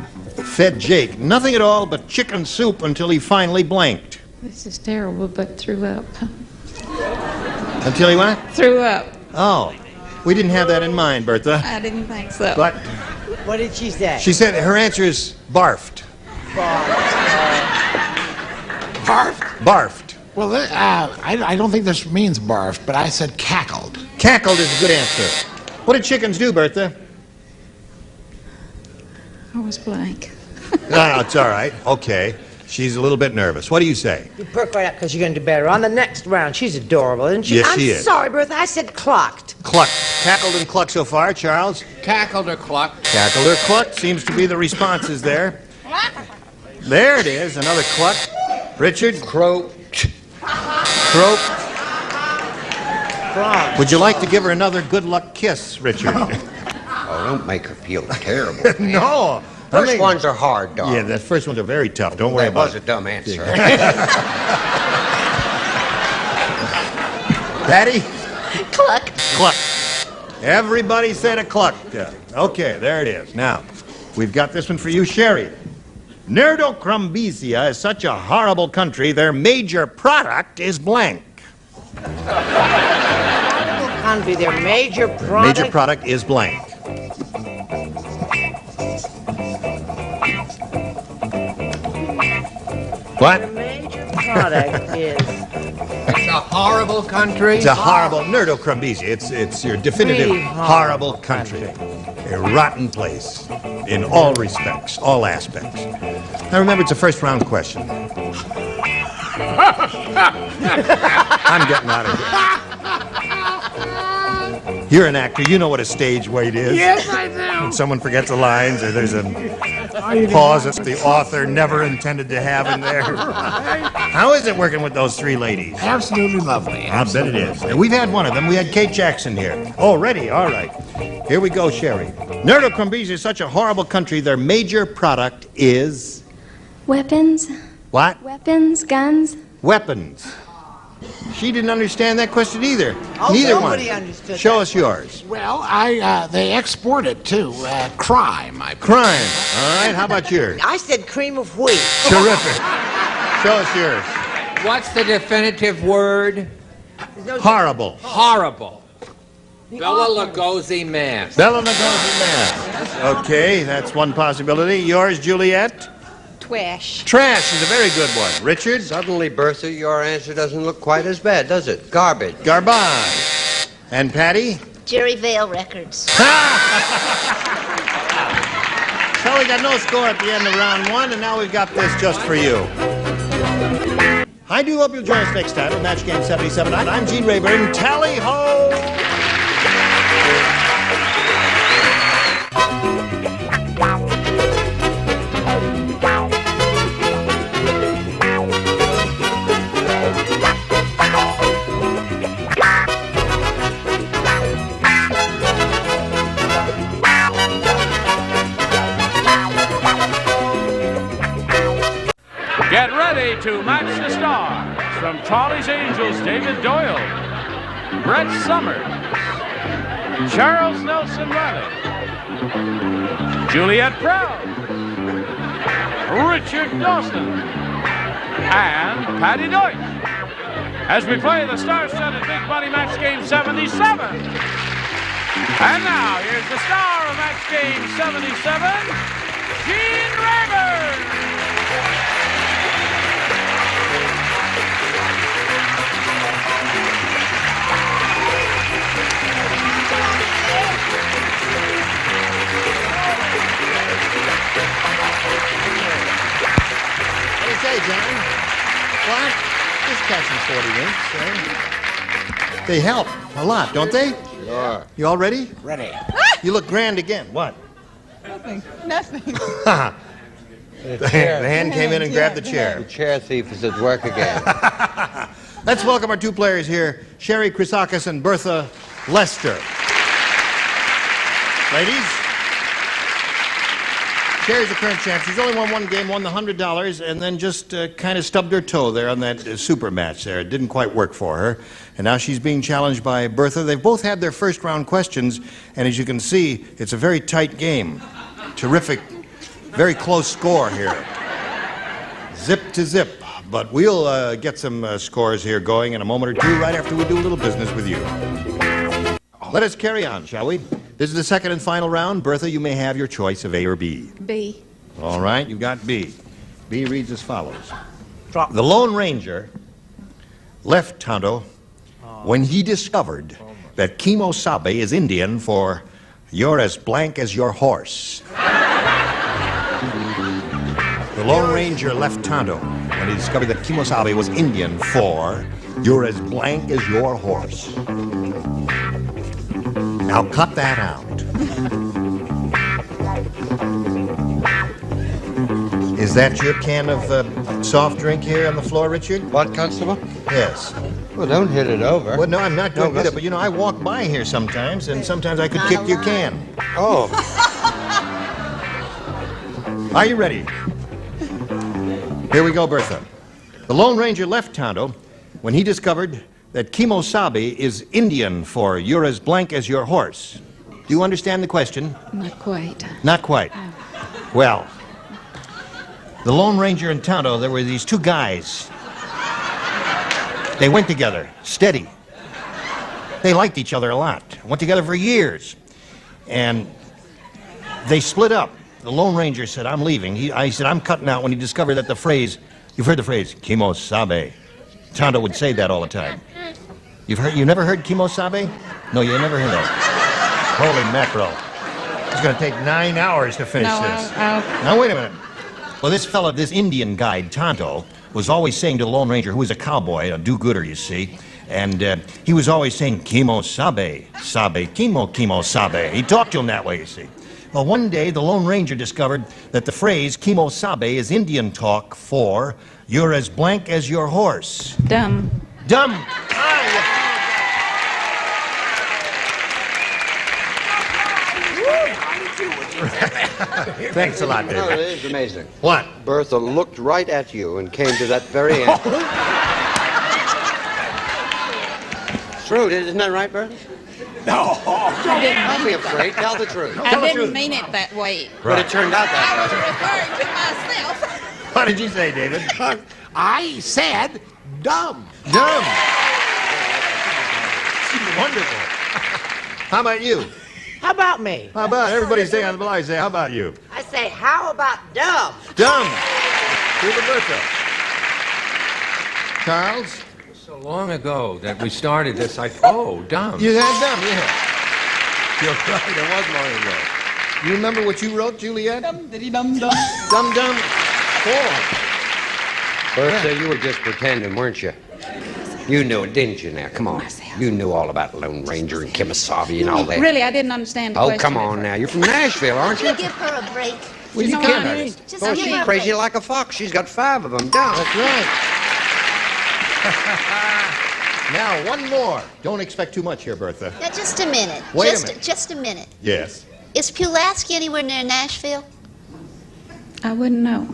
fed Jake nothing at all but chicken soup until he finally blanked. This is terrible, but threw up. Until he what? Threw up. Oh, we didn't have that in mind, Bertha. I didn't think so. But What did she say? she said her answer is barfed. Barfed? Barfed. Well, I don't think this means barfed, but I said cackled. Cackled is a good answer. What did chickens do, Bertha? I was blank. No, it's all right. Okay. She's a little bit nervous. What do you say? You perk right up because you're going to do better. On the next round, she's adorable, isn't she? Yes, she is. I'm sorry, Bertha. I said clucked. Clucked. Cackled and clucked so far, Charles? Cackled or clucked? Cackled or clucked seems to be the responses there. There it is, another cluck. Richard? Croaked. Croaked. Would you like to give her another good luck kiss, Richard? Oh, don't make her feel terrible. No. First ones are hard, Doc. Yeah, the first ones are very tough. Don't worry about it. That was a dumb answer. Patty? Cluck. Cluck. Everybody said a cluck. Yeah. Okay, there it is. Now, we've got this one for you, Sherry. Nerdocrumbisia is such a horrible country, their major product is blank. Country, their major product. Major product is blank. What? Their major product is. It's a horrible country. It's a horrible Nerdocrumbisia. It's your definitive Really horrible country. A rotten place in all respects, all aspects. Now remember, it's a first round question. I'm getting out of here. You're an actor. You know what a stage wait is. Yes, I do. When someone forgets the lines or there's a pause that the author never intended to have in there. How is it working with those three ladies? Absolutely lovely. I bet it is. We've had one of them. We had Kate Jackson here. Oh, ready? All right. Here we go, Sherry. Nerdocrumbisia is such a horrible country. Their major product is... Weapons? What? Weapons? Guns? Weapons. She didn't understand that question either. Oh, Neither nobody one. understood Show that. us yours. Well, they export it too. Crime. Crime. All right. How about yours? I said cream of wheat. Terrific. Show us yours. What's the definitive word? Horrible. Horrible. Bela Lugosi mask. Bela Lugosi mask. Okay, that's one possibility. Yours, Juliet? Twash. Trash is a very good one. Richard? Suddenly, Bertha, your answer doesn't look quite as bad, does it? Garbage. Garbage. And Patty? Jerry Vale Records. So we got no score at the end of round one, and now we've got this just for you. I do hope you'll join us next time at Match Game 77. I'm Gene Rayburn. Tally ho! Get ready to match the stars. From Charlie's Angels, David Doyle, Brett Summers, Charles Nelson Riley, Juliet Proud, Richard Dawson, and Patty Deutsch, as we play the star-studded Big Money Match Game 77. And now, here's the star of Match Game 77, Gene Rayburn. What do you say, John? What? Just catching 40 winks. They help a lot, don't they? Sure. You all ready? Ready. You look grand again. What? Nothing. The hand came in and grabbed the chair. The chair thief is at work again. Let's welcome our two players here, Sherry Chrisakis and Bertha Lester. Ladies, Sherry's the current champ. She's only won one game, won the $100, and then just kind of stubbed her toe there on that super match there. It didn't quite work for her. And now she's being challenged by Bertha. They've both had their first round questions, and as you can see, it's a very tight game. Terrific, very close score here. Zip to zip. But we'll get some scores here going in a moment or two right after we do a little business with you. Let us carry on, shall we? This is the second and final round. Bertha, you may have your choice of A or B. B. All right, you got B. B reads as follows. The Lone Ranger left Tonto when he discovered that Kimosabe is Indian for "you're as blank as your horse." The Lone Ranger left Tonto when he discovered that Kimosabe was Indian for "you're as blank as your horse." Now cut that out. Is that your can of soft drink here on the floor, Richard? What, Constable? Yes. Well, don't hit it over. Well, no, I'm not going to hit it, but you know, I walk by here sometimes, and sometimes I could kick your can. Oh. Are you ready? Here we go, Bertha. The Lone Ranger left Tonto when he discovered that Kimosabe is Indian for "you're as blank as your horse." Do you understand the question? Not quite. Not quite. Well, the Lone Ranger and Tonto, there were these two guys. They went together, steady. They liked each other a lot. Went together for years. And they split up. The Lone Ranger said, "I'm leaving." He said, "I'm cutting out," when he discovered that the phrase, you've heard the phrase, "Kimosabe." Tonto would say that all the time. You never heard Kimosabe? No, you never heard that. Holy mackerel. It's going to take 9 hours to finish this. Now, wait a minute. Well, this fella, this Indian guide, Tonto, was always saying to the Lone Ranger, who was a cowboy, a do-gooder, you see, and he was always saying, "Kimosabe, sabe, kimosabe." He talked to him that way, you see. Well, one day, the Lone Ranger discovered that the phrase "Kimosabe" is Indian talk for "you're as blank as your horse." Dumb. Dumb. Thanks a lot, David. No, it is amazing. What? Bertha looked right at you and came to that very end. True, isn't that right, Bertha? No. Don't be afraid. Tell the truth. I didn't mean it that way. But it turned out that way. Referring to myself. What did you say, David? I said dumb. Dumb. Wonderful. How about you? How about me? How about everybody stay on the line? Say, how about you? I say, how about dumb? Dumb. To the Bertha. Charles? So long ago that we started this, dumb. You had dumb, yeah. You're right, it was long ago. You remember what you wrote, Juliet? Dum-diddy-dum-dum. Dum-dum. Bertha, you were just pretending, weren't you? You knew it, didn't you now? Come on. You knew all about Lone Ranger and Kimosabe and all that. Really, I didn't understand the question. Come on now. You're from Nashville, aren't you? Give her a break. Well, you can't. Just Oh, give she's her a crazy break. like a fox. She's got 5 of them down. That's right. Now, one more. Don't expect too much here, Bertha. Now, just a minute. Wait a minute. Just a minute. Yes. Is Pulaski anywhere near Nashville? I wouldn't know.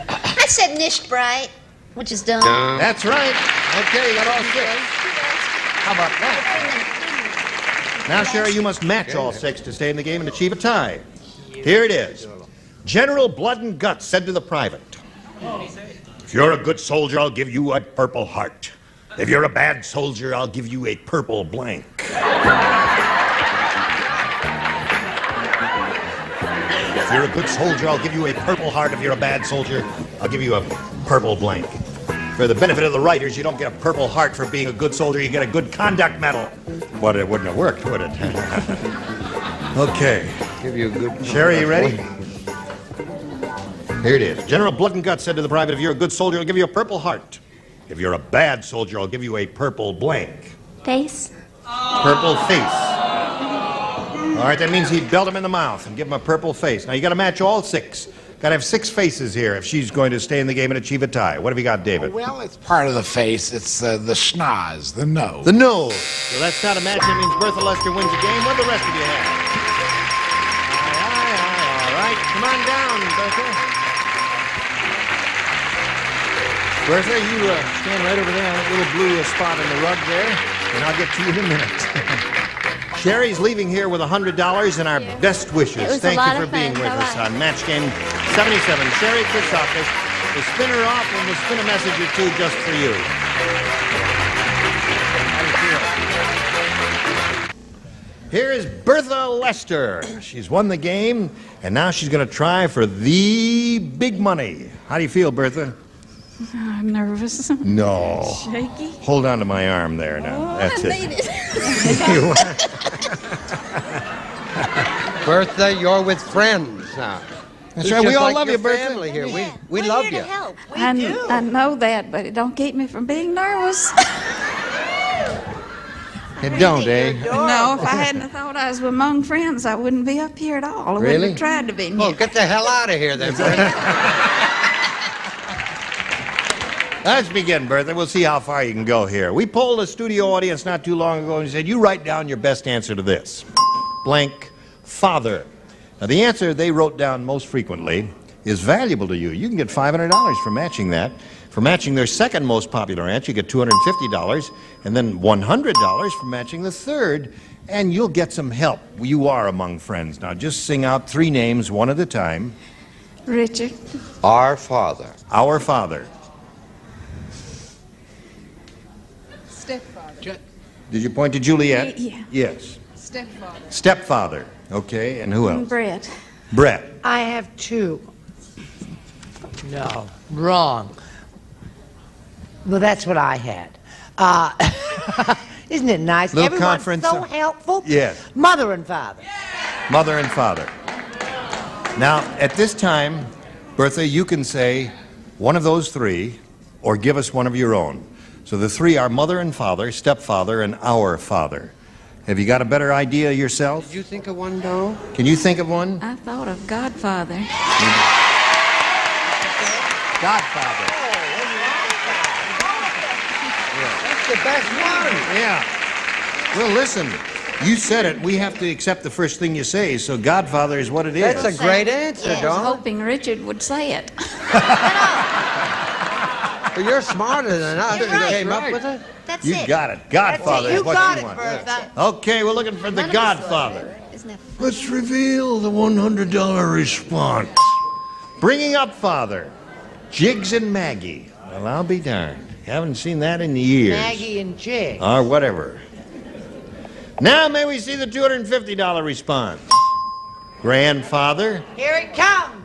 I said nicht bright, which is dumb. That's right. Okay, you got all 6. How about that? Now, Sherry, you must match all 6 to stay in the game and achieve a tie. Here it is. General Blood and Guts said to the private, "If you're a good soldier, I'll give you a purple heart. If you're a bad soldier, I'll give you a purple blank." If you're a good soldier, I'll give you a purple heart. If you're a bad soldier, I'll give you a purple blank. For the benefit of the writers, you don't get a purple heart for being a good soldier, you get a good conduct medal. But it wouldn't have worked, would it? Okay. Give you a good... Sherry, you ready? Here it is. General Blood and Guts said to the private, "If you're a good soldier, I'll give you a purple heart. If you're a bad soldier, I'll give you a purple blank." Face? Purple face. All right, that means he'd belt him in the mouth and give him a purple face. Now, you got to match all 6. Got to have 6 faces here if she's going to stay in the game and achieve a tie. What have you got, David? Well, it's part of the face. It's the schnoz, the nose. The nose. So that's not a match. That means Bertha Lester wins the game. What do the rest of you have? All right. Come on down, Bertha. Bertha, you stand right over there on that little blue spot in the rug there, and I'll get to you in a minute. Sherry's leaving here with $100 and our best wishes. Thank you for being with us on Match Game 77. Sherry Christophis will spin her off and we'll spin a message or two just for you. How do you feel? Here is Bertha Lester. She's won the game, and now she's going to try for the big money. How do you feel, Bertha? I'm nervous. No. Shaky. Hold on to my arm there now. That's I it. need it. Bertha, you're with friends now. That's It's right. We just all like love your you, Bertha. family here. Yeah. We We're love here you. to help. We I do. know that, but it don't keep me from being nervous. It don't, eh? No, if I hadn't thought I was among friends, I wouldn't be up here at all. I wouldn't Really? have tried to be Oh, here. get the hell out of here then, Bertha. Let's begin, Bertha. We'll see how far you can go here. We polled a studio audience not too long ago and said, you write down your best answer to this. Blank father. Now, the answer they wrote down most frequently is valuable to you. You can get $500 for matching that. For matching their second most popular answer, you get $250, and then $100 for matching the third, and you'll get some help. You are among friends. Now, just sing out 3 names one at a time. Richard. Our Father. Our Father. Stepfather. Did you point to Juliet? Yeah. Yes. Stepfather. Stepfather. Okay, and who else? Brett. Brett. I have 2. No, wrong. Well, that's what I had. Isn't it nice? Little Everyone's conference. so helpful. Yes. Mother and father. Mother and father. Now, at this time, Bertha, you can say one of those 3 or give us one of your own. So the 3 are mother and father, stepfather, and our father. Have you got a better idea yourself? Did you think of one, though? Can you think of one? I thought of Godfather. Godfather. That's the best one. Yeah. Well, listen, you said it. We have to accept the first thing you say, so Godfather is what it is. That's a great answer, I was Dawn. hoping Richard would say it. Well, you're smarter than us. You're You right, came up right. with it. That's You it. got it. Godfather You is what got you it, want. Bertha. Okay, we're looking for the None of us was Godfather. there. Isn't that funny? Let's reveal the $100 response. Bringing up father, Jiggs and Maggie. Well, I'll be darned. Haven't seen that in years. Maggie and Jig. Or whatever. Now may we see the $250 response. Grandfather. Here it comes.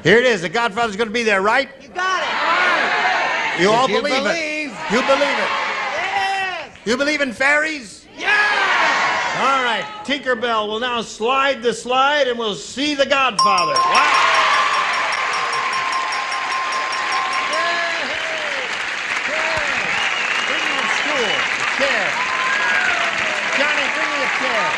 Here it is. The Godfather's going to be there, right? You got it. You all If you believe believe. it. You believe it. Yes. You believe in fairies? Yes. All right. Tinkerbell will now slide the slide and we'll see the Godfather. Wow. Bring me a stool, a chair. Johnny, bring me a chair.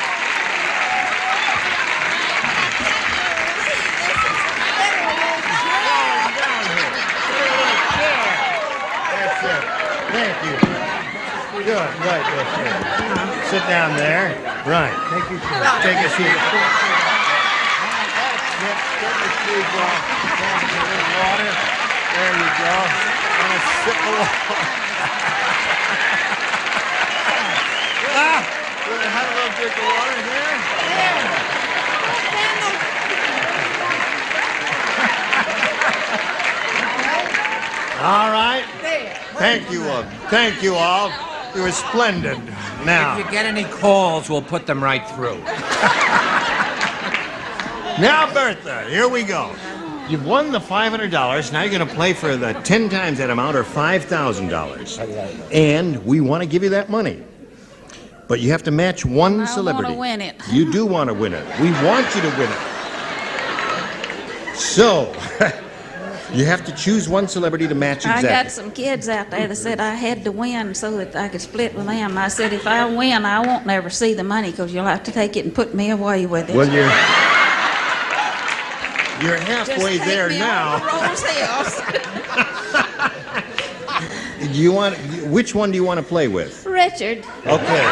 That's it. Thank you. Good. Right. That's it. Sit down there. Right. Take a seat. That's it. Get your shoes off. Have a little water. There you go. And a sip of water. You want to have a little drink of water there? All right. Thank you all. Thank you all. You were splendid. Now. If you get any calls, we'll put them right through. Now, Bertha, here we go. You've won the $500. Now you're going to play for the 10 times that amount, or $5,000. And we want to give you that money. But you have to match one celebrity. I want to win it. You do want to win it. We want you to win it. So, You have to choose one celebrity to match exactly. I got some kids out there that said I had to win so that I could split with them. I said, if I win, I won't never see the money because you'll have to take it and put me away with it. Well, you're halfway there now. Do you want? Which one do you want to play with? Richard. Okay.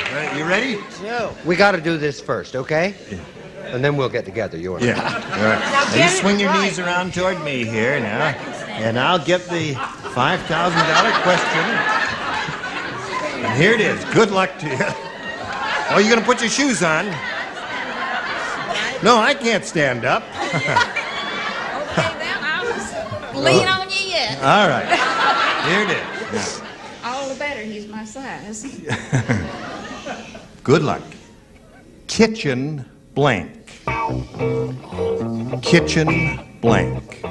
All right, you ready? No. We got to do this first, okay? And then we'll get together, you and I. Yeah. All right. Now you swing your knees around toward me here now, and I'll get the $5,000 question. And here it is. Good luck to you. Oh, you gonna put your shoes on? No, I can't stand up. Lean on you yet. All right. Here it is. All the better. He's my size. Good luck. Kitchen blank. Kitchen blank.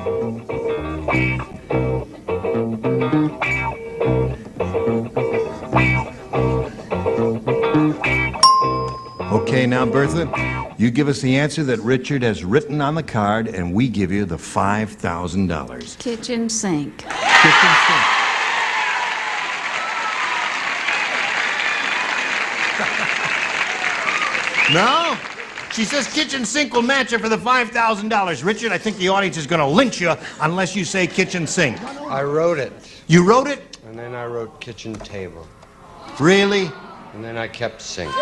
Okay, now, Bertha, you give us the answer that Richard has written on the card, and we give you the $5,000. Kitchen sink. Kitchen sink. No? She says kitchen sink will match her for the $5,000. Richard, I think the audience is going to lynch you unless you say kitchen sink. I wrote it. You wrote it? And then I wrote kitchen table. Really? And then I kept sink.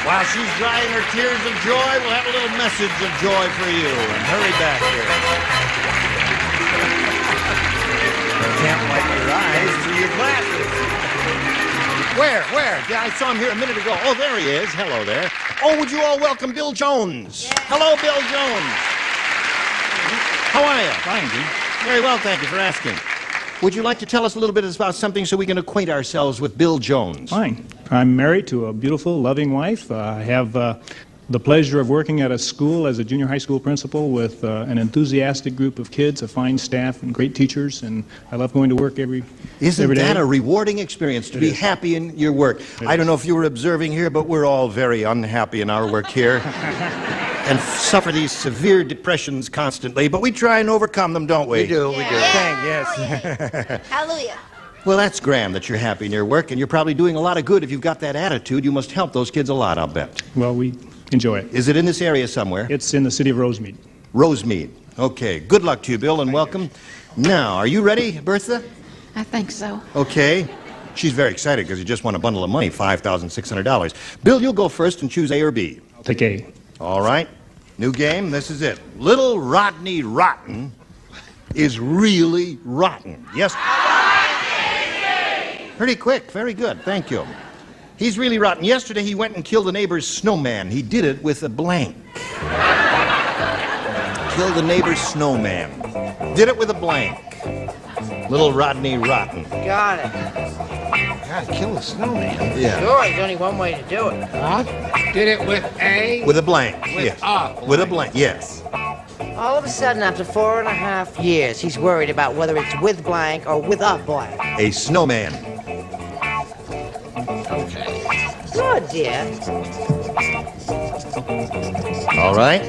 While she's drying her tears of joy, we'll have a little message of joy for you. And hurry back here. You can't wipe your eyes through your glasses. Where? Yeah, I saw him here a minute ago. Oh, there he is. Hello there. Oh, would you all welcome Bill Jones? Yeah. Hello, Bill Jones. How are you? Fine, Dean. Very well, thank you for asking. Would you like to tell us a little bit about something so we can acquaint ourselves with Bill Jones? Fine. I'm married to a beautiful, loving wife. I have the pleasure of working at a school as a junior high school principal with an enthusiastic group of kids, a fine staff, and great teachers, and I love going to work every day. Isn't that a rewarding experience to be happy in your work? I don't know if you were observing here, but we're all very unhappy in our work here. And suffer these severe depressions constantly, but we try and overcome them, don't we? We do. Yes. Hallelujah. Well, that's grand that you're happy in your work, and you're probably doing a lot of good. If you've got that attitude, you must help those kids a lot, I'll bet. Well, we enjoy it. Is it in this area somewhere? It's in the city of Rosemead. Rosemead. Okay. Good luck to you, Bill, and welcome. Now, are you ready, Bertha? I think so. Okay. She's very excited because you just won a bundle of money, $5,600. Bill, you'll go first and choose A or B. I'll take A. All right. New game. This is it. Little Rodney Rotten is really rotten. Yes? Pretty quick. Very good. Thank you. He's really rotten. Yesterday, he went and killed the neighbor's snowman. He did it with a blank. Killed the neighbor's snowman. Did it with a blank. Little Rodney Rotten. Got it. Gotta kill a snowman. Yeah. Sure, there's only one way to do it. What? Did it with a? With a blank. With Yes. a blank. With a blank. Yes. All of a sudden, after 4.5 years, he's worried about whether it's with blank or with a blank. A snowman. Okay. Good, dear. All right.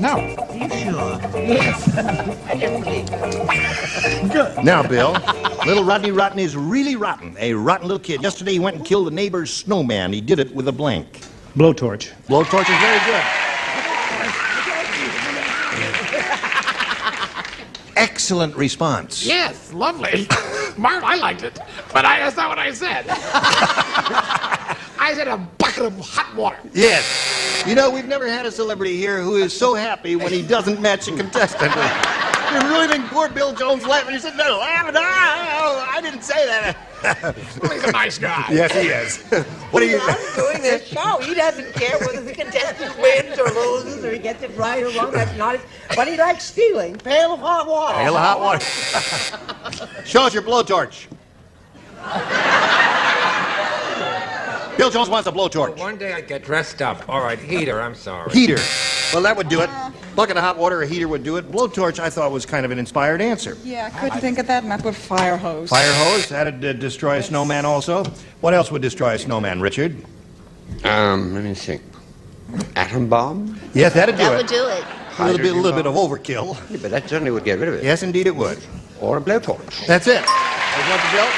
No. Are you sure? Yes. I just believe it. Good. Now, Bill, little Rodney Rotten is really rotten. A rotten little kid. Yesterday, he went and killed the neighbor's snowman. He did it with a blank. Blowtorch. Blowtorch is very good. Excellent response. Yes, lovely. Marv, I liked it, but that's not what I said. I said a bucket of hot water. Yes. You know, we've never had a celebrity here who is so happy when he doesn't match a contestant. You really think poor Bill Jones laughed? You said, no, I didn't say that. Well, he's a nice guy. Yes, he is. What are you... I'm doing this show. He doesn't care whether the contestant wins or loses or he gets it right or wrong. That's not his... But he likes stealing. Pail of hot water. Pail of hot water. Show us your blowtorch. Bill Jones wants a blowtorch. One day I'd get dressed up. All right, heater, I'm sorry. Heater. Well, that would do it. Bucket of hot water, a heater would do it. Blowtorch, I thought, was kind of an inspired answer. Yeah, I couldn't think of that, and I put fire hose. Fire hose, that'd destroy a snowman also. What else would destroy a snowman, Richard? Let me think. Atom bomb? Yes, that'd do That it. would do it. A little bit of overkill. Yeah, but that certainly would get rid of it. Yes, indeed it would. Or a blowtorch. That's it. There's one for Bill.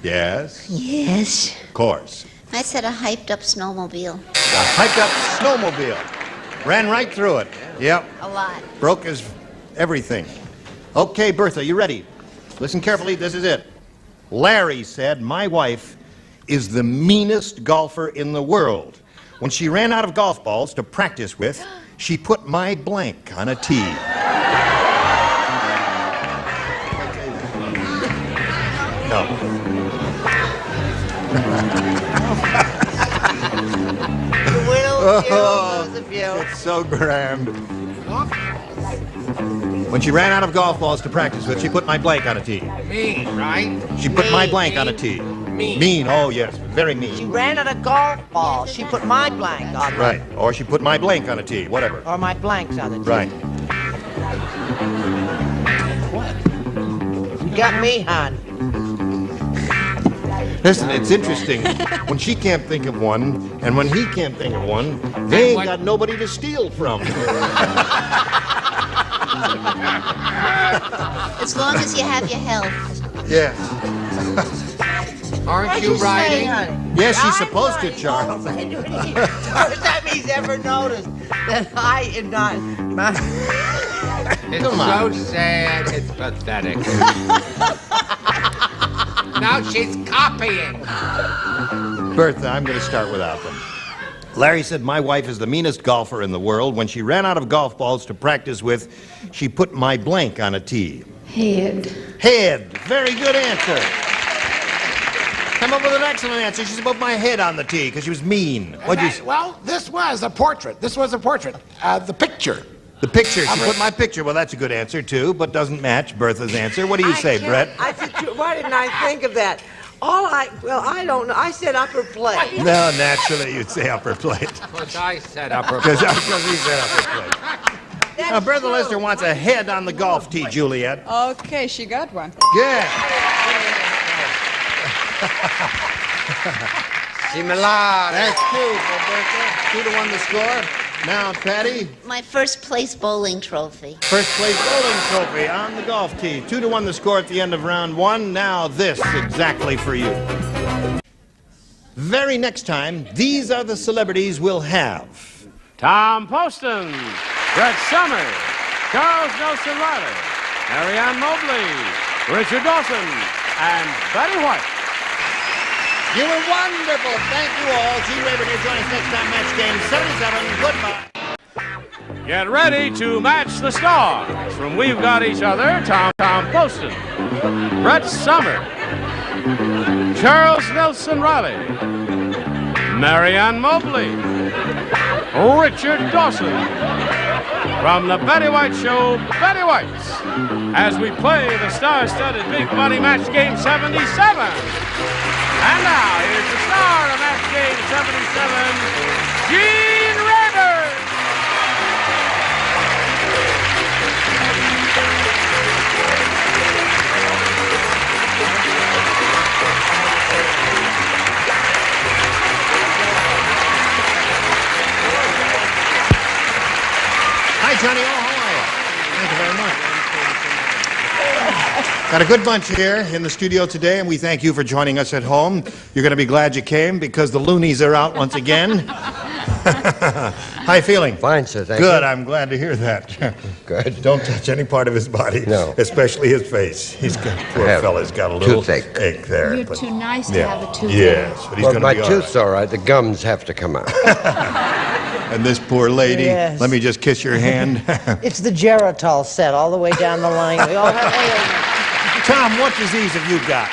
Yes. Yes. Of course. I said a hyped-up snowmobile. A hyped-up snowmobile. Ran right through it. Yep. A lot. Broke his everything. Okay, Bertha, you ready? Listen carefully, this is it. Larry said, my wife is the meanest golfer in the world. When she ran out of golf balls to practice with, she put my blank on a tee. No. It's so grand. When she ran out of golf balls to practice with, she put my blank on a tee. Mean, right? She put my blank on a tee. Mean, oh yes, very mean. She ran out of golf balls. She put my blank on it. Right, or she put my blank on a tee, whatever. Or my blanks on the tee. Right. You got me, hon. Listen, it's interesting. When she can't think of one, and when he can't think of one, they ain't got nobody to steal from. As long as you have your health. Yeah. Aren't you riding? Yes, she's supposed to, Charles. First time he's ever noticed that I am not. It's so sad, it's pathetic. Now she's copying. Bertha, I'm going to start without them. Larry said, my wife is the meanest golfer in the world. When she ran out of golf balls to practice with, she put my blank on a tee. Head. Head. Very good answer. Come up with an excellent answer. She put my head on the tee because she was mean. What'd you say? Well, this was a portrait. The picture. The picture. She put my picture. Well, that's a good answer, too, but doesn't match Bertha's answer. What do you say, Brett? Why didn't I think of that? I don't know. I said upper plate. No, naturally you'd say upper plate. Because I said upper Because plate. he said upper plate. Now, Bertha Lester wants a head on the golf tee, Juliet. Okay, she got one. Yeah. Similar. That's two for Bertha. 2-1 the score. Now, Patty. My first place bowling trophy. First place bowling trophy on the golf tee. 2-1 the score at the end of round one. Now this exactly for you. Very next time, these are the celebrities we'll have. Tom Poston, Brett Summers, Charles Nelson Riley, Marianne Mobley, Richard Dawson, and Betty White. You were wonderful. Thank you all. Gene Raver will join us next time. Match game 77. Goodbye. Get ready to match the stars. From We've Got Each Other, Tom Poston, Brett Summers, Charles Nelson Riley, Marianne Mobley, Richard Dawson. From the Betty White Show, Betty White's, as we play the star-studded Big Money Match Game 77. And now, here's the star of Match Game 77, Gene Raver. Hi, Johnny. Oh, how are you? Thank you very much. Got a good bunch here in the studio today, and we thank you for joining us at home. You're going to be glad you came because the loonies are out once again. How you feeling? Fine, sir. Thank you. Good. I'm glad to hear that. Good. Don't touch any part of his body. No. Especially his face. He's got, poor fella's got a little toothache. ache there. You're too nice to have a toothache. Yes, but he's Well, going to my be all tooth's all right. The gums have to come out. And this poor lady, Yes. let me just kiss your hand. It's the Geritol set all the way down the line. We all have ailments. Tom, what disease have you got?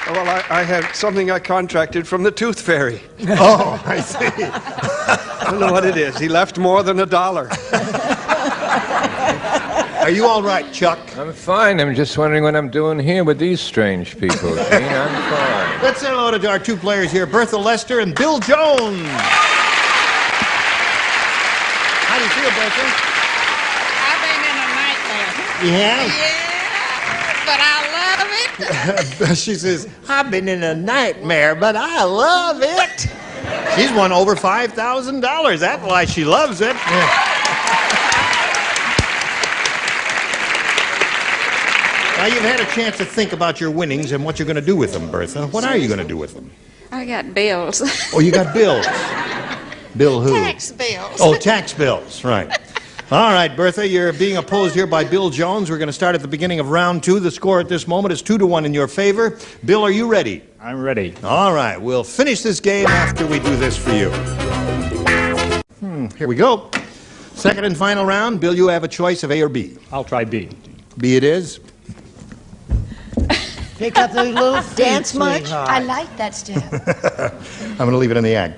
Well, I have something I contracted from the tooth fairy. Oh, I see. I don't know what it is. He left more than $1. Are you all right, Chuck? I'm fine. I'm just wondering what I'm doing here with these strange people. Gene, I'm fine. Let's say hello to our two players here, Bertha Lester and Bill Jones. How do you feel, Bertha? I've been in a nightmare. You have? Yeah, but I love it. She says, I've been in a nightmare, but I love it. She's won over $5,000. That's why she loves it. Now, you've had a chance to think about your winnings and what you're going to do with them, Bertha. What are you going to do with them? I got bills. Oh, you got bills. Bill who? Tax bills. Oh, tax bills, right. All right, Bertha, you're being opposed here by Bill Jones. We're going to start at the beginning of round 2. The score at this moment is 2-1 in your favor. Bill, are you ready? I'm ready. All right, we'll finish this game after we do this for you. Here we go. Second and final round. Bill, you have a choice of A or B. I'll try B. B it is. Pick up the little Dance much? sweetheart. I like that step. I'm going to leave it in the act.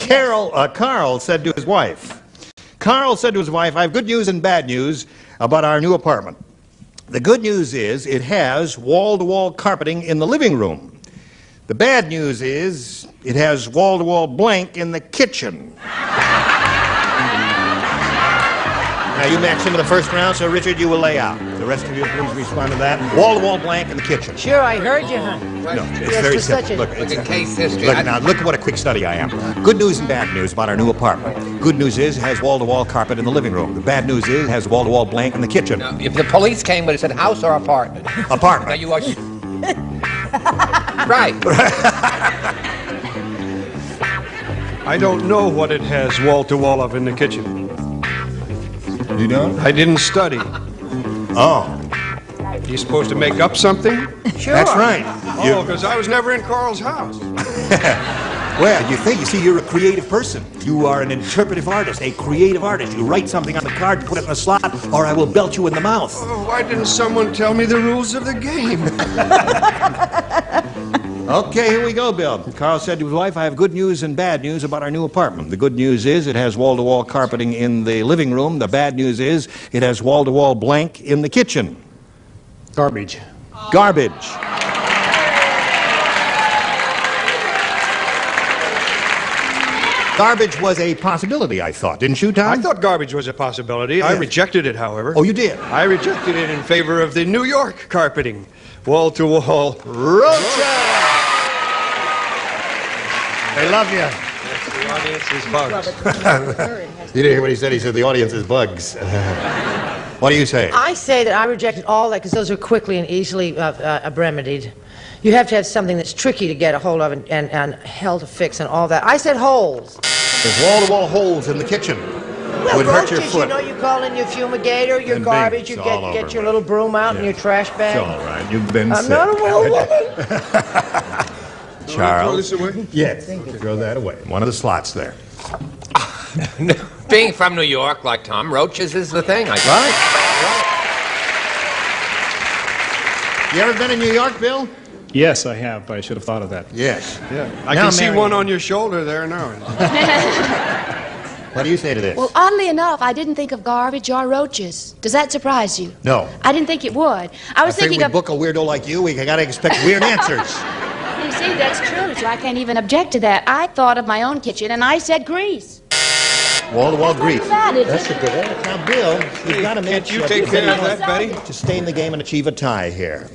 Carl said to his wife, I have good news and bad news about our new apartment. The good news is it has wall-to-wall carpeting in the living room. The bad news is it has wall-to-wall blank in the kitchen. Now, you matched him in the first round, so Richard, you will lay out. The rest of you, please respond to that. Wall-to-wall blank in the kitchen. Sure, I heard you, honey. No, it's Yes, very for such simple. a- Look at case history. Look, now, look at what a quick study I am. Good news and bad news about our new apartment. Good news is it has wall-to-wall carpet in the living room. The bad news is it has wall-to-wall blank in the kitchen. Now, if the police came, would have said house or apartment? Apartment. Now you are... Right. I don't know what it has wall-to-wall of in the kitchen. You don't? I didn't study. Oh. You supposed to make up something? Sure. That's right. Oh, because I was never in Carl's house. Well, you see, you're a creative person. You are an interpretive artist, a creative artist. You write something on the card and put it in a slot, or I will belt you in the mouth. Oh, why didn't someone tell me the rules of the game? Okay, here we go, Bill. Carl said to his wife, I have good news and bad news about our new apartment. The good news is it has wall-to-wall carpeting in the living room. The bad news is it has wall-to-wall blank in the kitchen. Garbage. Garbage. Garbage was a possibility, I thought. Didn't you, Tom? I thought garbage was a possibility. I rejected it, however. Oh, you did? I rejected it in favor of the New York carpeting. Wall-to-wall. Rocha! They love you. The audience is bugs. You didn't hear what he said? He said the audience is bugs. What do you say? I say that I rejected all that because those are quickly and easily remedied. You have to have something that's tricky to get a hold of and hell to fix and all that. I said holes. There's wall-to-wall holes in the kitchen. Well, Would hurt your roaches, foot. you know, you call in your fumigator, your And garbage, big, you it's all get over. your little broom out and your trash bag. It's all right. You've been I'm sick. not a well woman. Charles. Throw this away? Yes. Throw that away. One of the slots there. Being from New York, like Tom, roaches is the thing. Right? You ever been in New York, Bill? Yes, I have. I should have thought of that. Yes. Yeah. I Now, can see Mary- one on your shoulder there now. What do you say to this? Well, oddly enough, I didn't think of garbage or roaches. Does that surprise you? No. I didn't think it would. I was I think thinking we of... book a weirdo like you, we gotta expect weird answers. You see, that's true, so I can't even object to that. I thought of my own kitchen, and I said grease. Wall-to-wall grease. bad, is That's it? a good one. Now, Bill, we've got to make Can't you take care of that, Betty? to stay in the game and achieve a tie here.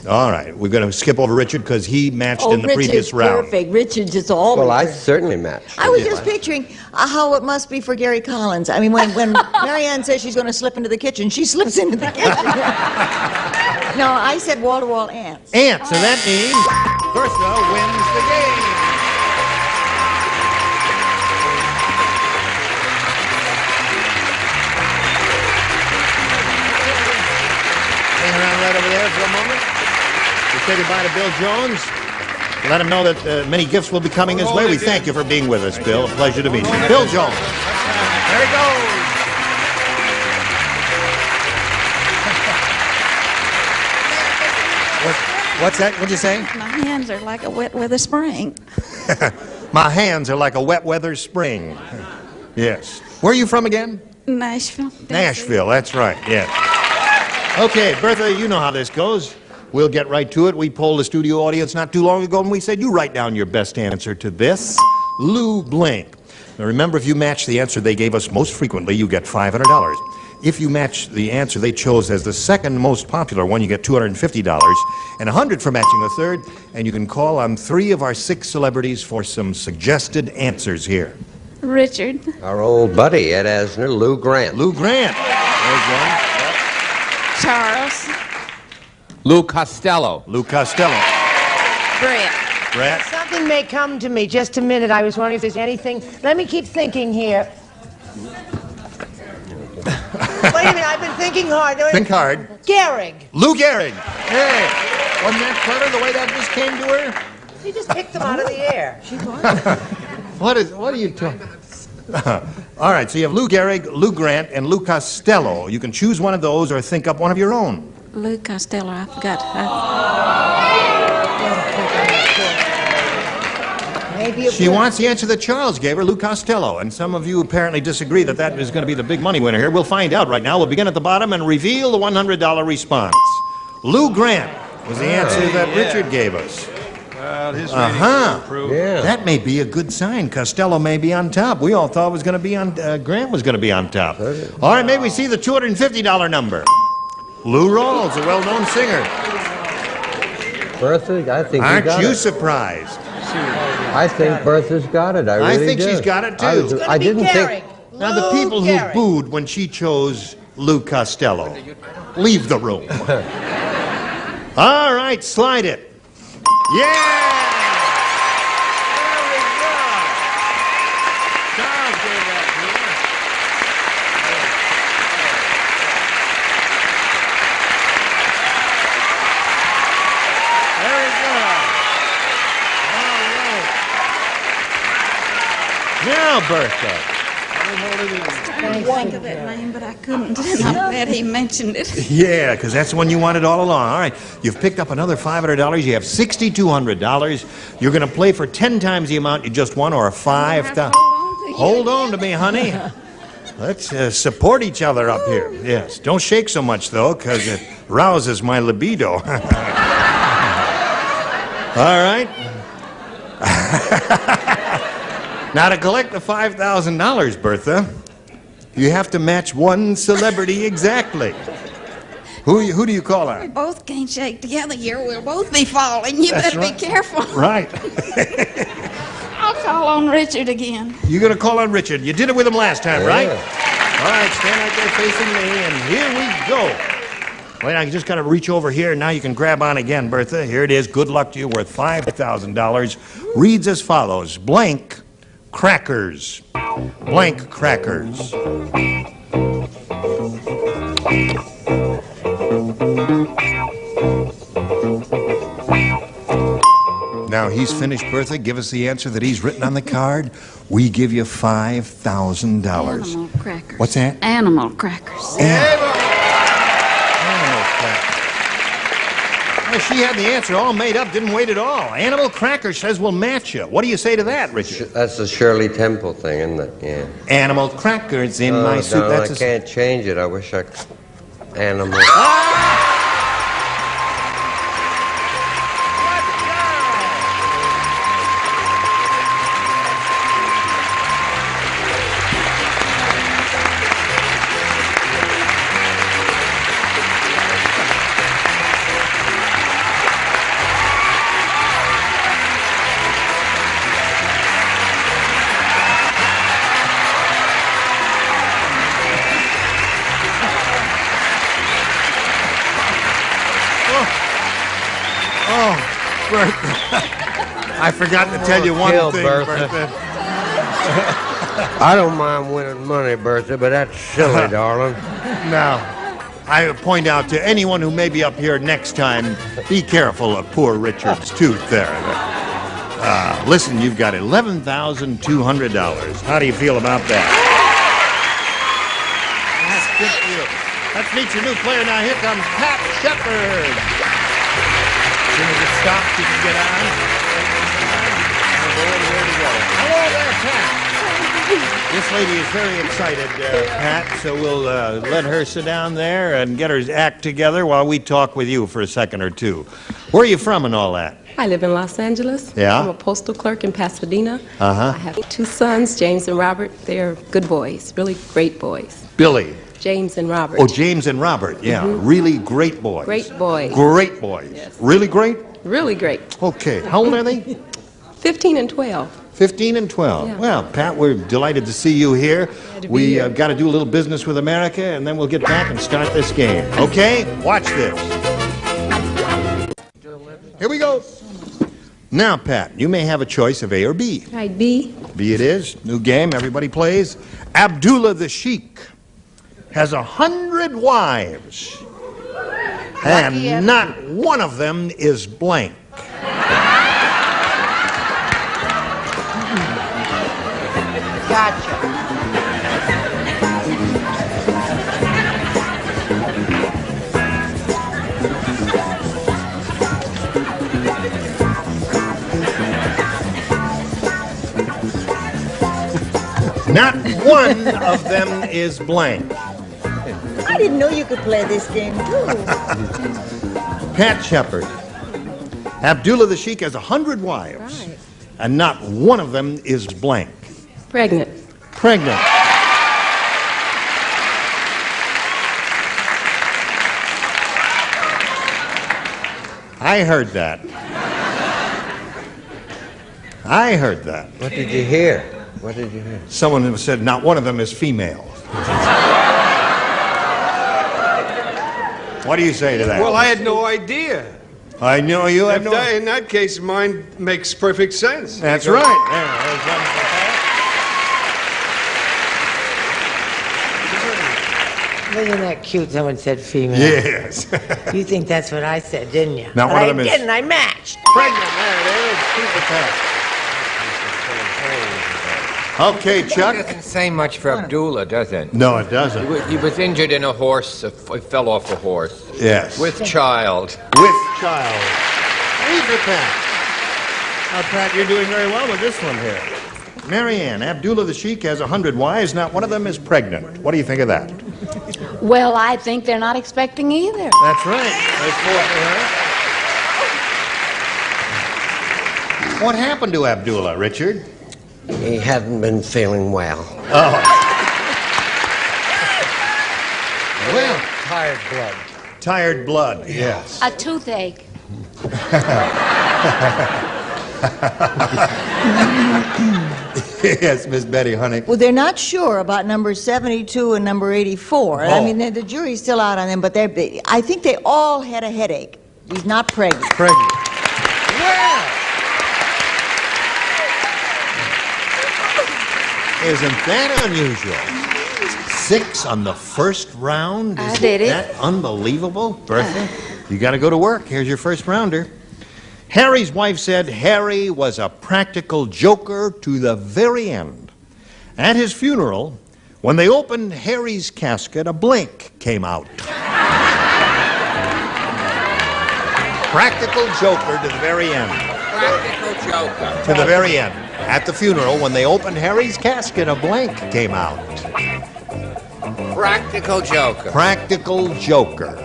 All right, we're going to skip over Richard because he matched in the previous round. Perfect. Richard's just always. Well, I certainly matched. I was just picturing how it must be for Gary Collins. I mean, when Marianne says she's going to slip into the kitchen, she slips into the kitchen. No, I said wall-to-wall ants. Ants, and that means Bertha wins the game. Hang around right over there for a moment. We'll say goodbye to Bill Jones. Let him know that many gifts will be coming his way. We thank you for being with us, Bill. A pleasure to meet you. Bill Jones. There he goes. What's that? What'd you say? My hands are like a wet weather spring. My hands are like a wet weather spring. Yes. Where are you from again? Nashville. Nashville, that's right, yes. Okay, Bertha, you know how this goes. We'll get right to it. We polled the studio audience not too long ago, and we said, you write down your best answer to this. Lou Blank. Now remember, if you match the answer they gave us most frequently, you get $500. If you match the answer they chose as the second most popular one, you get $250 and $100 for matching the third. And you can call on 3 of our 6 celebrities for some suggested answers here. Richard. Our old buddy, Ed Asner, Lou Grant. Lou Grant. There's one. Charles. Lou Costello. Lou Costello. Brett. Brett. Something may come to me. Just a minute. I was wondering if there's anything. Let me keep thinking here. Wait a minute. I've been thinking hard. Think hard. Gehrig. Lou Gehrig. Hey. Wasn't that clever, the way that just came to her? She just picked them out of the air. She What are you talking? All right, so you have Lou Gehrig, Lou Grant, and Lou Costello. You can choose one of those or think up one of your own. Lou Costello, I forgot. She wants the answer that Charles gave her, Lou Costello. And some of you apparently disagree that that is going to be the big money winner here. We'll find out right now. We'll begin at the bottom and reveal the $100 response. Lou Grant was the answer that Richard gave us. Well, his ratings improved. Yeah. That may be a good sign. Costello may be on top. We all thought it was going to be on Grant was going to be on top. All right, may we see the $250 number? Lou Rawls, a well-known singer. Bertha, I think you got it. Aren't you surprised? I think Bertha's got it. I really think do. she's got it too. I didn't think. Now the people who booed when she chose Lou Costello, leave the room. All right, slide it. Yeah! There we go. Charles gave that to you. There we go. All right. Now, Bertha. I was trying to think of that name, but I couldn't. I'm glad he mentioned it. Yeah, because that's the one you wanted all along. All right, you've picked up another $500. You have $6,200. You're going to play for 10 times the amount you just won, or a $5,000. Hold on to me, honey. Let's support each other up here. Yes, don't shake so much, though, because it rouses my libido. All right. Now, to collect the $5,000, Bertha, you have to match one celebrity exactly. Who do you call on? We both can't shake together here. We'll both be falling. You That's better right. be careful. Right. I'll call on Richard again. You're going to call on Richard. You did it with him last time, right? All right, stand right there facing me, and here we go. Wait, I just got to reach over here, and now you can grab on again, Bertha. Here it is. Good luck to you, worth $5,000. Reads as follows. Blank crackers. Blank crackers. Now he's finished, Bertha. Give us the answer that he's written on the card. We give you $5,000. Animal crackers. What's that? Animal crackers. Animal crackers. Well, she had the answer all made up, didn't wait at all. Animal Cracker says we'll match you. What do you say to that, Richard? That's the Shirley Temple thing, isn't it? Yeah. Animal crackers in my soup. No, That's I can't change it. I wish I could. Animal. I forgot to tell you one thing, Bertha. I don't mind winning money, Bertha, but that's silly, darling. Now, I point out to anyone who may be up here next time, be careful of poor Richard's tooth there. Listen, you've got $11,200. How do you feel about that? Good for you. Let's meet your new player now. Here comes Pat Shepard. As soon as it stops, you can get on. We'll go over here together. Hello there, Pat. This lady is very excited, Pat, so we'll let her sit down there and get her act together while we talk with you for a second or two. Where are you from and all that? I live in Los Angeles. Yeah? I'm a postal clerk in Pasadena. Uh-huh. I have 2 sons, James and Robert. They're good boys, really great boys. Billy. James and Robert. Oh, James and Robert, yeah. Really great boys. Great boys. Great boys. Yes. Really great? Really great. Okay. How old are they? 15 and 12. 15 and 12. Yeah. Well, Pat, we're delighted to see you here. We got to do a little business with America, and then we'll get back and start this game. Okay? Watch this. Here we go. Now, Pat, you may have a choice of A or B. Right, B. B it is. New game. Everybody plays. Abdullah the Sheik has 100 wives, and not one of them is blank. Gotcha. Not one of them is blank. I didn't know you could play this game, too. Pat Shepard. Abdullah the Sheik has 100 wives, Right. and not one of them is blank. Pregnant. Pregnant. I heard that. I heard that. What did you hear? What did you hear? Someone said not one of them is female. What do you say to that? Well, I had no idea. I know you have no... In that case, mine makes perfect sense. That's right. There's one for Pat. Wasn't that cute? Someone said female. Yes. You think that's what I said, didn't you? Not But one of I them is- didn't. I matched. Pregnant. There it is. Two for Pat. Okay, Chuck. It doesn't say much for Abdullah, does it? No, it doesn't. He was injured in a horse. He fell off a horse. Yes. With child. With child. Three for Pat. Now, Pat, you're doing very well with this one here. Marianne, Abdullah the Sheik has 100 wives. Not one of them is pregnant. What do you think of that? Well, I think they're not expecting either. That's right. There's 4 for her. What happened to Abdullah, Richard? He hadn't been feeling well. Oh. Well, tired blood. Tired blood, yes. A toothache. Yes, Miss Betty, honey. Well, they're not sure about number 72 and number 84. Oh. I mean, the jury's still out on them, but I think they all had a headache. He's not pregnant. Pregnant. Well. Isn't that unusual? 6 on the first round? I did it. That unbelievable? Bertha, you got to go to work. Here's your first rounder. Harry's wife said Harry was a practical joker to the very end. At his funeral, when they opened Harry's casket, a blank came out. Practical joker to the very end. Practical joker. To the very end. At the funeral, when they opened Harry's casket, a blank came out. Practical joker. Practical joker.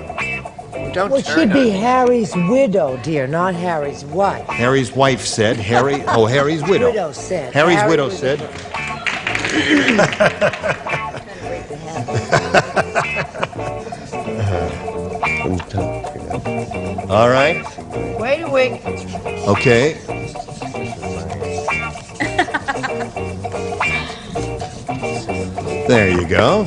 Don't Well, it should be Harry's widow, dear, not Harry's wife. Harry's wife said, Harry's widow. Widow said. Harry's Harry widow was- said. All right. Wait a week. Okay. There you go.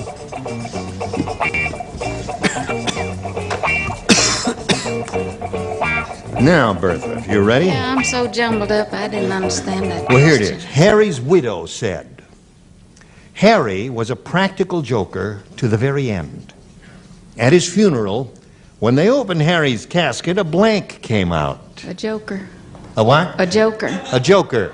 Now, Bertha, you ready? Yeah, I'm so jumbled up, I didn't understand that. Well, here it question. is. Harry's widow said, Harry was a practical joker to the very end. At his funeral, when they opened Harry's casket, a blank came out. A joker. A what? A joker. A joker.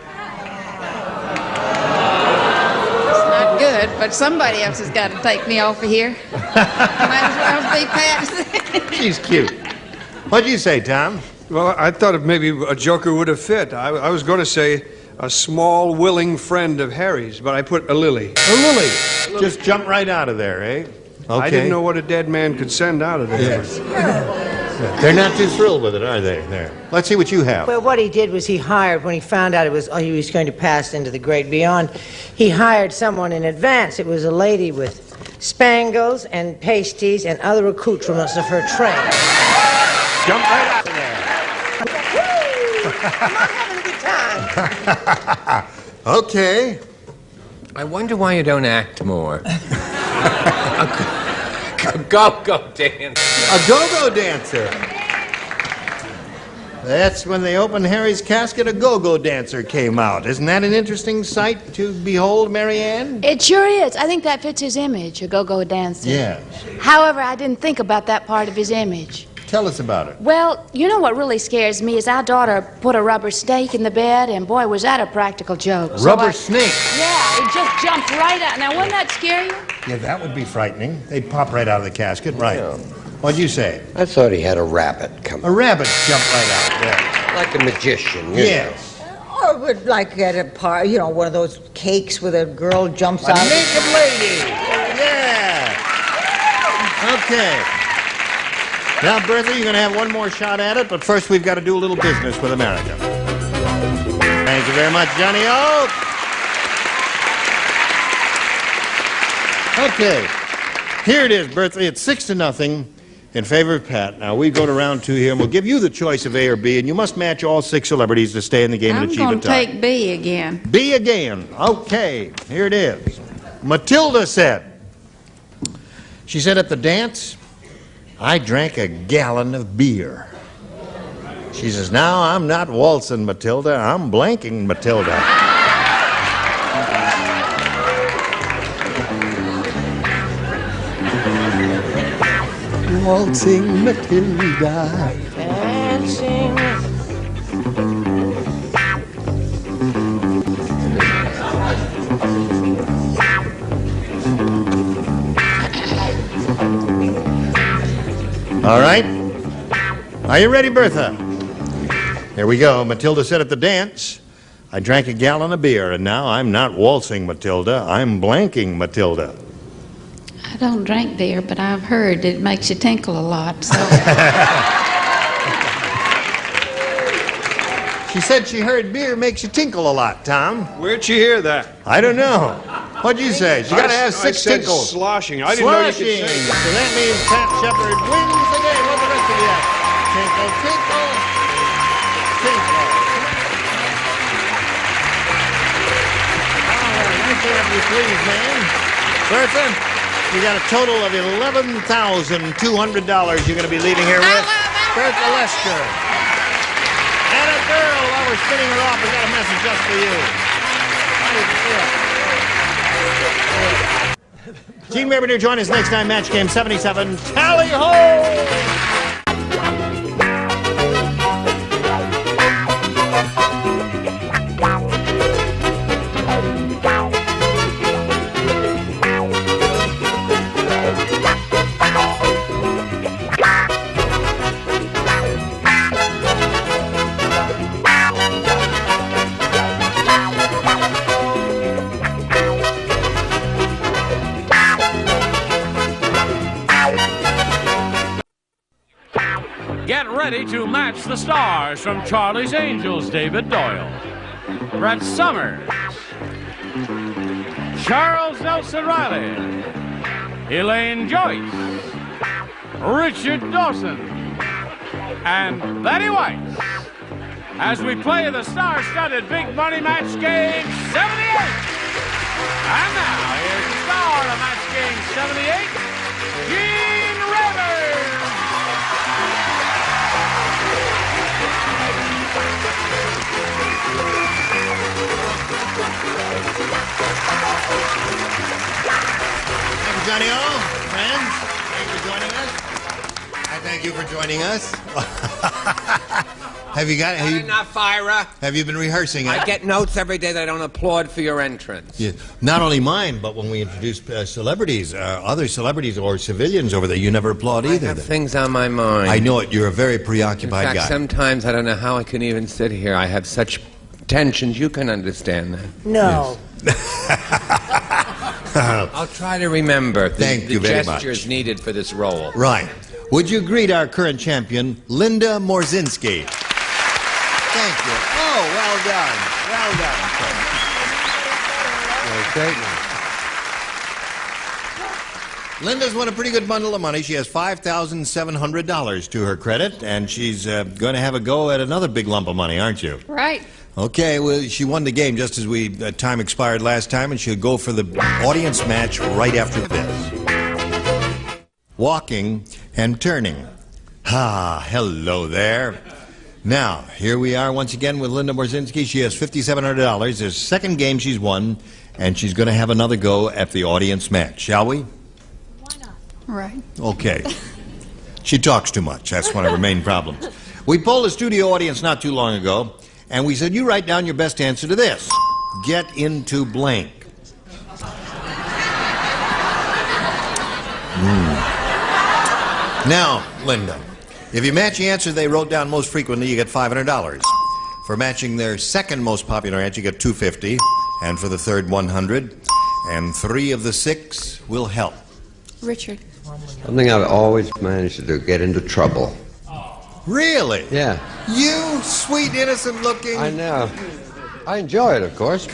It's not good, but but somebody else has got to take me off of here. Might as well be Pat. She's cute. What'd you say, Tom? Well, I thought if maybe a joker would have fit. I was going to say a small, willing friend of Harry's, but I put a lily. A lily. Just jump right out of there, eh? Okay. I didn't know what a dead man could send out of there. Yes. They're not too thrilled with it, are they? There. Let's see what you have. Well, what he did was he hired, when he found out he was going to pass into the great beyond, he hired someone in advance. It was a lady with spangles and pasties and other accoutrements of her trade. Jump right out of there. I'm not having a good time. Okay. I wonder why you don't act more. A go-go dancer. A go-go dancer. That's when they opened Harry's casket, a go-go dancer came out. Isn't that an interesting sight to behold, Marianne? It sure is. I think that fits his image, a go-go dancer. Yes. However, I didn't think about that part of his image. Tell us about it. Well, you know what really scares me is our daughter put a rubber snake in the bed, and boy, was that a practical joke. Rubber snake? Yeah, it just jumped right out. Now, wouldn't that scare you? Yeah, that would be frightening. They'd pop right out of the casket, right. Yeah. What'd you say? I thought he had a rabbit come. A rabbit jumped right out, yeah. Like a magician, you Yes. Or would like at a party, you know, one of those cakes where a girl jumps out. A naked lady. Yeah. Okay. Now, Bertha, you're going to have one more shot at it, but first we've got to do a little business with America. Thank you very much, Johnny O. Okay. Here it is, Bertha. It's 6-0 in favor of Pat. Now, we go to round 2 here, and we'll give you the choice of A or B, and you must match all 6 celebrities to stay in the game and achieve a tie. I'm going to take B again. B again. Okay. Here it is. Matilda said, she said at the dance, I drank a gallon of beer. She says, now I'm not waltzing Matilda, I'm blanking Matilda. Waltzing Matilda. Dancing. All right. Are you ready, Bertha? Here we go. Matilda said at the dance, I drank a gallon of beer, and now I'm not waltzing Matilda, I'm blanking Matilda. I don't drink beer, but I've heard it makes you tinkle a lot, so... She said she heard beer makes you tinkle a lot, Tom. Where'd she hear that? I don't know. What'd you say? She got to have 6 I said tinkles. sloshing. I didn't know you could say that. So that means Pat Shepard wins the game. What's the rest of you? Tinkle, tinkle, tinkle. All right, nice to have you, please, man. Bertha, you got a total of $11,200 you're going to be leaving here with. Bertha Lester. And a girl, while we're spinning her off, we got a message just for you. How do you feel? Gene Weber, join us next time, Match Game 77. Tally ho! Get ready to match the stars from Charlie's Angels, David Doyle, Brett Summers, Charles Nelson Riley, Elaine Joyce, Richard Dawson, and Betty White, as we play the star-studded Big Money Match Game 78. And now, here's the star of Match Game 78, Gene Rivers. Thank you, Johnny O. Friends, thank you for joining us. I thank you for joining us. Have you got enough, Ira? Have you been rehearsing it? I get notes every day that I don't applaud for your entrance. Yeah. Not only mine, but when we introduce celebrities, other celebrities or civilians over there, you never applaud either. I have things on my mind. I know it. You're a very preoccupied In fact, guy. sometimes I don't know how I can even sit here. I have such tensions. You can understand that. No. I'll try to remember Thank you very much. gestures needed for this role. Right. Would you greet our current champion, Linda Morzinski? Thank you. Oh, well done. Well done. Linda's won a pretty good bundle of money. She has $5,700 to her credit, and she's going to have a go at another big lump of money, aren't you? Right. Okay, well, she won the game just as time expired last time, and she'll go for the audience match right after this. Walking and turning. Hello there. Now, here we are once again with Linda Morzinski. She has $5,700. There's the second game she's won, and she's going to have another go at the audience match. Shall we? Right. Okay. She talks too much. That's one of her main problems. We polled the studio audience not too long ago, and we said, you write down your best answer to this. Get into blank. Now, Linda, if you match the answer they wrote down most frequently, you get $500. For matching their second most popular answer, you get $250, and for the third, $100, and 3 of the 6 will help. Richard. Something I've always managed to do, get into trouble. Really? Yeah. You sweet, innocent looking. I know. I enjoy it, of course.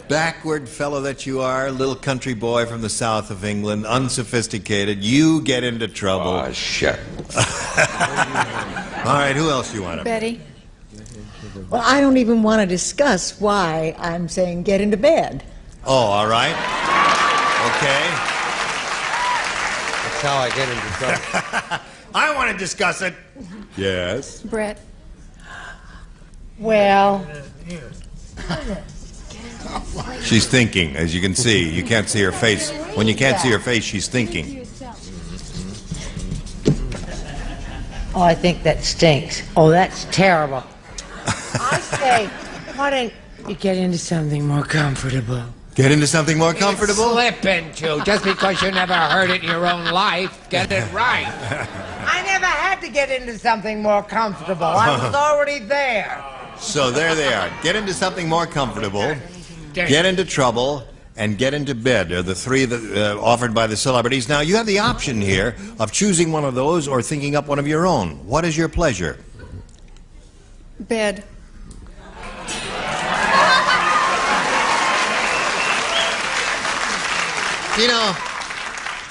Backward fellow that you are, little country boy from the south of England, unsophisticated. You get into trouble. Oh, shit. All right, who else you want to? Betty. Well, I don't even want to discuss why I'm saying get into bed. Oh, all right. Okay. That's how I get into trouble. I want to discuss it. Yes. Brett. Well, she's thinking, as you can see. You can't see her face. When you can't see her face, she's thinking. oh, I think that stinks. Oh, that's terrible. I say, why don't you get into something more comfortable? Get into something more comfortable? Slip into. Just because you never heard it in your own life, get it right. I never had to get into something more comfortable. I was already there. So there they are. Get into something more comfortable, get into trouble, and get into bed are the 3 that offered by the celebrities. Now, you have the option here of choosing one of those or thinking up one of your own. What is your pleasure? Bed. You know,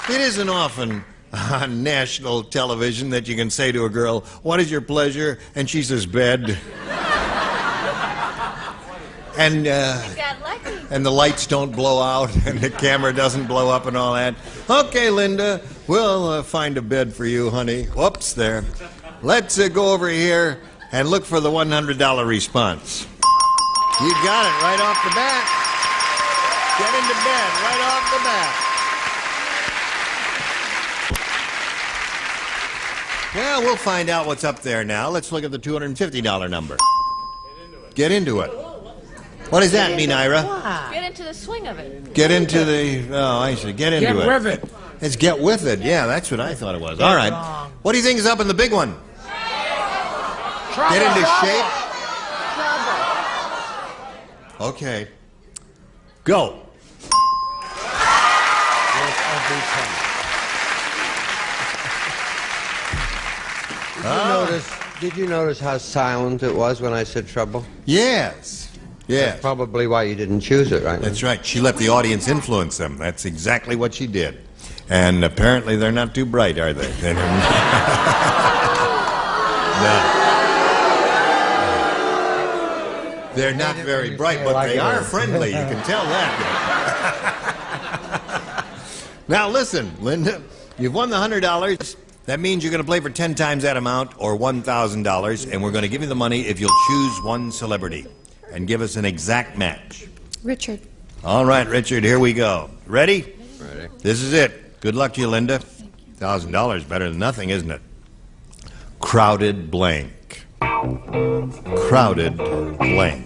it isn't often on national television that you can say to a girl, what is your pleasure? And she says, bed. And the lights don't blow out and the camera doesn't blow up and all that. Okay, Linda, we'll find a bed for you, honey. Whoops, there. Let's go over here and look for the $100 response. You got it right off the bat. Get into bed right off the bat. Well, we'll find out what's up there now. Let's look at the $250 number. Get into it. What does that mean, Ira? Get into the swing of it. Get into the... Oh, I see. Get into it. Get with it. It's get with it. Yeah, that's what I thought it was. All right. What do you think is up in the big one? Get into shape. Okay. Go. Did you notice how silent it was when I said trouble? Yes. Yeah. That's probably why you didn't choose it, right? That's right. She let the audience influence them. That's exactly what she did. And apparently they're not too bright, are they? No. They're not very bright, but they are friendly. You can tell that. Now listen, Linda, you've won the $100. That means you're going to play for 10 times that amount or $1,000, and we're going to give you the money if you'll choose one celebrity and give us an exact match. Richard. All right, Richard, here we go. Ready? Ready. This is it. Good luck to you, Linda. $1,000 better than nothing, isn't it? crowded blank. Crowded blank.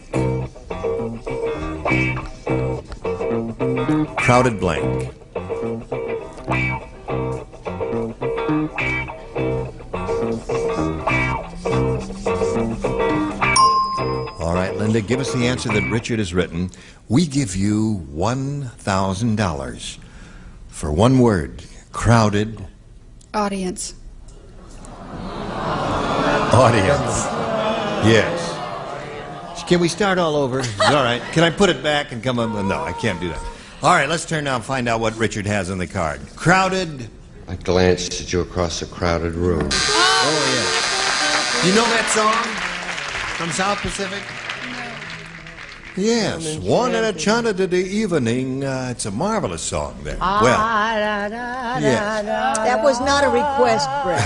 Crowded blank. All right, Linda, give us the answer that Richard has written. We give you $1,000 for one word. Crowded. Audience. Audience. Yes. Can we start all over? All right. Can I put it back and come up? No, I can't do that. All right, let's turn now and find out what Richard has on the card. Crowded. I glanced at you across a crowded room. Oh, yeah. You know that song from South Pacific? Yes. One and a chanta to the evening. It's a marvelous song there. Well, yes. That was not a request, Brett.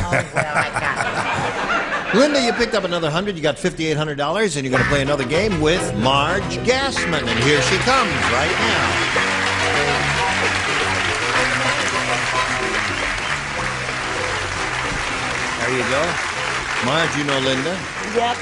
Linda, you picked up another 100. You got $5,800, and you're going to play another game with Marge Gassman. And here she comes right now. There you go. Marge, you know Linda? Yep.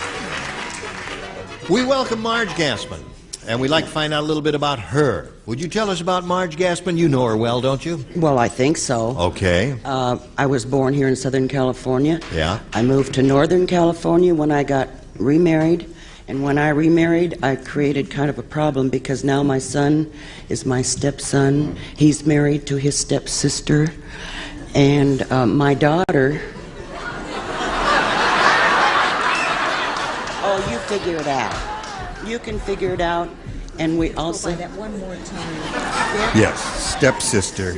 We welcome Marge Gassman, and we'd like to find out a little bit about her. Would you tell us about Marge Gassman? You know her well, don't you? Well, I think so. Okay. I was born here in Southern California. Yeah. I moved to Northern California when I got remarried. And when I remarried, I created kind of a problem because now my son is my stepson. He's married to his stepsister. And my daughter... Oh, you figure it out. You can figure it out. And we also... That one more time. Yes, stepsister.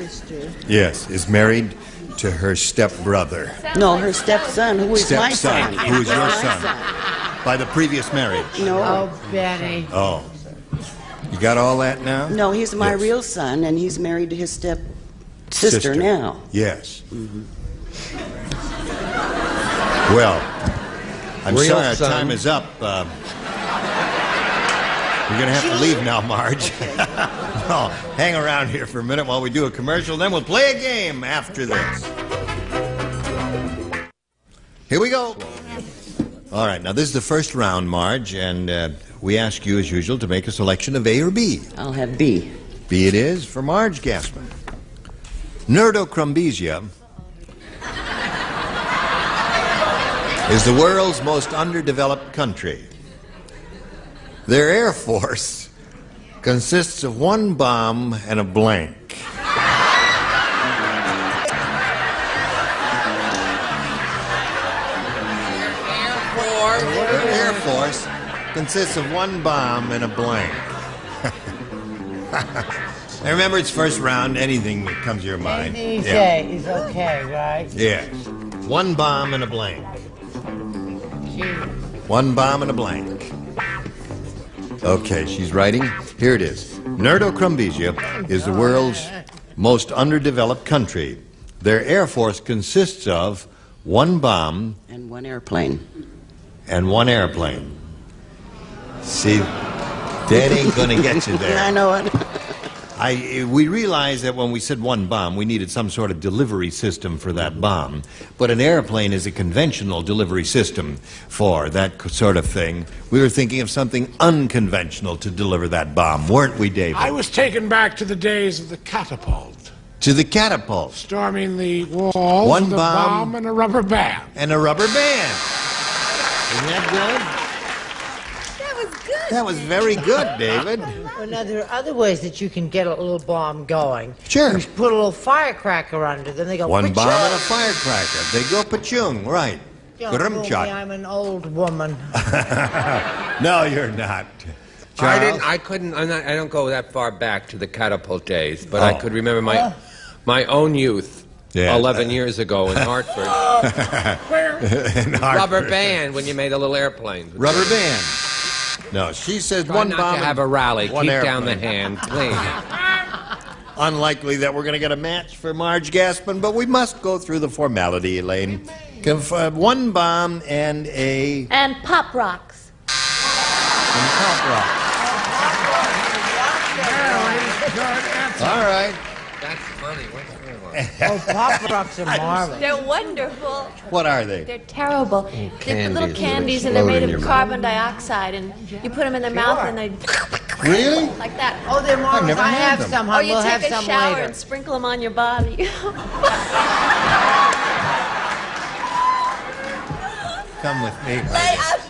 Yes, is married to her stepbrother. No, her stepson, who is my son. Who is your son? By the previous marriage. No. Oh, Betty. Oh. You got all that now? No, he's my real son, and he's married to his stepsister now. Yes. Mm-hmm. Well, I'm Real sorry our son. time is up. We're going to have to leave now, Marge. No, hang around here for a minute while we do a commercial, then we'll play a game after this. Here we go. All right, now this is the first round, Marge, and we ask you, as usual, to make a selection of A or B. I'll have B. B it is for Marge Gassman. Nerdocrumbesia is the world's most underdeveloped country. Their air force consists of one bomb and a blank. Their air force consists of one bomb and a blank. And remember, it's first round. Anything that comes to your mind. Anything you say is okay, right? Yes. One bomb and a blank. One bomb and a blank. Okay, she's writing. Here it is. Nerdocrumbesia is the world's most underdeveloped country. Their air force consists of one bomb and one airplane. And one airplane. See, that ain't gonna get you there. I know it. We realized that when we said one bomb, we needed some sort of delivery system for that bomb. But an airplane is a conventional delivery system for that sort of thing. We were thinking of something unconventional to deliver that bomb, weren't we, David? I was taken back to the days of the catapult. To the catapult. Storming the walls One with a bomb bomb and a rubber band. And a rubber band. Isn't that good? That was good. That was very good, David. Well, now, there are other ways that you can get a little bomb going. Sure. You put a little firecracker under them. They go, One bomb "Pachung!" and a firecracker. They go pachung, right. Don't fool me, Grumchuk. I'm an old woman. No, you're not. Charles? I don't go that far back to the catapult days, but I could remember my own youth. Yeah. 11 years ago in Hartford. In Hartford. Rubber band when you made a little airplane. Rubber band. No, she says Try one not bomb. to have a rally. One Keep down the airplane. hand, please. Unlikely that we're going to get a match for Marge Gassman, but we must go through the formality, Elaine. One bomb and a... And Pop Rocks. All right. That's funny. What's going on? Oh, Pop Rocks are marvelous. They're wonderful. What are they? They're terrible. They're little Candies that candies, and they're explode made in of your carbon dioxide, and you put them in their mouth, and they Really? like that. Oh, they're marvelous. never I had have them. some. Or you We'll take have a some shower later. and sprinkle them on your body. Come with me.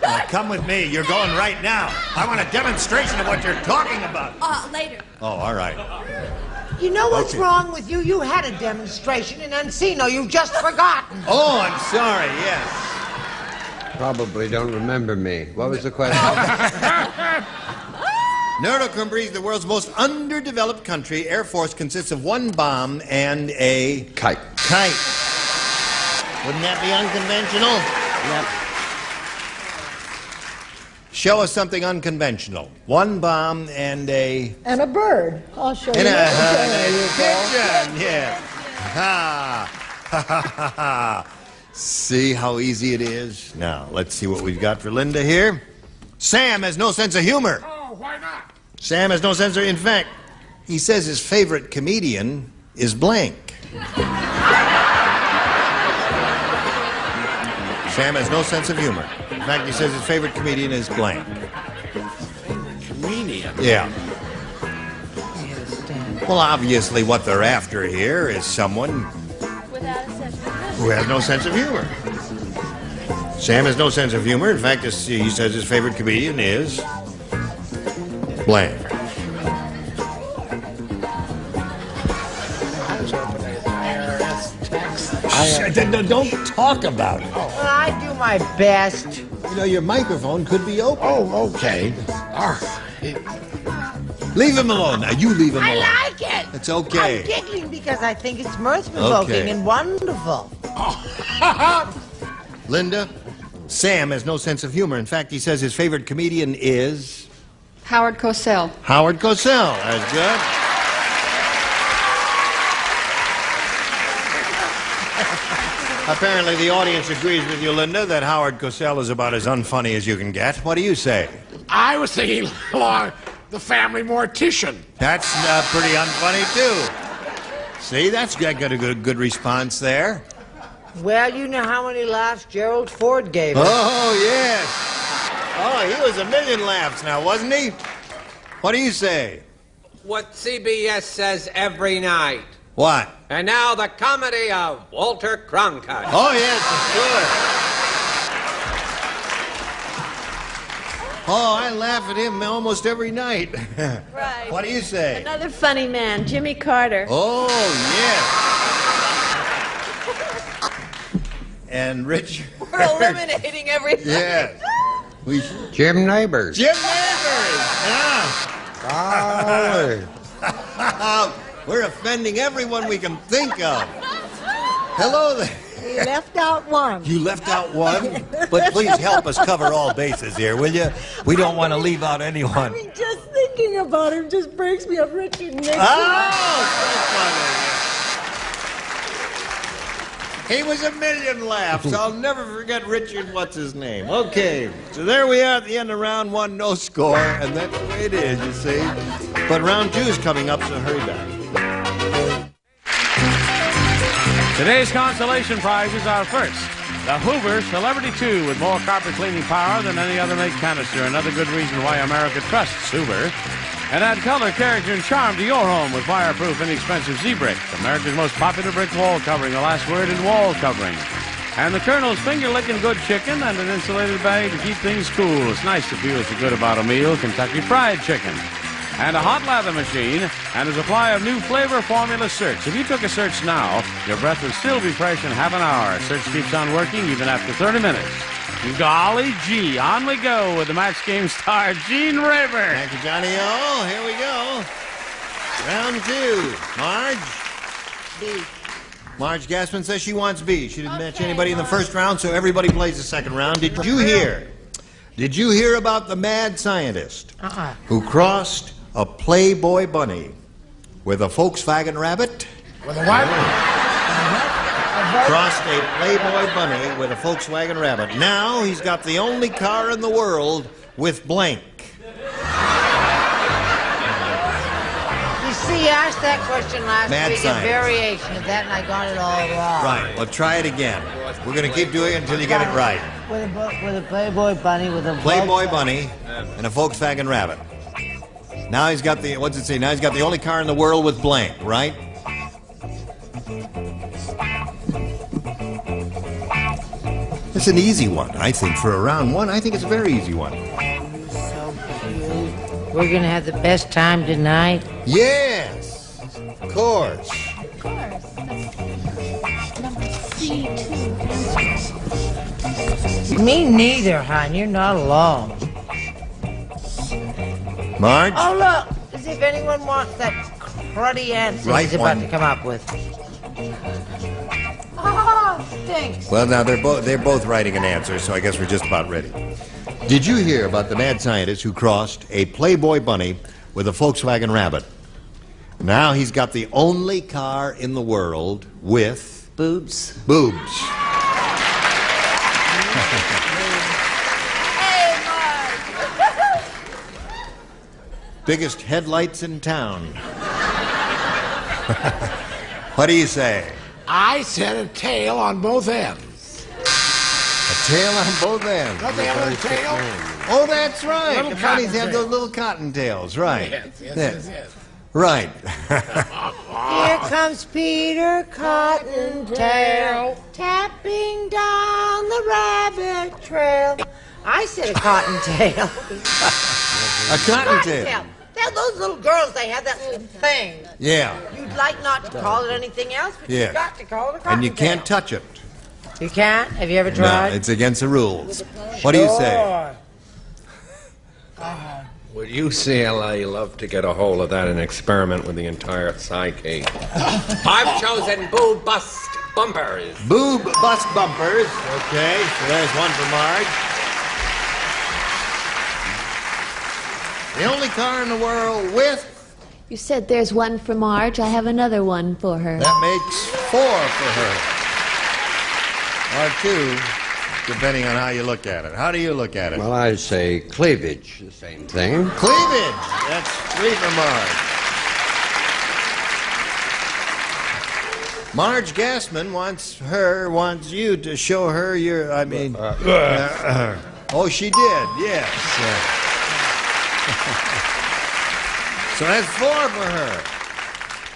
Now, come with me. You're going right now. I want a demonstration of what you're talking about. Later. Oh, all right. You know what's Okay. wrong with you? You had a demonstration in Encino. You've just forgotten. Oh, I'm sorry. Yes. Probably don't remember me. What was the question? Nuremberg is the world's most underdeveloped country. Air Force consists of one bomb and a Kite. kite. Wouldn't that be unconventional? Yep. Show us something unconventional. One bomb and a... And a bird. I'll show you. And a... There you go. pigeon, yes. Ha. Ha, ha, ha, ha. See how easy it is? Now, let's see what we've got for Linda here. Sam has no sense of humor. Oh, why not? Sam has no sense of... In fact, he says his favorite comedian is blank. Sam has no sense of humor. In fact, he says his favorite comedian is blank. Comedian? Yeah. Well, obviously what they're after here is someone who has no sense of humor. Sam has no sense of humor. In fact, he says his favorite comedian is blank. Don't talk about it. Well, I do my best. You know, your microphone could be open. Oh, okay. All right. Leave him alone. Now, you leave him I alone. like it. It's okay. I'm giggling because I think it's mirth-provoking Okay. and wonderful. Linda, Sam has no sense of humor. In fact, he says his favorite comedian is... Howard Cosell. Howard Cosell. That's good. Apparently, the audience agrees with you, Linda, that Howard Cosell is about as unfunny as you can get. What do you say? I was thinking along the family mortician. That's pretty unfunny, too. See, that's got a good response there. Well, you know how many laughs Gerald Ford gave us. Oh, yes. Oh, he was a million laughs now, wasn't he? What do you say? What CBS says every night. What? And now the comedy of Walter Cronkite. Oh, yes, it's good. Oh, I laugh at him almost every night. Right. What do you say? Another funny man, Jimmy Carter. Oh, yes. And Richard. We're eliminating everything. Yes. Jim Neighbors. Jim Neighbors. Yeah. Oh. We're offending everyone we can think of. Hello there. He left out one. You left out one? But please help us cover all bases here, will you? We don't want to leave out anyone. I mean, just thinking about him just breaks me up. Richard Nixon. Oh, so funny. He was a million laughs. I'll never forget Richard, what's his name. Okay, so there we are at the end of round one, no score, and that's the way it is, you see. But round two is coming up, so hurry back. Today's consolation prizes are first, the Hoover Celebrity 2 with more carpet cleaning power than any other make canister. Another good reason why America trusts Hoover. And add color, character, and charm to your home with fireproof, inexpensive Z-Brick, America's most popular brick wall covering, the last word in wall covering. And the Colonel's finger-licking good chicken and an insulated bag to keep things cool. It's nice to feel so good about a meal, Kentucky Fried Chicken. And a hot lather machine and a supply of new flavor formula Search. If you took a Search now, your breath would still be fresh in half an hour. Search keeps on working even after 30 minutes. Golly gee, on we go with the match game star, Gene Raver. Thank you, Johnny O. Here we go. Round two. Marge? B. Marge Gassman says she wants B. She didn't match anybody in the first round, so everybody plays the second round. Did you hear? Did you hear about the mad scientist who crossed a Playboy bunny with a Volkswagen rabbit? With a what? Crossed a Playboy bunny with a Volkswagen rabbit. Now he's got the only car in the world with blank. You see, see, you asked that question last Mad week, science. a variation of that, and I got it all wrong. Right. Well, try it again. We're going to keep doing it until you get it right. With a Playboy bunny, with a Playboy bunny and a Volkswagen Rabbit. Now he's got the, what's it say? Now he's got the only car in the world with blank, right? It's an easy one, I think, for a round one. I think it's a very easy one. We're gonna have the best time tonight. Yes, of course. Me neither, hon. You're not alone. Marge? Oh, look! As if anyone wants that cruddy answer Right he's about one. to come up with. Oh, stinks. Well, now they're both writing an answer, so I guess we're just about ready. Did you hear about the mad scientist who crossed a Playboy bunny with a Volkswagen Rabbit? Now he's got the only car in the world with boobs. Boobs. Biggest headlights in town. What do you say? I said a tail on both ends. A tail on both ends. Don't they have a tail? Oh, that's right. Little The bunnies have cottontail. those little cottontails, right? Yes. Right. Here comes Peter Cottontail, tapping down the rabbit trail. I said a cottontail. A cottontail. Those little girls, they have that little thing. Yeah. You'd like not to call it anything else, but Yeah. you've got to call it a cottontail. And you can't touch it. You can't? Have you ever No, tried? it's against the rules. What do you say? Would UCLA love to get a hold of that and experiment with the entire psyche? I've chosen boob bust bumpers. Boob bust bumpers. Okay, so there's one for Marge. The only car in the world with... You said there's one for Marge. I have another one for her. That makes 4 for her. Or 2, depending on how you look at it. How do you look at it? Well, I say cleavage, the same thing. Cleavage. That's 3 for Marge. Marge Gassman wants you to show her your, oh, she did, yes. So that's 4 for her.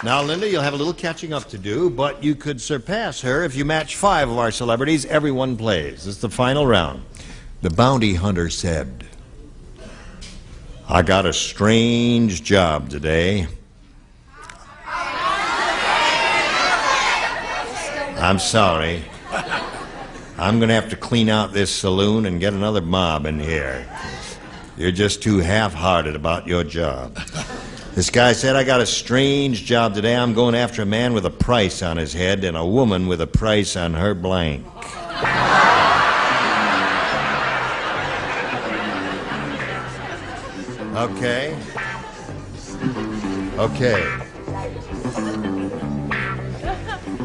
Now, Linda, you'll have a little catching up to do, but you could surpass her if you match 5 of our celebrities. Everyone plays. It's the final round. The bounty hunter said, I got a strange job today. I'm sorry. I'm going to have to clean out this saloon and get another mob in here. You're just too half-hearted about your job. This guy said, I got a strange job today. I'm going after a man with a price on his head and a woman with a price on her blank. Okay.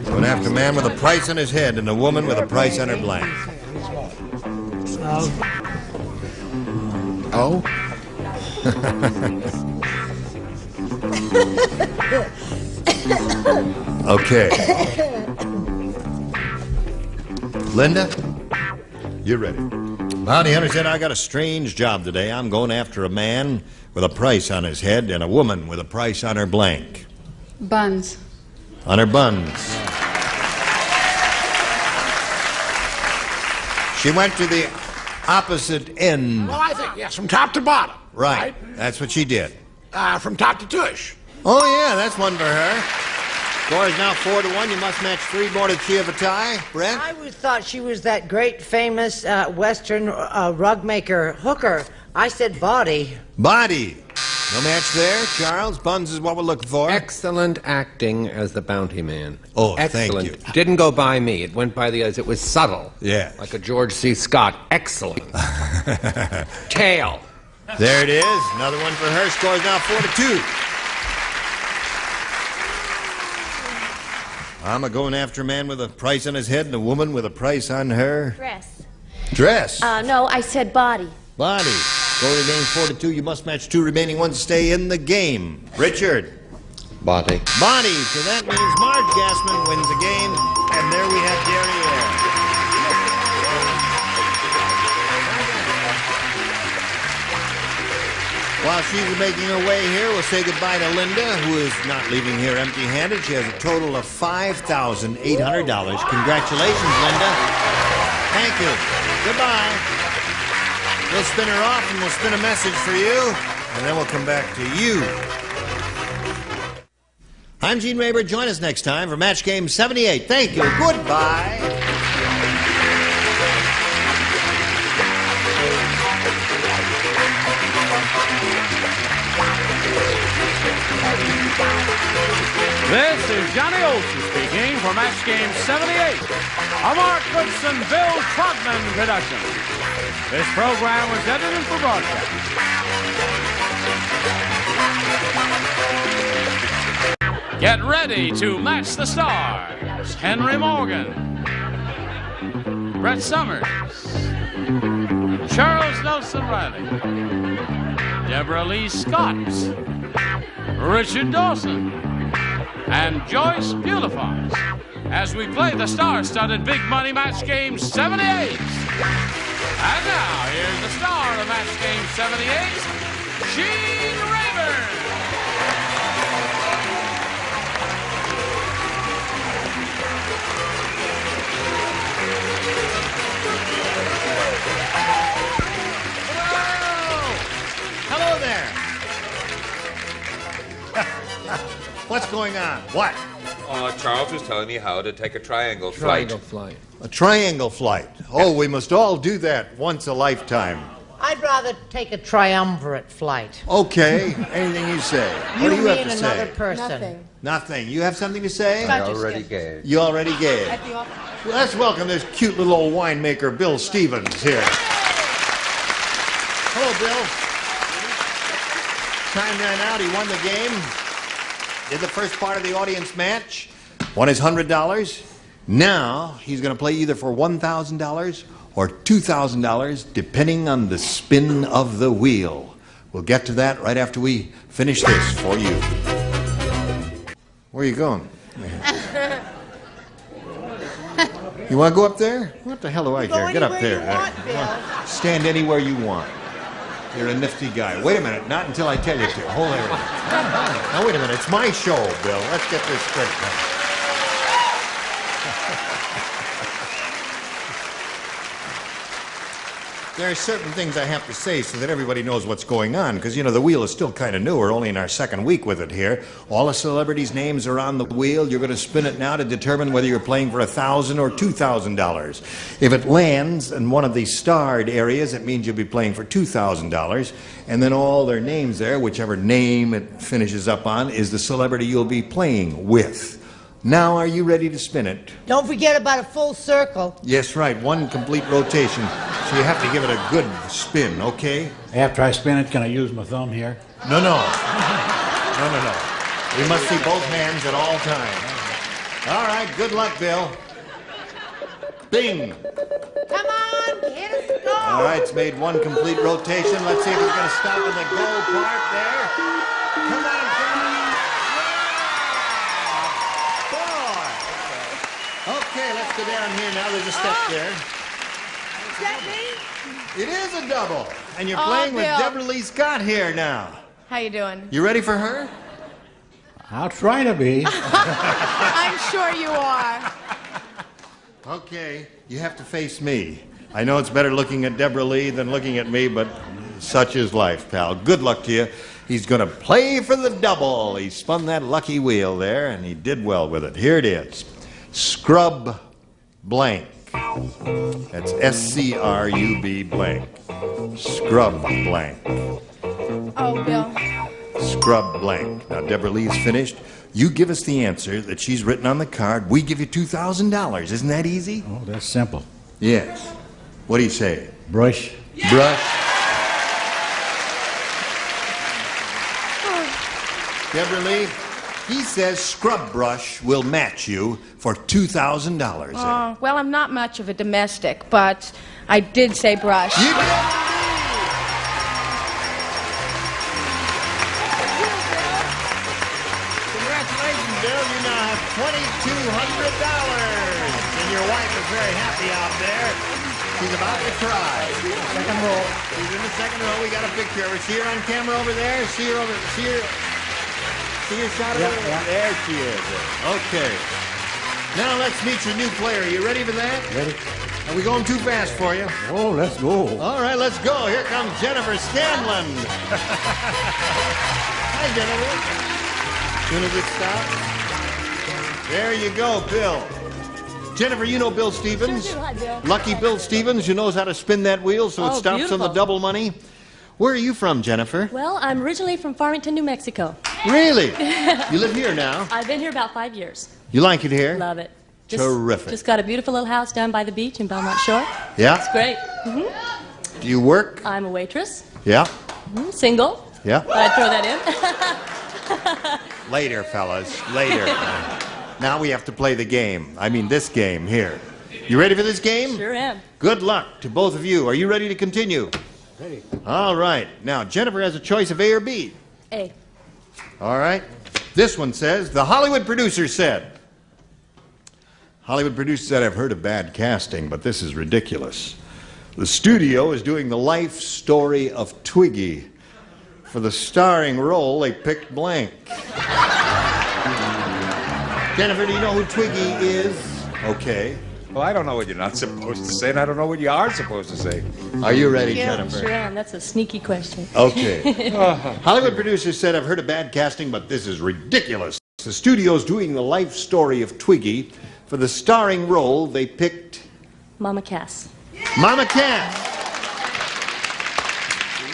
Going after a man with a price on his head and a woman with a price on her blank. Oh? Okay. Linda, you're ready. Bounty hunter said, I got a strange job today. I'm going after a man with a price on his head and a woman with a price on her blank. Buns. On her buns. She went to the opposite end. Well, I think, yes, from top to bottom. Right. That's what she did. From top to tush. Oh, yeah, that's one for her. Score is now 4-1. You must match 3 more to achieve a tie. Brent? I always thought she was that great, famous Western rug maker hooker. I said body. Body. No match there. Charles, buns is what we're looking for. Excellent acting as the bounty man. Oh, excellent. thank you. Didn't go by me. It went by the others. It was subtle. Yeah. Like a George C. Scott. Excellent. Tail. There it is. Another one for her. Score is now 4-2. I'm going after a man with a price on his head and a woman with a price on her Dress. dress. No, I said body. Body. Score remaining 4-2. You must match 2 remaining ones to stay in the game. Richard. Bonnie. Bonnie. So that means Marge Gassman wins the game, and there we have Derriere. While she's making her way here, we'll say goodbye to Linda, who is not leaving here empty-handed. She has a total of $5,800. Congratulations, Linda. Thank you. Goodbye. We'll spin her off, and we'll spin a message for you, and then we'll come back to you. I'm Gene Rayburn. Join us next time for Match Game 78. Thank you. Goodbye. This is Johnny Olson speaking for Match Game 78, a Mark Goodson, Bill Trotman production. This program was edited for broadcast. Get ready to match the stars. Henry Morgan, Brett Summers, Charles Nelson Riley, Deborah Lee Scott, Richard Dawson, and Joyce Bulifox as we play the star-studded Big Money Match Game 78. And now, here's the star of Match Game 78, Gene Rayburn. Hello there. What's going on? What? Charles was telling me how to take a triangle Flight. A triangle flight. Oh, we must all do that once a lifetime. I'd rather take a triumvirate flight. Okay. Anything you say. What do you have to say? another person. Nothing. Nothing. You have something to say? I already gave. You already gave. At the office. Well, let's welcome this cute little old winemaker, Bill Stevens, here. Hello, Bill. Time ran out. He won the game. Did the first part of the audience match. Won his $100. Now he's going to play either for $1,000 or $2,000, depending on the spin of the wheel. We'll get to that right after we finish this for you. Where are you going? You want to go up there? What the hell do I care? Get up there. Stand anywhere you want. You're a nifty guy. Wait a minute. Not until I tell you to. Hold on. Now, wait a minute. It's my show, Bill. Let's get this straight now. There are certain things I have to say so that everybody knows what's going on, because, you know, the wheel is still kind of new. We're only in our second week with it here. All the celebrities' names are on the wheel. You're going to spin it now to determine whether you're playing for $1,000 or $2,000. If it lands in one of these starred areas, it means you'll be playing for $2,000. And then all their names there, whichever name it finishes up on, is the celebrity you'll be playing with. Now, are you ready to spin it? Don't forget about a full circle. Yes, right. One complete rotation. So you have to give it a good spin, okay? After I spin it, can I use my thumb here? No. No. We must see both hands at all times. All right, good luck, Bill. Bing. Come on, kids, go. All right, it's made one complete rotation. Let's see if it's going to stop in the goal part there. Come on. Okay, let's go down here now. There's a step there. Is that me? It is a double. And you're playing with Bill. Deborah Lee Scott here now. How you doing? You ready for her? I'll try to be. I'm sure you are. Okay, you have to face me. I know it's better looking at Deborah Lee than looking at me, but such is life, pal. Good luck to you. He's going to play for the double. He spun that lucky wheel there, and he did well with it. Here it is. Scrub blank. That's S-C-R-U-B blank. Scrub blank. Oh, Bill. Scrub blank. Now, Deborah Lee's finished. You give us the answer that she's written on the card. We give you $2,000. Isn't that easy? Oh, that's simple. Yes. What do you say? Brush. Brush. Deborah Lee, he says scrub brush will match you for $2,000. Well, I'm not much of a domestic, but I did say brush. You did? And your wife is very happy out there. She's about to cry. Second row. She's in the second row. We got a picture of her. See her on camera over there? See her over. See her shot over there? Yeah. There she is. Okay. Now let's meet your new player. You ready for that? Ready? Are we going too fast for you? Oh, let's go. All right, let's go. Here comes Jennifer Scanlon. Hi, Jennifer. Soon as it stops. There you go, Bill. Jennifer, you know Bill Stevens? Sure do. Hi, Bill. Lucky Bill Stevens, who knows how to spin that wheel so it stops on the double money. Where are you from, Jennifer? Well, I'm originally from Farmington, New Mexico. Really? You live here now? I've been here about 5 years. You like it here? Love it. Terrific. Just got a beautiful little house down by the beach in Belmont Shore. Yeah? It's great. Do you work? I'm a waitress. Yeah? Single. Yeah? I'd throw that in. Later, fellas. Later. Now we have to play the game. I mean, this game here. You ready for this game? Sure am. Good luck to both of you. Are you ready to continue? Ready. All right. Now, Jennifer has a choice of A or B. A. All right. This one says, the Hollywood producer said. Hollywood producer said, I've heard of bad casting, but this is ridiculous. The studio is doing the life story of Twiggy. For the starring role, they picked blank. Jennifer, do you know who Twiggy is? Okay. Well, I don't know what you're not supposed to say, and I don't know what you are supposed to say. Are you ready, Yeah, Jennifer? sure am. That's a sneaky question. Okay. Hollywood producers said, I've heard of bad casting, but this is ridiculous. The studio's doing the life story of Twiggy. For the starring role, they picked... Mama Cass. Mama Cass.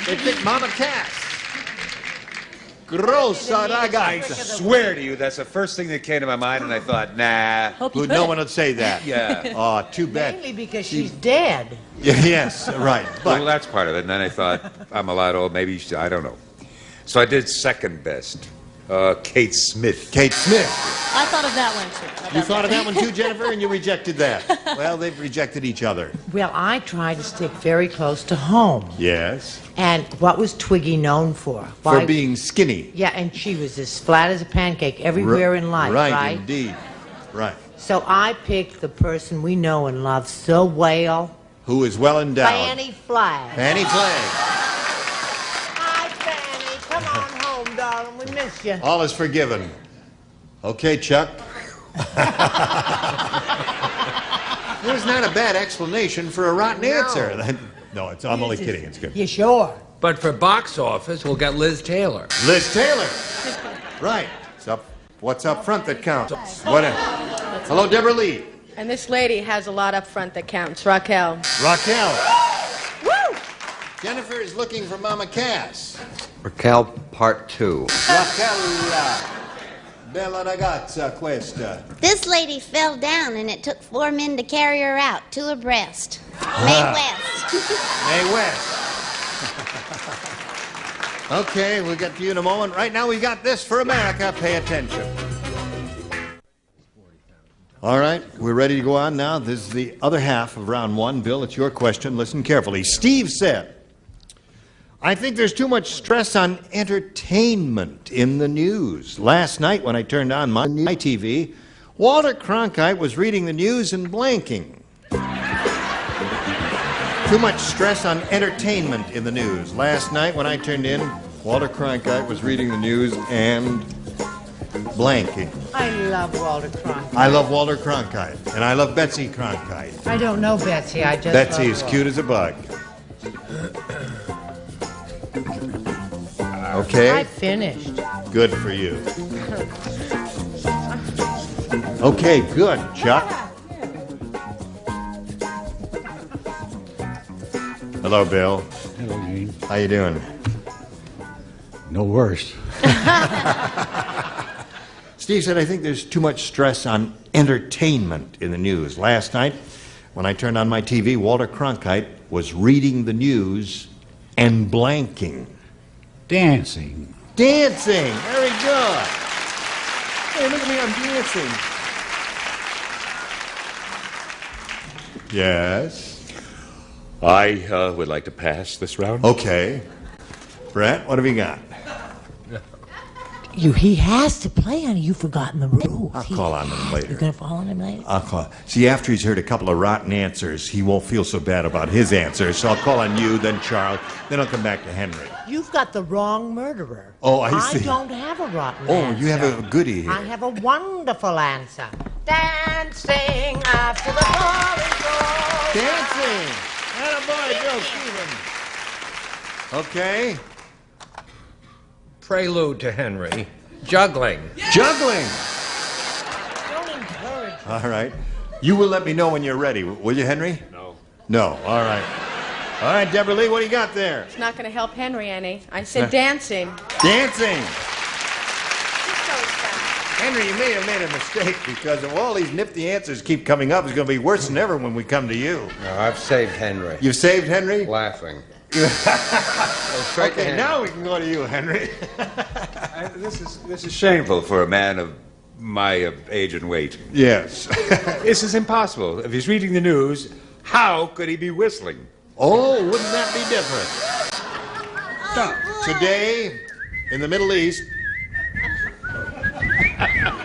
They picked Mama Cass. Grossa ragazza. I swear to you, that's the first thing that came to my mind, and I thought, nah. No one would say that. Yeah. Oh, too bad. Mainly because she's dead. Yes, right. Well, that's part of it. And then I thought, I'm a lot old, maybe, I don't know. So I did second best. Kate Smith. Kate Smith. I thought of that one, too. You thought of that one too, Jennifer, and you rejected that. Well, they've rejected each other. Well, I tried to stick very close to home. Yes. And what was Twiggy known for? For being skinny. Yeah, and she was as flat as a pancake everywhere in life, right? Right, indeed. Right. So I picked the person we know and love so well. Who is well endowed. Fanny Flagg. Fanny Flagg. Hi, Fanny. Come on home, darling. We miss you. All is forgiven. Okay, Chuck. There's not a bad explanation for a rotten answer. No, I'm only kidding. It's good. You sure? But for box office, we'll get Liz Taylor. Liz Taylor. Right. What's up front that counts? Hello, Deborah Lee. And this lady has a lot up front that counts. Raquel. Raquel. Woo! Jennifer is looking for Mama Cass. Raquel, part 2. Raquel. Bella ragazza questa. This lady fell down and it took 4 men to carry her out, 2 abreast. Mae West. Mae West. Okay, we'll get to you in a moment. Right now we got this for America. Pay attention. All right, we're ready to go on now. This is the other half of round 1. Bill, it's your question. Listen carefully. Steve said, I think there's too much stress on entertainment in the news. Last night when I turned on my TV, Walter Cronkite was reading the news and blanking. Too much stress on entertainment in the news. Last night when I turned in, Walter Cronkite was reading the news and blanking. I love Walter Cronkite. I love Walter Cronkite, and I love Betsy Cronkite. I don't know Betsy. I just Betsy love is Walter. cute as a bug. Okay? I finished. Good for you. Okay, good, Chuck. Hello, Bill. Hello, Gene. How you doing? No worse. Steve said, I think there's too much stress on entertainment in the news. Last night, when I turned on my TV, Walter Cronkite was reading the news and blanking. Dancing. Dancing. Very good. Hey, look at me, I'm dancing. Yes. I would like to pass this round. Okay. Brett, what have you got? He has to play, honey. You've forgotten the rules. I'll call on him later. You're going to call on him later? I'll call. See, after he's heard a couple of rotten answers, he won't feel so bad about his answers. So I'll call on you, then Charles, then I'll come back to Henry. You've got the wrong murderer. Oh, I see. I don't have a rotten Oh, answer. you have a goodie here. I have a wonderful answer. Dancing after the falling door. Dancing. Attaboy, Joe Keevan. Okay. Prelude to Henry. Juggling. Juggling. Don't encourage. All right. You will let me know when you're ready, will you, Henry? No. No. All right. All right, Deborah Lee, what do you got there? It's not going to help Henry any. I said dancing. Dancing. Henry, you may have made a mistake because of all these nifty answers keep coming up. It's going to be worse than ever when we come to you. No, I've saved Henry. You've saved Henry? Laughing. Okay, now we can go to you, Henry. This is shameful for a man of my age and weight. Yes. This is impossible. If he's reading the news, how could he be whistling? Oh, wouldn't that be different? Today, in the Middle East...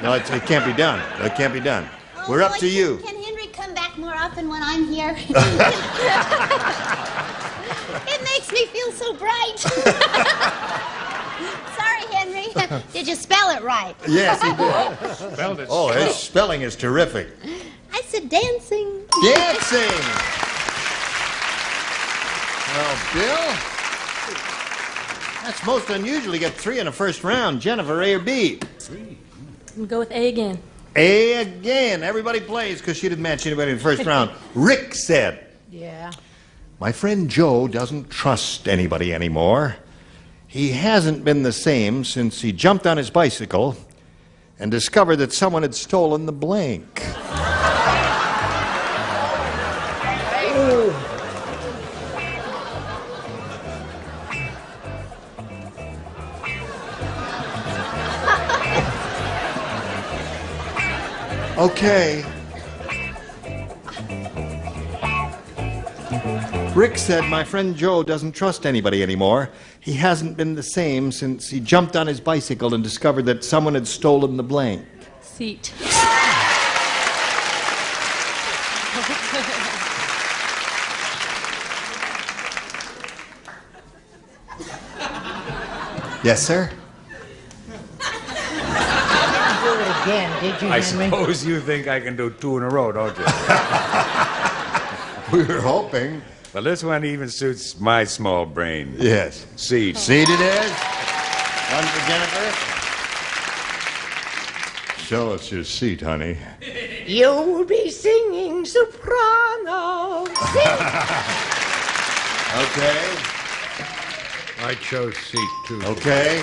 No, it can't be done. It can't be done. We're up to you. Can Henry come back more often when I'm here? It makes me feel so bright. Sorry, Henry. Did you spell it right? Yes, he did. Spelled it. Oh, his spelling is terrific. I said dancing. Dancing! Well, Bill, that's most unusual. You get 3 in the first round. Jennifer, A or B? We'll go with A again. A again. Everybody plays because she didn't match anybody in the first round. Rick said, Yeah. my friend Joe doesn't trust anybody anymore. He hasn't been the same since he jumped on his bicycle and discovered that someone had stolen the blank. Okay. Rick said, my friend Joe doesn't trust anybody anymore. He hasn't been the same since he jumped on his bicycle and discovered that someone had stolen the blank. Seat. Yes, sir? Do it again, did you, I Henry? suppose you think I can do 2 in a row, don't you? We were hoping. Well, this one even suits my small brain. Yes. Seat. Seat it is. One for Jennifer. Show us your seat, honey. You'll be singing soprano. Okay. I chose seat 2. Okay.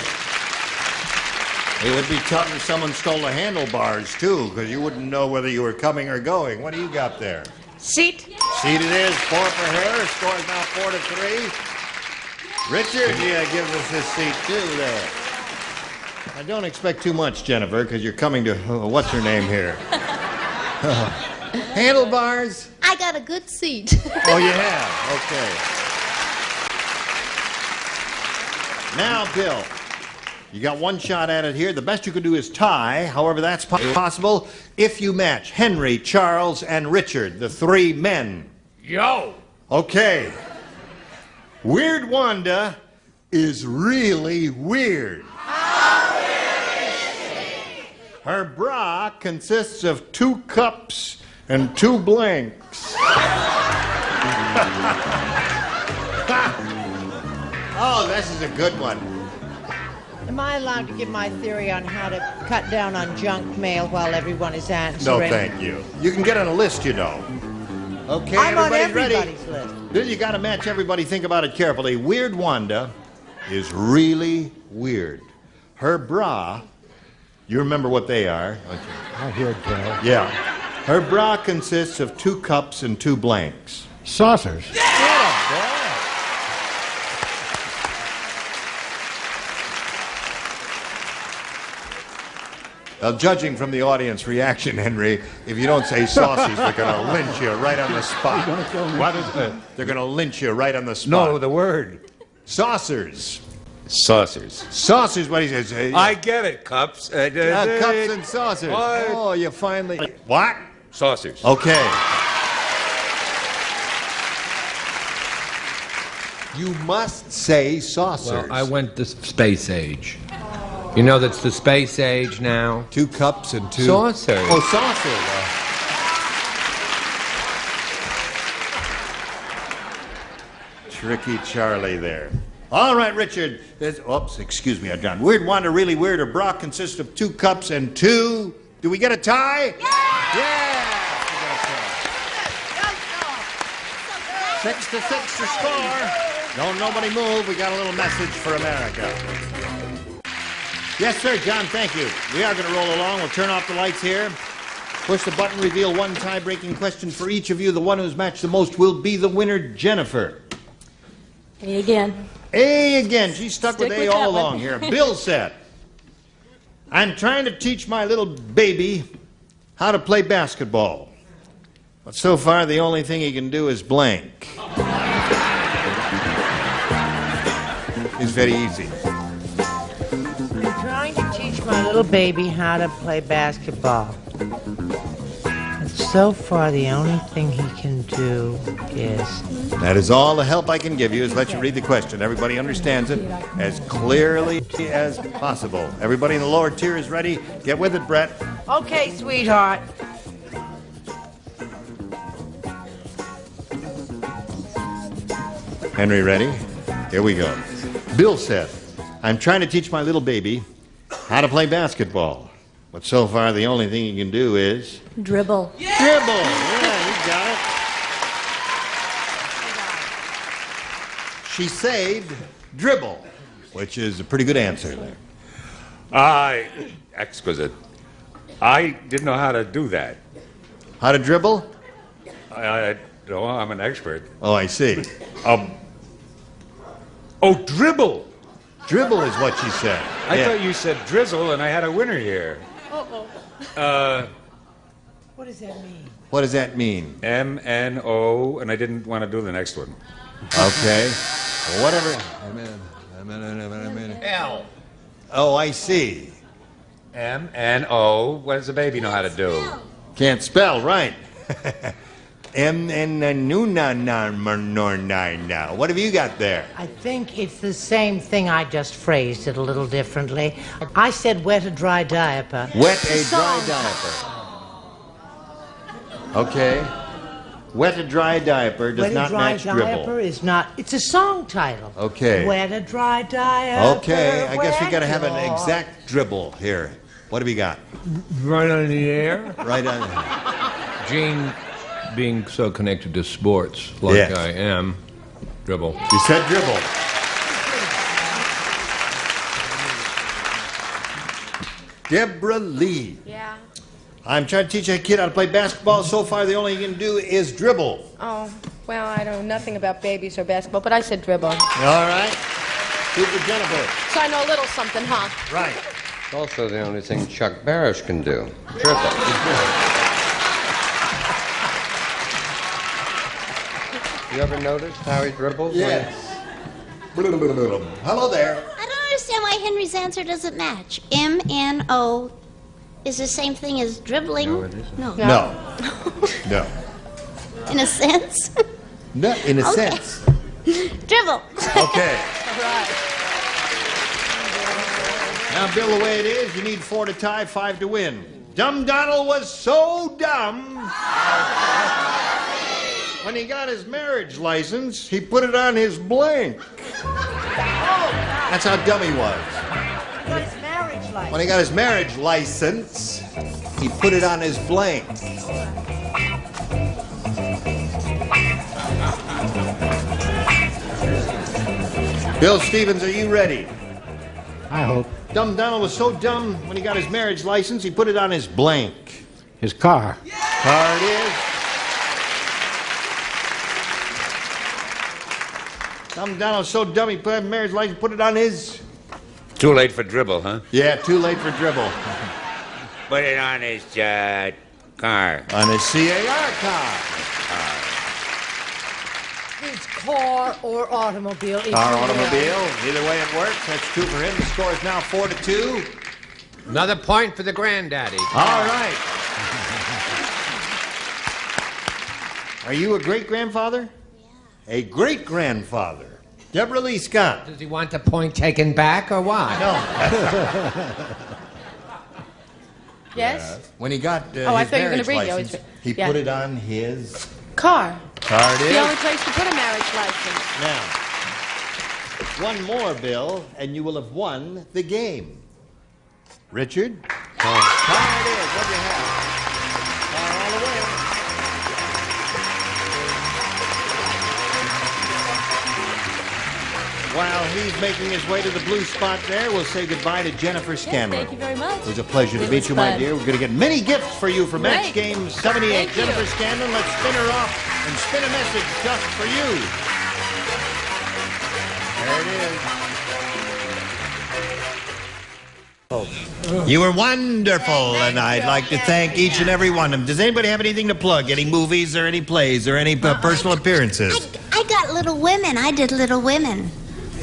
It would be tough if someone stole the handlebars, too, because you wouldn't know whether you were coming or going. What do you got there? Seat. Seat it is. 4 for her. Score is now 4-3. Richard, yeah, gives us his seat, too, there. I don't expect too much, Jennifer, because you're coming to, what's her name here? Handlebars. I got a good seat. Oh, you have? Okay. Now, Bill, you got one shot at it here. The best you could do is tie. However, that's possible if you match Henry, Charles, and Richard, the 3 men. Yo! Okay. Weird Wanda is really weird. Her bra consists of 2 cups and 2 blanks. Oh, this is a good one. Am I allowed to give my theory on how to cut down on junk mail while everyone is No, answering? thank you. You can get on a list, you know. Okay, I'm on everybody everybody's ready? list. Then you got to match everybody. Think about it carefully. Weird Wanda is really weird. Her bra, you remember what they are? Okay. I hear it, Bill. Yeah. Her bra consists of 2 cups and 2 blanks. Saucers. Now, judging from the audience reaction, Henry, if you don't say saucies, they're going to lynch you right on the spot. You're gonna kill me. What is it? They're going to lynch you right on the spot. No, the word. Saucers. Saucers. Saucers, what he says. I get it, cups. Cups and saucers. What? Oh, you finally... What? Saucers. Okay. You must say saucers. Well, I went the space age. You know that's the space age now? 2 cups and 2... Saucers. Oh, saucers. Tricky Charlie there. All right, Richard. Oops, excuse me, John. Weird, Wonder, Really Weird, or Brock consists of 2 cups and 2... Do we get a tie? Yeah! 6-6 to score. Don't nobody move. We got a little message for America. Yes, sir, John, thank you. We are going to roll along. We'll turn off the lights here. Push the button, reveal 1 tie-breaking question for each of you. The one who's matched the most will be the winner, Jennifer. A again. A again. She's stuck with A with all that one. along here. Bill said, I'm trying to teach my little baby how to play basketball. But so far, the only thing he can do is blank. It's very easy. I'm trying to teach my little baby how to play basketball. And so far, the only thing he can do is... That is all the help I can give you is let you read the question. Everybody understands it as clearly as possible. Everybody in the lower tier is ready. Get with it, Brett. Okay, sweetheart. Henry, ready? Here we go. Bill said, I'm trying to teach my little baby how to play basketball. But so far, the only thing he can do is... Dribble. Dribble. Yeah, you got it. She saved dribble, which is a pretty good answer there. Exquisite. I didn't know how to do that. How to dribble? No, I'm an expert. Oh, I see. Oh, dribble. Dribble is what she said. I thought you said drizzle, and I had a winner here. What does that mean? What does that mean? M-N-O, and I didn't want to do the next one. Okay. Well, whatever. L. Oh, I see. M-N-O. What does the baby know how to do? Can't spell, right. What have you got there? I think it's the same thing. I just phrased it a little differently. I said wet a dry diaper. Wet a dry diaper. Okay. Wet a dry diaper does not match dribble. Wet a dry diaper is not... It's a song title. Okay. Wet a dry diaper. Okay, I guess we got to have an exact dribble here. What have you got? Right on the air. Right on. Gene, being so connected to sports like Yes. I am, dribble. You said dribble. Deborah Lee. Yeah. I'm trying to teach a kid how to play basketball. So far, the only thing he can do is dribble. Oh, well, I don't know nothing about babies or basketball, but I said dribble. All right. Super Jennifer. So I know a little something, huh? Right. It's also the only thing Chuck Barris can do. Dribble. You ever noticed how he dribbles? Yes. Hello there. I don't understand why Henry's answer doesn't match. M-N-O is the same thing as dribbling. No, it isn't. No. No. No. In a sense. No, in a Okay. sense. Dribble. Okay. All right. Now, Bill, the way it is, you need 4 to tie, 5 to win. Dumb Donald was so dumb. When he got his marriage license, he put it on his blank. That's how dumb he was. When he got his marriage license, he put it on his blank. Bill Stevens, are you ready? I hope. Dumb Donald was so dumb, when he got his marriage license, he put it on his blank. His car. Car it is. Dumb Donald was so dumb, he put his marriage license, put it on his... Too late for dribble, huh? Yeah, too late for dribble. Put it on his car. On his CAR car. It's car or automobile. Car, automobile. Either way it works. That's 2 for him. The score is now 4-2. Another point for the granddaddy. All right. Are you a great-grandfather? Yeah. A great-grandfather. Deborah Lee Scott. Does he want the point taken back or what? No. Yes? When he got Oh, I his thought you were marriage gonna read it. license, he Yeah. put it on his Car. car. It The is. only place to put a marriage license. Now, one more, Bill, and you will have won the game. Richard? Car it is. What do you have? Car all the way. While he's making his way to the blue spot there, we'll say goodbye to Jennifer Scanlon. Thank you very much. It was a pleasure to meet you, my dear. We're going to get many gifts for you for Match Game 78. Thank you. Jennifer Scanlon, let's spin her off and spin a message just for you. There it is. You were wonderful, and I'd like to thank each and every one of them. Does anybody have anything to plug? Any movies or any plays or any personal appearances? I got Little Women. I did Little Women.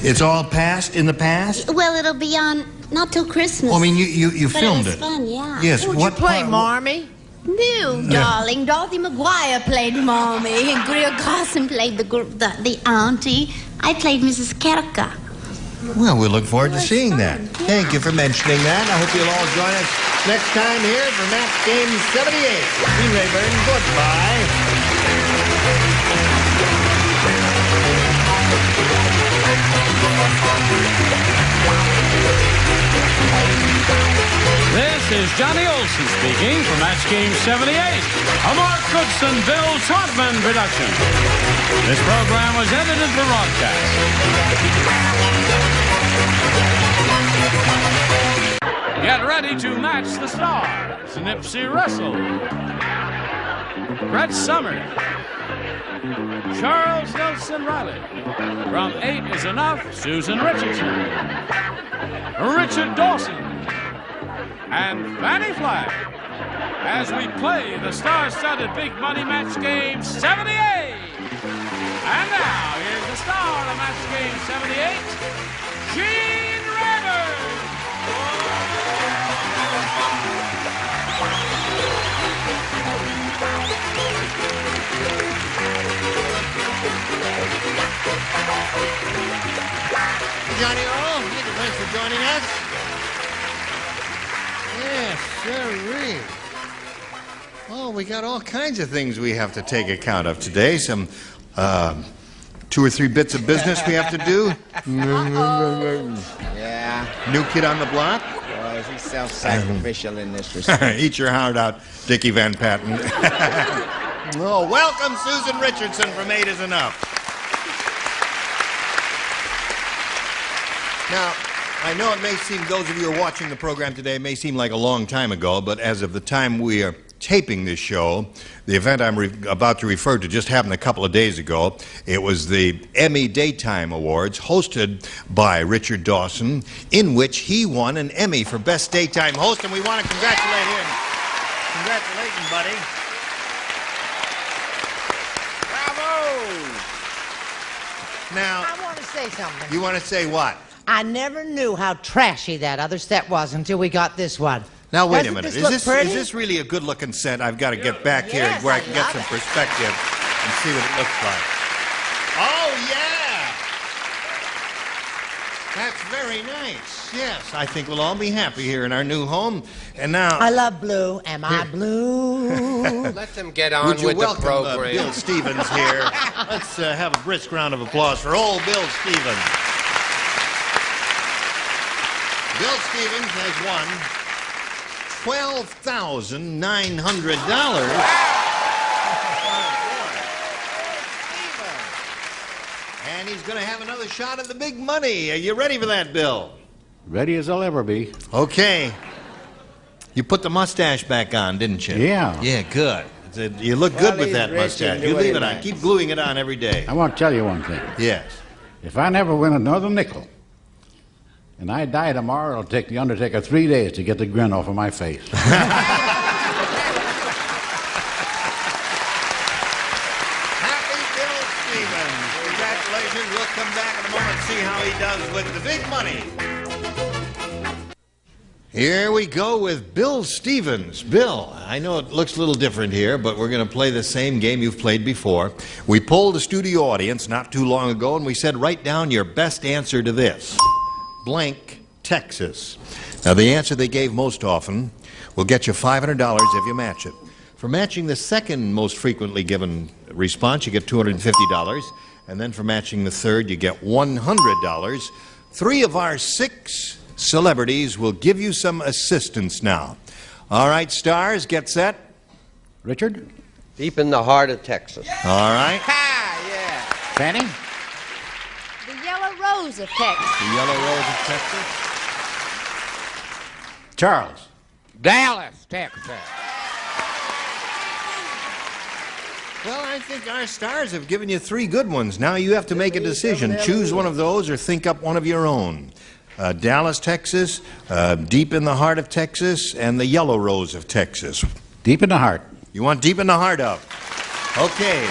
It's all past in the past? Well, it'll be on not till Christmas. Well, I mean, you but filmed it was it. fun, yeah. Yes, Who'd what you play, part- Marmee? No, darling. Dorothy McGuire played Mommy, and Greer Garson played the auntie. I played Mrs. Kerka. Well, we look forward to seeing that. Thank you for mentioning that. I hope you'll all join us next time here for Match Game 78. Gene Rayburn, goodbye. This is Johnny Olson speaking for Match Game 78, a Mark Goodson, Bill Trotman production. This program was edited for broadcast. Get ready to match the stars. Nipsey Russell, Brett Summer, Charles Nelson Riley. From 8 is Enough, Susan Richardson, Richard Dawson, and Fanny Flagg as we play the star-studded Big Money Match Game 78. And now, here's the star of Match Game 78, Gene Rayburn. Johnny O, thanks for joining us. Yes, sirree. Oh, we got all kinds of things we have to take account of today. Some 2 or 3 bits of business we have to do. Yeah. New kid on the block. Boy, he's self-sacrificial in this respect. Eat your heart out, Dickie Van Patten. Oh, welcome Susan Richardson from 8 is Enough. Now, I know it may seem, those of you who are watching the program today, it may seem like a long time ago, but as of the time we are taping this show, the event I'm about to refer to just happened a couple of days ago. It was the Emmy Daytime Awards, hosted by Richard Dawson, in which he won an Emmy for Best Daytime Host, and we want to congratulate him. Congratulations, buddy. Bravo! Now, I want to say something. you want to say what? I never knew how trashy that other set was until we got this one. Now, wait Doesn't a minute. this look pretty? Is this really a good-looking set? I've got to get back here where I can get some perspective and see what it looks like. Oh, yeah! That's very nice. Yes, I think we'll all be happy here in our new home. And now... I love blue. Am I blue? Let them get on Would you with the welcome program. Bill Stevens here? Let's have a brisk round of applause for old Bill Stevens. Bill Stevens has won $12,900. And he's going to have another shot at the big money. Are you ready for that, Bill? Ready as I'll ever be. Okay. You put the mustache back on, didn't you? Yeah. Yeah, good. You look good with that mustache. You leave it on. Keep gluing it on every day. I want to tell you one thing. Yes. If I never win another nickel, and I die tomorrow, it'll take the Undertaker 3 days to get the grin off of my face. Happy Bill Stevens. come back in a moment and see how he does with the big money. Here we go with Bill Stevens. Bill, I know it looks a little different here, but we're going to play the same game you've played before. We polled the studio audience not too long ago, and we said, write down your best answer to this. Blank, Texas. Now, the answer they gave most often will get you $500 if you match it. For matching the second most frequently given response, you get $250. And then for matching the third, you get $100. 3 of our 6 celebrities will give you some assistance now. All right, stars, get set. Richard? Deep in the heart of Texas. All right. Yeah. Fanny? The Yellow Rose of Texas. The Yellow Rose of Texas. Charles? Dallas, Texas. Well, I think our stars have given you 3 good ones. Now you have to make a decision. Choose one of those or think up one of your own. Dallas, Texas, Deep in the Heart of Texas, and the Yellow Rose of Texas. Deep in the heart. You want Deep in the Heart of? Okay.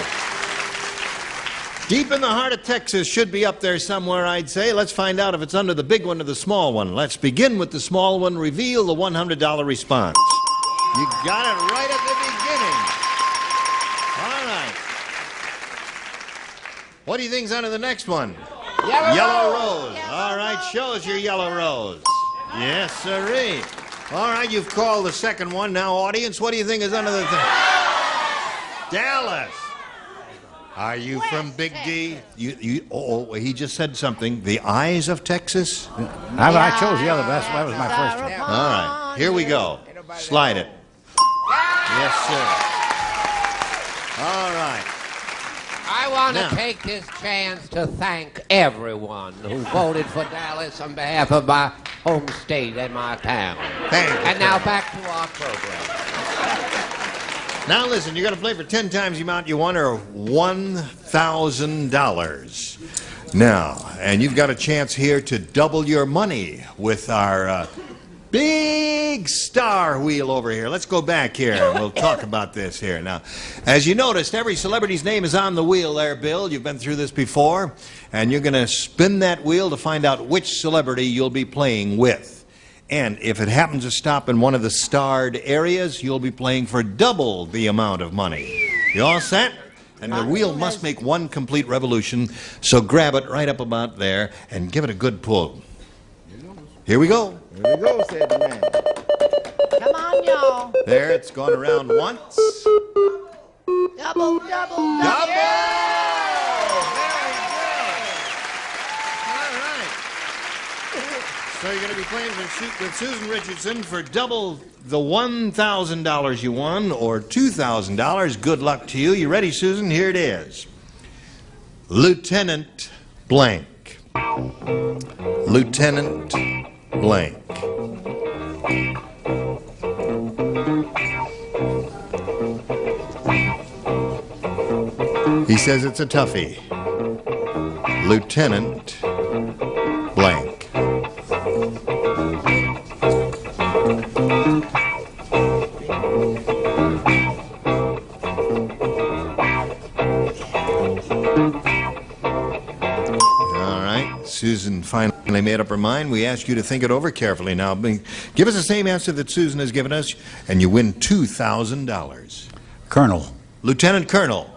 Deep in the Heart of Texas should be up there somewhere, I'd say. Let's find out if it's under the big one or the small one. Let's begin with the small one. Reveal the $100 response. You got it right at the beginning. All right. What do you think's under the next one? Yellow Rose. All right, show us your Yellow Rose. Yes, sirree. All right, you've called the second one. Now, audience, what do you think is under the Dallas. Are you from Big D? He just said something. The Eyes of Texas? I chose the other. That was my first one. All right, here we go. Slide it. Yes, sir. All right. I want to take this chance to thank everyone who voted for Dallas on behalf of my home state and my town. Thank you. And now back to our program. Now listen, you're going to play for 10 times the amount you won, or $1,000. Now, and you've got a chance here to double your money with our big star wheel over here. Let's go back here and we'll talk about this here. Now, as you noticed, every celebrity's name is on the wheel there, Bill. You've been through this before. And you're going to spin that wheel to find out which celebrity you'll be playing with. And if it happens to stop in one of the starred areas, you'll be playing for double the amount of money. You all set? And the wheel must make one complete revolution, so grab it right up about there and give it a good pull. Here we go. Here we go, said the man. Come on, y'all. There, it's gone around once. Double, double, double. Double! So you're going to be playing with Susan Richardson for double the $1,000 you won, or $2,000. Good luck to you. You ready, Susan? Here it is. Lieutenant Blank. Lieutenant Blank. He says it's a toughie. Lieutenant Blank. Susan finally made up her mind. We ask you to think it over carefully now. Give us the same answer that Susan has given us, and you win $2,000. Colonel. Lieutenant Colonel.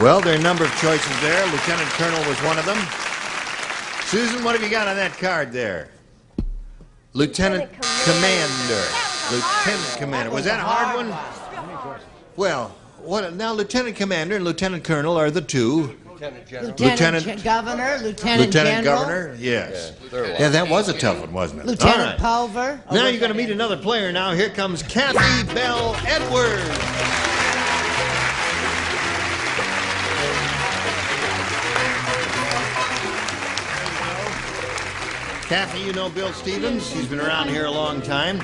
Well, there are a number of choices there. Lieutenant Colonel was one of them. Susan, what have you got on that card there? Lieutenant Commander. Lieutenant Commander. Was that a hard one? Well, now Lieutenant Commander and Lieutenant Colonel are the two. Lieutenant Governor, Lieutenant General. Governor, yes. Yeah, that was a tough one, wasn't it? Lieutenant Pulver. Now you're going to meet another player now. Here comes Kathy Bell Edwards. Kathy, you know Bill Stevens. He's been around here a long time.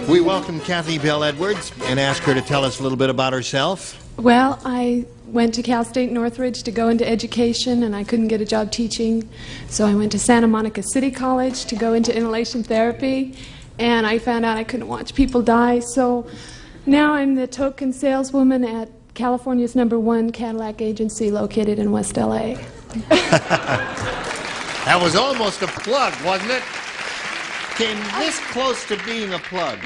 We welcome Kathy Bell Edwards and ask her to tell us a little bit about herself. Well, I went to Cal State Northridge to go into education, and I couldn't get a job teaching. So I went to Santa Monica City College to go into inhalation therapy, and I found out I couldn't watch people die. So now I'm the token saleswoman at California's #1 Cadillac agency located in West LA. That was almost a plug, wasn't it? Came this close to being a plug.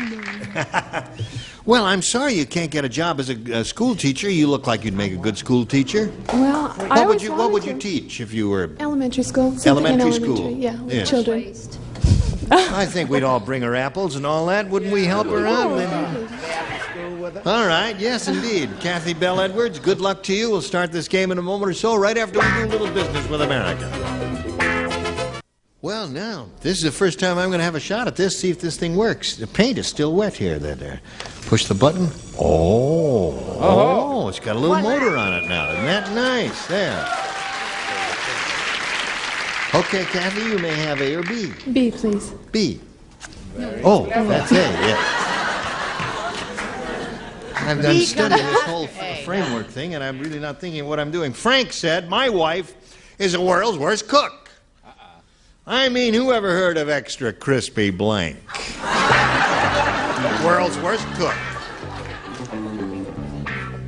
Well, I'm sorry you can't get a job as a school teacher. You look like you'd make a good school teacher. Well, What would you teach if you were... Elementary school. Elementary school. Yeah, with Yes. children. I think we'd all bring her apples and all that. Wouldn't we help her out? All right, yes, indeed. Kathy Bell Edwards, good luck to you. We'll start this game in a moment or so, right after we do a little business with America. Well, now, this is the first time I'm going to have a shot at this, see if this thing works. The paint is still wet here. There. Push the button. Oh, it's got a little motor on it now. Isn't that nice? There. Okay, Kathy, you may have A or B. B, please. B. Oh, that's A, yeah. I'm studying this whole framework thing, and I'm really not thinking of what I'm doing. Frank said, my wife is the world's worst cook. I mean, who ever heard of extra crispy blank? World's worst cook.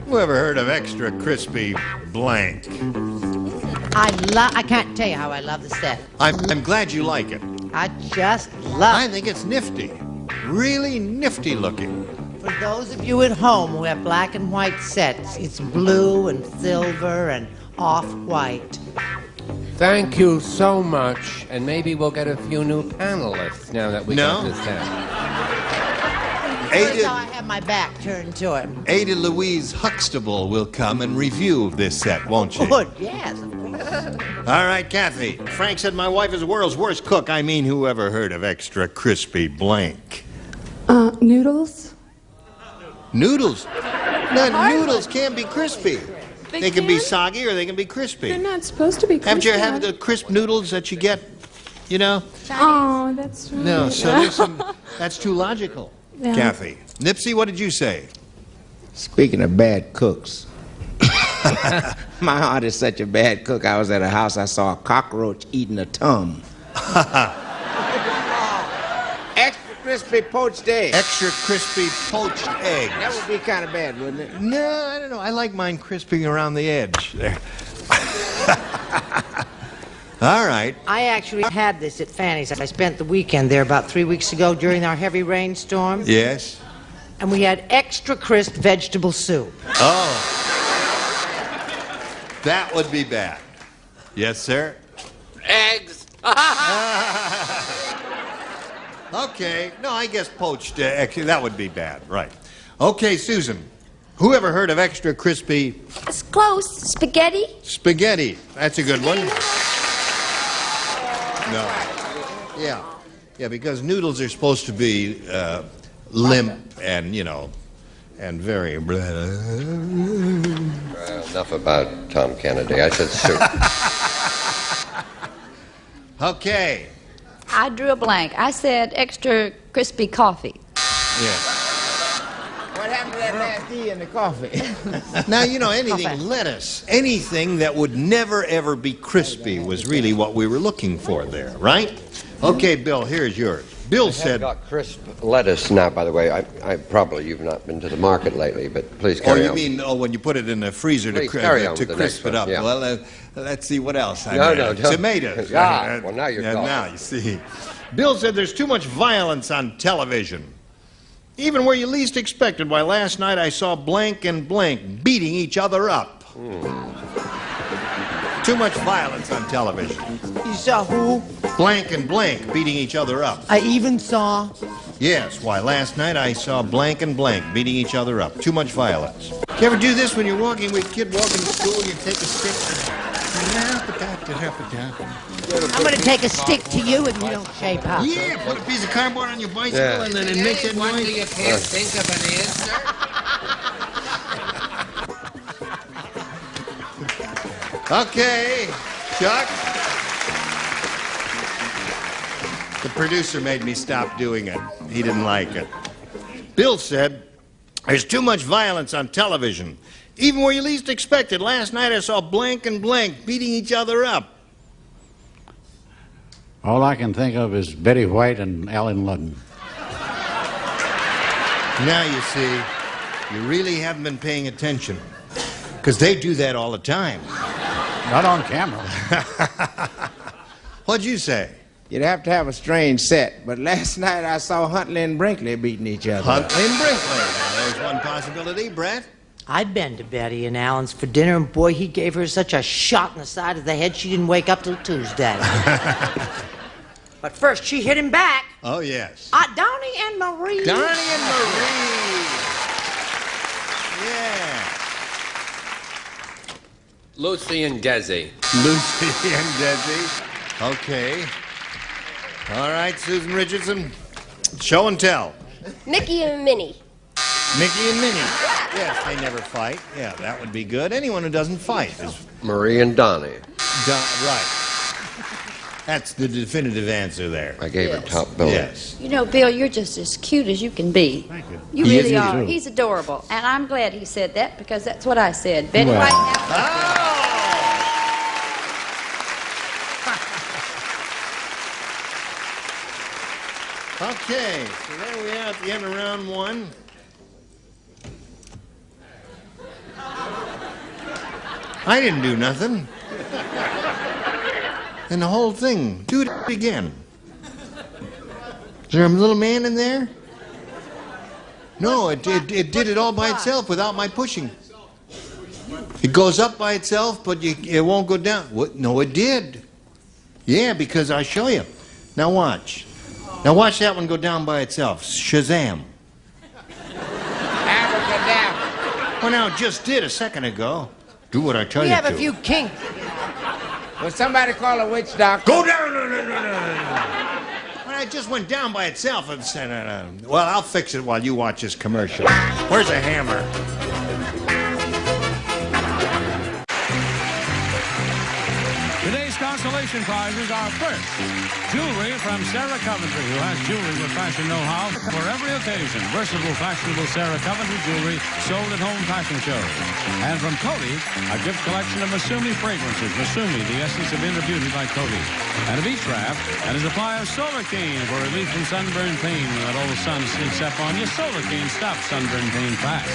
Who ever heard of extra crispy blank? I can't tell you how I love the set. I'm glad you like it. I just love I think it's nifty. Really nifty looking. For those of you at home who have black and white sets, it's blue and silver and off-white. Thank you so much, and maybe we'll get a few new panelists now that we got this down. Here's how I have my back turned to it. Ada Louise Huxtable will come and review this set, won't she? Good, yes, of course. All right, Kathy. Frank said my wife is the world's worst cook. I mean, who ever heard of extra crispy blank? Noodles? Noodles? No, noodles can't be crispy. They can be soggy or they can be crispy. They're not supposed to be crispy. Haven't you ever had the crisp noodles that you get, you know? Oh, that's right. No, so there's that's too logical. Yeah. Kathy. Nipsey, what did you say? Speaking of bad cooks, my aunt is such a bad cook. I was at a house, I saw a cockroach eating a tongue. Extra crispy poached eggs. Extra crispy poached eggs. That would be kind of bad, wouldn't it? No, I don't know. I like mine crispy around the edge there. All right. I actually had this at Fanny's. I spent the weekend there about 3 weeks ago during our heavy rainstorm. Yes. And we had extra crisp vegetable soup. Oh. That would be bad. Yes, sir? Eggs. Okay. No, I guess poached. That would be bad. Right. Okay, Susan. Who ever heard of extra crispy? It's close. Spaghetti? Spaghetti. That's a good one. No. Yeah. Yeah, because noodles are supposed to be limp and, you know, and very... Enough about Tom Kennedy. I said soup. Okay. I drew a blank. I said extra crispy coffee. Yeah. What happened to that last E in the coffee? Now, you know, lettuce, anything that would never, ever be crispy was really what we were looking for there, right? Okay, Bill, here's yours. Bill said... I've got crisp lettuce now, by the way. I probably, you've not been to the market lately, but please carry on. Oh, you mean, when you put it in the freezer to crisp it up. Yeah. Well, let's see what else. No, tomatoes. Ah, well, now you're talking. Now, you see. Bill said there's too much violence on television. Even where you least expected. Why, last night I saw blank and blank beating each other up. Too much violence on television. You saw who? Blank and blank beating each other up. I even saw... Yes, why, last night I saw blank and blank beating each other up. Too much violence. Do you ever do this when you're walking with a kid walking to school and you take a stick? I'm going to take a stick to you if you don't shape up. Yeah, put a piece of cardboard on your bicycle and then it makes that noise. You can't think of an answer? Okay, Chuck. The producer made me stop doing it. He didn't like it. Bill said, there's too much violence on television. Even where you least expected. Last night I saw blank and blank beating each other up. All I can think of is Betty White and Alan Ludden. Now you see, you really haven't been paying attention. Because they do that all the time. Not on camera. What'd you say? You'd have to have a strange set, but last night I saw Huntley and Brinkley beating each other. Huntley and Brinkley. Now, there's one possibility. Brett? I'd been to Betty and Alan's for dinner, and boy, he gave her such a shot in the side of the head she didn't wake up till Tuesday. But first, she hit him back. Oh, yes. Donnie and Marie. Donnie and Marie. Yeah. Lucy and Desi. Lucy and Desi. Okay. All right, Susan Richardson. Show and tell. Mickey and Minnie. Mickey and Minnie. Yes, they never fight. Yeah, that would be good. Anyone who doesn't fight is... Marie and Donnie. Right. That's the definitive answer there. I gave her top billing. Yes. You know, Bill, you're just as cute as you can be. Thank you. You He is really are. too. He's adorable. And I'm glad he said that because that's what I said. Betty Well. right now. Okay, so there we are at the end of round one. I didn't do nothing. And the whole thing, do it again. Is there a little man in there? No, it did it all by itself without my pushing. It goes up by itself, but it won't go down. What? No, it did. Yeah, because I'll show you. Now watch. Now watch that one go down by itself. Shazam. Abracadabra. Well, now it just did a second ago. Do what I tell We you have to. a few kinks. Will somebody call a witch doctor? Go down. No. Well, it just went down by itself. And said, well, I'll fix it while you watch this commercial. Where's a hammer? Today's consolation prizes are first, jewelry from Sarah Coventry, who has jewelry with fashion know-how for every occasion. Versatile, fashionable Sarah Coventry jewelry sold at home fashion shows. And from Coty, a gift collection of Masumi fragrances. Masumi, the essence of inner beauty by Coty. And a beach raft and a supply of Solar Cane for relief from sunburn pain. When that old sun sneaks up on you, Solar Cane stops sunburn pain fast.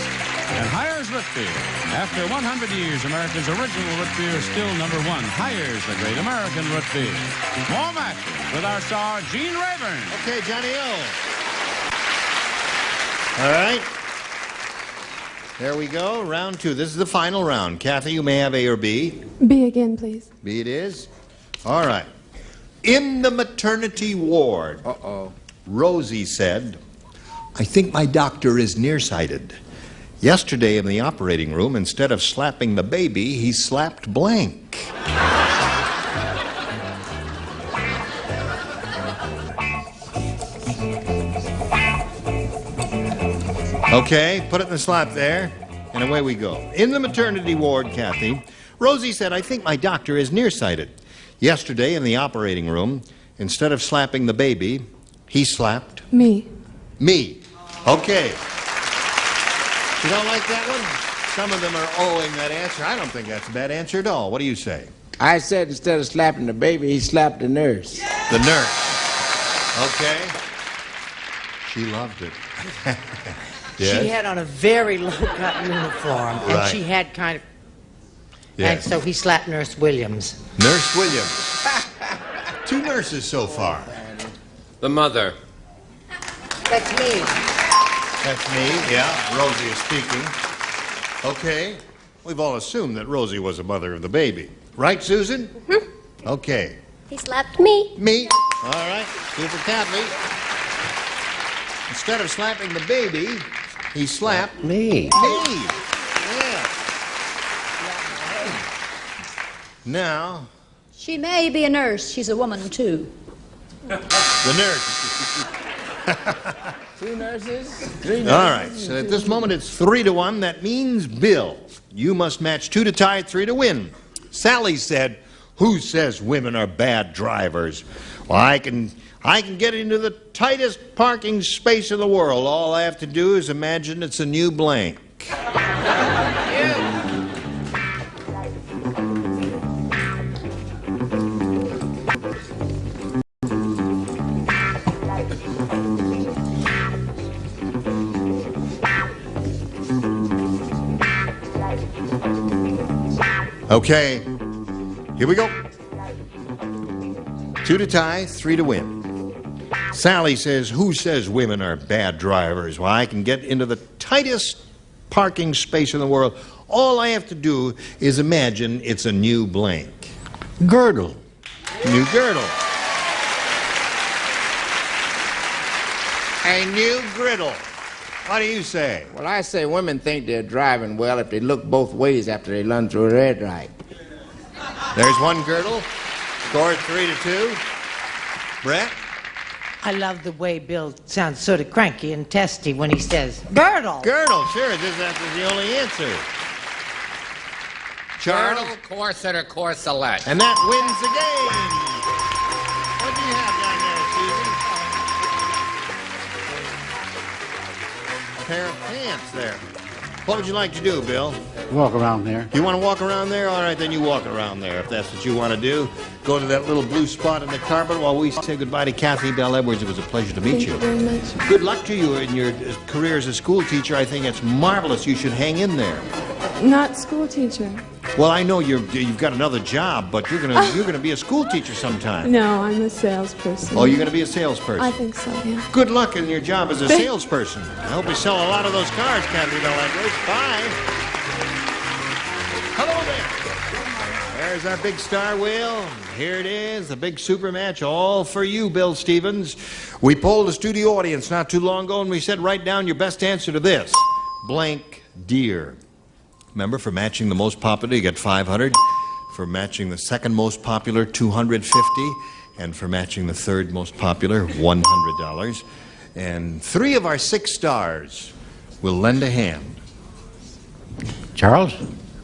And Hires Root Beer. After 100 years, America's original root beer is still #1. Hires, the great American root beer. More matches with our star, Gene Rayburn. Okay, Johnny O. All right. There we go. Round two. This is the final round. Kathy, you may have A or B. B again, please. B it is. All right. In the maternity ward, Rosie said, I think my doctor is nearsighted. Yesterday in the operating room, instead of slapping the baby, he slapped blank. Okay, put it in the slap there, and away we go. In the maternity ward, Kathy, Rosie said, I think my doctor is nearsighted. Yesterday in the operating room, instead of slapping the baby, he slapped Me. me. Okay. You don't like that one? Some of them are owing that answer. I don't think that's a bad answer at all. What do you say? I said instead of slapping the baby, he slapped the nurse. The nurse. Okay. She loved it. Yes? She had on a very low-cut uniform, and Right. she had kind of... Yes. And so he slapped Nurse Williams. Nurse Williams. 2 nurses so far. The mother. That's me. That's me, yeah. Rosie is speaking. Okay. We've all assumed that Rosie was the mother of the baby. Right, Susan? Mm-hmm. Okay. He slapped me. Me. All right. Two for Kathy. Instead of slapping the baby, he slapped Me. me. Yeah. Now, She may be a nurse. She's a woman, too. the nurse. 2 nurses, 3 nurses. All right, so at this moment it's 3-1. That means, Bill, you must match 2 to tie, 3 to win. Sally said, who says women are bad drivers? Well, I can get into the tightest parking space in the world. All I have to do is imagine it's a new blank. Okay, Here we go. 2 to tie, 3 to win. Sally says, who says women are bad drivers? Well, I can get into the tightest parking space in the world. All I have to do is imagine it's a new blank. Girdle. New girdle. A new griddle. What do you say? Well, I say women think they're driving well if they look both ways after they run through a red light. There's one girdle. Score 3 to 2. Brett? I love the way Bill sounds sort of cranky and testy when he says, girdle. Girdle, sure. That's the only answer. Charles? Girdle, corset, or corselet. And that wins the game. What do you have down there, Susan? A pair of pants there. What would you like to do, Bill? Walk around there. You want to walk around there? All right, then you walk around there if that's what you want to do. Go to that little blue spot in the carpet while we say goodbye to Kathy Bell Edwards. It was a pleasure to meet you. Thank you very much. Good luck to you in your career as a school teacher. I think it's marvelous. You should hang in there. Not school teacher. Well, I know you've got another job, but you're gonna be a school teacher sometime. No, I'm a salesperson. Oh, you're gonna be a salesperson. I think so, yeah. Good luck in your job as a salesperson. I hope you sell a lot of those cars, Kathy Bell Edwards. Bye. Hello there. There's our big star wheel. Here it is, the big super match, all for you, Bill Stevens. We polled the studio audience not too long ago, and we said, write down your best answer to this. Blank deer. Remember, for matching the most popular, you get $500. For matching the second most popular, $250. And for matching the third most popular, $100. And 3 of our 6 stars will lend a hand. Charles?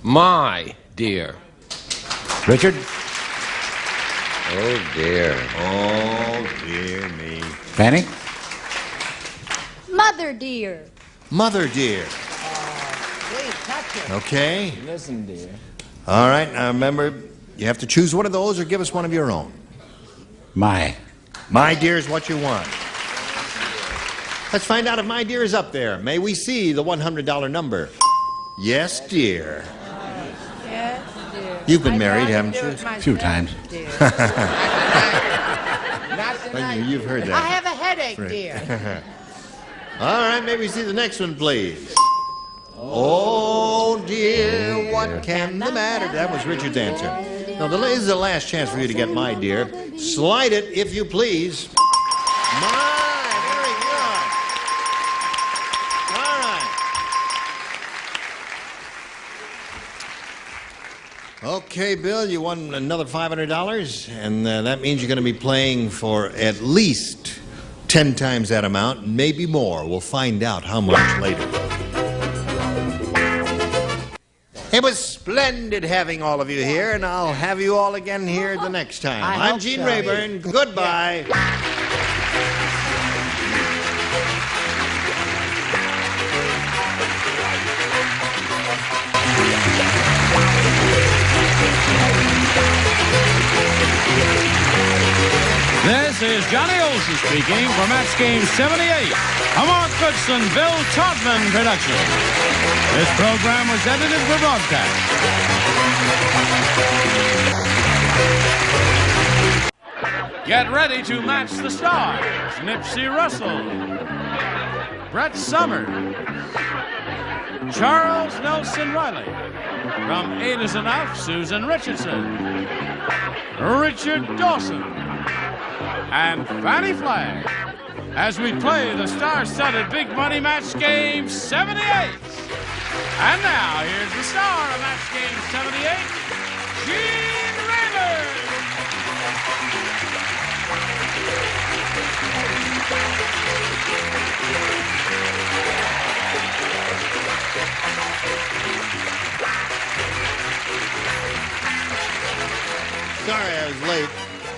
My dear. Richard? Oh, dear. Oh, dear me. Fanny? Mother dear. Mother dear. Please touch it. Okay. Listen, dear. All right, now remember, you have to choose one of those or give us one of your own. My. My dear is what you want. Let's find out if my dear is up there. May we see the $100 number? Yes, dear. Yes, dear. You've been married, haven't you? A few times. Well, you've heard that. I have a headache, Right. dear. All right, may we see the next one, please? Oh, dear, what can the matter? That was Richard's answer. Now, this is the last chance for you to get my dear. Slide it, if you please. My, very good. All right. Okay, Bill, you won another $500, and that means you're going to be playing for at least 10 times that amount, maybe more. We'll find out how much later. It was splendid having all of you here, and I'll have you all again here the next time. I'm Gene Rayburn. Goodbye. This is Johnny Olson speaking for Match Game 78, a Mark Goodson, Bill Todman production. This program was edited for broadcast. Get ready to match the stars. Nipsey Russell, Brett Summers, Charles Nelson Riley. From Eight Is Enough, Susan Richardson, Richard Dawson, and Fanny Flagg, as we play the star-studded Big Money Match Game 78. And now, here's the star of Match Game 78, Gene Rayburn. Sorry I was late,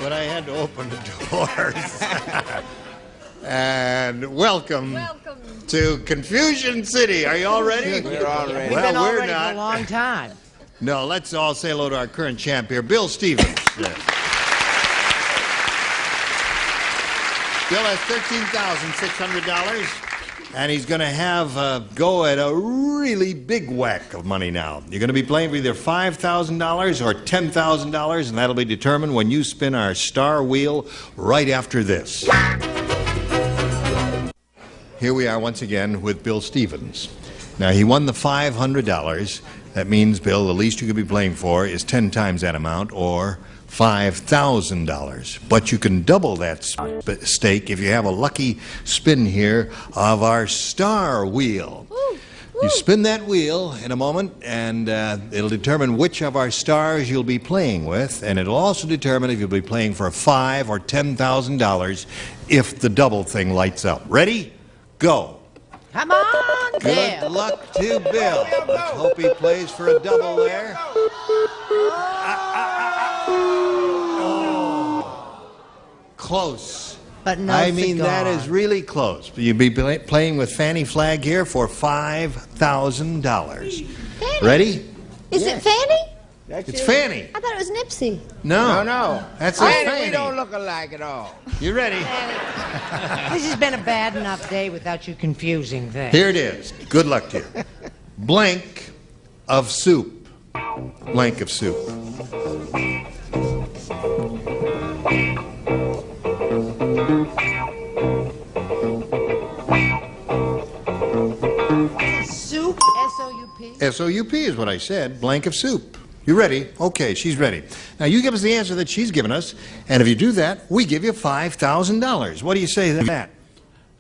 but I had to open the doors. And welcome to Confusion City. Are you all ready? We're all ready. We've been all we're ready not. for a long time. No, let's all say hello to our current champ here, Bill Stevens. Yes. Bill has $13,600. And he's going to have go at a really big whack of money now. You're going to be playing for either $5,000 or $10,000, and that'll be determined when you spin our star wheel right after this. Here we are once again with Bill Stevens. Now, he won the $500. That means, Bill, the least you could be playing for is 10 times that amount, or $5,000. But you can double that stake if you have a lucky spin here of our star wheel. You spin that wheel in a moment, and it'll determine which of our stars you'll be playing with, and it'll also determine if you'll be playing for $5,000 or $10,000 if the double thing lights up. Ready? Go. Come on, Bill. Good luck to Bill. Let's hope he plays for a double there. Close. But no I mean, cigar. that is really close. You'll be playing with Fannie Flagg here for $5,000. Ready? Is it Fanny? It's Fanny. I thought it was Nipsey. No. No. That's Fanny, we don't look alike at all. You ready? This has been a bad enough day without you confusing things. Here it is. Good luck to you. Blank of soup. Blank of soup. Soup? S-O-U-P? S-O-U-P is what I said. Blank of soup. You ready? Okay, she's ready. Now, you give us the answer that she's given us, and if you do that, we give you $5,000. What do you say to that?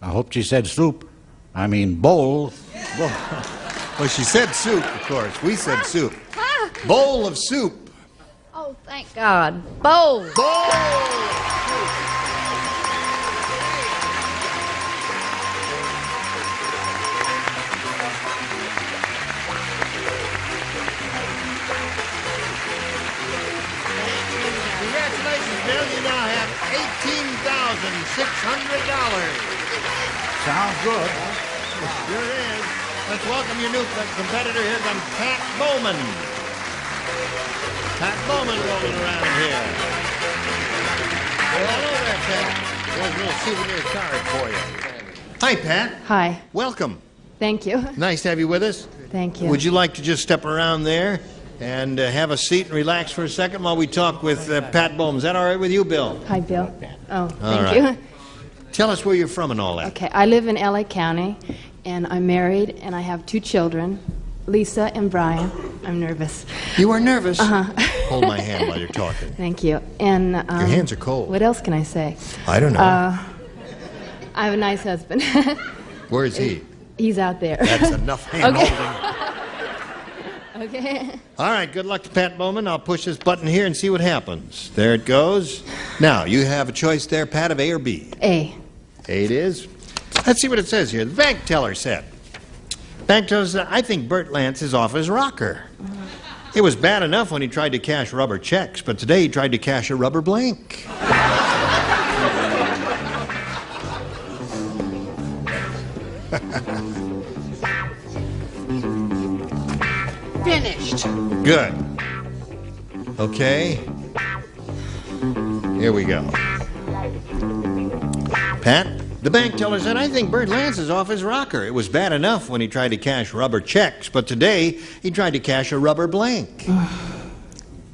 I hope she said soup. I mean bowl. Well, she said soup, of course. We said soup. Bowl of soup. Oh, thank God. Bowl. Congratulations, Bill. You now have $18,600. Sounds good. Sure is. Let's welcome your new competitor. Here comes Pat Bowman. Pat Bowman rolling around here. Hello there, Pat. There's a little souvenir card for you. Hi, Pat. Hi. Welcome. Thank you. Nice to have you with us. Thank you. Would you like to just step around there and have a seat and relax for a second while we talk with Pat Bowman? Is that all right with you, Bill? Hi, Bill. Oh, thank All right. you. Tell us where you're from and all that. Okay, I live in LA County, and I'm married, and I have 2 children, Lisa and Brian. I'm nervous. You are nervous? Uh-huh. Hold my hand while you're talking. Thank you. And Your hands are cold. What else can I say? I don't know. I have a nice husband. Where is he? He's out there. That's enough hand holding. Okay. All right, good luck to Pat Bowman. I'll push this button here and see what happens. There it goes. Now, you have a choice there, Pat, of A or B. A. A it is. Let's see what it says here. The bank teller said, bank teller said, I think Bert Lance is off his rocker. It was bad enough when he tried to cash rubber checks, but today he tried to cash a rubber blank. Finished. Good. Okay. Here we go. Pat, the bank teller said, I think Bert Lance is off his rocker. It was bad enough when he tried to cash rubber checks, but today he tried to cash a rubber blank.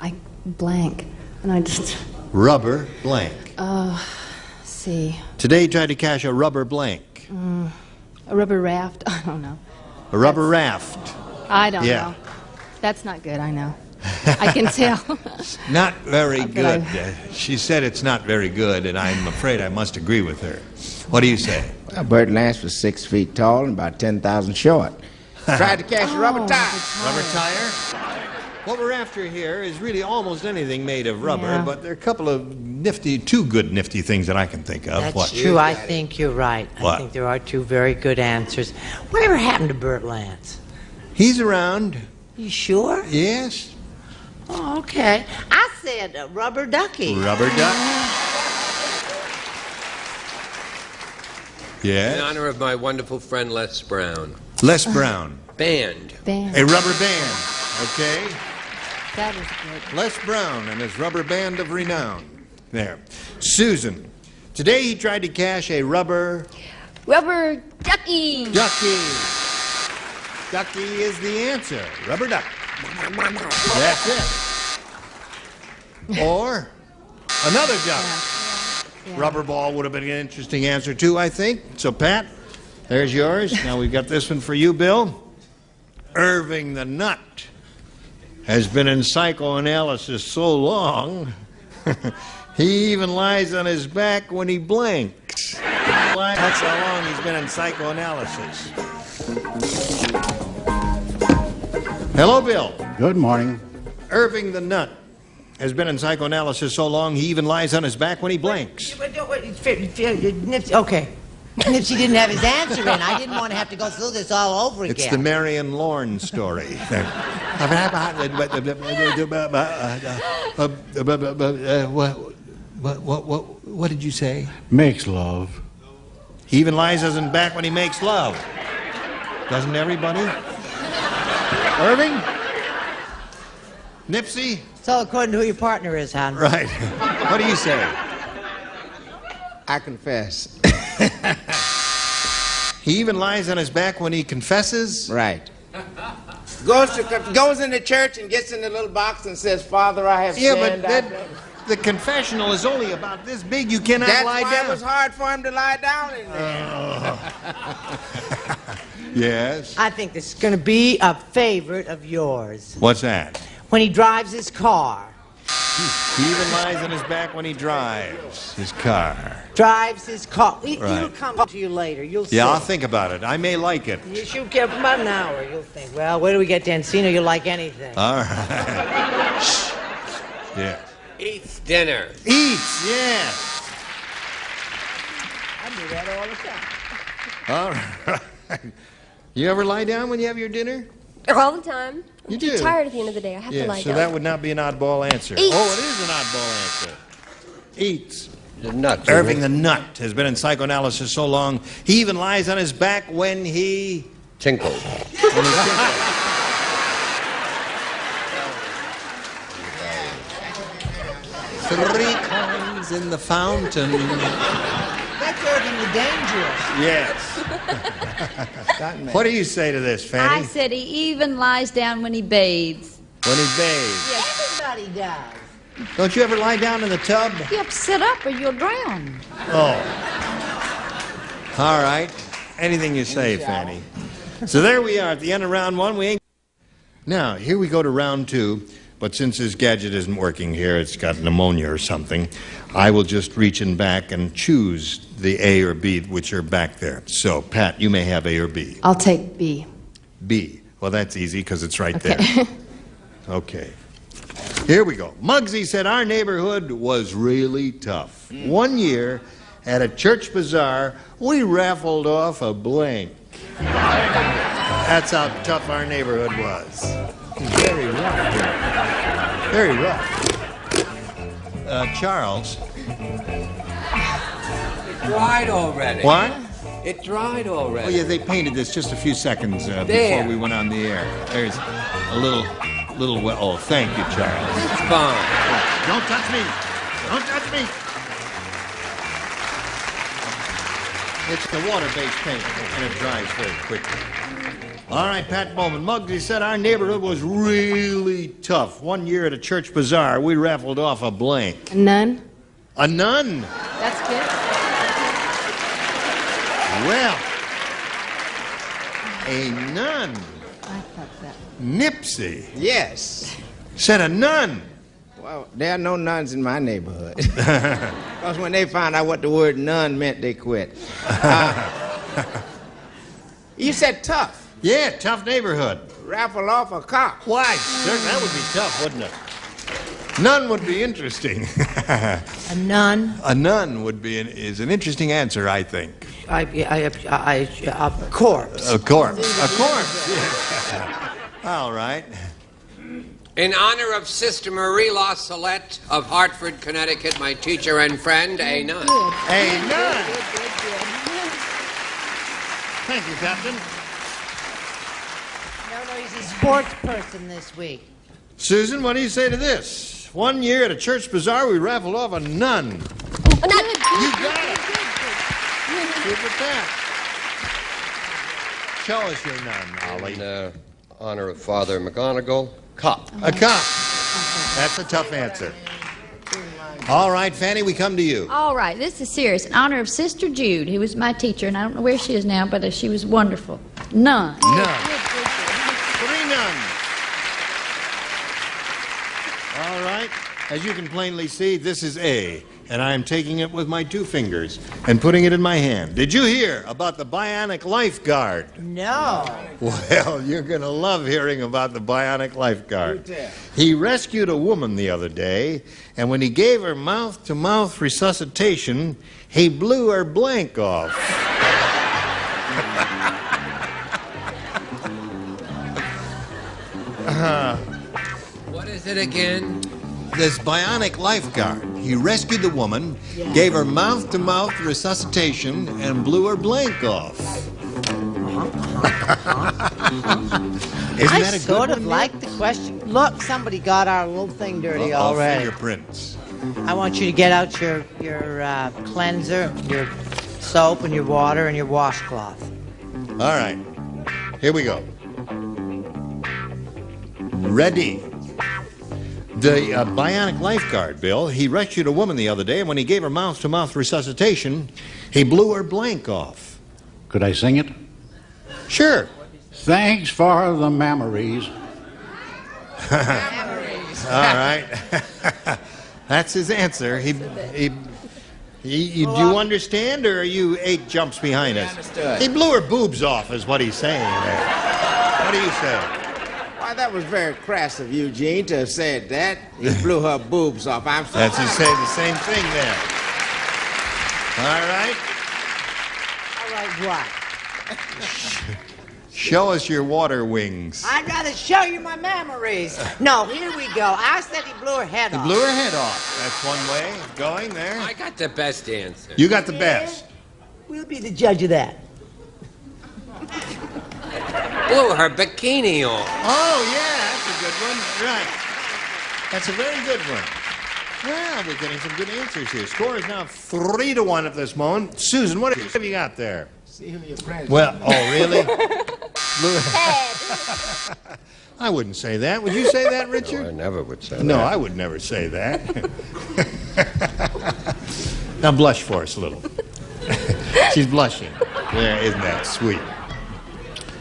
I blank. And I just... Rubber blank. See. Today he tried to cash a rubber blank. A rubber raft? I don't know. A rubber raft. I don't Yeah. know. That's not good, I know. I can tell. Not very But good. She said it's not very good, and I'm afraid I must agree with her. What do you say? Well, Bert Lance was 6 feet tall and about 10,000 short. Tried to cash a rubber tire. Rubber tire? What we're after here is really almost anything made of rubber, Yeah. but there are a couple of two good nifty things that I can think of. That's What? true. I think you're right. What? I think there are 2 very good answers. Whatever happened to Bert Lance? He's around. You sure? Yes. Oh, okay. I said rubber ducky. Rubber duck. In Yes. honor of my wonderful friend Les Brown. Les Brown. Band. Band. A rubber band. Okay. That is good. Les Brown and his rubber band of renown. There. Susan. Today he tried to cash a rubber Rubber ducky. Ducky. Ducky is the answer. Rubber duck. That's it. Or another duck. Yeah. Rubber ball would have been an interesting answer too, I think. So, Pat, there's yours. Now we've got this one for you, Bill. Irving the Nut has been in psychoanalysis so long, he even lies on his back when he blinks. That's how long he's been in psychoanalysis. Hello, Bill. Good morning. Irving the Nut has been in psychoanalysis so long, he even lies on his back when he blinks. Okay. Nipsey didn't have his answer in. I didn't want to have to go through this all over again. It's the Marion Lorne story. What did you say? Makes love. He even lies on his back when he makes love. Doesn't everybody? Irving? Nipsey? So according to who your partner is, hon. Right. What do you say? I confess. He even lies on his back when he confesses? Right. Goes into church and gets in the little box and says, Father, I have sinned. But the confessional is only about this big. You cannot lie down. That's why it was hard for him to lie down in there. Yes? I think this is going to be a favorite of yours. What's that? When he drives his car. He even lies on his back when he drives his car. Drives his car. Right. He'll come to you later. You'll see. Yeah, I'll think about it. I may like it. You should give him about an hour. You'll think, well, where do we get to Encino? You'll like anything. All right. Yeah. Eats dinner. Eats, yeah. I do that all the time. All right. You ever lie down when you have your dinner? All the time. You I'm do? too tired at the end of the day. I have to lie so down. that would not be an oddball answer. Eats. Oh, it is an oddball answer. Eats. The Nut. Irving the Nut has been in psychoanalysis so long, he even lies on his back when he... Tinkles. When he tinkles. Three coins in the fountain. That's Irving the Dangerous. Yes. What do you say to this, Fanny? I said he even lies down when he bathes. When he bathes. Everybody does. Don't you ever lie down in the tub? You have to sit up or you'll drown. Oh. All right. Anything you say, Fanny. So there we are at the end of round one. We ain't... Now, here we go to round two. But since this gadget isn't working here, it's got pneumonia or something, I will just reach in back and choose the A or B, which are back there. So, Pat, you may have A or B. I'll take B. B. Well, that's easy because it's right there. Okay. Here we go. Muggsy said our neighborhood was really tough. One year, at a church bazaar, we raffled off a blank. That's how tough our neighborhood was. Very rough. Very rough. Charles. It dried already. What? It dried already. Oh, yeah, they painted this just a few seconds before we went on the air. There's a little, oh, thank you, Charles. It's fine. Don't touch me. Don't touch me. It's the water-based paint, and it dries very quickly. All right, Pat Bowman. Muggsy said our neighborhood was really tough. One year at a church bazaar, we raffled off a blank. A nun? A nun? That's good. Well, a nun. I thought that. Nipsey Yes. said a nun. Well, there are no nuns in my neighborhood. Because when they found out what the word nun meant, they quit. You said tough. Yeah, tough neighborhood. Raffle off a cock. Why, sir, that would be tough, wouldn't it? Nun would be interesting. A nun? A nun would be is an interesting answer, I think. A corpse. A corpse. A corpse. Yeah. All right. In honor of Sister Marie La Salette of Hartford, Connecticut, my teacher and friend, a nun. A nun. Thank you, Captain. No, he's a sports person this week. Susan, what do you say to this? One year at a church bazaar, we raffled off a nun. A nun. You got it. Keep it that. Show us your nun, Ollie. In honor of Father McGonagall, cop. A cop. That's a tough answer. All right, Fanny, we come to you. All right, this is serious. In honor of Sister Jude, who was my teacher, and I don't know where she is now, but she was wonderful. Nun. Nun. 3 nuns. All right. As you can plainly see, this is A, and I am taking it with my 2 fingers and putting it in my hand. Did you hear about the bionic lifeguard? No. Well, you're going to love hearing about the bionic lifeguard. He rescued a woman the other day, and when he gave her mouth-to-mouth resuscitation, he blew her blank off. What is it again? This bionic lifeguard. He rescued the woman, gave her mouth-to-mouth resuscitation, and blew her blank off. Isn't that a sort good of one, like the question. Look, somebody got our little thing dirty already. Fingerprints. I want you to get out your cleanser, your soap, and your water, and your washcloth. All right. Here we go. Ready. The bionic lifeguard, Bill, he rescued a woman the other day, and when he gave her mouth-to-mouth resuscitation, he blew her blank off. Could I sing it? Sure. Thanks for the memories. All right. That's his answer. Do you understand, or are you 8 jumps behind us? Understood. He blew her boobs off, is what he's saying there. What do you say? Why, that was very crass of Eugene to have said that. He blew her boobs off. I'm sorry. That's to say the same thing then. All right. All right, what? Show us your water wings. I'd rather show you my memories. No, here we go. I said he blew her head He off. blew her head off. That's one way of going there. I got the best answer. You got the best. We'll be the judge of that. Blew her bikini off. Oh, yeah, that's a good one. Right. That's a very good one. Well, we're getting some good answers here. Score is now 3-1 at this moment. Susan, what have you got there? See who your president. Well, oh, really? I wouldn't say that. Would you say that, Richard? No, I never would say that. No, I would never say that. Now blush for us a little. She's blushing. Yeah, isn't that sweet?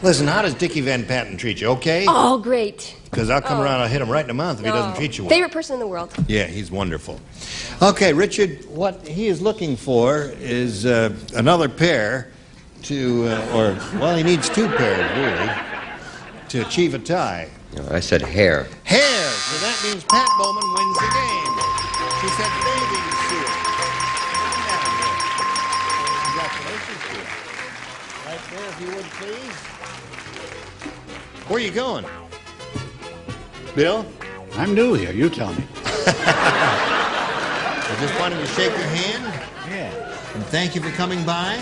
Listen, how does Dickie Van Patten treat you? Okay? Oh, great. Because I'll come around and I'll hit him right in the mouth if he doesn't treat you well. Favorite person in the world. Yeah, he's wonderful. Okay, Richard, what he is looking for is another pair to, well, he needs 2 pairs, really, to achieve a tie. No, I said hair. Hair! So that means Pat Bowman wins the game. She said bathing suit. Come down there. Congratulations to you. Right there, if you would, please. Where are you going? Bill? I'm new here. You tell me. I just wanted to shake your hand. Yeah. And thank you for coming by.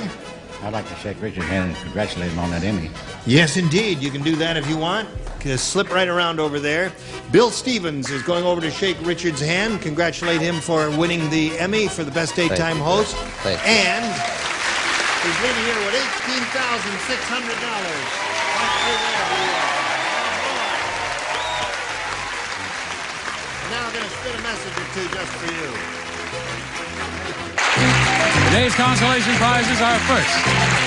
I'd like to shake Richard's hand and congratulate him on that Emmy. Yes, indeed. You can do that if you want. Just slip right around over there. Bill Stevens is going over to shake Richard's hand. Congratulate him for winning the Emmy for the Best Daytime Host. Thank you. And he's leaving here with $18,600. Now I'm going to spin a message or 2 just for you. Today's consolation prizes are first,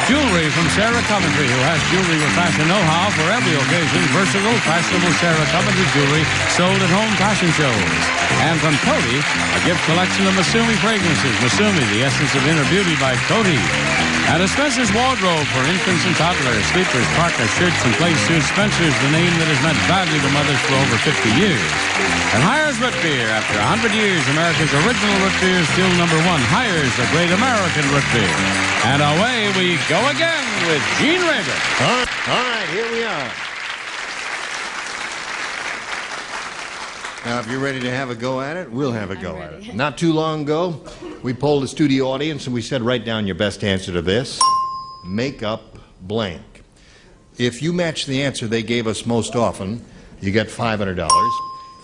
jewelry from Sarah Coventry, who has jewelry with fashion know-how for every occasion. Versatile, fashionable Sarah Coventry jewelry sold at home fashion shows. And from Coty, a gift collection of Masumi fragrances. Masumi, the essence of inner beauty by Coty. And a Spencer's wardrobe for infants and toddlers, sleepers, parkas, shirts, and play suits. Spencer's, the name that has meant badly to mothers for over 50 years. And Hires Root Beer. After 100 years, America's original root beer is still #1. Hires, the great American root beer. And away we go again with Gene Raver. All right, here we are. Now, if you're ready to have a go at it, we'll have a go at it. Not too long ago, we polled the studio audience and we said, write down your best answer to this. Make up blank. If you match the answer they gave us most often, you get $500.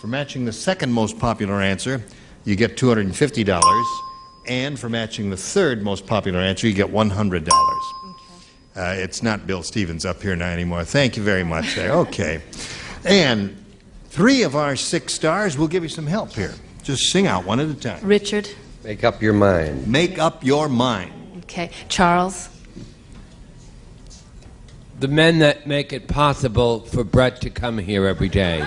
For matching the second most popular answer, you get $250. And for matching the third most popular answer, you get $100. It's not Bill Stevens up here now anymore. Thank you very much there. Okay. And 3 of our 6 stars will give you some help here. Just sing out one at a time. Richard. Make up your mind. Make up your mind. Okay. Charles. The men that make it possible for Brett to come here every day.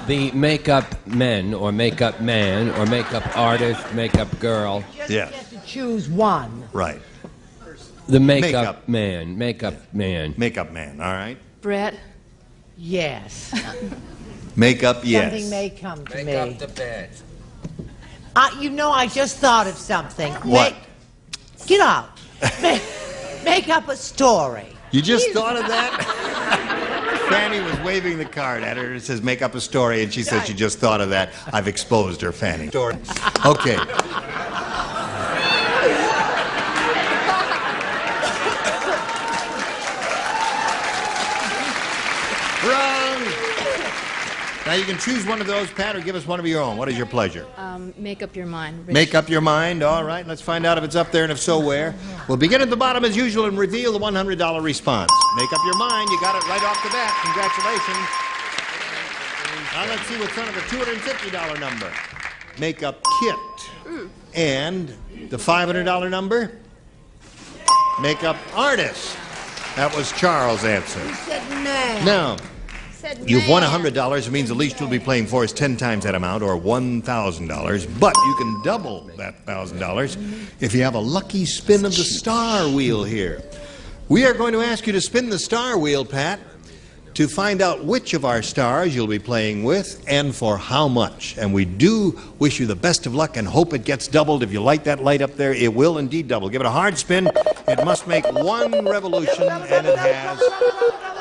The makeup men, or makeup man, or makeup artist, makeup girl. Yeah. Get to choose one. Right. The makeup man. Makeup man. Makeup man, all right. Brett. Yes. Makeup, yes. Something may come to me. Make up the bed. You know, I just thought of something. What? Get out. Make up a story. You just thought of that? Fanny was waving the card at her. It says, make up a story, and she said she just thought of that. I've exposed her, Fanny. Okay. Wrong! Now you can choose one of those, Pat, or give us one of your own. What is your pleasure? Make up your mind. Rich. Make up your mind. All right, let's find out if it's up there, and if so, where. We'll begin at the bottom as usual and reveal the $100 response. Make up your mind. You got it right off the bat. Congratulations. Now let's see what's under the $250 number. Makeup kit. And the $500 number? Makeup artist. That was Charles' answer. You said man. Now, you've won $100. It means the least you'll be playing for is 10 times that amount, or $1,000. But you can double that $1,000 if you have a lucky spin of the star wheel here. We are going to ask you to spin the star wheel, Pat, to find out which of our stars you'll be playing with and for how much. And we do wish you the best of luck and hope it gets doubled. If you light that light up there, it will indeed double. Give it a hard spin. It must make 1 revolution, and it has.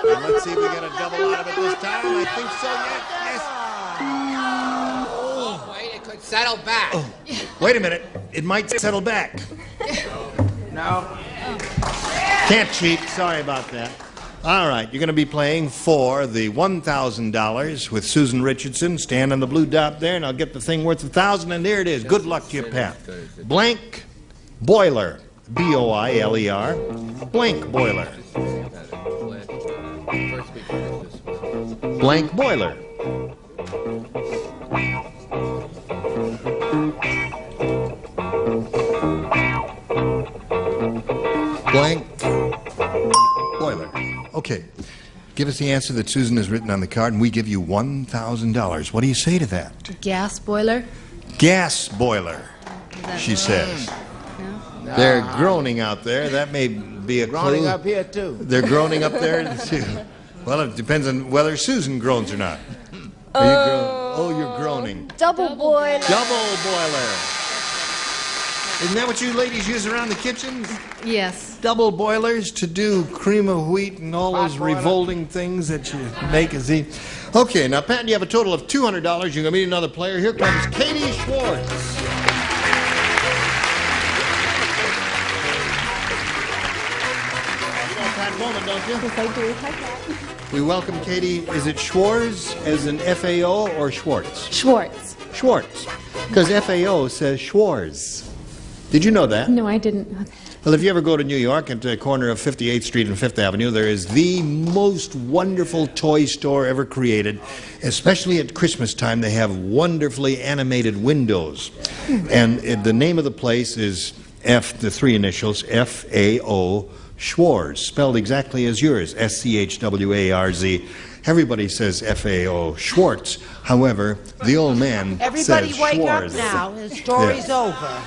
And let's see if we get a double out of it this time. I think so, yes. Oh, wait, it could settle back. Oh, wait a minute. It might settle back. No. Can't cheat. Sorry about that. All right, you're going to be playing for the $1,000 with Susan Richardson. Stand on the blue dot there, and I'll get the thing worth $1,000, and there it is. Good luck to you, Pat. Blank boiler. B-O-I-L-E-R. Blank boiler. Blank boiler. Blank boiler. Okay. Give us the answer that Susan has written on the card, and we give you $1,000. What do you say to that? Gas boiler. Gas boiler, she says. No? They're groaning out there. That may be a clue. Groaning up here, too. They're groaning up there, too. Well, it depends on whether Susan groans or not. Are you oh, you're groaning. Double boiler. Double boiler. Isn't that what you ladies use around the kitchen? Yes. Double boilers to do cream of wheat and all those revolting things that you make and see. Okay, now, Pat, you have a total of $200. You're going to meet another player. Here comes Katie Schwartz. You know Pat Bowman, don't you? Yes, I do. Hi, Pat. We welcome Katie. Is it Schwartz as in F-A-O or Schwartz? Schwartz. Schwartz. Because FAO says Schwartz. Did you know that? No, I didn't know that. Well, if you ever go to New York at the corner of 58th Street and 5th Avenue, there is the most wonderful toy store ever created. Especially at Christmas time, they have wonderfully animated windows. And the name of the place is the 3 initials, F-A-O, Schwartz, spelled exactly as yours, S-C-H-W-A-R-Z. Everybody says F-A-O, Schwartz. However, the old man Everybody says wake Schwartz. up now. The story's over.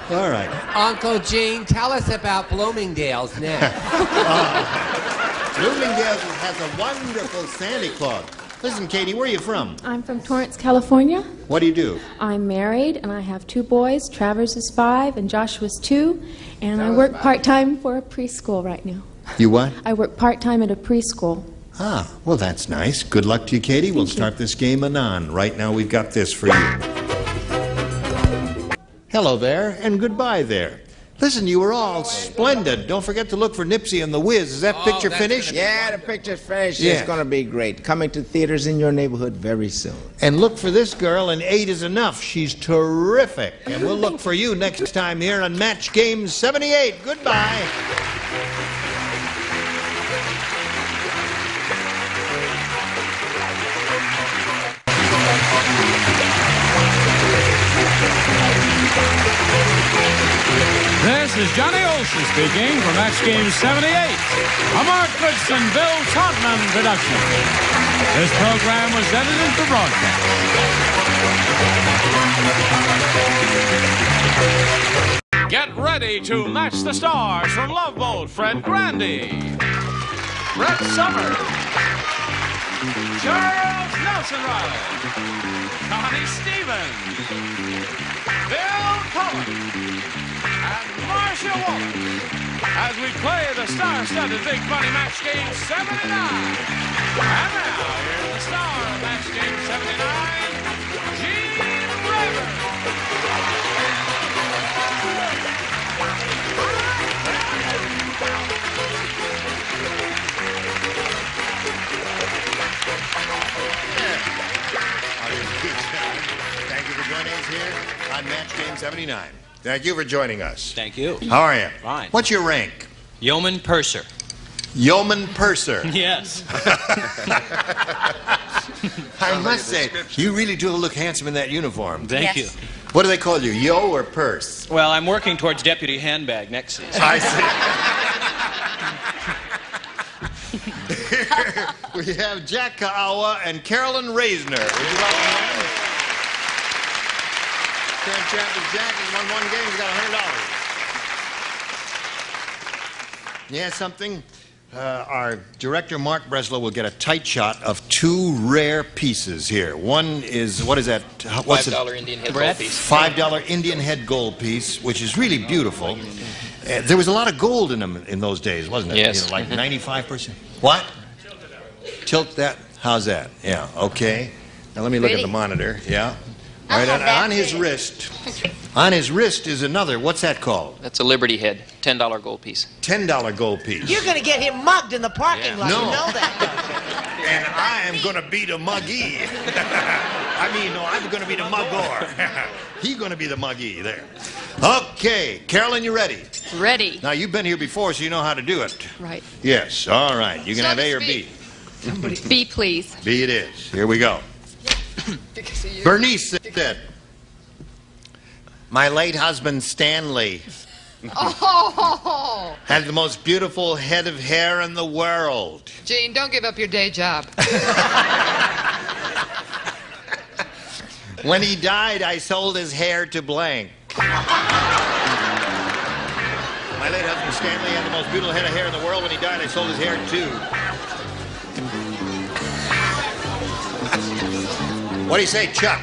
All right. Uncle Gene, tell us about Bloomingdale's now. Bloomingdale's has a wonderful Santa Claus. Listen, Katie, where are you from? I'm from Torrance, California. What do you do? I'm married, and I have 2 boys. Travers is 5, and Joshua's 2. And I work part-time for a preschool right now. You what? I work part-time at a preschool. Ah, well, that's nice. Good luck to you, Katie. We'll start this game anon. Right now, we've got this for you. Hello there, and goodbye there. Listen, you were all splendid. Don't forget to look for Nipsey and the Wiz. Is that picture finished? Yeah, the picture's finished. Yeah. It's going to be great. Coming to theaters in your neighborhood very soon. And look for this girl, and 8 is enough. She's terrific. And we'll look for you next time here on Match Game 78. Goodbye. speaking for Match Game 78, a Mark Goodson, Bill Todman production. This program was edited for broadcast. Get ready to match the stars from Love Boat. Fred Grandy, Brett Summer, Charles Nelson Riley, Connie Stevens, Bill Cullen, and Marcia Wallace as we play the star-studded Big Money Match Game 79. And now, here's the star of Match Game 79, Gene Raver. Thank you for joining us here on Match Game 79. Thank you for joining us. Thank you. How are you? Fine. What's your rank? Yeoman Purser. Yeoman Purser. Yes. I must say, you really do look handsome in that uniform. Thank you. What do they call you, Yo or Purse? Well, I'm working towards deputy handbag next season. I see. We have Jack Kaawa and Carolyn Reisner. Would you welcome them? Grand champion Jack has won one game. He's got $100. Yeah, something? Our director, Mark Breslow, will get a tight shot of two rare pieces here. One is, what is that? What's $5 Indian head gold piece. $5 Indian head gold piece, which is really beautiful. There was a lot of gold in them in those days, wasn't it? Yes. You know, like 95%. What? Tilt that. How's that? Yeah, okay. Now let me look at the monitor. Yeah. All right, on his wrist. On his wrist is another. What's that called? That's a Liberty head. $10 gold piece. $10 gold piece. You're going to get him mugged in the parking lot. No. You know that. And I am going to be the muggy. I'm going to be the muggor. He's going to be the muggy there. Okay, Carolyn, you ready? Ready. Now, you've been here before, so you know how to do it. Right. Yes, all right. You can have A or B. B, please. B it is. Here we go. Bernice said, my late husband, Stanley, Oh, had the most beautiful head of hair in the world. Gene, don't give up your day job. When he died, I sold his hair to blank. My late husband, Stanley, had the most beautiful head of hair in the world. When he died, I sold his hair too. What do you say, Chuck?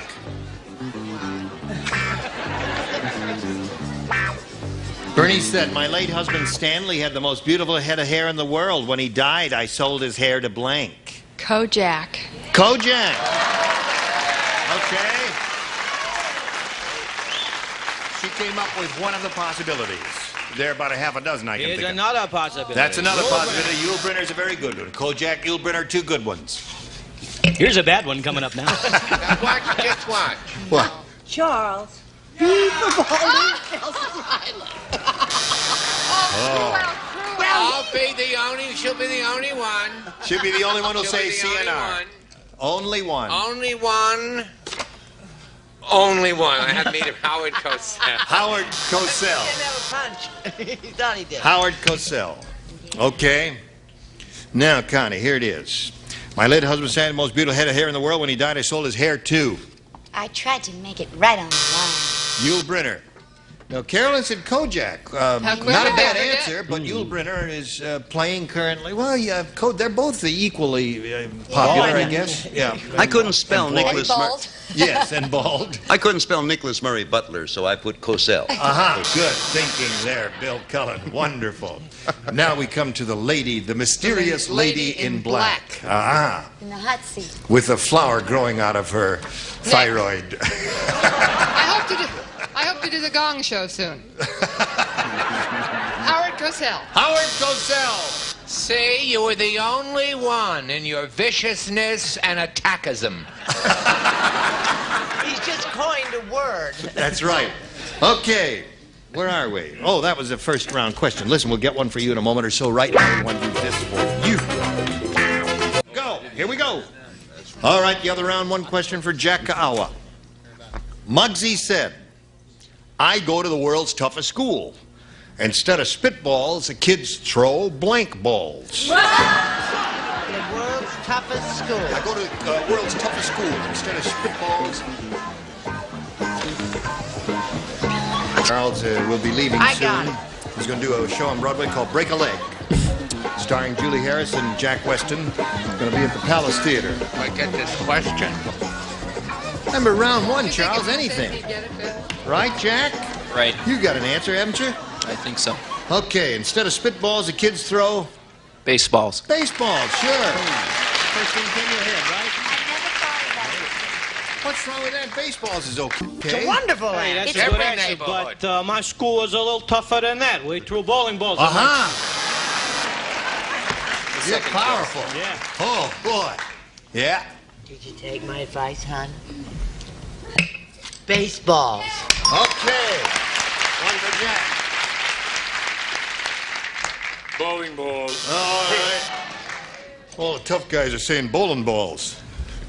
Bernie said, my late husband Stanley had the most beautiful head of hair in the world. When he died, I sold his hair to blank. Kojak. Kojak. Okay. She came up with one of the possibilities. There are about a half a dozen I can think of. Here's another possibility. That's another possibility. Yulebrenner's a very good one. Kojak, Yulebrenner, two good ones. Here's a bad one coming up now. Just watch. What? Charles. I'll be the only, she'll be the only one. She'll be the only one who'll She'll say be the CNR. Only one. Only one. Only one. I had to meet him, Howard Cosell. Howard Cosell. He didn't have a punch. He thought he did. Howard Cosell. Okay. Now, Connie, here it is. My late husband had the most beautiful head of hair in the world. When he died, I sold his hair too. I tried to make it right on the line. Yulebrenner. Now, Carolyn said Kojak. Not a bad answer, but Yulebrenner is playing currently. Well, yeah, they're both equally popular, I guess. Yeah. I couldn't spell Nicholas Murray. Yes, and bald. I couldn't spell Nicholas Murray Butler, so I put Cosell. Aha, good thinking there, Bill Cullen. Wonderful. Now we come to the lady, the mysterious lady in black. Aha. In the hot seat. With a flower growing out of her thyroid. I hope to do the Gong Show soon. Howard Cosell. Howard Cosell. See, you were the only one in your viciousness and attachism. He's just coined a word. That's right. Okay. Where are we? Oh, that was the first round question. Listen, we'll get one for you in a moment or so. Right now, we want to do this for you. Go. Here we go. All right, the other round, one question for Jack Kaawa. Muggsy said, I go to the world's toughest school. Instead of spitballs, the kids throw blank balls. The world's toughest school. I go to world's toughest school. Instead of spitballs. Charles will be leaving I soon. got it. He's going to do a show on Broadway called Break a Leg, starring Julie Harris and Jack Weston. It's going to be at the Palace Theater. I get this question. Remember round one, Charles, anything. Right, Jack? Right. You got an answer, haven't you? I think so. Okay, instead of spitballs, the kids throw... Baseballs. Baseballs, sure. First thing came to your head, right? What's wrong with that? Baseballs is okay. It's a wonderful Hey, answer. that's a good answer, but my school was a little tougher than that. We threw bowling balls. Aha! You're Second powerful. Yeah. Oh, boy. Yeah? Did you take my advice, hon? Baseballs. Okay. One for Jack. Bowling balls. All right. All the tough guys are saying bowling balls.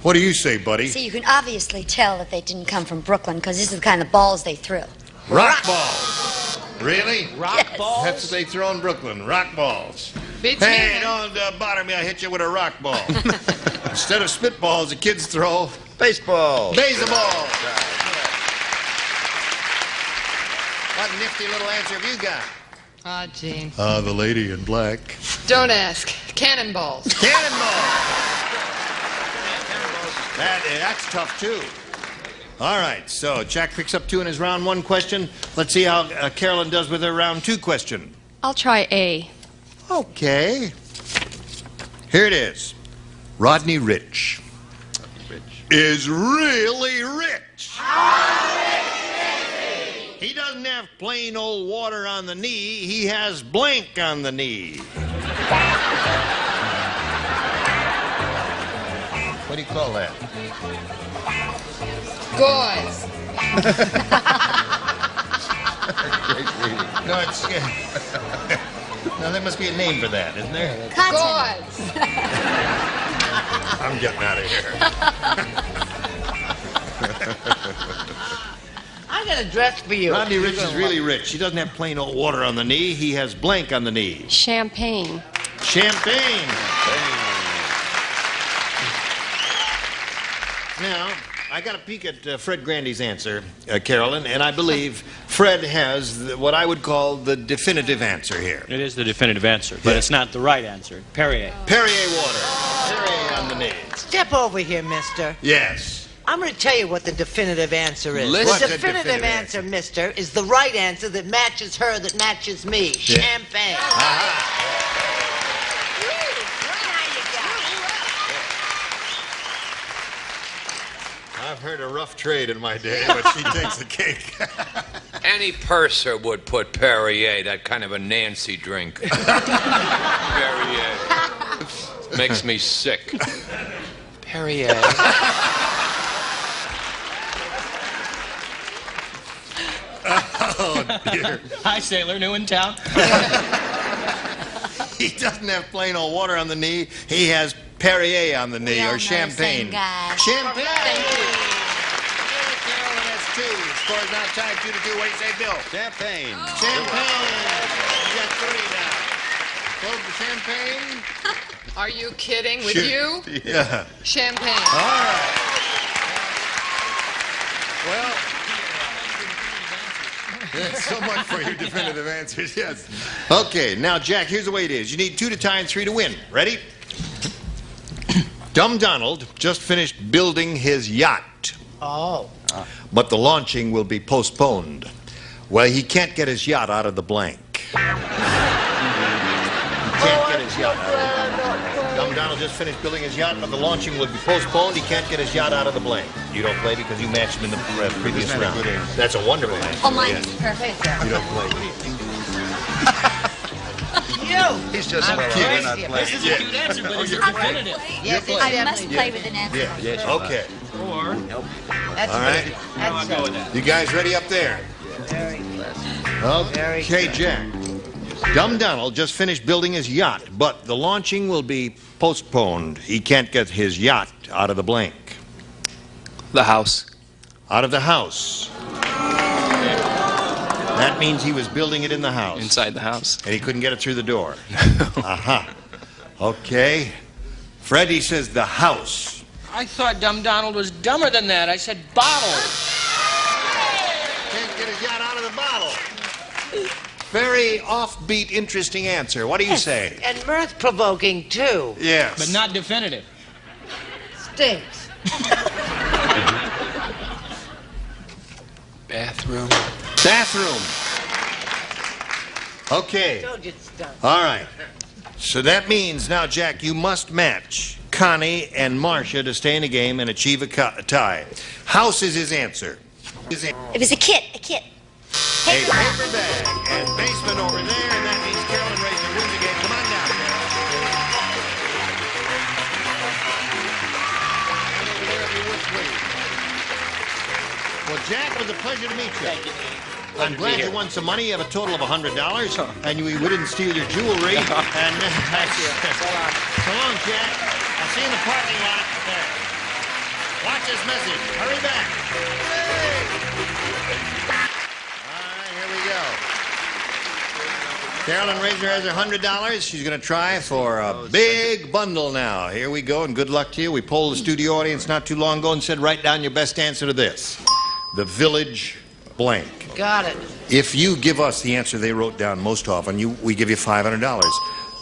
What do you say, buddy? See, you can obviously tell that they didn't come from Brooklyn because this is the kind of balls they threw. Rock balls. Really? Rock balls? That's what they throw in Brooklyn. Rock balls. Beats Hey, me. don't bother me. I hit you with a rock ball. Instead of spitballs, the kids throw Baseball. baseballs. What nifty little answer have you got? Ah, Gene. The lady in black. Don't ask. Cannonballs. Cannonball. That's tough, too. All right, so Jack picks up 2 in his round 1 question. Let's see how Carolyn does with her round 2 question. I'll try A. Okay. Here it is. Rodney Rich is really rich. He doesn't have plain old water on the knee. He has blank on the knee. What do you call that? Gauze. No, it's... no, there must be a name for that, isn't there? Gauze. I'm getting out of here. I got a dress for you. Rodney Rich is really rich. He doesn't have plain old water on the knee. He has blank on the knee. Champagne. Champagne. Now, I got a peek at Fred Grandy's answer, Carolyn, and I believe Fred has what I would call the definitive answer here. It is the definitive answer, but it's not the right answer. Perrier. Perrier water. Perrier on the knee. Step over here, mister. Yes. I'm going to tell you what the definitive answer is. What's The the definitive definitive answer, mister, is the right answer that matches her, that matches me. Yeah. Champagne. I've heard a rough trade in my day, but she takes the cake. Any purser would put Perrier, that kind of a Nancy drink. Perrier. Makes me sick. Perrier. Oh, dear. Hi, sailor, new in town. He doesn't have plain old water on the knee. He has Perrier on the knee, or champagne. Champagne. Thank you. Carolyn has 2. Score's now tied 2-2. What do you say, Bill? Champagne. Champagne. You got 3 now. Close the champagne. Are you kidding with Sure. you? Yeah. Champagne. All right. Well, that's so much for your definitive answers, yes. Okay, now, Jack, here's the way it is. You need 2 to tie and 3 to win. Ready? Dumb Donald just finished building his yacht. Oh. But the launching will be postponed. Well, he can't get his yacht out of the blank. He can't get his yacht out of the blank. Dumb Donald just finished building his yacht, but the launching will be postponed. He can't get his yacht out of the blank. You don't play because you matched him in the previous round. That's a wonderful answer. Oh, mine Yes. is perfect. You don't play. He's just I'm well kidding. not This playing. This is a cute answer, but it's definitive. Yes, I must play with an answer. Yeah. Okay. Or, That's All right. That's go with that. You guys ready up there? Very Okay, Jack. Dumb Donald just finished building his yacht, but the launching will be postponed. He can't get his yacht out of the blank. the house. Out of the house. That means he was building it in the house. Inside the house. And he couldn't get it through the door. Aha. Okay. Freddie says the house. I thought Dumb Donald was dumber than that. I said bottle. Can't get his yacht out of the bottle. Very offbeat, interesting answer. What do you say? And mirth-provoking, too. Yes. But not definitive. Stinks. Bathroom. Bathroom. Okay. Told you it stunk. All right. So that means now, Jack, you must match Connie and Marcia to stay in the game and achieve a tie. House is his answer. It was a kit. A paper bag. And basement over there, and that means Carolyn Razor wins the game. Come on down, Carolyn. Well, Jack, it was a pleasure to meet you. Thank you. I'm glad you won some money. You have a total of $100, and we didn't steal your jewelry. And so long, Jack. I'll see you in the parking lot. There. Watch this message. Hurry back. All right, here we go. Carolyn Razor has her $100. She's going to try for a big bundle now. Here we go, and good luck to you. We polled the studio audience not too long ago and said, write down your best answer to this. The Village blank. Got it. If you give us the answer they wrote down most often, we give you $500.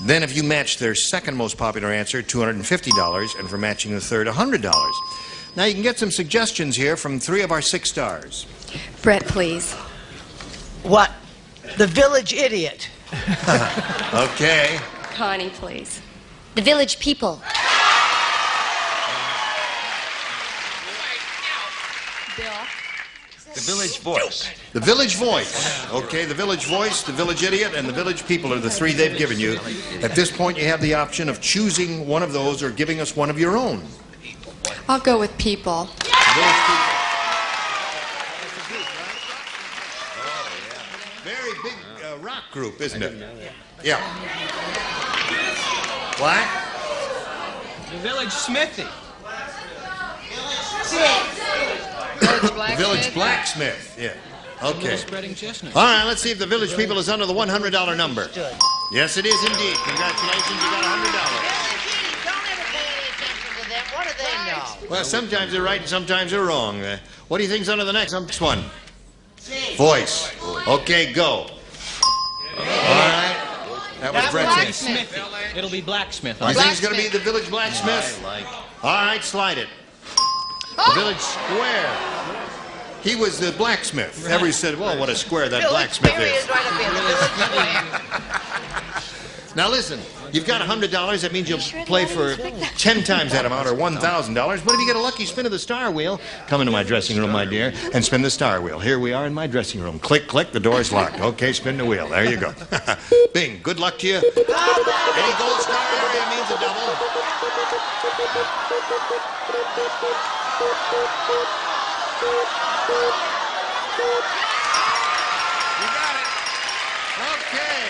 Then if you match their second most popular answer, $250, and for matching the third, $100. Now you can get some suggestions here from 3 of our 6 stars. Brett, please. What? The Village Idiot. Okay. Connie, please. The Village People. Bill. The Village Voice. The Village Voice. Okay, the Village Voice, the Village Idiot, and the Village People are the 3 they've given you. At this point, you have the option of choosing one of those or giving us one of your own. I'll go with people. Village People. Very big rock group, isn't it? Yeah. What? The Village Smithy. The Village Blacksmith. Yeah. Okay. Spreading chestnuts. All right, let's see if the Village People is under the $100 number. Yes, it is indeed. Congratulations, you got $100. Don't ever pay any attention to them. What do they know? Well, sometimes they're right and sometimes they're wrong. What do you think's under the next one? Voice. Okay, go. All right. That was Brett's answer. Blacksmith. It'll be blacksmith. You think it's going to be the Village Blacksmith? All right, slide it. The Village Square. He was the blacksmith. Everybody said, well, what a square that blacksmith is. Right up in the Village. Now listen, you've got $100. That means you'll play for 10 times that amount, or $1,000. But if you get a lucky spin of the star wheel, come into my dressing room, my dear, and spin the star wheel. Here we are in my dressing room. Click, click, the door's locked. Okay, spin the wheel. There you go. Bing, good luck to you. Any gold star area means a double. You got it. Okay.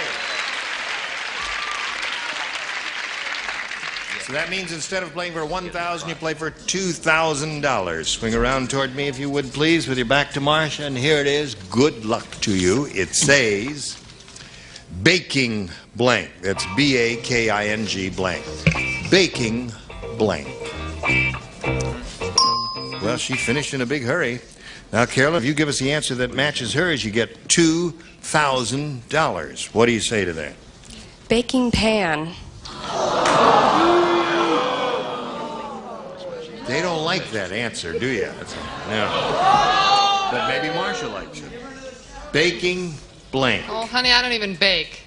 So that means instead of playing for $1,000, you play for $2,000. Swing around toward me, if you would, please, with your back to Marcia. And here it is. Good luck to you. It says baking blank. That's B-A-K-I-N-G blank. Baking blank. Well, she finished in a big hurry. Now, Carolyn, if you give us the answer that matches hers, you get $2,000. What do you say to that? Baking pan. They don't like that answer, do you? No. But maybe Marcia likes it. Baking blank. Oh, honey, I don't even bake.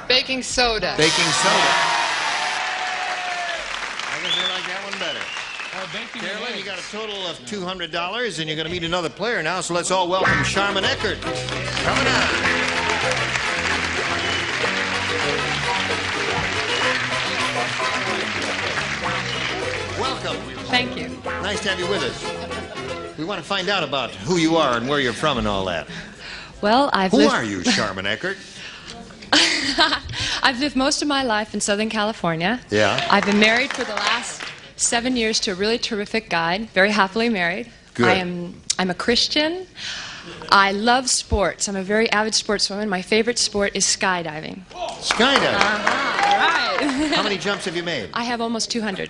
Baking soda. Baking soda. I guess they like that one better. Carolyn, you got a total of $200, and you're going to meet another player now, so let's all welcome Sharman Eckert. Coming on. Welcome. Thank you. Nice to have you with us. We want to find out about who you are and where you're from and all that. Well, Who are you, Sharman Eckert? I've lived most of my life in Southern California. Yeah. I've been married for the last 7 years to a really terrific guy, very happily married. Good. I'm a Christian. I love sports. I'm a very avid sportswoman. My favorite sport is skydiving. Skydiving? Right. How many jumps have you made? I have almost 200.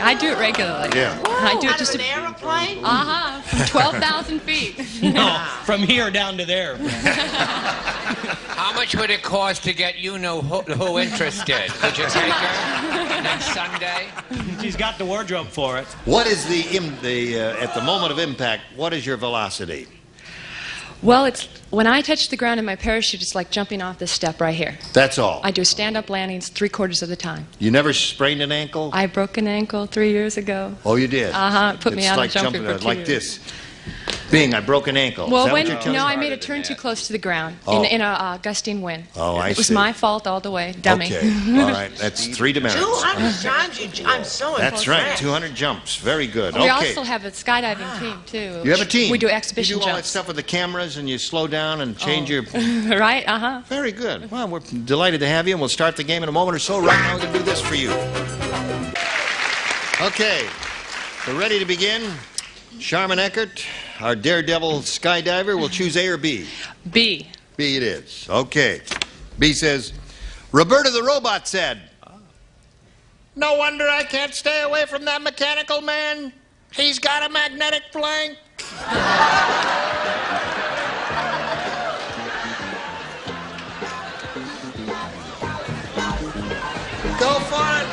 I do it regularly. Yeah. I do it just an airplane? from 12,000 feet. No, from here down to there. How much would it cost to get you know who interested? Would you take her next Sunday? She's got the wardrobe for it. What is at the moment of impact, what is your velocity? Well, it's when I touch the ground in my parachute, it's like jumping off this step right here. That's all. I do stand-up landings 3/4 of the time. You never sprained an ankle? I broke an ankle 3 years ago. Oh, you did? It put me out of jumping for 2 like years. this. Bing, I broke an ankle. Well, Is that what you're telling me? I made a turn too close to the ground Oh. in a gusting wind. Oh, I see. It was my fault all the way. Dummy. Okay, all right. That's 3 demerits. 200 times I'm so impressed. That's right, 200 jumps. Very good. We Okay. also have a skydiving team, too. You have a team? We do exhibition You do all that jumps. stuff with the cameras and you slow down and change your... Right, Very good. Well, we're delighted to have you, and we'll start the game in a moment or so. Right now, we're going to do this for you. Okay, we're ready to begin. Sharman Eckert, our daredevil skydiver, will choose A or B. B. B it is. Okay. B says, Roberta the robot said, "No wonder I can't stay away from that mechanical man. He's got a magnetic flank." Go for it.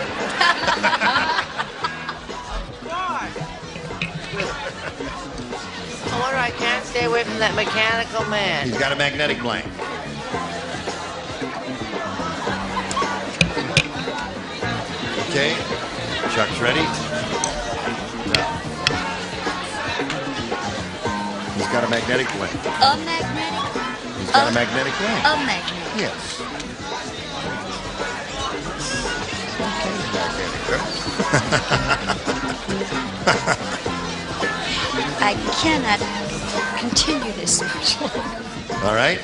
No wonder I can't stay away from that mechanical man. He's got a magnetic blank. Okay. Chuck's ready. No. He's got a magnetic blank. A magnetic? He's got a magnetic blank. A magnet. Yes. I cannot continue this much longer. All right.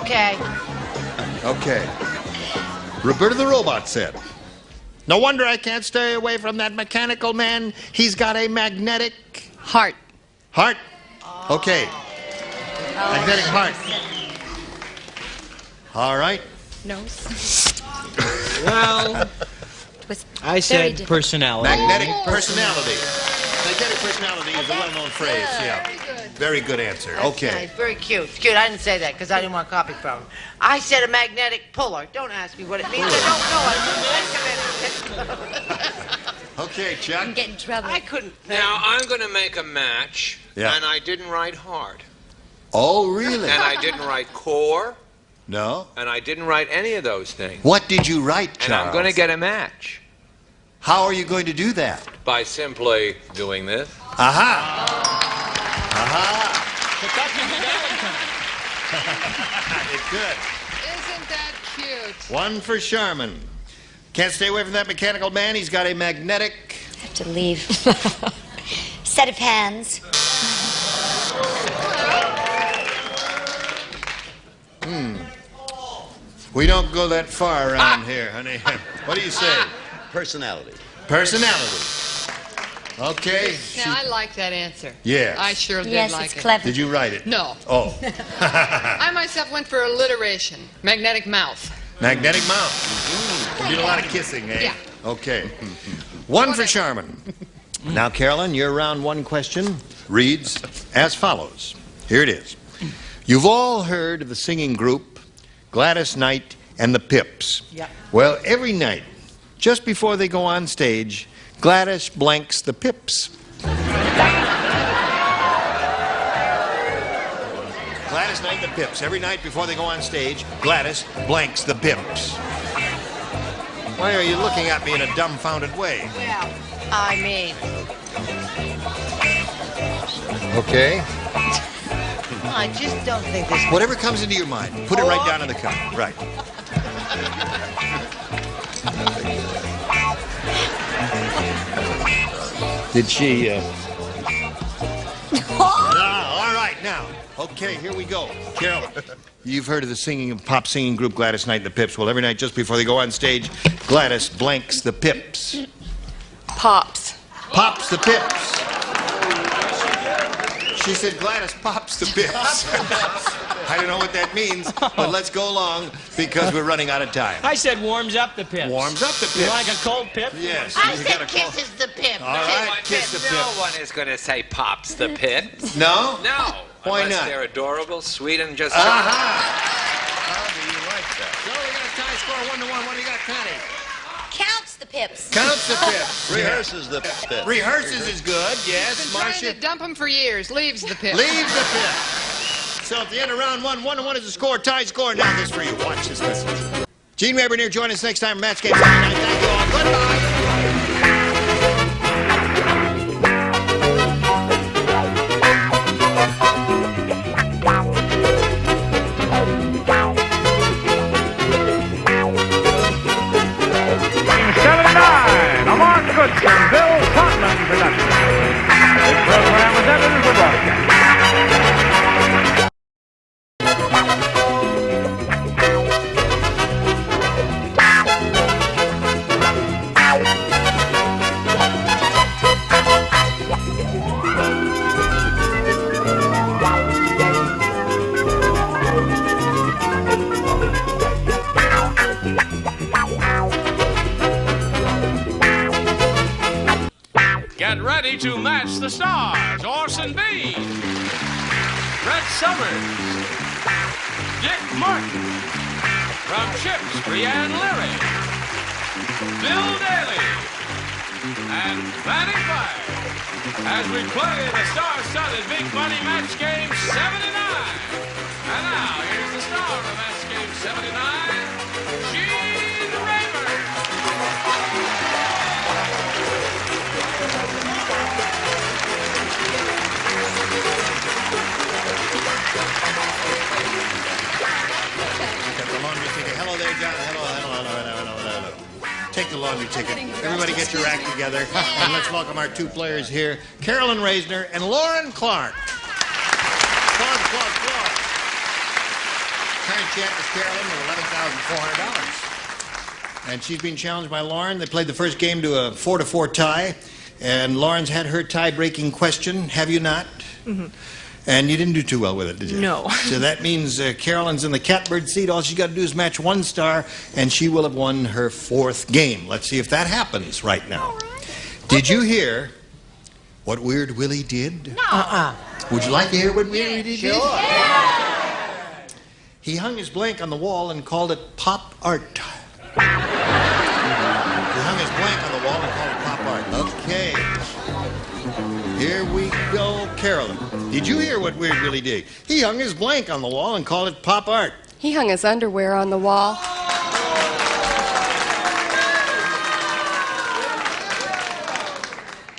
Okay. Okay. Roberta the robot said, "No wonder I can't stay away from that mechanical man. He's got a magnetic heart." Heart? Okay. Magnetic heart. All right. Nose. Well, I said personality. Magnetic personality. Magnetic personality is a well-known phrase. Yeah. Very good answer. That's Okay. nice. Very cute. It's cute. I didn't say that because I didn't want copy from him. I said a magnetic puller. Don't ask me what it means. I don't know. I didn't think of it. Okay, Chuck. Get in trouble. I couldn't. Now, I'm going to make a match, Yeah. and I didn't write hard. Oh, really? And I didn't write core, No. and I didn't write any of those things. What did you write, Charles? And I'm going to get a match How are you going to do that? by simply doing this. Aha! Aha! It's good. Isn't that cute? One for Sharman. Can't stay away from that mechanical man. He's got a magnetic... I have to leave. Set of hands. We don't go that far around here, honey. What do you say? Personality. Personality. Okay. Now, I like that answer. Yes. I sure did Yes, like it's it. clever. Did you write it? No. Oh. I myself went for alliteration. Magnetic mouth. Magnetic mouth. You did a lot of kissing, eh? Yeah. Okay. One for Sharman. Now, Carolyn, your round one question reads as follows. Here it is. You've all heard of the singing group Gladys Knight and the Pips. Yep. Well, every night, just before they go on stage, Gladys blanks the Pips. Gladys Knight and the Pips. Every night before they go on stage, Gladys blanks the Pips. Why are you looking at me in a dumbfounded way? Well, I mean, Okay. I just don't think this. Whatever comes into your mind, put it right down in the cup. Right. Did she, all right, now. Okay, here we go. Carol, you've heard of the pop singing group Gladys Knight and the Pips. Well, every night just before they go on stage, Gladys blanks the Pips. Pops. Pops the Pips. She said Gladys pops the pips. I don't know what that means, but let's go along because we're running out of time. I said warms up the pips. Warms up the pips. You like a cold pip? Yes. I said kisses the pip. All right, kiss the No pip. one is going to say pops the pips. No? No. Why Unless not? they're adorable, sweet, and just... How do you like that? So we got a tie score 1-1. What do you got, Connie? Counts the pips. Counts the pips. Rehearses the pip. Rehearses is good, yes. Been trying Marcia to dump him for years. Leaves the pip. leaves the pip. So at the end of round 1-1 is the score. Tie score. Now this for you. Watch this message. Gene Rayburn join us next time. Match game Friday night. Thank you all. Goodbye. Bill Totman production. This program was edited for broadcast. Get ready to match the stars. Orson Bean, Red Summers, Dick Martin, from Chips, Brianne Leary, Bill Daly, and Fanny Fire, as we play the star-studded Big Money Match Game 79. And now, here's the star of Match Game 79, Gene Rayburn. Got the laundry ticket. Hello there, John. Hello. Take the laundry ticket. Everybody get your act together. And let's welcome our two players here, Carolyn Reisner and Lauren Clark. Clark. Current champ is Carolyn with $11,400. And she's being challenged by Lauren. They played the first game to a 4-4 tie. And Lauren's had her tie-breaking question. Have you not? Mm-hmm. And you didn't do too well with it, did you? No. So that means Carolyn's in the catbird seat. All she's got to do is match one star, and she will have won her fourth game. Let's see if that happens right now. Right. Did you hear what Weird Willie did? No. Would you like to hear what Weird Willie did? Sure. Yeah. He hung his blank on the wall and called it pop art. He hung his blank on the wall and called it pop art. Okay. Here we go, Carolyn. Did you hear what Weird Willie did? He hung his blank on the wall and called it pop art. He hung his underwear on the wall.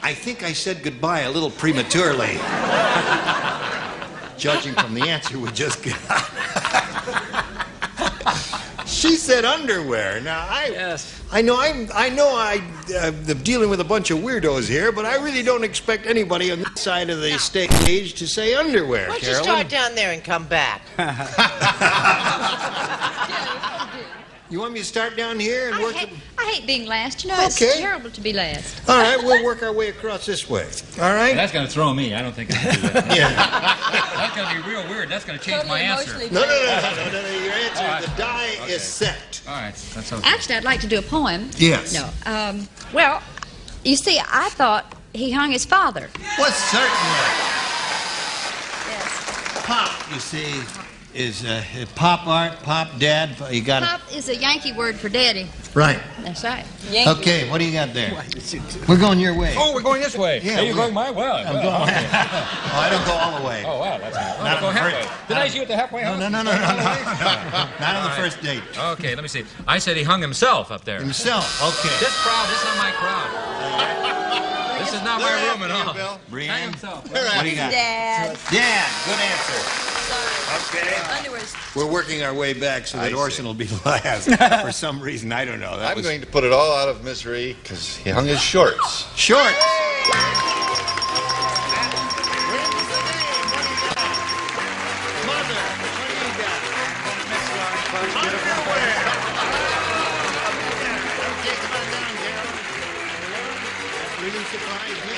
I think I said goodbye a little prematurely. Judging from the answer we just got. She said underwear. Now I know I'm dealing with a bunch of weirdos here, but I really don't expect anybody on this side of the stage to say underwear. Why don't you Carolyn? start down there and come back? You want me to start down here and work? I hate being last. You know, it's terrible to be last. All right, we'll work our way across this way. All right? That's going to throw me. I don't think I can do that. That's going to be real weird. That's going to change my answer. No. Your answer, the die is set. All right, that's okay. Actually, I'd like to do a poem. Yes. No. Well, you see, I thought he hung his father. Well, certainly. Yes. Pop, you see, is pop art, pop dad. You got it. Pop is a Yankee word for daddy. Right. That's right. Okay, what do you got there? We're going your way. Oh, we're going this way. Yeah, Hey, you're going my way. I'm going. Oh, I don't go all the way. Oh, wow, that's nice. Not Go on the halfway. first- Did I see you at the halfway house? No. Not on the first date. Okay, let me see. I said he hung himself up there. Himself. Okay. This crowd, this is not my crowd. This is not my room at all. Brianne, Hang himself. what do you got? Dad. Dad, good answer. Okay. Underwear's. We're working our way back so that Orson will be last. For some reason, I don't know. I'm going to put it all out of misery because he hung his shorts. Shorts. really surprised me. I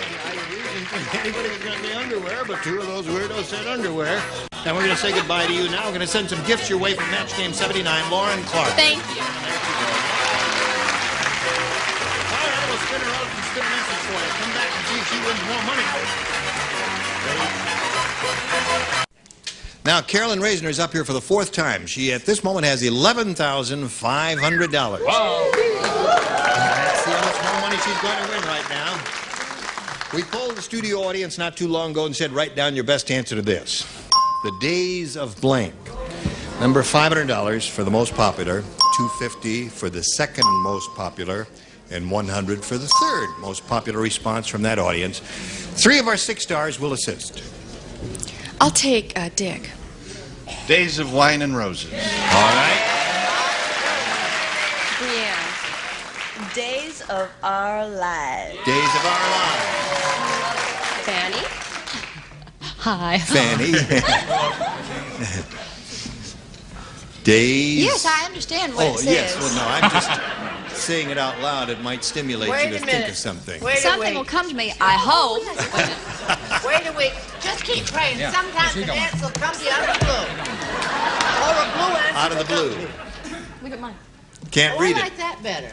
didn't think anybody was going to say underwear, but two of those weirdos said underwear. And we're going to say goodbye to you now. We're going to send some gifts your way from Match Game 79, Lauren Clark. Thank you. All right, we'll spin her out and spin a message for you. Come back and see if she wins more money. Ready? Now, Carolyn Reisner is up here for the fourth time. She, at this moment, has $11,500. Wow. Let's see how much more money she's going to win right now. We polled the studio audience not too long ago and said, write down your best answer to this. The Days of Blank. Number $500 for the most popular, $250 for the second most popular, and $100 for the third most popular response from that audience. 3 of our 6 stars will assist. I'll take Dick. Days of Wine and Roses. All right. Brienne. Days of Our Lives. Days of Our Lives. Fanny. Hi. Fanny. Days. Yes, I understand what it says. Yes. Well, no, I'm just saying it out loud. It might stimulate Wait you a to think minute. of something. Something will come to me, I hope. Wait a week. Just keep praying. Yeah. Sometimes Where's an she answer will come to you out of the blue. Or a blue answer. Out of the blue. Look at mine. Can't Oh, read I it. like that better.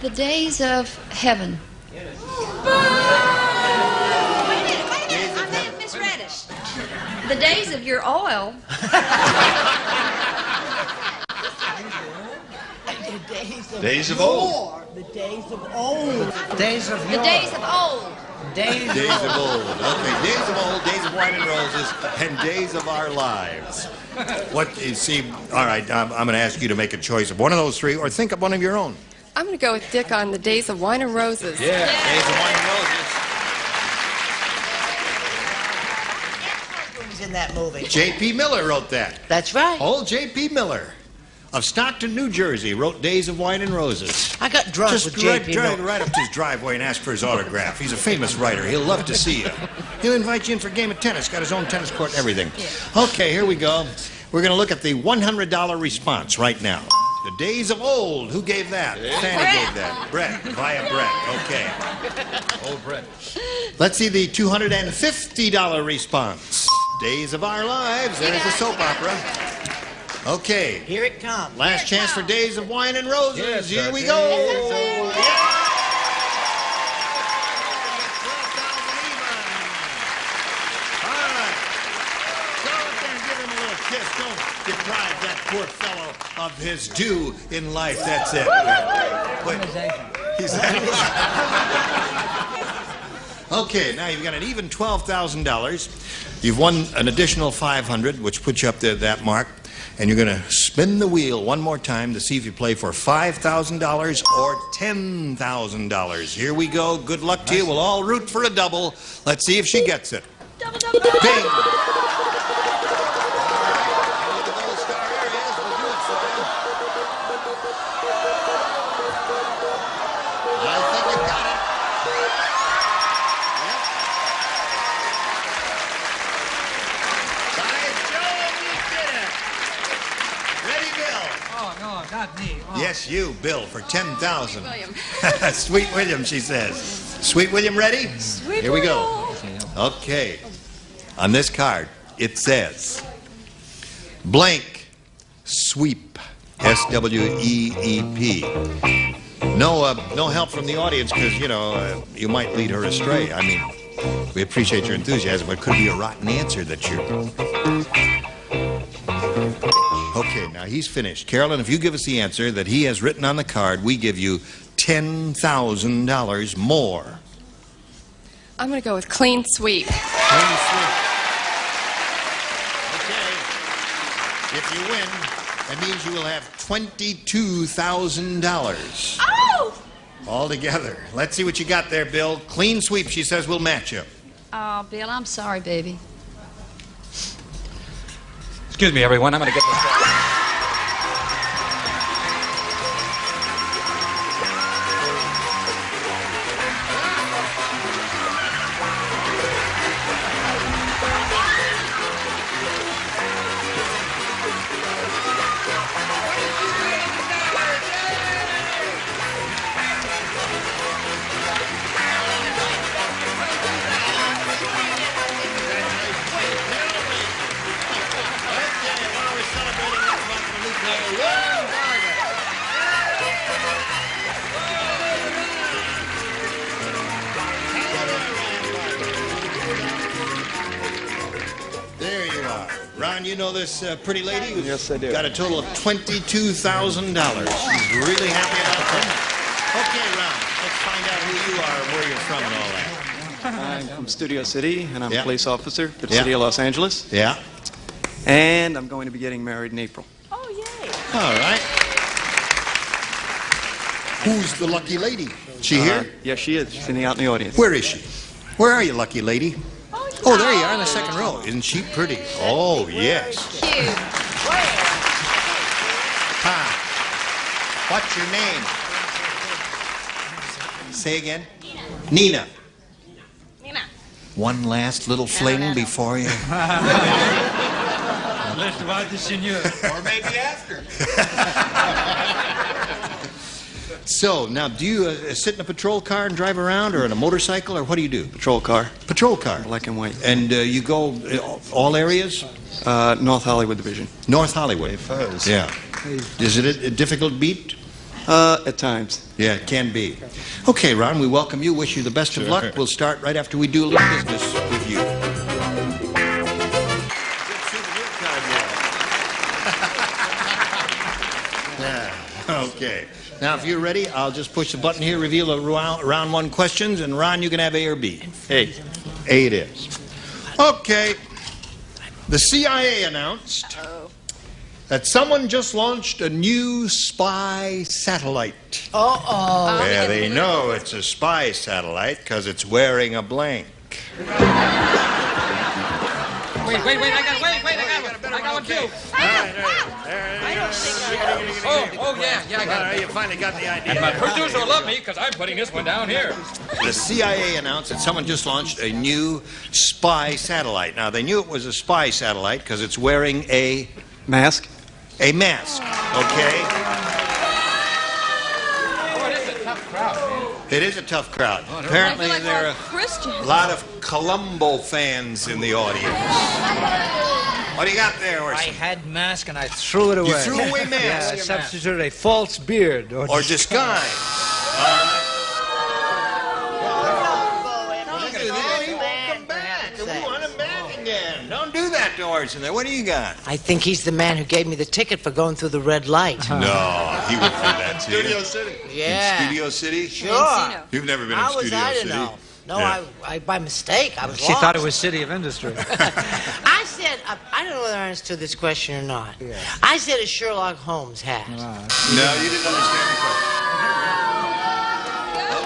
The days of heaven. Wait a minute. I may have misread it. The days of your oil. Days of old. War. The days of old. Days of The days of old. Days of old. Okay, Days of Old, Days of Wine and Roses, and Days of Our Lives. What you see? All right, I'm going to ask you to make a choice of one of those 3, or think of one of your own. I'm going to go with Dick on the Days of Wine and Roses. Yeah, Days of Wine and Roses. Who was in that movie? J.P. Miller wrote that. That's right. Old J.P. Miller of Stockton, New Jersey, wrote Days of Wine and Roses. I got drunk Just with J.P. drive Miller. right up to his driveway and ask for his autograph. He's a famous writer. He'll love to see you. He'll invite you in for a game of tennis. Got his own tennis court and everything. Okay, here we go. We're going to look at the $100 response right now. The Days of Old. Who gave that? Fanny gave that. Brett. Via Brett. Okay. Old Brett. Let's see the $250 response. Days of Our Lives. There's the soap opera. Okay. Here it comes. Last chance for Days of Wine and Roses. Yes, Here we sir. go. Yeah. Don't deprive that poor fellow of his due in life. That's it. Wait. He's okay, now you've got an even $12,000. You've won an additional $500, which puts you up to that mark. And you're going to spin the wheel one more time to see if you play for $5,000 or $10,000. Here we go. Good luck to you. We'll all root for a double. Let's see if she gets it. Double, double, double. Bing! Not me. Oh. Yes, you, Bill, for $10,000. William. Sweet William, she says. Sweet William, ready? Sweet Here we go. Okay. On this card, it says, blank sweep. S-W-E-E-P. No help from the audience because, you might lead her astray. I mean, we appreciate your enthusiasm, but it could be a rotten answer that you're... Okay, now he's finished. Carolyn, if you give us the answer that he has written on the card, we give you $10,000 more. I'm going to go with clean sweep. Clean sweep. Okay. If you win, that means you will have $22,000. Oh! All together. Let's see what you got there, Bill. Clean sweep, she says, we'll match you. Oh, Bill, I'm sorry, baby. Excuse me, everyone. I'm going to get this. you know this pretty lady? Yes, I do. Got a total of $22,000. She's really happy about that. Okay, Ron, let's find out who you are and where you're from and all that. I'm from Studio City, and I'm Yeah. a police officer for the Yeah. city of Los Angeles. Yeah. And I'm going to be getting married in April. All right. Who's the lucky lady? She here? Yes, she is. She's sitting out in the audience. Where is she? Where are you, lucky lady? Oh, there you are in the second row. Isn't she pretty? Oh, yes. Cute. Hi. What's your name? Say again. Nina. Nina. One last little fling before you. Let's divide the seigneur. Or maybe after. So, now, do you sit in a patrol car and drive around, or in a motorcycle, or what do you do? Patrol car. Patrol car. Black and white. And you go all areas? North Hollywood Division. North Hollywood. Yeah. Is it a difficult beat? At times. Yeah, it can be. Okay, Ron, we welcome you. Wish you the best of luck. We'll start right after we do a little business with you. Okay. Now, if you're ready, I'll just push the button here, reveal the round one questions, and Ron, you can have A or B. A. A it is. Okay. The CIA announced that someone just launched a new spy satellite. Uh-oh. Yeah, they know it's a spy satellite because it's wearing a blank. Wait, I got one too. Oh, yeah, I got it. You finally got the idea. And my producer will love me because I'm putting this one down here. The CIA announced that someone just launched a new spy satellite. Now, they knew it was a spy satellite because it's wearing a... Mask? A mask, okay? Oh, it is a tough crowd, man. It is a tough crowd. Apparently, there are a lot of Columbo fans in the audience. What do you got there, Orson? I had mask and I threw it away. You threw away mask? Yeah, I substituted a false beard. Or disguise. Don't do that to Orson there. What do you got? I think he's the man who gave me the ticket for going through the red light. No, he wouldn't do that to you. Studio City. Yeah. In Studio City? Sure. You've never been in How was Studio I to City? know? No, Yeah. I by mistake, I was She lost. thought it was City of Industry. I said, I don't know whether I understood this question or not. Yeah. I said a Sherlock Holmes hat. No, you didn't understand the question.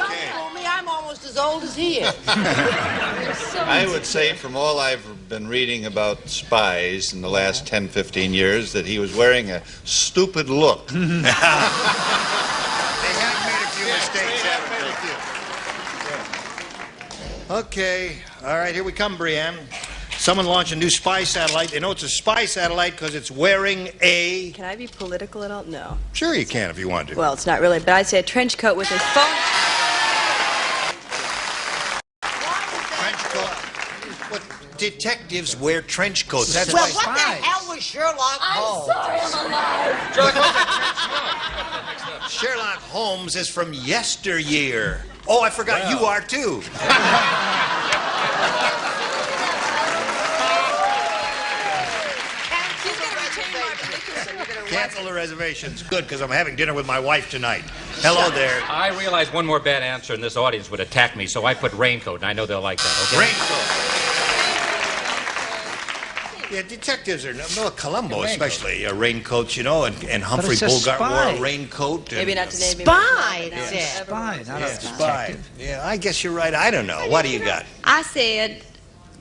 Okay. Don't fool me, I'm almost as old as he is. I would say from all I've been reading about spies in the last 10, 15 years that he was wearing a stupid look. They have made a few mistakes, haven't they? Okay. All right, here we come, Brienne. Someone launched a new spy satellite. They know it's a spy satellite because it's wearing a... Can I be political at all? No. Sure you can if you want to. Well, it's not really, but I'd say a trench coat with a phone. Trench coat. What? Detectives wear trench coats. That's Well, why... what the hell was Sherlock Holmes? Sherlock Holmes is from yesteryear. Oh, I forgot you are too. Cancel the reservations. Good, because I'm having dinner with my wife tonight. Hello there. I realized one more bad answer and this audience would attack me, so I put raincoat, and I know they'll like that, okay? Raincoat. Yeah, detectives are, no, Columbo especially, raincoats, you know, and Humphrey it's a Bogart wore spy. a raincoat. And, Maybe not to name him. Spy, No, it said. Spy, not a spy. detective. Yeah, I guess you're right. I don't know. What do you got? I said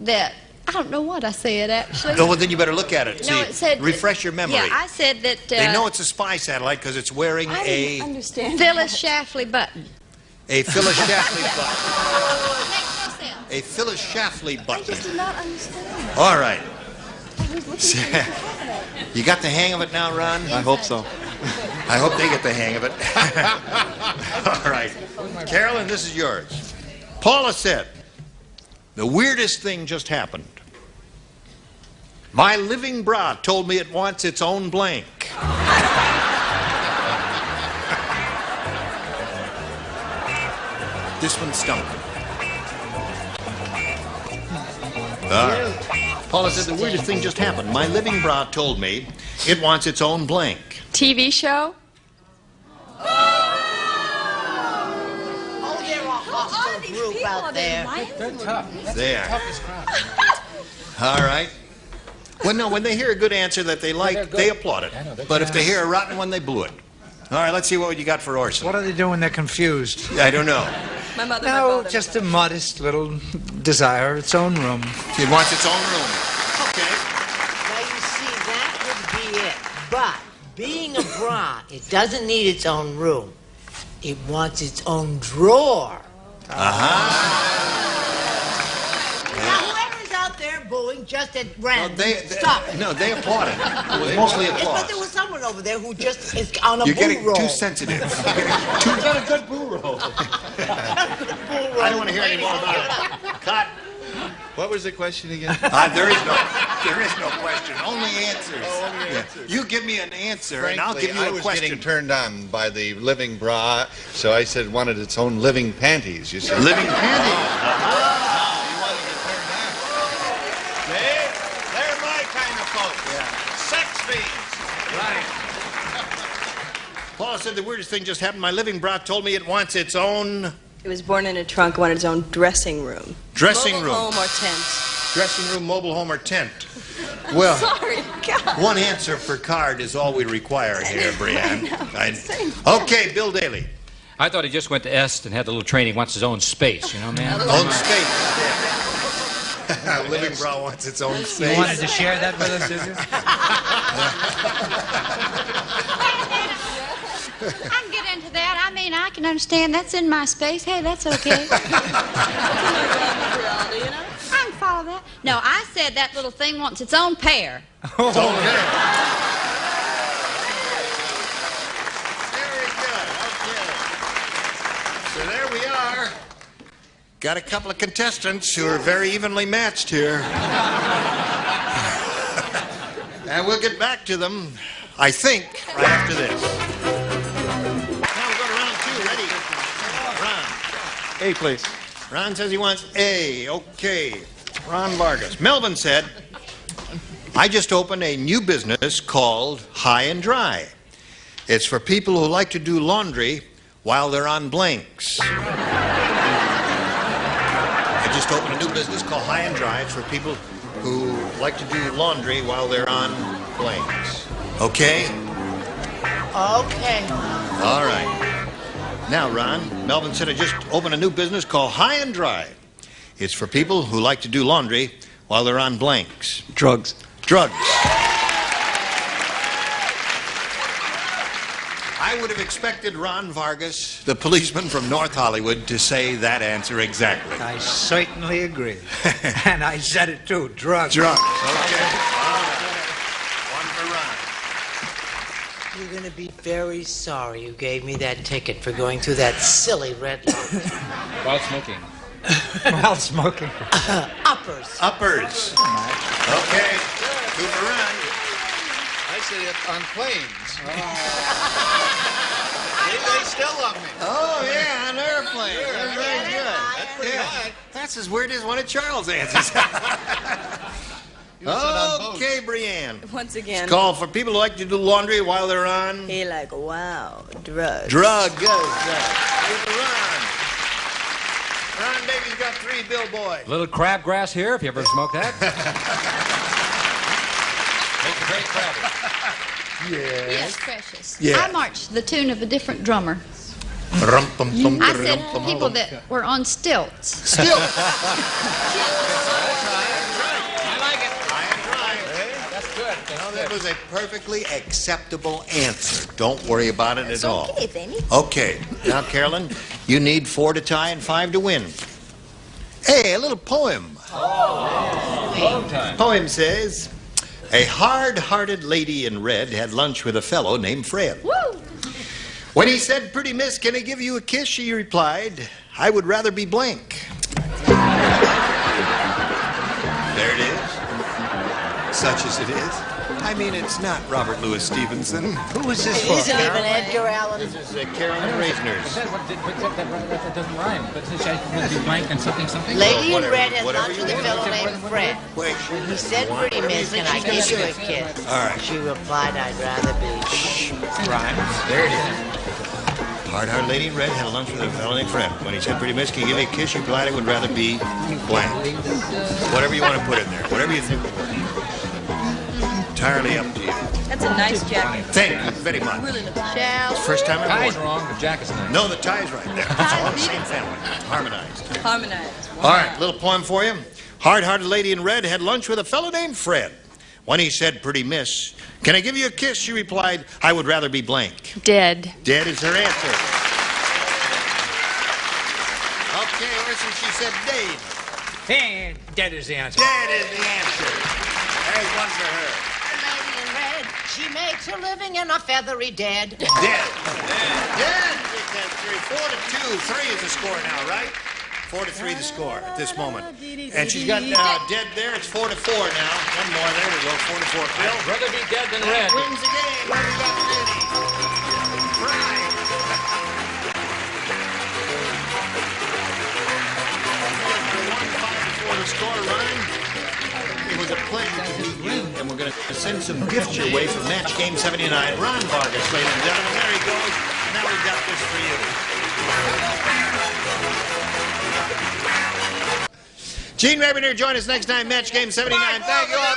that. I don't know what I said, actually. Oh, well, then you better look at it. No, See, it said... refresh your memory. Yeah, I said that... They know it's a spy satellite because it's wearing I a... didn't understand. Phyllis Schlafly button. A Phyllis Schlafly button. Makes no sense. A Phyllis Schlafly I button. just did not understand. All right. I was looking for You got the hang of it now, Ron? I hope so. I hope they get the hang of it. All right. Carolyn, this is yours. Paula said, the weirdest thing just happened. My living bra told me it wants its own blank. This one stunk. All right. Paula said the weirdest thing just happened. My living bra told me it wants its own blank. TV show? Oh, they're a hostile group out there. They're tough. That's There. the toughest crowd. All right. Well, no, when they hear a good answer that they like, they applaud it. I know, But if they hear a rotten one, they blew it. All right, let's see what you got for Orson. What are they doing when they're confused? I don't know. My mother, No, just a modest little desire of its own room. It wants its own room. Okay. Now, you see, that would be it. But being a bra, it doesn't need its own room. It wants its own drawer. Now, whoever's out there booing just at random, stop it. No, they applauded. It was mostly Yes, applause. but there was someone over there who just is on a You're boo getting roll. too sensitive. Is that a good boo roll? I don't want to hear any more about it. Cut. What was the question again? There is no question. Only answers. Oh, only Yeah. answers. You give me an answer, Frankly, and I'll give you I a was question. getting turned on by the living bra, so I said wanted its own living panties, you see. Living panties. They're my kind of folks. Sex fiends. Right. Paula said the weirdest thing just happened. My living bra told me it wants its own It was born in a trunk, wanted its own dressing room. dressing Mobile room. home or tent. Dressing room, mobile home, or tent. Well, Sorry, God. one answer per card is all we require here, Brianne. Okay, Bill Daly. I thought he just went to Est and had a little training, wants his own space, you know, man? Own space. Living bra wants its own space. You wanted to share that with us, did you? I can get into that. I mean, I can understand that's in my space. Hey, that's okay. I can follow that. No, I said that little thing wants its own pair. Its own pair. Very good. Okay. So there we are. Got a couple of contestants who are very evenly matched here. And we'll get back to them, I think, right after this. Now we'll go to round 2. Ready? Ron. A, please. Ron says he wants A. Okay. Ron Vargas. Melvin said, I just opened a new business called High and Dry. It's for people who like to do laundry while they're on blanks. I just opened a new business called High and Dry. It's for people who like to do laundry while they're on blanks. Okay? Okay. All right. Now, Ron, Melvin said I just opened a new business called High and Dry. It's for people who like to do laundry while they're on blanks. Drugs. Drugs. I would have expected Ron Vargas, the policeman from North Hollywood, to say that answer exactly. I certainly agree. And I said it too, drugs. Drugs. Okay. One for Ron. You're going to be very sorry you gave me that ticket for going through that silly red light. While smoking. While smoking. Uppers. Uppers. Okay. 2 for Ron. I said it on planes. They still love me. Oh, yeah, on airplanes. Sure. That's very good. That's pretty high. That's as weird as one of Charles' answers. Okay, Brianne. Once again. It's called for people who like to do laundry while they're on He like, wow, drugs. drugs. Ron. Ron Davies got 3, Bill Boyd. A little crabgrass here, if you ever smoke that. Makes a great crab. Yes, precious. Yeah. I marched to the tune of a different drummer. I said people that were on stilts. Still. I like it. That's good. No, that was a perfectly acceptable answer. Don't worry about it at all. Okay, Benny. Okay. Now, Carolyn, you need 4 to tie and 5 to win. Hey, a little poem. Poem says, a hard-hearted lady in red had lunch with a fellow named Fred. Woo! When he said, pretty miss, can I give you a kiss? She replied, I would rather be blank. There it is. Such as it is. I mean, it's not Robert Louis Stevenson. Who is this It for? isn't even Edgar Allan. This is Carolyn Reisner's. That doesn't rhyme. But since I would be blank and something, something. Lady in Whatever- Red has whatever lunch you with a want. fellow named Fred. Wait. He said, "Pretty miss, can I give you a kiss?" All right. She replied, "I'd rather be." Rhymes. There it is. Hard lady in red had lunch with a fellow named Fred. When he said, "Pretty miss, can you give me a kiss?" She replied, "I would rather be blank." Whatever you want to put in there. Whatever you think will work. Entirely up to you. That's a nice jacket. Thank you very much. Shall First time I've Tie's worn it. wrong, the jacket's nice. No, the tie's right there. It's all the same family. Harmonized. Harmonized. All right, little poem for you. Hard-hearted lady in red had lunch with a fellow named Fred. When he said, "Pretty miss, can I give you a kiss?" She replied, "I would rather be blank." Dead. Dead is her answer. Okay, Orson, she said Dave. Hey, dead is the answer. Dead is the answer. There's one for her. lady in red, she makes her living in a feathery dead. Dead. Dead. Dead. 4-2. 3 is the score now, right? 4-3 the score at this moment. And she's got dead there. It's 4-4 now. One more. There we go. 4-4. Bill? I'd rather be dead than red. Wins the game. Where we got Lady? Right. Before the score run, it was a pleasure to meet you, and we're going to send some gifts your way from Match Game 79. Ron Vargas, ladies and gentlemen. There he goes. Now we've got this for you. Gene Rabineau, join us next time, Match Game 79. Thank you all.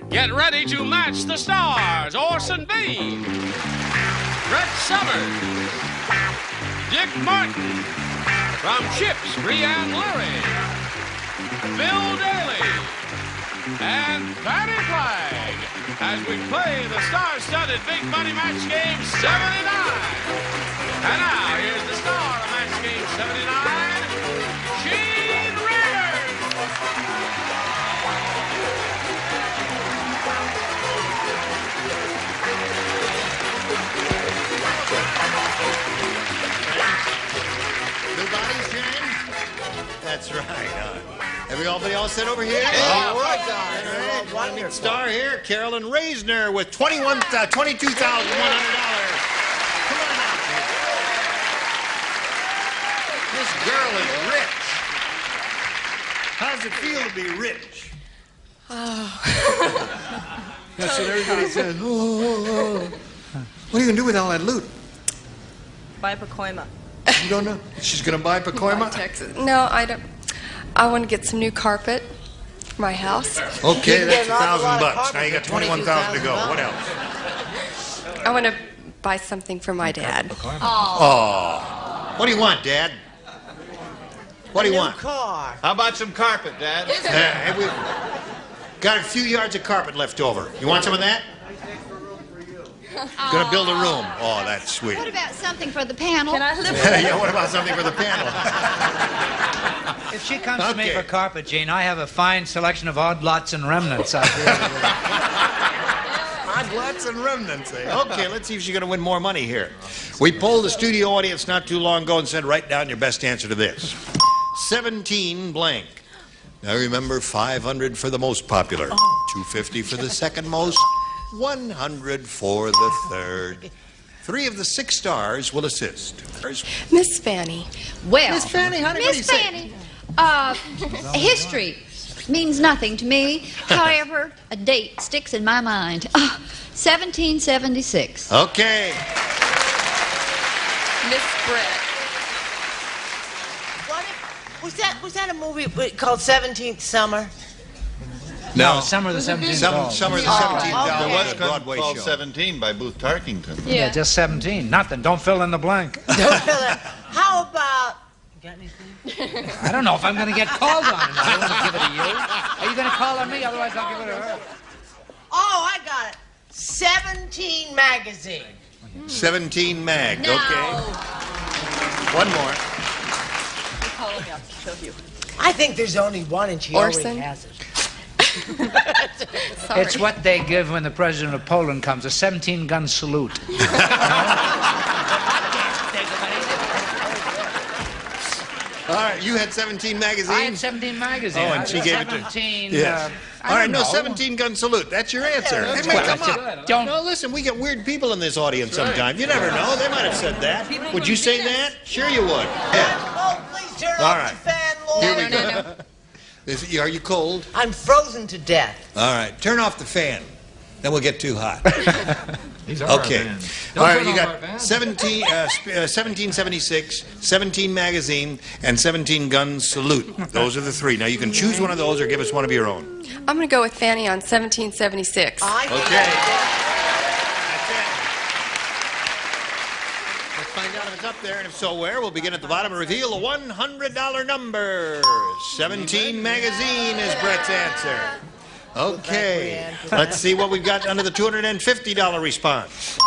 Get ready to match the stars. Orson Bean, Brett Summers, Dick Martin, from Chips, Brianne Lurie, Bill Daly, and Patty Flagg as we play the star-studded Big Money Match Game 79. And now, here's the star of Match Game 79, Gene Rivers. Blue bodies, Jane? That's right. Everybody all set over here? Yeah, All right. All right. Star here, Carolyn Reisner with $22,100. Come on out, man. This girl is rich. How does it feel to be rich? Oh. That's what everybody says. Oh. What are you going to do with all that loot? Buy Pacoima. You don't know? She's going to buy Pacoima? Texas. No, I don't. I want to get some new carpet for my house. Okay, You that's get an awful lot of $1,000. Now you got carpet for $21,000 to go. What else? I want to buy something for my dad. Oh. What do you want, Dad? What do you want? Car. How about some carpet, Dad? Hey, we got a few yards of carpet left over. You want some of that? Gonna build a room. Oh, that's sweet. What about something for the panel? Can I live with Yeah, what about something for the panel? If she comes to me Okay. for carpet, Gene, I have a fine selection of odd lots and remnants out there. Odd lots and remnants, eh? Okay, let's see if she's going to win more money here. We polled the studio audience not too long ago and said, write down your best answer to this. 17 blank. Now remember, 500 for the most popular, 250 for the second most, 100 for the third. 3 of the 6 stars will assist. Miss Fanny. Well, Miss Fanny, honey, what do you Miss say? Fanny, history means nothing to me. However, a date sticks in my mind. 1776. Okay. Miss Brett. Was that a movie called 17th Summer? No. Summer of the 17th Summer of the 17th Doll. There was a Broadway called show. 17 by Booth Tarkington. Yeah, just 17. Nothing. Don't fill in the blank. How about... I don't know if I'm going to get called on it. I don't want to give it to you. Are you going to call on me? Otherwise, I'll give it to her. Oh, I got it. 17 magazine. 17 Mag. No. Okay. One more. I think there's only one and she Orson? already has it. It's what they give when the president of Poland comes, a 17-gun salute. All right, you had 17 magazine? I had 17 magazine. Oh, and she gave it to... 17, Yes. All right, no, 17 gun salute. That's your answer. Yeah, Hey, man, well, come on. No, listen, we get weird people in this audience sometimes. You never know. They might have said that. Would you say that? Sure you would. Yeah. Oh, please turn All off right. the fan, Lord. Here we go. Are you cold? I'm frozen to death. All right, turn off the fan. Then we'll get too hot. These are our Okay. fans. All right, Don't you turn off our got fans. 1776, 17 magazine, and 17 gun salute. Those are the three. Now you can choose one of those or give us one of your own. I'm going to go with Fanny on 1776. Okay. Let's find out if it's up there, and if so, where? We'll begin at the bottom and reveal the $100 number. 17 magazine is Brett's answer. Okay. Let's see what we've got under the $250 response.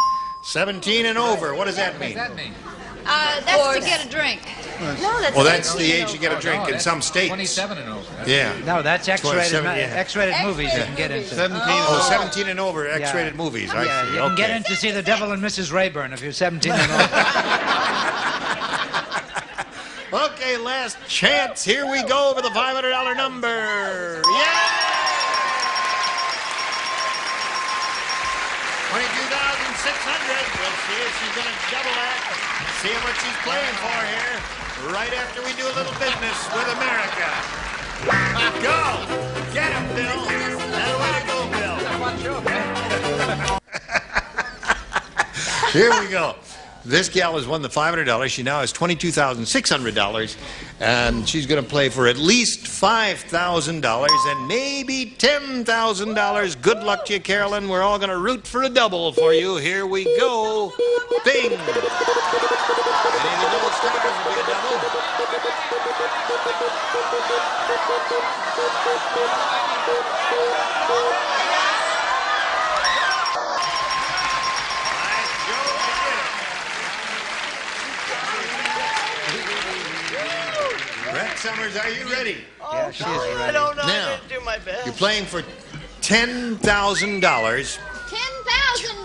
17 and over. What does that mean? That's to get a drink. No, that's Well, that's the age you get a drink in some states. 27 and over. Yeah. No, that's X-rated, 27, yeah. X-rated movies you can get into. 17 and over, X-rated movies. I Yeah, see. you can get in to see The Devil and Mrs. Rayburn if you're 17 and over. Okay, last chance. Here we go for the $500 number. Yeah! 22,600. We'll see if she's going to double that. See what she's playing for here. Right after we do a little business with America. Go! Get him, Bill. That way to go, Bill. Here we go. This gal has won the $500. She now has $22,600, and she's going to play for at least $5,000 and maybe $10,000. Good luck to you, Carolyn. We're all going to root for a double for you. Here we go. Bing! Any of the gold stars will be a double. Brett Summers, are you ready? Yeah, she's I ready. don't know. Now, I'm going to do my best. You're playing for $10,000. 10,000,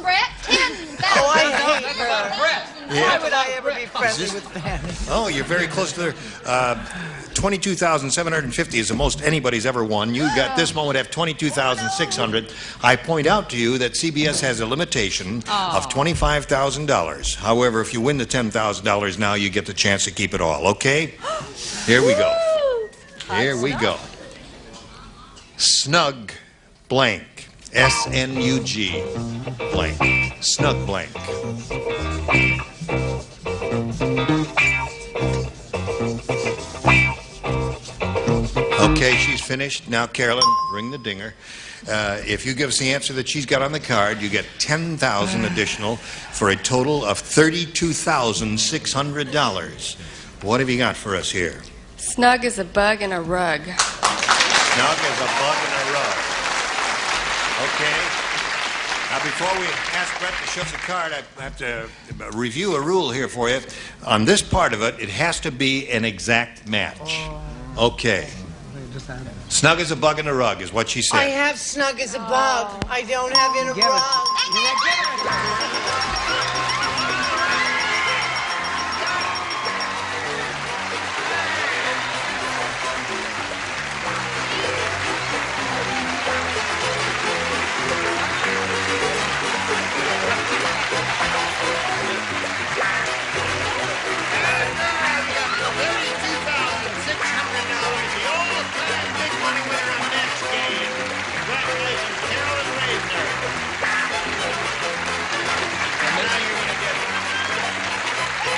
Brett. 10,000. Oh, I hate her. Yeah. Why would I ever be friendly with Fanny? Oh, you're very close to there. 22,750 is the most anybody's ever won. You got this one would have 22,600. I point out to you that CBS has a limitation of $25,000. However, if you win the $10,000 now, you get the chance to keep it all. Okay? Here we go. Here we go. Snug blank. S-N-U-G blank. Snug blank. Okay, she's finished. Now, Carolyn, ring the dinger. If you give us the answer that she's got on the card, you get $10,000 additional for a total of $32,600. What have you got for us here? Snug as a bug in a rug. Snug as a bug in a rug. Okay. Now, before we ask Brett to show us a card, I have to review a rule here for you. On this part of it, it has to be an exact match. Okay. Snug as a bug in a rug is what she said. I have snug as a bug. I don't have in a rug.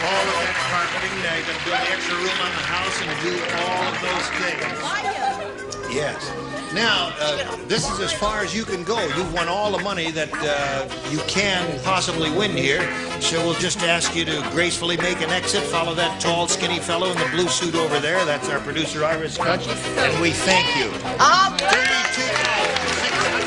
all of that carpeting. You're going to build the extra room on the house and do all of those things. Yes. Now, this is as far as you can go. You've won all the money that you can possibly win here. So we'll just ask you to gracefully make an exit. Follow that tall, skinny fellow in the blue suit over there. That's our producer, Ira Scott. And we thank you. 32,600.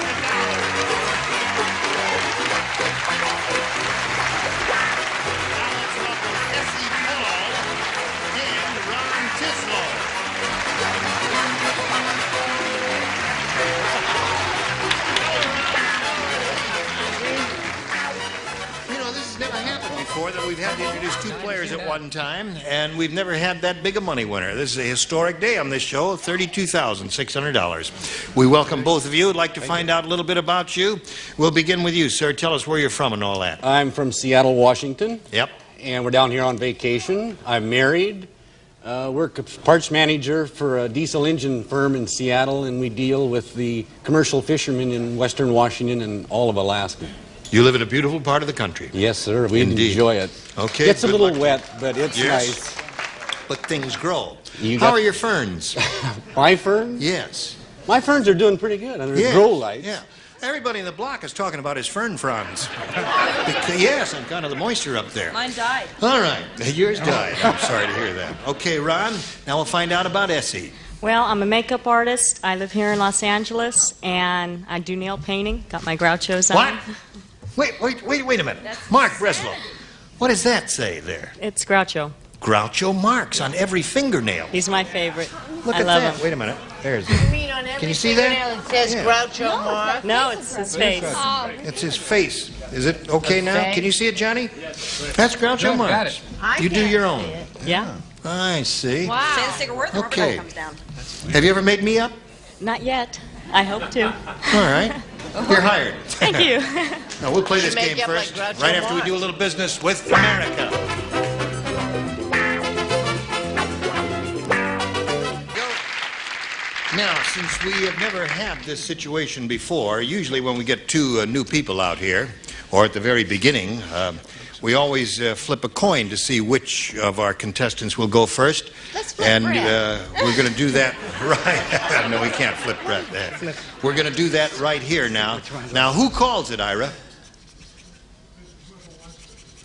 That we've had to introduce two players at one time, and we've never had that big a money winner. This is a historic day on this show, $32,600. We welcome both of you. I'd like to find out a little bit about you. We'll begin with you, sir. Tell us where you're from and all that. I'm from Seattle, Washington. Yep. And we're down here on vacation. I'm married. Work as parts manager for a diesel engine firm in Seattle, and we deal with the commercial fishermen in western Washington and all of Alaska. You live in a beautiful part of the country. Yes, sir. We enjoy it. Okay. It's a little wet, but it's nice. But things grow. How are your ferns? My ferns? Yes. My ferns are doing pretty good. They're grow lights. Yeah. Everybody in the block is talking about his fern fronds. Yes, and kind of the moisture up there. Mine died. All right. Yours died. I'm sorry to hear that. Okay, Ron, now we'll find out about Essie. Well, I'm a makeup artist. I live here in Los Angeles, and I do nail painting. Got my Grouchos on. What? Wait a minute. Mark Breslow. What does that say there? It's Groucho. Groucho Marx on every fingernail. He's my favorite. Look I at love that. him. Wait a minute. There's You mean on every Can you see that? fingernail it says Groucho Marx? No, it's his face. It's his face. Is it okay now? face? Can you see it, Johnny? That's Groucho Marx. got it. You do your own. Yeah. I see. Wow. Say the sticker word, the rubber Okay. band comes down. Have you ever made me up? Not yet. I hope to. All right. You're hired. Thank you. Now, we'll play this Should make game up like first, Groucho right after we Marx. do a little business with America. Now, since we have never had this situation before, usually when we get two new people out here, or at the very beginning, we always flip a coin to see which of our contestants will go first. Let's flip and Brett. we're going to do that right. No, we can't flip Brett there. We're going to do that right here now. Now, who calls it, Ira?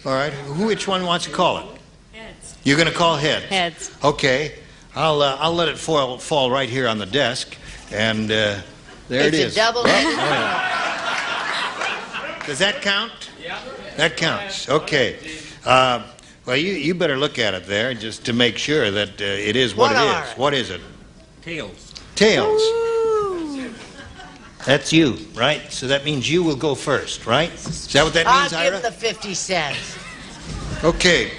All right. Which one wants to call it? Heads. You're going to call heads. Heads. Okay. I'll let it fall right here on the desk, and there it is. It's a double-headed. Does that count? Yeah. That counts. Okay. Well, you better look at it there just to make sure that it is what it is. What is it? Tails. Tails. That's you, right? So that means you will go first, right? Is that what that I'll means, give Ira? him the 50 cents. Okay.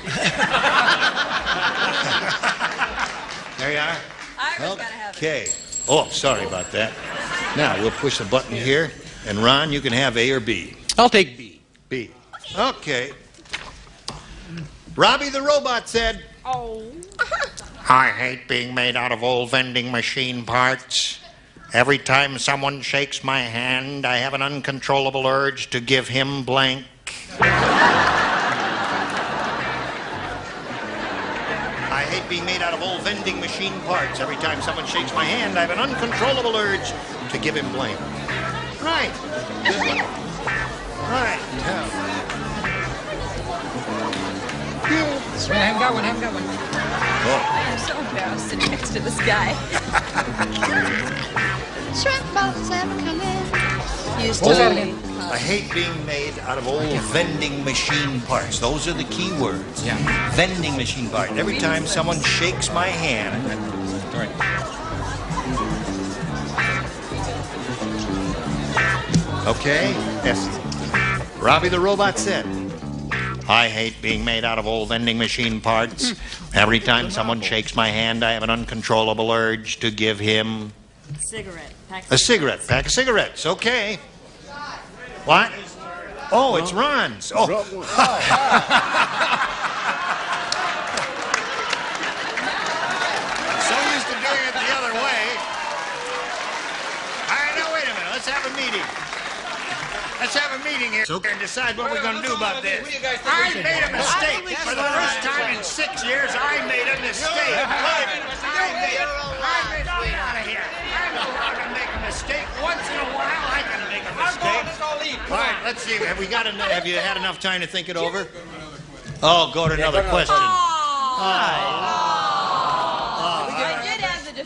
There you are. Ira's gotta have it. Okay. Oh, sorry about that. Now, we'll push the button here, and Ron, you can have A or B. I'll take B. B. Okay. Robbie the robot said, Oh. I hate being made out of old vending machine parts. Every time someone shakes my hand, I have an uncontrollable urge to give him blank. I hate being made out of old vending machine parts. Every time someone shakes my hand, I have an uncontrollable urge to give him blank. Right. Good one. Right. I haven't got one. I am so embarrassed sitting next to this guy. Shrimp boats ever come in. Used Oh, to I hate being made out of old vending machine parts. Those are the key words. Yeah. Vending machine part. Every time someone shakes my hand. All right. Okay. Yes. Robbie the robot said, I hate being made out of old vending machine parts. Every time someone shakes my hand, I have an uncontrollable urge to give him Cigarette. a cigarette. Pack of cigarettes. Okay. What? Oh, it's Ron's. Oh. So used to doing it the other way. All right, now wait a minute. Let's have a meeting. Let's have a meeting here and decide what we're going to do about this. I made a mistake for the first time in years, I made a mistake. Get out of here. I'm allowed to make a mistake. Once in a while, I can make a mistake. Let's all leave. All right, let's see. Have you had enough time to think it over? Oh, go to another question.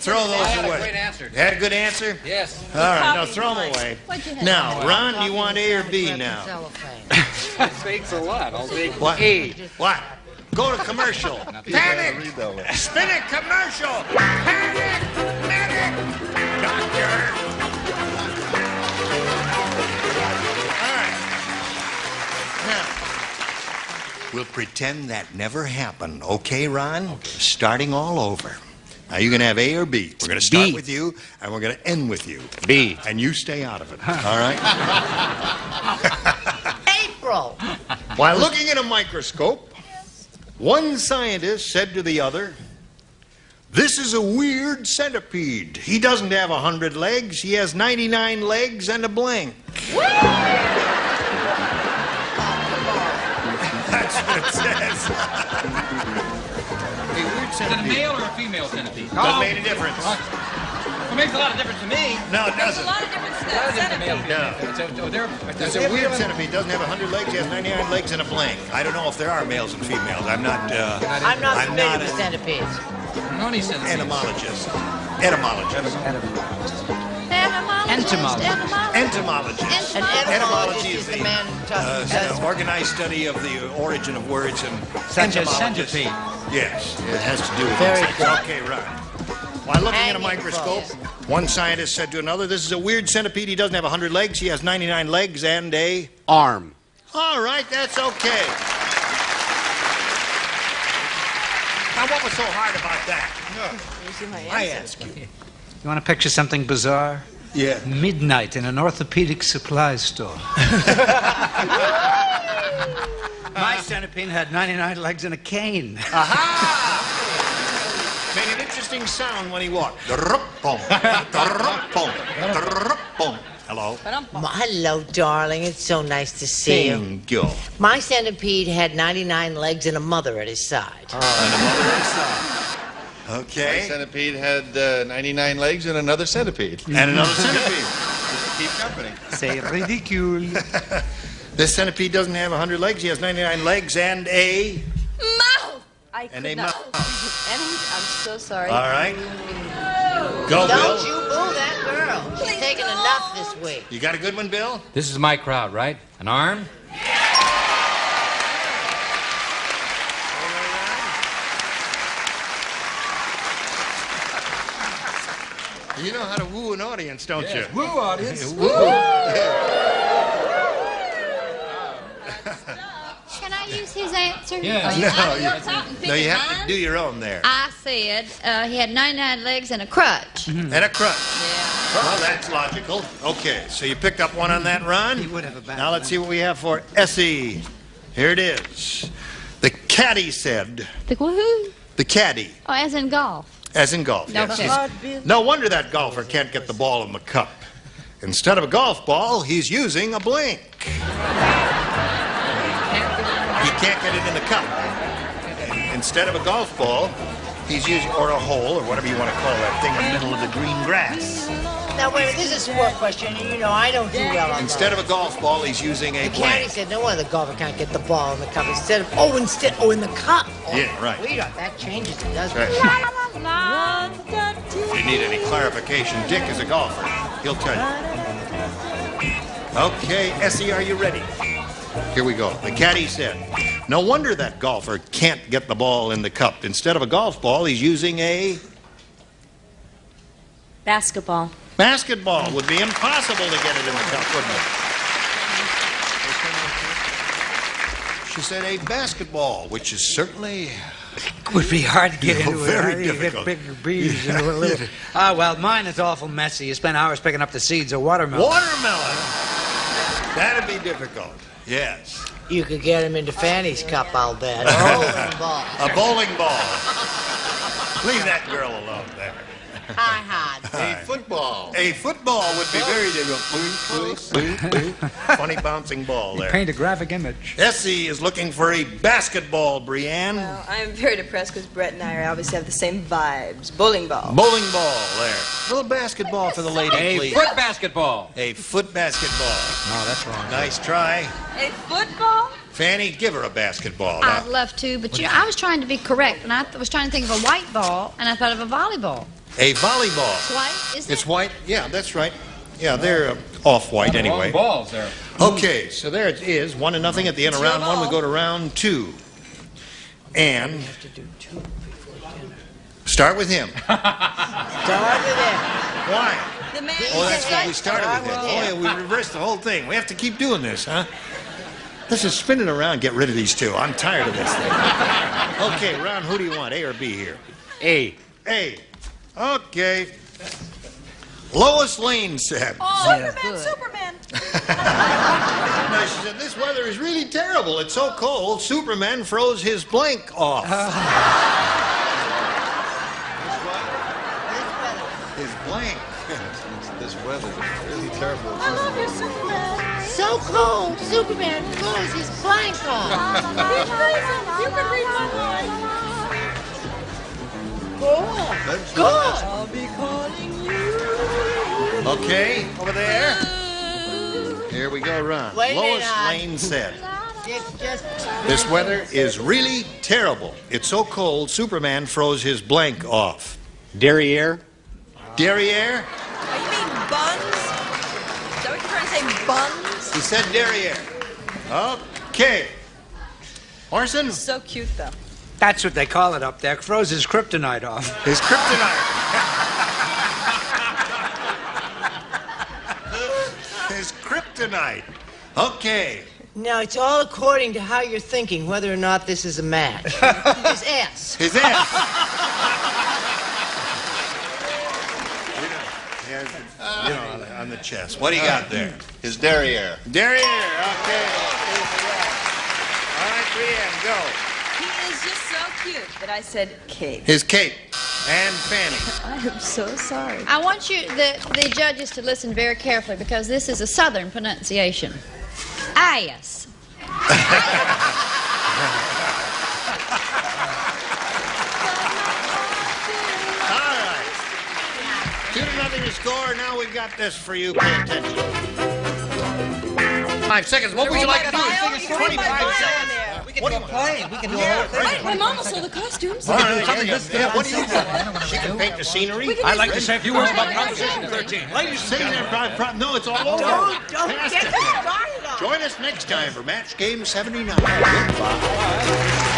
Throw those I had away. a great answer. You had a good answer? Yes. All right, now throw them away. Now, Ron, do you want A or B now? Fake for what? I'll take What? A. What? Go to commercial. Panic! Spin it, commercial! Panic! Medic! Doctor! All right. Now, we'll pretend that never happened. Okay, Ron? Okay. Starting all over. Now, you're going to have A or B. We're going to start with you, and we're going to end with you. B. And you stay out of it. All right? April. While looking at a microscope, one scientist said to the other, "This is a weird centipede. He doesn't have 100 legs. He has 99 legs and a blank." That's what it says. A weird Is it a centipede. male or a female centipede? Doesn't make any difference. It makes a lot of difference to me. No, it doesn't. A lot of difference to A lot of that difference to male, centipede. female. It's a weird centipede. Doesn't have 100 legs. He has 99 legs and a blank. I don't know if there are males and females. I'm not familiar with centipedes. Only centipedes. Entomologist. Entomologist. Entomologist. An etymologist is the man who does An organized study of the origin of words and Such as entomologist. centipede. Yes, it has to do with Very insects. good. Okay, right. While looking at a Hanging microscope, balls. one scientist said to another, "This is a weird centipede. He doesn't have 100 legs. He has 99 legs and a Arm. All right, that's okay. Now, what was so hard about that? I ask you. You want to picture something bizarre? Yeah. Midnight in an orthopedic supply store. My centipede had 99 legs and a cane. Aha! Made an interesting sound when he walked. Hello. Hello, darling. It's so nice to see you. Thank you. My centipede had 99 legs and a mother at his side. Okay. My centipede had 99 legs and another centipede. And another centipede. Just to keep company. C'est ridicule. This centipede doesn't have 100 legs. He has 99 legs and a Mouth! I And could a not. mouth. I'm so sorry. All right. Go, Don't Bill. you boo that girl. She's taken enough this week. You got a good one, Bill? This is my crowd, right? An arm? You know how to woo an audience, don't you? Woo, audience. Woo. Can I use his answer? Yeah. No, you have to do your own there. I said he had 99 legs and a crutch. And a crutch. Well, that's logical. Okay, so you picked up one on that run. He would have a bad Now let's see what we have for Essie. Here it is. The caddy said. The woohoo? The caddy, Oh, as in golf. as in golf. No yes. kidding. No wonder that golfer can't get the ball in the cup. Instead of a golf ball, he's using a blink. He can't get it in the cup. Instead of a golf ball, he's using, or a hole, or whatever you want to call that thing in the middle of the green grass. Now, wait a minute. This is a sport question. You know, I don't do well on Instead of a golf ball, he's using a the caddy blank. said, no wonder the golfer can't get the ball in the cup. Instead of, in the cup. Oh, Yeah, right. Sweetheart, that changes it, doesn't Right. it? If you need any clarification, Dick is a golfer. He'll tell you. Okay, Essie, are you ready? Here we go. The caddy said, no wonder that golfer can't get the ball in the cup. Instead of a golf ball, he's using a Basketball. basketball. Would be impossible to get it in the cup, wouldn't it? She said a basketball, which is certainly Would be hard to get into it. very How do you difficult. Get bigger bees and a little. Ah, well, mine is awful messy. You spend hours picking up the seeds of watermelon. watermelon. That'd be difficult. Yes. You could get him into Fanny's cup, I'll bet. A bowling ball. A bowling ball. Leave that girl alone there. A football. A football would be very difficult. Funny bouncing ball there. Paint a graphic image. Essie is looking for a basketball, Brienne. Well, I am very depressed because Brett and I obviously have the same vibes. Bowling ball. Bowling ball there. A little basketball for the lady, please. A foot basketball. A foot basketball. No, that's wrong. Nice try. A football? Fanny, give her a basketball. I'd love to, but I was trying to be correct, and I was trying to think of a white ball, and I thought of a volleyball. A volleyball. It's white, isn't it? It's white. Yeah, that's right. Yeah, they're off-white anyway. Balls there. Okay, so there it is. 1-0 at the end of round one. We go to round two. And start with him. Start with him. Why? The man Oh, that's what we started with him. Start Oh, yeah, we reversed the whole thing. We have to keep doing this, huh? This is spinning around. Get rid of these two. I'm tired of this thing. Okay, round, who do you want, A or B here? A. A. Okay. Lois Lane said. Oh, Superman. No, she said, this weather is really terrible. It's so cold, Superman froze his blank off. His blank. This weather is really terrible. I love you, Superman. So cold, Superman froze his blank off. You can read my mind. Go on. Go on. I'll be calling you. Okay, over there. Here we go, Ron. Wait a Lois minute. Lane said, Just this weather is really terrible. It's so cold, Superman froze his blank off. Derriere. Derriere? Oh, you mean buns? Is that what you're trying to say, buns? He said derriere. Okay. Orson? So cute, though. That's what they call it up there. Froze his kryptonite off. His kryptonite. His kryptonite. Okay. now it's all according to how you're thinking, whether or not this is a match. His ass. His ass. You know, on the chest. What do you got there? His derriere. Derriere. Okay. All right, Brienne, go. He is just so cute that I said cape. His cape. And Fanny. I am so sorry. I want the judges to listen very carefully because this is a southern pronunciation. Ass. All right. 2-0 to score. Now we've got this for you. Pay attention. 5 seconds. What would you like to do? 25 seconds. What do you play? We can do a whole thing. My mom will sew the costumes. All right, what do you think? She can paint the scenery. I'd like to say a few words about Proposition 13. Ladies and gentlemen, no, it's all over. Don't get me started on. Join us next time for Match Game 79. Goodbye.